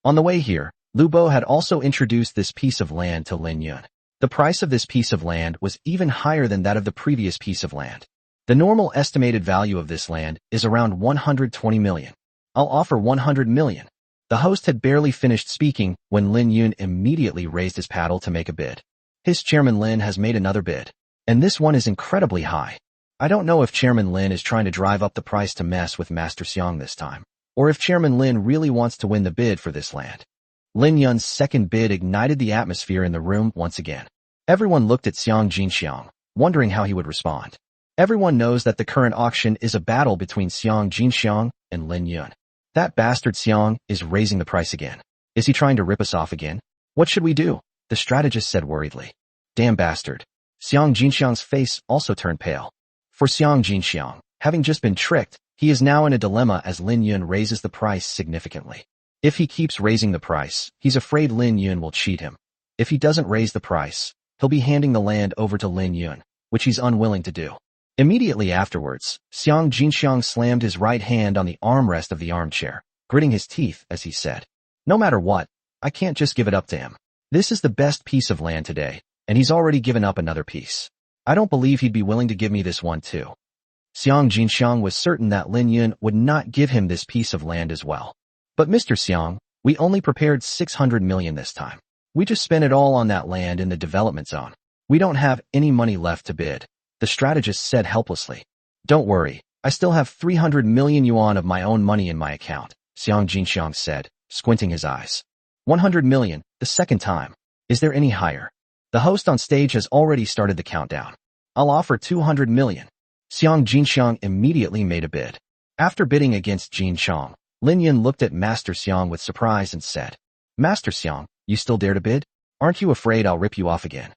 On the way here, Lu Bo had also introduced this piece of land to Lin Yun. The price of this piece of land was even higher than that of the previous piece of land. The normal estimated value of this land is around 120 million. I'll offer 100 million. The host had barely finished speaking when Lin Yun immediately raised his paddle to make a bid. His Chairman Lin has made another bid, and this one is incredibly high. I don't know if Chairman Lin is trying to drive up the price to mess with Master Xiang this time, or if Chairman Lin really wants to win the bid for this land. Lin Yun's second bid ignited the atmosphere in the room once again. Everyone looked at Xiang Jinxiang, wondering how he would respond. Everyone knows that the current auction is a battle between Xiang Jinxiang and Lin Yun. That bastard Xiang is raising the price again. Is he trying to rip us off again? What should we do? The strategist said worriedly. Damn bastard. Xiang Jinxiang's face also turned pale. For Xiang Jinxiang, having just been tricked, he is now in a dilemma as Lin Yun raises the price significantly. If he keeps raising the price, he's afraid Lin Yun will cheat him. If he doesn't raise the price, he'll be handing the land over to Lin Yun, which he's unwilling to do. Immediately afterwards, Xiang Jinxiang slammed his right hand on the armrest of the armchair, gritting his teeth as he said, No matter what, I can't just give it up to him. This is the best piece of land today, and he's already given up another piece. I don't believe he'd be willing to give me this one too. Xiang Jinxiang was certain that Lin Yun would not give him this piece of land as well. But Mr. Xiang, we only prepared 600 million this time. We just spent it all on that land in the development zone. We don't have any money left to bid. The strategist said helplessly. Don't worry, I still have 300 million yuan of my own money in my account, Xiang Jinxiang said, squinting his eyes. 100 million, the second time. Is there any higher? The host on stage has already started the countdown. I'll offer 200 million. Xiang Jinxiang immediately made a bid. After bidding against Jinxiang, Lin Yun looked at Master Xiang with surprise and said, Master Xiang, you still dare to bid? Aren't you afraid I'll rip you off again?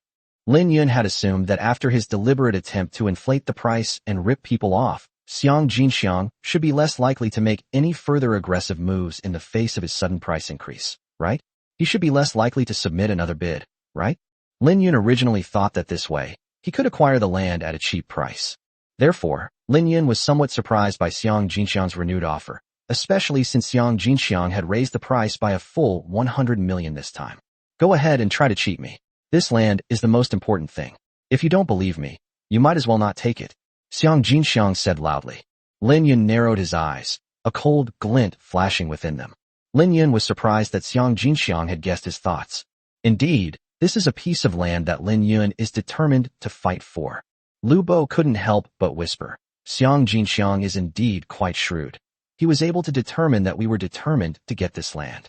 Lin Yun had assumed that after his deliberate attempt to inflate the price and rip people off, Xiang Jinxiang should be less likely to make any further aggressive moves in the face of his sudden price increase, right? He should be less likely to submit another bid, right? Lin Yun originally thought that this way, he could acquire the land at a cheap price. Therefore, Lin Yun was somewhat surprised by Xiang Jinxiang's renewed offer, especially since Xiang Jinxiang had raised the price by a full 100 million this time. Go ahead and try to cheat me. This land is the most important thing. If you don't believe me, you might as well not take it, Xiang Jinxiang said loudly. Lin Yun narrowed his eyes, a cold glint flashing within them. Lin Yun was surprised that Xiang Jinxiang had guessed his thoughts. Indeed, this is a piece of land that Lin Yun is determined to fight for. Lu Bo couldn't help but whisper, Xiang Jinxiang is indeed quite shrewd. He was able to determine that we were determined to get this land.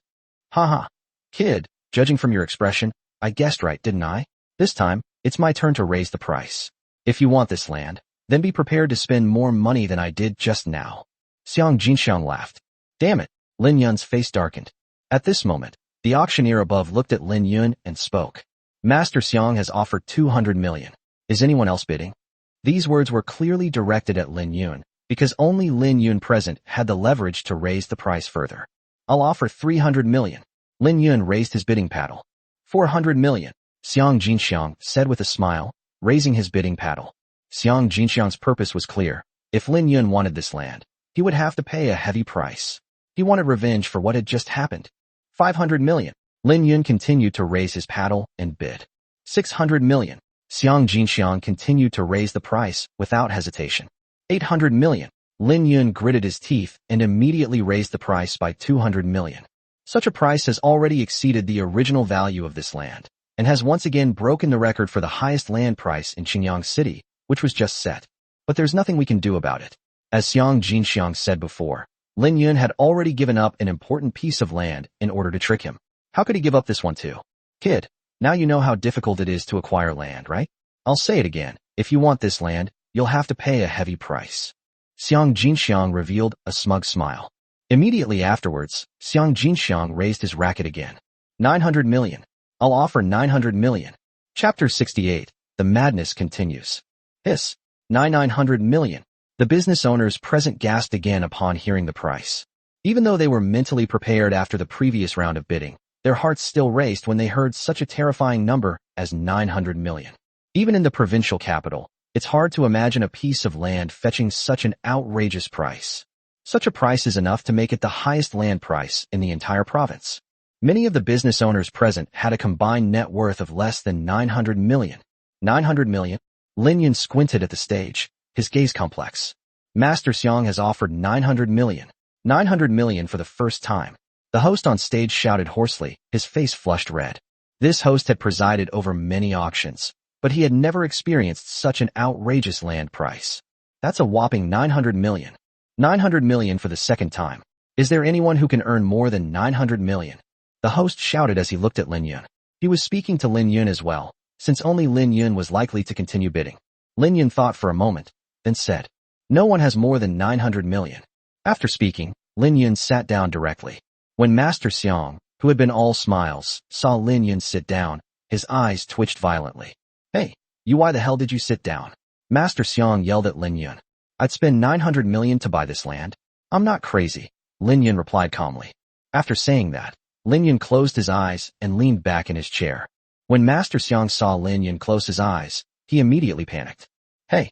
Haha. Kid, judging from your expression, I guessed right, didn't I? This time, it's my turn to raise the price. If you want this land, then be prepared to spend more money than I did just now. Xiang Jinxiang laughed. Damn it, Lin Yun's face darkened. At this moment, the auctioneer above looked at Lin Yun and spoke. Master Xiang has offered 200 million. Is anyone else bidding? These words were clearly directed at Lin Yun, because only Lin Yun present had the leverage to raise the price further. I'll offer 300 million. Lin Yun raised his bidding paddle. 400 million, Xiang Jinxiang said with a smile, raising his bidding paddle. Xiang Jinxiang's purpose was clear. If Lin Yun wanted this land, he would have to pay a heavy price. He wanted revenge for what had just happened. 500 million. Lin Yun continued to raise his paddle and bid. 600 million. Xiang Jinxiang continued to raise the price without hesitation. 800 million. Lin Yun gritted his teeth and immediately raised the price by 200 million. Such a price has already exceeded the original value of this land, and has once again broken the record for the highest land price in Qingyang City, which was just set. But there's nothing we can do about it. As Xiang Jinxiang said before, Lin Yun had already given up an important piece of land in order to trick him. How could he give up this one too? Kid, now you know how difficult it is to acquire land, right? I'll say it again. If you want this land, you'll have to pay a heavy price. Xiang Jinxiang revealed a smug smile. Immediately afterwards, Xiang Jinxiang raised his racket again. 900 million. I'll offer 900 million. Chapter 68. The madness continues. Hiss. 900 million. The business owners present gasped again upon hearing the price. Even though they were mentally prepared after the previous round of bidding, their hearts still raced when they heard such a terrifying number as 900 million. Even in the provincial capital, it's hard to imagine a piece of land fetching such an outrageous price. Such a price is enough to make it the highest land price in the entire province. Many of the business owners present had a combined net worth of less than 900 million. 900 million? Lin Yun squinted at the stage, his gaze complex. Master Xiang has offered 900 million. 900 million for the first time. The host on stage shouted hoarsely, his face flushed red. This host had presided over many auctions, but he had never experienced such an outrageous land price. That's a whopping 900 million. 900 million for the second time. Is there anyone who can earn more than 900 million? The host shouted as he looked at Lin Yun. He was speaking to Lin Yun as well, since only Lin Yun was likely to continue bidding. Lin Yun thought for a moment, then said, no one has more than 900 million. After speaking, Lin Yun sat down directly. When Master Xiang, who had been all smiles, saw Lin Yun sit down, his eyes twitched violently. Hey, you, why the hell did you sit down? Master Xiang yelled at Lin Yun. I'd spend 900 million to buy this land. I'm not crazy, Lin Yun replied calmly. After saying that, Lin Yun closed his eyes and leaned back in his chair. When Master Xiang saw Lin Yun close his eyes, he immediately panicked. Hey,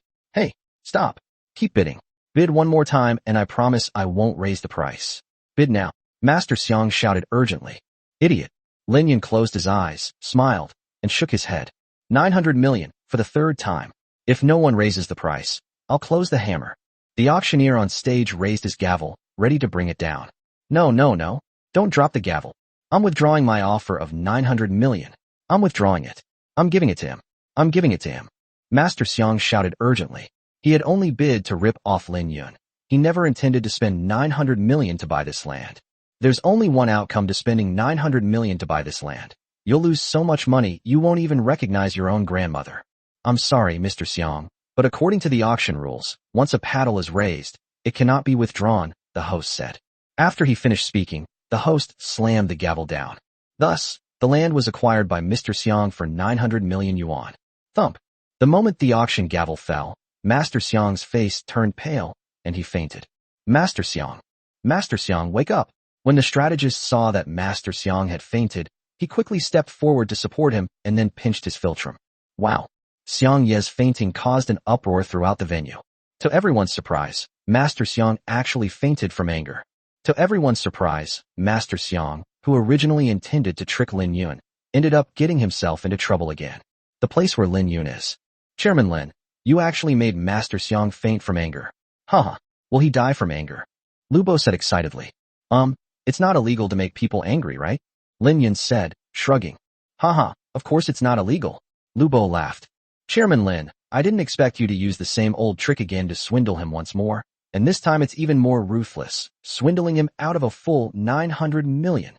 stop. Keep bidding. Bid one more time and I promise I won't raise the price. Bid now. Master Xiang shouted urgently. Idiot. Lin Yun closed his eyes, smiled, and shook his head. 900 million, for the third time. If no one raises the price, I'll close the hammer. The auctioneer on stage raised his gavel, ready to bring it down. No. Don't drop the gavel. I'm withdrawing my offer of 900 million. I'm withdrawing it. I'm giving it to him. I'm giving it to him. Master Xiang shouted urgently. He had only bid to rip off Lin Yun. He never intended to spend 900 million to buy this land. There's only one outcome to spending 900 million to buy this land. You'll lose so much money you won't even recognize your own grandmother. I'm sorry, Mr. Xiang, but according to the auction rules, once a paddle is raised, it cannot be withdrawn, the host said. After he finished speaking, the host slammed the gavel down. Thus, the land was acquired by Mr. Xiang for 900 million yuan. Thump. The moment the auction gavel fell, Master Xiang's face turned pale, and he fainted. Master Xiang. Master Xiang, wake up. When the strategist saw that Master Xiang had fainted, he quickly stepped forward to support him and then pinched his philtrum. Wow. Xiang Ye's fainting caused an uproar throughout the venue. To everyone's surprise, Master Xiang actually fainted from anger. To everyone's surprise, Master Xiang, who originally intended to trick Lin Yun, ended up getting himself into trouble again. The place where Lin Yun is. Chairman Lin, you actually made Master Xiang faint from anger. Haha, will he die from anger? Lubo said excitedly. It's not illegal to make people angry, right? Lin Yun said, shrugging. Haha, of course it's not illegal. Lubo laughed. Chairman Lin, I didn't expect you to use the same old trick again to swindle him once more, and this time it's even more ruthless, swindling him out of a full 900 million.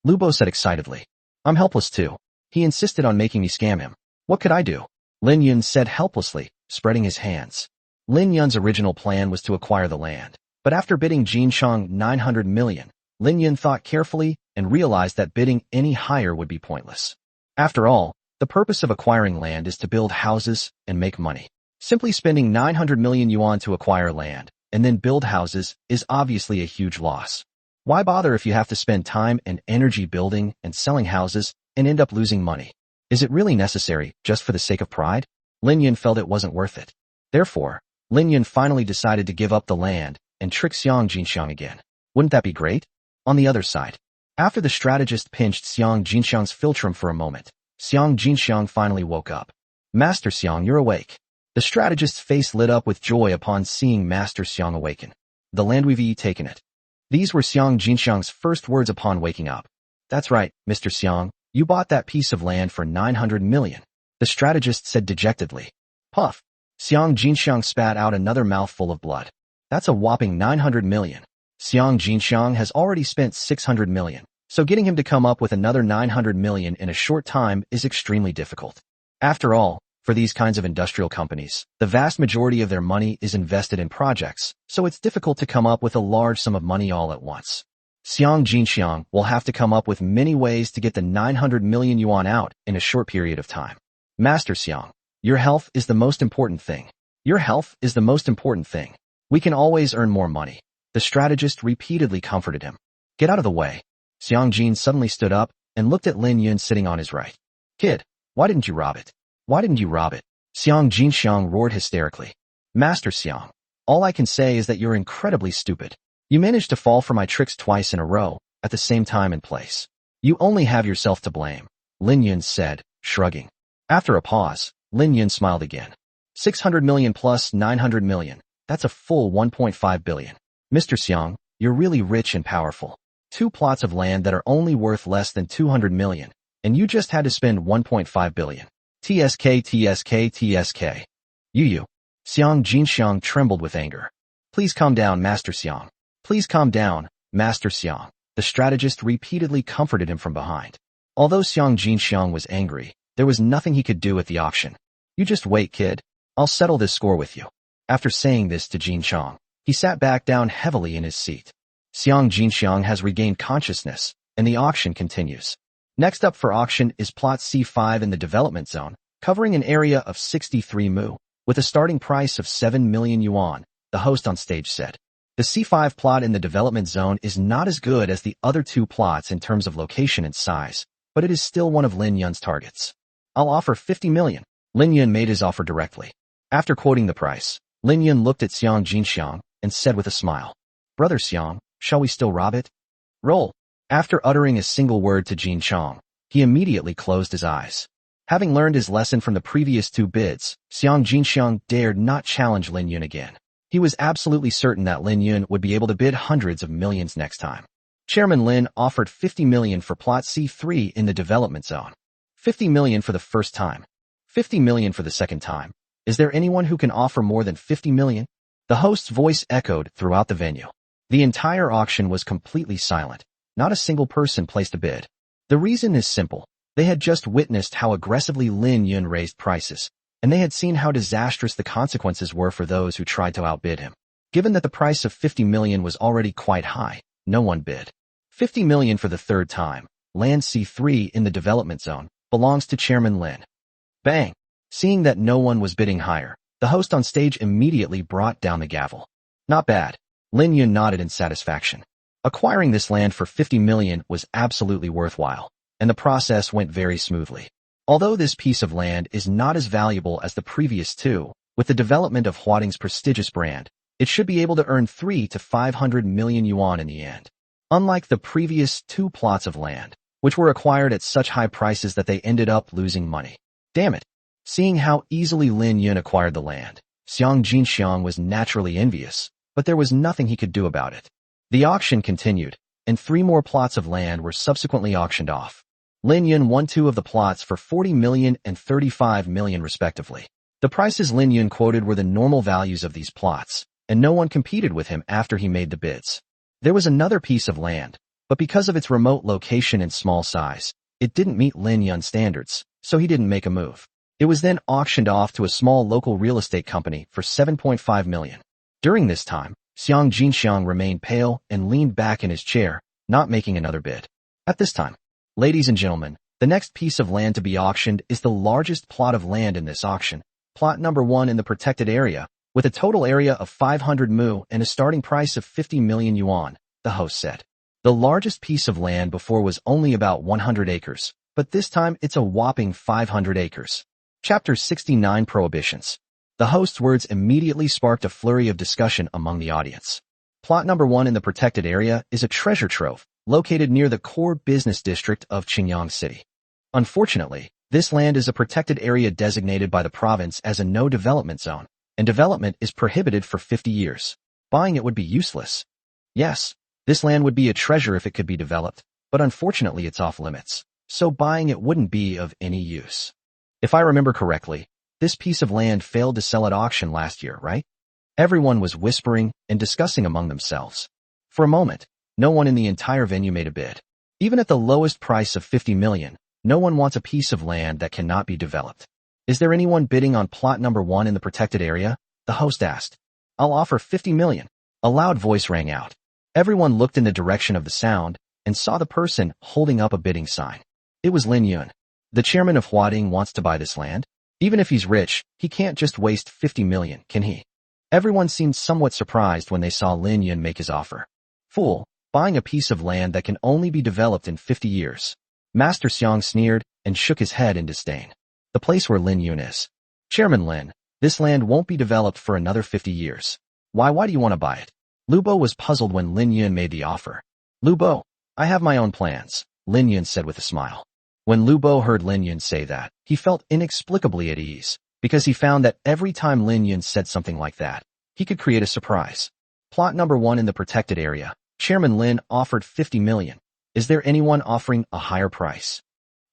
Lubo said excitedly. I'm helpless too. He insisted on making me scam him. What could I do? Lin Yun said helplessly, spreading his hands. Lin Yun's original plan was to acquire the land, but after bidding Jin Chang 900 million, Lin Yun thought carefully and realized that bidding any higher would be pointless. After all, the purpose of acquiring land is to build houses and make money. Simply spending 900 million yuan to acquire land and then build houses is obviously a huge loss. Why bother if you have to spend time and energy building and selling houses and end up losing money? Is it really necessary just for the sake of pride? Lin Yun felt it wasn't worth it. Therefore, Lin Yun finally decided to give up the land and trick Xiang Jinxiang again. Wouldn't that be great? On the other side, after the strategist pinched Xiang Jinxiang's philtrum for a moment, Xiang Jinxiang finally woke up. Master Xiang, you're awake. The strategist's face lit up with joy upon seeing Master Xiang awaken. The land we've taken it. These were Xiang Jinxiang's first words upon waking up. That's right, Mr. Xiang, you bought that piece of land for 900 million. The strategist said dejectedly. Puff. Xiang Jinxiang spat out another mouthful of blood. That's a whopping 900 million. Xiang Jinxiang has already spent 600 million, so getting him to come up with another 900 million in a short time is extremely difficult. After all, for these kinds of industrial companies, the vast majority of their money is invested in projects, so it's difficult to come up with a large sum of money all at once. Xiang Jinxiang will have to come up with many ways to get the 900 million yuan out in a short period of time. Master Xiang, your health is the most important thing. Your health is the most important thing. We can always earn more money. The strategist repeatedly comforted him. Get out of the way. Xiang Jin suddenly stood up and looked at Lin Yun sitting on his right. Kid, why didn't you rob it? Why didn't you rob it? Xiang Jinxiang roared hysterically. Master Xiang, all I can say is that you're incredibly stupid. You managed to fall for my tricks twice in a row, at the same time and place. You only have yourself to blame, Lin Yun said, shrugging. After a pause, Lin Yun smiled again. 600 million plus 900 million. That's a full 1.5 billion. Mr. Xiang, you're really rich and powerful. 2 plots of land that are only worth less than 200 million, and you just had to spend 1.5 billion. TSK, TSK, TSK. You. Xiang Jinxiang trembled with anger. Please calm down, Master Xiang. Please calm down, Master Xiang. The strategist repeatedly comforted him from behind. Although Xiang Jinxiang was angry, there was nothing he could do at the auction. You just wait, kid. I'll settle this score with you. After saying this to Jin Chang, he sat back down heavily in his seat. Xiang Jinxiang has regained consciousness, and the auction continues. Next up for auction is plot C5 in the development zone, covering an area of 63 mu, with a starting price of 7 million yuan, the host on stage said. The C5 plot in the development zone is not as good as the other 2 plots in terms of location and size, but it is still one of Lin Yun's targets. I'll offer 50 million. Lin Yun made his offer directly. After quoting the price, Lin Yun looked at Xiang Jinxiang and said with a smile, Brother Xiang, shall we still rob it? Roll. After uttering a single word to Jin Chang, he immediately closed his eyes. Having learned his lesson from the previous 2 bids, Xiang Jinxiang dared not challenge Lin Yun again. He was absolutely certain that Lin Yun would be able to bid hundreds of millions next time. Chairman Lin offered 50 million for plot C3 in the development zone. 50 million for the first time. 50 million for the second time. Is there anyone who can offer more than 50 million? The host's voice echoed throughout the venue. The entire auction was completely silent. Not a single person placed a bid. The reason is simple. They had just witnessed how aggressively Lin Yun raised prices, and they had seen how disastrous the consequences were for those who tried to outbid him. Given that the price of 50 million was already quite high, no one bid. 50 million for the third time. Land C3 in the development zone belongs to Chairman Lin. Bang! Seeing that no one was bidding higher, the host on stage immediately brought down the gavel. Not bad. Lin Yun nodded in satisfaction. Acquiring this land for 50 million was absolutely worthwhile, and the process went very smoothly. Although this piece of land is not as valuable as the previous two, with the development of Huading's prestigious brand, it should be able to earn 3 to 500 million yuan in the end. Unlike the previous 2 plots of land, which were acquired at such high prices that they ended up losing money. Damn it! Seeing how easily Lin Yun acquired the land, Xiang Jinxiang was naturally envious, but there was nothing he could do about it. The auction continued, and 3 more plots of land were subsequently auctioned off. Lin Yun won 2 of the plots for 40 million and 35 million respectively. The prices Lin Yun quoted were the normal values of these plots, and no one competed with him after he made the bids. There was another piece of land, but because of its remote location and small size, it didn't meet Lin Yun's standards, so he didn't make a move. It was then auctioned off to a small local real estate company for 7.5 million. During this time, Xiang Jinxiang remained pale and leaned back in his chair, not making another bid. At this time, ladies and gentlemen, the next piece of land to be auctioned is the largest plot of land in this auction, plot number 1 in the protected area, with a total area of 500 mu and a starting price of 50 million yuan, the host said. The largest piece of land before was only about 100 acres, but this time it's a whopping 500 acres. Chapter 69 Prohibitions. The host's words immediately sparked a flurry of discussion among the audience. Plot number 1 in the protected area is a treasure trove, located near the core business district of Qingyang City. Unfortunately, this land is a protected area designated by the province as a no-development zone, and development is prohibited for 50 years. Buying it would be useless. Yes, this land would be a treasure if it could be developed, but unfortunately it's off limits, so buying it wouldn't be of any use. If I remember correctly, this piece of land failed to sell at auction last year, right? Everyone was whispering and discussing among themselves. For a moment, no one in the entire venue made a bid. Even at the lowest price of 50 million, no one wants a piece of land that cannot be developed. Is there anyone bidding on plot number 1 in the protected area? The host asked. I'll offer 50 million. A loud voice rang out. Everyone looked in the direction of the sound and saw the person holding up a bidding sign. It was Lin Yun. The chairman of Huading wants to buy this land. Even if he's rich, he can't just waste 50 million, can he? Everyone seemed somewhat surprised when they saw Lin Yun make his offer. Fool, buying a piece of land that can only be developed in 50 years. Master Xiang sneered and shook his head in disdain. The place where Lin Yun is. Chairman Lin, this land won't be developed for another 50 years. Why do you want to buy it? Lu Bo was puzzled when Lin Yun made the offer. Lu Bo, I have my own plans, Lin Yun said with a smile. When Lu Bo heard Lin Yun say that, he felt inexplicably at ease, because he found that every time Lin Yun said something like that, he could create a surprise. Plot number 1 in the protected area, Chairman Lin offered 50 million. Is there anyone offering a higher price?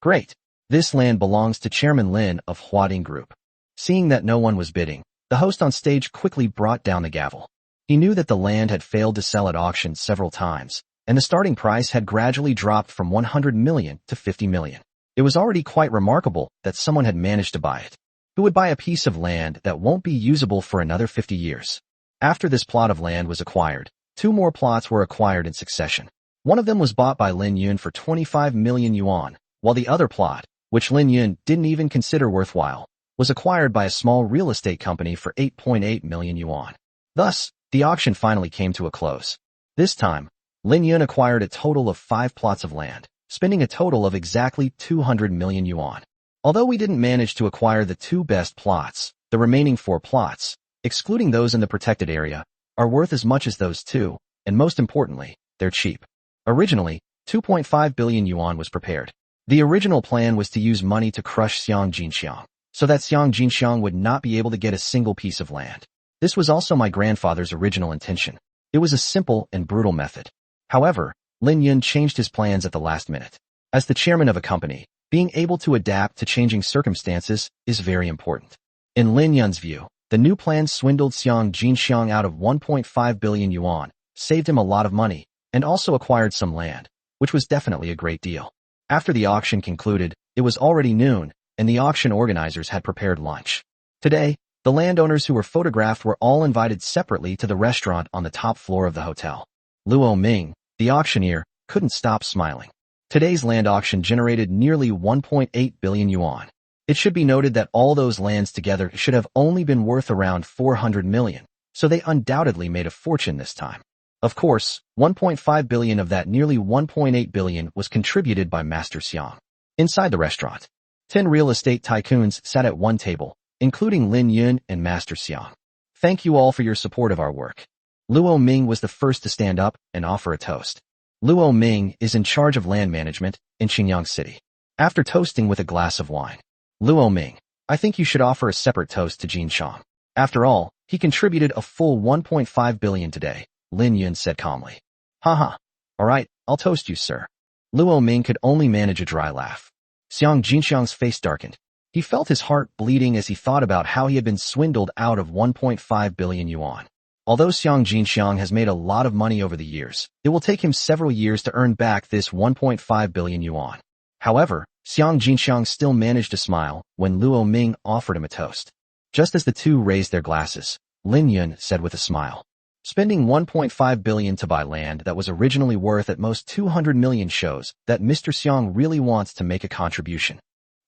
Great. This land belongs to Chairman Lin of Huading Group. Seeing that no one was bidding, the host on stage quickly brought down the gavel. He knew that the land had failed to sell at auction several times, and the starting price had gradually dropped from 100 million to 50 million. It was already quite remarkable that someone had managed to buy it. Who would buy a piece of land that won't be usable for another 50 years? After this plot of land was acquired, 2 more plots were acquired in succession. One of them was bought by Lin Yun for 25 million yuan, while the other plot, which Lin Yun didn't even consider worthwhile, was acquired by a small real estate company for 8.8 million yuan. Thus, the auction finally came to a close. This time, Lin Yun acquired a total of 5 plots of land, spending a total of exactly 200 million yuan. Although we didn't manage to acquire the 2 best plots, the remaining 4 plots, excluding those in the protected area, are worth as much as those 2, and most importantly, they're cheap. Originally, 2.5 billion yuan was prepared. The original plan was to use money to crush Xiang Jinxiang, so that Xiang Jinxiang would not be able to get a single piece of land. This was also my grandfather's original intention. It was a simple and brutal method. However, Lin Yun changed his plans at the last minute. As the chairman of a company, being able to adapt to changing circumstances is very important. In Lin Yun's view, the new plan swindled Xiang Jinxiang out of 1.5 billion yuan, saved him a lot of money, and also acquired some land, which was definitely a great deal. After the auction concluded, it was already noon, and the auction organizers had prepared lunch. Today, the landowners who were photographed were all invited separately to the restaurant on the top floor of the hotel. Luo Ming, the auctioneer, couldn't stop smiling. Today's land auction generated nearly 1.8 billion yuan. It should be noted that all those lands together should have only been worth around 400 million, so they undoubtedly made a fortune this time. Of course, 1.5 billion of that nearly 1.8 billion was contributed by Master Xiang. Inside the restaurant, 10 real estate tycoons sat at one table, including Lin Yun and Master Xiang. Thank you all for your support of our work. Luo Ming was the first to stand up and offer a toast. Luo Ming is in charge of land management in Xinjiang City. After toasting with a glass of wine, Luo Ming, I think you should offer a separate toast to Jin Shang. After all, he contributed a full 1.5 billion today, Lin Yun said calmly. Haha. All right, I'll toast you, sir. Luo Ming could only manage a dry laugh. Xiang Jinxiang's face darkened. He felt his heart bleeding as he thought about how he had been swindled out of 1.5 billion yuan. Although Xiang Jinxiang has made a lot of money over the years, it will take him several years to earn back this 1.5 billion yuan. However, Xiang Jinxiang still managed to smile when Luo Ming offered him a toast. Just as the two raised their glasses, Lin Yun said with a smile, spending 1.5 billion to buy land that was originally worth at most 200 million shows that Mr. Xiang really wants to make a contribution.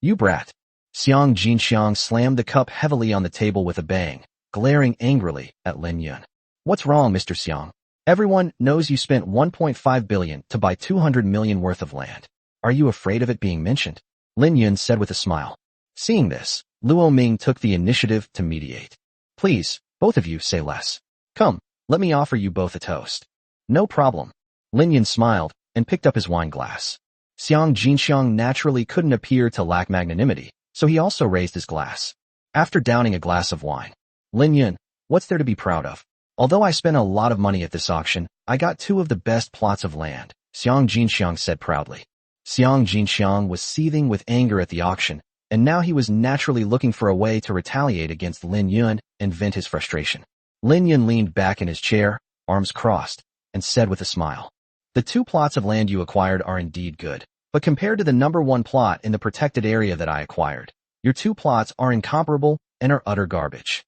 You brat. Xiang Jinxiang slammed the cup heavily on the table with a bang, glaring angrily at Lin Yun. What's wrong, Mr. Xiang? Everyone knows you spent 1.5 billion to buy 200 million worth of land. Are you afraid of it being mentioned? Lin Yun said with a smile. Seeing this, Luo Ming took the initiative to mediate. Please, both of you say less. Come, let me offer you both a toast. No problem. Lin Yun smiled and picked up his wine glass. Xiang Jinxiang naturally couldn't appear to lack magnanimity, so he also raised his glass. After downing a glass of wine, Lin Yun, what's there to be proud of? Although I spent a lot of money at this auction, I got 2 of the best plots of land, Xiang Jinxiang said proudly. Xiang Jinxiang was seething with anger at the auction, and now he was naturally looking for a way to retaliate against Lin Yun and vent his frustration. Lin Yun leaned back in his chair, arms crossed, and said with a smile, the 2 plots of land you acquired are indeed good, but compared to the number 1 plot in the protected area that I acquired, your 2 plots are incomparable and are utter garbage.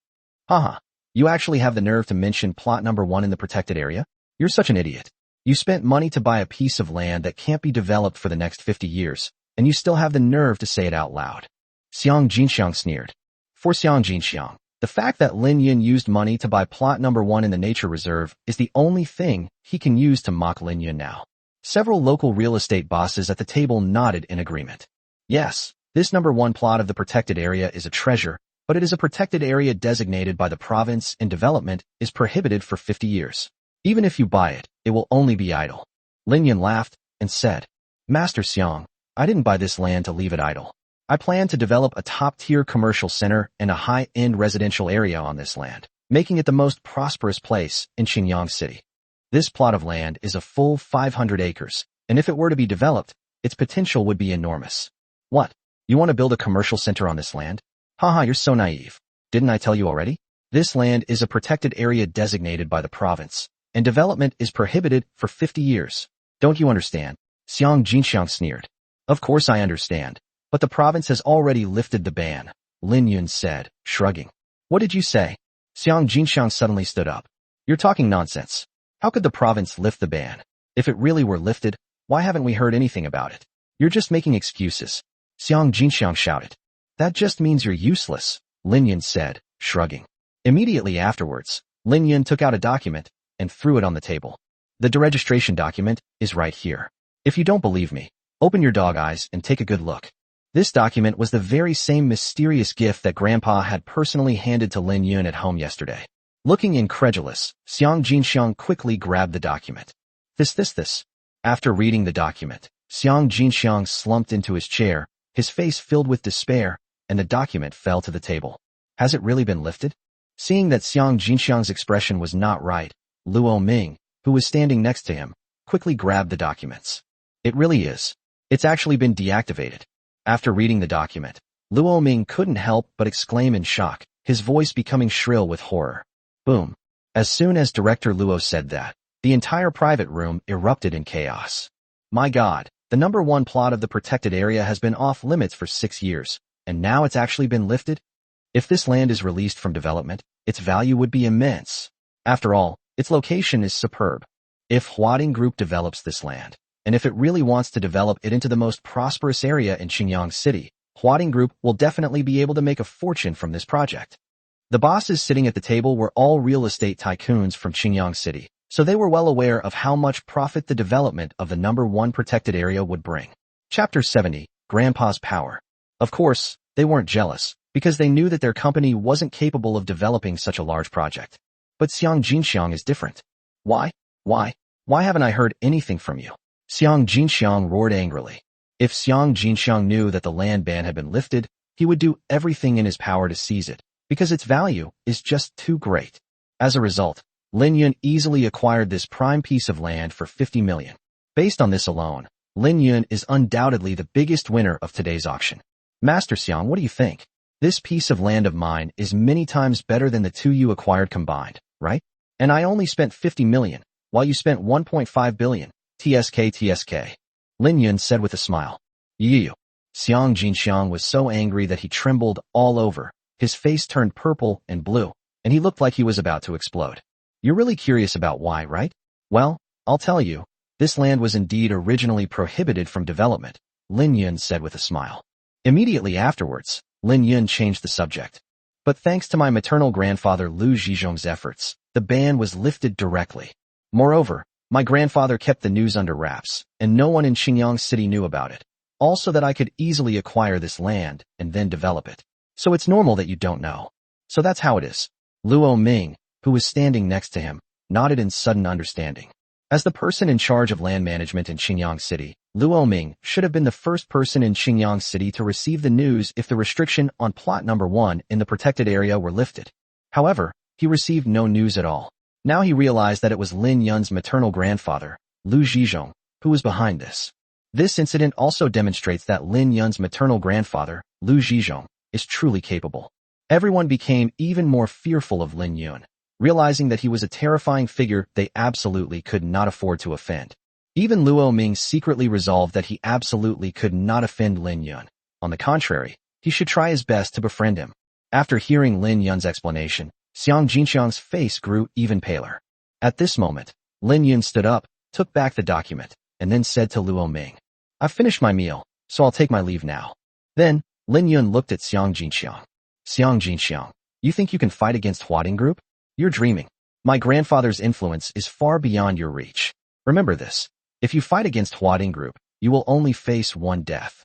Haha, you actually have the nerve to mention plot number 1 in the protected area? You're such an idiot. You spent money to buy a piece of land that can't be developed for the next 50 years, and you still have the nerve to say it out loud. Xiang Jinxiang sneered. For Xiang Jinxiang, the fact that Lin Yun used money to buy plot number 1 in the nature reserve is the only thing he can use to mock Lin Yun now. Several local real estate bosses at the table nodded in agreement. Yes, this number 1 plot of the protected area is a treasure, but it is a protected area designated by the province and development is prohibited for 50 years. Even if you buy it, it will only be idle. Lin Yun laughed and said, Master Xiang, I didn't buy this land to leave it idle. I plan to develop a top-tier commercial center and a high-end residential area on this land, making it the most prosperous place in Xinjiang City. This plot of land is a full 500 acres, and if it were to be developed, its potential would be enormous. What? You want to build a commercial center on this land? Haha, you're so naive. Didn't I tell you already? This land is a protected area designated by the province, and development is prohibited for 50 years. Don't you understand? Xiang Jinxiang sneered. Of course I understand, but the province has already lifted the ban, Lin Yun said, shrugging. What did you say? Xiang Jinxiang suddenly stood up. You're talking nonsense. How could the province lift the ban? If it really were lifted, why haven't we heard anything about it? You're just making excuses. Xiang Jinxiang shouted. That just means you're useless, Lin Yun said, shrugging. Immediately afterwards, Lin Yun took out a document and threw it on the table. The deregistration document is right here. If you don't believe me, open your dog eyes and take a good look. This document was the very same mysterious gift that Grandpa had personally handed to Lin Yun at home yesterday. Looking incredulous, Xiang Jinxiang quickly grabbed the document. This. After reading the document, Xiang Jinxiang slumped into his chair, his face filled with despair, and the document fell to the table. Has it really been lifted? Seeing that Xiang Jinxiang's expression was not right, Luo Ming, who was standing next to him, quickly grabbed the documents. It really is. It's actually been deactivated. After reading the document, Luo Ming couldn't help but exclaim in shock, his voice becoming shrill with horror. Boom. As soon as Director Luo said that, the entire private room erupted in chaos. My God, the number 1 plot of the protected area has been off limits for 6 years, and now it's actually been lifted? If this land is released from development, its value would be immense. After all, its location is superb. If Huading Group develops this land, and if it really wants to develop it into the most prosperous area in Xinjiang City, Huading Group will definitely be able to make a fortune from this project. The bosses sitting at the table were all real estate tycoons from Qingyang City, so they were well aware of how much profit the development of the number 1 protected area would bring. Chapter 70, Grandpa's Power. Of course, they weren't jealous, because they knew that their company wasn't capable of developing such a large project. But Xiang Jinxiang is different. Why? Why haven't I heard anything from you? Xiang Jinxiang roared angrily. If Xiang Jinxiang knew that the land ban had been lifted, he would do everything in his power to seize it, because its value is just too great. As a result, Lin Yun easily acquired this prime piece of land for 50 million. Based on this alone, Lin Yun is undoubtedly the biggest winner of today's auction. Master Xiang, what do you think? This piece of land of mine is many times better than the 2 you acquired combined, right? And I only spent 50 million, while you spent 1.5 billion. TSK. Lin Yun said with a smile. Yu. Xiang Jinxiang was so angry that he trembled all over. His face turned purple and blue, and he looked like he was about to explode. You're really curious about why, right? Well, I'll tell you. This land was indeed originally prohibited from development, Lin Yun said with a smile. Immediately afterwards, Lin Yun changed the subject. But thanks to my maternal grandfather Lu Zhizhong's efforts, the ban was lifted directly. Moreover, my grandfather kept the news under wraps, and no one in Qingyang City knew about it. Also that I could easily acquire this land and then develop it. So it's normal that you don't know. So that's how it is. Luo Ming, who was standing next to him, nodded in sudden understanding. As the person in charge of land management in Qingyang City, Luo Ming should have been the first person in Qingyang City to receive the news if the restriction on plot number 1 in the protected area were lifted. However, he received no news at all. Now he realized that it was Lin Yun's maternal grandfather, Lu Zhizhong, who was behind this. This incident also demonstrates that Lin Yun's maternal grandfather, Lu Zhizhong, is truly capable. Everyone became even more fearful of Lin Yun, realizing that he was a terrifying figure they absolutely could not afford to offend. Even Luo Ming secretly resolved that he absolutely could not offend Lin Yun. On the contrary, he should try his best to befriend him. After hearing Lin Yun's explanation, Xiang Jinxiang's face grew even paler. At this moment, Lin Yun stood up, took back the document, and then said to Luo Ming, I've finished my meal, so I'll take my leave now. Then, Lin Yun looked at Xiang Jinxiang. Xiang Jinxiang, you think you can fight against Huading Group? You're dreaming. My grandfather's influence is far beyond your reach. Remember this. If you fight against Huading Group, you will only face one death.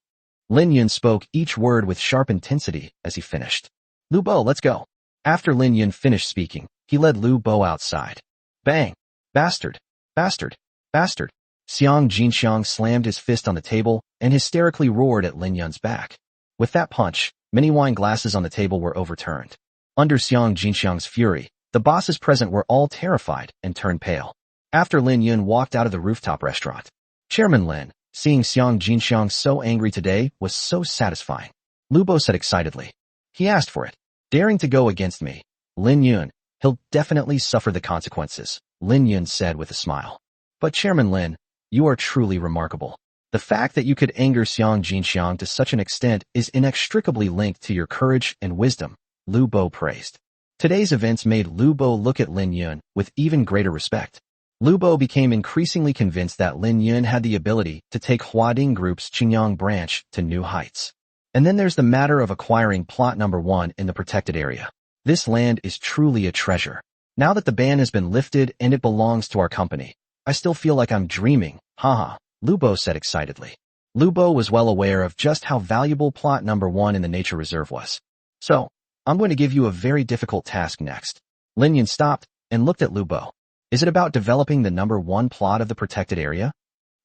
Lin Yun spoke each word with sharp intensity as he finished. Lu Bo, let's go. After Lin Yun finished speaking, he led Lu Bo outside. Bang! Bastard! Bastard! Bastard! Xiang Jinxiang slammed his fist on the table and hysterically roared at Lin Yun's back. With that punch, many wine glasses on the table were overturned. Under Xiang Jinxiang's fury, the bosses present were all terrified and turned pale. After Lin Yun walked out of the rooftop restaurant, Chairman Lin, seeing Xiang Jinxiang so angry today, was so satisfying. Lu Bo said excitedly. He asked for it. Daring to go against me, Lin Yun, he'll definitely suffer the consequences, Lin Yun said with a smile. But Chairman Lin, you are truly remarkable. The fact that you could anger Xiang Jinxiang to such an extent is inextricably linked to your courage and wisdom, Lu Bo praised. Today's events made Lu Bo look at Lin Yun with even greater respect. Lu Bo became increasingly convinced that Lin Yun had the ability to take Huading Group's Qingyang branch to new heights. And then there's the matter of acquiring plot number 1 in the protected area. This land is truly a treasure. Now that the ban has been lifted and it belongs to our company, I still feel like I'm dreaming, haha, Lu Bo said excitedly. Lu Bo was well aware of just how valuable plot number 1 in the nature reserve was. So, I'm going to give you a very difficult task next. Lin Yun stopped and looked at Lu Bo. Is it about developing the number 1 plot of the protected area?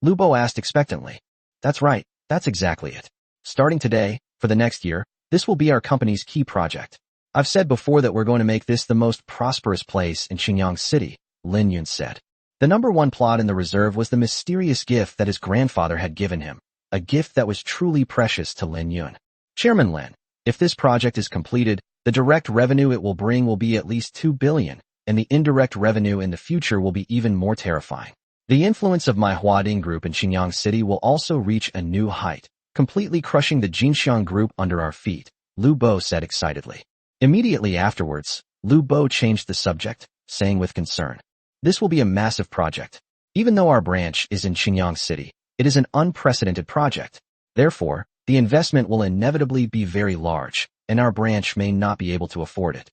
Lu Bo asked expectantly. That's right, that's exactly it. Starting today, for the next year, this will be our company's key project. I've said before that we're going to make this the most prosperous place in Qingyang City, Lin Yun said. The number 1 plot in the reserve was the mysterious gift that his grandfather had given him, a gift that was truly precious to Lin Yun. Chairman Lin, if this project is completed, the direct revenue it will bring will be at least 2 billion, and the indirect revenue in the future will be even more terrifying. The influence of my Huading Group in Qingyang City will also reach a new height, completely crushing the Jinxiang Group under our feet, Lu Bo said excitedly. Immediately afterwards, Lu Bo changed the subject, saying with concern, this will be a massive project. Even though our branch is in Qingyang City, it is an unprecedented project. Therefore, the investment will inevitably be very large, and our branch may not be able to afford it.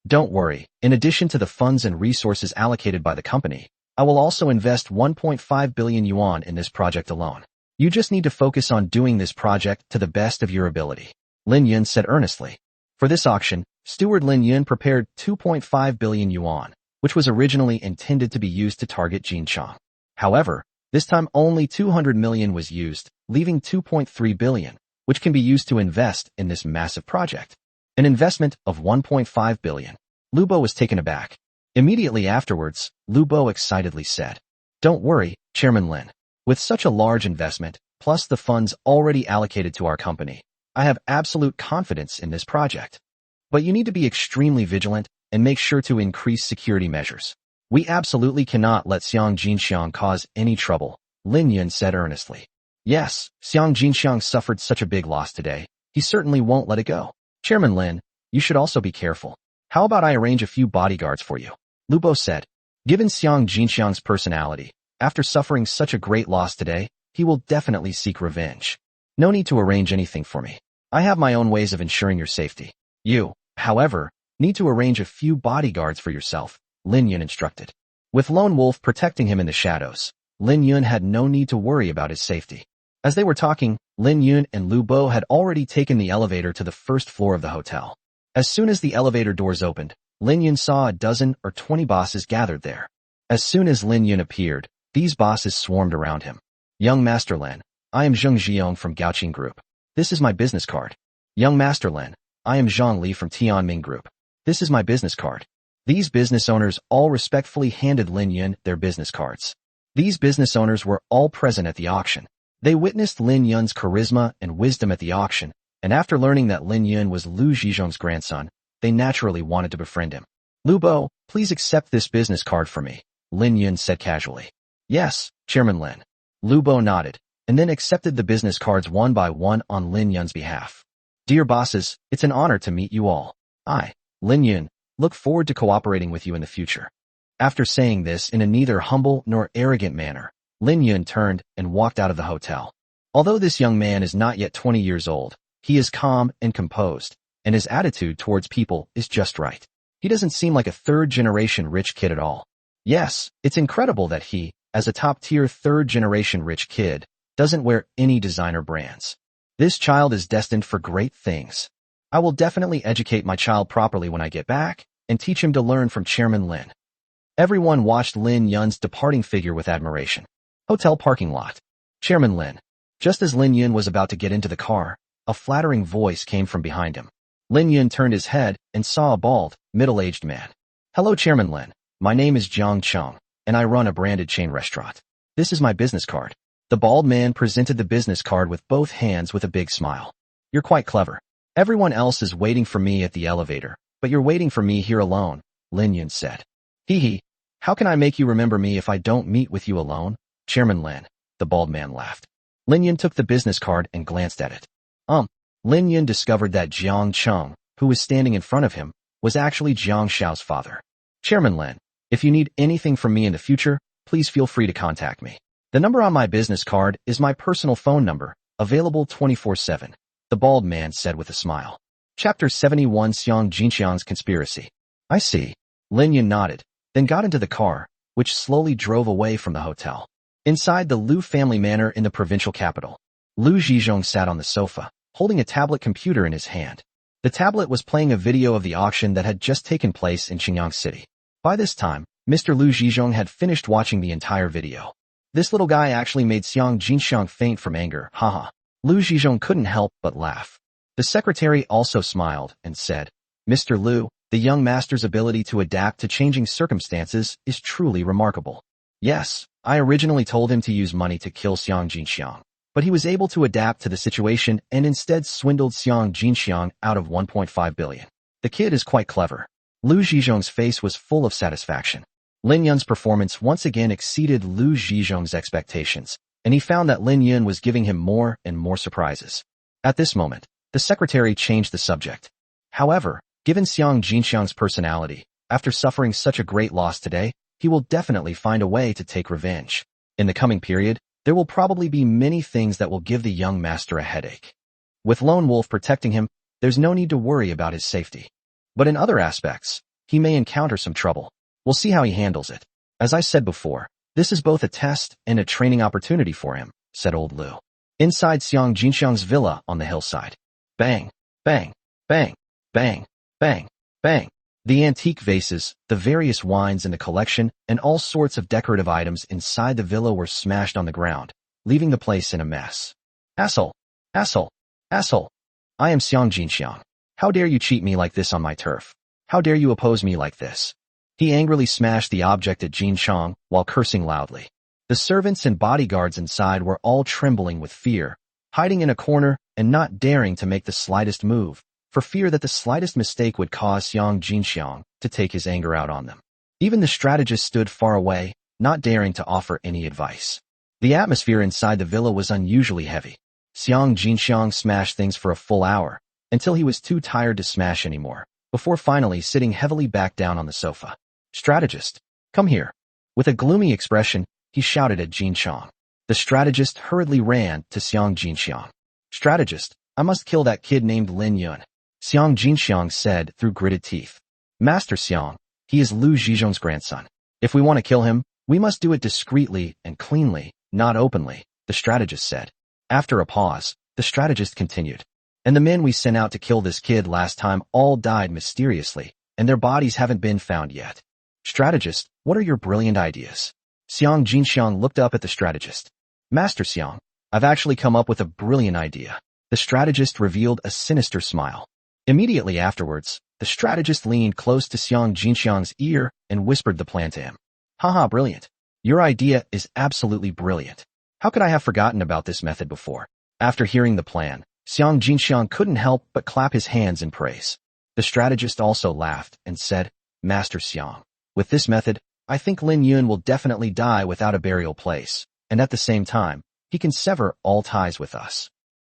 Don't worry, in addition to the funds and resources allocated by the company, I will also invest 1.5 billion yuan in this project alone. You just need to focus on doing this project to the best of your ability, Lin Yun said earnestly. For this auction, Steward Lin Yun prepared 2.5 billion yuan, which was originally intended to be used to target Jinchang. However, this time only 200 million was used, leaving 2.3 billion, which can be used to invest in this massive project. An investment of 1.5 billion. Lu Bo was taken aback. Immediately afterwards, Lu Bo excitedly said, "Don't worry, Chairman Lin. With such a large investment, plus the funds already allocated to our company, I have absolute confidence in this project. But you need to be extremely vigilant and make sure to increase security measures. We absolutely cannot let Xiang Jinxiang cause any trouble," Lin Yun said earnestly. Yes, Xiang Jinxiang suffered such a big loss today. He certainly won't let it go. Chairman Lin, you should also be careful. How about I arrange a few bodyguards for you? Lu Bo said. Given Xiang Jinxiang's personality, after suffering such a great loss today, he will definitely seek revenge. No need to arrange anything for me. I have my own ways of ensuring your safety. You, however, need to arrange a few bodyguards for yourself, Lin Yun instructed. With Lone Wolf protecting him in the shadows, Lin Yun had no need to worry about his safety. As they were talking, Lin Yun and Lu Bo had already taken the elevator to the first floor of the hotel. As soon as the elevator doors opened, Lin Yun saw a dozen or 20 bosses gathered there. As soon as Lin Yun appeared, these bosses swarmed around him. Young Master Lin, I am Zheng Jiong from Gaoqing Group. This is my business card. Young Master Lin, I am Zhang Li from Tianming Group. This is my business card. These business owners all respectfully handed Lin Yun their business cards. These business owners were all present at the auction. They witnessed Lin Yun's charisma and wisdom at the auction, and after learning that Lin Yun was Lu Zhizhong's grandson, they naturally wanted to befriend him. Lu Bo, please accept this business card for me, Lin Yun said casually. Yes, Chairman Lin. Lu Bo nodded, and then accepted the business cards one by one on Lin Yun's behalf. Dear bosses, it's an honor to meet you all. I, Lin Yun, look forward to cooperating with you in the future. After saying this in a neither humble nor arrogant manner, Lin Yun turned and walked out of the hotel. Although this young man is not yet 20 years old, he is calm and composed, and his attitude towards people is just right. He doesn't seem like a third-generation rich kid at all. Yes, it's incredible that he, as a top-tier third-generation rich kid, doesn't wear any designer brands. This child is destined for great things. I will definitely educate my child properly when I get back, and teach him to learn from Chairman Lin. Everyone watched Lin Yun's departing figure with admiration. Hotel parking lot. Chairman Lin. Just as Lin Yun was about to get into the car, a flattering voice came from behind him. Lin Yun turned his head and saw a bald, middle-aged man. Hello, Chairman Lin. My name is Jiang Cheng, and I run a branded chain restaurant. This is my business card. The bald man presented the business card with both hands with a big smile. You're quite clever. Everyone else is waiting for me at the elevator, but you're waiting for me here alone, Lin Yun said. Hee hee. How can I make you remember me if I don't meet with you alone? Chairman Lin, the bald man laughed. Lin Yun took the business card and glanced at it. Lin Yun discovered that Jiang Cheng, who was standing in front of him, was actually Jiang Xiao's father. Chairman Lin, if you need anything from me in the future, please feel free to contact me. The number on my business card is my personal phone number, available 24/7, the bald man said with a smile. Chapter 71 Xiang Jinxiang's Conspiracy. I see. Lin Yun nodded, then got into the car, which slowly drove away from the hotel. Inside the Lu family manor in the provincial capital, Lu Zhizhong sat on the sofa, holding a tablet computer in his hand. The tablet was playing a video of the auction that had just taken place in Qingyang City. By this time, Mr. Lu Zhizhong had finished watching the entire video. This little guy actually made Xiang Jinxiang faint from anger, haha. Lu Zhizhong couldn't help but laugh. The secretary also smiled and said, Mr. Lu, the young master's ability to adapt to changing circumstances is truly remarkable. Yes, I originally told him to use money to kill Xiang Jinxiang, but he was able to adapt to the situation and instead swindled Xiang Jinxiang out of 1.5 billion. The kid is quite clever. Lu Zhizhong's face was full of satisfaction. Lin Yun's performance once again exceeded Lu Zhizhong's expectations, and he found that Lin Yun was giving him more and more surprises. At this moment, the secretary changed the subject. However, given Xiang Jinxiang's personality, after suffering such a great loss today, he will definitely find a way to take revenge. In the coming period, there will probably be many things that will give the young master a headache. With Lone Wolf protecting him, there's no need to worry about his safety. But in other aspects, he may encounter some trouble. We'll see how he handles it. As I said before, this is both a test and a training opportunity for him, said old Lu. Inside Xiang Jinxiang's villa on the hillside. Bang, bang, bang, bang, bang, bang. The antique vases, the various wines in the collection, and all sorts of decorative items inside the villa were smashed on the ground, leaving the place in a mess. Asshole! Asshole! Asshole! I am Xiang Jinxiang. How dare you cheat me like this on my turf? How dare you oppose me like this? He angrily smashed the object at Jinxiang while cursing loudly. The servants and bodyguards inside were all trembling with fear, hiding in a corner and not daring to make the slightest move, for fear that the slightest mistake would cause Xiang Jinxiang to take his anger out on them. Even the strategist stood far away, not daring to offer any advice. The atmosphere inside the villa was unusually heavy. Xiang Jinxiang smashed things for a full hour, until he was too tired to smash anymore, before finally sitting heavily back down on the sofa. Strategist, come here. With a gloomy expression, he shouted at Jinxiang. The strategist hurriedly ran to Xiang Jinxiang. Strategist, I must kill that kid named Lin Yun. Xiang Jinxiang said through gritted teeth. Master Xiang, he is Lu Zhizhong's grandson. If we want to kill him, we must do it discreetly and cleanly, not openly, the strategist said. After a pause, the strategist continued. And the men we sent out to kill this kid last time all died mysteriously, and their bodies haven't been found yet. Strategist, what are your brilliant ideas? Xiang Jinxiang looked up at the strategist. Master Xiang, I've actually come up with a brilliant idea. The strategist revealed a sinister smile. Immediately afterwards, the strategist leaned close to Xiang Jinxiang's ear and whispered the plan to him. Haha, brilliant. Your idea is absolutely brilliant. How could I have forgotten about this method before? After hearing the plan, Xiang Jinxiang couldn't help but clap his hands in praise. The strategist also laughed and said, Master Xiang, with this method, I think Lin Yun will definitely die without a burial place, and at the same time, he can sever all ties with us.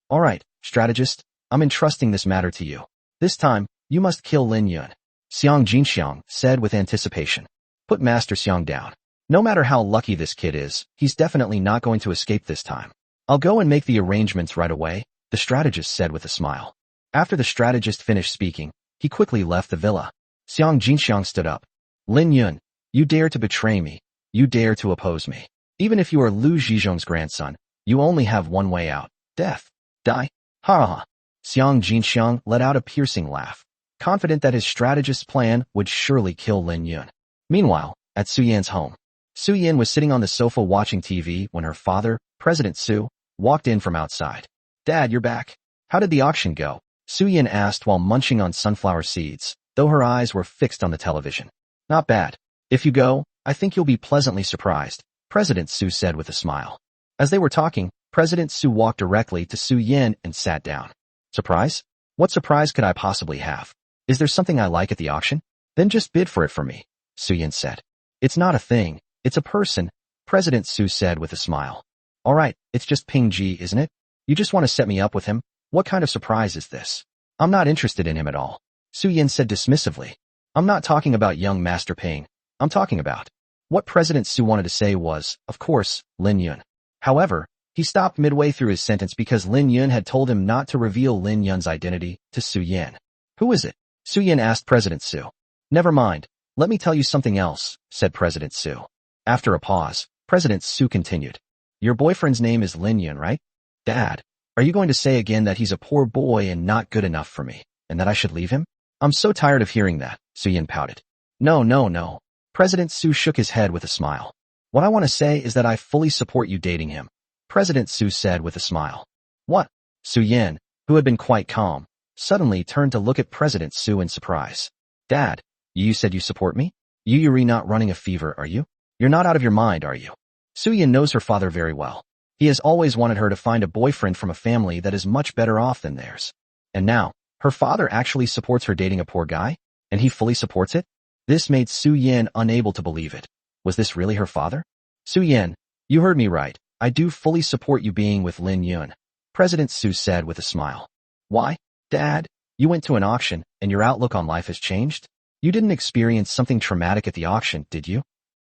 All right, strategist, I'm entrusting this matter to you. This time, you must kill Lin Yun. Xiang Jinxiang said with anticipation. Put Master Xiang down. No matter how lucky this kid is, he's definitely not going to escape this time. I'll go and make the arrangements right away, the strategist said with a smile. After the strategist finished speaking, he quickly left the villa. Xiang Jinxiang stood up. Lin Yun, you dare to betray me. You dare to oppose me. Even if you are Lu Zhizhong's grandson, you only have one way out. Death. Die. Ha ha. Xiang Jinxiang let out a piercing laugh, confident that his strategist's plan would surely kill Lin Yun. Meanwhile, at Su Yan's home, Su Yan was sitting on the sofa watching TV when her father, President Su, walked in from outside. Dad, you're back. How did the auction go? Su Yan asked while munching on sunflower seeds, though her eyes were fixed on the television. Not bad. If you go, I think you'll be pleasantly surprised, President Su said with a smile. As they were talking, President Su walked directly to Su Yan and sat down. Surprise? What surprise could I possibly have? Is there something I like at the auction? Then just bid for it for me, Su Yan said. It's not a thing, it's a person, President Su said with a smile. All right, it's just Ping Ji, isn't it? You just want to set me up with him? What kind of surprise is this? I'm not interested in him at all, Su Yan said dismissively. I'm not talking about young Master Ping. I'm talking about. What President Su wanted to say was, of course, Lin Yun. However, he stopped midway through his sentence because Lin Yun had told him not to reveal Lin Yun's identity to Su Yan. Who is it? Su Yan asked President Su. Never mind. Let me tell you something else, said President Su. After a pause, President Su continued. Your boyfriend's name is Lin Yun, right? Dad, are you going to say again that he's a poor boy and not good enough for me, and that I should leave him? I'm so tired of hearing that, Su Yan pouted. No. President Su shook his head with a smile. What I want to say is that I fully support you dating him, President Su said with a smile. What? Su Yan, who had been quite calm, suddenly turned to look at President Su in surprise. Dad, you said you support me? You're not running a fever, are you? You're not out of your mind, are you? Su Yan knows her father very well. He has always wanted her to find a boyfriend from a family that is much better off than theirs. And now, her father actually supports her dating a poor guy? And he fully supports it? This made Su Yan unable to believe it. Was this really her father? Su Yan, you heard me right. I do fully support you being with Lin Yun, President Su said with a smile. Why? Dad, you went to an auction and your outlook on life has changed? You didn't experience something traumatic at the auction, did you?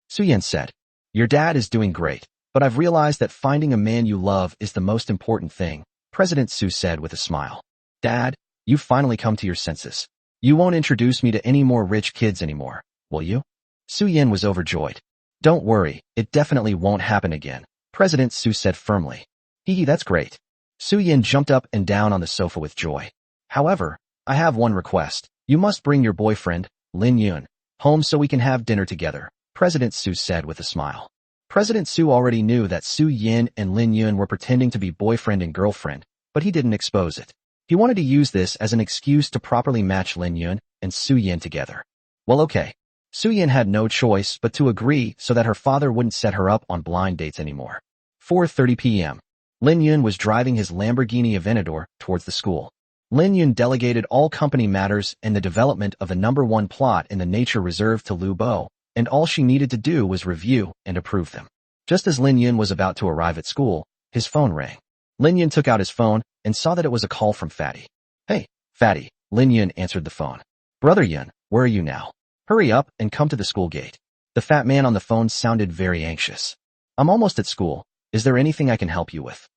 Su Yan said. Your dad is doing great, but I've realized that finding a man you love is the most important thing, President Su said with a smile. Dad, you've finally come to your senses. You won't introduce me to any more rich kids anymore, will you? Su Yin was overjoyed. Don't worry, it definitely won't happen again, President Su said firmly. Hee, that's great. Su Yin jumped up and down on the sofa with joy. However, I have one request. You must bring your boyfriend, Lin Yun, home so we can have dinner together, President Su said with a smile. President Su already knew that Su Yin and Lin Yun were pretending to be boyfriend and girlfriend, but he didn't expose it. He wanted to use this as an excuse to properly match Lin Yun and Su Yin together. Well, okay. Su Yin had no choice but to agree so that her father wouldn't set her up on blind dates anymore. 4:30 p.m. Lin Yun was driving his Lamborghini Aventador towards the school. Lin Yun delegated all company matters and the development of the #1 plot in the nature reserve to Lu Bo, and all she needed to do was review and approve them. Just as Lin Yun was about to arrive at school, his phone rang. Lin Yun took out his phone and saw that it was a call from Fatty. Hey, Fatty, Lin Yun answered the phone. Brother Yun, where are you now? Hurry up and come to the school gate. The fat man on the phone sounded very anxious. I'm almost at school. Is there anything I can help you with?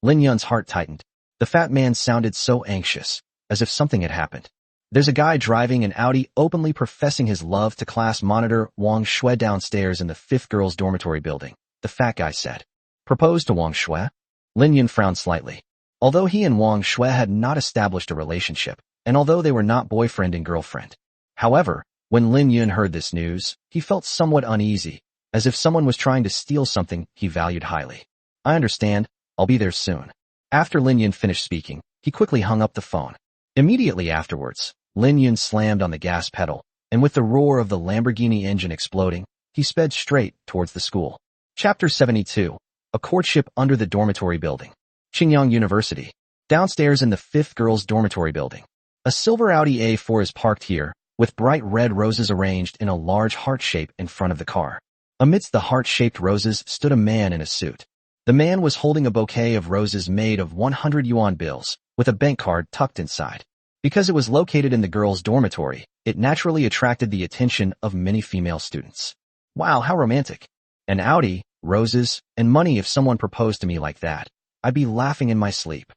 Lin Yun's heart tightened. The fat man sounded so anxious, as if something had happened. There's a guy driving an Audi openly professing his love to class monitor Wang Shui downstairs in the 5th girls' dormitory building, the fat guy said. Proposed to Wang Shui? Lin Yun frowned slightly. Although he and Wang Shui had not established a relationship, and although they were not boyfriend and girlfriend. However, when Lin Yun heard this news, he felt somewhat uneasy, as if someone was trying to steal something he valued highly. I understand, I'll be there soon. After Lin Yun finished speaking, he quickly hung up the phone. Immediately afterwards, Lin Yun slammed on the gas pedal, and with the roar of the Lamborghini engine exploding, he sped straight towards the school. Chapter 72. A Courtship Under the Dormitory Building. Qingyang University. Downstairs in the 5th girls' dormitory building. A silver Audi A4 is parked here, with bright red roses arranged in a large heart shape in front of the car. Amidst the heart-shaped roses stood a man in a suit. The man was holding a bouquet of roses made of 100 yuan bills, with a bank card tucked inside. Because it was located in the girls' dormitory, it naturally attracted the attention of many female students. Wow, how romantic. An Audi, roses, and money. If someone proposed to me like that, I'd be laughing in my sleep.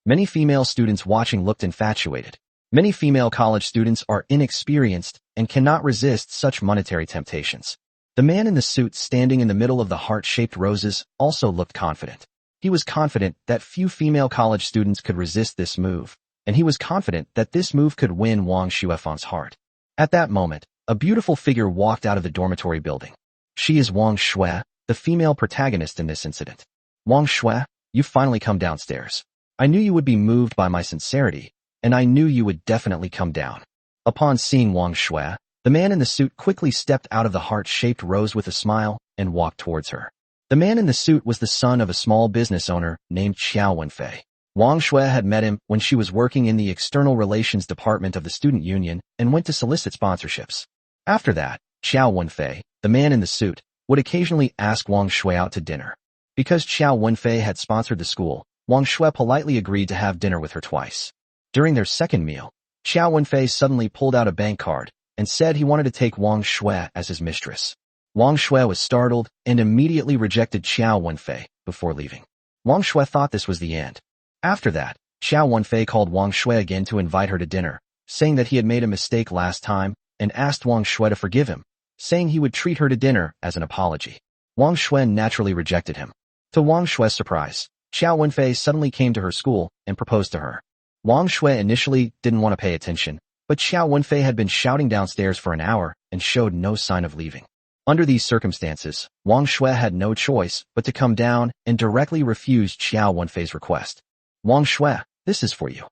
Many female students watching looked infatuated. Many female college students are inexperienced and cannot resist such monetary temptations. The man in the suit standing in the middle of the heart-shaped roses also looked confident. He was confident that few female college students could resist this move, and he was confident that this move could win Wang Xuefang's heart. At that moment, a beautiful figure walked out of the dormitory building. She is Wang Shui, the female protagonist in this incident. Wang Shui, you've finally come downstairs. I knew you would be moved by my sincerity, and I knew you would definitely come down. Upon seeing Wang Shui, the man in the suit quickly stepped out of the heart-shaped rose with a smile and walked towards her. The man in the suit was the son of a small business owner named Xiao Wenfei. Wang Shui had met him when she was working in the external relations department of the student union and went to solicit sponsorships. After that, Xiao Wenfei, the man in the suit, would occasionally ask Wang Shui out to dinner. Because Xiao Wenfei had sponsored the school, Wang Shui politely agreed to have dinner with her twice. During their second meal, Xiao Wenfei suddenly pulled out a bank card and said he wanted to take Wang Shui as his mistress. Wang Shui was startled and immediately rejected Xiao Wenfei before leaving. Wang Shui thought this was the end. After that, Xiao Wenfei called Wang Shui again to invite her to dinner, saying that he had made a mistake last time and asked Wang Shui to forgive him, saying he would treat her to dinner as an apology. Wang Shui naturally rejected him. To Wang Shui's surprise, Xiao Wenfei suddenly came to her school and proposed to her. Wang Shui initially didn't want to pay attention, but Xiao Wenfei had been shouting downstairs for an hour and showed no sign of leaving. Under these circumstances, Wang Shui had no choice but to come down and directly refused Xiao Wenfei's request. Wang Shui, this is for you.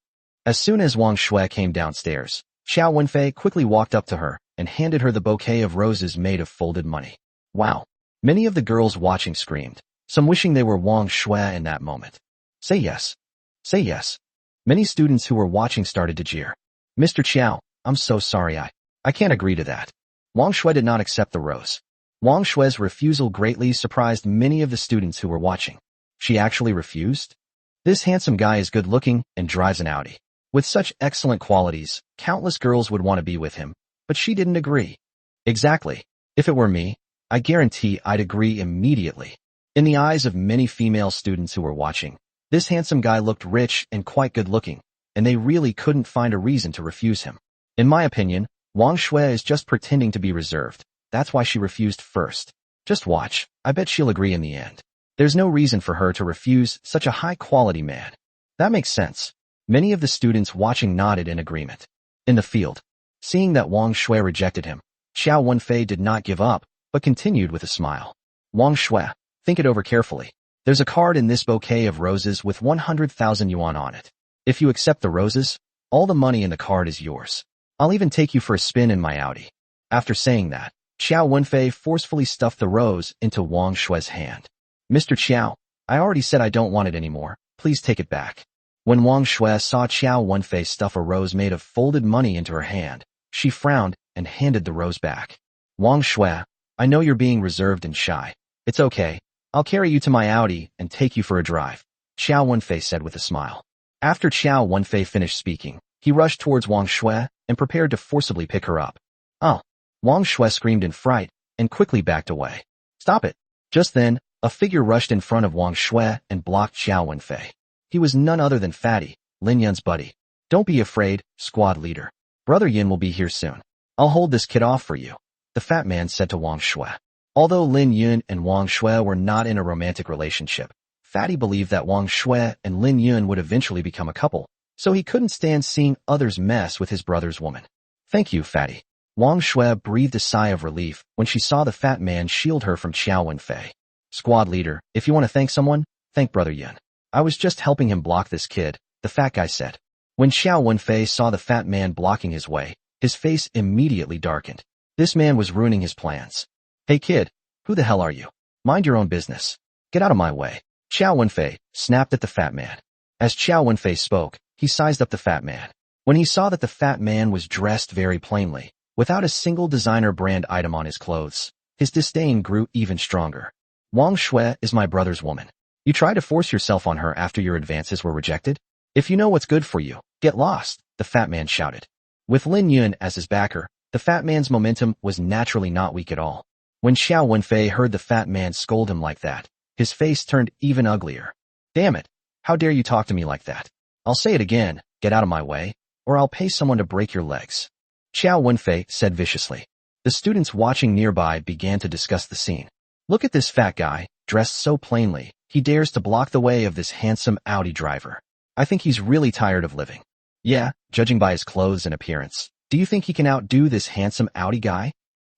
As soon as Wang Shui came downstairs, Xiao Wenfei quickly walked up to her and handed her the bouquet of roses made of folded money. Wow! Many of the girls watching screamed, some wishing they were Wang Shui in that moment. Say yes. Say yes. Many students who were watching started to jeer. Mr. Qiao, I'm so sorry I can't agree to that. Wang Shui did not accept the rose. Wang Shui's refusal greatly surprised many of the students who were watching. She actually refused? This handsome guy is good-looking and drives an Audi. With such excellent qualities, countless girls would want to be with him, but she didn't agree. Exactly. If it were me, I guarantee I'd agree immediately. In the eyes of many female students who were watching, This handsome guy looked rich and quite good-looking, and they really couldn't find a reason to refuse him. In my opinion, Wang Shui is just pretending to be reserved. That's why she refused first. Just watch. I bet she'll agree in the end. There's no reason for her to refuse such a high-quality man. That makes sense. Many of the students watching nodded in agreement. In the field, seeing that Wang Shui rejected him, Xiao Wenfei did not give up, but continued with a smile. Wang Shui, think it over carefully. There's a card in this bouquet of roses with 100,000 yuan on it. If you accept the roses, all the money in the card is yours. I'll even take you for a spin in my Audi. After saying that, Xiao Wenfei forcefully stuffed the rose into Wang Shui's hand. Mr. Xiao, I already said I don't want it anymore. Please take it back. When Wang Shui saw Xiao Wenfei stuff a rose made of folded money into her hand, she frowned and handed the rose back. Wang Shui, I know you're being reserved and shy. It's okay. I'll carry you to my Audi and take you for a drive, Xiao Wenfei said with a smile. After Xiao Wenfei finished speaking, he rushed towards Wang Shui and prepared to forcibly pick her up. Oh! Wang Shui screamed in fright and quickly backed away. Stop it! Just then, a figure rushed in front of Wang Shui and blocked Xiao Wenfei. He was none other than Fatty, Lin Yun's buddy. Don't be afraid, squad leader. Brother Yun will be here soon. I'll hold this kid off for you, the fat man said to Wang Shui. Although Lin Yun and Wang Shui were not in a romantic relationship, Fatty believed that Wang Shui and Lin Yun would eventually become a couple, so he couldn't stand seeing others mess with his brother's woman. Thank you, Fatty. Wang Shui breathed a sigh of relief when she saw the fat man shield her from Xiao Wenfei. Squad leader, if you want to thank someone, thank Brother Yun. I was just helping him block this kid, the fat guy said. When Xiao Wenfei saw the fat man blocking his way, his face immediately darkened. This man was ruining his plans. Hey kid, who the hell are you? Mind your own business. Get out of my way. Xiao Wenfei snapped at the fat man. As Xiao Wenfei spoke, he sized up the fat man. When he saw that the fat man was dressed very plainly, without a single designer brand item on his clothes, his disdain grew even stronger. Wang Shui is my brother's woman. You try to force yourself on her after your advances were rejected? If you know what's good for you, get lost, the fat man shouted. With Lin Yun as his backer, the fat man's momentum was naturally not weak at all. When Xiao Wenfei heard the fat man scold him like that, his face turned even uglier. Damn it, how dare you talk to me like that? I'll say it again, get out of my way, or I'll pay someone to break your legs. Xiao Wenfei said viciously. The students watching nearby began to discuss the scene. Look at this fat guy, dressed so plainly, he dares to block the way of this handsome Audi driver. I think he's really tired of living. Yeah, judging by his clothes and appearance. Do you think he can outdo this handsome Audi guy?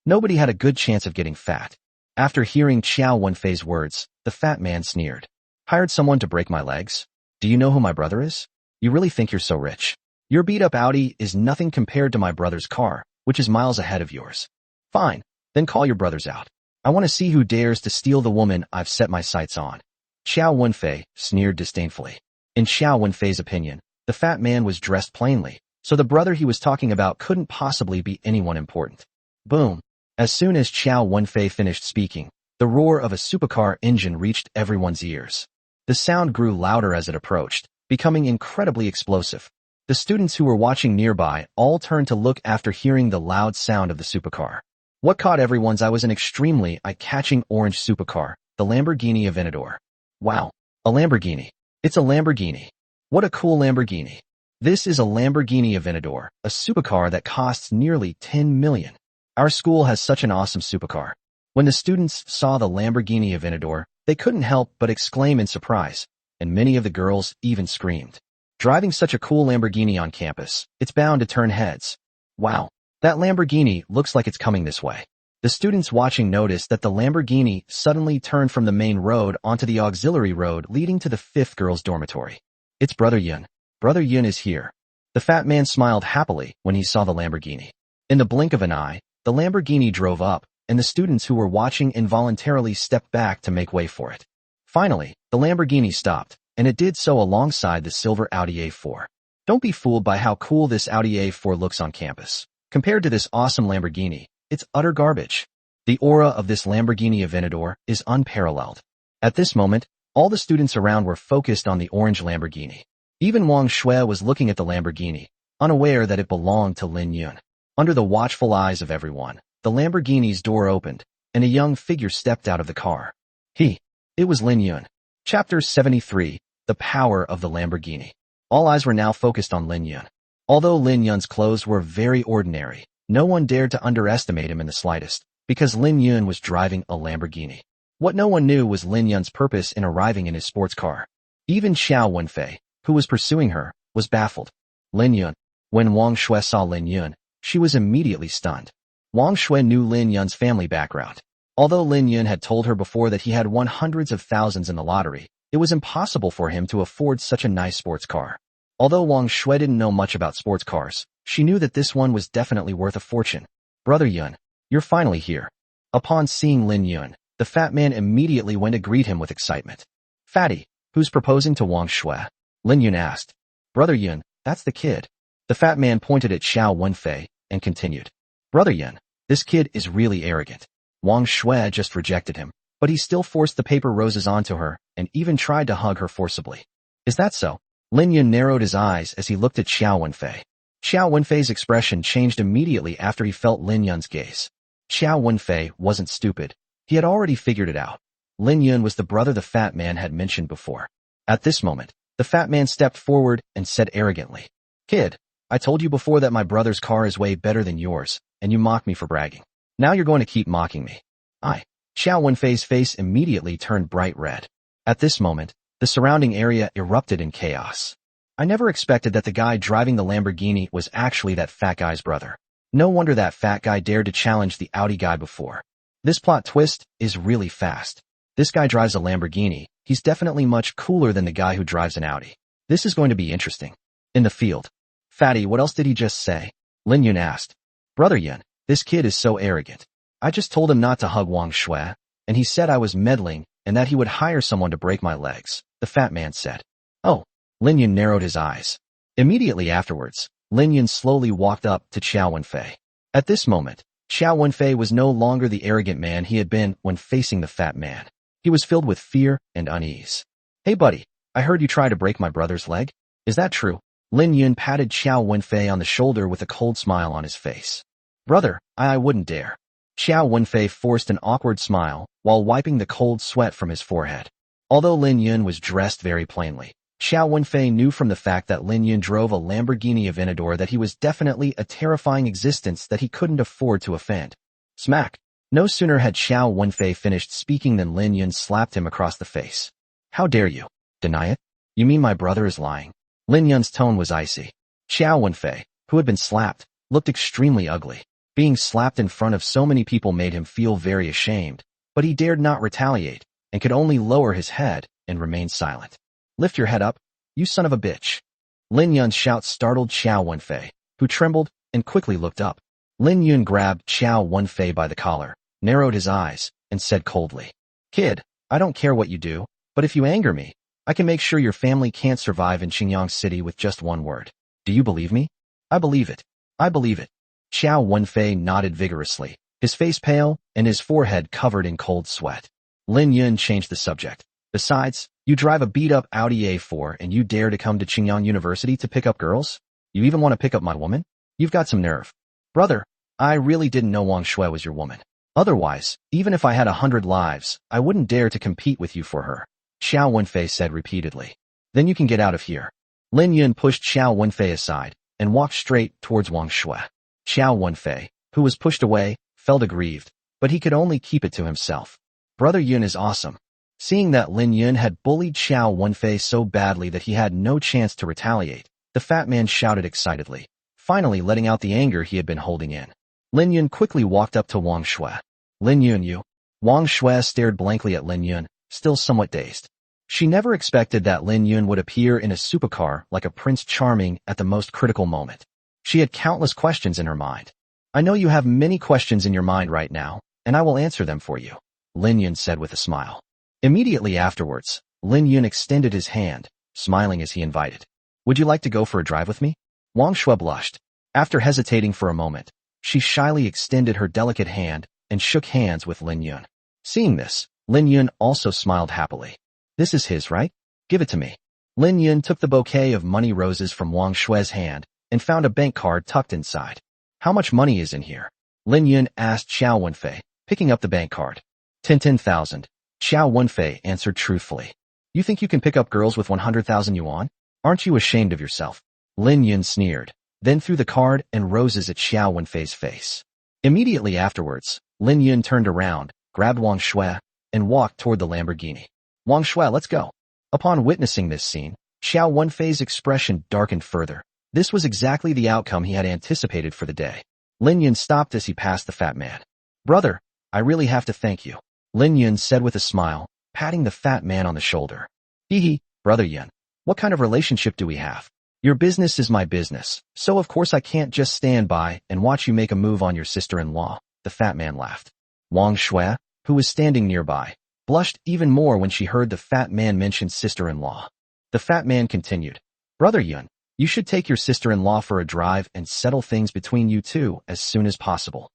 Nobody had a good chance of getting fat. After hearing Xiao Wenfei's words, the fat man sneered. Hired someone to break my legs? Do you know who my brother is? You really think you're so rich? Your beat-up Audi is nothing compared to my brother's car, which is miles ahead of yours. Fine, then call your brothers out. I want to see who dares to steal the woman I've set my sights on. Xiao Wenfei sneered disdainfully. In Xiao Wenfei's opinion, the fat man was dressed plainly, so the brother he was talking about couldn't possibly be anyone important. Boom. As soon as Xiao Wenfei finished speaking, the roar of a supercar engine reached everyone's ears. The sound grew louder as it approached, becoming incredibly explosive. The students who were watching nearby all turned to look after hearing the loud sound of the supercar. What caught everyone's eye was an extremely eye-catching orange supercar, the Lamborghini Aventador. Wow, a Lamborghini. It's a Lamborghini. What a cool Lamborghini. This is a Lamborghini Aventador, a supercar that costs nearly 10 million. Our school has such an awesome supercar. When the students saw the Lamborghini Aventador, they couldn't help but exclaim in surprise, and many of the girls even screamed. Driving such a cool Lamborghini on campus, it's bound to turn heads. Wow, that Lamborghini looks like it's coming this way. The students watching noticed that the Lamborghini suddenly turned from the main road onto the auxiliary road leading to the 5th girls' dormitory. It's Brother Yun. Brother Yun is here. The fat man smiled happily when he saw the Lamborghini. In the blink of an eye, the Lamborghini drove up, and the students who were watching involuntarily stepped back to make way for it. Finally, the Lamborghini stopped, and it did so alongside the silver Audi A4. Don't be fooled by how cool this Audi A4 looks on campus. Compared to this awesome Lamborghini, it's utter garbage. The aura of this Lamborghini Aventador is unparalleled. At this moment, all the students around were focused on the orange Lamborghini. Even Wang Shui was looking at the Lamborghini, unaware that it belonged to Lin Yun. Under the watchful eyes of everyone, the Lamborghini's door opened, and a young figure stepped out of the car. It was Lin Yun. Chapter 73, the power of the Lamborghini. All eyes were now focused on Lin Yun. Although Lin Yun's clothes were very ordinary, no one dared to underestimate him in the slightest, because Lin Yun was driving a Lamborghini. What no one knew was Lin Yun's purpose in arriving in his sports car. Even Xiao Wenfei, who was pursuing her, was baffled. Lin Yun. When Wang Shui saw Lin Yun, she was immediately stunned. Wang Shui knew Lin Yun's family background. Although Lin Yun had told her before that he had won hundreds of thousands in the lottery, it was impossible for him to afford such a nice sports car. Although Wang Shui didn't know much about sports cars, she knew that this one was definitely worth a fortune. Brother Yun, you're finally here. Upon seeing Lin Yun, the fat man immediately went to greet him with excitement. Fatty, who's proposing to Wang Shui? Lin Yun asked. Brother Yun, that's the kid. The fat man pointed at Xiao Wenfei and continued. Brother Yun, this kid is really arrogant. Wang Shui just rejected him, but he still forced the paper roses onto her and even tried to hug her forcibly. Is that so? Lin Yun narrowed his eyes as he looked at Xiao Wenfei. Xiao Wenfei's expression changed immediately after he felt Lin Yun's gaze. Xiao Wenfei wasn't stupid. He had already figured it out. Lin Yun was the brother the fat man had mentioned before. At this moment, the fat man stepped forward and said arrogantly, Kid, I told you before that my brother's car is way better than yours, and you mocked me for bragging. Now you're going to keep mocking me. Xiao Wenfei's face immediately turned bright red. At this moment, the surrounding area erupted in chaos. I never expected that the guy driving the Lamborghini was actually that fat guy's brother. No wonder that fat guy dared to challenge the Audi guy before. This plot twist is really fast. This guy drives a Lamborghini. He's definitely much cooler than the guy who drives an Audi. This is going to be interesting. In the field. Fatty, what else did he just say? Lin Yun asked. Brother Yun, this kid is so arrogant. I just told him not to hug Wang Shui, and he said I was meddling and that he would hire someone to break my legs, the fat man said. Oh. Lin Yun narrowed his eyes. Immediately afterwards, Lin Yun slowly walked up to Xiao Wenfei. At this moment, Xiao Wenfei was no longer the arrogant man he had been when facing the fat man. He was filled with fear and unease. Hey buddy, I heard you try to break my brother's leg. Is that true? Lin Yun patted Xiao Wenfei on the shoulder with a cold smile on his face. Brother, I wouldn't dare. Xiao Wenfei forced an awkward smile while wiping the cold sweat from his forehead. Although Lin Yun was dressed very plainly, Xiao Wenfei knew from the fact that Lin Yun drove a Lamborghini Aventador that he was definitely a terrifying existence that he couldn't afford to offend. Smack! No sooner had Xiao Wenfei finished speaking than Lin Yun slapped him across the face. How dare you? Deny it? You mean my brother is lying? Lin Yun's tone was icy. Xiao Wenfei, who had been slapped, looked extremely ugly. Being slapped in front of so many people made him feel very ashamed, but he dared not retaliate and could only lower his head and remain silent. Lift your head up, you son of a bitch. Lin Yun's shout startled Xiao Wenfei, who trembled and quickly looked up. Lin Yun grabbed Xiao Wenfei by the collar, narrowed his eyes, and said coldly, Kid, I don't care what you do, but if you anger me, I can make sure your family can't survive in Qingyang City with just one word. Do you believe me? I believe it. I believe it. Xiao Wenfei nodded vigorously, his face pale and his forehead covered in cold sweat. Lin Yun changed the subject. Besides, you drive a beat-up Audi A4 and you dare to come to Qingyang University to pick up girls? You even want to pick up my woman? You've got some nerve. Brother, I really didn't know Wang Shui was your woman. Otherwise, even if I had 100 lives, I wouldn't dare to compete with you for her. Xiao Wenfei said repeatedly. Then you can get out of here. Lin Yun pushed Xiao Wenfei aside and walked straight towards Wang Shui. Xiao Wenfei, who was pushed away, felt aggrieved, but he could only keep it to himself. Brother Yun is awesome. Seeing that Lin Yun had bullied Xiao Wenfei so badly that he had no chance to retaliate, the fat man shouted excitedly, finally letting out the anger he had been holding in. Lin Yun quickly walked up to Wang Shui. Lin Yun, you. Wang Shui stared blankly at Lin Yun, still somewhat dazed. She never expected that Lin Yun would appear in a supercar like a Prince Charming at the most critical moment. She had countless questions in her mind. I know you have many questions in your mind right now, and I will answer them for you, Lin Yun said with a smile. Immediately afterwards, Lin Yun extended his hand, smiling as he invited. Would you like to go for a drive with me? Wang Shui blushed. After hesitating for a moment, she shyly extended her delicate hand and shook hands with Lin Yun. Seeing this, Lin Yun also smiled happily. This is his, right? Give it to me. Lin Yun took the bouquet of money roses from Wang Shui's hand and found a bank card tucked inside. How much money is in here? Lin Yun asked Xiao Wenfei, picking up the bank card. 10,000. Xiao Wenfei answered truthfully. You think you can pick up girls with 100,000 yuan? Aren't you ashamed of yourself? Lin Yun sneered, then threw the card and roses at Xiao Wenfei's face. Immediately afterwards, Lin Yun turned around, grabbed Wang Shui, and walked toward the Lamborghini. Wang Shui, let's go. Upon witnessing this scene, Xiao Wenfei's expression darkened further. This was exactly the outcome he had anticipated for the day. Lin Yun stopped as he passed the fat man. Brother, I really have to thank you, Lin Yun said with a smile, patting the fat man on the shoulder. Hee, brother Yun, what kind of relationship do we have? Your business is my business, so of course I can't just stand by and watch you make a move on your sister-in-law, the fat man laughed. Wang Shui, who was standing nearby, blushed even more when she heard the fat man mention sister-in-law. The fat man continued, Brother Yun, you should take your sister-in-law for a drive and settle things between you two as soon as possible.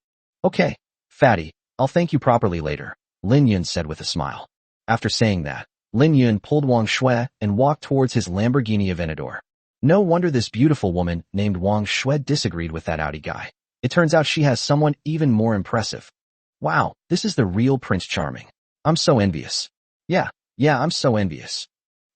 Okay, fatty, I'll thank you properly later, Lin Yun said with a smile. After saying that, Lin Yun pulled Wang Shui and walked towards his Lamborghini Aventador. No wonder this beautiful woman named Wang Shui disagreed with that Audi guy. It turns out she has someone even more impressive. Wow, this is the real Prince Charming. I'm so envious. Yeah, I'm so envious.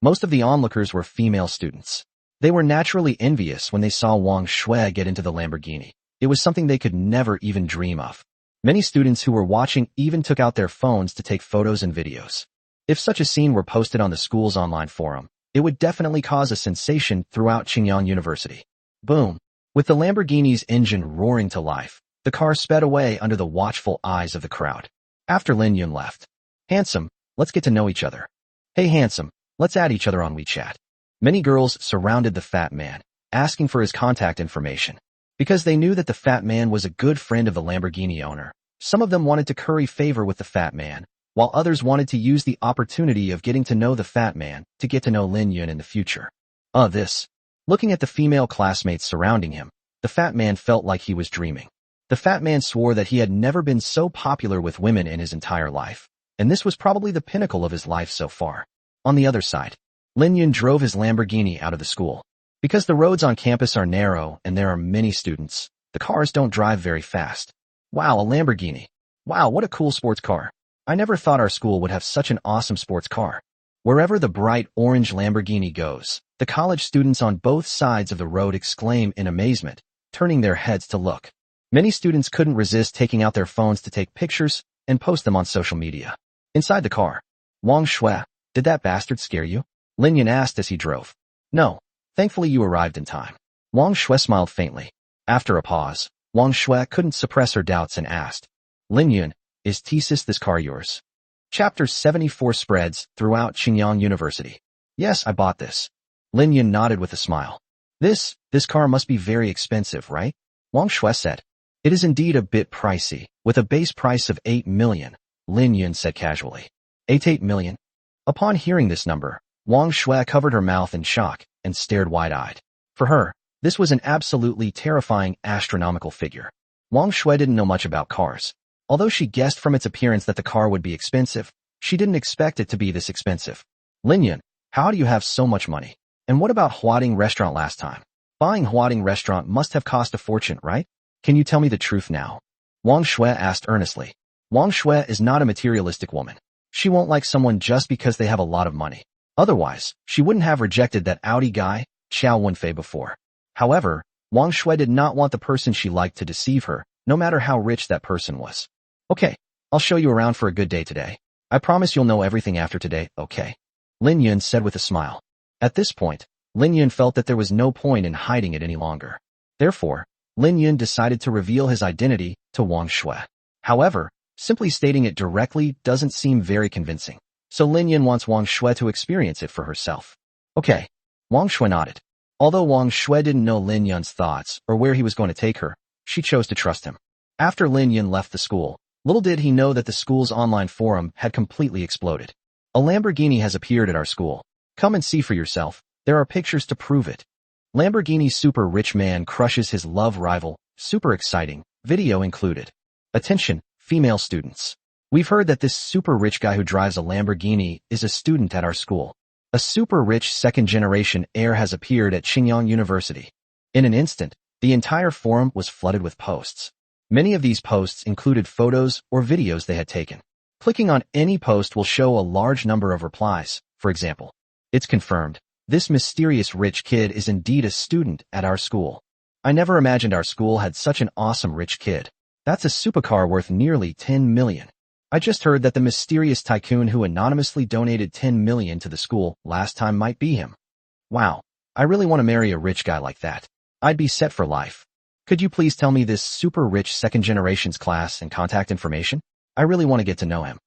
Most of the onlookers were female students. They were naturally envious when they saw Wang Shui get into the Lamborghini. It was something they could never even dream of. Many students who were watching even took out their phones to take photos and videos. If such a scene were posted on the school's online forum, it would definitely cause a sensation throughout Qingyang University. Boom! With the Lamborghini's engine roaring to life, the car sped away under the watchful eyes of the crowd. After Lin Yun left, Handsome, let's get to know each other. Hey handsome, let's add each other on WeChat. Many girls surrounded the fat man, asking for his contact information. Because they knew that the fat man was a good friend of the Lamborghini owner, some of them wanted to curry favor with the fat man, while others wanted to use the opportunity of getting to know the fat man to get to know Lin Yun in the future. Looking at the female classmates surrounding him, the fat man felt like he was dreaming. The fat man swore that he had never been so popular with women in his entire life, and this was probably the pinnacle of his life so far. On the other side, Lin Yun drove his Lamborghini out of the school. Because the roads on campus are narrow and there are many students, the cars don't drive very fast. Wow, a Lamborghini. Wow, what a cool sports car. I never thought our school would have such an awesome sports car. Wherever the bright orange Lamborghini goes, the college students on both sides of the road exclaim in amazement, turning their heads to look. Many students couldn't resist taking out their phones to take pictures and post them on social media. Inside the car, Wang Shui, did that bastard scare you? Lin Yun asked as he drove. No, thankfully you arrived in time. Wang Shui smiled faintly. After a pause, Wang Shui couldn't suppress her doubts and asked, Lin Yun, is this car yours? Chapter 74 spreads throughout Qingyang University. Yes, I bought this. Lin Yun nodded with a smile. This car must be very expensive, right? Wang Shui said. It is indeed a bit pricey, with a base price of 8 million, Lin Yun said casually. 8 million? Upon hearing this number, Wang Shui covered her mouth in shock and stared wide-eyed. For her, this was an absolutely terrifying astronomical figure. Wang Shui didn't know much about cars. Although she guessed from its appearance that the car would be expensive, she didn't expect it to be this expensive. Lin Yun, how do you have so much money? And what about Huading Restaurant last time? Buying Huading Restaurant must have cost a fortune, right? Can you tell me the truth now? Wang Shui asked earnestly. Wang Shui is not a materialistic woman. She won't like someone just because they have a lot of money. Otherwise, she wouldn't have rejected that Audi guy, Xiao Wenfei, before. However, Wang Shui did not want the person she liked to deceive her, no matter how rich that person was. Okay, I'll show you around for a good day today. I promise you'll know everything after today, okay? Lin Yun said with a smile. At this point, Lin Yun felt that there was no point in hiding it any longer. Therefore, Lin Yun decided to reveal his identity to Wang Shui. However, simply stating it directly doesn't seem very convincing. So Lin Yun wants Wang Shui to experience it for herself. Okay. Wang Shui nodded. Although Wang Shui didn't know Lin Yun's thoughts or where he was going to take her, she chose to trust him. After Lin Yun left the school, little did he know that the school's online forum had completely exploded. A Lamborghini has appeared at our school. Come and see for yourself. There are pictures to prove it. Lamborghini super rich man crushes his love rival. Super exciting. Video included. Attention, female students. We've heard that this super rich guy who drives a Lamborghini is a student at our school. A super rich second-generation heir has appeared at Qingyang University. In an instant, the entire forum was flooded with posts. Many of these posts included photos or videos they had taken. Clicking on any post will show a large number of replies, For example, it's confirmed. This mysterious rich kid is indeed a student at our school. I never imagined our school had such an awesome rich kid. That's a supercar worth nearly 10 million. I just heard that the mysterious tycoon who anonymously donated 10 million to the school last time might be him. Wow, I really want to marry a rich guy like that. I'd be set for life. Could you please tell me this super rich second generation's class and contact information? I really want to get to know him.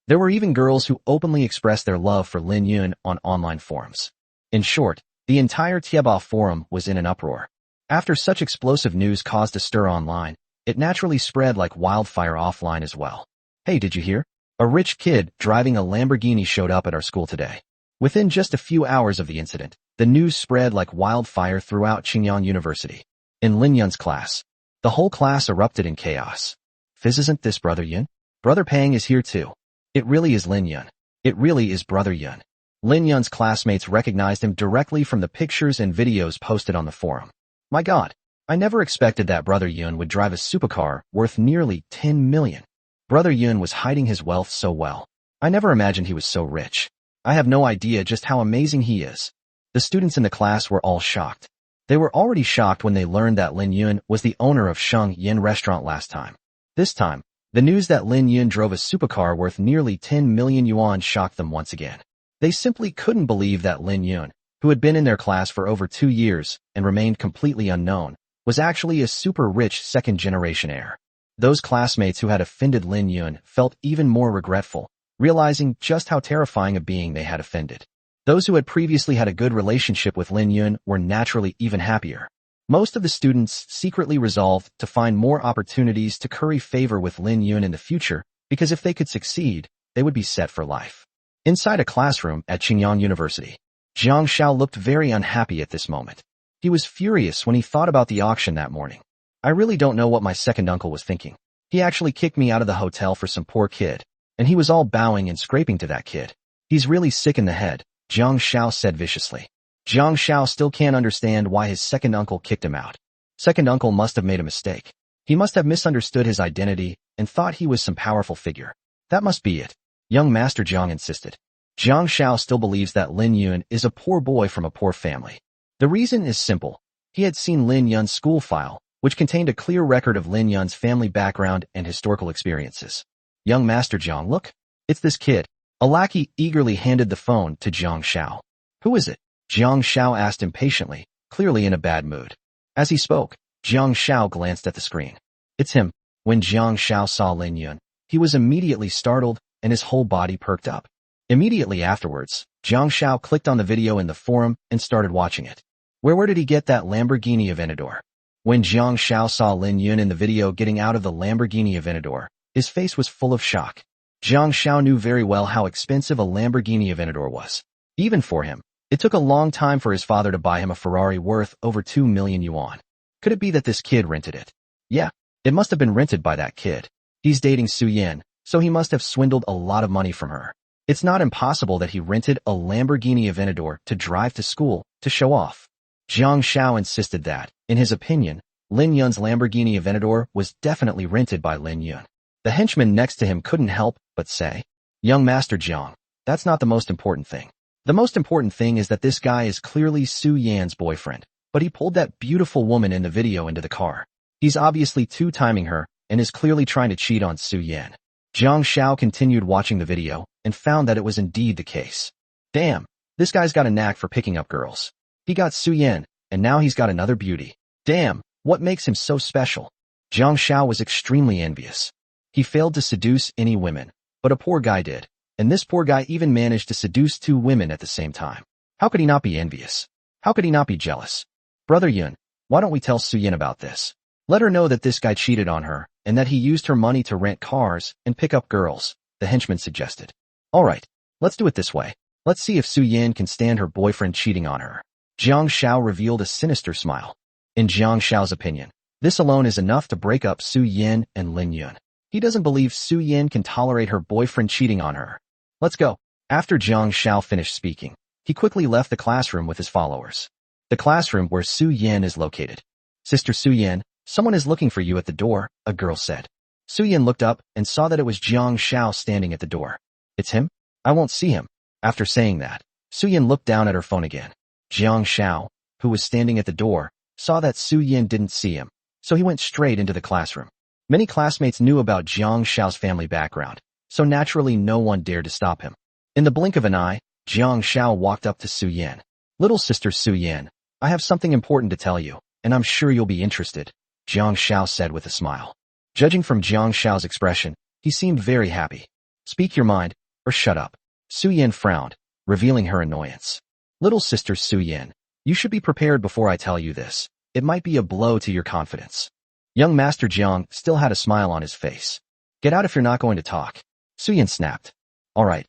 There were even girls who openly expressed their love for Lin Yun on online forums. In short, the entire Tieba forum was in an uproar. After such explosive news caused a stir online, it naturally spread like wildfire offline as well. Hey, did you hear? A rich kid driving a Lamborghini showed up at our school today. Within just a few hours of the incident, the news spread like wildfire throughout Qingyang University. In Lin Yun's class, the whole class erupted in chaos. Fizz, isn't this Brother Yun? Brother Pang is here too. It really is Lin Yun. It really is Brother Yun. Lin Yun's classmates recognized him directly from the pictures and videos posted on the forum. My God, I never expected that Brother Yun would drive a supercar worth nearly 10 million. Brother Yun was hiding his wealth so well. I never imagined he was so rich. I have no idea just how amazing he is. The students in the class were all shocked. They were already shocked when they learned that Lin Yun was the owner of Sheng Yin restaurant last time. This time, the news that Lin Yun drove a supercar worth nearly 10 million yuan shocked them once again. They simply couldn't believe that Lin Yun, who had been in their class for over 2 years and remained completely unknown, was actually a super rich second-generation heir. Those classmates who had offended Lin Yun felt even more regretful, realizing just how terrifying a being they had offended. Those who had previously had a good relationship with Lin Yun were naturally even happier. Most of the students secretly resolved to find more opportunities to curry favor with Lin Yun in the future, because if they could succeed, they would be set for life. Inside a classroom at Qingyang University, Jiang Xiao looked very unhappy at this moment. He was furious when he thought about the auction that morning. I really don't know what my second uncle was thinking. He actually kicked me out of the hotel for some poor kid, and he was all bowing and scraping to that kid. He's really sick in the head, Jiang Xiao said viciously. Jiang Xiao still can't understand why his second uncle kicked him out. Second uncle must have made a mistake. He must have misunderstood his identity and thought he was some powerful figure. That must be it, young Master Jiang insisted. Jiang Xiao still believes that Lin Yun is a poor boy from a poor family. The reason is simple. He had seen Lin Yun's school file, which contained a clear record of Lin Yun's family background and historical experiences. Young Master Jiang, look. It's this kid. A lackey eagerly handed the phone to Jiang Xiao. Who is it? Jiang Xiao asked impatiently, clearly in a bad mood. As he spoke, Jiang Xiao glanced at the screen. It's him. When Jiang Xiao saw Lin Yun, he was immediately startled and his whole body perked up. Immediately afterwards, Jiang Xiao clicked on the video in the forum and started watching it. Where did he get that Lamborghini Aventador? When Jiang Xiao saw Lin Yun in the video getting out of the Lamborghini Aventador, his face was full of shock. Jiang Xiao knew very well how expensive a Lamborghini Aventador was. Even for him, it took a long time for his father to buy him a Ferrari worth over 2 million yuan. Could it be that this kid rented it? Yeah, it must have been rented by that kid. He's dating Su Yan, so he must have swindled a lot of money from her. It's not impossible that he rented a Lamborghini Aventador to drive to school to show off. Jiang Xiao insisted that, in his opinion, Lin Yun's Lamborghini Aventador was definitely rented by Lin Yun. The henchman next to him couldn't help but say, Young Master Jiang, that's not the most important thing. The most important thing is that this guy is clearly Su Yan's boyfriend, but he pulled that beautiful woman in the video into the car. He's obviously two-timing her and is clearly trying to cheat on Su Yan. Jiang Xiao continued watching the video and found that it was indeed the case. Damn, this guy's got a knack for picking up girls. He got Su Yan, and now he's got another beauty. Damn, what makes him so special? Jiang Xiao was extremely envious. He failed to seduce any women, but a poor guy did, and this poor guy even managed to seduce 2 women at the same time. How could he not be envious? How could he not be jealous? Brother Yun, why don't we tell Su Yan about this? Let her know that this guy cheated on her, and that he used her money to rent cars and pick up girls, the henchman suggested. Alright, let's do it this way. Let's see if Su Yan can stand her boyfriend cheating on her. Jiang Xiao revealed a sinister smile. In Jiang Xiao's opinion, this alone is enough to break up Su Yan and Lin Yun. He doesn't believe Su Yan can tolerate her boyfriend cheating on her. Let's go. After Jiang Xiao finished speaking, he quickly left the classroom with his followers. The classroom where Su Yan is located. Sister Su Yan, someone is looking for you at the door, a girl said. Su Yan looked up and saw that it was Jiang Xiao standing at the door. It's him? I won't see him. After saying that, Su-yin looked down at her phone again. Jiang Xiao, who was standing at the door, saw that Su-yin didn't see him, so he went straight into the classroom. Many classmates knew about Jiang Xiao's family background, so naturally no one dared to stop him. In the blink of an eye, Jiang Xiao walked up to Su-yin. "Little sister Su-yin, I have something important to tell you, and I'm sure you'll be interested," Jiang Xiao said with a smile. Judging from Jiang Xiao's expression, he seemed very happy. "Speak your mind, or shut up." Su-yin frowned, revealing her annoyance. "Little sister Su-yin, you should be prepared before I tell you this. It might be a blow to your confidence." Young Master Jiang still had a smile on his face. "Get out if you're not going to talk." Su-yin snapped. All right,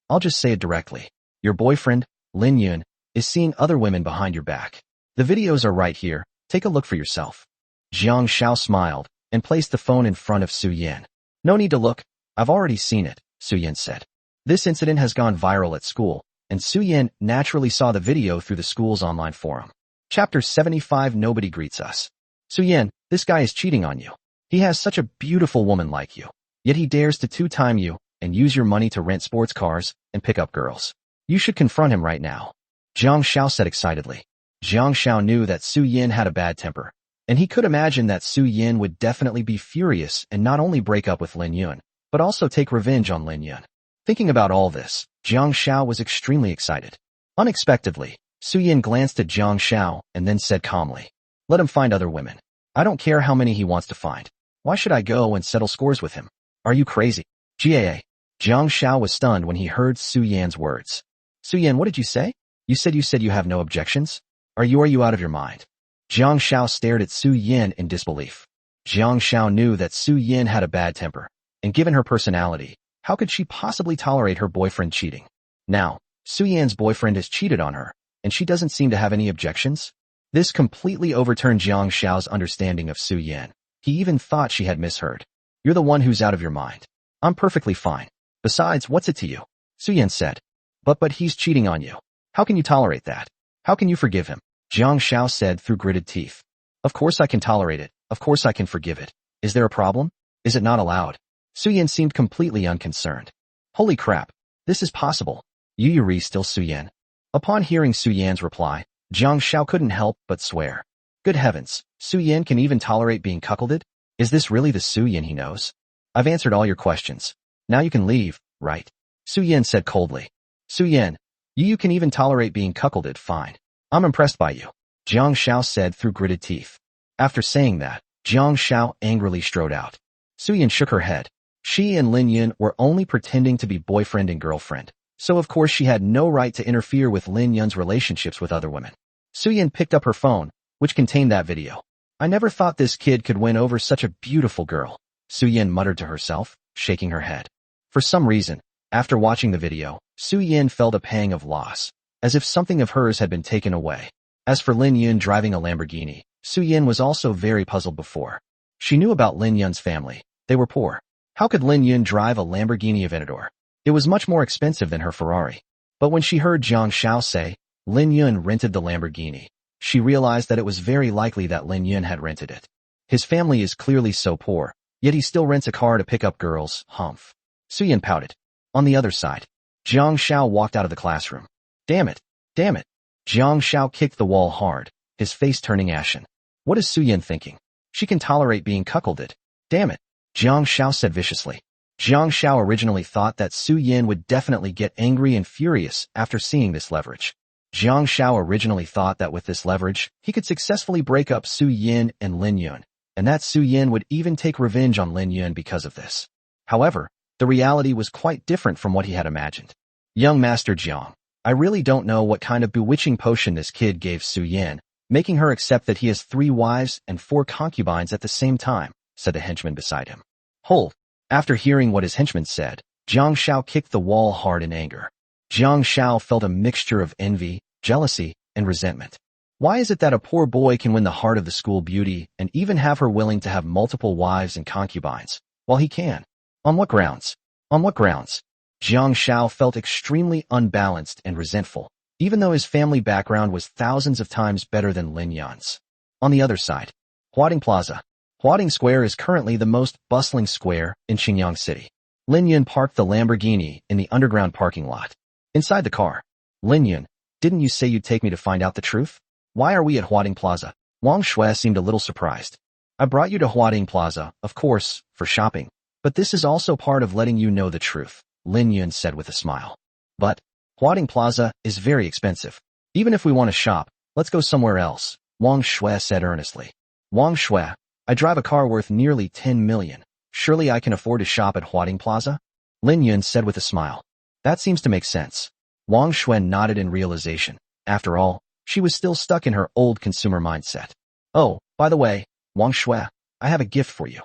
I'll just say it directly. Your boyfriend, Lin Yun, is seeing other women behind your back. The videos are right here, take a look for yourself." Jiang Xiao smiled and placed the phone in front of Su-yin. "No need to look, I've already seen it," Su-yin said. This incident has gone viral at school, and Su-yin naturally saw the video through the school's online forum. Chapter 75 Nobody Greets Us. "Su-yin, this guy is cheating on you. He has such a beautiful woman like you, yet he dares to two-time you and use your money to rent sports cars and pick up girls. You should confront him right now," Jiang Xiao said excitedly. Jiang Xiao knew that Su-yin had a bad temper, and he could imagine that Su-yin would definitely be furious and not only break up with Lin Yun, but also take revenge on Lin Yun. Thinking about all this, Jiang Xiao was extremely excited. Unexpectedly, Su-yin glanced at Jiang Xiao and then said calmly, "Let him find other women. I don't care how many he wants to find. Why should I go and settle scores with him? Are you crazy?" "GAA." Jiang Xiao was stunned when he heard Su-yin's words. "Su-yin, what did you say? You said you have no objections? Are you out of your mind?" Jiang Xiao stared at Su-yin in disbelief. Jiang Xiao knew that Su-yin had a bad temper, and given her personality, how could she possibly tolerate her boyfriend cheating? Now, Su-yin's boyfriend has cheated on her, and she doesn't seem to have any objections? This completely overturned Jiang Xiao's understanding of Su-yin. He even thought she had misheard. "You're the one who's out of your mind. I'm perfectly fine. Besides, what's it to you?" Su-yin said. But he's cheating on you. How can you tolerate that? How can you forgive him?" Jiang Xiao said through gritted teeth. "Of course I can tolerate it. Of course I can forgive it. Is there a problem? Is it not allowed?" Su-yin seemed completely unconcerned. "Holy crap. This is possible. Yuri still Su-yin?" Upon hearing Su-yin's reply, Jiang Xiao couldn't help but swear. Good heavens, Su-yin can even tolerate being cuckolded? Is this really the Su-yin he knows? "I've answered all your questions. Now you can leave, right?" Su-yin said coldly. "Su-yin, you can even tolerate being cuckolded, fine. I'm impressed by you," Jiang Xiao said through gritted teeth. After saying that, Jiang Xiao angrily strode out. Su-yin shook her head. She and Lin Yun were only pretending to be boyfriend and girlfriend, so of course she had no right to interfere with Lin Yun's relationships with other women. Su-yin picked up her phone, which contained that video. "I never thought this kid could win over such a beautiful girl," Su-yin muttered to herself, shaking her head. For some reason, after watching the video, Su-yin felt a pang of loss, as if something of hers had been taken away. As for Lin Yun driving a Lamborghini, Su-yin was also very puzzled before. She knew about Lin Yun's family. They were poor. How could Lin Yun drive a Lamborghini Aventador? It was much more expensive than her Ferrari. But when she heard Jiang Xiao say, Lin Yun rented the Lamborghini, she realized that it was very likely that Lin Yun had rented it. His family is clearly so poor, yet he still rents a car to pick up girls, humph. Su-yin pouted. On the other side, Jiang Xiao walked out of the classroom. Damn it. Jiang Xiao kicked the wall hard, his face turning ashen. What is Su-yin thinking? She can tolerate being cuckolded. Damn it, Jiang Xiao said viciously. Jiang Xiao originally thought that Su-yin would definitely get angry and furious after seeing this leverage. Jiang Xiao originally thought that with this leverage, he could successfully break up Su-yin and Lin Yun, and that Su-yin would even take revenge on Lin Yun because of this. However, the reality was quite different from what he had imagined. Young Master Jiang, I really don't know what kind of bewitching potion this kid gave Su-yin, making her accept that he has 3 wives and 4 concubines at the same time, said the henchman beside him. Hold. After hearing what his henchman said, Jiang Xiao kicked the wall hard in anger. Jiang Xiao felt a mixture of envy, jealousy, and resentment. Why is it that a poor boy can win the heart of the school beauty and even have her willing to have multiple wives and concubines, while he can? On what grounds? Jiang Xiao felt extremely unbalanced and resentful, even though his family background was thousands of times better than Lin Yun's. On the other side, Huading Plaza. Huading Square is currently the most bustling square in Xinjiang City. Lin Yun parked the Lamborghini in the underground parking lot. Inside the car. Lin Yun, didn't you say you'd take me to find out the truth? Why are we at Huading Plaza? Wang Shui seemed a little surprised. I brought you to Huading Plaza, of course, for shopping. But this is also part of letting you know the truth, Lin Yun said with a smile. But Huading Plaza is very expensive. Even if we want to shop, let's go somewhere else, Wang Shui said earnestly. Wang Shui, I drive a car worth nearly 10 million. Surely I can afford to shop at Huading Plaza? Lin Yun said with a smile. That seems to make sense. Wang Shui nodded in realization. After all, she was still stuck in her old consumer mindset. Oh, by the way, Wang Shui, I have a gift for you.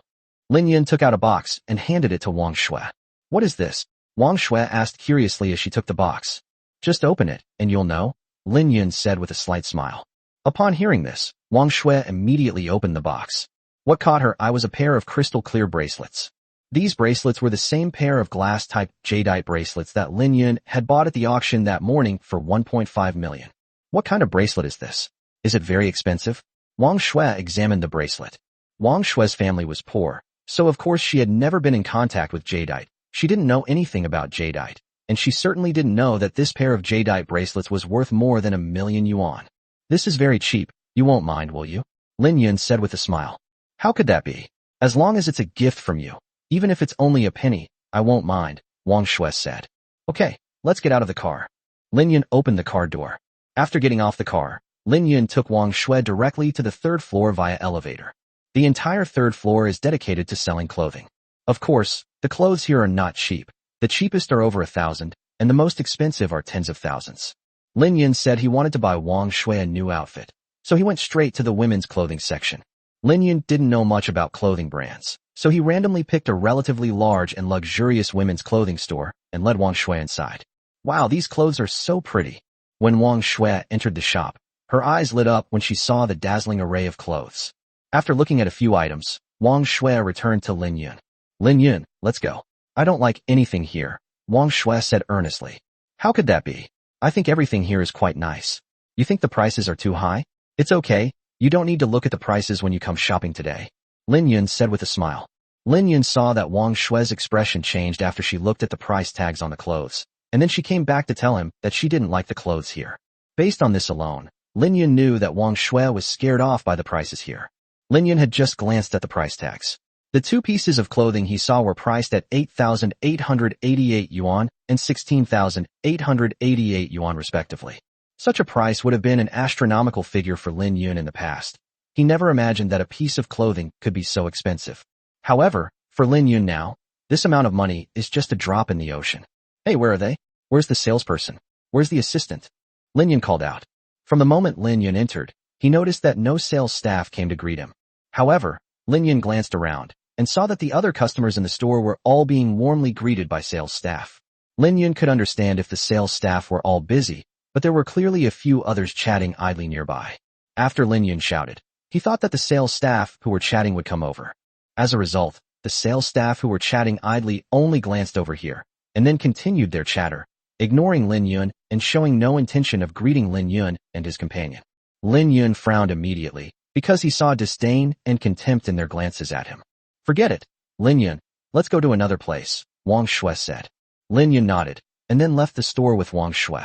Lin Yun took out a box and handed it to Wang Shui. What is this? Wang Shui asked curiously as she took the box. Just open it, and you'll know, Lin Yun said with a slight smile. Upon hearing this, Wang Shui immediately opened the box. What caught her eye was a pair of crystal-clear bracelets. These bracelets were the same pair of glass-type jadeite bracelets that Lin Yun had bought at the auction that morning for 1.5 million. What kind of bracelet is this? Is it very expensive? Wang Shui examined the bracelet. Wang Shui's family was poor, so of course she had never been in contact with jadeite. She didn't know anything about jadeite, and she certainly didn't know that this pair of jadeite bracelets was worth more than 1 million yuan. This is very cheap, you won't mind, will you? Lin Yun said with a smile. How could that be? As long as it's a gift from you. Even if it's only a penny, I won't mind, Wang Shui said. Okay, let's get out of the car. Lin Yun opened the car door. After getting off the car, Lin Yun took Wang Shui directly to the third floor via elevator. The entire third floor is dedicated to selling clothing. Of course, the clothes here are not cheap. The cheapest are over 1,000, and the most expensive are tens of thousands. Lin Yun said he wanted to buy Wang Shui a new outfit, so he went straight to the women's clothing section. Lin Yun didn't know much about clothing brands, so he randomly picked a relatively large and luxurious women's clothing store and led Wang Shui inside. Wow, these clothes are so pretty. When Wang Shui entered the shop, her eyes lit up when she saw the dazzling array of clothes. After looking at a few items, Wang Shui returned to Lin Yun. Lin Yun, let's go. I don't like anything here, Wang Shui said earnestly. How could that be? I think everything here is quite nice. You think the prices are too high? It's okay. You don't need to look at the prices when you come shopping today, Lin Yun said with a smile. Lin Yun saw that Wang Shui's expression changed after she looked at the price tags on the clothes, and then she came back to tell him that she didn't like the clothes here. Based on this alone, Lin Yun knew that Wang Shui was scared off by the prices here. Lin Yun had just glanced at the price tags. The two pieces of clothing he saw were priced at 8,888 yuan and 16,888 yuan respectively. Such a price would have been an astronomical figure for Lin Yun in the past. He never imagined that a piece of clothing could be so expensive. However, for Lin Yun now, this amount of money is just a drop in the ocean. Hey, where are they? Where's the salesperson? Where's the assistant? Lin Yun called out. From the moment Lin Yun entered, he noticed that no sales staff came to greet him. However, Lin Yun glanced around and saw that the other customers in the store were all being warmly greeted by sales staff. Lin Yun could understand if the sales staff were all busy, but there were clearly a few others chatting idly nearby. After Lin Yun shouted, he thought that the sales staff who were chatting would come over. As a result, the sales staff who were chatting idly only glanced over here, and then continued their chatter, ignoring Lin Yun and showing no intention of greeting Lin Yun and his companion. Lin Yun frowned immediately, because he saw disdain and contempt in their glances at him. Forget it, Lin Yun, let's go to another place, Wang Shui said. Lin Yun nodded, and then left the store with Wang Shui.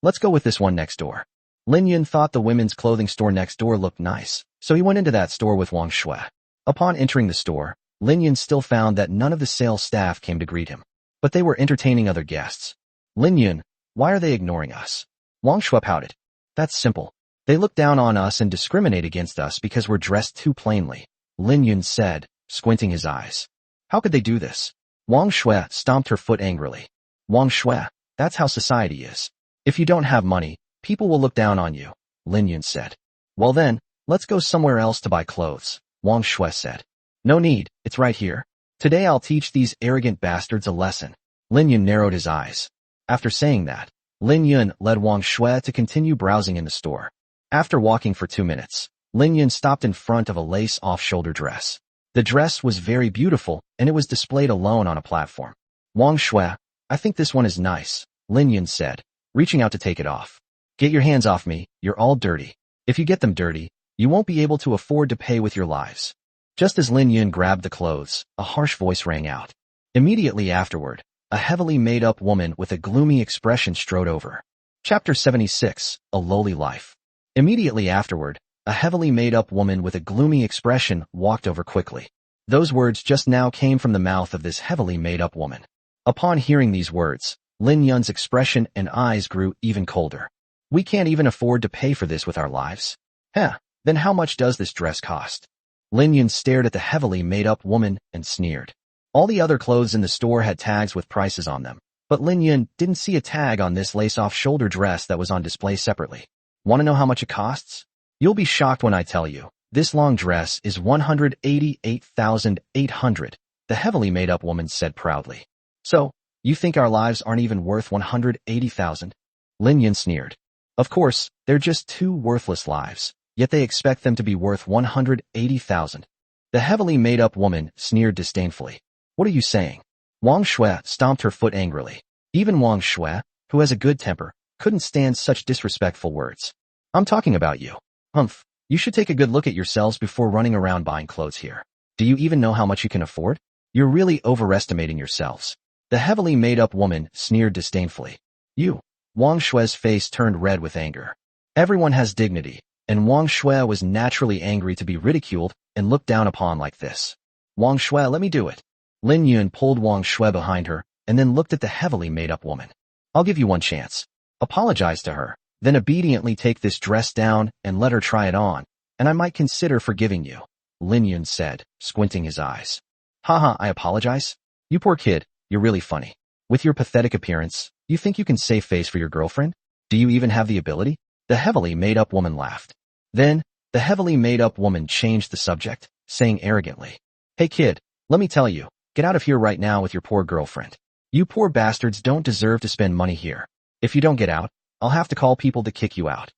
Let's go with this one next door. Lin Yun thought the women's clothing store next door looked nice, so he went into that store with Wang Shui. Upon entering the store, Lin Yun still found that none of the sales staff came to greet him, but they were entertaining other guests. Lin Yun, why are they ignoring us? Wang Shui pouted. That's simple. They look down on us and discriminate against us because we're dressed too plainly, Lin Yun said, squinting his eyes. How could they do this? Wang Shui stomped her foot angrily. Wang Shui, that's how society is. If you don't have money, people will look down on you, Lin Yun said. Well then, let's go somewhere else to buy clothes, Wang Shui said. No need, it's right here. Today I'll teach these arrogant bastards a lesson. Lin Yun narrowed his eyes. After saying that, Lin Yun led Wang Shui to continue browsing in the store. After walking for 2 minutes, Lin Yun stopped in front of a lace off-shoulder dress. The dress was very beautiful, and it was displayed alone on a platform. Wang Shui, I think this one is nice, Lin Yun said, reaching out to take it off. Get your hands off me, you're all dirty. If you get them dirty, you won't be able to afford to pay with your lives. Just as Lin Yun grabbed the clothes, a harsh voice rang out. Immediately afterward, a heavily made-up woman with a gloomy expression strode over. Chapter 76, A Lowly Life. Immediately afterward, a heavily made-up woman with a gloomy expression walked over quickly. Those words just now came from the mouth of this heavily made-up woman. Upon hearing these words, Lin Yun's expression and eyes grew even colder. We can't even afford to pay for this with our lives. Then how much does this dress cost? Lin Yun stared at the heavily made-up woman and sneered. All the other clothes in the store had tags with prices on them, but Lin Yun didn't see a tag on this lace-off shoulder dress that was on display separately. Want to know how much it costs? You'll be shocked when I tell you. This long dress is 188,800, the heavily made-up woman said proudly. So, you think our lives aren't even worth 180,000? Lin Yun sneered. Of course, they're just two worthless lives, yet they expect them to be worth 180,000. The heavily made-up woman sneered disdainfully. What are you saying? Wang Shui stomped her foot angrily. Even Wang Shui, who has a good temper, couldn't stand such disrespectful words. I'm talking about you. Humph, you should take a good look at yourselves before running around buying clothes here. Do you even know how much you can afford? You're really overestimating yourselves. The heavily made-up woman sneered disdainfully. You. Wang Shui's face turned red with anger. Everyone has dignity, and Wang Shui was naturally angry to be ridiculed and looked down upon like this. Wang Shui, let me do it. Lin Yun pulled Wang Shui behind her and then looked at the heavily made-up woman. I'll give you one chance. Apologize to her, then obediently take this dress down and let her try it on, and I might consider forgiving you, Lin Yun said, squinting his eyes. Haha, I apologize? You poor kid, you're really funny. With your pathetic appearance, you think you can save face for your girlfriend? Do you even have the ability? The heavily made-up woman laughed. Then, the heavily made-up woman changed the subject, saying arrogantly, Hey kid, let me tell you, get out of here right now with your poor girlfriend. You poor bastards don't deserve to spend money here. If you don't get out, I'll have to call people to kick you out.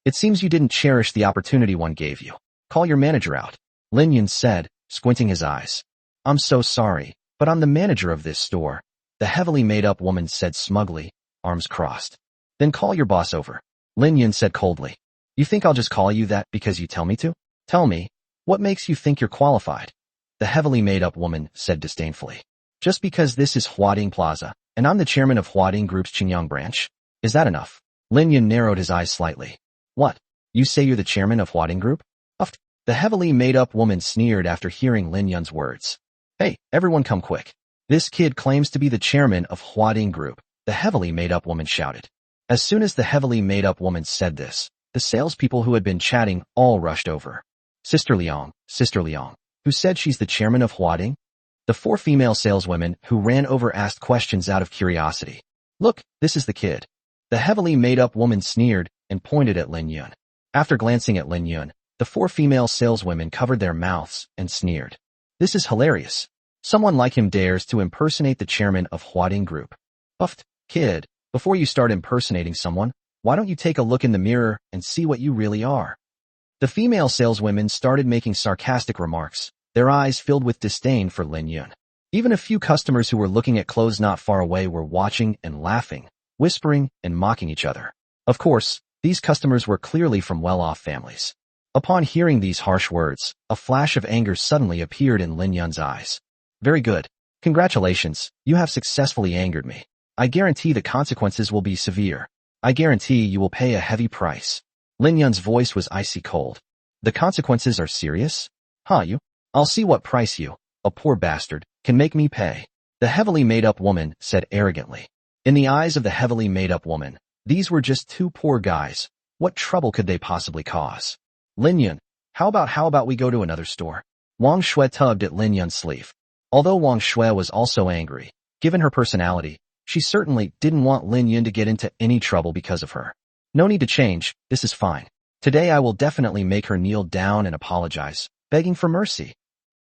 It seems you didn't cherish the opportunity one gave you. Call your manager out, Lin Yun said, squinting his eyes. I'm so sorry, but I'm the manager of this store, the heavily made-up woman said smugly, arms crossed. Then call your boss over, Lin Yun said coldly. You think I'll just call you that because you tell me to? Tell me, what makes you think you're qualified? The heavily made-up woman said disdainfully. Just because this is Huading Plaza, and I'm the chairman of Huading Group's Qingyang branch? Is that enough? Lin Yun narrowed his eyes slightly. What? You say you're the chairman of Huading Group? Uffed. The heavily made-up woman sneered after hearing Lin Yun's words. Hey, everyone come quick. This kid claims to be the chairman of Huading Group, the heavily made-up woman shouted. As soon as the heavily made-up woman said this, the salespeople who had been chatting all rushed over. Sister Liang, who said she's the chairman of Huading? The four female saleswomen who ran over asked questions out of curiosity. Look, this is the kid. The heavily made-up woman sneered and pointed at Lin Yun. After glancing at Lin Yun, the four female saleswomen covered their mouths and sneered. This is hilarious. Someone like him dares to impersonate the chairman of Huading Group. Puffed, kid, before you start impersonating someone, why don't you take a look in the mirror and see what you really are? The female saleswomen started making sarcastic remarks, their eyes filled with disdain for Lin Yun. Even a few customers who were looking at clothes not far away were watching and laughing, whispering and mocking each other. Of course, these customers were clearly from well-off families. Upon hearing these harsh words, a flash of anger suddenly appeared in Lin Yun's eyes. Very good. Congratulations, you have successfully angered me. I guarantee the consequences will be severe. I guarantee you will pay a heavy price. Lin Yun's voice was icy cold. The consequences are serious? You? I'll see what price you, a poor bastard, can make me pay. The heavily made-up woman said arrogantly. In the eyes of the heavily made-up woman, these were just two poor guys. What trouble could they possibly cause? Lin Yun, how about we go to another store? Wang Shui tugged at Lin Yun's sleeve. Although Wang Shui was also angry, given her personality, she certainly didn't want Lin Yun to get into any trouble because of her. No need to change, this is fine. Today I will definitely make her kneel down and apologize, begging for mercy.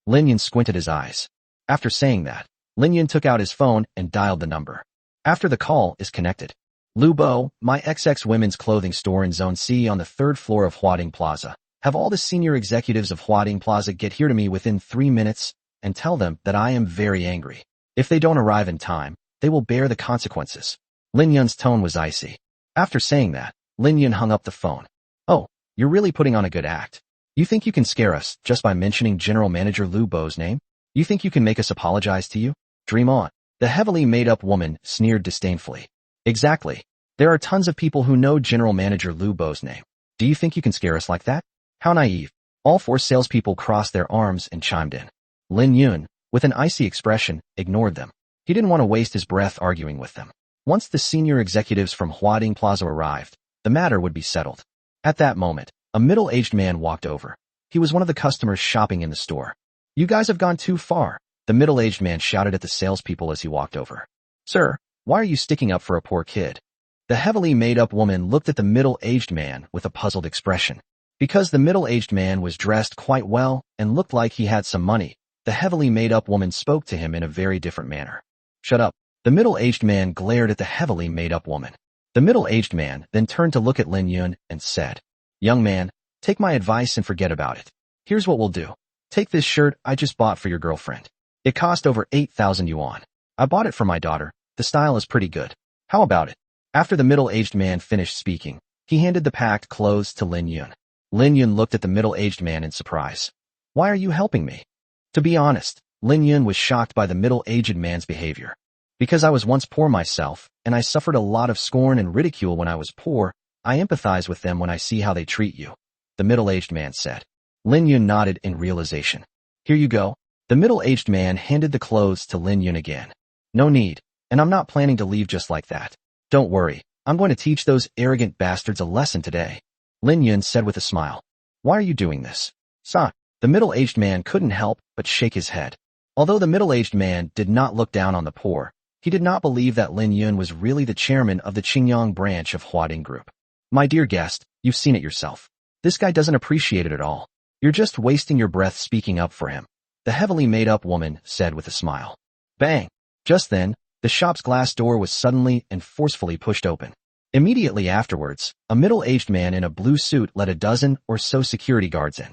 Lin Yun squinted his eyes. After saying that, Lin Yun took out his phone and dialed the number. After the call is connected. Lu Bo, my XX women's clothing store in Zone C on the 3rd floor of Huading Plaza. Have all the senior executives of Huading Plaza get here to me within 3 minutes and tell them that I am very angry. If they don't arrive in time, they will bear the consequences. Lin Yun's tone was icy. After saying that, Lin Yun hung up the phone. Oh, you're really putting on a good act. You think you can scare us just by mentioning General Manager Lu Bo's name? You think you can make us apologize to you? Dream on. The heavily made-up woman sneered disdainfully. Exactly. There are tons of people who know General Manager Lu Bo's name. Do you think you can scare us like that? How naive. All 4 salespeople crossed their arms and chimed in. Lin Yun, with an icy expression, ignored them. He didn't want to waste his breath arguing with them. Once the senior executives from Huading Plaza arrived, the matter would be settled. At that moment, a middle-aged man walked over. He was one of the customers shopping in the store. You guys have gone too far, the middle-aged man shouted at the salespeople as he walked over. Sir, why are you sticking up for a poor kid? The heavily made-up woman looked at the middle-aged man with a puzzled expression. Because the middle-aged man was dressed quite well and looked like he had some money, the heavily made-up woman spoke to him in a very different manner. Shut up. The middle-aged man glared at the heavily made-up woman. The middle-aged man then turned to look at Lin Yun and said, Young man, take my advice and forget about it. Here's what we'll do. Take this shirt I just bought for your girlfriend. It cost over 8,000 yuan. I bought it for my daughter. The style is pretty good. How about it? After the middle-aged man finished speaking, he handed the packed clothes to Lin Yun. Lin Yun looked at the middle-aged man in surprise. Why are you helping me? To be honest, Lin Yun was shocked by the middle-aged man's behavior. Because I was once poor myself, and I suffered a lot of scorn and ridicule when I was poor, I empathize with them when I see how they treat you, the middle-aged man said. Lin Yun nodded in realization. Here you go. The middle-aged man handed the clothes to Lin Yun again. No need, and I'm not planning to leave just like that. Don't worry, I'm going to teach those arrogant bastards a lesson today, Lin Yun said with a smile. Why are you doing this? Son, the middle-aged man couldn't help but shake his head. Although the middle-aged man did not look down on the poor, he did not believe that Lin Yun was really the chairman of the Qingyang branch of Huading Group. My dear guest, you've seen it yourself. This guy doesn't appreciate it at all. You're just wasting your breath speaking up for him, the heavily made-up woman said with a smile. Bang! Just then, the shop's glass door was suddenly and forcefully pushed open. Immediately afterwards, a middle-aged man in a blue suit led a dozen or so security guards in.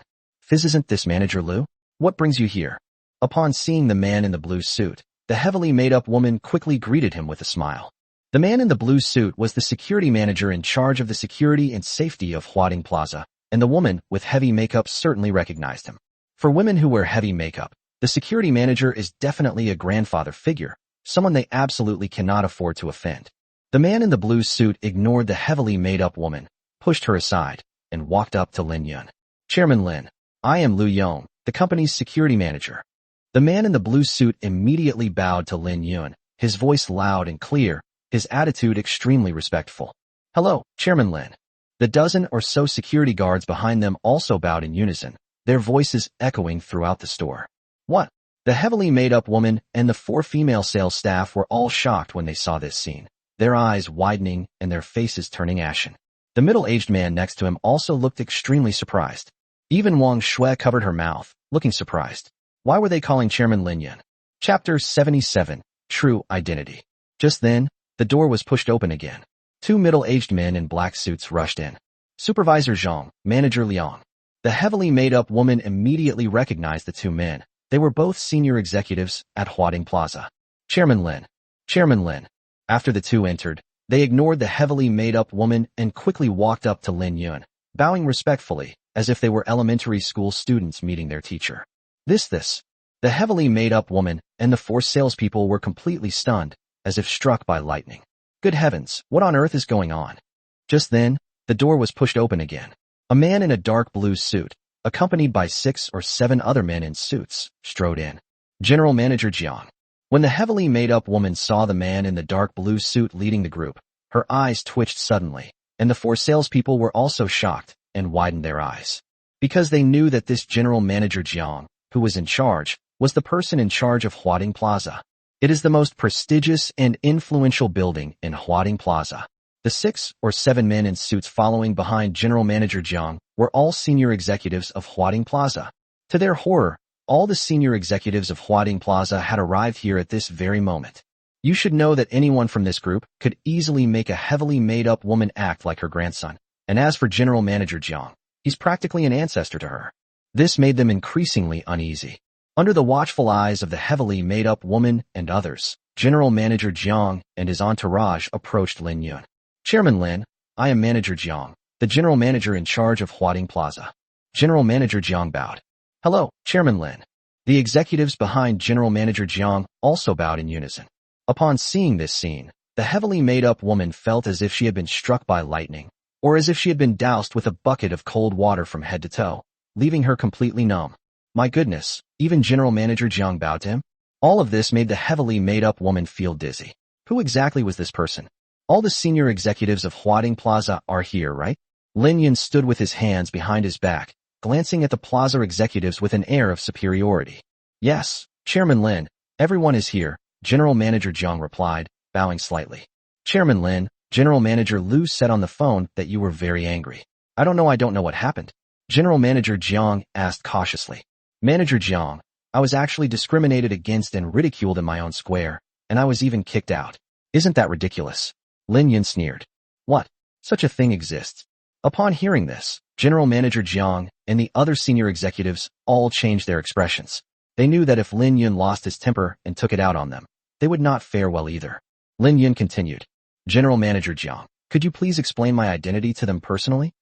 Isn't this Manager Lu? What brings you here? Upon seeing the man in the blue suit, the heavily made-up woman quickly greeted him with a smile. The man in the blue suit was the security manager in charge of the security and safety of Huading Plaza, and the woman with heavy makeup certainly recognized him. For women who wear heavy makeup, the security manager is definitely a grandfather figure, someone they absolutely cannot afford to offend. The man in the blue suit ignored the heavily made-up woman, pushed her aside, and walked up to Lin Yun. Chairman Lin, I am Lu Yong, the company's security manager. The man in the blue suit immediately bowed to Lin Yun, his voice loud and clear, his attitude extremely respectful. Hello, Chairman Lin. The dozen or so security guards behind them also bowed in unison, their voices echoing throughout the store. What? The heavily made-up woman and the 4 female sales staff were all shocked when they saw this scene, their eyes widening and their faces turning ashen. The middle-aged man next to him also looked extremely surprised. Even Wang Shui covered her mouth, looking surprised. Why were they calling Chairman Lin Yun? Chapter 77, True Identity. Just then, the door was pushed open again. 2 middle-aged men in black suits rushed in. Supervisor Zhang, Manager Liang. The heavily made-up woman immediately recognized the 2 men. They were both senior executives at Huading Plaza. Chairman Lin. Chairman Lin. After the 2 entered, they ignored the heavily made-up woman and quickly walked up to Lin Yun, bowing respectfully, as if they were elementary school students meeting their teacher. This. The heavily made-up woman and the 4 salespeople were completely stunned, as if struck by lightning. Good heavens, what on earth is going on? Just then, the door was pushed open again. A man in a dark blue suit, accompanied by 6 or 7 other men in suits, strode in. General Manager Jiang. When the heavily made-up woman saw the man in the dark blue suit leading the group, her eyes twitched suddenly, and the 4 salespeople were also shocked and widened their eyes. Because they knew that this General Manager Jiang, who was in charge, was the person in charge of Huading Plaza. It is the most prestigious and influential building in Huading Plaza. The 6 or 7 men in suits following behind General Manager Jiang were all senior executives of Huading Plaza. To their horror, all the senior executives of Huading Plaza had arrived here at this very moment. You should know that anyone from this group could easily make a heavily made-up woman act like her grandson. And as for General Manager Jiang, he's practically an ancestor to her. This made them increasingly uneasy. Under the watchful eyes of the heavily made-up woman and others, General Manager Jiang and his entourage approached Lin Yun. Chairman Lin, I am Manager Jiang, the general manager in charge of Huading Plaza. General Manager Jiang bowed. Hello, Chairman Lin. The executives behind General Manager Jiang also bowed in unison. Upon seeing this scene, the heavily made-up woman felt as if she had been struck by lightning, or as if she had been doused with a bucket of cold water from head to toe, leaving her completely numb. My goodness, even General Manager Jiang bowed to him? All of this made the heavily made-up woman feel dizzy. Who exactly was this person? All the senior executives of Huading Plaza are here, right? Lin Yun stood with his hands behind his back, glancing at the plaza executives with an air of superiority. Yes, Chairman Lin, everyone is here, General Manager Jiang replied, bowing slightly. Chairman Lin, General Manager Liu said on the phone that you were very angry. I don't know what happened. General Manager Jiang asked cautiously. Manager Jiang, I was actually discriminated against and ridiculed in my own square, and I was even kicked out. Isn't that ridiculous? Lin Yun sneered. What? Such a thing exists. Upon hearing this, General Manager Jiang and the other senior executives all changed their expressions. They knew that if Lin Yun lost his temper and took it out on them, they would not fare well either. Lin Yun continued. General Manager Jiang, could you please explain my identity to them personally?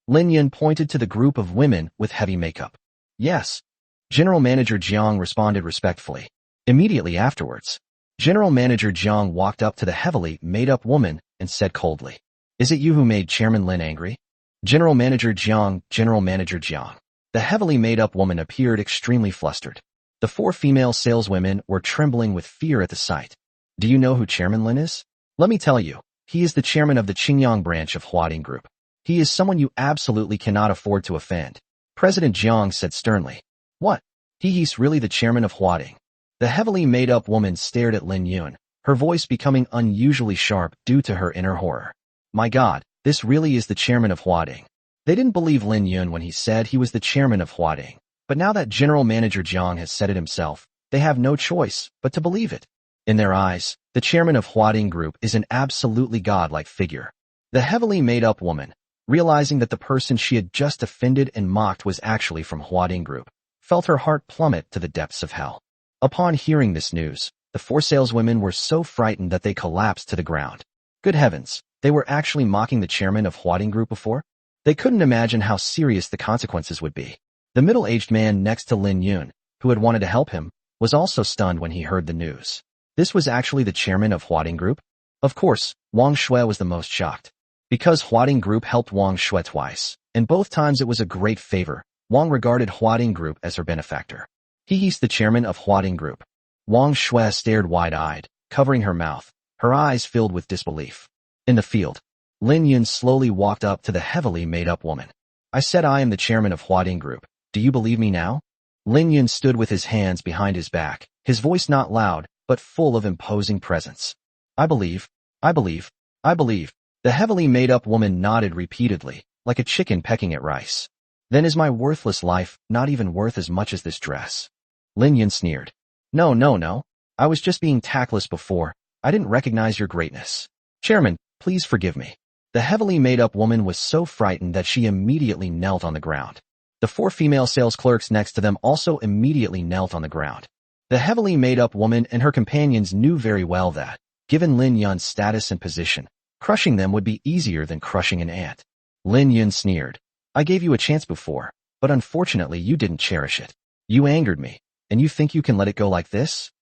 Lin Yun pointed to the group of women with heavy makeup. Yes. General Manager Jiang responded respectfully. Immediately afterwards, General Manager Jiang walked up to the heavily made-up woman and said coldly, Is it you who made Chairman Lin angry? General Manager Jiang, General Manager Jiang. The heavily made-up woman appeared extremely flustered. The 4 female saleswomen were trembling with fear at the sight. Do you know who Chairman Lin is? Let me tell you, he is the chairman of the Qingyang branch of Huading Group. He is someone you absolutely cannot afford to offend. President Jiang said sternly. What? He's really the chairman of Huading. The heavily made-up woman stared at Lin Yun, her voice becoming unusually sharp due to her inner horror. My God, this really is the chairman of Huading. They didn't believe Lin Yun when he said he was the chairman of Huading. But now that General Manager Jiang has said it himself, they have no choice but to believe it. In their eyes, the chairman of Huading Group is an absolutely godlike figure. The heavily made-up woman, realizing that the person she had just offended and mocked was actually from Huading Group, felt her heart plummet to the depths of hell. Upon hearing this news, the 4 saleswomen were so frightened that they collapsed to the ground. Good heavens, they were actually mocking the chairman of Huading Group before? They couldn't imagine how serious the consequences would be. The middle-aged man next to Lin Yun, who had wanted to help him, was also stunned when he heard the news. This was actually the chairman of Huading Group? Of course, Wang Shui was the most shocked. Because Huading Group helped Wang Shui twice, and both times it was a great favor, Wang regarded Huading Group as her benefactor. He's the chairman of Huading Group. Wang Shui stared wide-eyed, covering her mouth, her eyes filled with disbelief. In the field, Lin Yun slowly walked up to the heavily made-up woman. I said I am the chairman of Huading Group. Do you believe me now? Lin Yun stood with his hands behind his back, his voice not loud, but full of imposing presence. I believe. The heavily made-up woman nodded repeatedly, like a chicken pecking at rice. Then is my worthless life not even worth as much as this dress? Lin Yun sneered. No. I was just being tactless before. I didn't recognize your greatness. Chairman, please forgive me. The heavily made-up woman was so frightened that she immediately knelt on the ground. The 4 female sales clerks next to them also immediately knelt on the ground. The heavily made-up woman and her companions knew very well that, given Lin Yun's status and position, crushing them would be easier than crushing an ant. Lin Yun sneered. I gave you a chance before, but unfortunately you didn't cherish it. You angered me, and you think you can let it go like this?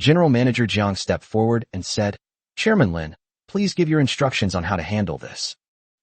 General Manager Jiang stepped forward and said, Chairman Lin, please give your instructions on how to handle this.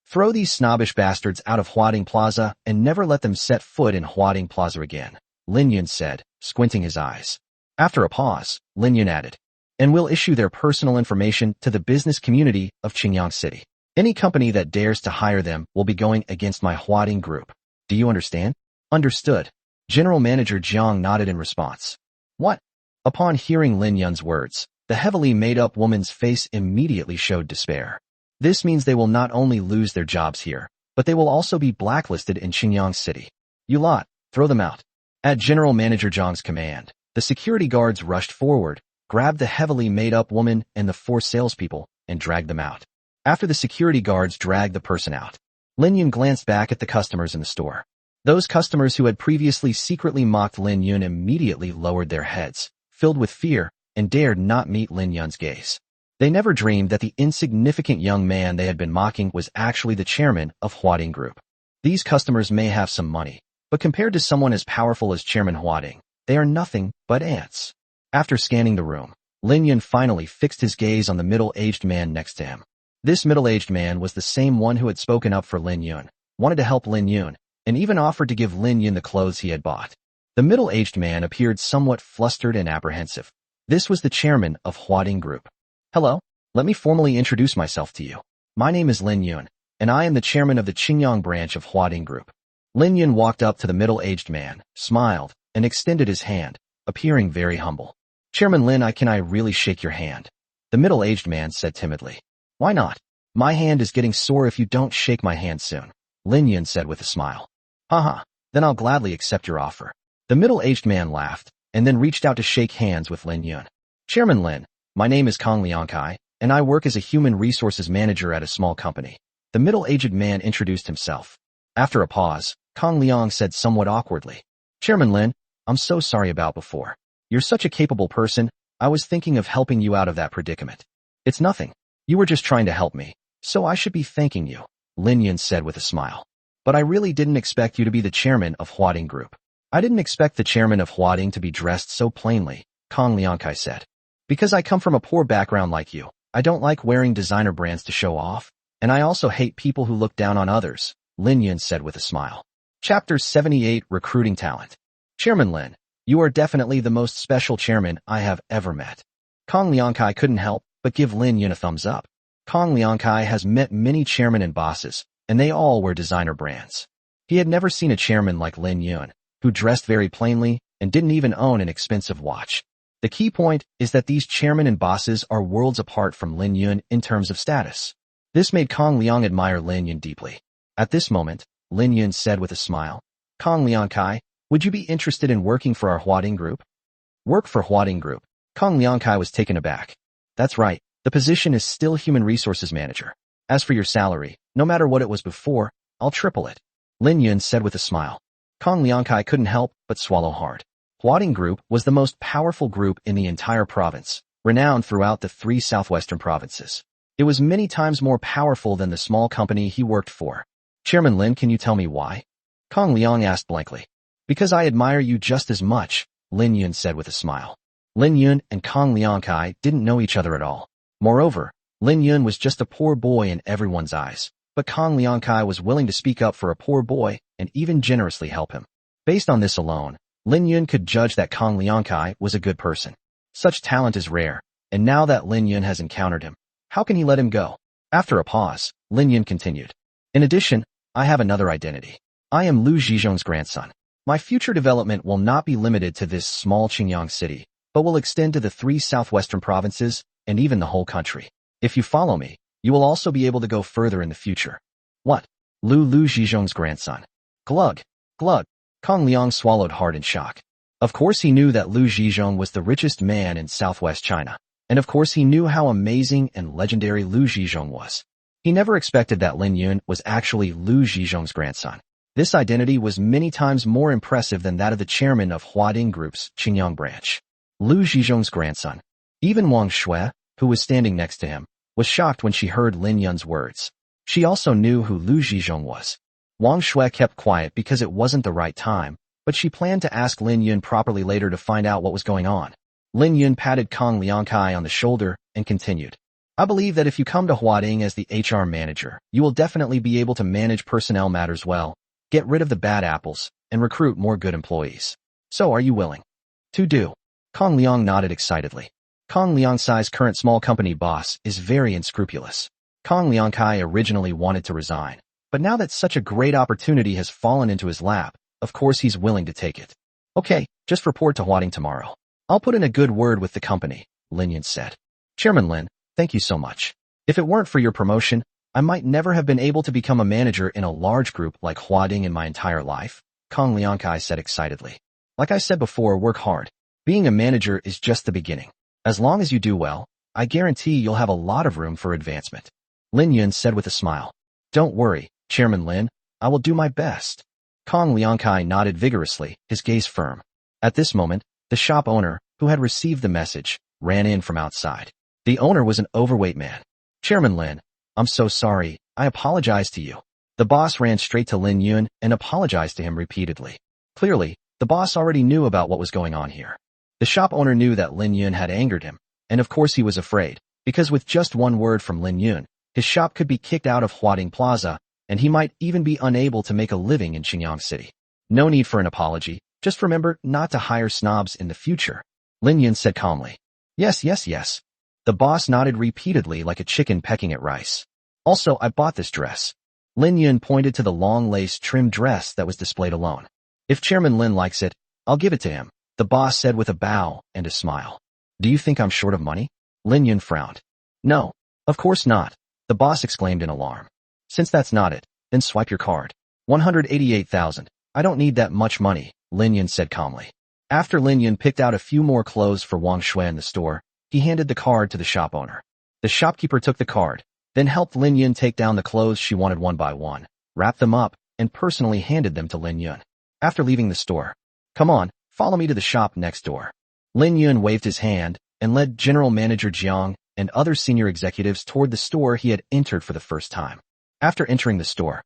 Throw these snobbish bastards out of Huading Plaza and never let them set foot in Huading Plaza again, Lin Yun said, squinting his eyes. After a pause, Lin Yun added, and we'll issue their personal information to the business community of Qingyang City. Any company that dares to hire them will be going against my Huading Group. Do you understand? Understood. General Manager Jiang nodded in response. What? Upon hearing Lin Yun's words, the heavily made-up woman's face immediately showed despair. This means they will not only lose their jobs here, but they will also be blacklisted in Qingyang City. You lot, throw them out. At General Manager Jiang's command, the security guards rushed forward, grabbed the heavily made-up woman and the 4 salespeople, and dragged them out. After the security guards dragged the person out, Lin Yun glanced back at the customers in the store. Those customers who had previously secretly mocked Lin Yun immediately lowered their heads, filled with fear, and dared not meet Lin Yun's gaze. They never dreamed that the insignificant young man they had been mocking was actually the chairman of Huading Group. These customers may have some money, but compared to someone as powerful as Chairman Huading, they are nothing but ants. After scanning the room, Lin Yun finally fixed his gaze on the middle-aged man next to him. This middle-aged man was the same one who had spoken up for Lin Yun, wanted to help Lin Yun, and even offered to give Lin Yun the clothes he had bought. The middle-aged man appeared somewhat flustered and apprehensive. This was the chairman of Huading Group. Hello, let me formally introduce myself to you. My name is Lin Yun, and I am the chairman of the Qingyang branch of Huading Group. Lin Yun walked up to the middle-aged man, smiled, and extended his hand, appearing very humble. Chairman Lin, can I really shake your hand? The middle-aged man said timidly. Why not? My hand is getting sore if you don't shake my hand soon, Lin Yun said with a smile. Haha, then I'll gladly accept your offer. The middle-aged man laughed, and then reached out to shake hands with Lin Yun. Chairman Lin, my name is Kong Liangkai, and I work as a human resources manager at a small company. The middle-aged man introduced himself. After a pause, Kong Liang said somewhat awkwardly. Chairman Lin, I'm so sorry about before. You're such a capable person, I was thinking of helping you out of that predicament. It's nothing. You were just trying to help me, so I should be thanking you, Lin Yun said with a smile. But I really didn't expect you to be the chairman of Huading Group. I didn't expect the chairman of Huading to be dressed so plainly, Kong Liangkai said. Because I come from a poor background like you, I don't like wearing designer brands to show off, and I also hate people who look down on others, Lin Yun said with a smile. Chapter 78 Recruiting Talent. Chairman Lin, you are definitely the most special chairman I have ever met. Kong Liangkai couldn't help but give Lin Yun a thumbs up. Kong Liangkai has met many chairmen and bosses, and they all wear designer brands. He had never seen a chairman like Lin Yun, who dressed very plainly and didn't even own an expensive watch. The key point is that these chairmen and bosses are worlds apart from Lin Yun in terms of status. This made Kong Liang admire Lin Yun deeply. At this moment, Lin Yun said with a smile, Kong Liangkai, would you be interested in working for our Huading Group? Work for Huading Group. Kong Liangkai was taken aback. That's right, the position is still Human Resources Manager. As for your salary, no matter what it was before, I'll triple it, Lin Yun said with a smile. Kong Liangkai couldn't help but swallow hard. Huading Group was the most powerful group in the entire province, renowned throughout the 3 southwestern provinces. It was many times more powerful than the small company he worked for. Chairman Lin, can you tell me why? Kong Liang asked blankly. Because I admire you just as much, Lin Yun said with a smile. Lin Yun and Kong Liangkai didn't know each other at all. Moreover, Lin Yun was just a poor boy in everyone's eyes, but Kong Liangkai was willing to speak up for a poor boy and even generously help him. Based on this alone, Lin Yun could judge that Kong Liangkai was a good person. Such talent is rare, and now that Lin Yun has encountered him, how can he let him go? After a pause, Lin Yun continued. In addition, I have another identity. I am Lu Zhizhong's grandson. My future development will not be limited to this small Qingyang city, but will extend to the 3 southwestern provinces and even the whole country. If you follow me, you will also be able to go further in the future. What? Lu Zhizhong's grandson. Glug. Glug. Kong Liang swallowed hard in shock. Of course he knew that Lu Zhizhong was the richest man in southwest China, and of course he knew how amazing and legendary Lu Zhizhong was. He never expected that Lin Yun was actually Lu Zhizhong's grandson. This identity was many times more impressive than that of the chairman of Huading Group's Qingyang branch. Lu Zhizhong's grandson. Even Wang Shui, who was standing next to him, was shocked when she heard Lin Yun's words. She also knew who Lu Zhizhong was. Wang Shui kept quiet because it wasn't the right time, but she planned to ask Lin Yun properly later to find out what was going on. Lin Yun patted Kong Liangkai on the shoulder and continued. I believe that if you come to Huading as the HR manager, you will definitely be able to manage personnel matters well, get rid of the bad apples, and recruit more good employees. So are you willing to do? Kong Liang nodded excitedly. Kong Liangkai's current small company boss is very unscrupulous. Kong Liangkai originally wanted to resign, but now that such a great opportunity has fallen into his lap, of course he's willing to take it. Okay, just report to Huading tomorrow. I'll put in a good word with the company, Lin Yun said. Chairman Lin, thank you so much. If it weren't for your promotion, I might never have been able to become a manager in a large group like Huading in my entire life, Kong Liangkai said excitedly. Like I said before, work hard. Being a manager is just the beginning. As long as you do well, I guarantee you'll have a lot of room for advancement. Lin Yun said with a smile. Don't worry, Chairman Lin, I will do my best. Kong Liangkai nodded vigorously, his gaze firm. At this moment, the shop owner, who had received the message, ran in from outside. The owner was an overweight man. Chairman Lin, I'm so sorry, I apologize to you. The boss ran straight to Lin Yun and apologized to him repeatedly. Clearly, the boss already knew about what was going on here. The shop owner knew that Lin Yun had angered him, And of course he was afraid, because with just one word from Lin Yun, his shop could be kicked out of Huading Plaza, and he might even be unable to make a living in Qingyang City. No need for an apology, just remember not to hire snobs in the future, Lin Yun said calmly. Yes, yes, yes. The boss nodded repeatedly like a chicken pecking at rice. Also, I bought this dress. Lin Yun pointed to the long lace trimmed dress that was displayed alone. If Chairman Lin likes it, I'll give it to him, the boss said with a bow and a smile. Do you think I'm short of money? Lin Yun frowned. No, of course not, the boss exclaimed in alarm. Since that's not it, then swipe your card. 188,000. I don't need that much money, Lin Yun said calmly. After Lin Yun picked out a few more clothes for Wang Shui in the store, he handed the card to the shop owner. The shopkeeper took the card, then helped Lin Yun take down the clothes she wanted one by one, wrapped them up, and personally handed them to Lin Yun. After leaving the store, come on, follow me to the shop next door. Lin Yun waved his hand and led General Manager Jiang and other senior executives toward the store he had entered for the first time. After entering the store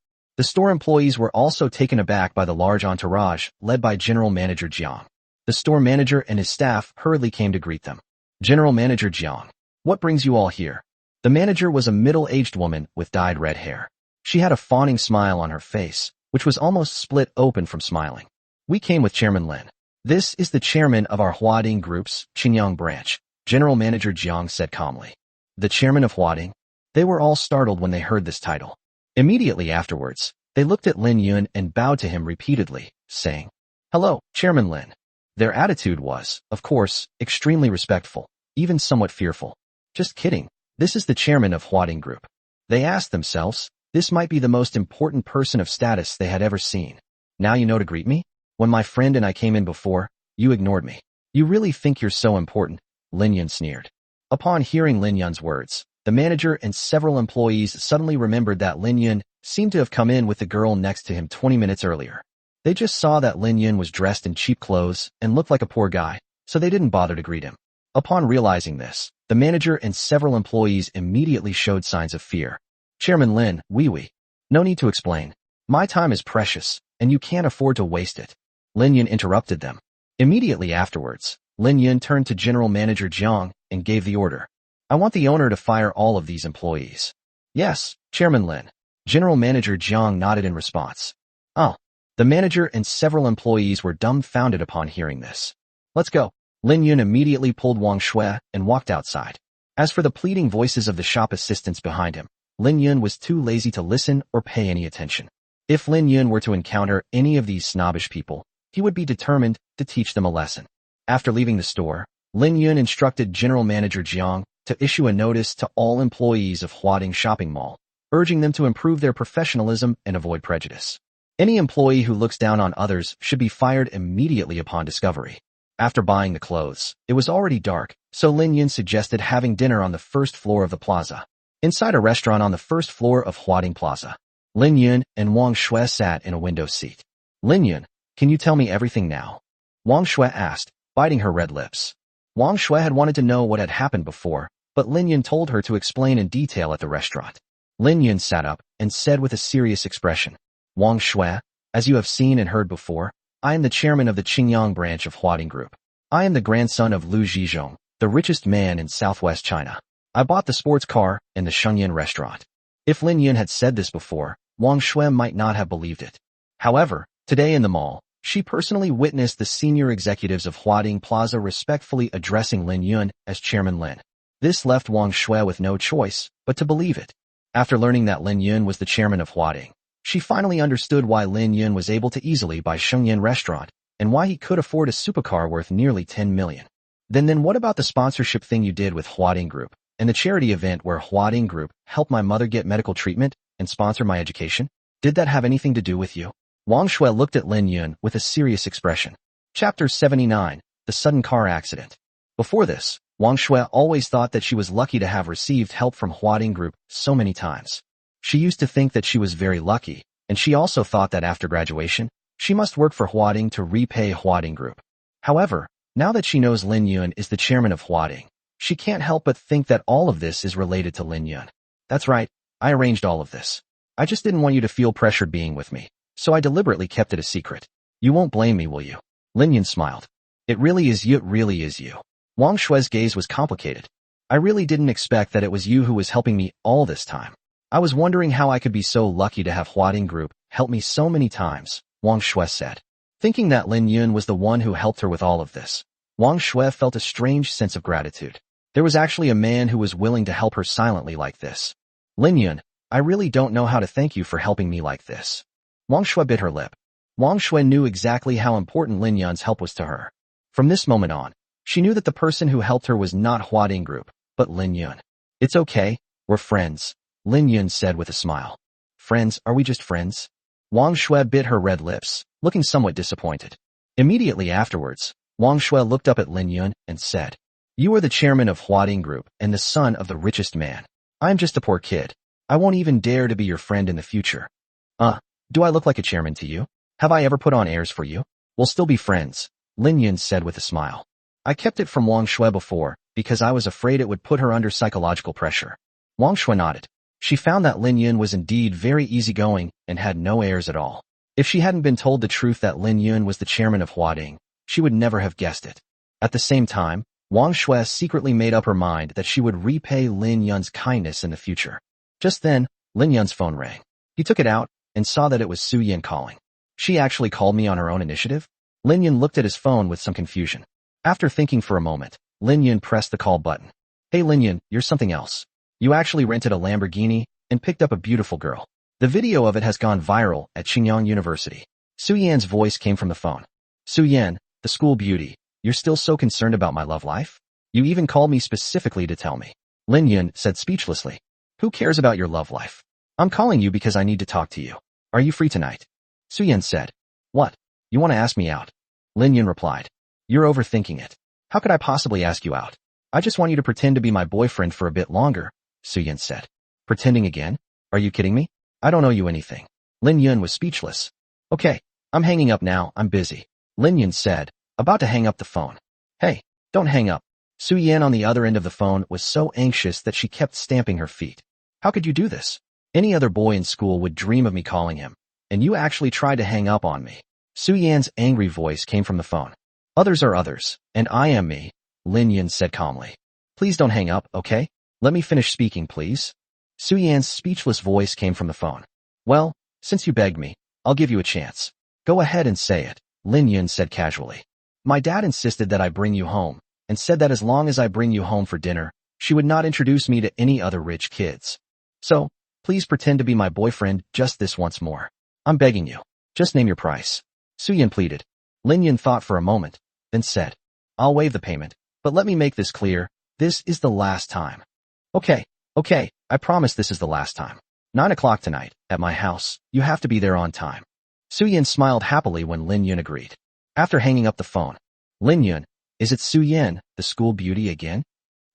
employees were also taken aback by the large entourage led by General Manager Jiang. The store manager and his staff hurriedly came to greet them. General Manager Jiang, what brings you all here? The manager was a middle-aged woman with dyed red hair. She had a fawning smile on her face, which was almost split open from smiling. We came with Chairman Lin. This is the chairman of our Huading Group's Qingyang branch, General Manager Jiang said calmly. The chairman of Huading? They were all startled when they heard this title. Immediately afterwards, they looked at Lin Yun and bowed to him repeatedly, saying, Hello, Chairman Lin. Their attitude was, of course, extremely respectful, even somewhat fearful. Just kidding, this is the chairman of Huading Group. They asked themselves, this might be the most important person of status they had ever seen. Now you know to greet me? When my friend and I came in before, you ignored me. You really think you're so important? Lin Yun sneered. Upon hearing Lin Yun's words, the manager and several employees suddenly remembered that Lin Yun seemed to have come in with the girl next to him 20 minutes earlier. They just saw that Lin Yun was dressed in cheap clothes and looked like a poor guy, so they didn't bother to greet him. Upon realizing this, the manager and several employees immediately showed signs of fear. Chairman Lin, oui. No need to explain. My time is precious, and you can't afford to waste it. Lin Yun interrupted them. Immediately afterwards, Lin Yun turned to General Manager Jiang and gave the order. I want the owner to fire all of these employees. Yes, Chairman Lin. General Manager Jiang nodded in response. Oh. The manager and several employees were dumbfounded upon hearing this. Let's go. Lin Yun immediately pulled Wang Shui and walked outside. As for the pleading voices of the shop assistants behind him, Lin Yun was too lazy to listen or pay any attention. If Lin Yun were to encounter any of these snobbish people, he would be determined to teach them a lesson. After leaving the store, Lin Yun instructed General Manager Jiang to issue a notice to all employees of Huading Shopping Mall, urging them to improve their professionalism and avoid prejudice. Any employee who looks down on others should be fired immediately upon discovery. After buying the clothes, it was already dark, so Lin Yun suggested having dinner on the first floor of the plaza. Inside a restaurant on the first floor of Huading Plaza, Lin Yun and Wang Shui sat in a window seat. Lin Yun, can you tell me everything now? Wang Shui asked, biting her red lips. Wang Shui had wanted to know what had happened before, but Lin Yun told her to explain in detail at the restaurant. Lin Yun sat up and said with a serious expression, Wang Shui, as you have seen and heard before, I am the chairman of the Qingyang branch of Huading Group. I am the grandson of Lu Zhizhong, the richest man in southwest China. I bought the sports car and the Shenyang restaurant. If Lin Yun had said this before, Wang Shui might not have believed it. However, today in the mall, she personally witnessed the senior executives of Huading Plaza respectfully addressing Lin Yun as Chairman Lin. This left Wang Shui with no choice but to believe it. After learning that Lin Yun was the chairman of Huading, she finally understood why Lin Yun was able to easily buy Shenyang restaurant and why he could afford a supercar worth nearly 10 million. Then what about the sponsorship thing you did with Huading Group and the charity event where Huading Group helped my mother get medical treatment and sponsor my education? Did that have anything to do with you? Wang Shui looked at Lin Yun with a serious expression. Chapter 79, The Sudden Car Accident. Before this, Wang Shui always thought that she was lucky to have received help from Huading Group so many times. She used to think that she was very lucky, and she also thought that after graduation, she must work for Huading to repay Huading Group. However, now that she knows Lin Yun is the chairman of Huading, she can't help but think that all of this is related to Lin Yun. That's right, I arranged all of this. I just didn't want you to feel pressured being with me, so I deliberately kept it a secret. You won't blame me, will you? Lin Yun smiled. It really is you. Wang Shui's gaze was complicated. I really didn't expect that it was you who was helping me all this time. I was wondering how I could be so lucky to have Huading Group help me so many times, Wang Shui said. Thinking that Lin Yun was the one who helped her with all of this, Wang Shui felt a strange sense of gratitude. There was actually a man who was willing to help her silently like this. Lin Yun, I really don't know how to thank you for helping me like this. Wang Shui bit her lip. Wang Shui knew exactly how important Lin Yun's help was to her. From this moment on, she knew that the person who helped her was not Huading Group, but Lin Yun. It's okay, we're friends, Lin Yun said with a smile. Friends, are we just friends? Wang Shui bit her red lips, looking somewhat disappointed. Immediately afterwards, Wang Shui looked up at Lin Yun and said, You are the chairman of Huading Group and the son of the richest man. I'm just a poor kid. I won't even dare to be your friend in the future. Do I look like a chairman to you? Have I ever put on airs for you? We'll still be friends, Lin Yun said with a smile. I kept it from Wang Shui before, because I was afraid it would put her under psychological pressure. Wang Shui nodded. She found that Lin Yun was indeed very easygoing and had no airs at all. If she hadn't been told the truth that Lin Yun was the chairman of Huading, she would never have guessed it. At the same time, Wang Shui secretly made up her mind that she would repay Lin Yun's kindness in the future. Just then, Lin Yun's phone rang. He took it out and saw that it was Su Yin calling. She actually called me on her own initiative? Lin Yun looked at his phone with some confusion. After thinking for a moment, Lin Yun pressed the call button. Hey Lin Yun, you're something else. You actually rented a Lamborghini and picked up a beautiful girl. The video of it has gone viral at Qingyang University. Su Yan's voice came from the phone. Su Yan, the school beauty, you're still so concerned about my love life? You even called me specifically to tell me. Lin Yun said speechlessly. Who cares about your love life? I'm calling you because I need to talk to you. Are you free tonight? Su Yan said. What? You want to ask me out? Lin Yun replied. You're overthinking it. How could I possibly ask you out? I just want you to pretend to be my boyfriend for a bit longer, Su Yan said. Pretending again? Are you kidding me? I don't owe you anything. Lin Yun was speechless. Okay, I'm hanging up now, I'm busy, Lin Yun said, about to hang up the phone. Hey, don't hang up. Su Yan on the other end of the phone was so anxious that she kept stamping her feet. How could you do this? Any other boy in school would dream of me calling him, and you actually tried to hang up on me. Su Yan's angry voice came from the phone. Others are others, and I am me, Lin Yun said calmly. Please don't hang up, okay? Let me finish speaking, please. Su Yan's speechless voice came from the phone. Well, since you begged me, I'll give you a chance. Go ahead and say it, Lin Yun said casually. My dad insisted that I bring you home, and said that as long as I bring you home for dinner, she would not introduce me to any other rich kids. So, please pretend to be my boyfriend just this once more. I'm begging you. Just name your price. Su Yan pleaded. Lin Yun thought for a moment, then said, I'll waive the payment, but let me make this clear. This is the last time. Okay, I promise this is the last time. 9 o'clock tonight, at my house, you have to be there on time. Su Yan smiled happily when Lin Yun agreed. After hanging up the phone, Lin Yun, is it Su Yan, the school beauty again?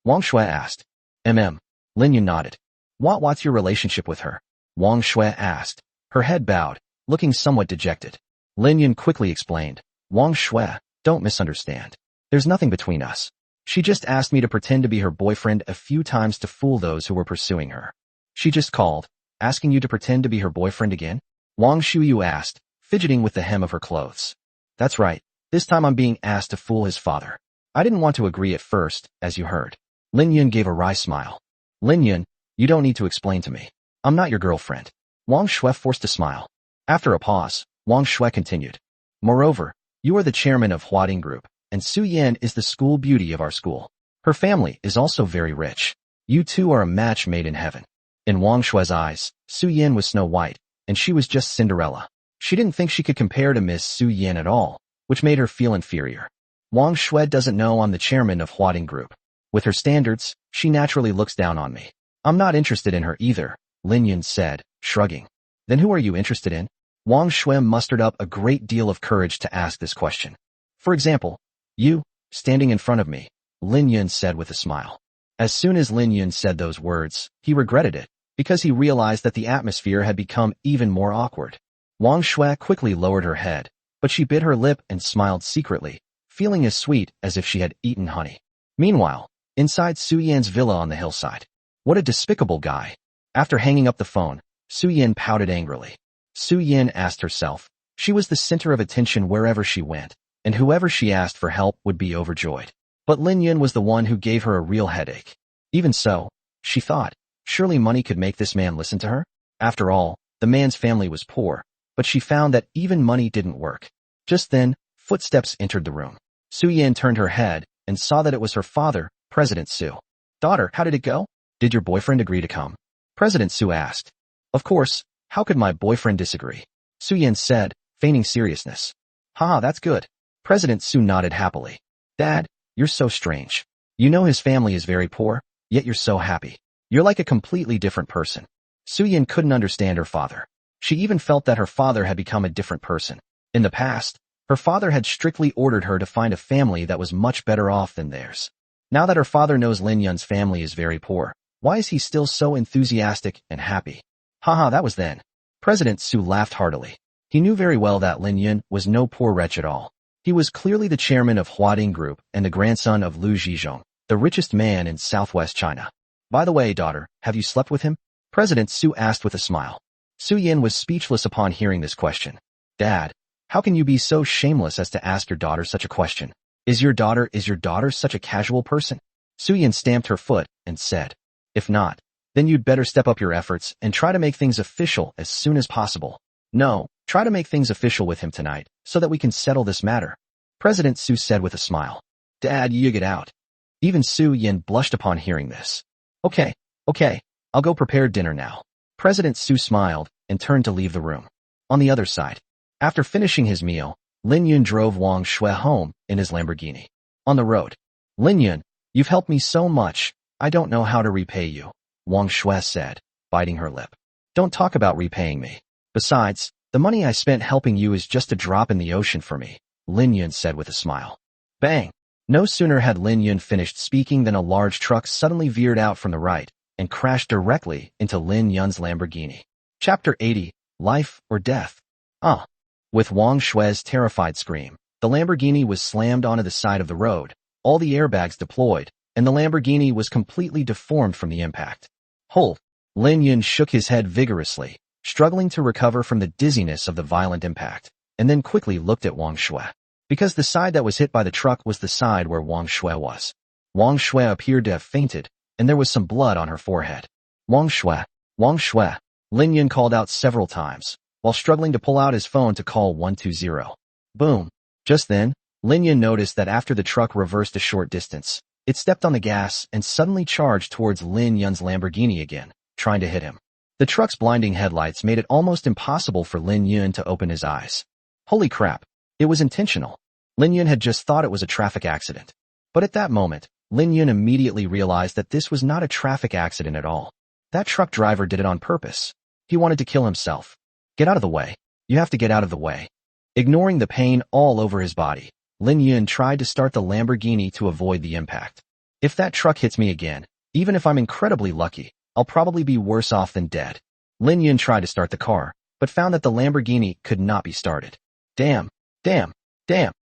Wang Shui asked. Lin Yun nodded. What's your relationship with her? Wang Shui asked. Her head bowed, looking somewhat dejected. Lin Yun quickly explained. Wang Shui, don't misunderstand. There's nothing between us. She just asked me to pretend to be her boyfriend a few times to fool those who were pursuing her. She just called, asking you to pretend to be her boyfriend again? Wang Shuyu asked, fidgeting with the hem of her clothes. That's right. This time I'm being asked to fool his father. I didn't want to agree at first, as you heard. Lin Yun gave a wry smile. Lin Yun, you don't need to explain to me. I'm not your girlfriend. Wang Shui forced a smile. After a pause, Wang Shui continued. Moreover, you are the chairman of Huading Group, and Su Yan is the school beauty of our school. Her family is also very rich. You two are a match made in heaven. In Wang Shui's eyes, Su Yan was Snow White, and she was just Cinderella. She didn't think she could compare to Miss Su Yan at all, which made her feel inferior. Wang Shui doesn't know I'm the chairman of Huading Group. With her standards, she naturally looks down on me. I'm not interested in her either, Lin Yun said, shrugging. Then who are you interested in? Wang Shui mustered up a great deal of courage to ask this question. For example, you, standing in front of me, Lin Yun said with a smile. As soon as Lin Yun said those words, he regretted it, because he realized that the atmosphere had become even more awkward. Wang Shui quickly lowered her head, but she bit her lip and smiled secretly, feeling as sweet as if she had eaten honey. Meanwhile, inside Su Yan's villa on the hillside. What a despicable guy. After hanging up the phone, Su Yan pouted angrily. Su Yan asked herself. She was the center of attention wherever she went, and whoever she asked for help would be overjoyed. But Lin Yun was the one who gave her a real headache. Even so, she thought, surely money could make this man listen to her? After all, the man's family was poor, but she found that even money didn't work. Just then, footsteps entered the room. Su-Yin turned her head and saw that it was her father, President Su. Daughter, how did it go? Did your boyfriend agree to come? President Su asked. Of course, how could my boyfriend disagree? Su-Yin said, feigning seriousness. Haha, that's good. President Su nodded happily. Dad, you're so strange. You know his family is very poor, yet you're so happy. You're like a completely different person. Su-Yin couldn't understand her father. She even felt that her father had become a different person. In the past, her father had strictly ordered her to find a family that was much better off than theirs. Now that her father knows Lin Yun's family is very poor, why is he still so enthusiastic and happy? Haha, that was then. President Su laughed heartily. He knew very well that Lin Yun was no poor wretch at all. He was clearly the chairman of Huading Group and the grandson of Lu Zhizhong, the richest man in southwest China. By the way, daughter, have you slept with him? President Su asked with a smile. Su-Yin was speechless upon hearing this question. Dad, how can you be so shameless as to ask your daughter such a question? Is your daughter such a casual person? Su-Yin stamped her foot and said, if not, then you'd better step up your efforts and try to make things official as soon as possible. No, try to make things official with him tonight so that we can settle this matter. President Su said with a smile. Dad, you get out. Even Su-Yin blushed upon hearing this. Okay, I'll go prepare dinner now. President Su smiled and turned to leave the room. On the other side, after finishing his meal, Lin Yun drove Wang Shui home in his Lamborghini. On the road, Lin Yun, you've helped me so much, I don't know how to repay you, Wang Shui said, biting her lip. Don't talk about repaying me. Besides, the money I spent helping you is just a drop in the ocean for me, Lin Yun said with a smile. Bang! No sooner had Lin Yun finished speaking than a large truck suddenly veered out from the right and crashed directly into Lin Yun's Lamborghini. Chapter 80, Life or Death. With Wang Shui's terrified scream, the Lamborghini was slammed onto the side of the road, all the airbags deployed, and the Lamborghini was completely deformed from the impact. Hold! Lin Yun shook his head vigorously, struggling to recover from the dizziness of the violent impact, and then quickly looked at Wang Shui. Because the side that was hit by the truck was the side where Wang Shui was. Wang Shui appeared to have fainted, and there was some blood on her forehead. Wang Shui, Lin Yun called out several times, while struggling to pull out his phone to call 120. Boom. Just then, Lin Yun noticed that after the truck reversed a short distance, it stepped on the gas and suddenly charged towards Lin Yun's Lamborghini again, trying to hit him. The truck's blinding headlights made it almost impossible for Lin Yun to open his eyes. Holy crap, it was intentional. Lin Yun had just thought it was a traffic accident. But at that moment, Lin Yun immediately realized that this was not a traffic accident at all. That truck driver did it on purpose. He wanted to kill himself. Get out of the way. You have to get out of the way. Ignoring the pain all over his body, Lin Yun tried to start the Lamborghini to avoid the impact. If that truck hits me again, even if I'm incredibly lucky, I'll probably be worse off than dead. Lin Yun tried to start the car, but found that the Lamborghini could not be started. Damn.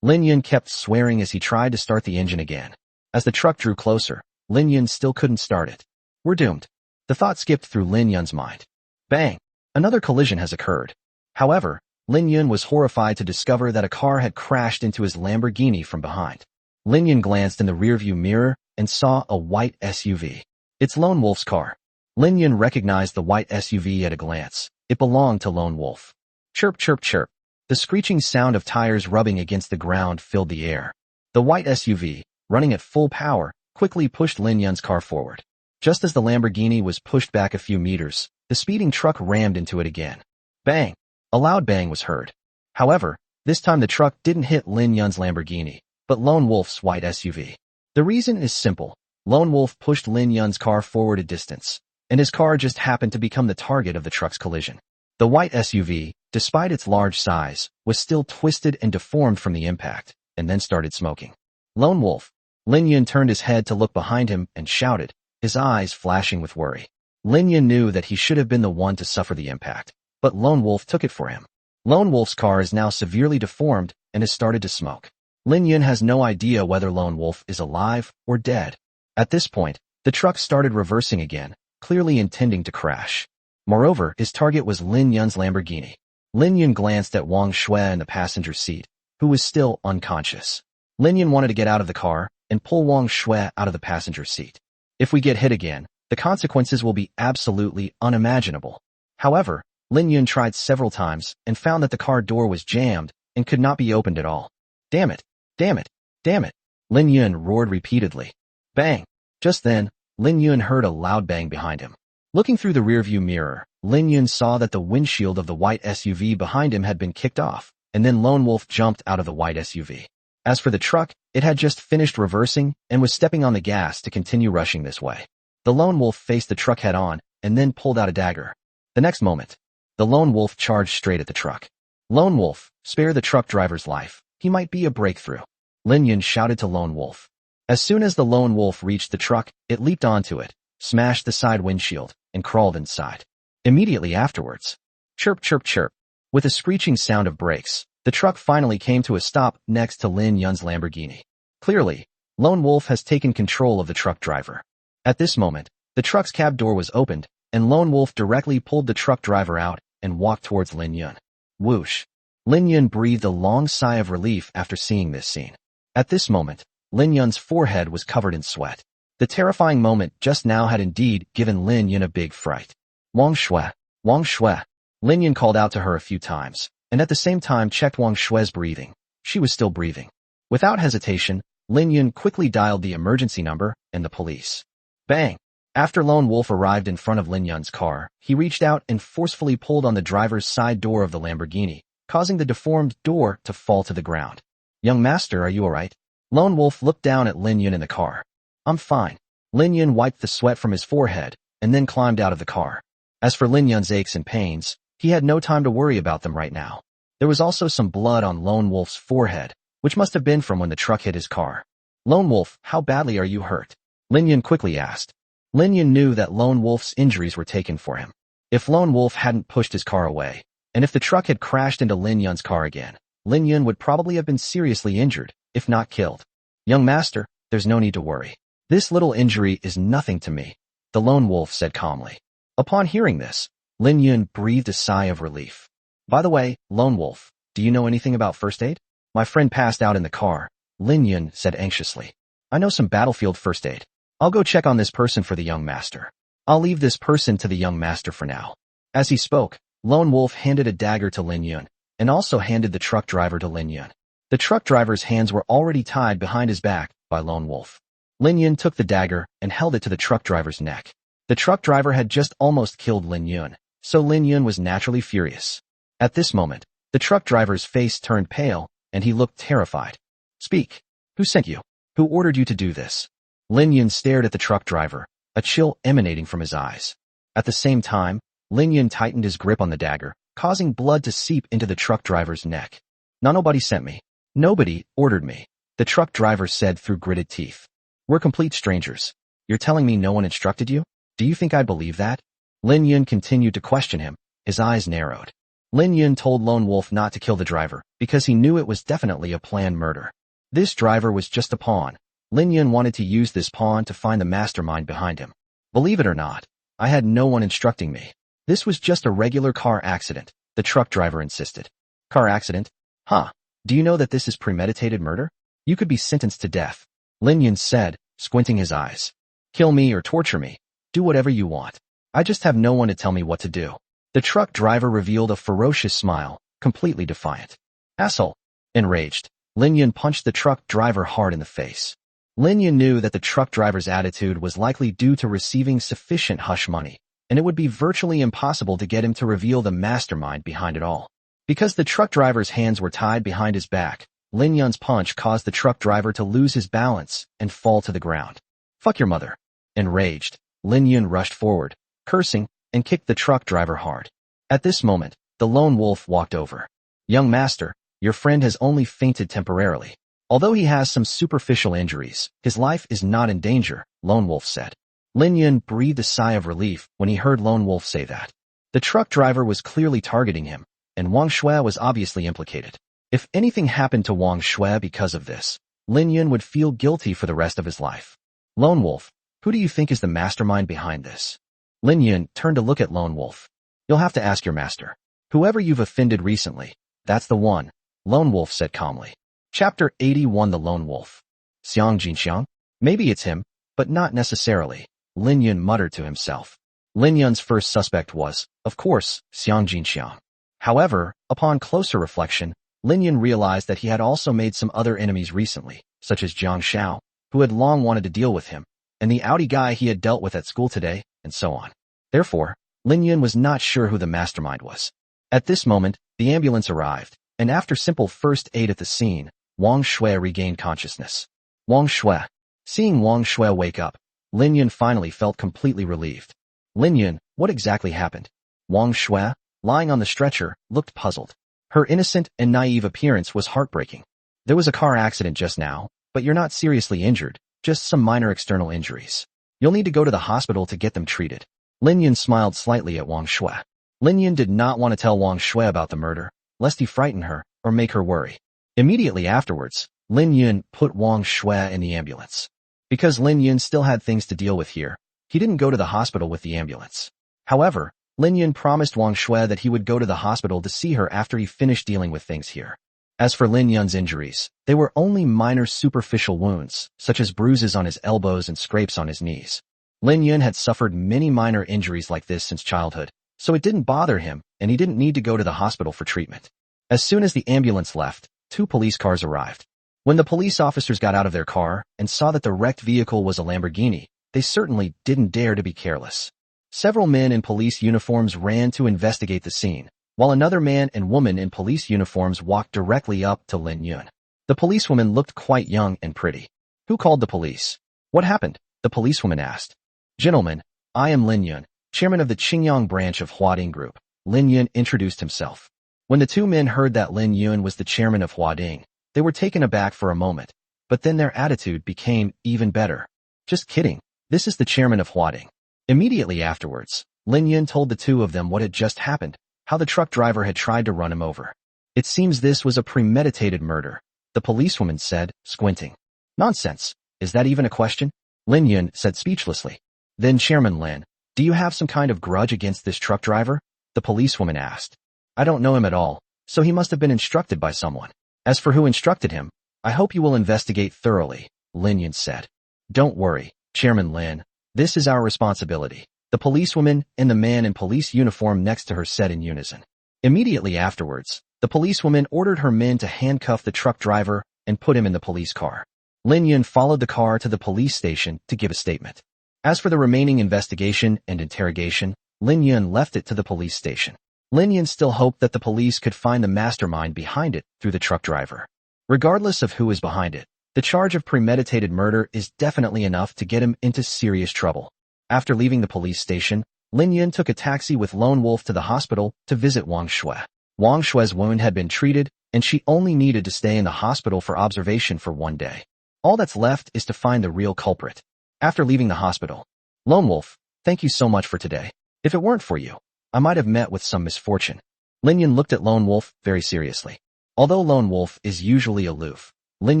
Lin Yun kept swearing as he tried to start the engine again. As the truck drew closer, Lin Yun still couldn't start it. We're doomed. The thought skipped through Lin Yun's mind. Bang! Another collision has occurred. However, Lin Yun was horrified to discover that a car had crashed into his Lamborghini from behind. Lin Yun glanced in the rearview mirror and saw a white SUV. It's Lone Wolf's car. Lin Yun recognized the white SUV at a glance. It belonged to Lone Wolf. Chirp, chirp, chirp. The screeching sound of tires rubbing against the ground filled the air. The white SUV, running at full power, quickly pushed Lin Yun's car forward. Just as the Lamborghini was pushed back a few meters, the speeding truck rammed into it again. Bang! A loud bang was heard. However, this time the truck didn't hit Lin Yun's Lamborghini, but Lone Wolf's white SUV. The reason is simple. Lone Wolf pushed Lin Yun's car forward a distance, and his car just happened to become the target of the truck's collision. The white SUV, despite its large size, was still twisted and deformed from the impact, and then started smoking. Lone Wolf. Lin Yun turned his head to look behind him and shouted, his eyes flashing with worry. Lin Yun knew that he should have been the one to suffer the impact, but Lone Wolf took it for him. Lone Wolf's car is now severely deformed and has started to smoke. Lin Yun has no idea whether Lone Wolf is alive or dead. At this point, the truck started reversing again, clearly intending to crash. Moreover, his target was Lin Yun's Lamborghini. Lin Yun glanced at Wang Shui in the passenger seat, who was still unconscious. Lin Yun wanted to get out of the car and pull Wang Shui out of the passenger seat. If we get hit again, the consequences will be absolutely unimaginable. However, Lin Yun tried several times and found that the car door was jammed and could not be opened at all. Damn it! Damn it! Damn it! Lin Yun roared repeatedly. Bang! Just then, Lin Yun heard a loud bang behind him. Looking through the rearview mirror, Lin Yun saw that the windshield of the white SUV behind him had been kicked off, and then Lone Wolf jumped out of the white SUV. As for the truck, it had just finished reversing and was stepping on the gas to continue rushing this way. The Lone Wolf faced the truck head-on and then pulled out a dagger. The next moment, the Lone Wolf charged straight at the truck. Lone Wolf, spare the truck driver's life. He might be a breakthrough. Lin Yun shouted to Lone Wolf. As soon as the Lone Wolf reached the truck, it leaped onto it, smashed the side windshield, and crawled inside. Immediately afterwards, chirp chirp chirp, with a screeching sound of brakes, the truck finally came to a stop next to Lin Yun's Lamborghini. Clearly, Lone Wolf has taken control of the truck driver. At this moment, the truck's cab door was opened, and Lone Wolf directly pulled the truck driver out and walked towards Lin Yun. Whoosh! Lin Yun breathed a long sigh of relief after seeing this scene. At this moment, Lin Yun's forehead was covered in sweat. The terrifying moment just now had indeed given Lin Yun a big fright. Wang Shui, Wang Shui. Lin Yun called out to her a few times, and at the same time checked Wang Shui's breathing. She was still breathing. Without hesitation, Lin Yun quickly dialed the emergency number and the police. Bang! After Lone Wolf arrived in front of Lin Yun's car, he reached out and forcefully pulled on the driver's side door of the Lamborghini, causing the deformed door to fall to the ground. Young master, are you alright? Lone Wolf looked down at Lin Yun in the car. I'm fine. Lin Yun wiped the sweat from his forehead and then climbed out of the car. As for Lin Yun's aches and pains, he had no time to worry about them right now. There was also some blood on Lone Wolf's forehead, which must have been from when the truck hit his car. Lone Wolf, how badly are you hurt? Lin Yun quickly asked. Lin Yun knew that Lone Wolf's injuries were taken for him. If Lone Wolf hadn't pushed his car away, and if the truck had crashed into Lin Yun's car again, Lin Yun would probably have been seriously injured, if not killed. Young master, there's no need to worry. This little injury is nothing to me, the Lone Wolf said calmly. Upon hearing this, Lin Yun breathed a sigh of relief. By the way, Lone Wolf, do you know anything about first aid? My friend passed out in the car, Lin Yun said anxiously. I know some battlefield first aid. I'll go check on this person for the young master. I'll leave this person to the young master for now. As he spoke, Lone Wolf handed a dagger to Lin Yun, and also handed the truck driver to Lin Yun. The truck driver's hands were already tied behind his back by Lone Wolf. Lin Yun took the dagger and held it to the truck driver's neck. The truck driver had just almost killed Lin Yun, so Lin Yun was naturally furious. At this moment, the truck driver's face turned pale, and he looked terrified. Speak. Who sent you? Who ordered you to do this? Lin Yun stared at the truck driver, a chill emanating from his eyes. At the same time, Lin Yun tightened his grip on the dagger, causing blood to seep into the truck driver's neck. Nobody sent me. Nobody ordered me, the truck driver said through gritted teeth. We're complete strangers. You're telling me no one instructed you? Do you think I'd believe that? Lin Yun continued to question him, his eyes narrowed. Lin Yun told Lone Wolf not to kill the driver because he knew it was definitely a planned murder. This driver was just a pawn. Lin Yun wanted to use this pawn to find the mastermind behind him. Believe it or not, I had no one instructing me. This was just a regular car accident, the truck driver insisted. Car accident? Huh. Do you know that this is premeditated murder? You could be sentenced to death, Lin Yun said, squinting his eyes. Kill me or torture me. Do whatever you want. I just have no one to tell me what to do. The truck driver revealed a ferocious smile, completely defiant. Asshole. Enraged, Lin Yun punched the truck driver hard in the face. Lin Yun knew that the truck driver's attitude was likely due to receiving sufficient hush money, and it would be virtually impossible to get him to reveal the mastermind behind it all. Because the truck driver's hands were tied behind his back, Lin Yun's punch caused the truck driver to lose his balance and fall to the ground. Fuck your mother. Enraged, Lin Yun rushed forward, cursing, and kicked the truck driver hard. At this moment, the Lone Wolf walked over. Young master, your friend has only fainted temporarily. Although he has some superficial injuries, his life is not in danger, Lone Wolf said. Lin Yun breathed a sigh of relief when he heard Lone Wolf say that. The truck driver was clearly targeting him, and Wang Shui was obviously implicated. If anything happened to Wang Shui because of this, Lin Yun would feel guilty for the rest of his life. Lone Wolf, who do you think is the mastermind behind this? Lin Yun turned to look at Lone Wolf. You'll have to ask your master. Whoever you've offended recently, that's the one, Lone Wolf said calmly. Chapter 81 The Lone Wolf. Xiang Jinxiang? Maybe it's him. but not necessarily, Lin Yun muttered to himself. Lin Yun's first suspect was, of course, Xiang Jinxiang. However, upon closer reflection, Lin Yun realized that he had also made some other enemies recently, such as Jiang Xiao, who had long wanted to deal with him, and the Audi guy he had dealt with at school today, and so on. Therefore, Lin Yun was not sure who the mastermind was. At this moment, the ambulance arrived, and after simple first aid at the scene, Wang Shui regained consciousness. Wang Shui. Seeing Wang Shui wake up, Lin Yun finally felt completely relieved. Lin Yun, what exactly happened? Wang Shui, lying on the stretcher, looked puzzled. Her innocent and naive appearance was heartbreaking. There was a car accident just now, but you're not seriously injured, just some minor external injuries. You'll need to go to the hospital to get them treated. Lin Yun smiled slightly at Wang Shui. Lin Yun did not want to tell Wang Shui about the murder, lest he frighten her or make her worry. Immediately afterwards, Lin Yun put Wang Shui in the ambulance. Because Lin Yun still had things to deal with here, he didn't go to the hospital with the ambulance. However, Lin Yun promised Wang Shui that he would go to the hospital to see her after he finished dealing with things here. As for Lin Yun's injuries, they were only minor superficial wounds, such as bruises on his elbows and scrapes on his knees. Lin Yun had suffered many minor injuries like this since childhood, so it didn't bother him, and he didn't need to go to the hospital for treatment. As soon as the ambulance left, 2 police cars arrived. When the police officers got out of their car and saw that the wrecked vehicle was a Lamborghini, they certainly didn't dare to be careless. Several men in police uniforms ran to investigate the scene, while another man and woman in police uniforms walked directly up to Lin Yun. The policewoman looked quite young and pretty. Who called the police? What happened? The policewoman asked. Gentlemen, I am Lin Yun, chairman of the Qingyang branch of Huading Group. Lin Yun introduced himself. When the 2 men heard that Lin Yun was the chairman of Huading, they were taken aback for a moment, but then their attitude became even better. Just kidding, this is the chairman of Huading. Immediately afterwards, Lin Yun told the 2 of them what had just happened, how the truck driver had tried to run him over. It seems this was a premeditated murder, the policewoman said, squinting. Nonsense, is that even a question? Lin Yun said speechlessly. Then Chairman Lin, do you have some kind of grudge against this truck driver? The policewoman asked. I don't know him at all, so he must have been instructed by someone. As for who instructed him, I hope you will investigate thoroughly, Lin Yun said. Don't worry, Chairman Lin, this is our responsibility, the policewoman and the man in police uniform next to her said in unison. Immediately afterwards, the policewoman ordered her men to handcuff the truck driver and put him in the police car. Lin Yun followed the car to the police station to give a statement. As for the remaining investigation and interrogation, Lin Yun left it to the police station. Lin Yun still hoped that the police could find the mastermind behind it through the truck driver. Regardless of who is behind it, the charge of premeditated murder is definitely enough to get him into serious trouble. After leaving the police station, Lin Yun took a taxi with Lone Wolf to the hospital to visit Wang Shui. Wang Shui's wound had been treated, and she only needed to stay in the hospital for observation for 1 day. All that's left is to find the real culprit. After leaving the hospital, Lone Wolf, thank you so much for today. If it weren't for you, I might have met with some misfortune. Lin Yun looked at Lone Wolf very seriously. Although Lone Wolf is usually aloof, Lin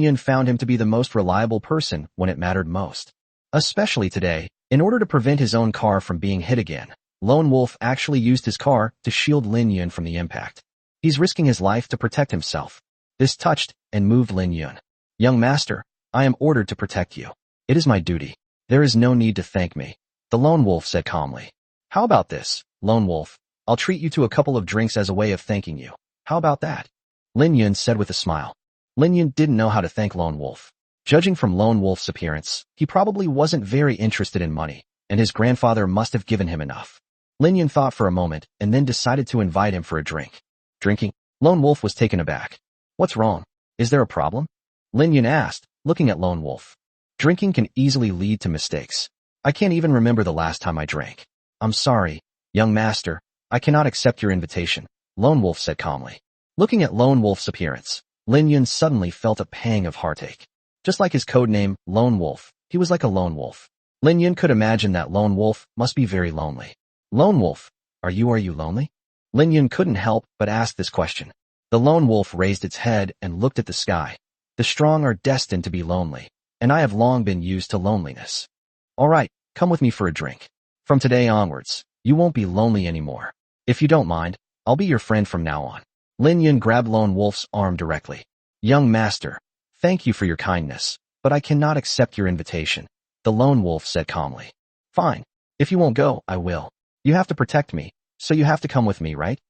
Yun found him to be the most reliable person when it mattered most. Especially today, in order to prevent his own car from being hit again, Lone Wolf actually used his car to shield Lin Yun from the impact. He's risking his life to protect himself. This touched and moved Lin Yun. Young master, I am ordered to protect you. It is my duty. There is no need to thank me, the Lone Wolf said calmly. How about this, Lone Wolf? I'll treat you to a couple of drinks as a way of thanking you. How about that? Lin Yun said with a smile. Lin Yun didn't know how to thank Lone Wolf. Judging from Lone Wolf's appearance, he probably wasn't very interested in money, and his grandfather must have given him enough. Lin Yun thought for a moment and then decided to invite him for a drink. Drinking? Lone Wolf was taken aback. What's wrong? Is there a problem? Lin Yun asked, looking at Lone Wolf. Drinking can easily lead to mistakes. I can't even remember the last time I drank. I'm sorry, young master, I cannot accept your invitation, Lone Wolf said calmly. Looking at Lone Wolf's appearance, Lin Yun suddenly felt a pang of heartache. Just like his code name, Lone Wolf, he was like a lone wolf. Lin Yun could imagine that Lone Wolf must be very lonely. Lone Wolf, are you lonely? Lin Yun couldn't help but ask this question. The Lone Wolf raised its head and looked at the sky. The strong are destined to be lonely, and I have long been used to loneliness. All right, come with me for a drink. From today onwards, you won't be lonely anymore. If you don't mind, I'll be your friend from now on. Lin Yun grabbed Lone Wolf's arm directly. Young master, thank you for your kindness, but I cannot accept your invitation. the lone wolf said calmly. Fine. If you won't go, I will. You have to protect me, so you have to come with me, right?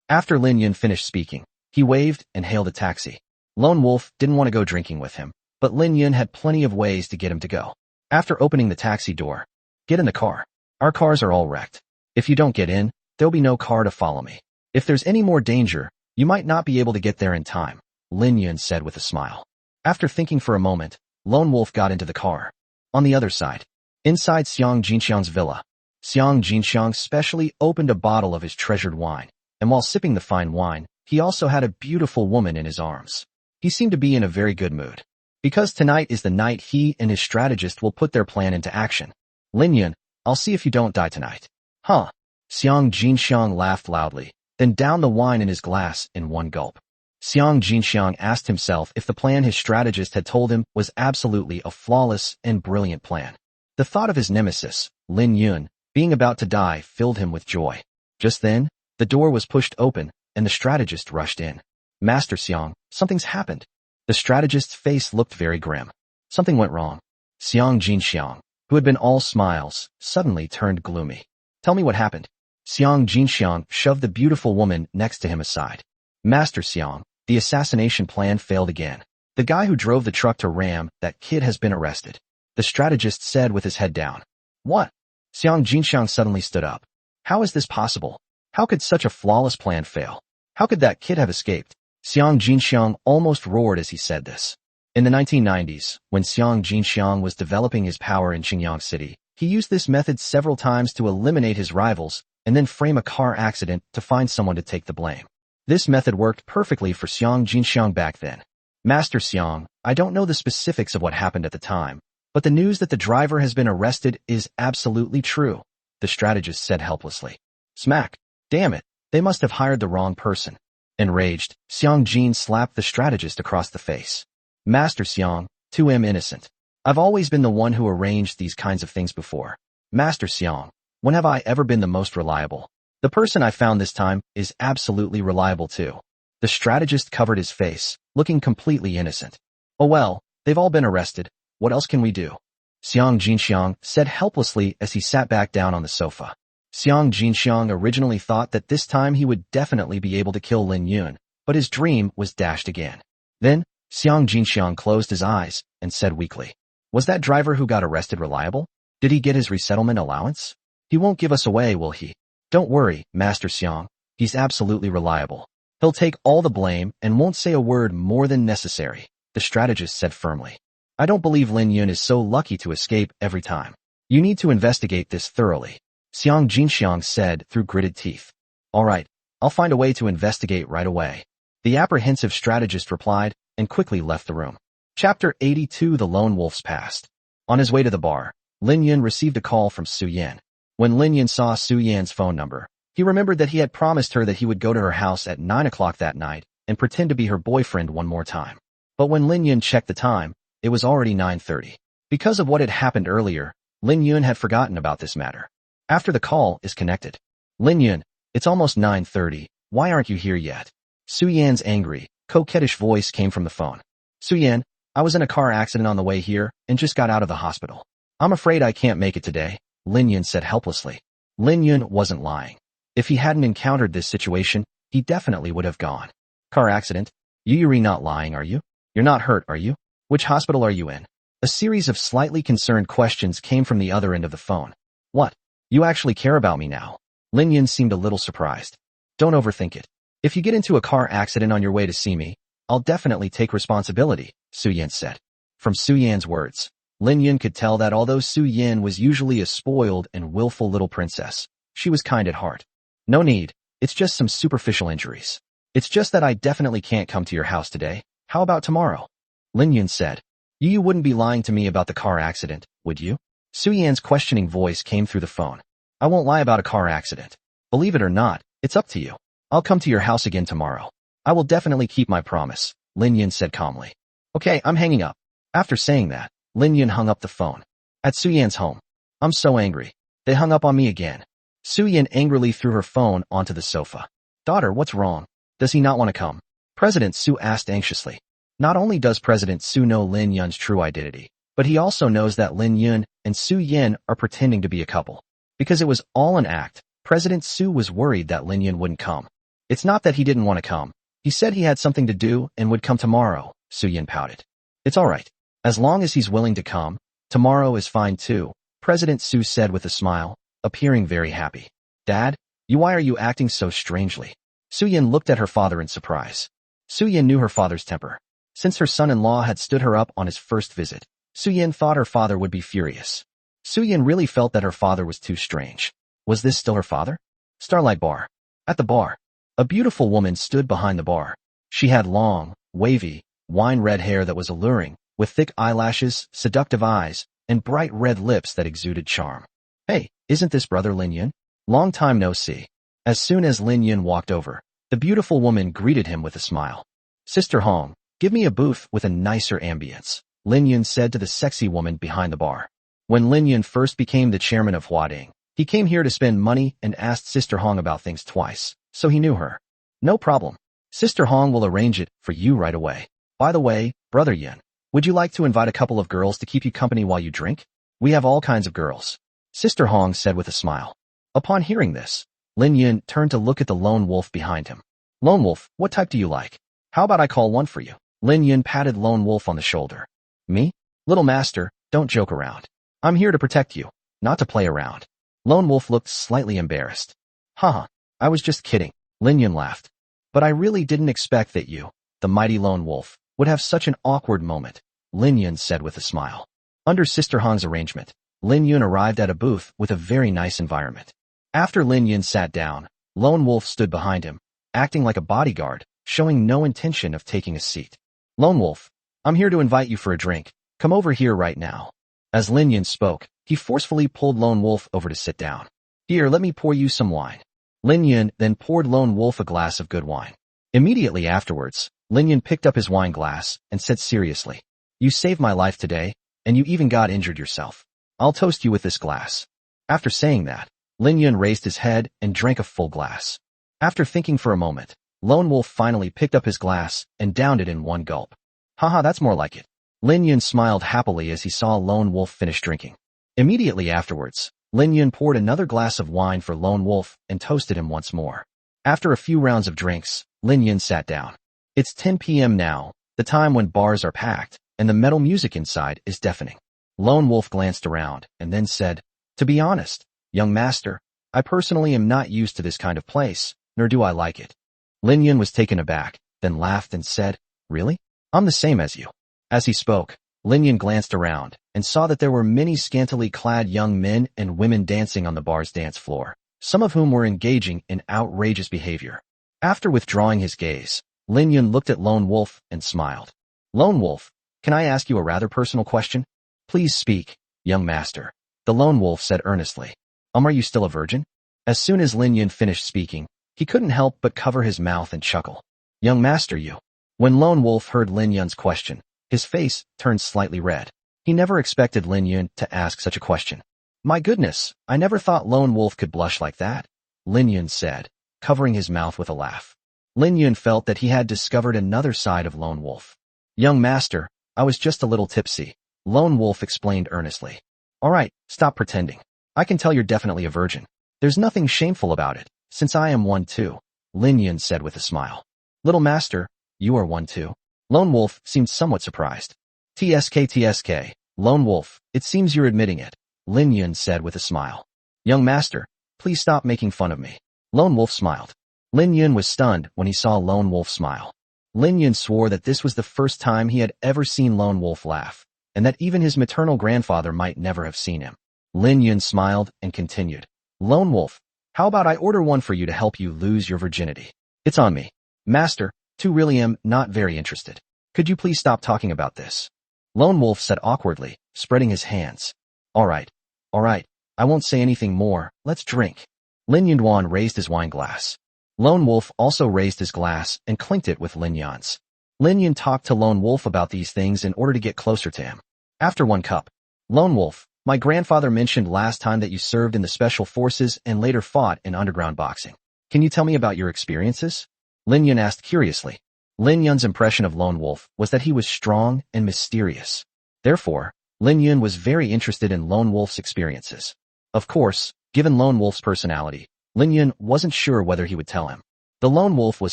After Lin Yun finished speaking, he waved and hailed a taxi. Lone Wolf didn't want to go drinking with him, but Lin Yun had plenty of ways to get him to go. After opening the taxi door, get in the car. Our cars are all wrecked. If you don't get in, there'll be no car to follow me. If there's any more danger, you might not be able to get there in time, Lin Yun said with a smile. After thinking for a moment, Lone Wolf got into the car. On the other side, inside Xiang Jinxiang's villa, Xiang Jinxiang specially opened a bottle of his treasured wine, and while sipping the fine wine, he also had a beautiful woman in his arms. He seemed to be in a very good mood. Because tonight is the night he and his strategist will put their plan into action. Lin Yun, I'll see if you don't die tonight. Huh? Xiang Jinxiang laughed loudly, then downed the wine in his glass in one gulp. Xiang Jinxiang asked himself if the plan his strategist had told him was absolutely a flawless and brilliant plan. The thought of his nemesis, Lin Yun, being about to die filled him with joy. Just then, the door was pushed open, and the strategist rushed in. Master Xiang, something's happened. The strategist's face looked very grim. Something went wrong. Xiang Jinxiang, who had been all smiles, suddenly turned gloomy. Tell me what happened. Xiang Jinxiang shoved the beautiful woman next to him aside. Master Xiang, the assassination plan failed again. The guy who drove the truck to ram that kid has been arrested. The strategist said with his head down. What? Xiang Jinxiang suddenly stood up. How is this possible? How could such a flawless plan fail? How could that kid have escaped? Xiang Jinxiang almost roared as he said this. In the 1990s, when Xiang Jinxiang was developing his power in Qingyang City, he used this method several times to eliminate his rivals and then frame a car accident to find someone to take the blame. This method worked perfectly for Xiang Jinxiang back then. Master Xiang, I don't know the specifics of what happened at the time, but the news that the driver has been arrested is absolutely true, the strategist said helplessly. Smack. Damn it, they must have hired the wrong person. Enraged, Xiang Jin slapped the strategist across the face. Master Xiang, 2M innocent. I've always been the one who arranged these kinds of things before. Master Xiang, when have I ever been the most reliable? The person I found this time is absolutely reliable too. The strategist covered his face, looking completely innocent. Oh well, they've all been arrested. What else can we do? Xiang Jinxiang said helplessly as he sat back down on the sofa. Xiang Jinxiang originally thought that this time he would definitely be able to kill Lin Yun, but his dream was dashed again. Then, Xiang Jinxiang closed his eyes and said weakly, was that driver who got arrested reliable? Did he get his resettlement allowance? He won't give us away, will he? Don't worry, Master Xiang, he's absolutely reliable. He'll take all the blame and won't say a word more than necessary, the strategist said firmly. I don't believe Lin Yun is so lucky to escape every time. You need to investigate this thoroughly, Xiang Jinxiang said through gritted teeth. All right, I'll find a way to investigate right away. The apprehensive strategist replied and quickly left the room. Chapter 82 The Lone Wolf's Past. On his way to the bar, Lin Yun received a call from Su Yan. When Lin Yun saw Su Yan's phone number, he remembered that he had promised her that he would go to her house at 9 o'clock that night and pretend to be her boyfriend one more time. But when Lin Yun checked the time, it was already 9:30. Because of what had happened earlier, Lin Yun had forgotten about this matter. After the call is connected. Lin Yun, it's almost 9:30, why aren't you here yet? Su Yan's angry, coquettish voice came from the phone. Su Yan, I was in a car accident on the way here and just got out of the hospital. I'm afraid I can't make it today, Lin Yun said helplessly. Lin Yun wasn't lying. If he hadn't encountered this situation, he definitely would have gone. Car accident? You're not lying, are you? You're not hurt, are you? Which hospital are you in? A series of slightly concerned questions came from the other end of the phone. What? You actually care about me now? Lin Yun seemed a little surprised. Don't overthink it. If you get into a car accident on your way to see me, I'll definitely take responsibility, Su Yan said. From Su Yan's words, Lin Yun could tell that although Su Yan was usually a spoiled and willful little princess, she was kind at heart. No need, it's just some superficial injuries. It's just that I definitely can't come to your house today. How about tomorrow? Lin Yun said. You wouldn't be lying to me about the car accident, would you? Su Yan's questioning voice came through the phone. I won't lie about a car accident. Believe it or not, it's up to you. I'll come to your house again tomorrow. I will definitely keep my promise, Lin Yun said calmly. Okay, I'm hanging up. After saying that, Lin Yun hung up the phone. At Su Yan's home. I'm so angry. They hung up on me again. Su Yan angrily threw her phone onto the sofa. Daughter, what's wrong? Does he not want to come? President Su asked anxiously. Not only does President Su know Lin Yun's true identity, but he also knows that Lin Yun and Su Yin are pretending to be a couple. Because it was all an act, President Su was worried that Lin Yin wouldn't come. It's not that he didn't want to come. He said he had something to do and would come tomorrow, Su Yin pouted. It's all right. As long as he's willing to come, tomorrow is fine too, President Su said with a smile, appearing very happy. Dad, why are you acting so strangely? Su Yin looked at her father in surprise. Su Yin knew her father's temper. Since her son-in-law had stood her up on his first visit, Su Yin thought her father would be furious. Su Yin really felt that her father was too strange. Was this still her father? Starlight Bar. At the bar, a beautiful woman stood behind the bar. She had long, wavy, wine-red hair that was alluring, with thick eyelashes, seductive eyes, and bright red lips that exuded charm. Hey, isn't this brother Lin Yin? Long time no see. As soon as Lin Yin walked over, the beautiful woman greeted him with a smile. Sister Hong, give me a booth with a nicer ambience, Lin Yin said to the sexy woman behind the bar. When Lin Yin first became the chairman of Huading, he came here to spend money and asked Sister Hong about things twice, so he knew her. No problem. Sister Hong will arrange it for you right away. By the way, Brother Yin, would you like to invite a couple of girls to keep you company while you drink? We have all kinds of girls, Sister Hong said with a smile. Upon hearing this, Lin Yin turned to look at the lone wolf behind him. Lone Wolf, what type do you like? How about I call one for you? Lin Yin patted Lone Wolf on the shoulder. Me? Little master, don't joke around. I'm here to protect you, not to play around. Lone Wolf looked slightly embarrassed. Haha, I was just kidding, Lin Yin laughed. But I really didn't expect that you, the mighty Lone Wolf, would have such an awkward moment, Lin Yin said with a smile. Under Sister Hong's arrangement, Lin Yin arrived at a booth with a very nice environment. After Lin Yin sat down, Lone Wolf stood behind him, acting like a bodyguard, showing no intention of taking a seat. Lone Wolf, I'm here to invite you for a drink. Come over here right now. As Lin Yin spoke, he forcefully pulled Lone Wolf over to sit down. Here, let me pour you some wine. Lin Yin then poured Lone Wolf a glass of good wine. Immediately afterwards, Lin Yin picked up his wine glass and said seriously, You saved my life today, and you even got injured yourself. I'll toast you with this glass. After saying that, Lin Yin raised his head and drank a full glass. After thinking for a moment, Lone Wolf finally picked up his glass and downed it in one gulp. Haha, that's more like it. Lin Yin smiled happily as he saw Lone Wolf finish drinking. Immediately afterwards, Lin Yin poured another glass of wine for Lone Wolf and toasted him once more. After a few rounds of drinks, Lin Yin sat down. It's 10 p.m. now, the time when bars are packed, and the metal music inside is deafening. Lone Wolf glanced around and then said, To be honest, young master, I personally am not used to this kind of place, nor do I like it. Lin Yin was taken aback, then laughed and said, Really? I'm the same as you. As he spoke, Lin Yin glanced around and saw that there were many scantily clad young men and women dancing on the bar's dance floor, some of whom were engaging in outrageous behavior. After withdrawing his gaze, Lin Yin looked at Lone Wolf and smiled. Lone Wolf, can I ask you a rather personal question? Please speak, young master, the Lone Wolf said earnestly. Are you still a virgin? As soon as Lin Yin finished speaking, he couldn't help but cover his mouth and chuckle. Young master, you. When Lone Wolf heard Lin Yin's question, his face turned slightly red. He never expected Lin Yin to ask such a question. My goodness, I never thought Lone Wolf could blush like that, Lin Yin said, covering his mouth with a laugh. Lin Yin felt that he had discovered another side of Lone Wolf. Young master, I was just a little tipsy, Lone Wolf explained earnestly. All right, stop pretending. I can tell you're definitely a virgin. There's nothing shameful about it, since I am one too, Lin Yin said with a smile. Little master, you are one too. Lone Wolf seemed somewhat surprised. TSK, Lone Wolf, it seems you're admitting it, Lin Yin said with a smile. Young master, please stop making fun of me. Lone Wolf smiled. Lin Yin was stunned when he saw Lone Wolf smile. Lin Yin swore that this was the first time he had ever seen Lone Wolf laugh, and that even his maternal grandfather might never have seen him. Lin Yin smiled and continued. Lone Wolf, how about I order one for you to help you lose your virginity? It's on me. Master, too really am not very interested. Could you please stop talking about this? Lone Wolf said awkwardly, spreading his hands. All right, I won't say anything more, let's drink. Lin Yinduan raised his wine glass. Lone Wolf also raised his glass and clinked it with Lin Yan's. Lin Yin talked to Lone Wolf about these things in order to get closer to him. After one cup, Lone Wolf, my grandfather mentioned last time that you served in the special forces and later fought in underground boxing. Can you tell me about your experiences? Lin Yin asked curiously. Lin Yin's impression of Lone Wolf was that he was strong and mysterious. Therefore, Lin Yun was very interested in Lone Wolf's experiences. Of course, given Lone Wolf's personality, Lin Yun wasn't sure whether he would tell him. The Lone Wolf was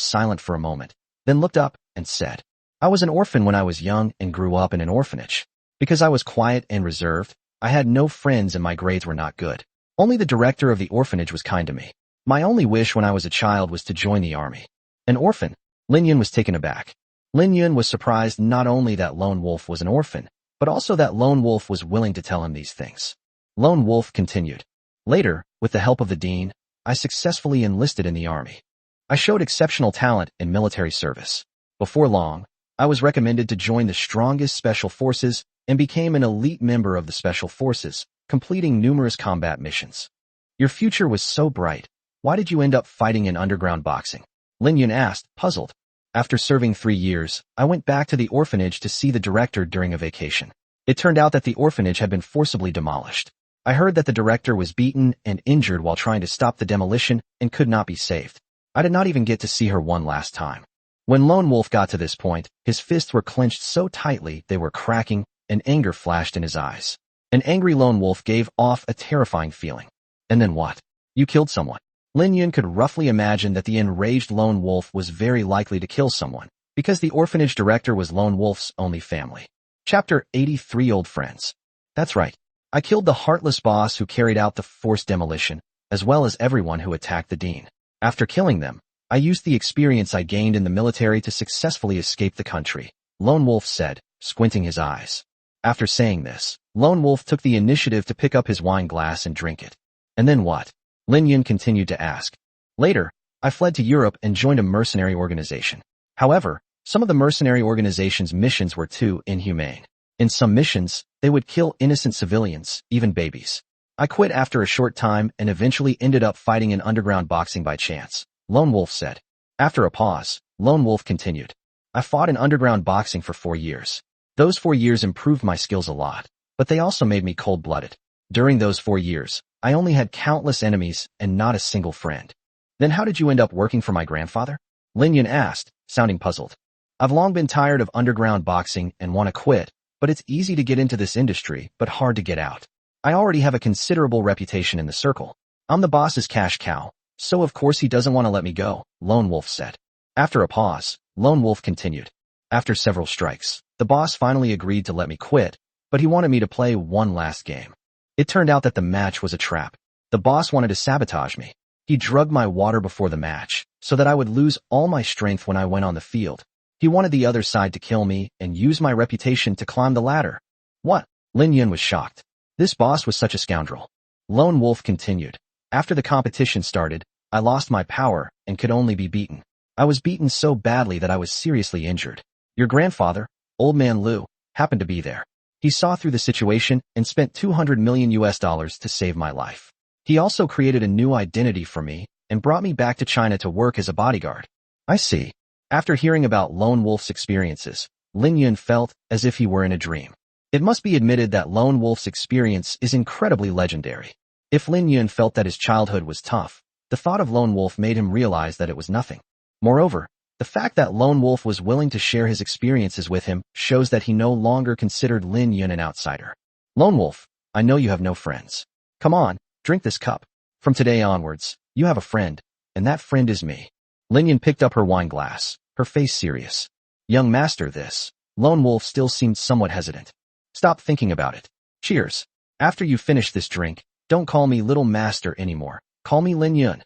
silent for a moment, then looked up and said, I was an orphan when I was young and grew up in an orphanage. Because I was quiet and reserved, I had no friends and my grades were not good. Only the director of the orphanage was kind to me. My only wish when I was a child was to join the army. An orphan? Lin Yun was taken aback. Lin Yun was surprised not only that Lone Wolf was an orphan, but also that Lone Wolf was willing to tell him these things. Lone Wolf continued. Later, with the help of the dean, I successfully enlisted in the army. I showed exceptional talent in military service. Before long, I was recommended to join the strongest special forces and became an elite member of the special forces, completing numerous combat missions. Your future was so bright. Why did you end up fighting in underground boxing? Lin Yun asked, puzzled. After serving 3 years, I went back to the orphanage to see the director during a vacation. It turned out that the orphanage had been forcibly demolished. I heard that the director was beaten and injured while trying to stop the demolition and could not be saved. I did not even get to see her one last time. When Lone Wolf got to this point, his fists were clenched so tightly they were cracking, and anger flashed in his eyes. An angry Lone Wolf gave off a terrifying feeling. And then what? You killed someone. Lin Yun could roughly imagine that the enraged Lone Wolf was very likely to kill someone, because the orphanage director was Lone Wolf's only family. Chapter 83 Old Friends. That's right. I killed the heartless boss who carried out the forced demolition, as well as everyone who attacked the dean. After killing them, I used the experience I gained in the military to successfully escape the country, Lone Wolf said, squinting his eyes. After saying this, Lone Wolf took the initiative to pick up his wine glass and drink it. And then what? Lin Yun continued to ask. Later, I fled to Europe and joined a mercenary organization. However, some of the mercenary organization's missions were too inhumane. In some missions, they would kill innocent civilians, even babies. I quit after a short time and eventually ended up fighting in underground boxing by chance, Lone Wolf said. After a pause, Lone Wolf continued. I fought in underground boxing for 4 years. Those 4 years improved my skills a lot, but they also made me cold-blooded. During those 4 years, I only had countless enemies and not a single friend. Then how did you end up working for my grandfather? Lin Yun asked, sounding puzzled. I've long been tired of underground boxing and want to quit, but it's easy to get into this industry, but hard to get out. I already have a considerable reputation in the circle. I'm the boss's cash cow, so of course he doesn't want to let me go, Lone Wolf said. After a pause, Lone Wolf continued. After several strikes, the boss finally agreed to let me quit, but he wanted me to play one last game. It turned out that the match was a trap. The boss wanted to sabotage me. He drugged my water before the match, so that I would lose all my strength when I went on the field. He wanted the other side to kill me and use my reputation to climb the ladder. What? Lin Yun was shocked. This boss was such a scoundrel. Lone Wolf continued. After the competition started, I lost my power and could only be beaten. I was beaten so badly that I was seriously injured. Your grandfather, Old Man Liu, happened to be there. He saw through the situation and spent $200 million to save my life. He also created a new identity for me and brought me back to China to work as a bodyguard. I see. After hearing about Lone Wolf's experiences, Lin Yun felt as if he were in a dream. It must be admitted that Lone Wolf's experience is incredibly legendary. If Lin Yun felt that his childhood was tough, the thought of Lone Wolf made him realize that it was nothing. Moreover, the fact that Lone Wolf was willing to share his experiences with him shows that he no longer considered Lin Yun an outsider. Lone Wolf, I know you have no friends. Come on, drink this cup. From today onwards, you have a friend, and that friend is me. Lin Yun picked up her wine glass, her face serious. Young master, this. Lone Wolf still seemed somewhat hesitant. Stop thinking about it. Cheers. After you finish this drink, don't call me little master anymore. Call me Lin Yun.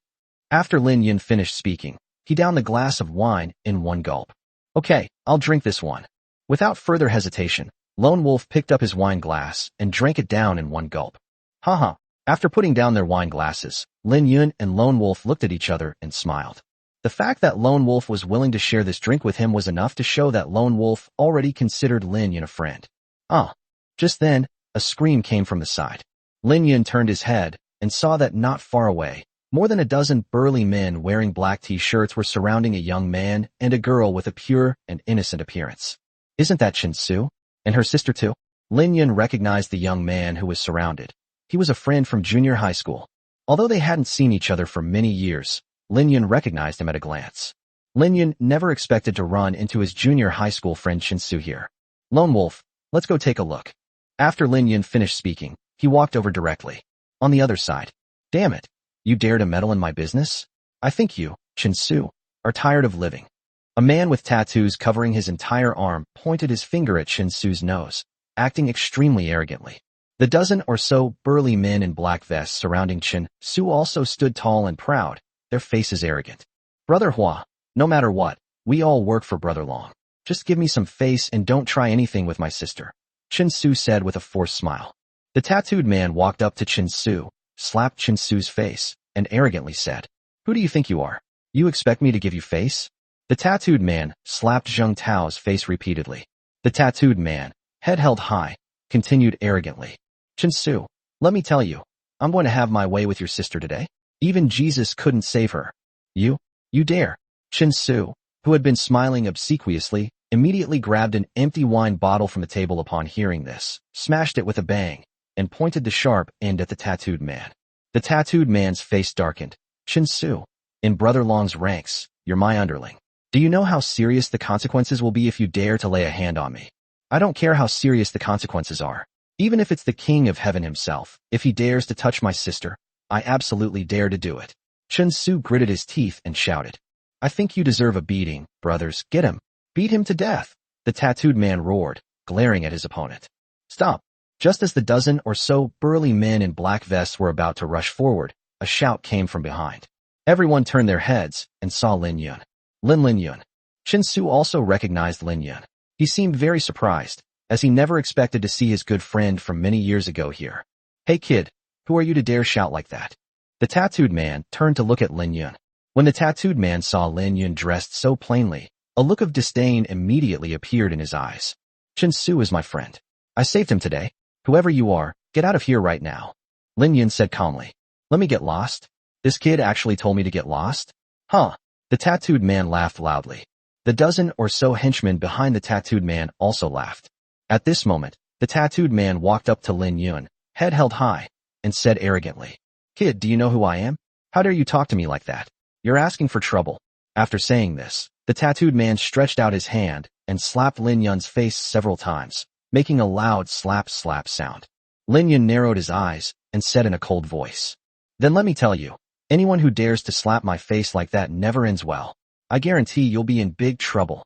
After Lin Yun finished speaking, he downed the glass of wine in one gulp. Okay, I'll drink this one. Without further hesitation, Lone Wolf picked up his wine glass and drank it down in one gulp. Haha. After putting down their wine glasses, Lin Yun and Lone Wolf looked at each other and smiled. The fact that Lone Wolf was willing to share this drink with him was enough to show that Lone Wolf already considered Lin Yun a friend. Ah. Just then, a scream came from the side. Lin Yun turned his head and saw that not far away, more than a dozen burly men wearing black t-shirts were surrounding a young man and a girl with a pure and innocent appearance. Isn't that Chin Su? And her sister too? Lin Yun recognized the young man who was surrounded. He was a friend from junior high school. Although they hadn't seen each other for many years, Lin Yun recognized him at a glance. Lin Yun never expected to run into his junior high school friend Chin Su here. Lone Wolf, let's go take a look. After Lin Yun finished speaking, he walked over directly. On the other side. Damn it. You dare to meddle in my business? I think you, Chen Su, are tired of living. A man with tattoos covering his entire arm pointed his finger at Chen Su's nose, acting extremely arrogantly. The dozen or so burly men in black vests surrounding Chen Su also stood tall and proud, their faces arrogant. Brother Hua, no matter what, we all work for Brother Long. Just give me some face and don't try anything with my sister, Chen Su said with a forced smile. The tattooed man walked up to Chen Su, slapped Chen Su's face, and arrogantly said, Who do you think you are? You expect me to give you face? The tattooed man slapped Zheng Tao's face repeatedly. The tattooed man, head held high, continued arrogantly. Chen Su, let me tell you, I'm going to have my way with your sister today. Even Jesus couldn't save her. You dare. Chen Su, who had been smiling obsequiously, immediately grabbed an empty wine bottle from the table upon hearing this, smashed it with a bang, and pointed the sharp end at the tattooed man. The tattooed man's face darkened. Chen Su, in Brother Long's ranks, you're my underling. Do you know how serious the consequences will be if you dare to lay a hand on me? I don't care how serious the consequences are. Even if it's the King of Heaven himself, if he dares to touch my sister, I absolutely dare to do it. Chen Su gritted his teeth and shouted. I think you deserve a beating, brothers. Get him. Beat him to death. The tattooed man roared, glaring at his opponent. Stop. Just as the dozen or so burly men in black vests were about to rush forward, a shout came from behind. Everyone turned their heads and saw Lin Yun. Lin Yun. Chen Su also recognized Lin Yun. He seemed very surprised, as he never expected to see his good friend from many years ago here. Hey kid, who are you to dare shout like that? The tattooed man turned to look at Lin Yun. When the tattooed man saw Lin Yun dressed so plainly, a look of disdain immediately appeared in his eyes. Chen Su is my friend. I saved him today. Whoever you are, get out of here right now. Lin Yun said calmly. Let me get lost? This kid actually told me to get lost? Huh. The tattooed man laughed loudly. The dozen or so henchmen behind the tattooed man also laughed. At this moment, the tattooed man walked up to Lin Yun, head held high, and said arrogantly, Kid, do you know who I am? How dare you talk to me like that? You're asking for trouble. After saying this, the tattooed man stretched out his hand and slapped Lin Yun's face several times, making a loud slap sound. Lin Yun narrowed his eyes and said in a cold voice, Then let me tell you, anyone who dares to slap my face like that never ends well. I guarantee you'll be in big trouble.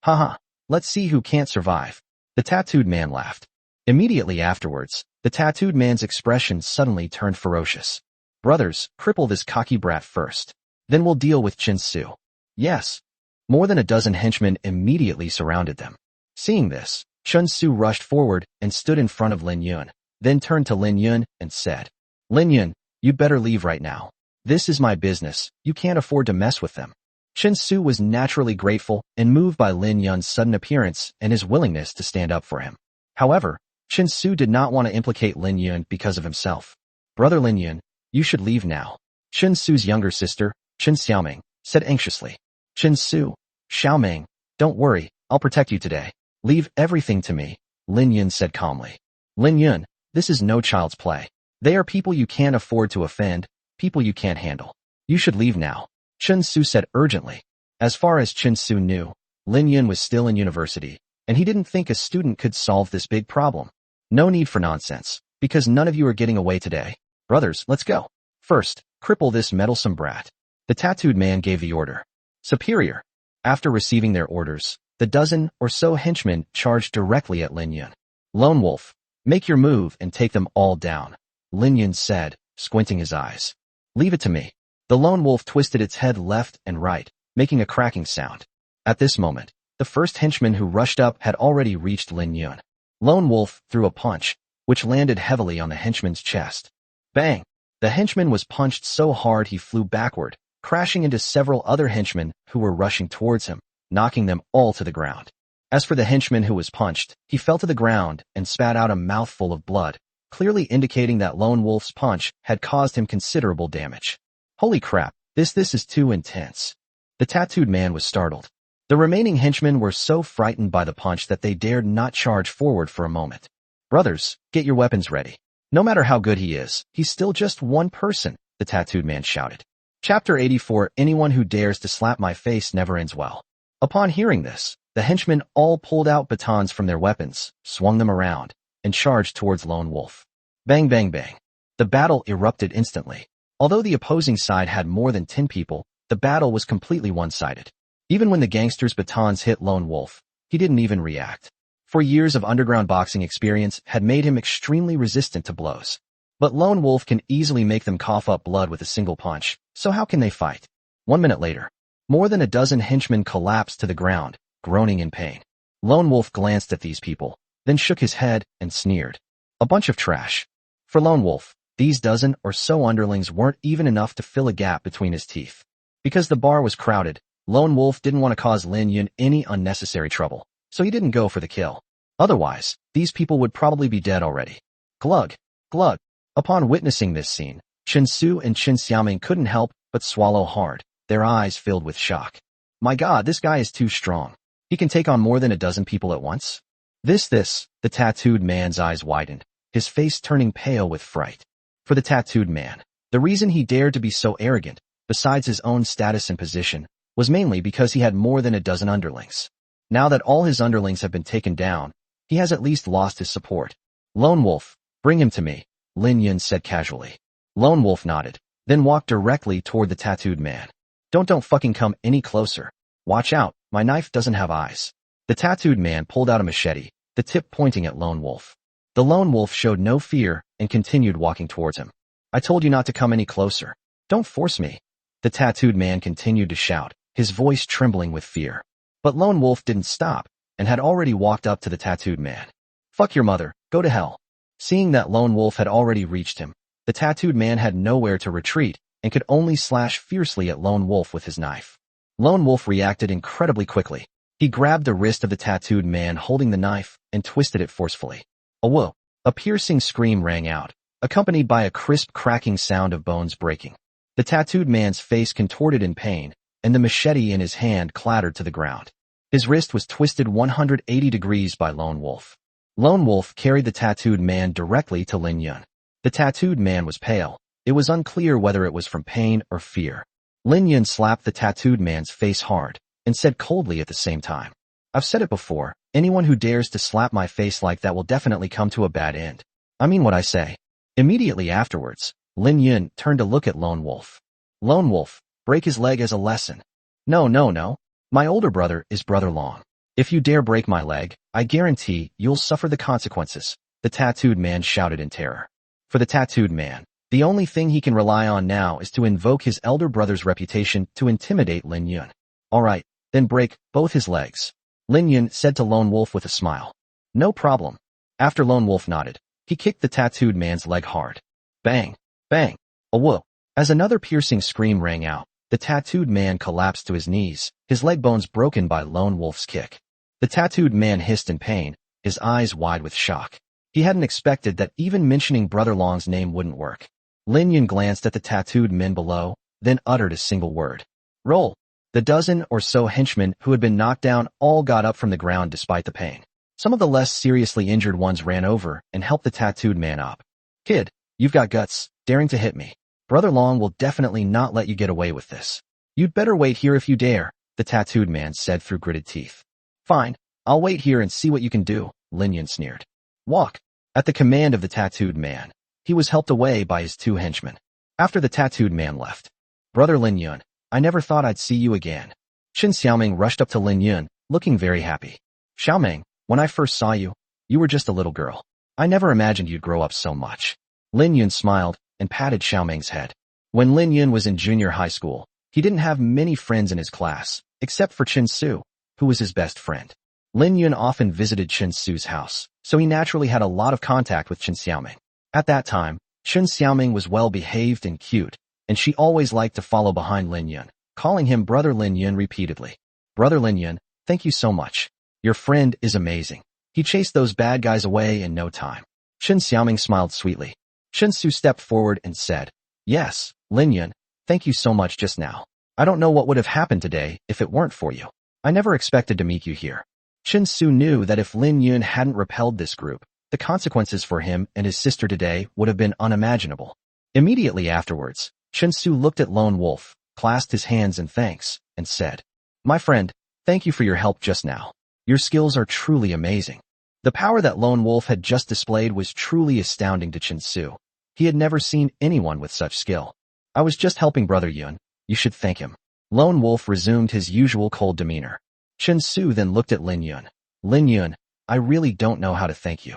Haha, let's see who can't survive. The tattooed man laughed. Immediately afterwards, the tattooed man's expression suddenly turned ferocious. Brothers, cripple this cocky brat first. Then we'll deal with Chen Su. Yes. More than a dozen henchmen immediately surrounded them. Seeing this, Chen Su rushed forward and stood in front of Lin Yun, then turned to Lin Yun and said, Lin Yun, you'd better leave right now. This is my business, you can't afford to mess with them. Chen Su was naturally grateful and moved by Lin Yun's sudden appearance and his willingness to stand up for him. However, Chen Su did not want to implicate Lin Yun because of himself. Brother Lin Yun, you should leave now. Chen Su's younger sister, Chen Xiaoming, said anxiously. Chen Su, Xiaoming, don't worry, I'll protect you today. Leave everything to me, Lin Yun said calmly. Lin Yun, this is no child's play. They are people you can't afford to offend, people you can't handle. You should leave now. Chen Su said urgently. As far as Chen Su knew, Lin Yun was still in university, and he didn't think a student could solve this big problem. No need for nonsense, because none of you are getting away today. Brothers, let's go. First, cripple this meddlesome brat. The tattooed man gave the order. Superior. After receiving their orders, the dozen or so henchmen charged directly at Lin Yun. Lone Wolf, make your move and take them all down, Lin Yun said, squinting his eyes. Leave it to me. The lone wolf twisted its head left and right, making a cracking sound. At this moment, the first henchman who rushed up had already reached Lin Yun. Lone Wolf threw a punch, which landed heavily on the henchman's chest. Bang! The henchman was punched so hard he flew backward, crashing into several other henchmen who were rushing towards him, knocking them all to the ground. As for the henchman who was punched, he fell to the ground and spat out a mouthful of blood, clearly indicating that Lone Wolf's punch had caused him considerable damage. Holy crap, this is too intense. The tattooed man was startled. The remaining henchmen were so frightened by the punch that they dared not charge forward for a moment. Brothers, get your weapons ready. No matter how good he is, he's still just one person, the tattooed man shouted. Chapter 84 Anyone who dares to slap my face never ends well. Upon hearing this, the henchmen all pulled out batons from their weapons, swung them around, and charged towards Lone Wolf. Bang bang bang. The battle erupted instantly. Although the opposing side had more than 10 people, the battle was completely one-sided. Even when the gangster's batons hit Lone Wolf, he didn't even react. For years of underground boxing experience had made him extremely resistant to blows. But Lone Wolf can easily make them cough up blood with a single punch, so how can they fight? 1 minute later, more than a dozen henchmen collapsed to the ground, groaning in pain. Lone Wolf glanced at these people, then shook his head and sneered. A bunch of trash. For Lone Wolf, these dozen or so underlings weren't even enough to fill a gap between his teeth. Because the bar was crowded, Lone Wolf didn't want to cause Lin Yun any unnecessary trouble, so he didn't go for the kill. Otherwise, these people would probably be dead already. Glug, glug. Upon witnessing this scene, Chen Su and Chen Xiaoming couldn't help but swallow hard, their eyes filled with shock. My god, this guy is too strong. He can take on more than a dozen people at once? The tattooed man's eyes widened, his face turning pale with fright. For the tattooed man, the reason he dared to be so arrogant, besides his own status and position, was mainly because he had more than a dozen underlings. Now that all his underlings have been taken down, he has at least lost his support. Lone Wolf, bring him to me, Lin Yun said casually. Lone Wolf nodded, then walked directly toward the tattooed man. Don't fucking come any closer. Watch out, my knife doesn't have eyes. The tattooed man pulled out a machete, the tip pointing at Lone Wolf. The Lone Wolf showed no fear and continued walking towards him. I told you not to come any closer. Don't force me. The tattooed man continued to shout, his voice trembling with fear. But Lone Wolf didn't stop, and had already walked up to the tattooed man. Fuck your mother, go to hell. Seeing that Lone Wolf had already reached him, the tattooed man had nowhere to retreat and could only slash fiercely at Lone Wolf with his knife. Lone Wolf reacted incredibly quickly. He grabbed the wrist of the tattooed man holding the knife and twisted it forcefully. A whoa! A piercing scream rang out, accompanied by a crisp cracking sound of bones breaking. The tattooed man's face contorted in pain, and the machete in his hand clattered to the ground. His wrist was twisted 180 degrees by Lone Wolf. Lone Wolf carried the tattooed man directly to Lin Yun. The tattooed man was pale. It was unclear whether it was from pain or fear. Lin Yun slapped the tattooed man's face hard, and said coldly at the same time, I've said it before, anyone who dares to slap my face like that will definitely come to a bad end. I mean what I say. Immediately afterwards, Lin Yun turned to look at Lone Wolf. Lone Wolf, break his leg as a lesson. No. My older brother is Brother Long. If you dare break my leg, I guarantee you'll suffer the consequences, the tattooed man shouted in terror. For the tattooed man, the only thing he can rely on now is to invoke his elder brother's reputation to intimidate Lin Yun. Alright, then break both his legs, Lin Yun said to Lone Wolf with a smile. No problem. After Lone Wolf nodded, he kicked the tattooed man's leg hard. Bang! Bang! A whoa! As another piercing scream rang out, the tattooed man collapsed to his knees, his leg bones broken by Lone Wolf's kick. The tattooed man hissed in pain, his eyes wide with shock. He hadn't expected that even mentioning Brother Long's name wouldn't work. Lin Yun glanced at the tattooed men below, then uttered a single word. Roll! The dozen or so henchmen who had been knocked down all got up from the ground despite the pain. Some of the less seriously injured ones ran over and helped the tattooed man up. Kid, you've got guts, daring to hit me. Brother Long will definitely not let you get away with this. You'd better wait here if you dare, the tattooed man said through gritted teeth. Fine, I'll wait here and see what you can do, Lin Yun sneered. Walk. At the command of the tattooed man, he was helped away by his two henchmen. After the tattooed man left, Brother Lin Yun, I never thought I'd see you again. Chen Xiaoming rushed up to Lin Yun, looking very happy. Xiaoming, when I first saw you, you were just a little girl. I never imagined you'd grow up so much. Lin Yun smiled and patted Xiaoming's head. When Lin Yun was in junior high school, he didn't have many friends in his class, except for Chen Su, who was his best friend. Lin Yun often visited Chen Su's house, so he naturally had a lot of contact with Chen Xiaoming. At that time, Chen Xiaoming was well-behaved and cute, and she always liked to follow behind Lin Yun, calling him Brother Lin Yun repeatedly. Brother Lin Yun, thank you so much. Your friend is amazing. He chased those bad guys away in no time. Chen Xiaoming smiled sweetly. Chen Su stepped forward and said, Yes, Lin Yun, thank you so much just now. I don't know what would have happened today if it weren't for you. I never expected to meet you here. Chen Su knew that if Lin Yun hadn't repelled this group, the consequences for him and his sister today would have been unimaginable. Immediately afterwards, Chen Su looked at Lone Wolf, clasped his hands in thanks, and said, My friend, thank you for your help just now. Your skills are truly amazing. The power that Lone Wolf had just displayed was truly astounding to Chen Su. He had never seen anyone with such skill. I was just helping Brother Yun. You should thank him. Lone Wolf resumed his usual cold demeanor. Chen Su then looked at Lin Yun. Lin Yun, I really don't know how to thank you.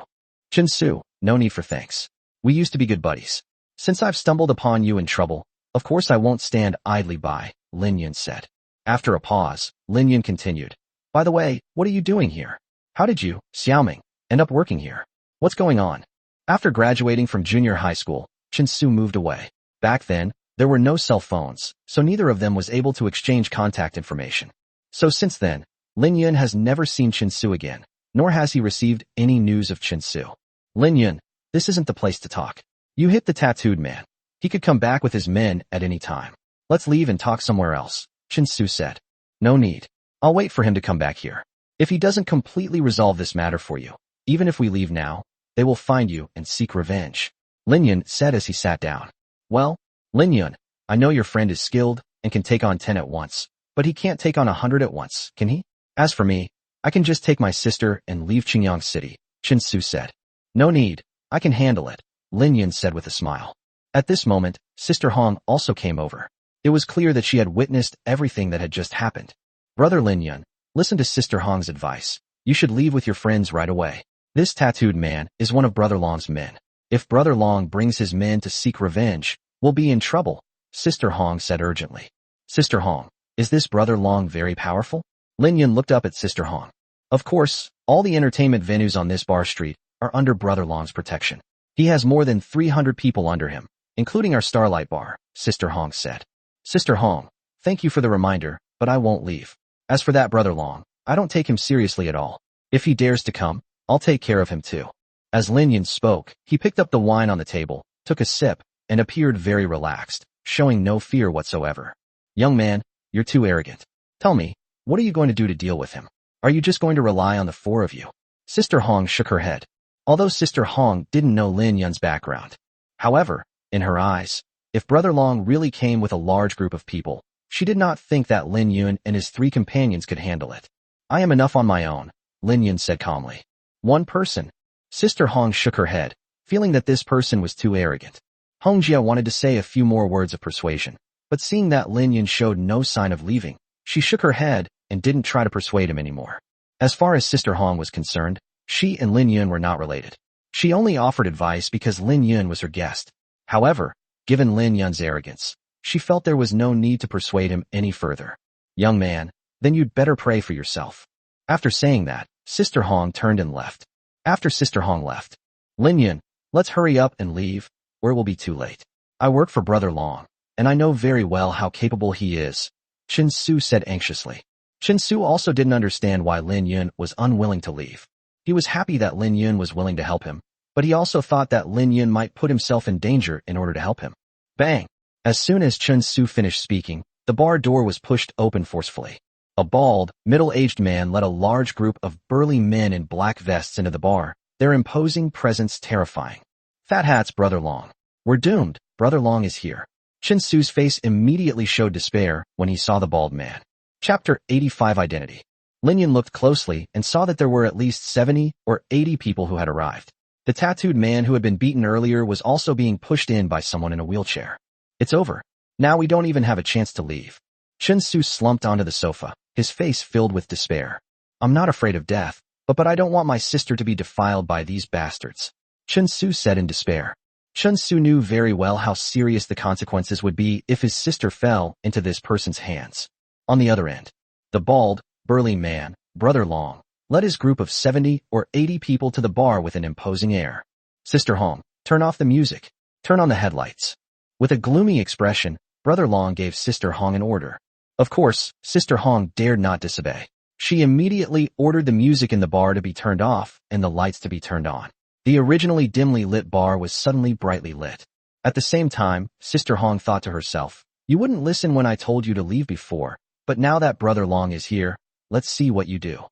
Chen Su, no need for thanks. We used to be good buddies. Since I've stumbled upon you in trouble, of course I won't stand idly by, Lin Yun said. After a pause, Lin Yun continued. By the way, what are you doing here? How did you, Xiaoming, end up working here? What's going on? After graduating from junior high school, Chen Su moved away. Back then, there were no cell phones, so neither of them was able to exchange contact information. So since then, Lin Yun has never seen Chen Su again, nor has he received any news of Chen Su. Lin Yun, this isn't the place to talk. You hit the tattooed man. He could come back with his men at any time. Let's leave and talk somewhere else, Chen Su said. No need. I'll wait for him to come back here. If he doesn't completely resolve this matter for you, even if we leave now, they will find you and seek revenge, Lin Yun said as he sat down. Well, Lin Yun, I know your friend is skilled and can take on 10 at once, but he can't take on 100 at once, can he? As for me, I can just take my sister and leave Qingyang City, Chen Su said. No need, I can handle it, Lin Yun said with a smile. At this moment, Sister Hong also came over. It was clear that she had witnessed everything that had just happened. Brother Lin Yun, listen to Sister Hong's advice. You should leave with your friends right away. This tattooed man is one of Brother Long's men. If Brother Long brings his men to seek revenge, we'll be in trouble, Sister Hong said urgently. Sister Hong, is this Brother Long very powerful? Lin Yun looked up at Sister Hong. Of course, all the entertainment venues on this bar street are under Brother Long's protection. He has more than 300 people under him, including our Starlight Bar, Sister Hong said. Sister Hong, thank you for the reminder, but I won't leave. As for that Brother Long, I don't take him seriously at all. If he dares to come, I'll take care of him too. As Lin Yun spoke, he picked up the wine on the table, took a sip, and appeared very relaxed, showing no fear whatsoever. Young man, you're too arrogant. Tell me, what are you going to do to deal with him? Are you just going to rely on the four of you? Sister Hong shook her head. Although Sister Hong didn't know Lin Yun's background. However, in her eyes, if Brother Long really came with a large group of people, she did not think that Lin Yun and his 3 companions could handle it. I am enough on my own, Lin Yun said calmly. One person. Sister Hong shook her head, feeling that this person was too arrogant. Hong Jia wanted to say a few more words of persuasion, but seeing that Lin Yun showed no sign of leaving, she shook her head and didn't try to persuade him anymore. As far as Sister Hong was concerned, she and Lin Yun were not related. She only offered advice because Lin Yun was her guest. However, given Lin Yun's arrogance, she felt there was no need to persuade him any further. Young man, then you'd better pray for yourself. After saying that, Sister Hong turned and left. After Sister Hong left, Lin Yun, let's hurry up and leave, or it will be too late. I work for Brother Long, and I know very well how capable he is, Chen Su said anxiously. Chen Su also didn't understand why Lin Yun was unwilling to leave. He was happy that Lin Yun was willing to help him, but he also thought that Lin Yun might put himself in danger in order to help him. Bang! As soon as Chen Su finished speaking, the bar door was pushed open forcefully. A bald, middle-aged man led a large group of burly men in black vests into the bar, their imposing presence terrifying. Fat Hat's Brother Long. We're doomed, Brother Long is here. Chen Su's face immediately showed despair when he saw the bald man. Chapter 85 Identity. Lin Yun looked closely and saw that there were at least 70 or 80 people who had arrived. The tattooed man who had been beaten earlier was also being pushed in by someone in a wheelchair. It's over. Now we don't even have a chance to leave. Chen Su slumped onto the sofa, his face filled with despair. I'm not afraid of death, but I don't want my sister to be defiled by these bastards, Chen Su said in despair. Chen Su knew very well how serious the consequences would be if his sister fell into this person's hands. On the other end, the bald, burly man, Brother Long, led his group of 70 or 80 people to the bar with an imposing air. Sister Hong, turn off the music. Turn on the headlights. With a gloomy expression, Brother Long gave Sister Hong an order. Of course, Sister Hong dared not disobey. She immediately ordered the music in the bar to be turned off and the lights to be turned on. The originally dimly lit bar was suddenly brightly lit. At the same time, Sister Hong thought to herself, you wouldn't listen when I told you to leave before, but now that Brother Long is here, let's see what you do.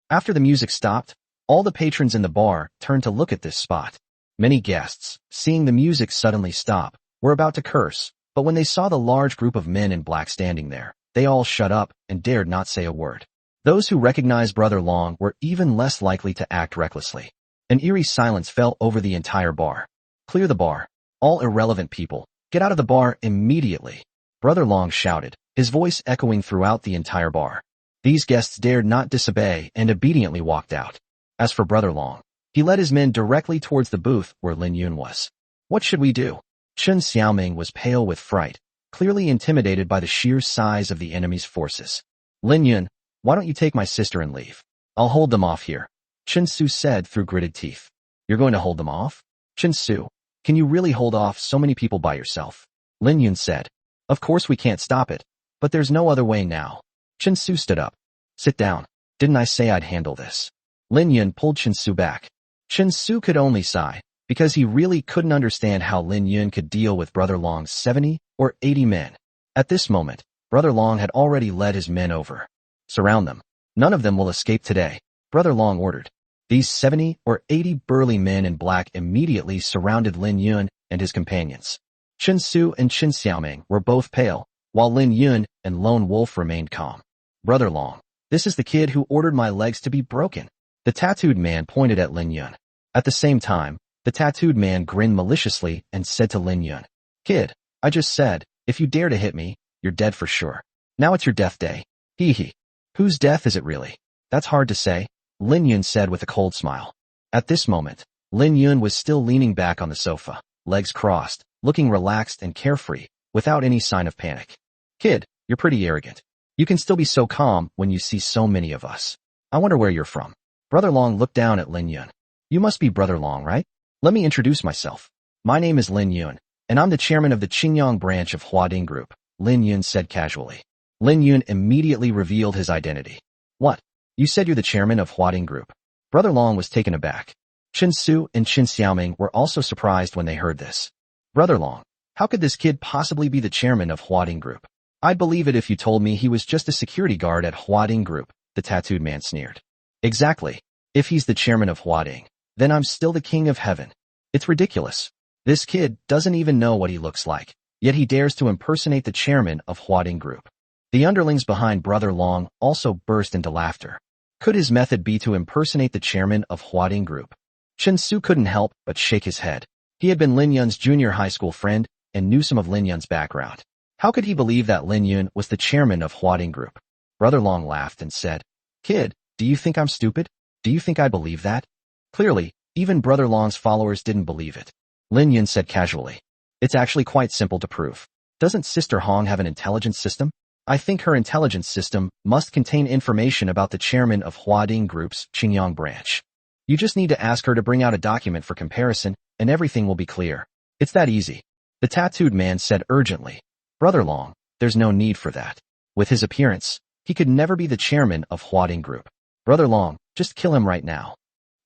After the music stopped, all the patrons in the bar turned to look at this spot. Many guests, seeing the music suddenly stop, were about to curse, but when they saw the large group of men in black standing there, they all shut up and dared not say a word. Those who recognized Brother Long were even less likely to act recklessly. An eerie silence fell over the entire bar. Clear the bar. All irrelevant people, get out of the bar immediately. Brother Long shouted, his voice echoing throughout the entire bar. These guests dared not disobey and obediently walked out. As for Brother Long, he led his men directly towards the booth where Lin Yun was. What should we do? Chen Xiaoming was pale with fright, clearly intimidated by the sheer size of the enemy's forces. Lin Yun, why don't you take my sister and leave? I'll hold them off here, Chen Su said through gritted teeth. You're going to hold them off? Chen Su, can you really hold off so many people by yourself? Lin Yun said. Of course we can't stop it, but there's no other way now. Chen Su stood up. Sit down. Didn't I say I'd handle this? Lin Yun pulled Chen Su back. Chen Su could only sigh, because he really couldn't understand how Lin Yun could deal with Brother Long's 70 or 80 men. At this moment, Brother Long had already led his men over. Surround them. None of them will escape today, Brother Long ordered. These 70 or 80 burly men in black immediately surrounded Lin Yun and his companions. Chen Su and Chen Xiaoming were both pale, while Lin Yun and Lone Wolf remained calm. Brother Long, this is the kid who ordered my legs to be broken. The tattooed man pointed at Lin Yun. At the same time, the tattooed man grinned maliciously and said to Lin Yun, Kid, I just said, if you dare to hit me, you're dead for sure. Now it's your death day. Hee hee. Whose death is it really? That's hard to say, Lin Yun said with a cold smile. At this moment, Lin Yun was still leaning back on the sofa, legs crossed, looking relaxed and carefree, without any sign of panic. Kid, you're pretty arrogant. You can still be so calm when you see so many of us. I wonder where you're from. Brother Long looked down at Lin Yun. You must be Brother Long, right? Let me introduce myself. My name is Lin Yun, and I'm the chairman of the Qingyang branch of Huading Group, Lin Yun said casually. Lin Yun immediately revealed his identity. What? You said you're the chairman of Huading Group? Brother Long was taken aback. Chen Su and Chen Xiaoming were also surprised when they heard this. Brother Long, how could this kid possibly be the chairman of Huading Group? I'd believe it if you told me he was just a security guard at Huading Group, the tattooed man sneered. Exactly. If he's the chairman of Huading, then I'm still the king of heaven. It's ridiculous. This kid doesn't even know what he looks like, yet he dares to impersonate the chairman of Huading Group. The underlings behind Brother Long also burst into laughter. Could his method be to impersonate the chairman of Huading Group? Chen Su couldn't help but shake his head. He had been Lin Yun's junior high school friend and knew some of Lin Yun's background. How could he believe that Lin Yun was the chairman of Huading Group? Brother Long laughed and said, Kid, do you think I'm stupid? Do you think I believe that? Clearly, even Brother Long's followers didn't believe it. Lin Yun said casually, It's actually quite simple to prove. Doesn't Sister Hong have an intelligence system? I think her intelligence system must contain information about the chairman of Huading Group's Qingyang branch. You just need to ask her to bring out a document for comparison, and everything will be clear. It's that easy. The tattooed man said urgently. Brother Long, there's no need for that. With his appearance, he could never be the chairman of Huading Group. Brother Long, just kill him right now.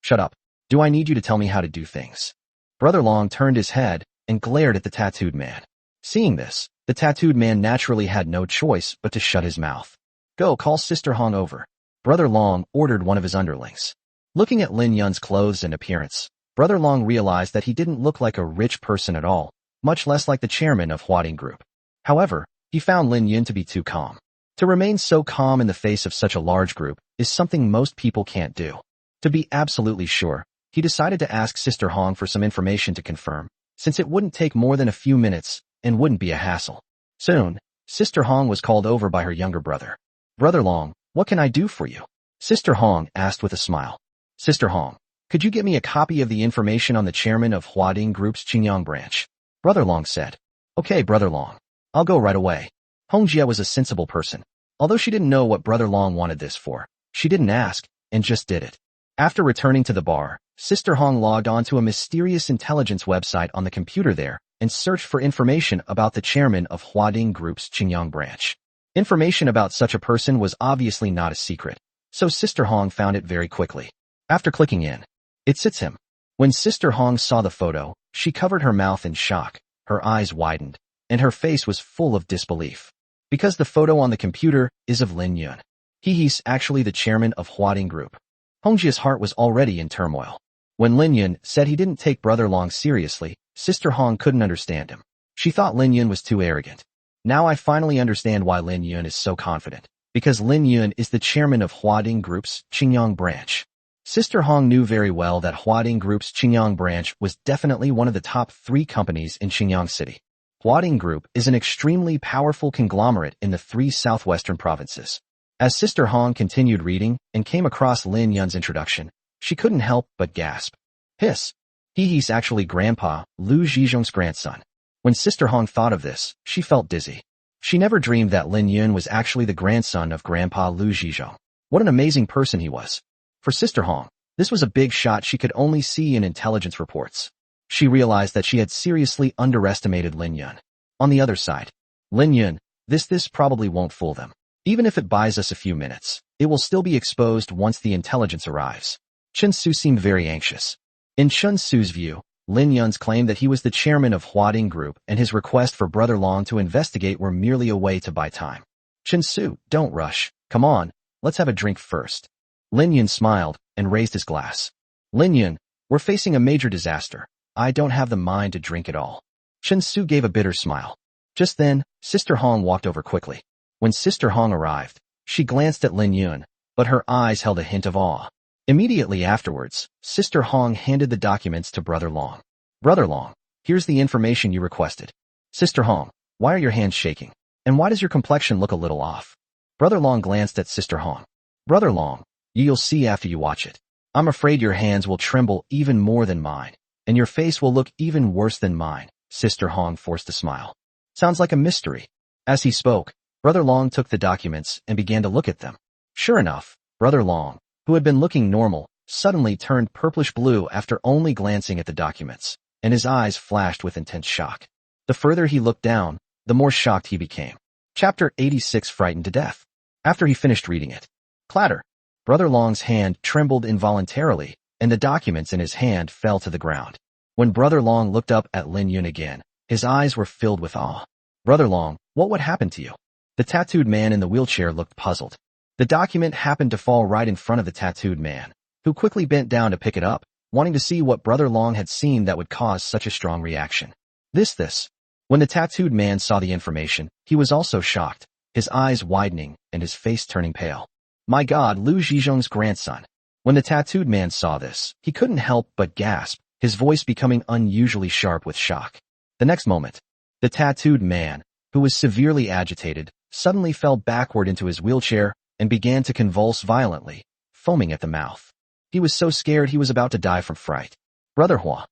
Shut up. Do I need you to tell me how to do things? Brother Long turned his head and glared at the tattooed man. Seeing this, the tattooed man naturally had no choice but to shut his mouth. Go call Sister Hong over. Brother Long ordered one of his underlings. Looking at Lin Yun's clothes and appearance, Brother Long realized that he didn't look like a rich person at all, much less like the chairman of Huading Group. However, he found Lin Yun to be too calm. To remain so calm in the face of such a large group is something most people can't do. To be absolutely sure, he decided to ask Sister Hong for some information to confirm, since it wouldn't take more than a few minutes and wouldn't be a hassle. Soon, Sister Hong was called over by her younger brother. Brother Long, what can I do for you? Sister Hong asked with a smile. Sister Hong, could you get me a copy of the information on the chairman of Huading Group's Qingyang branch? Brother Long said. Okay, Brother Long. I'll go right away. Hong Jie was a sensible person. Although she didn't know what Brother Long wanted this for, she didn't ask, and just did it. After returning to the bar, Sister Hong logged on to a mysterious intelligence website on the computer there and searched for information about the chairman of Huading Group's Qingyang branch. Information about such a person was obviously not a secret, so Sister Hong found it very quickly. After clicking in, it sits him. When Sister Hong saw the photo, she covered her mouth in shock, her eyes widened, and her face was full of disbelief. Because the photo on the computer is of Lin Yun. He's actually the chairman of Huading Group. Hongjie's heart was already in turmoil. When Lin Yun said he didn't take Brother Long seriously, Sister Hong couldn't understand him. She thought Lin Yun was too arrogant. Now I finally understand why Lin Yun is so confident. because Lin Yun is the chairman of Huading Group's Qingyang branch. Sister Hong knew very well that Huading Group's Qingyang branch was definitely one of the top 3 companies in Qingyang City. Huading Group is an extremely powerful conglomerate in the 3 southwestern provinces. As Sister Hong continued reading and came across Lin Yun's introduction, she couldn't help but gasp. Hiss. He's actually Grandpa Lu Zhizhong's grandson. When Sister Hong thought of this, she felt dizzy. She never dreamed that Lin Yun was actually the grandson of Grandpa Lu Zhizhong. What an amazing person he was. For Sister Hong, this was a big shot she could only see in intelligence reports. She realized that she had seriously underestimated Lin Yun. On the other side, Lin Yun, this probably won't fool them. Even if it buys us a few minutes, it will still be exposed once the intelligence arrives. Chen Su seemed very anxious. In Chen Su's view, Lin Yun's claim that he was the chairman of Huading Group and his request for Brother Long to investigate were merely a way to buy time. Chen Su, don't rush. Come on, let's have a drink first. Lin Yun smiled and raised his glass. Lin Yun, we're facing a major disaster. I don't have the mind to drink at all. Chen Su gave a bitter smile. Just then, Sister Hong walked over quickly. When Sister Hong arrived, she glanced at Lin Yun, but her eyes held a hint of awe. Immediately afterwards, Sister Hong handed the documents to Brother Long. Brother Long, here's the information you requested. Sister Hong, why are your hands shaking? And why does your complexion look a little off? Brother Long glanced at Sister Hong. Brother Long, you'll see after you watch it. I'm afraid your hands will tremble even more than mine, and your face will look even worse than mine. Sister Hong forced a smile. Sounds like a mystery. As he spoke, Brother Long took the documents and began to look at them. Sure enough, Brother Long, who had been looking normal, suddenly turned purplish blue after only glancing at the documents, and his eyes flashed with intense shock. The further he looked down, the more shocked he became. Chapter 86 Frightened to Death. After he finished reading it, clatter! Brother Long's hand trembled involuntarily, and the documents in his hand fell to the ground. When Brother Long looked up at Lin Yun again, his eyes were filled with awe. Brother Long, what would happen to you? The tattooed man in the wheelchair looked puzzled. The document happened to fall right in front of the tattooed man, who quickly bent down to pick it up, wanting to see what Brother Long had seen that would cause such a strong reaction. This. When the tattooed man saw the information, he was also shocked, his eyes widening and his face turning pale. My God, Lu Zhizhong's grandson. When the tattooed man saw this, he couldn't help but gasp, his voice becoming unusually sharp with shock. The next moment, the tattooed man, who was severely agitated, suddenly fell backward into his wheelchair and began to convulse violently, foaming at the mouth. He was so scared he was about to die from fright. Brother Hua.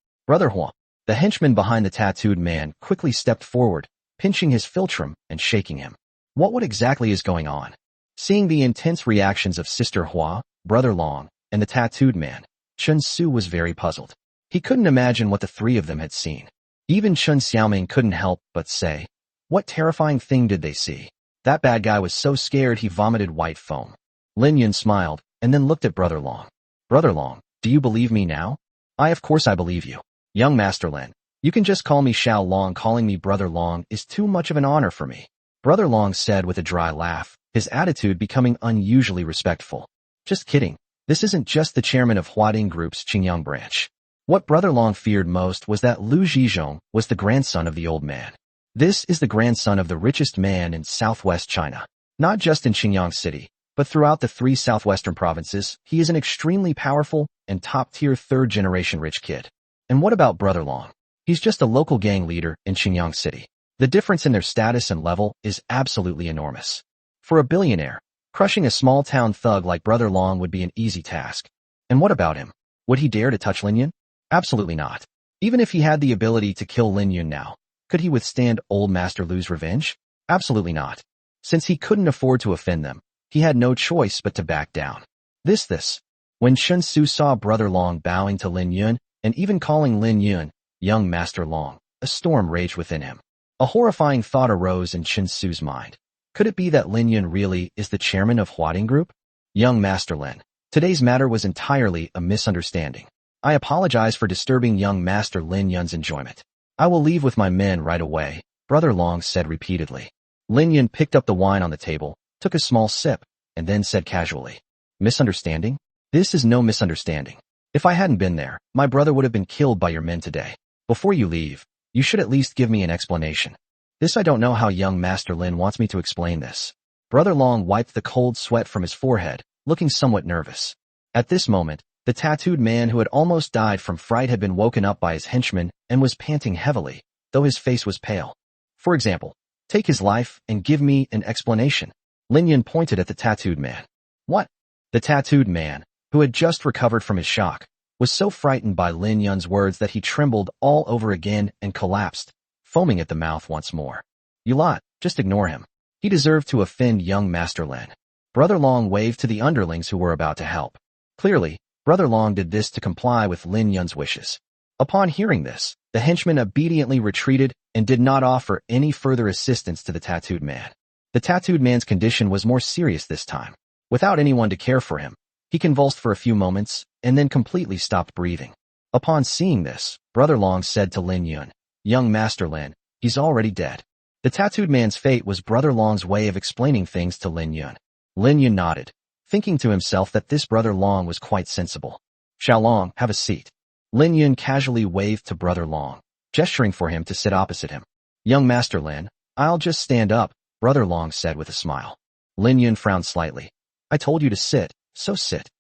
The henchman behind the tattooed man quickly stepped forward, pinching his philtrum and shaking him. What exactly is going on? Seeing the intense reactions of Sister Hua, Brother Long, and the tattooed man, Chen Su was very puzzled. He couldn't imagine what the 3 of them had seen. Even Chen Xiaoming couldn't help but say, what terrifying thing did they see? That bad guy was so scared he vomited white foam. Lin Yun smiled, and then looked at Brother Long. Brother Long, do you believe me now? Of course I believe you. Young Master Lin, you can just call me Xiao Long. Calling me Brother Long is too much of an honor for me. Brother Long said with a dry laugh, his attitude becoming unusually respectful. Just kidding. This isn't just the chairman of Huading Group's Qingyang branch. What Brother Long feared most was that Lu Zhizhong was the grandson of the old man. This is the grandson of the richest man in southwest China. Not just in Qingyang City, but throughout the 3 southwestern provinces, he is an extremely powerful and top-tier 3rd-generation rich kid. And what about Brother Long? He's just a local gang leader in Qingyang City. The difference in their status and level is absolutely enormous. For a billionaire, crushing a small-town thug like Brother Long would be an easy task. And what about him? Would he dare to touch Lin Yun? Absolutely not. Even if he had the ability to kill Lin Yun now, could he withstand old Master Lu's revenge? Absolutely not. Since he couldn't afford to offend them, he had no choice but to back down. This. When Chen Su saw Brother Long bowing to Lin Yun, and even calling Lin Yun, young Master Long, a storm raged within him. A horrifying thought arose in Chen Su's mind. Could it be that Lin Yun really is the chairman of Huading Group? Young Master Lin, today's matter was entirely a misunderstanding. I apologize for disturbing young Master Lin Yun's enjoyment. I will leave with my men right away, Brother Long said repeatedly. Lin Yun picked up the wine on the table, took a small sip, and then said casually, Misunderstanding? This is no misunderstanding. If I hadn't been there, my brother would have been killed by your men today. Before you leave, you should at least give me an explanation. This I don't know how young Master Lin wants me to explain this. Brother Long wiped the cold sweat from his forehead, looking somewhat nervous. At this moment, the tattooed man who had almost died from fright had been woken up by his henchman and was panting heavily, though his face was pale. For example, take his life and give me an explanation. Lin Yun pointed at the tattooed man. What? The tattooed man, who had just recovered from his shock, was so frightened by Lin Yun's words that he trembled all over again and collapsed, foaming at the mouth once more. You lot, just ignore him. He deserved to offend young Master Lin. Brother Long waved to the underlings who were about to help. Clearly, Brother Long did this to comply with Lin Yun's wishes. Upon hearing this, the henchman obediently retreated and did not offer any further assistance to the tattooed man. The tattooed man's condition was more serious this time. Without anyone to care for him, he convulsed for a few moments and then completely stopped breathing. Upon seeing this, Brother Long said to Lin Yun, Young Master Lin, he's already dead. The tattooed man's fate was Brother Long's way of explaining things to Lin Yun. Lin Yun nodded, thinking to himself that this Brother Long was quite sensible. Xiao Long, have a seat. Lin Yun casually waved to Brother Long, gesturing for him to sit opposite him. Young Master Lin, I'll just stand up, Brother Long said with a smile. Lin Yun frowned slightly. I told you to sit, so sit.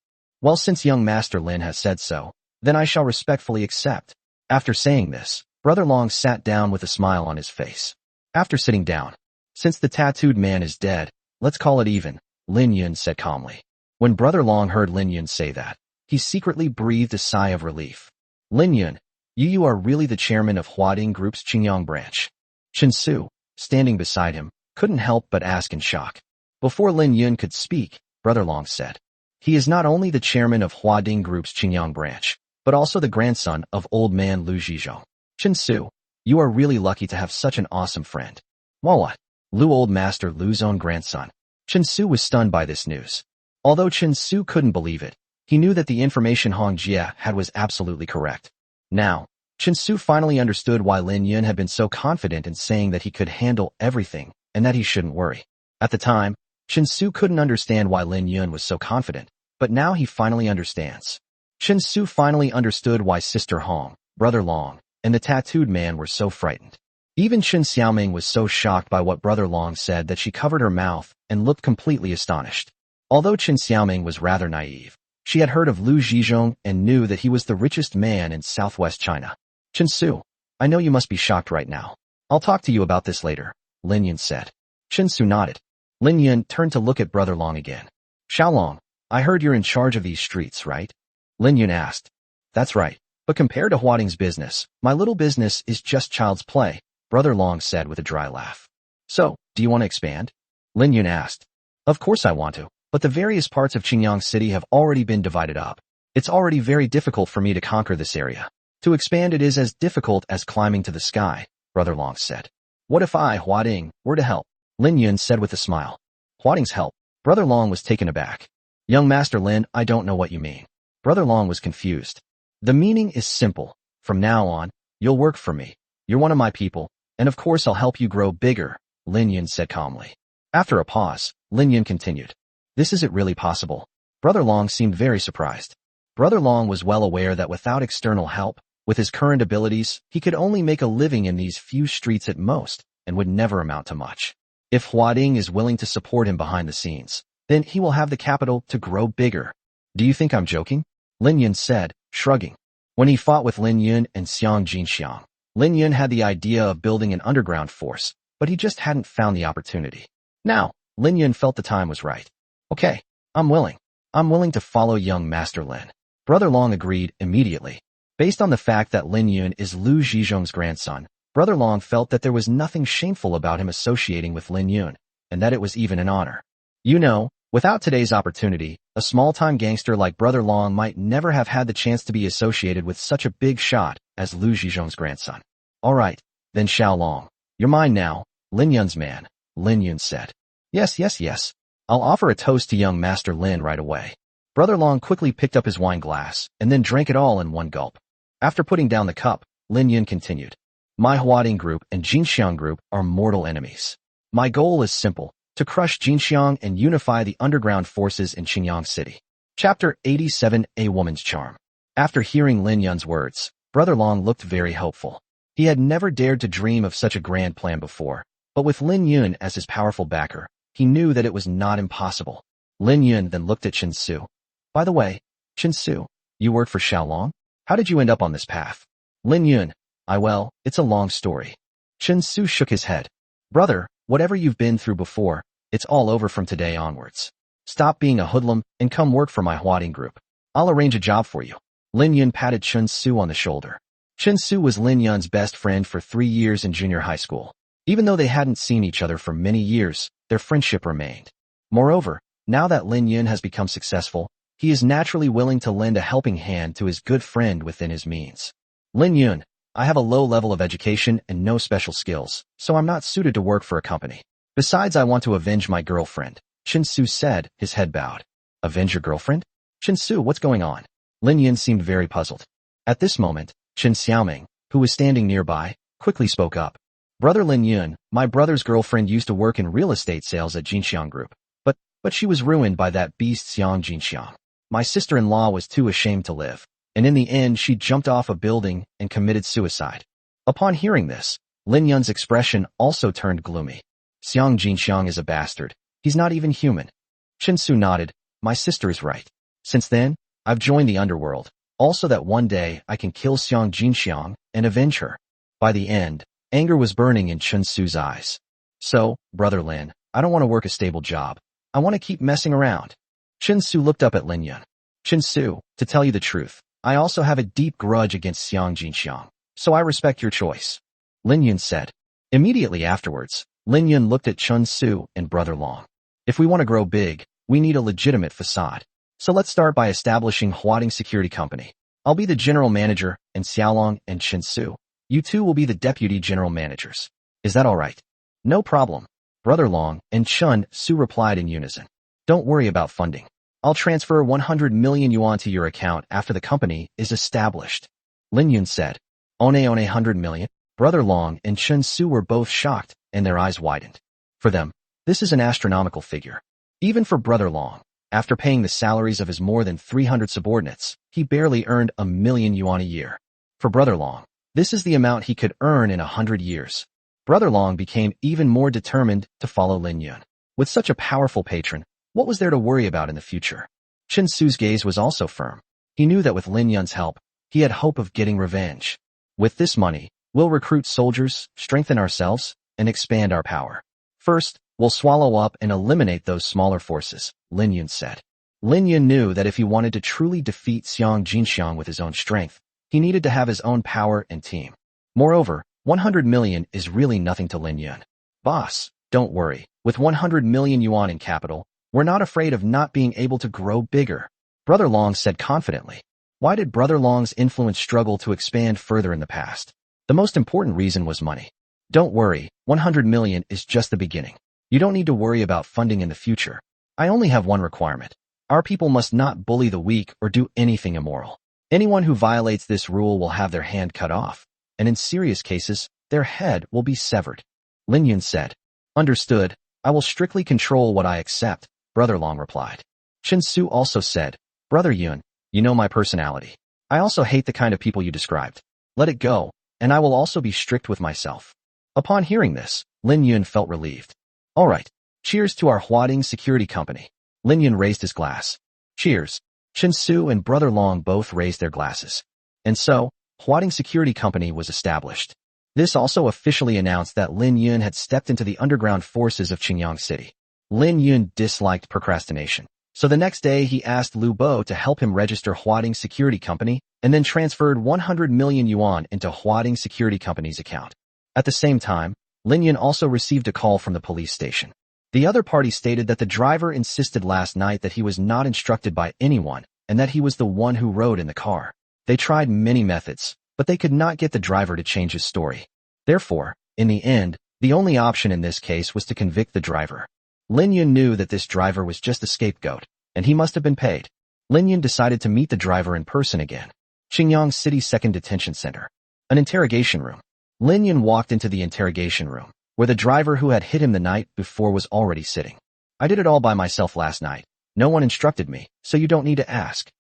Well, since young Master Lin has said so, then I shall respectfully accept. After saying this, Brother Long sat down with a smile on his face. After sitting down, since the tattooed man is dead, let's call it even, Lin Yun said calmly. When Brother Long heard Lin Yun say that, he secretly breathed a sigh of relief. Lin Yun, you are really the chairman of Huading Group's Qingyang branch. Chen Su, standing beside him, couldn't help but ask in shock. Before Lin Yun could speak, Brother Long said, he is not only the chairman of Huading Group's Qingyang branch, but also the grandson of old man Lu Zhizhong. Chen Su, you are really lucky to have such an awesome friend. Well, what? Lu, old master Lu's own grandson. Chen Su was stunned by this news. Although Chen Su couldn't believe it, he knew that the information Hong Jie had was absolutely correct. Now, Chen Su finally understood why Lin Yun had been so confident in saying that he could handle everything and that he shouldn't worry. At the time, Chen Su couldn't understand why Lin Yun was so confident, but now he finally understands. Chen Su finally understood why Sister Hong, Brother Long, and the tattooed man were so frightened. Even Chen Xiaoming was so shocked by what Brother Long said that she covered her mouth and looked completely astonished. Although Chen Xiaoming was rather naive, she had heard of Lu Zhizhong and knew that he was the richest man in southwest China. Chen Su, I know you must be shocked right now. I'll talk to you about this later, Lin Yun said. Chen Su nodded. Lin Yun turned to look at Brother Long again. Xiao Long, I heard you're in charge of these streets, right? Lin Yun asked. That's right. But compared to Huading's business, my little business is just child's play, Brother Long said with a dry laugh. So, do you want to expand? Lin Yun asked. Of course I want to, but the various parts of Qingyang City have already been divided up. It's already very difficult for me to conquer this area. To expand it is as difficult as climbing to the sky, Brother Long said. What if I, Huading, were to help? Lin Yun said with a smile. Huading's help. Brother Long was taken aback. Young Master Lin, I don't know what you mean. Brother Long was confused. The meaning is simple. From now on, you'll work for me. You're one of my people, and of course I'll help you grow bigger, Lin Yun said calmly. After a pause, Lin Yun continued. This isn't really possible. Brother Long seemed very surprised. Brother Long was well aware that without external help, with his current abilities, he could only make a living in these few streets at most, and would never amount to much. If Huading is willing to support him behind the scenes, then he will have the capital to grow bigger. Do you think I'm joking? Lin Yun said, shrugging. When he fought with Lin Yun and Xiang Jinxiang, Lin Yun had the idea of building an underground force, but he just hadn't found the opportunity. Now, Lin Yun felt the time was right. Okay, I'm willing. I'm willing to follow young Master Lin. Brother Long agreed immediately. Based on the fact that Lin Yun is Lu Zhizhong's grandson, Brother Long felt that there was nothing shameful about him associating with Lin Yun, and that it was even an honor. You know, without today's opportunity, a small-time gangster like Brother Long might never have had the chance to be associated with such a big shot as Lu Zhizhong's grandson. All right, then Xiao Long. You're mine now, Lin Yun's man, Lin Yun said. Yes. I'll offer a toast to young Master Lin right away. Brother Long quickly picked up his wine glass and then drank it all in one gulp. After putting down the cup, Lin Yun continued. My Huading Group and Jinxiang Group are mortal enemies. My goal is simple, to crush Jinxiang and unify the underground forces in Qingyang City. Chapter 87, A Woman's Charm. After hearing Lin Yun's words, Brother Long looked very hopeful. He had never dared to dream of such a grand plan before, but with Lin Yun as his powerful backer, He knew that it was not impossible. Lin Yun then looked at Chen Su. By the way, Chen Su, you work for Xiaolong? How did you end up on this path? Lin Yun, well, it's a long story. Chen Su shook his head. Brother, whatever you've been through before, it's all over from today onwards. Stop being a hoodlum and come work for my Huading group. I'll arrange a job for you. Lin Yun patted Chen Su on the shoulder. Chen Su was Lin Yun's best friend for 3 years in junior high school. Even though they hadn't seen each other for many years, their friendship remained. Moreover, now that Lin Yun has become successful, he is naturally willing to lend a helping hand to his good friend within his means. Lin Yun, I have a low level of education and no special skills, so I'm not suited to work for a company. Besides, I want to avenge my girlfriend, Chen Su said, his head bowed. Avenge your girlfriend? Chen Su, what's going on? Lin Yun seemed very puzzled. At this moment, Chen Xiaoming, who was standing nearby, quickly spoke up. Brother Lin Yun, my brother's girlfriend used to work in real estate sales at Jinxiang Group, but she was ruined by that beast Xiang Jinxiang. My sister-in-law was too ashamed to live, and in the end she jumped off a building and committed suicide. Upon hearing this, Lin Yun's expression also turned gloomy. Xiang Jinxiang is a bastard. He's not even human. Chen Su nodded. My sister is right. Since then, I've joined the underworld, also that one day I can kill Xiang Jinxiang and avenge her. By the end, anger was burning in Chen Su's eyes. So, Brother Lin, I don't want to work a stable job. I want to keep messing around. Chen Su looked up at Lin Yun. Chen Su, to tell you the truth, I also have a deep grudge against Xiang Jinxiang, so I respect your choice. Lin Yun said. Immediately afterwards, Lin Yun looked at Chen Su and Brother Long. If we want to grow big, we need a legitimate facade. So let's start by establishing Huading Security Company. I'll be the general manager, and Xiaolong and Chen Su, you two will be the deputy general managers. Is that all right? No problem. Brother Long and Chen Su replied in unison. Don't worry about funding. I'll transfer 100 million yuan to your account after the company is established. Lin Yun said. One 100 million? Brother Long and Chen Su were both shocked, and their eyes widened. For them, this is an astronomical figure. Even for Brother Long, after paying the salaries of his more than 300 subordinates, he barely earned 1 million yuan a year. For Brother Long, this is the amount he could earn in 100 years. Brother Long became even more determined to follow Lin Yun. With such a powerful patron, what was there to worry about in the future? Chen Su's gaze was also firm. He knew that with Lin Yun's help, he had hope of getting revenge. With this money, we'll recruit soldiers, strengthen ourselves, and expand our power. First, we'll swallow up and eliminate those smaller forces, Lin Yun said. Lin Yun knew that if he wanted to truly defeat Xiang Jinxiang with his own strength, he needed to have his own power and team. Moreover, 100 million is really nothing to Lin Yun. Boss, don't worry. With 100 million yuan in capital, we're not afraid of not being able to grow bigger. Brother Long said confidently. Why did Brother Long's influence struggle to expand further in the past? The most important reason was money. Don't worry, 100 million is just the beginning. You don't need to worry about funding in the future. I only have one requirement. Our people must not bully the weak or do anything immoral. Anyone who violates this rule will have their hand cut off, and in serious cases, their head will be severed. Lin Yun said. Understood. I will strictly control what I accept, Brother Long replied. Chen Su also said, Brother Yun, you know my personality. I also hate the kind of people you described. Let it go, and I will also be strict with myself. Upon hearing this, Lin Yun felt relieved. All right. Cheers to our Huading Security Company. Lin Yun raised his glass. Cheers. Chen Su and Brother Long both raised their glasses. And so, Huading Security Company was established. This also officially announced that Lin Yun had stepped into the underground forces of Qingyang City. Lin Yun disliked procrastination, so the next day he asked Lu Bo to help him register Huading Security Company and then transferred 100 million yuan into Huading Security Company's account. At the same time, Lin Yun also received a call from the police station. The other party stated that the driver insisted last night that he was not instructed by anyone and that he was the one who rode in the car. They tried many methods, but they could not get the driver to change his story. Therefore, in the end, the only option in this case was to convict the driver. Lin Yun knew that this driver was just a scapegoat, and he must have been paid. Lin Yun decided to meet the driver in person again. Qingyang City's second detention center. An interrogation room. Lin Yun walked into the interrogation room, where the driver who had hit him the night before was already sitting. I did it all by myself last night. No one instructed me, so you don't need to ask.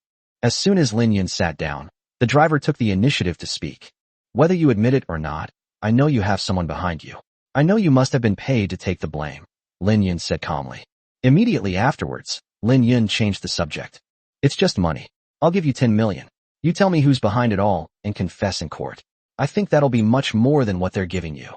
As soon as Lin Yun sat down, the driver took the initiative to speak. Whether you admit it or not, I know you have someone behind you. I know you must have been paid to take the blame. Lin Yun said calmly. Immediately afterwards, Lin Yun changed the subject. It's just money. I'll give you 10 million. You tell me who's behind it all and confess in court. I think that'll be much more than what they're giving you.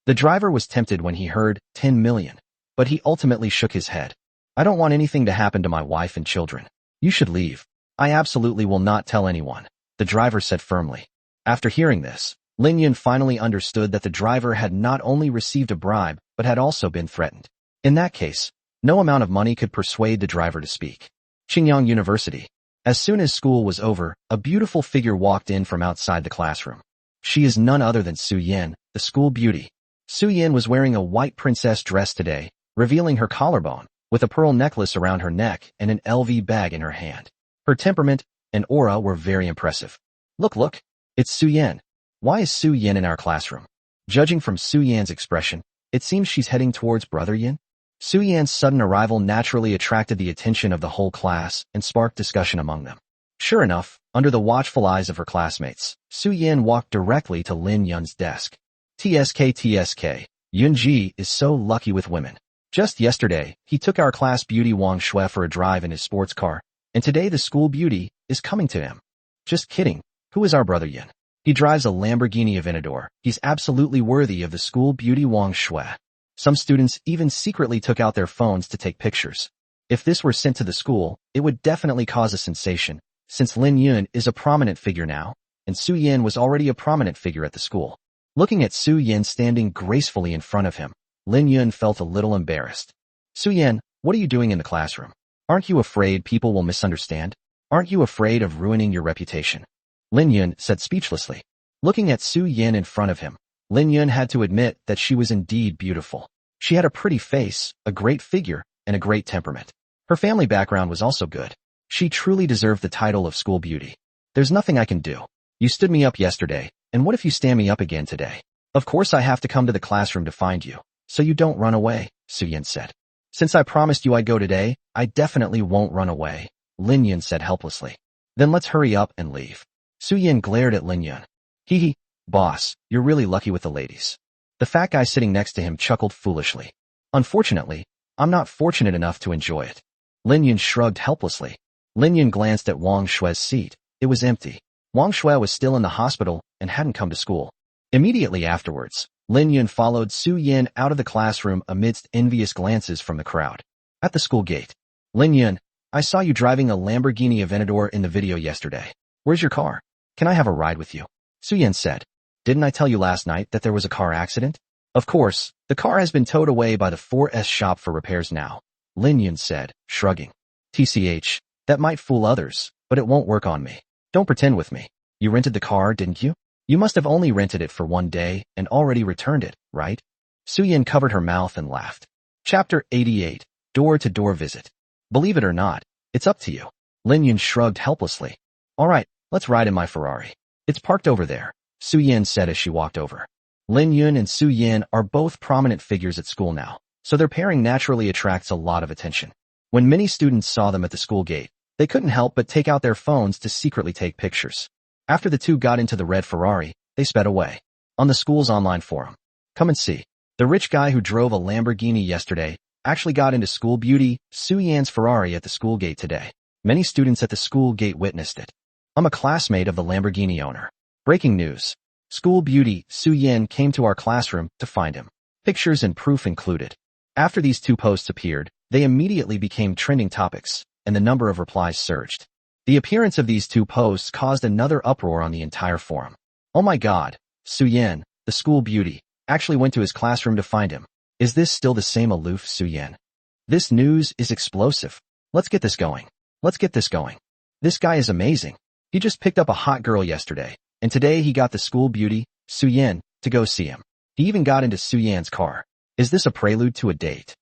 The driver was tempted when he heard 10 million, but he ultimately shook his head. I don't want anything to happen to my wife and children. You should leave. I absolutely will not tell anyone, the driver said firmly. After hearing this, Lin Yun finally understood that the driver had not only received a bribe, but had also been threatened. In that case, no amount of money could persuade the driver to speak. Qingyang University. As soon as school was over, a beautiful figure walked in from outside the classroom. She is none other than Su Yin, the school beauty. Su Yin was wearing a white princess dress today, revealing her collarbone, with a pearl necklace around her neck and an LV bag in her hand. Her temperament and aura were very impressive. Look, it's Su Yin. Why is Su Yin in our classroom? Judging from Su Yin's expression, it seems she's heading towards Brother Yin. Su Yan's sudden arrival naturally attracted the attention of the whole class and sparked discussion among them. Sure enough, under the watchful eyes of her classmates, Su Yin walked directly to Lin Yun's desk. TSK, Yunji is so lucky with women. Just yesterday, he took our class beauty Wang Shui for a drive in his sports car, and today the school beauty is coming to him. Just kidding. Who is our Brother Yin? He drives a Lamborghini Aventador. He's absolutely worthy of the school beauty Wang Shui. Some students even secretly took out their phones to take pictures. If this were sent to the school, it would definitely cause a sensation, since Lin Yun is a prominent figure now, and Su Yin was already a prominent figure at the school. Looking at Su Yin standing gracefully in front of him, Lin Yun felt a little embarrassed. Su Yin, what are you doing in the classroom? Aren't you afraid people will misunderstand? Aren't you afraid of ruining your reputation? Lin Yun said speechlessly. Looking at Su Yin in front of him, Lin Yun had to admit that she was indeed beautiful. She had a pretty face, a great figure, and a great temperament. Her family background was also good. She truly deserved the title of school beauty. There's nothing I can do. You stood me up yesterday, and what if you stand me up again today? Of course I have to come to the classroom to find you, so you don't run away, Su Yin said. Since I promised you I'd go today, I definitely won't run away, Lin Yun said helplessly. Then let's hurry up and leave. Su Yin glared at Lin Yun. Hee, boss, you're really lucky with the ladies. The fat guy sitting next to him chuckled foolishly. Unfortunately, I'm not fortunate enough to enjoy it. Lin Yun shrugged helplessly. Lin Yun glanced at Wang Shui's seat. It was empty. Wang Shui was still in the hospital and hadn't come to school. Immediately afterwards, Lin Yun followed Su Yin out of the classroom amidst envious glances from the crowd. At the school gate, Lin Yun, I saw you driving a Lamborghini Aventador in the video yesterday. Where's your car? Can I have a ride with you? Su Yin said. Didn't I tell you last night that there was a car accident? Of course, the car has been towed away by the 4S shop for repairs now, Lin Yun said, shrugging. TCH, that might fool others, but it won't work on me. Don't pretend with me. You rented the car, didn't you? You must have only rented it for one day and already returned it, right? Su Yin covered her mouth and laughed. Chapter 88, Door-to-Door Visit. Believe it or not, it's up to you. Lin Yun shrugged helplessly. All right, let's ride in my Ferrari. It's parked over there, Su Yin said as she walked over. Lin Yun and Su Yin are both prominent figures at school now, so their pairing naturally attracts a lot of attention. When many students saw them at the school gate, they couldn't help but take out their phones to secretly take pictures. After the two got into the red Ferrari, they sped away. On the school's online forum. Come and see. The rich guy who drove a Lamborghini yesterday actually got into school beauty Su Yan's Ferrari at the school gate today. Many students at the school gate witnessed it. I'm a classmate of the Lamborghini owner. Breaking news. School beauty Su Yin came to our classroom to find him. Pictures and proof included. After these two posts appeared, they immediately became trending topics, and the number of replies surged. The appearance of these two posts caused another uproar on the entire forum. Oh my god, Su Yin, the school beauty, actually went to his classroom to find him. Is this still the same aloof Su Yin? This news is explosive. Let's get this going. Let's get this going. This guy is amazing. He just picked up a hot girl yesterday, and today he got the school beauty, Su Yin, to go see him. He even got into Su Yan's car. Is this a prelude to a date?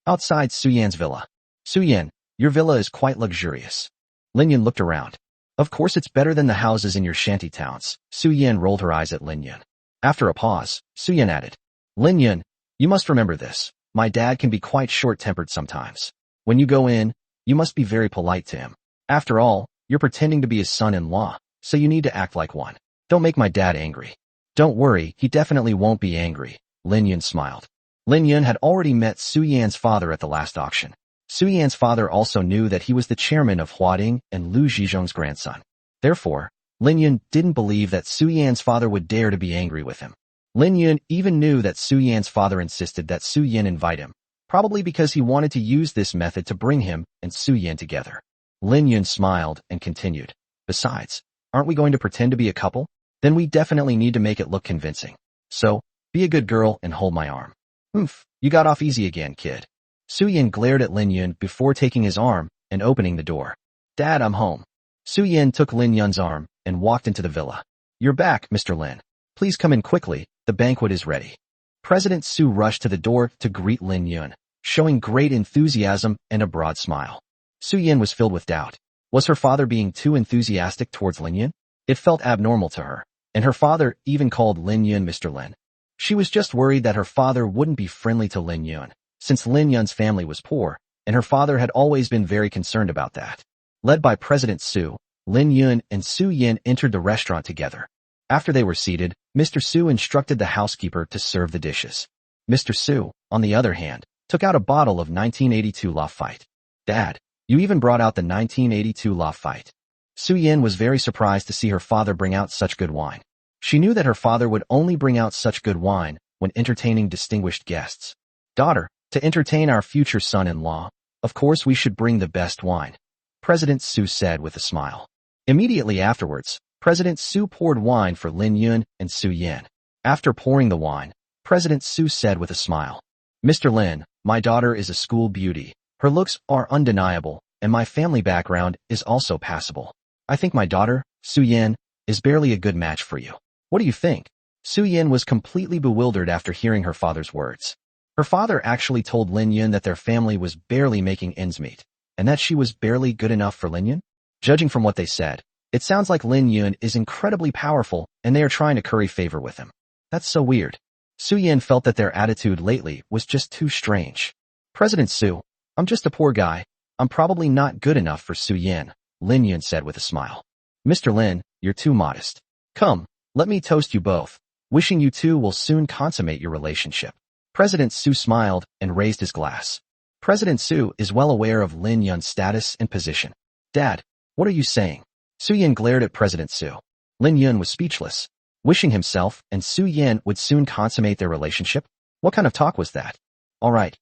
Outside Su Yan's villa. Su Yin, your villa is quite luxurious. Lin Yun looked around. Of course it's better than the houses in your shanty towns. Su Yin rolled her eyes at Lin Yun. After a pause, Su Yin added, Lin Yun, you must remember this. My dad can be quite short-tempered sometimes. When you go in, you must be very polite to him. After all, you're pretending to be his son-in-law, so you need to act like one. Don't make my dad angry. Don't worry, he definitely won't be angry, Lin Yun smiled. Lin Yun had already met Su Yan's father at the last auction. Su Yan's father also knew that he was the chairman of Huading and Lu Zhizhong's grandson. Therefore, Lin Yun didn't believe that Su Yan's father would dare to be angry with him. Lin Yun even knew that Su Yan's father insisted that Su Yan invite him, probably because he wanted to use this method to bring him and Su Yan together. Lin Yun smiled and continued, "Besides, aren't we going to pretend to be a couple? Then we definitely need to make it look convincing. So, be a good girl and hold my arm." "Oomph, you got off easy again, kid." Su Yan glared at Lin Yun before taking his arm and opening the door. "Dad, I'm home." Su Yan took Lin Yun's arm and walked into the villa. "You're back, Mr. Lin. Please come in quickly, the banquet is ready." President Su rushed to the door to greet Lin Yun, showing great enthusiasm and a broad smile. Su Yan was filled with doubt. Was her father being too enthusiastic towards Lin Yun? It felt abnormal to her, and her father even called Lin Yun Mr. Lin. She was just worried that her father wouldn't be friendly to Lin Yun, since Lin Yun's family was poor, and her father had always been very concerned about that. Led by President Su, Lin Yun and Su Yan entered the restaurant together. After they were seated, Mr. Su instructed the housekeeper to serve the dishes. Mr. Su, on the other hand, took out a bottle of 1982 Lafite. "Dad, you even brought out the 1982 Lafite." Su Yan was very surprised to see her father bring out such good wine. She knew that her father would only bring out such good wine when entertaining distinguished guests. "Daughter, to entertain our future son-in-law, of course we should bring the best wine," President Su said with a smile. Immediately afterwards, President Su poured wine for Lin Yun and Su Yan. After pouring the wine, President Su said with a smile, "Mr. Lin, my daughter is a school beauty. Her looks are undeniable, and my family background is also passable. I think my daughter, Su Yan, is barely a good match for you. What do you think?" Su Yan was completely bewildered after hearing her father's words. Her father actually told Lin Yun that their family was barely making ends meet, and that she was barely good enough for Lin Yun? Judging from what they said, it sounds like Lin Yun is incredibly powerful and they are trying to curry favor with him. That's so weird. Su Yan felt that their attitude lately was just too strange. "President Su, I'm just a poor guy. I'm probably not good enough for Su Yan," Lin Yun said with a smile. "Mr. Lin, you're too modest. Come, let me toast you both, wishing you two will soon consummate your relationship." President Su smiled and raised his glass. President Su is well aware of Lin Yun's status and position. "Dad, what are you saying?" Su Yan glared at President Su. Lin Yun was speechless. Wishing himself and Su Yan would soon consummate their relationship? What kind of talk was that? All right.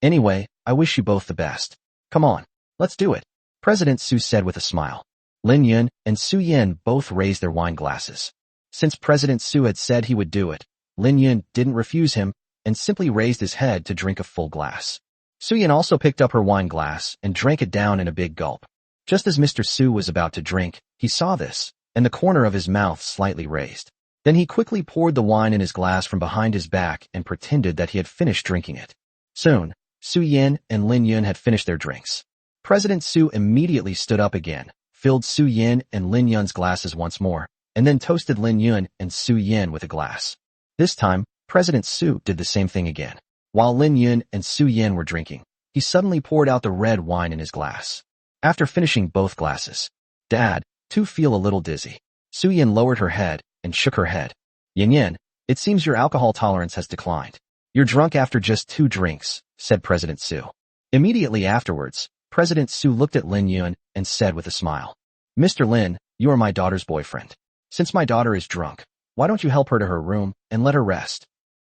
Anyway, I wish you both the best. Come on, let's do it," President Su said with a smile. Lin Yun and Su Yan both raised their wine glasses. Since President Su had said he would do it, Lin Yun didn't refuse him and simply raised his head to drink a full glass. Su Yan also picked up her wine glass and drank it down in a big gulp. Just as Mr. Su was about to drink, he saw this, and the corner of his mouth slightly raised. Then he quickly poured the wine in his glass from behind his back and pretended that he had finished drinking it. Soon, Su Yan and Lin Yun had finished their drinks. President Su immediately stood up again, filled Su Yan and Lin Yun's glasses once more, and then toasted Lin Yun and Su Yan with a glass. This time, President Su did the same thing again. While Lin Yun and Su Yan were drinking, he suddenly poured out the red wine in his glass. After finishing both glasses, "Dad, too feel a little dizzy." Su Yan lowered her head and shook her head. "Yin Yin, it seems your alcohol tolerance has declined. You're drunk after just 2 drinks, said President Su. Immediately afterwards, President Su looked at Lin Yun and said with a smile, "Mr. Lin, you are my daughter's boyfriend. Since my daughter is drunk, why don't you help her to her room and let her rest?"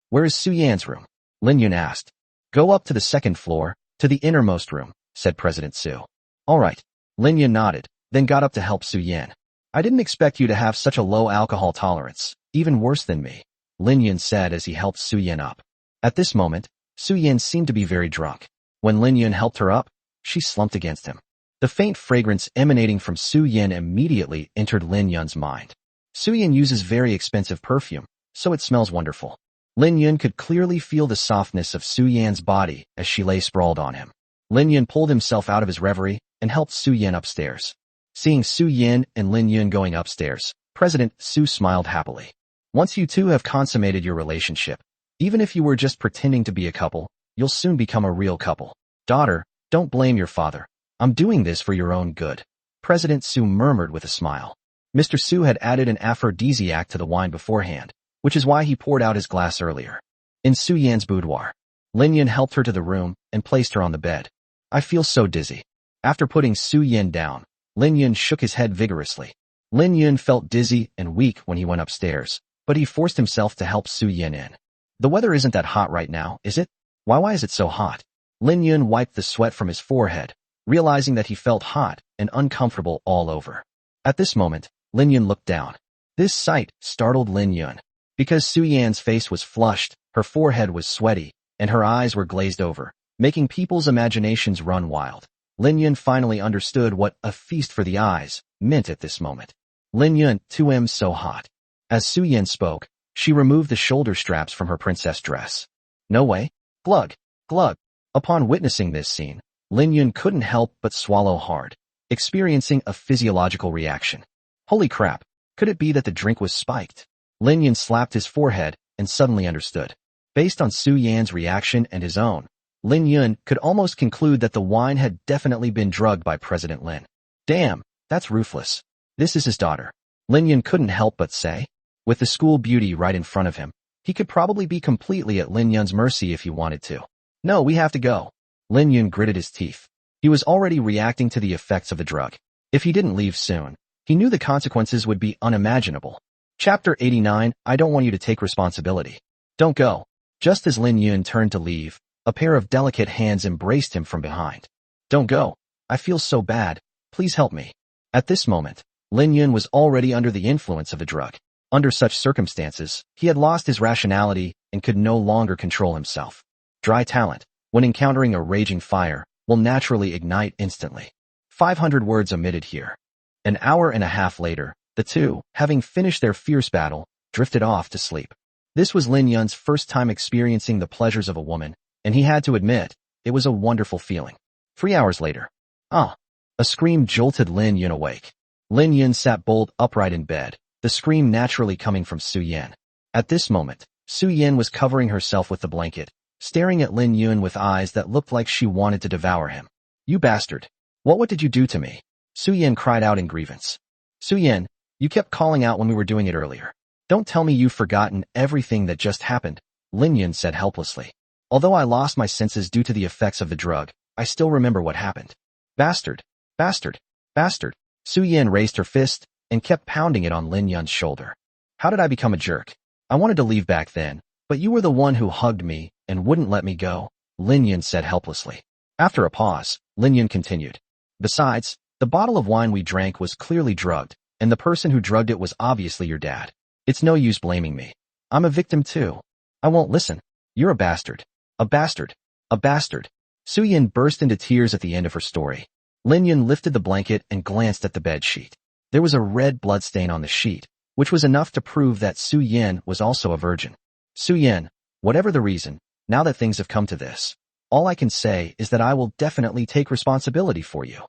"Where is Su Yan's room?" Lin Yun asked. "Go up to the 2nd floor, to the innermost room," said President Su. "All right." Lin Yun nodded, then got up to help Su Yan. "I didn't expect you to have such a low alcohol tolerance, even worse than me," Lin Yun said as he helped Su Yan up. At this moment, Su Yan seemed to be very drunk. When Lin Yun helped her up, she slumped against him. The faint fragrance emanating from Su Yan immediately entered Lin Yun's mind. Su Yan uses very expensive perfume, so it smells wonderful. Lin Yun could clearly feel the softness of Su Yan's body as she lay sprawled on him. Lin Yun pulled himself out of his reverie and helped Su Yan upstairs. Seeing Su Yan and Lin Yun going upstairs, President Su smiled happily. "Once you two have consummated your relationship, even if you were just pretending to be a couple, you'll soon become a real couple. Daughter, don't blame your father. I'm doing this for your own good," President Su murmured with a smile. Mr. Su had added an aphrodisiac to the wine beforehand, which is why he poured out his glass earlier. In Su Yan's boudoir. Lin Yun helped her to the room and placed her on the bed. I feel so dizzy. After putting Su Yan down, Lin Yun shook his head vigorously. Lin Yun felt dizzy and weak when he went upstairs, but he forced himself to help Su Yan in. The weather isn't that hot right now, is it? Why is it so hot? Lin Yun wiped the sweat from his forehead, realizing that he felt hot and uncomfortable all over. At this moment, Lin Yun looked down. This sight startled Lin Yun. Because Su Yan's face was flushed, her forehead was sweaty, and her eyes were glazed over, making people's imaginations run wild. Lin Yun finally understood what a feast for the eyes meant at this moment. Lin Yun, 2M so hot. As Su Yan spoke, she removed the shoulder straps from her princess dress. No way. Glug. Glug. Upon witnessing this scene, Lin Yun couldn't help but swallow hard, experiencing a physiological reaction. Holy crap, could it be that the drink was spiked? Lin Yun slapped his forehead and suddenly understood. Based on Su Yan's reaction and his own, Lin Yun could almost conclude that the wine had definitely been drugged by President Lin. Damn, that's ruthless. This is his daughter. Lin Yun couldn't help but say. With the school beauty right in front of him, he could probably be completely at Lin Yun's mercy if he wanted to. No, we have to go. Lin Yun gritted his teeth. He was already reacting to the effects of the drug. If he didn't leave soon, he knew the consequences would be unimaginable. Chapter 89, I don't want you to take responsibility. Don't go. Just as Lin Yun turned to leave, a pair of delicate hands embraced him from behind. Don't go. I feel so bad. Please help me. At this moment, Lin Yun was already under the influence of the drug. Under such circumstances, he had lost his rationality and could no longer control himself. Dry talent, when encountering a raging fire, will naturally ignite instantly. 500 words omitted here. An hour and a half later, the two, having finished their fierce battle, drifted off to sleep. This was Lin Yun's first time experiencing the pleasures of a woman, and he had to admit, it was a wonderful feeling. 3 hours later. Ah! A scream jolted Lin Yun awake. Lin Yun sat bolt upright in bed, the scream naturally coming from Su Yan. At this moment, Su Yan was covering herself with the blanket, staring at Lin Yun with eyes that looked like she wanted to devour him. You bastard! What did you do to me? Su Yan cried out in grievance. Su Yan, you kept calling out when we were doing it earlier. Don't tell me you've forgotten everything that just happened, Lin Yun said helplessly. Although I lost my senses due to the effects of the drug, I still remember what happened. Bastard! Bastard! Bastard! Su Yan raised her fist and kept pounding it on Lin Yun's shoulder. How did I become a jerk? I wanted to leave back then, but you were the one who hugged me and wouldn't let me go, Lin Yun said helplessly. After a pause, Lin Yun continued. Besides, the bottle of wine we drank was clearly drugged, and the person who drugged it was obviously your dad. It's no use blaming me. I'm a victim too. I won't listen. You're a bastard. A bastard. A bastard. Su Yan burst into tears at the end of her story. Lin Yun lifted the blanket and glanced at the bed sheet. There was a red blood stain on the sheet, which was enough to prove that Su Yan was also a virgin. Su Yan, whatever the reason, now that things have come to this, all I can say is that I will definitely take responsibility for you.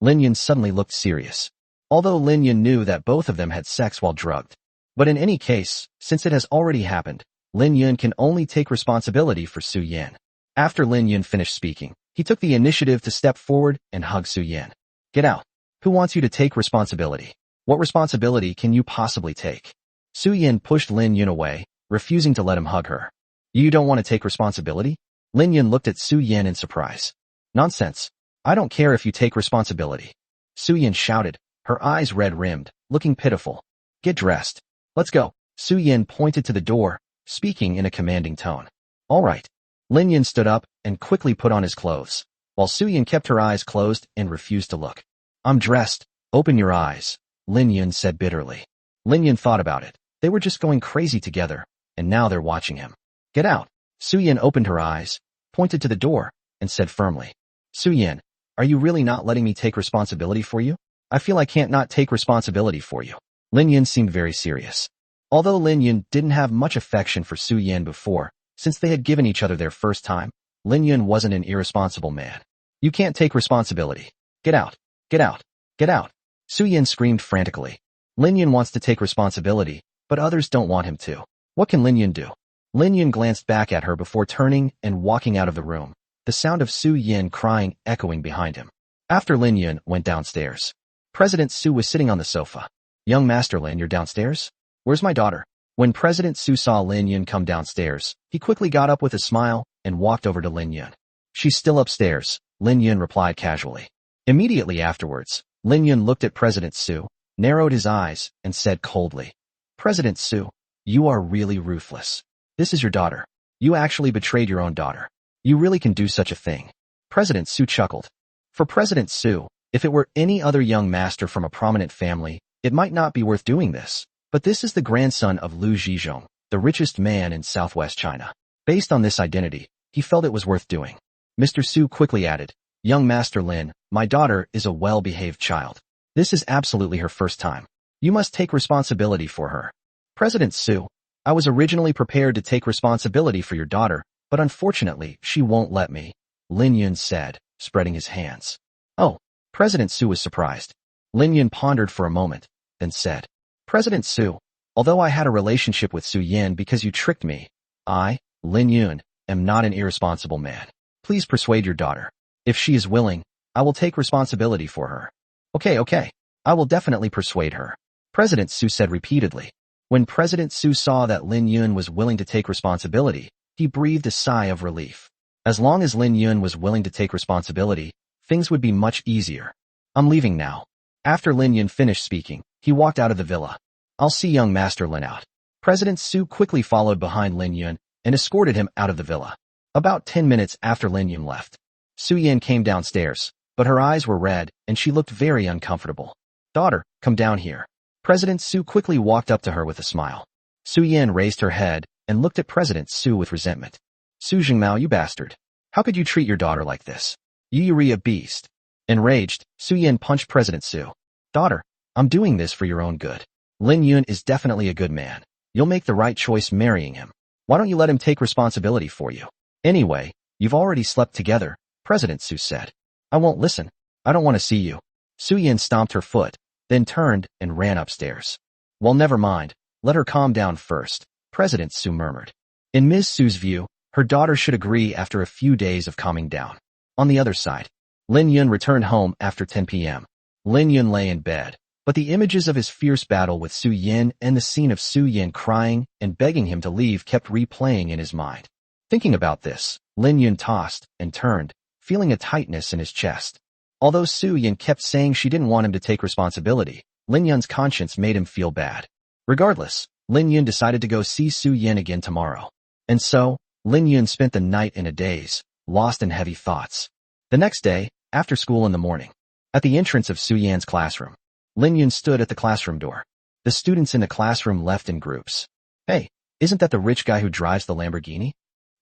Lin Yun suddenly looked serious. Although Lin Yun knew that both of them had sex while drugged. But in any case, since it has already happened, Lin Yun can only take responsibility for Su Yan. After Lin Yun finished speaking, he took the initiative to step forward and hug Su Yan. Get out. Who wants you to take responsibility? What responsibility can you possibly take? Su Yan pushed Lin Yun away, refusing to let him hug her. You don't want to take responsibility? Lin Yun looked at Su Yan in surprise. Nonsense. I don't care if you take responsibility. Su Yan shouted, her eyes red-rimmed, looking pitiful. Get dressed. Let's go. Su Yan pointed to the door, speaking in a commanding tone. All right. Lin Yun stood up and quickly put on his clothes, while Su Yan kept her eyes closed and refused to look. I'm dressed. Open your eyes, Lin Yun said bitterly. Lin Yun thought about it. They were just going crazy together, and now they're watching him. Get out. Su Yan opened her eyes, pointed to the door, and said firmly. Su Yan, are you really not letting me take responsibility for you? I feel I can't not take responsibility for you. Lin Yun seemed very serious. Although Lin Yun didn't have much affection for Su Yan before, since they had given each other their first time, Lin Yun wasn't an irresponsible man. You can't take responsibility. Get out. Get out. Get out. Su Yan screamed frantically. Lin Yun wants to take responsibility, but others don't want him to. What can Lin Yun do? Lin Yun glanced back at her before turning and walking out of the room, the sound of Su Yan crying echoing behind him. After Lin Yun went downstairs, President Su was sitting on the sofa. Young Master Lin, you're downstairs? Where's my daughter? When President Su saw Lin Yun come downstairs, he quickly got up with a smile and walked over to Lin Yun. "She's still upstairs," Lin Yun replied casually. Immediately afterwards, Lin Yun looked at President Su, narrowed his eyes, and said coldly, "President Su, you are really ruthless. This is your daughter. You actually betrayed your own daughter. You really can do such a thing." President Su chuckled. For President Su, if it were any other young master from a prominent family, it might not be worth doing this. But this is the grandson of Liu Zhizhong, the richest man in southwest China. Based on this identity, he felt it was worth doing. Mr. Su quickly added, "Young Master Lin, my daughter is a well-behaved child. This is absolutely her first time. You must take responsibility for her." President Su, "I was originally prepared to take responsibility for your daughter, but unfortunately, she won't let me," Lin Yun said, spreading his hands. "Oh." President Su was surprised. Lin Yun pondered for a moment, then said, "President Su, although I had a relationship with Su Yan because you tricked me, I, Lin Yun, am not an irresponsible man. Please persuade your daughter. If she is willing, I will take responsibility for her." Okay, I will definitely persuade her," President Su said repeatedly. When President Su saw that Lin Yun was willing to take responsibility, he breathed a sigh of relief. As long as Lin Yun was willing to take responsibility, things would be much easier. "I'm leaving now." After Lin Yun finished speaking, he walked out of the villa. "I'll see young Master Lin out." President Su quickly followed behind Lin Yun and escorted him out of the villa. About 10 minutes after Lin Yun left, Su Yan came downstairs, but her eyes were red and she looked very uncomfortable. "Daughter, come down here." President Su quickly walked up to her with a smile. Su Yan raised her head and looked at President Su with resentment. "Su Jingmao, you bastard. How could you treat your daughter like this? You a beast." Enraged, Su Yan punched President Su. "Daughter, I'm doing this for your own good. Lin Yun is definitely a good man. You'll make the right choice marrying him. Why don't you let him take responsibility for you? Anyway, you've already slept together," President Su said. "I won't listen. I don't want to see you." Su Yan stomped her foot, then turned and ran upstairs. "Well, never mind. Let her calm down first," President Su murmured. In Ms. Su's view, her daughter should agree after a few days of calming down. On the other side, Lin Yun returned home after 10 p.m. Lin Yun lay in bed, but the images of his fierce battle with Su Yan and the scene of Su Yan crying and begging him to leave kept replaying in his mind. Thinking about this, Lin Yun tossed and turned, feeling a tightness in his chest. Although Su Yan kept saying she didn't want him to take responsibility, Lin Yun's conscience made him feel bad. Regardless, Lin Yun decided to go see Su Yan again tomorrow. And so, Lin Yun spent the night in a daze, lost in heavy thoughts. The next day, after school in the morning, at the entrance of Su Yan's classroom, Lin Yun stood at the classroom door. The students in the classroom left in groups. "Hey, isn't that the rich guy who drives the Lamborghini?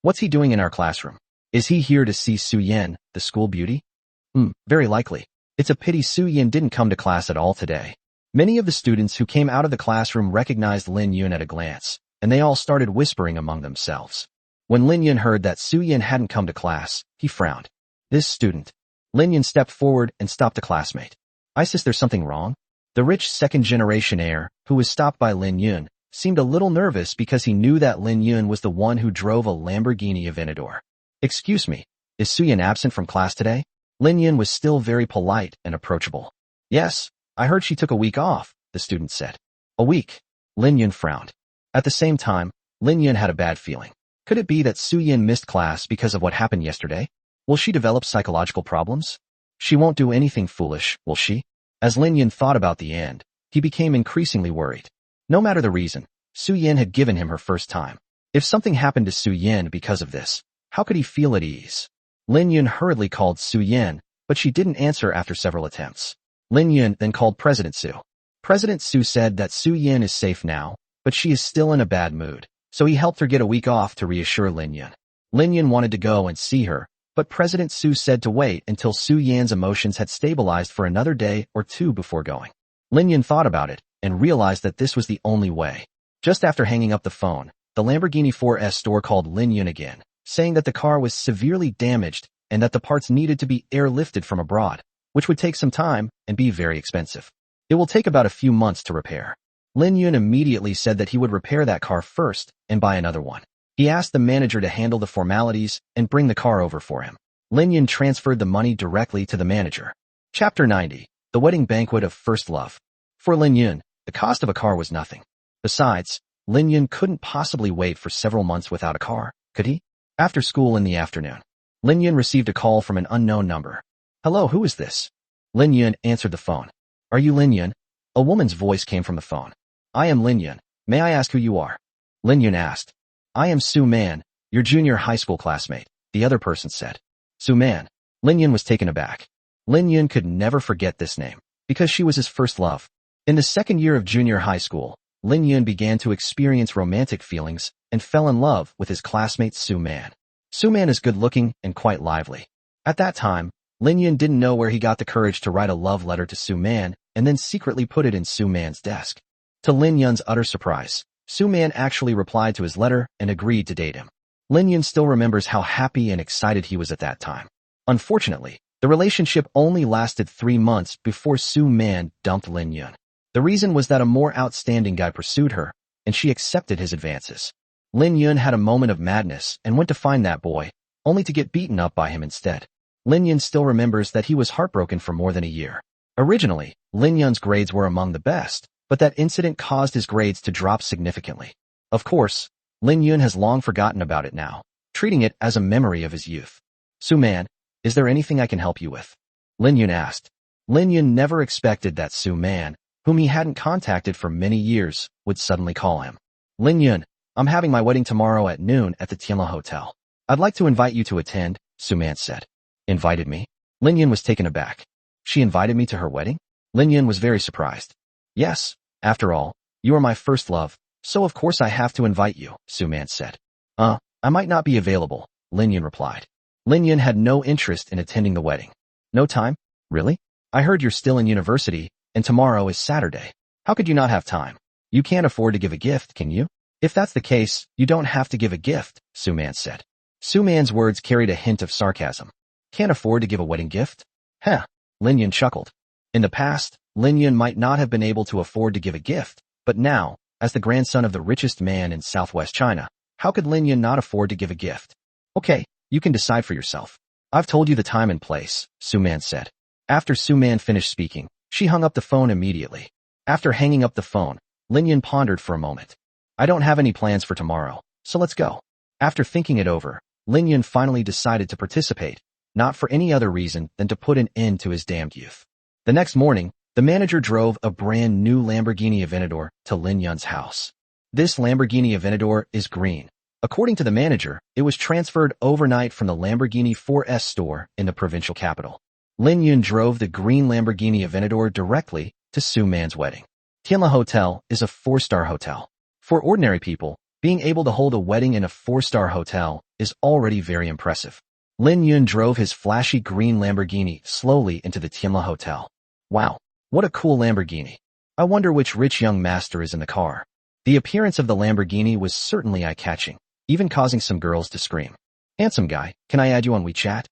What's he doing in our classroom? Is he here to see Su Yan, the school beauty?" Very likely. It's a pity Su Yan didn't come to class at all today." Many of the students who came out of the classroom recognized Lin Yun at a glance, and they all started whispering among themselves. When Lin Yun heard that Su Yan hadn't come to class, he frowned. "This student." Lin Yun stepped forward and stopped a classmate. "Isis, there's something wrong?" The rich second-generation heir, who was stopped by Lin Yun, seemed a little nervous because he knew that Lin Yun was the one who drove a Lamborghini Aventador. "Excuse me, is Su Yan absent from class today?" Lin Yun was still very polite and approachable. "Yes, I heard she took a week off," the student said. "A week?" Lin Yun frowned. At the same time, Lin Yun had a bad feeling. Could it be that Su Yan missed class because of what happened yesterday? Will she develop psychological problems? She won't do anything foolish, will she? As Lin Yun thought about the end, he became increasingly worried. No matter the reason, Su Yan had given him her first time. If something happened to Su Yan because of this, how could he feel at ease? Lin Yun hurriedly called Su Yan, but she didn't answer after several attempts. Lin Yun then called President Su. President Su said that Su Yan is safe now, but she is still in a bad mood, so he helped her get a week off to reassure Lin Yun. Lin Yun wanted to go and see her, but President Su said to wait until Su Yan's emotions had stabilized for another day or two before going. Lin Yun thought about it and realized that this was the only way. Just after hanging up the phone, the Lamborghini 4S store called Lin Yun again, saying that the car was severely damaged and that the parts needed to be airlifted from abroad, which would take some time and be very expensive. It will take about a few months to repair. Lin Yun immediately said that he would repair that car first and buy another one. He asked the manager to handle the formalities and bring the car over for him. Lin Yun transferred the money directly to the manager. Chapter 90. The Wedding Banquet of First Love. For Lin Yun, the cost of a car was nothing. Besides, Lin Yun couldn't possibly wait for several months without a car, could he? After school in the afternoon, Lin Yun received a call from an unknown number. Hello, who is this? Lin Yun answered the phone. Are you Lin Yun? A woman's voice came from the phone. I am Lin Yun. May I ask who you are? Lin Yun asked. I am Su Man, your junior high school classmate, the other person said. Su Man. Lin Yun was taken aback. Lin Yun could never forget this name, because she was his first love. In the second year of junior high school, Lin Yun began to experience romantic feelings and fell in love with his classmate Su Man. Su Man is good-looking and quite lively. At that time, Lin Yun didn't know where he got the courage to write a love letter to Su Man and then secretly put it in Su Man's desk. To Lin Yun's utter surprise, Su Man actually replied to his letter and agreed to date him. Lin Yun still remembers how happy and excited he was at that time. Unfortunately, the relationship only lasted 3 months before Su Man dumped Lin Yun. The reason was that a more outstanding guy pursued her, and she accepted his advances. Lin Yun had a moment of madness and went to find that boy, only to get beaten up by him instead. Lin Yun still remembers that he was heartbroken for more than a year. Originally, Lin Yun's grades were among the best, but that incident caused his grades to drop significantly. Of course, Lin Yun has long forgotten about it now, treating it as a memory of his youth. Su Man, is there anything I can help you with? Lin Yun asked. Lin Yun never expected that Su Man, whom he hadn't contacted for many years, would suddenly call him. Lin Yun, I'm having my wedding tomorrow at noon at the Tianla Hotel. I'd like to invite you to attend, Su Man said. Invited me? Lin Yun was taken aback. She invited me to her wedding? Lin Yun was very surprised. Yes, after all, you are my first love, so of course I have to invite you, Su Man said. I might not be available, Lin Yun replied. Lin Yun had no interest in attending the wedding. No time? Really? I heard you're still in university, and tomorrow is Saturday. How could you not have time? You can't afford to give a gift, can you? If that's the case, you don't have to give a gift, Su Man said. Su Man's words carried a hint of sarcasm. Can't afford to give a wedding gift? Heh, Lin Yun chuckled. In the past, Lin Yun might not have been able to afford to give a gift, but now, as the grandson of the richest man in southwest China, how could Lin Yun not afford to give a gift? Okay, you can decide for yourself. I've told you the time and place, Su Man said. After Su Man finished speaking, she hung up the phone immediately. After hanging up the phone, Lin Yun pondered for a moment. I don't have any plans for tomorrow, so let's go. After thinking it over, Lin Yun finally decided to participate, not for any other reason than to put an end to his damned youth. The next morning, the manager drove a brand new Lamborghini Aventador to Lin Yun's house. This Lamborghini Aventador is green. According to the manager, it was transferred overnight from the Lamborghini 4S store in the provincial capital. Lin Yun drove the green Lamborghini Aventador directly to Su Man's wedding. Tianla Hotel is a 4-star hotel. For ordinary people, being able to hold a wedding in a 4-star hotel is already very impressive. Lin Yun drove his flashy green Lamborghini slowly into the Tianla Hotel. Wow, what a cool Lamborghini. I wonder which rich young master is in the car. The appearance of the Lamborghini was certainly eye-catching, even causing some girls to scream. Handsome guy, can I add you on WeChat?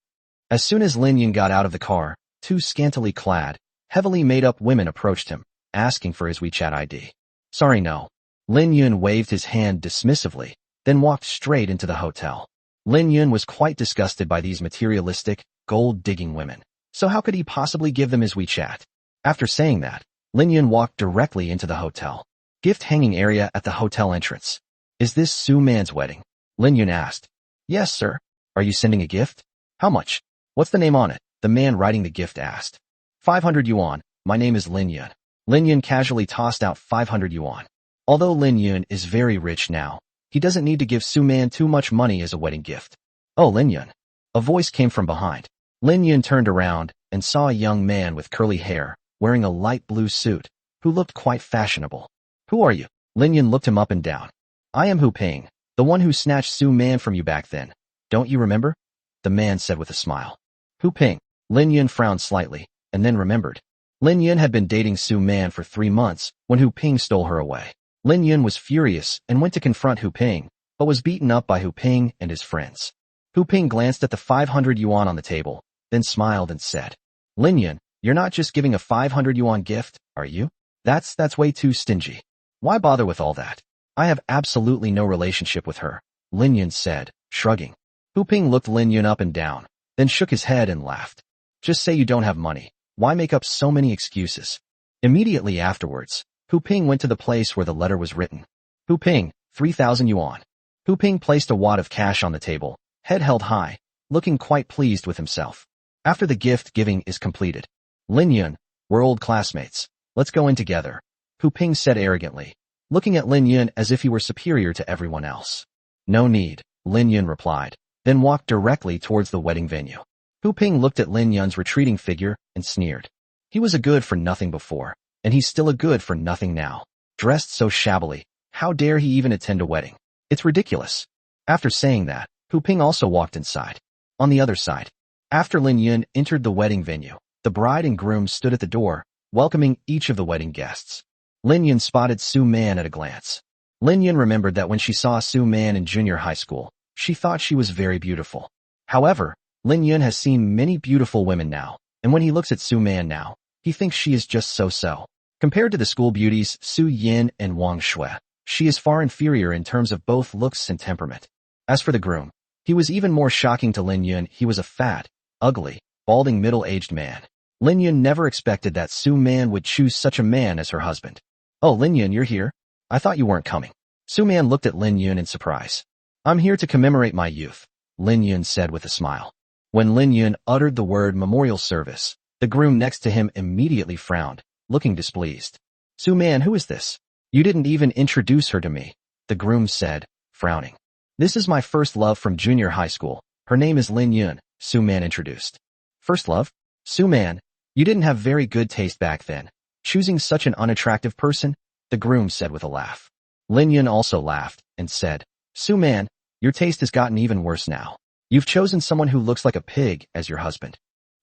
As soon as Lin Yun got out of the car, 2 scantily clad, heavily made-up women approached him, asking for his WeChat ID. Sorry, no. Lin Yun waved his hand dismissively, then walked straight into the hotel. Lin Yun was quite disgusted by these materialistic, gold-digging women, so how could he possibly give them his WeChat? After saying that, Lin Yun walked directly into the hotel. Gift hanging area at the hotel entrance. Is this Su Man's wedding? Lin Yun asked. Yes, sir. Are you sending a gift? How much? What's the name on it? The man writing the gift asked. 500 yuan. My name is Lin Yun. Lin Yun casually tossed out 500 yuan. Although Lin Yun is very rich now, he doesn't need to give Su Man too much money as a wedding gift. Oh, Lin Yun. A voice came from behind. Lin Yun turned around and saw a young man with curly hair, wearing a light blue suit, who looked quite fashionable. Who are you? Lin Yun looked him up and down. I am Hu Ping, the one who snatched Su Man from you back then. Don't you remember? The man said with a smile. Hu Ping. Lin Yun frowned slightly, and then remembered. Lin Yun had been dating Su Man for 3 months when Hu Ping stole her away. Lin Yun was furious and went to confront Hu Ping, but was beaten up by Hu Ping and his friends. Hu Ping glanced at the 500 yuan on the table, then smiled and said, Lin Yun, you're not just giving a 500 yuan gift, are you? That's way too stingy. Why bother with all that? I have absolutely no relationship with her, Lin Yun said, shrugging. Hu Ping looked Lin Yun up and down, then shook his head and laughed. Just say you don't have money. Why make up so many excuses? Immediately afterwards, Hu Ping went to the place where the letter was written. Hu Ping, 3,000 yuan. Hu Ping placed a wad of cash on the table, head held high, looking quite pleased with himself. After the gift giving is completed, Lin Yun, we're old classmates. Let's go in together, Hu Ping said arrogantly, looking at Lin Yun as if he were superior to everyone else. No need, Lin Yun replied, then walked directly towards the wedding venue. Hu Ping looked at Lin Yun's retreating figure and sneered. He was a good-for-nothing before, and he's still a good-for-nothing now. Dressed so shabbily, how dare he even attend a wedding? It's ridiculous. After saying that, Hu Ping also walked inside. On the other side, after Lin Yun entered the wedding venue, the bride and groom stood at the door, welcoming each of the wedding guests. Lin Yun spotted Su Man at a glance. Lin Yun remembered that when she saw Su Man in junior high school, she thought she was very beautiful. However, Lin Yun has seen many beautiful women now, and when he looks at Su Man now, he thinks she is just so-so. Compared to the school beauties Su Yin and Wang Shui, she is far inferior in terms of both looks and temperament. As for the groom, he was even more shocking to Lin Yun. He was a fat, ugly, balding middle-aged man. Lin Yun never expected that Su Man would choose such a man as her husband. Oh, Lin Yun, you're here? I thought you weren't coming. Su Man looked at Lin Yun in surprise. I'm here to commemorate my youth, Lin Yun said with a smile. When Lin Yun uttered the word memorial service, the groom next to him immediately frowned, looking displeased. Su Man, who is this? You didn't even introduce her to me, the groom said, frowning. This is my first love from junior high school. Her name is Lin Yun, Su Man introduced. First love? Su Man, you didn't have very good taste back then, choosing such an unattractive person, the groom said with a laugh. Lin Yun also laughed and said, Su Man, your taste has gotten even worse now. You've chosen someone who looks like a pig as your husband.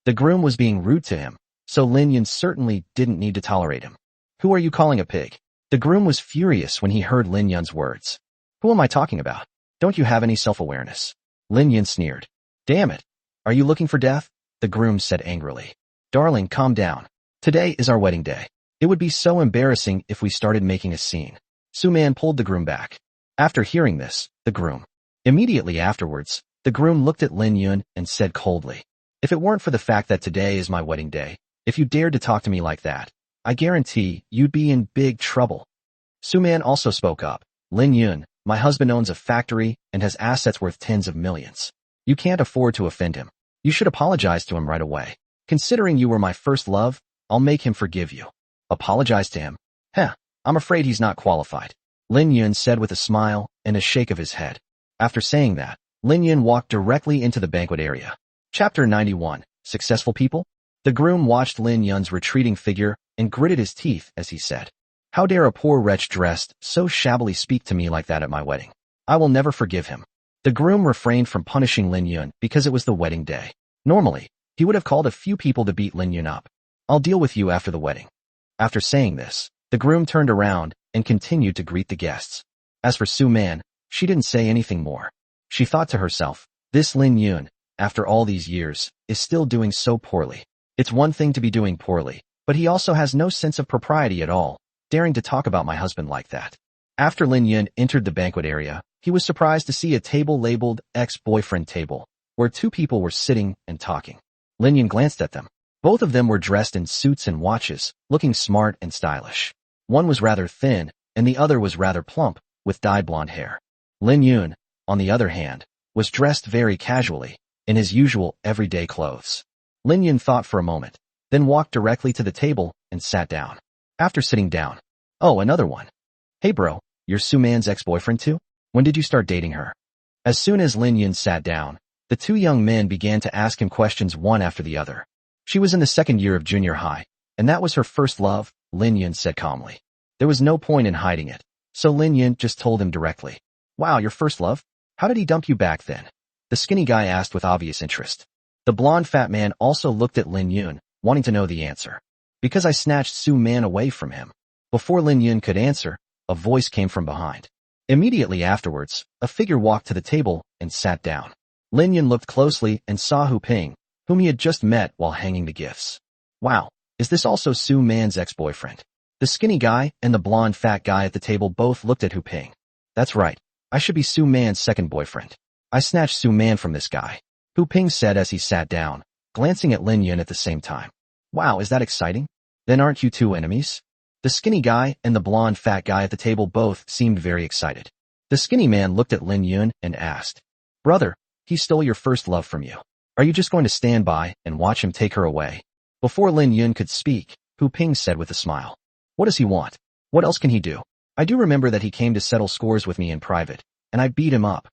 The groom was being rude to him, so Lin Yun certainly didn't need to tolerate him. Who are you calling a pig? The groom was furious when he heard Lin Yun's words. Who am I talking about? Don't you have any self-awareness? Lin Yun sneered. Damn it. Are you looking for death? The groom said angrily. Darling, calm down. Today is our wedding day. It would be so embarrassing if we started making a scene. Su Man pulled the groom back. After hearing this, the groom. Immediately afterwards, the groom looked at Lin Yun and said coldly, if it weren't for the fact that today is my wedding day, if you dared to talk to me like that, I guarantee you'd be in big trouble. Su Man also spoke up. Lin Yun, my husband owns a factory and has assets worth tens of millions. You can't afford to offend him. You should apologize to him right away. Considering you were my first love, I'll make him forgive you. Apologize to him? Heh, I'm afraid he's not qualified. Lin Yun said with a smile and a shake of his head. After saying that, Lin Yun walked directly into the banquet area. Chapter 91, Successful People? The groom watched Lin Yun's retreating figure and gritted his teeth as he said, how dare a poor wretch dressed so shabbily speak to me like that at my wedding? I will never forgive him. The groom refrained from punishing Lin Yun because it was the wedding day. Normally, he would have called a few people to beat Lin Yun up. I'll deal with you after the wedding. After saying this, the groom turned around and continued to greet the guests. As for Su Man, she didn't say anything more. She thought to herself, this Lin Yun, after all these years, is still doing so poorly. It's one thing to be doing poorly, but he also has no sense of propriety at all, daring to talk about my husband like that. After Lin Yun entered the banquet area, he was surprised to see a table labeled ex-boyfriend table, where two people were sitting and talking. Lin Yun glanced at them. Both of them were dressed in suits and watches, looking smart and stylish. One was rather thin, and the other was rather plump, with dyed blonde hair. Lin Yun, on the other hand, was dressed very casually, in his usual everyday clothes. Lin Yun thought for a moment, then walked directly to the table and sat down. After sitting down, oh, another one. Hey bro, you're Su Man's ex-boyfriend too? When did you start dating her? As soon as Lin Yun sat down, the two young men began to ask him questions one after the other. She was in the second year of junior high, and that was her first love, Lin Yun said calmly. There was no point in hiding it, so Lin Yun just told him directly. Wow, your first love? How did he dump you back then? The skinny guy asked with obvious interest. The blonde fat man also looked at Lin Yun, wanting to know the answer. Because I snatched Su Man away from him. Before Lin Yun could answer, a voice came from behind. Immediately afterwards, a figure walked to the table and sat down. Lin Yun looked closely and saw Hu Ping, whom he had just met while hanging the gifts. Wow, is this also Su Man's ex-boyfriend? The skinny guy and the blonde fat guy at the table both looked at Hu Ping. That's right, I should be Su Man's second boyfriend. I snatched Su Man from this guy, Hu Ping said as he sat down, glancing at Lin Yun at the same time. Wow, is that exciting? Then aren't you two enemies? The skinny guy and the blonde fat guy at the table both seemed very excited. The skinny man looked at Lin Yun and asked, "Brother, he stole your first love from you. Are you just going to stand by and watch him take her away?" Before Lin Yun could speak, Hu Ping said with a smile, "What does he want? What else can he do? I do remember that he came to settle scores with me in private, and I beat him up."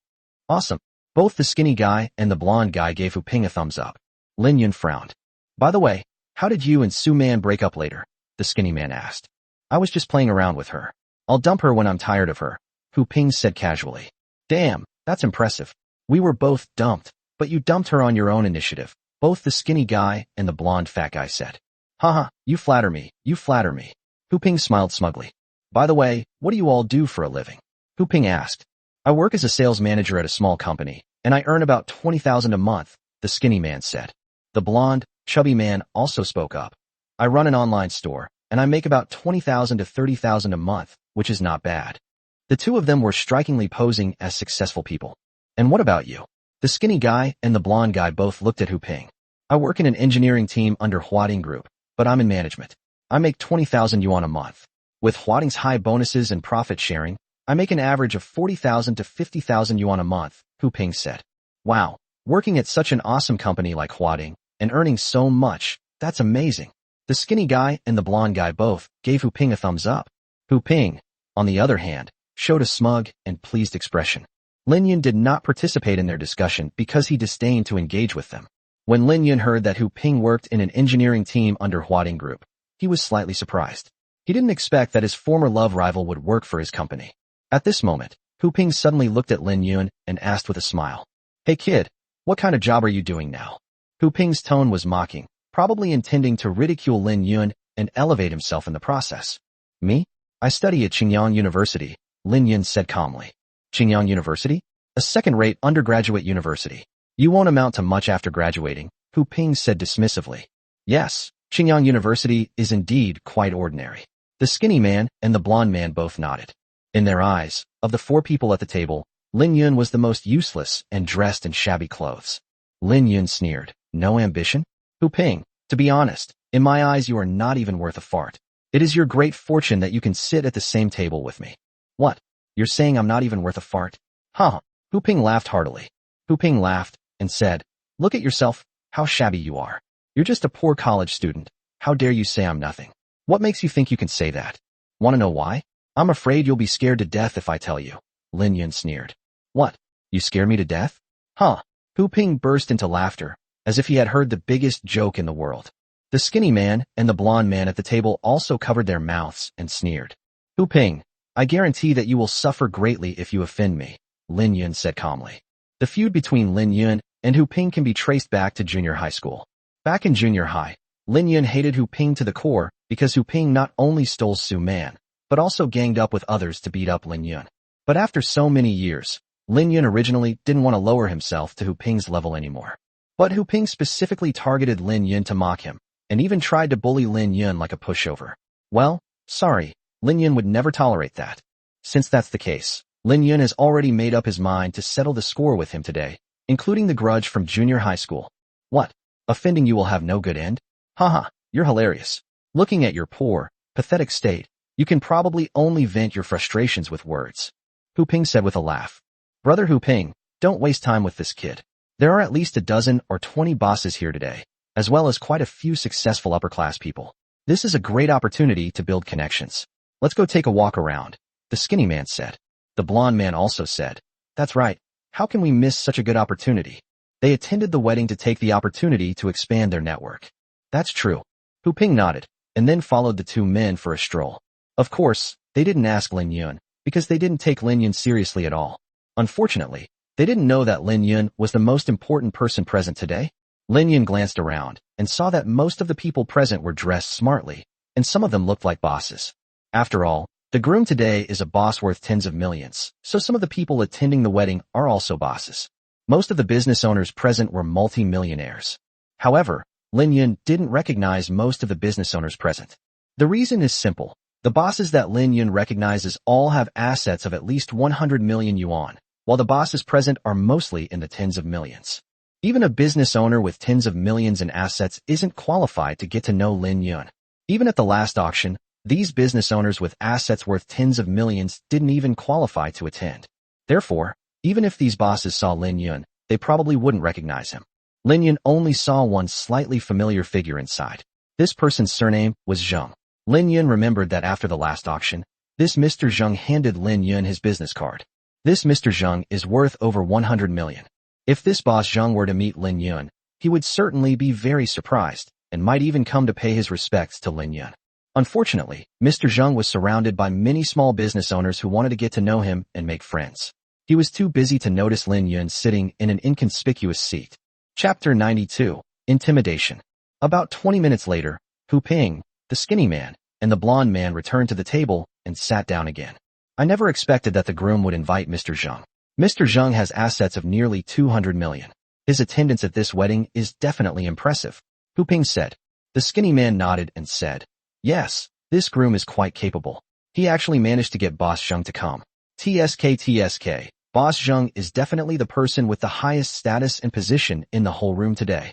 Awesome. Both the skinny guy and the blonde guy gave Hu Ping a thumbs up. Lin Yun frowned. "By the way, how did you and Su Man break up later?" the skinny man asked. "I was just playing around with her. I'll dump her when I'm tired of her," Hu Ping said casually. "Damn, that's impressive. We were both dumped, but you dumped her on your own initiative," both the skinny guy and the blonde fat guy said. "Haha, you flatter me, you flatter me." Hu Ping smiled smugly. "By the way, what do you all do for a living?" Hu Ping asked. "I work as a sales manager at a small company, and I earn about 20,000 a month, the skinny man said. The blonde, chubby man also spoke up. "I run an online store, and I make about 20,000 to 30,000 a month, which is not bad." The two of them were strikingly posing as successful people. "And what about you?" The skinny guy and the blonde guy both looked at Hu Ping. "I work in an engineering team under Huading Group, but I'm in management. I make 20,000 yuan a month. With Huading's high bonuses and profit sharing, I make an average of 40,000 to 50,000 yuan a month," Hu Ping said. "Wow, working at such an awesome company like Huading and earning so much, that's amazing." The skinny guy and the blonde guy both gave Hu Ping a thumbs up. Hu Ping, on the other hand, showed a smug and pleased expression. Lin Yun did not participate in their discussion because he disdained to engage with them. When Lin Yun heard that Hu Ping worked in an engineering team under Huading Group, he was slightly surprised. He didn't expect that his former love rival would work for his company. At this moment, Hu Ping suddenly looked at Lin Yun and asked with a smile, "Hey kid, what kind of job are you doing now?" Hu Ping's tone was mocking, probably intending to ridicule Lin Yun and elevate himself in the process. "Me? I study at Qingyang University," Lin Yun said calmly. "Qingyang University? A second-rate undergraduate university. You won't amount to much after graduating," Hu Ping said dismissively. "Yes, Qingyang University is indeed quite ordinary." The skinny man and the blonde man both nodded. In their eyes, of the four people at the table, Lin Yun was the most useless and dressed in shabby clothes. Lin Yun sneered. "No ambition? Hu Ping, to be honest, in my eyes you are not even worth a fart. It is your great fortune that you can sit at the same table with me." "What? You're saying I'm not even worth a fart?" "Huh." Hu Ping laughed heartily. Hu Ping laughed and said, "Look at yourself, how shabby you are. You're just a poor college student. How dare you say I'm nothing? What makes you think you can say that? Want to know why? I'm afraid you'll be scared to death if I tell you." Lin Yun sneered. "What? You scare me to death?" "Huh." Hu Ping burst into laughter, as if he had heard the biggest joke in the world. The skinny man and the blonde man at the table also covered their mouths and sneered. "Hu Ping, I guarantee that you will suffer greatly if you offend me," Lin Yun said calmly. The feud between Lin Yun and Hu Ping can be traced back to junior high school. Back in junior high, Lin Yun hated Hu Ping to the core because Hu Ping not only stole Su Man, but also ganged up with others to beat up Lin Yun. But after so many years, Lin Yun originally didn't want to lower himself to Hu Ping's level anymore. But Hu Ping specifically targeted Lin Yun to mock him, and even tried to bully Lin Yun like a pushover. Well, sorry, Lin Yun would never tolerate that. Since that's the case, Lin Yun has already made up his mind to settle the score with him today, including the grudge from junior high school. "What? Offending you will have no good end? Haha, you're hilarious. Looking at your poor, pathetic state, you can probably only vent your frustrations with words," Hu Ping said with a laugh. "Brother Hu Ping, don't waste time with this kid. There are at least a dozen or 20 bosses here today, as well as quite a few successful upper-class people. This is a great opportunity to build connections. Let's go take a walk around," the skinny man said. The blonde man also said, "That's right. How can we miss such a good opportunity?" They attended the wedding to take the opportunity to expand their network. "That's true." Hu Ping nodded, and then followed the two men for a stroll. Of course, they didn't ask Lin Yun, because they didn't take Lin Yun seriously at all. Unfortunately, they didn't know that Lin Yun was the most important person present today. Lin Yun glanced around and saw that most of the people present were dressed smartly, and some of them looked like bosses. After all, the groom today is a boss worth tens of millions, so some of the people attending the wedding are also bosses. Most of the business owners present were multi-millionaires. However, Lin Yun didn't recognize most of the business owners present. The reason is simple. The bosses that Lin Yun recognizes all have assets of at least 100 million yuan, while the bosses present are mostly in the tens of millions. Even a business owner with tens of millions in assets isn't qualified to get to know Lin Yun. Even at the last auction, These business owners with assets worth tens of millions didn't even qualify to attend. Therefore, even if these bosses saw Lin Yun, they probably wouldn't recognize him. Lin Yun only saw one slightly familiar figure inside. This person's surname was Zheng. Lin Yun remembered that after the last auction, this Mr. Zheng handed Lin Yun his business card. This Mr. Zheng is worth over 100 million. If this boss Zheng were to meet Lin Yun, he would certainly be very surprised, and might even come to pay his respects to Lin Yun. Unfortunately, Mr. Zheng was surrounded by many small business owners who wanted to get to know him and make friends. He was too busy to notice Lin Yun sitting in an inconspicuous seat. Chapter 92, Intimidation. About 20 minutes later, Hu Ping, the skinny man, and the blonde man returned to the table and sat down again. I never expected that the groom would invite Mr. Zheng. Mr. Zheng has assets of nearly 200 million. His attendance at this wedding is definitely impressive, Hu Ping said. The skinny man nodded and said, yes, this groom is quite capable. He actually managed to get Boss Zheng to come. TSK. Boss Zheng is definitely the person with the highest status and position in the whole room today.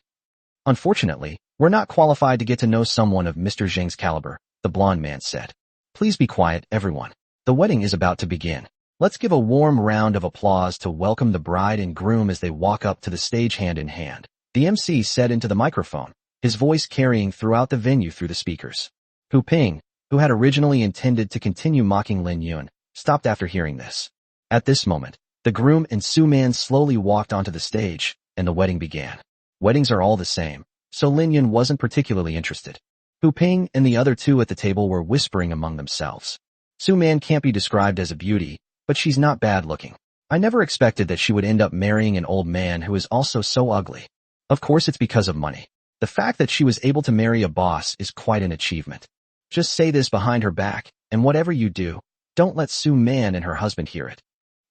Unfortunately, we're not qualified to get to know someone of Mr. Zheng's caliber, the blonde man said. Please be quiet, everyone. The wedding is about to begin. Let's give a warm round of applause to welcome the bride and groom as they walk up to the stage hand in hand, the MC said into the microphone, his voice carrying throughout the venue through the speakers. Hu Ping, who had originally intended to continue mocking Lin Yun, stopped after hearing this. At this moment, the groom and Su Man slowly walked onto the stage, and the wedding began. Weddings are all the same, so Lin Yun wasn't particularly interested. Hu Ping and the other two at the table were whispering among themselves. Su Man can't be described as a beauty, but she's not bad looking. I never expected that she would end up marrying an old man who is also so ugly. Of course it's because of money. The fact that she was able to marry a boss is quite an achievement. Just say this behind her back, and whatever you do, don't let Su Man and her husband hear it.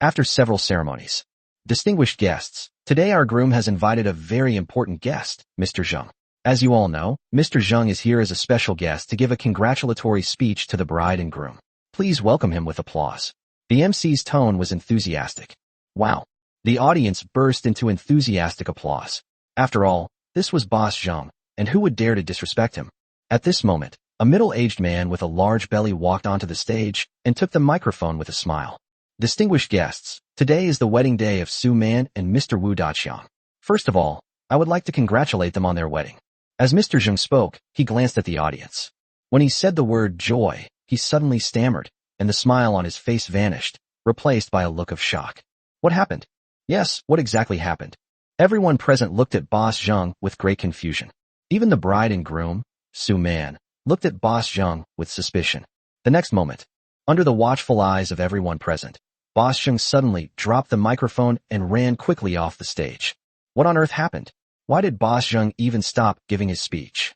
After several ceremonies. Distinguished guests, today our groom has invited a very important guest, Mr. Zheng. As you all know, Mr. Zheng is here as a special guest to give a congratulatory speech to the bride and groom. Please welcome him with applause. The MC's tone was enthusiastic. Wow. The audience burst into enthusiastic applause. After all, this was Boss Zheng, and who would dare to disrespect him? At this moment, a middle-aged man with a large belly walked onto the stage and took the microphone with a smile. Distinguished guests, today is the wedding day of Su Man and Mr. Wu Daqiang. First of all, I would like to congratulate them on their wedding. As Mr. Zheng spoke, he glanced at the audience. When he said the word joy, he suddenly stammered, and the smile on his face vanished, replaced by a look of shock. What happened? Yes, what exactly happened? Everyone present looked at Boss Zheng with great confusion. Even the bride and groom, Su Man, looked at Boss Zheng with suspicion. The next moment, under the watchful eyes of everyone present, Boss Zheng suddenly dropped the microphone and ran quickly off the stage. What on earth happened? Why did Boss Zheng even stop giving his speech?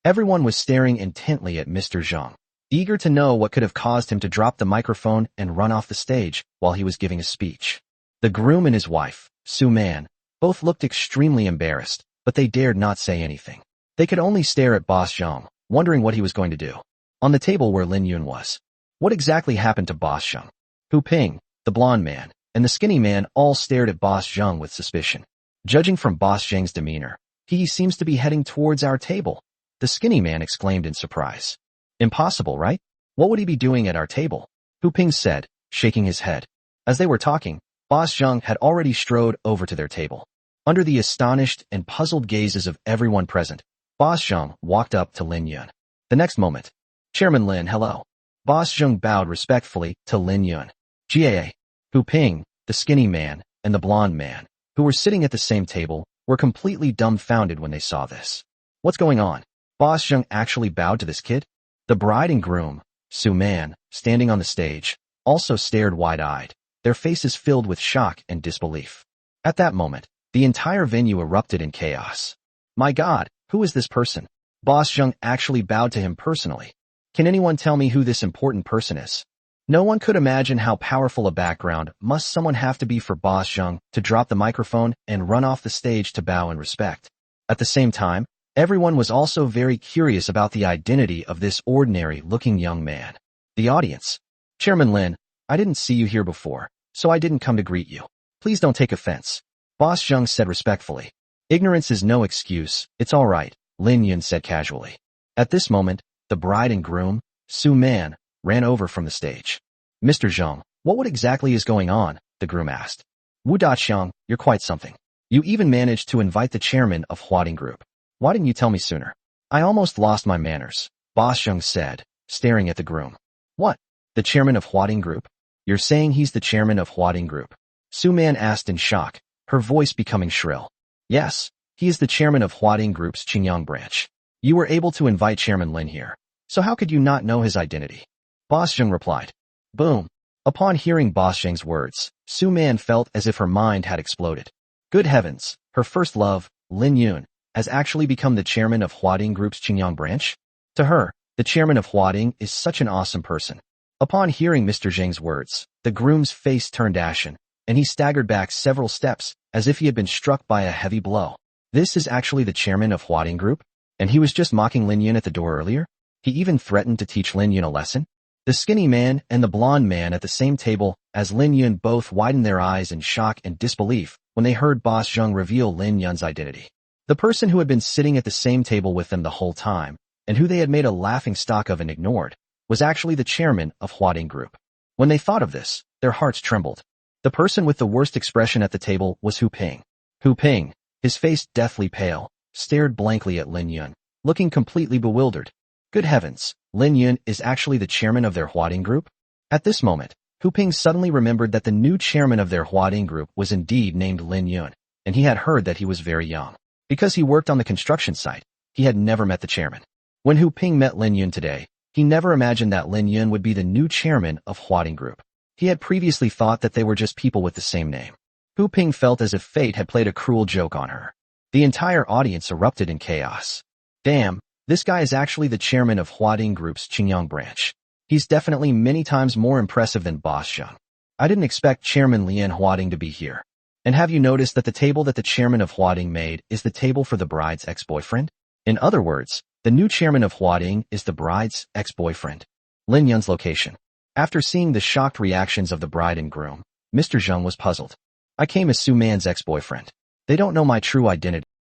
Everyone was staring intently at Mr. Zheng, eager to know what could have caused him to drop the microphone and run off the stage while he was giving a speech. The groom and his wife, Su Man, both looked extremely embarrassed, but they dared not say anything. They could only stare at Boss Zheng, wondering what he was going to do. On the table where Lin Yun was. What exactly happened to Boss Zheng? Hu Ping, the blonde man, and the skinny man all stared at Boss Zheng with suspicion. Judging from Boss Zheng's demeanor, he seems to be heading towards our table, the skinny man exclaimed in surprise. Impossible, right? What would he be doing at our table? Hu Ping said, shaking his head. As they were talking, Boss Zheng had already strode over to their table. Under the astonished and puzzled gazes of everyone present, Boss Zheng walked up to Lin Yun. The next moment, Chairman Lin, hello. Boss Zheng bowed respectfully to Lin Yun. GAA. Hu Ping, the skinny man, and the blonde man, who were sitting at the same table, were completely dumbfounded when they saw this. What's going on? Boss Zheng actually bowed to this kid? The bride and groom, Su Man, standing on the stage, also stared wide-eyed, their faces filled with shock and disbelief. At that moment, the entire venue erupted in chaos. My God, who is this person? Boss Zheng actually bowed to him personally. Can anyone tell me who this important person is? No one could imagine how powerful a background must someone have to be for Boss Zheng to drop the microphone and run off the stage to bow in respect. At the same time, everyone was also very curious about the identity of this ordinary-looking young man. The audience. Chairman Lin, I didn't see you here before, so I didn't come to greet you. Please don't take offense. Boss Zheng said respectfully. Ignorance is no excuse, it's all right, Lin Yun said casually. At this moment, the bride and groom, Su Man ran over from the stage. Mr. Zhang, what exactly is going on? The groom asked. Wu Daqiang, you're quite something. You even managed to invite the chairman of Huading Group. Why didn't you tell me sooner? I almost lost my manners, Boss Zhang said, staring at the groom. What? The chairman of Huading Group? You're saying he's the chairman of Huading Group? Su Man asked in shock, her voice becoming shrill. Yes, he is the chairman of Huading Group's Qingyang branch. You were able to invite Chairman Lin here. So how could you not know his identity? Boss Zhang replied. Boom. Upon hearing Boss Zhang's words, Su Man felt as if her mind had exploded. Good heavens, her first love, Lin Yun, has actually become the chairman of Huading Group's Qingyang branch? To her, the chairman of Huading is such an awesome person. Upon hearing Mr. Zhang's words, the groom's face turned ashen, and he staggered back several steps as if he had been struck by a heavy blow. This is actually the chairman of Huading Group? And he was just mocking Lin Yun at the door earlier? He even threatened to teach Lin Yun a lesson? The skinny man and the blonde man at the same table as Lin Yun both widened their eyes in shock and disbelief when they heard Boss Zhang reveal Lin Yun's identity. The person who had been sitting at the same table with them the whole time, and who they had made a laughing stock of and ignored, was actually the chairman of Huading Group. When they thought of this, their hearts trembled. The person with the worst expression at the table was Hu Ping. Hu Ping, his face deathly pale, stared blankly at Lin Yun, looking completely bewildered. Good heavens, Lin Yun is actually the chairman of their Huading Group? At this moment, Hu Ping suddenly remembered that the new chairman of their Huading Group was indeed named Lin Yun, and he had heard that he was very young. Because he worked on the construction site, he had never met the chairman. When Hu Ping met Lin Yun today, he never imagined that Lin Yun would be the new chairman of Huading Group. He had previously thought that they were just people with the same name. Hu Ping felt as if fate had played a cruel joke on her. The entire audience erupted in chaos. Damn, this guy is actually the chairman of Huading Group's Qingyang branch. He's definitely many times more impressive than Boss Zhang. I didn't expect Chairman Lian Huading to be here. And have you noticed that the table that the chairman of Huading made is the table for the bride's ex-boyfriend? In other words, the new chairman of Huading is the bride's ex-boyfriend. Lin Yun's location. After seeing the shocked reactions of the bride and groom, Mr. Zhang was puzzled. I came as Su Man's ex-boyfriend. They don't know my true identity.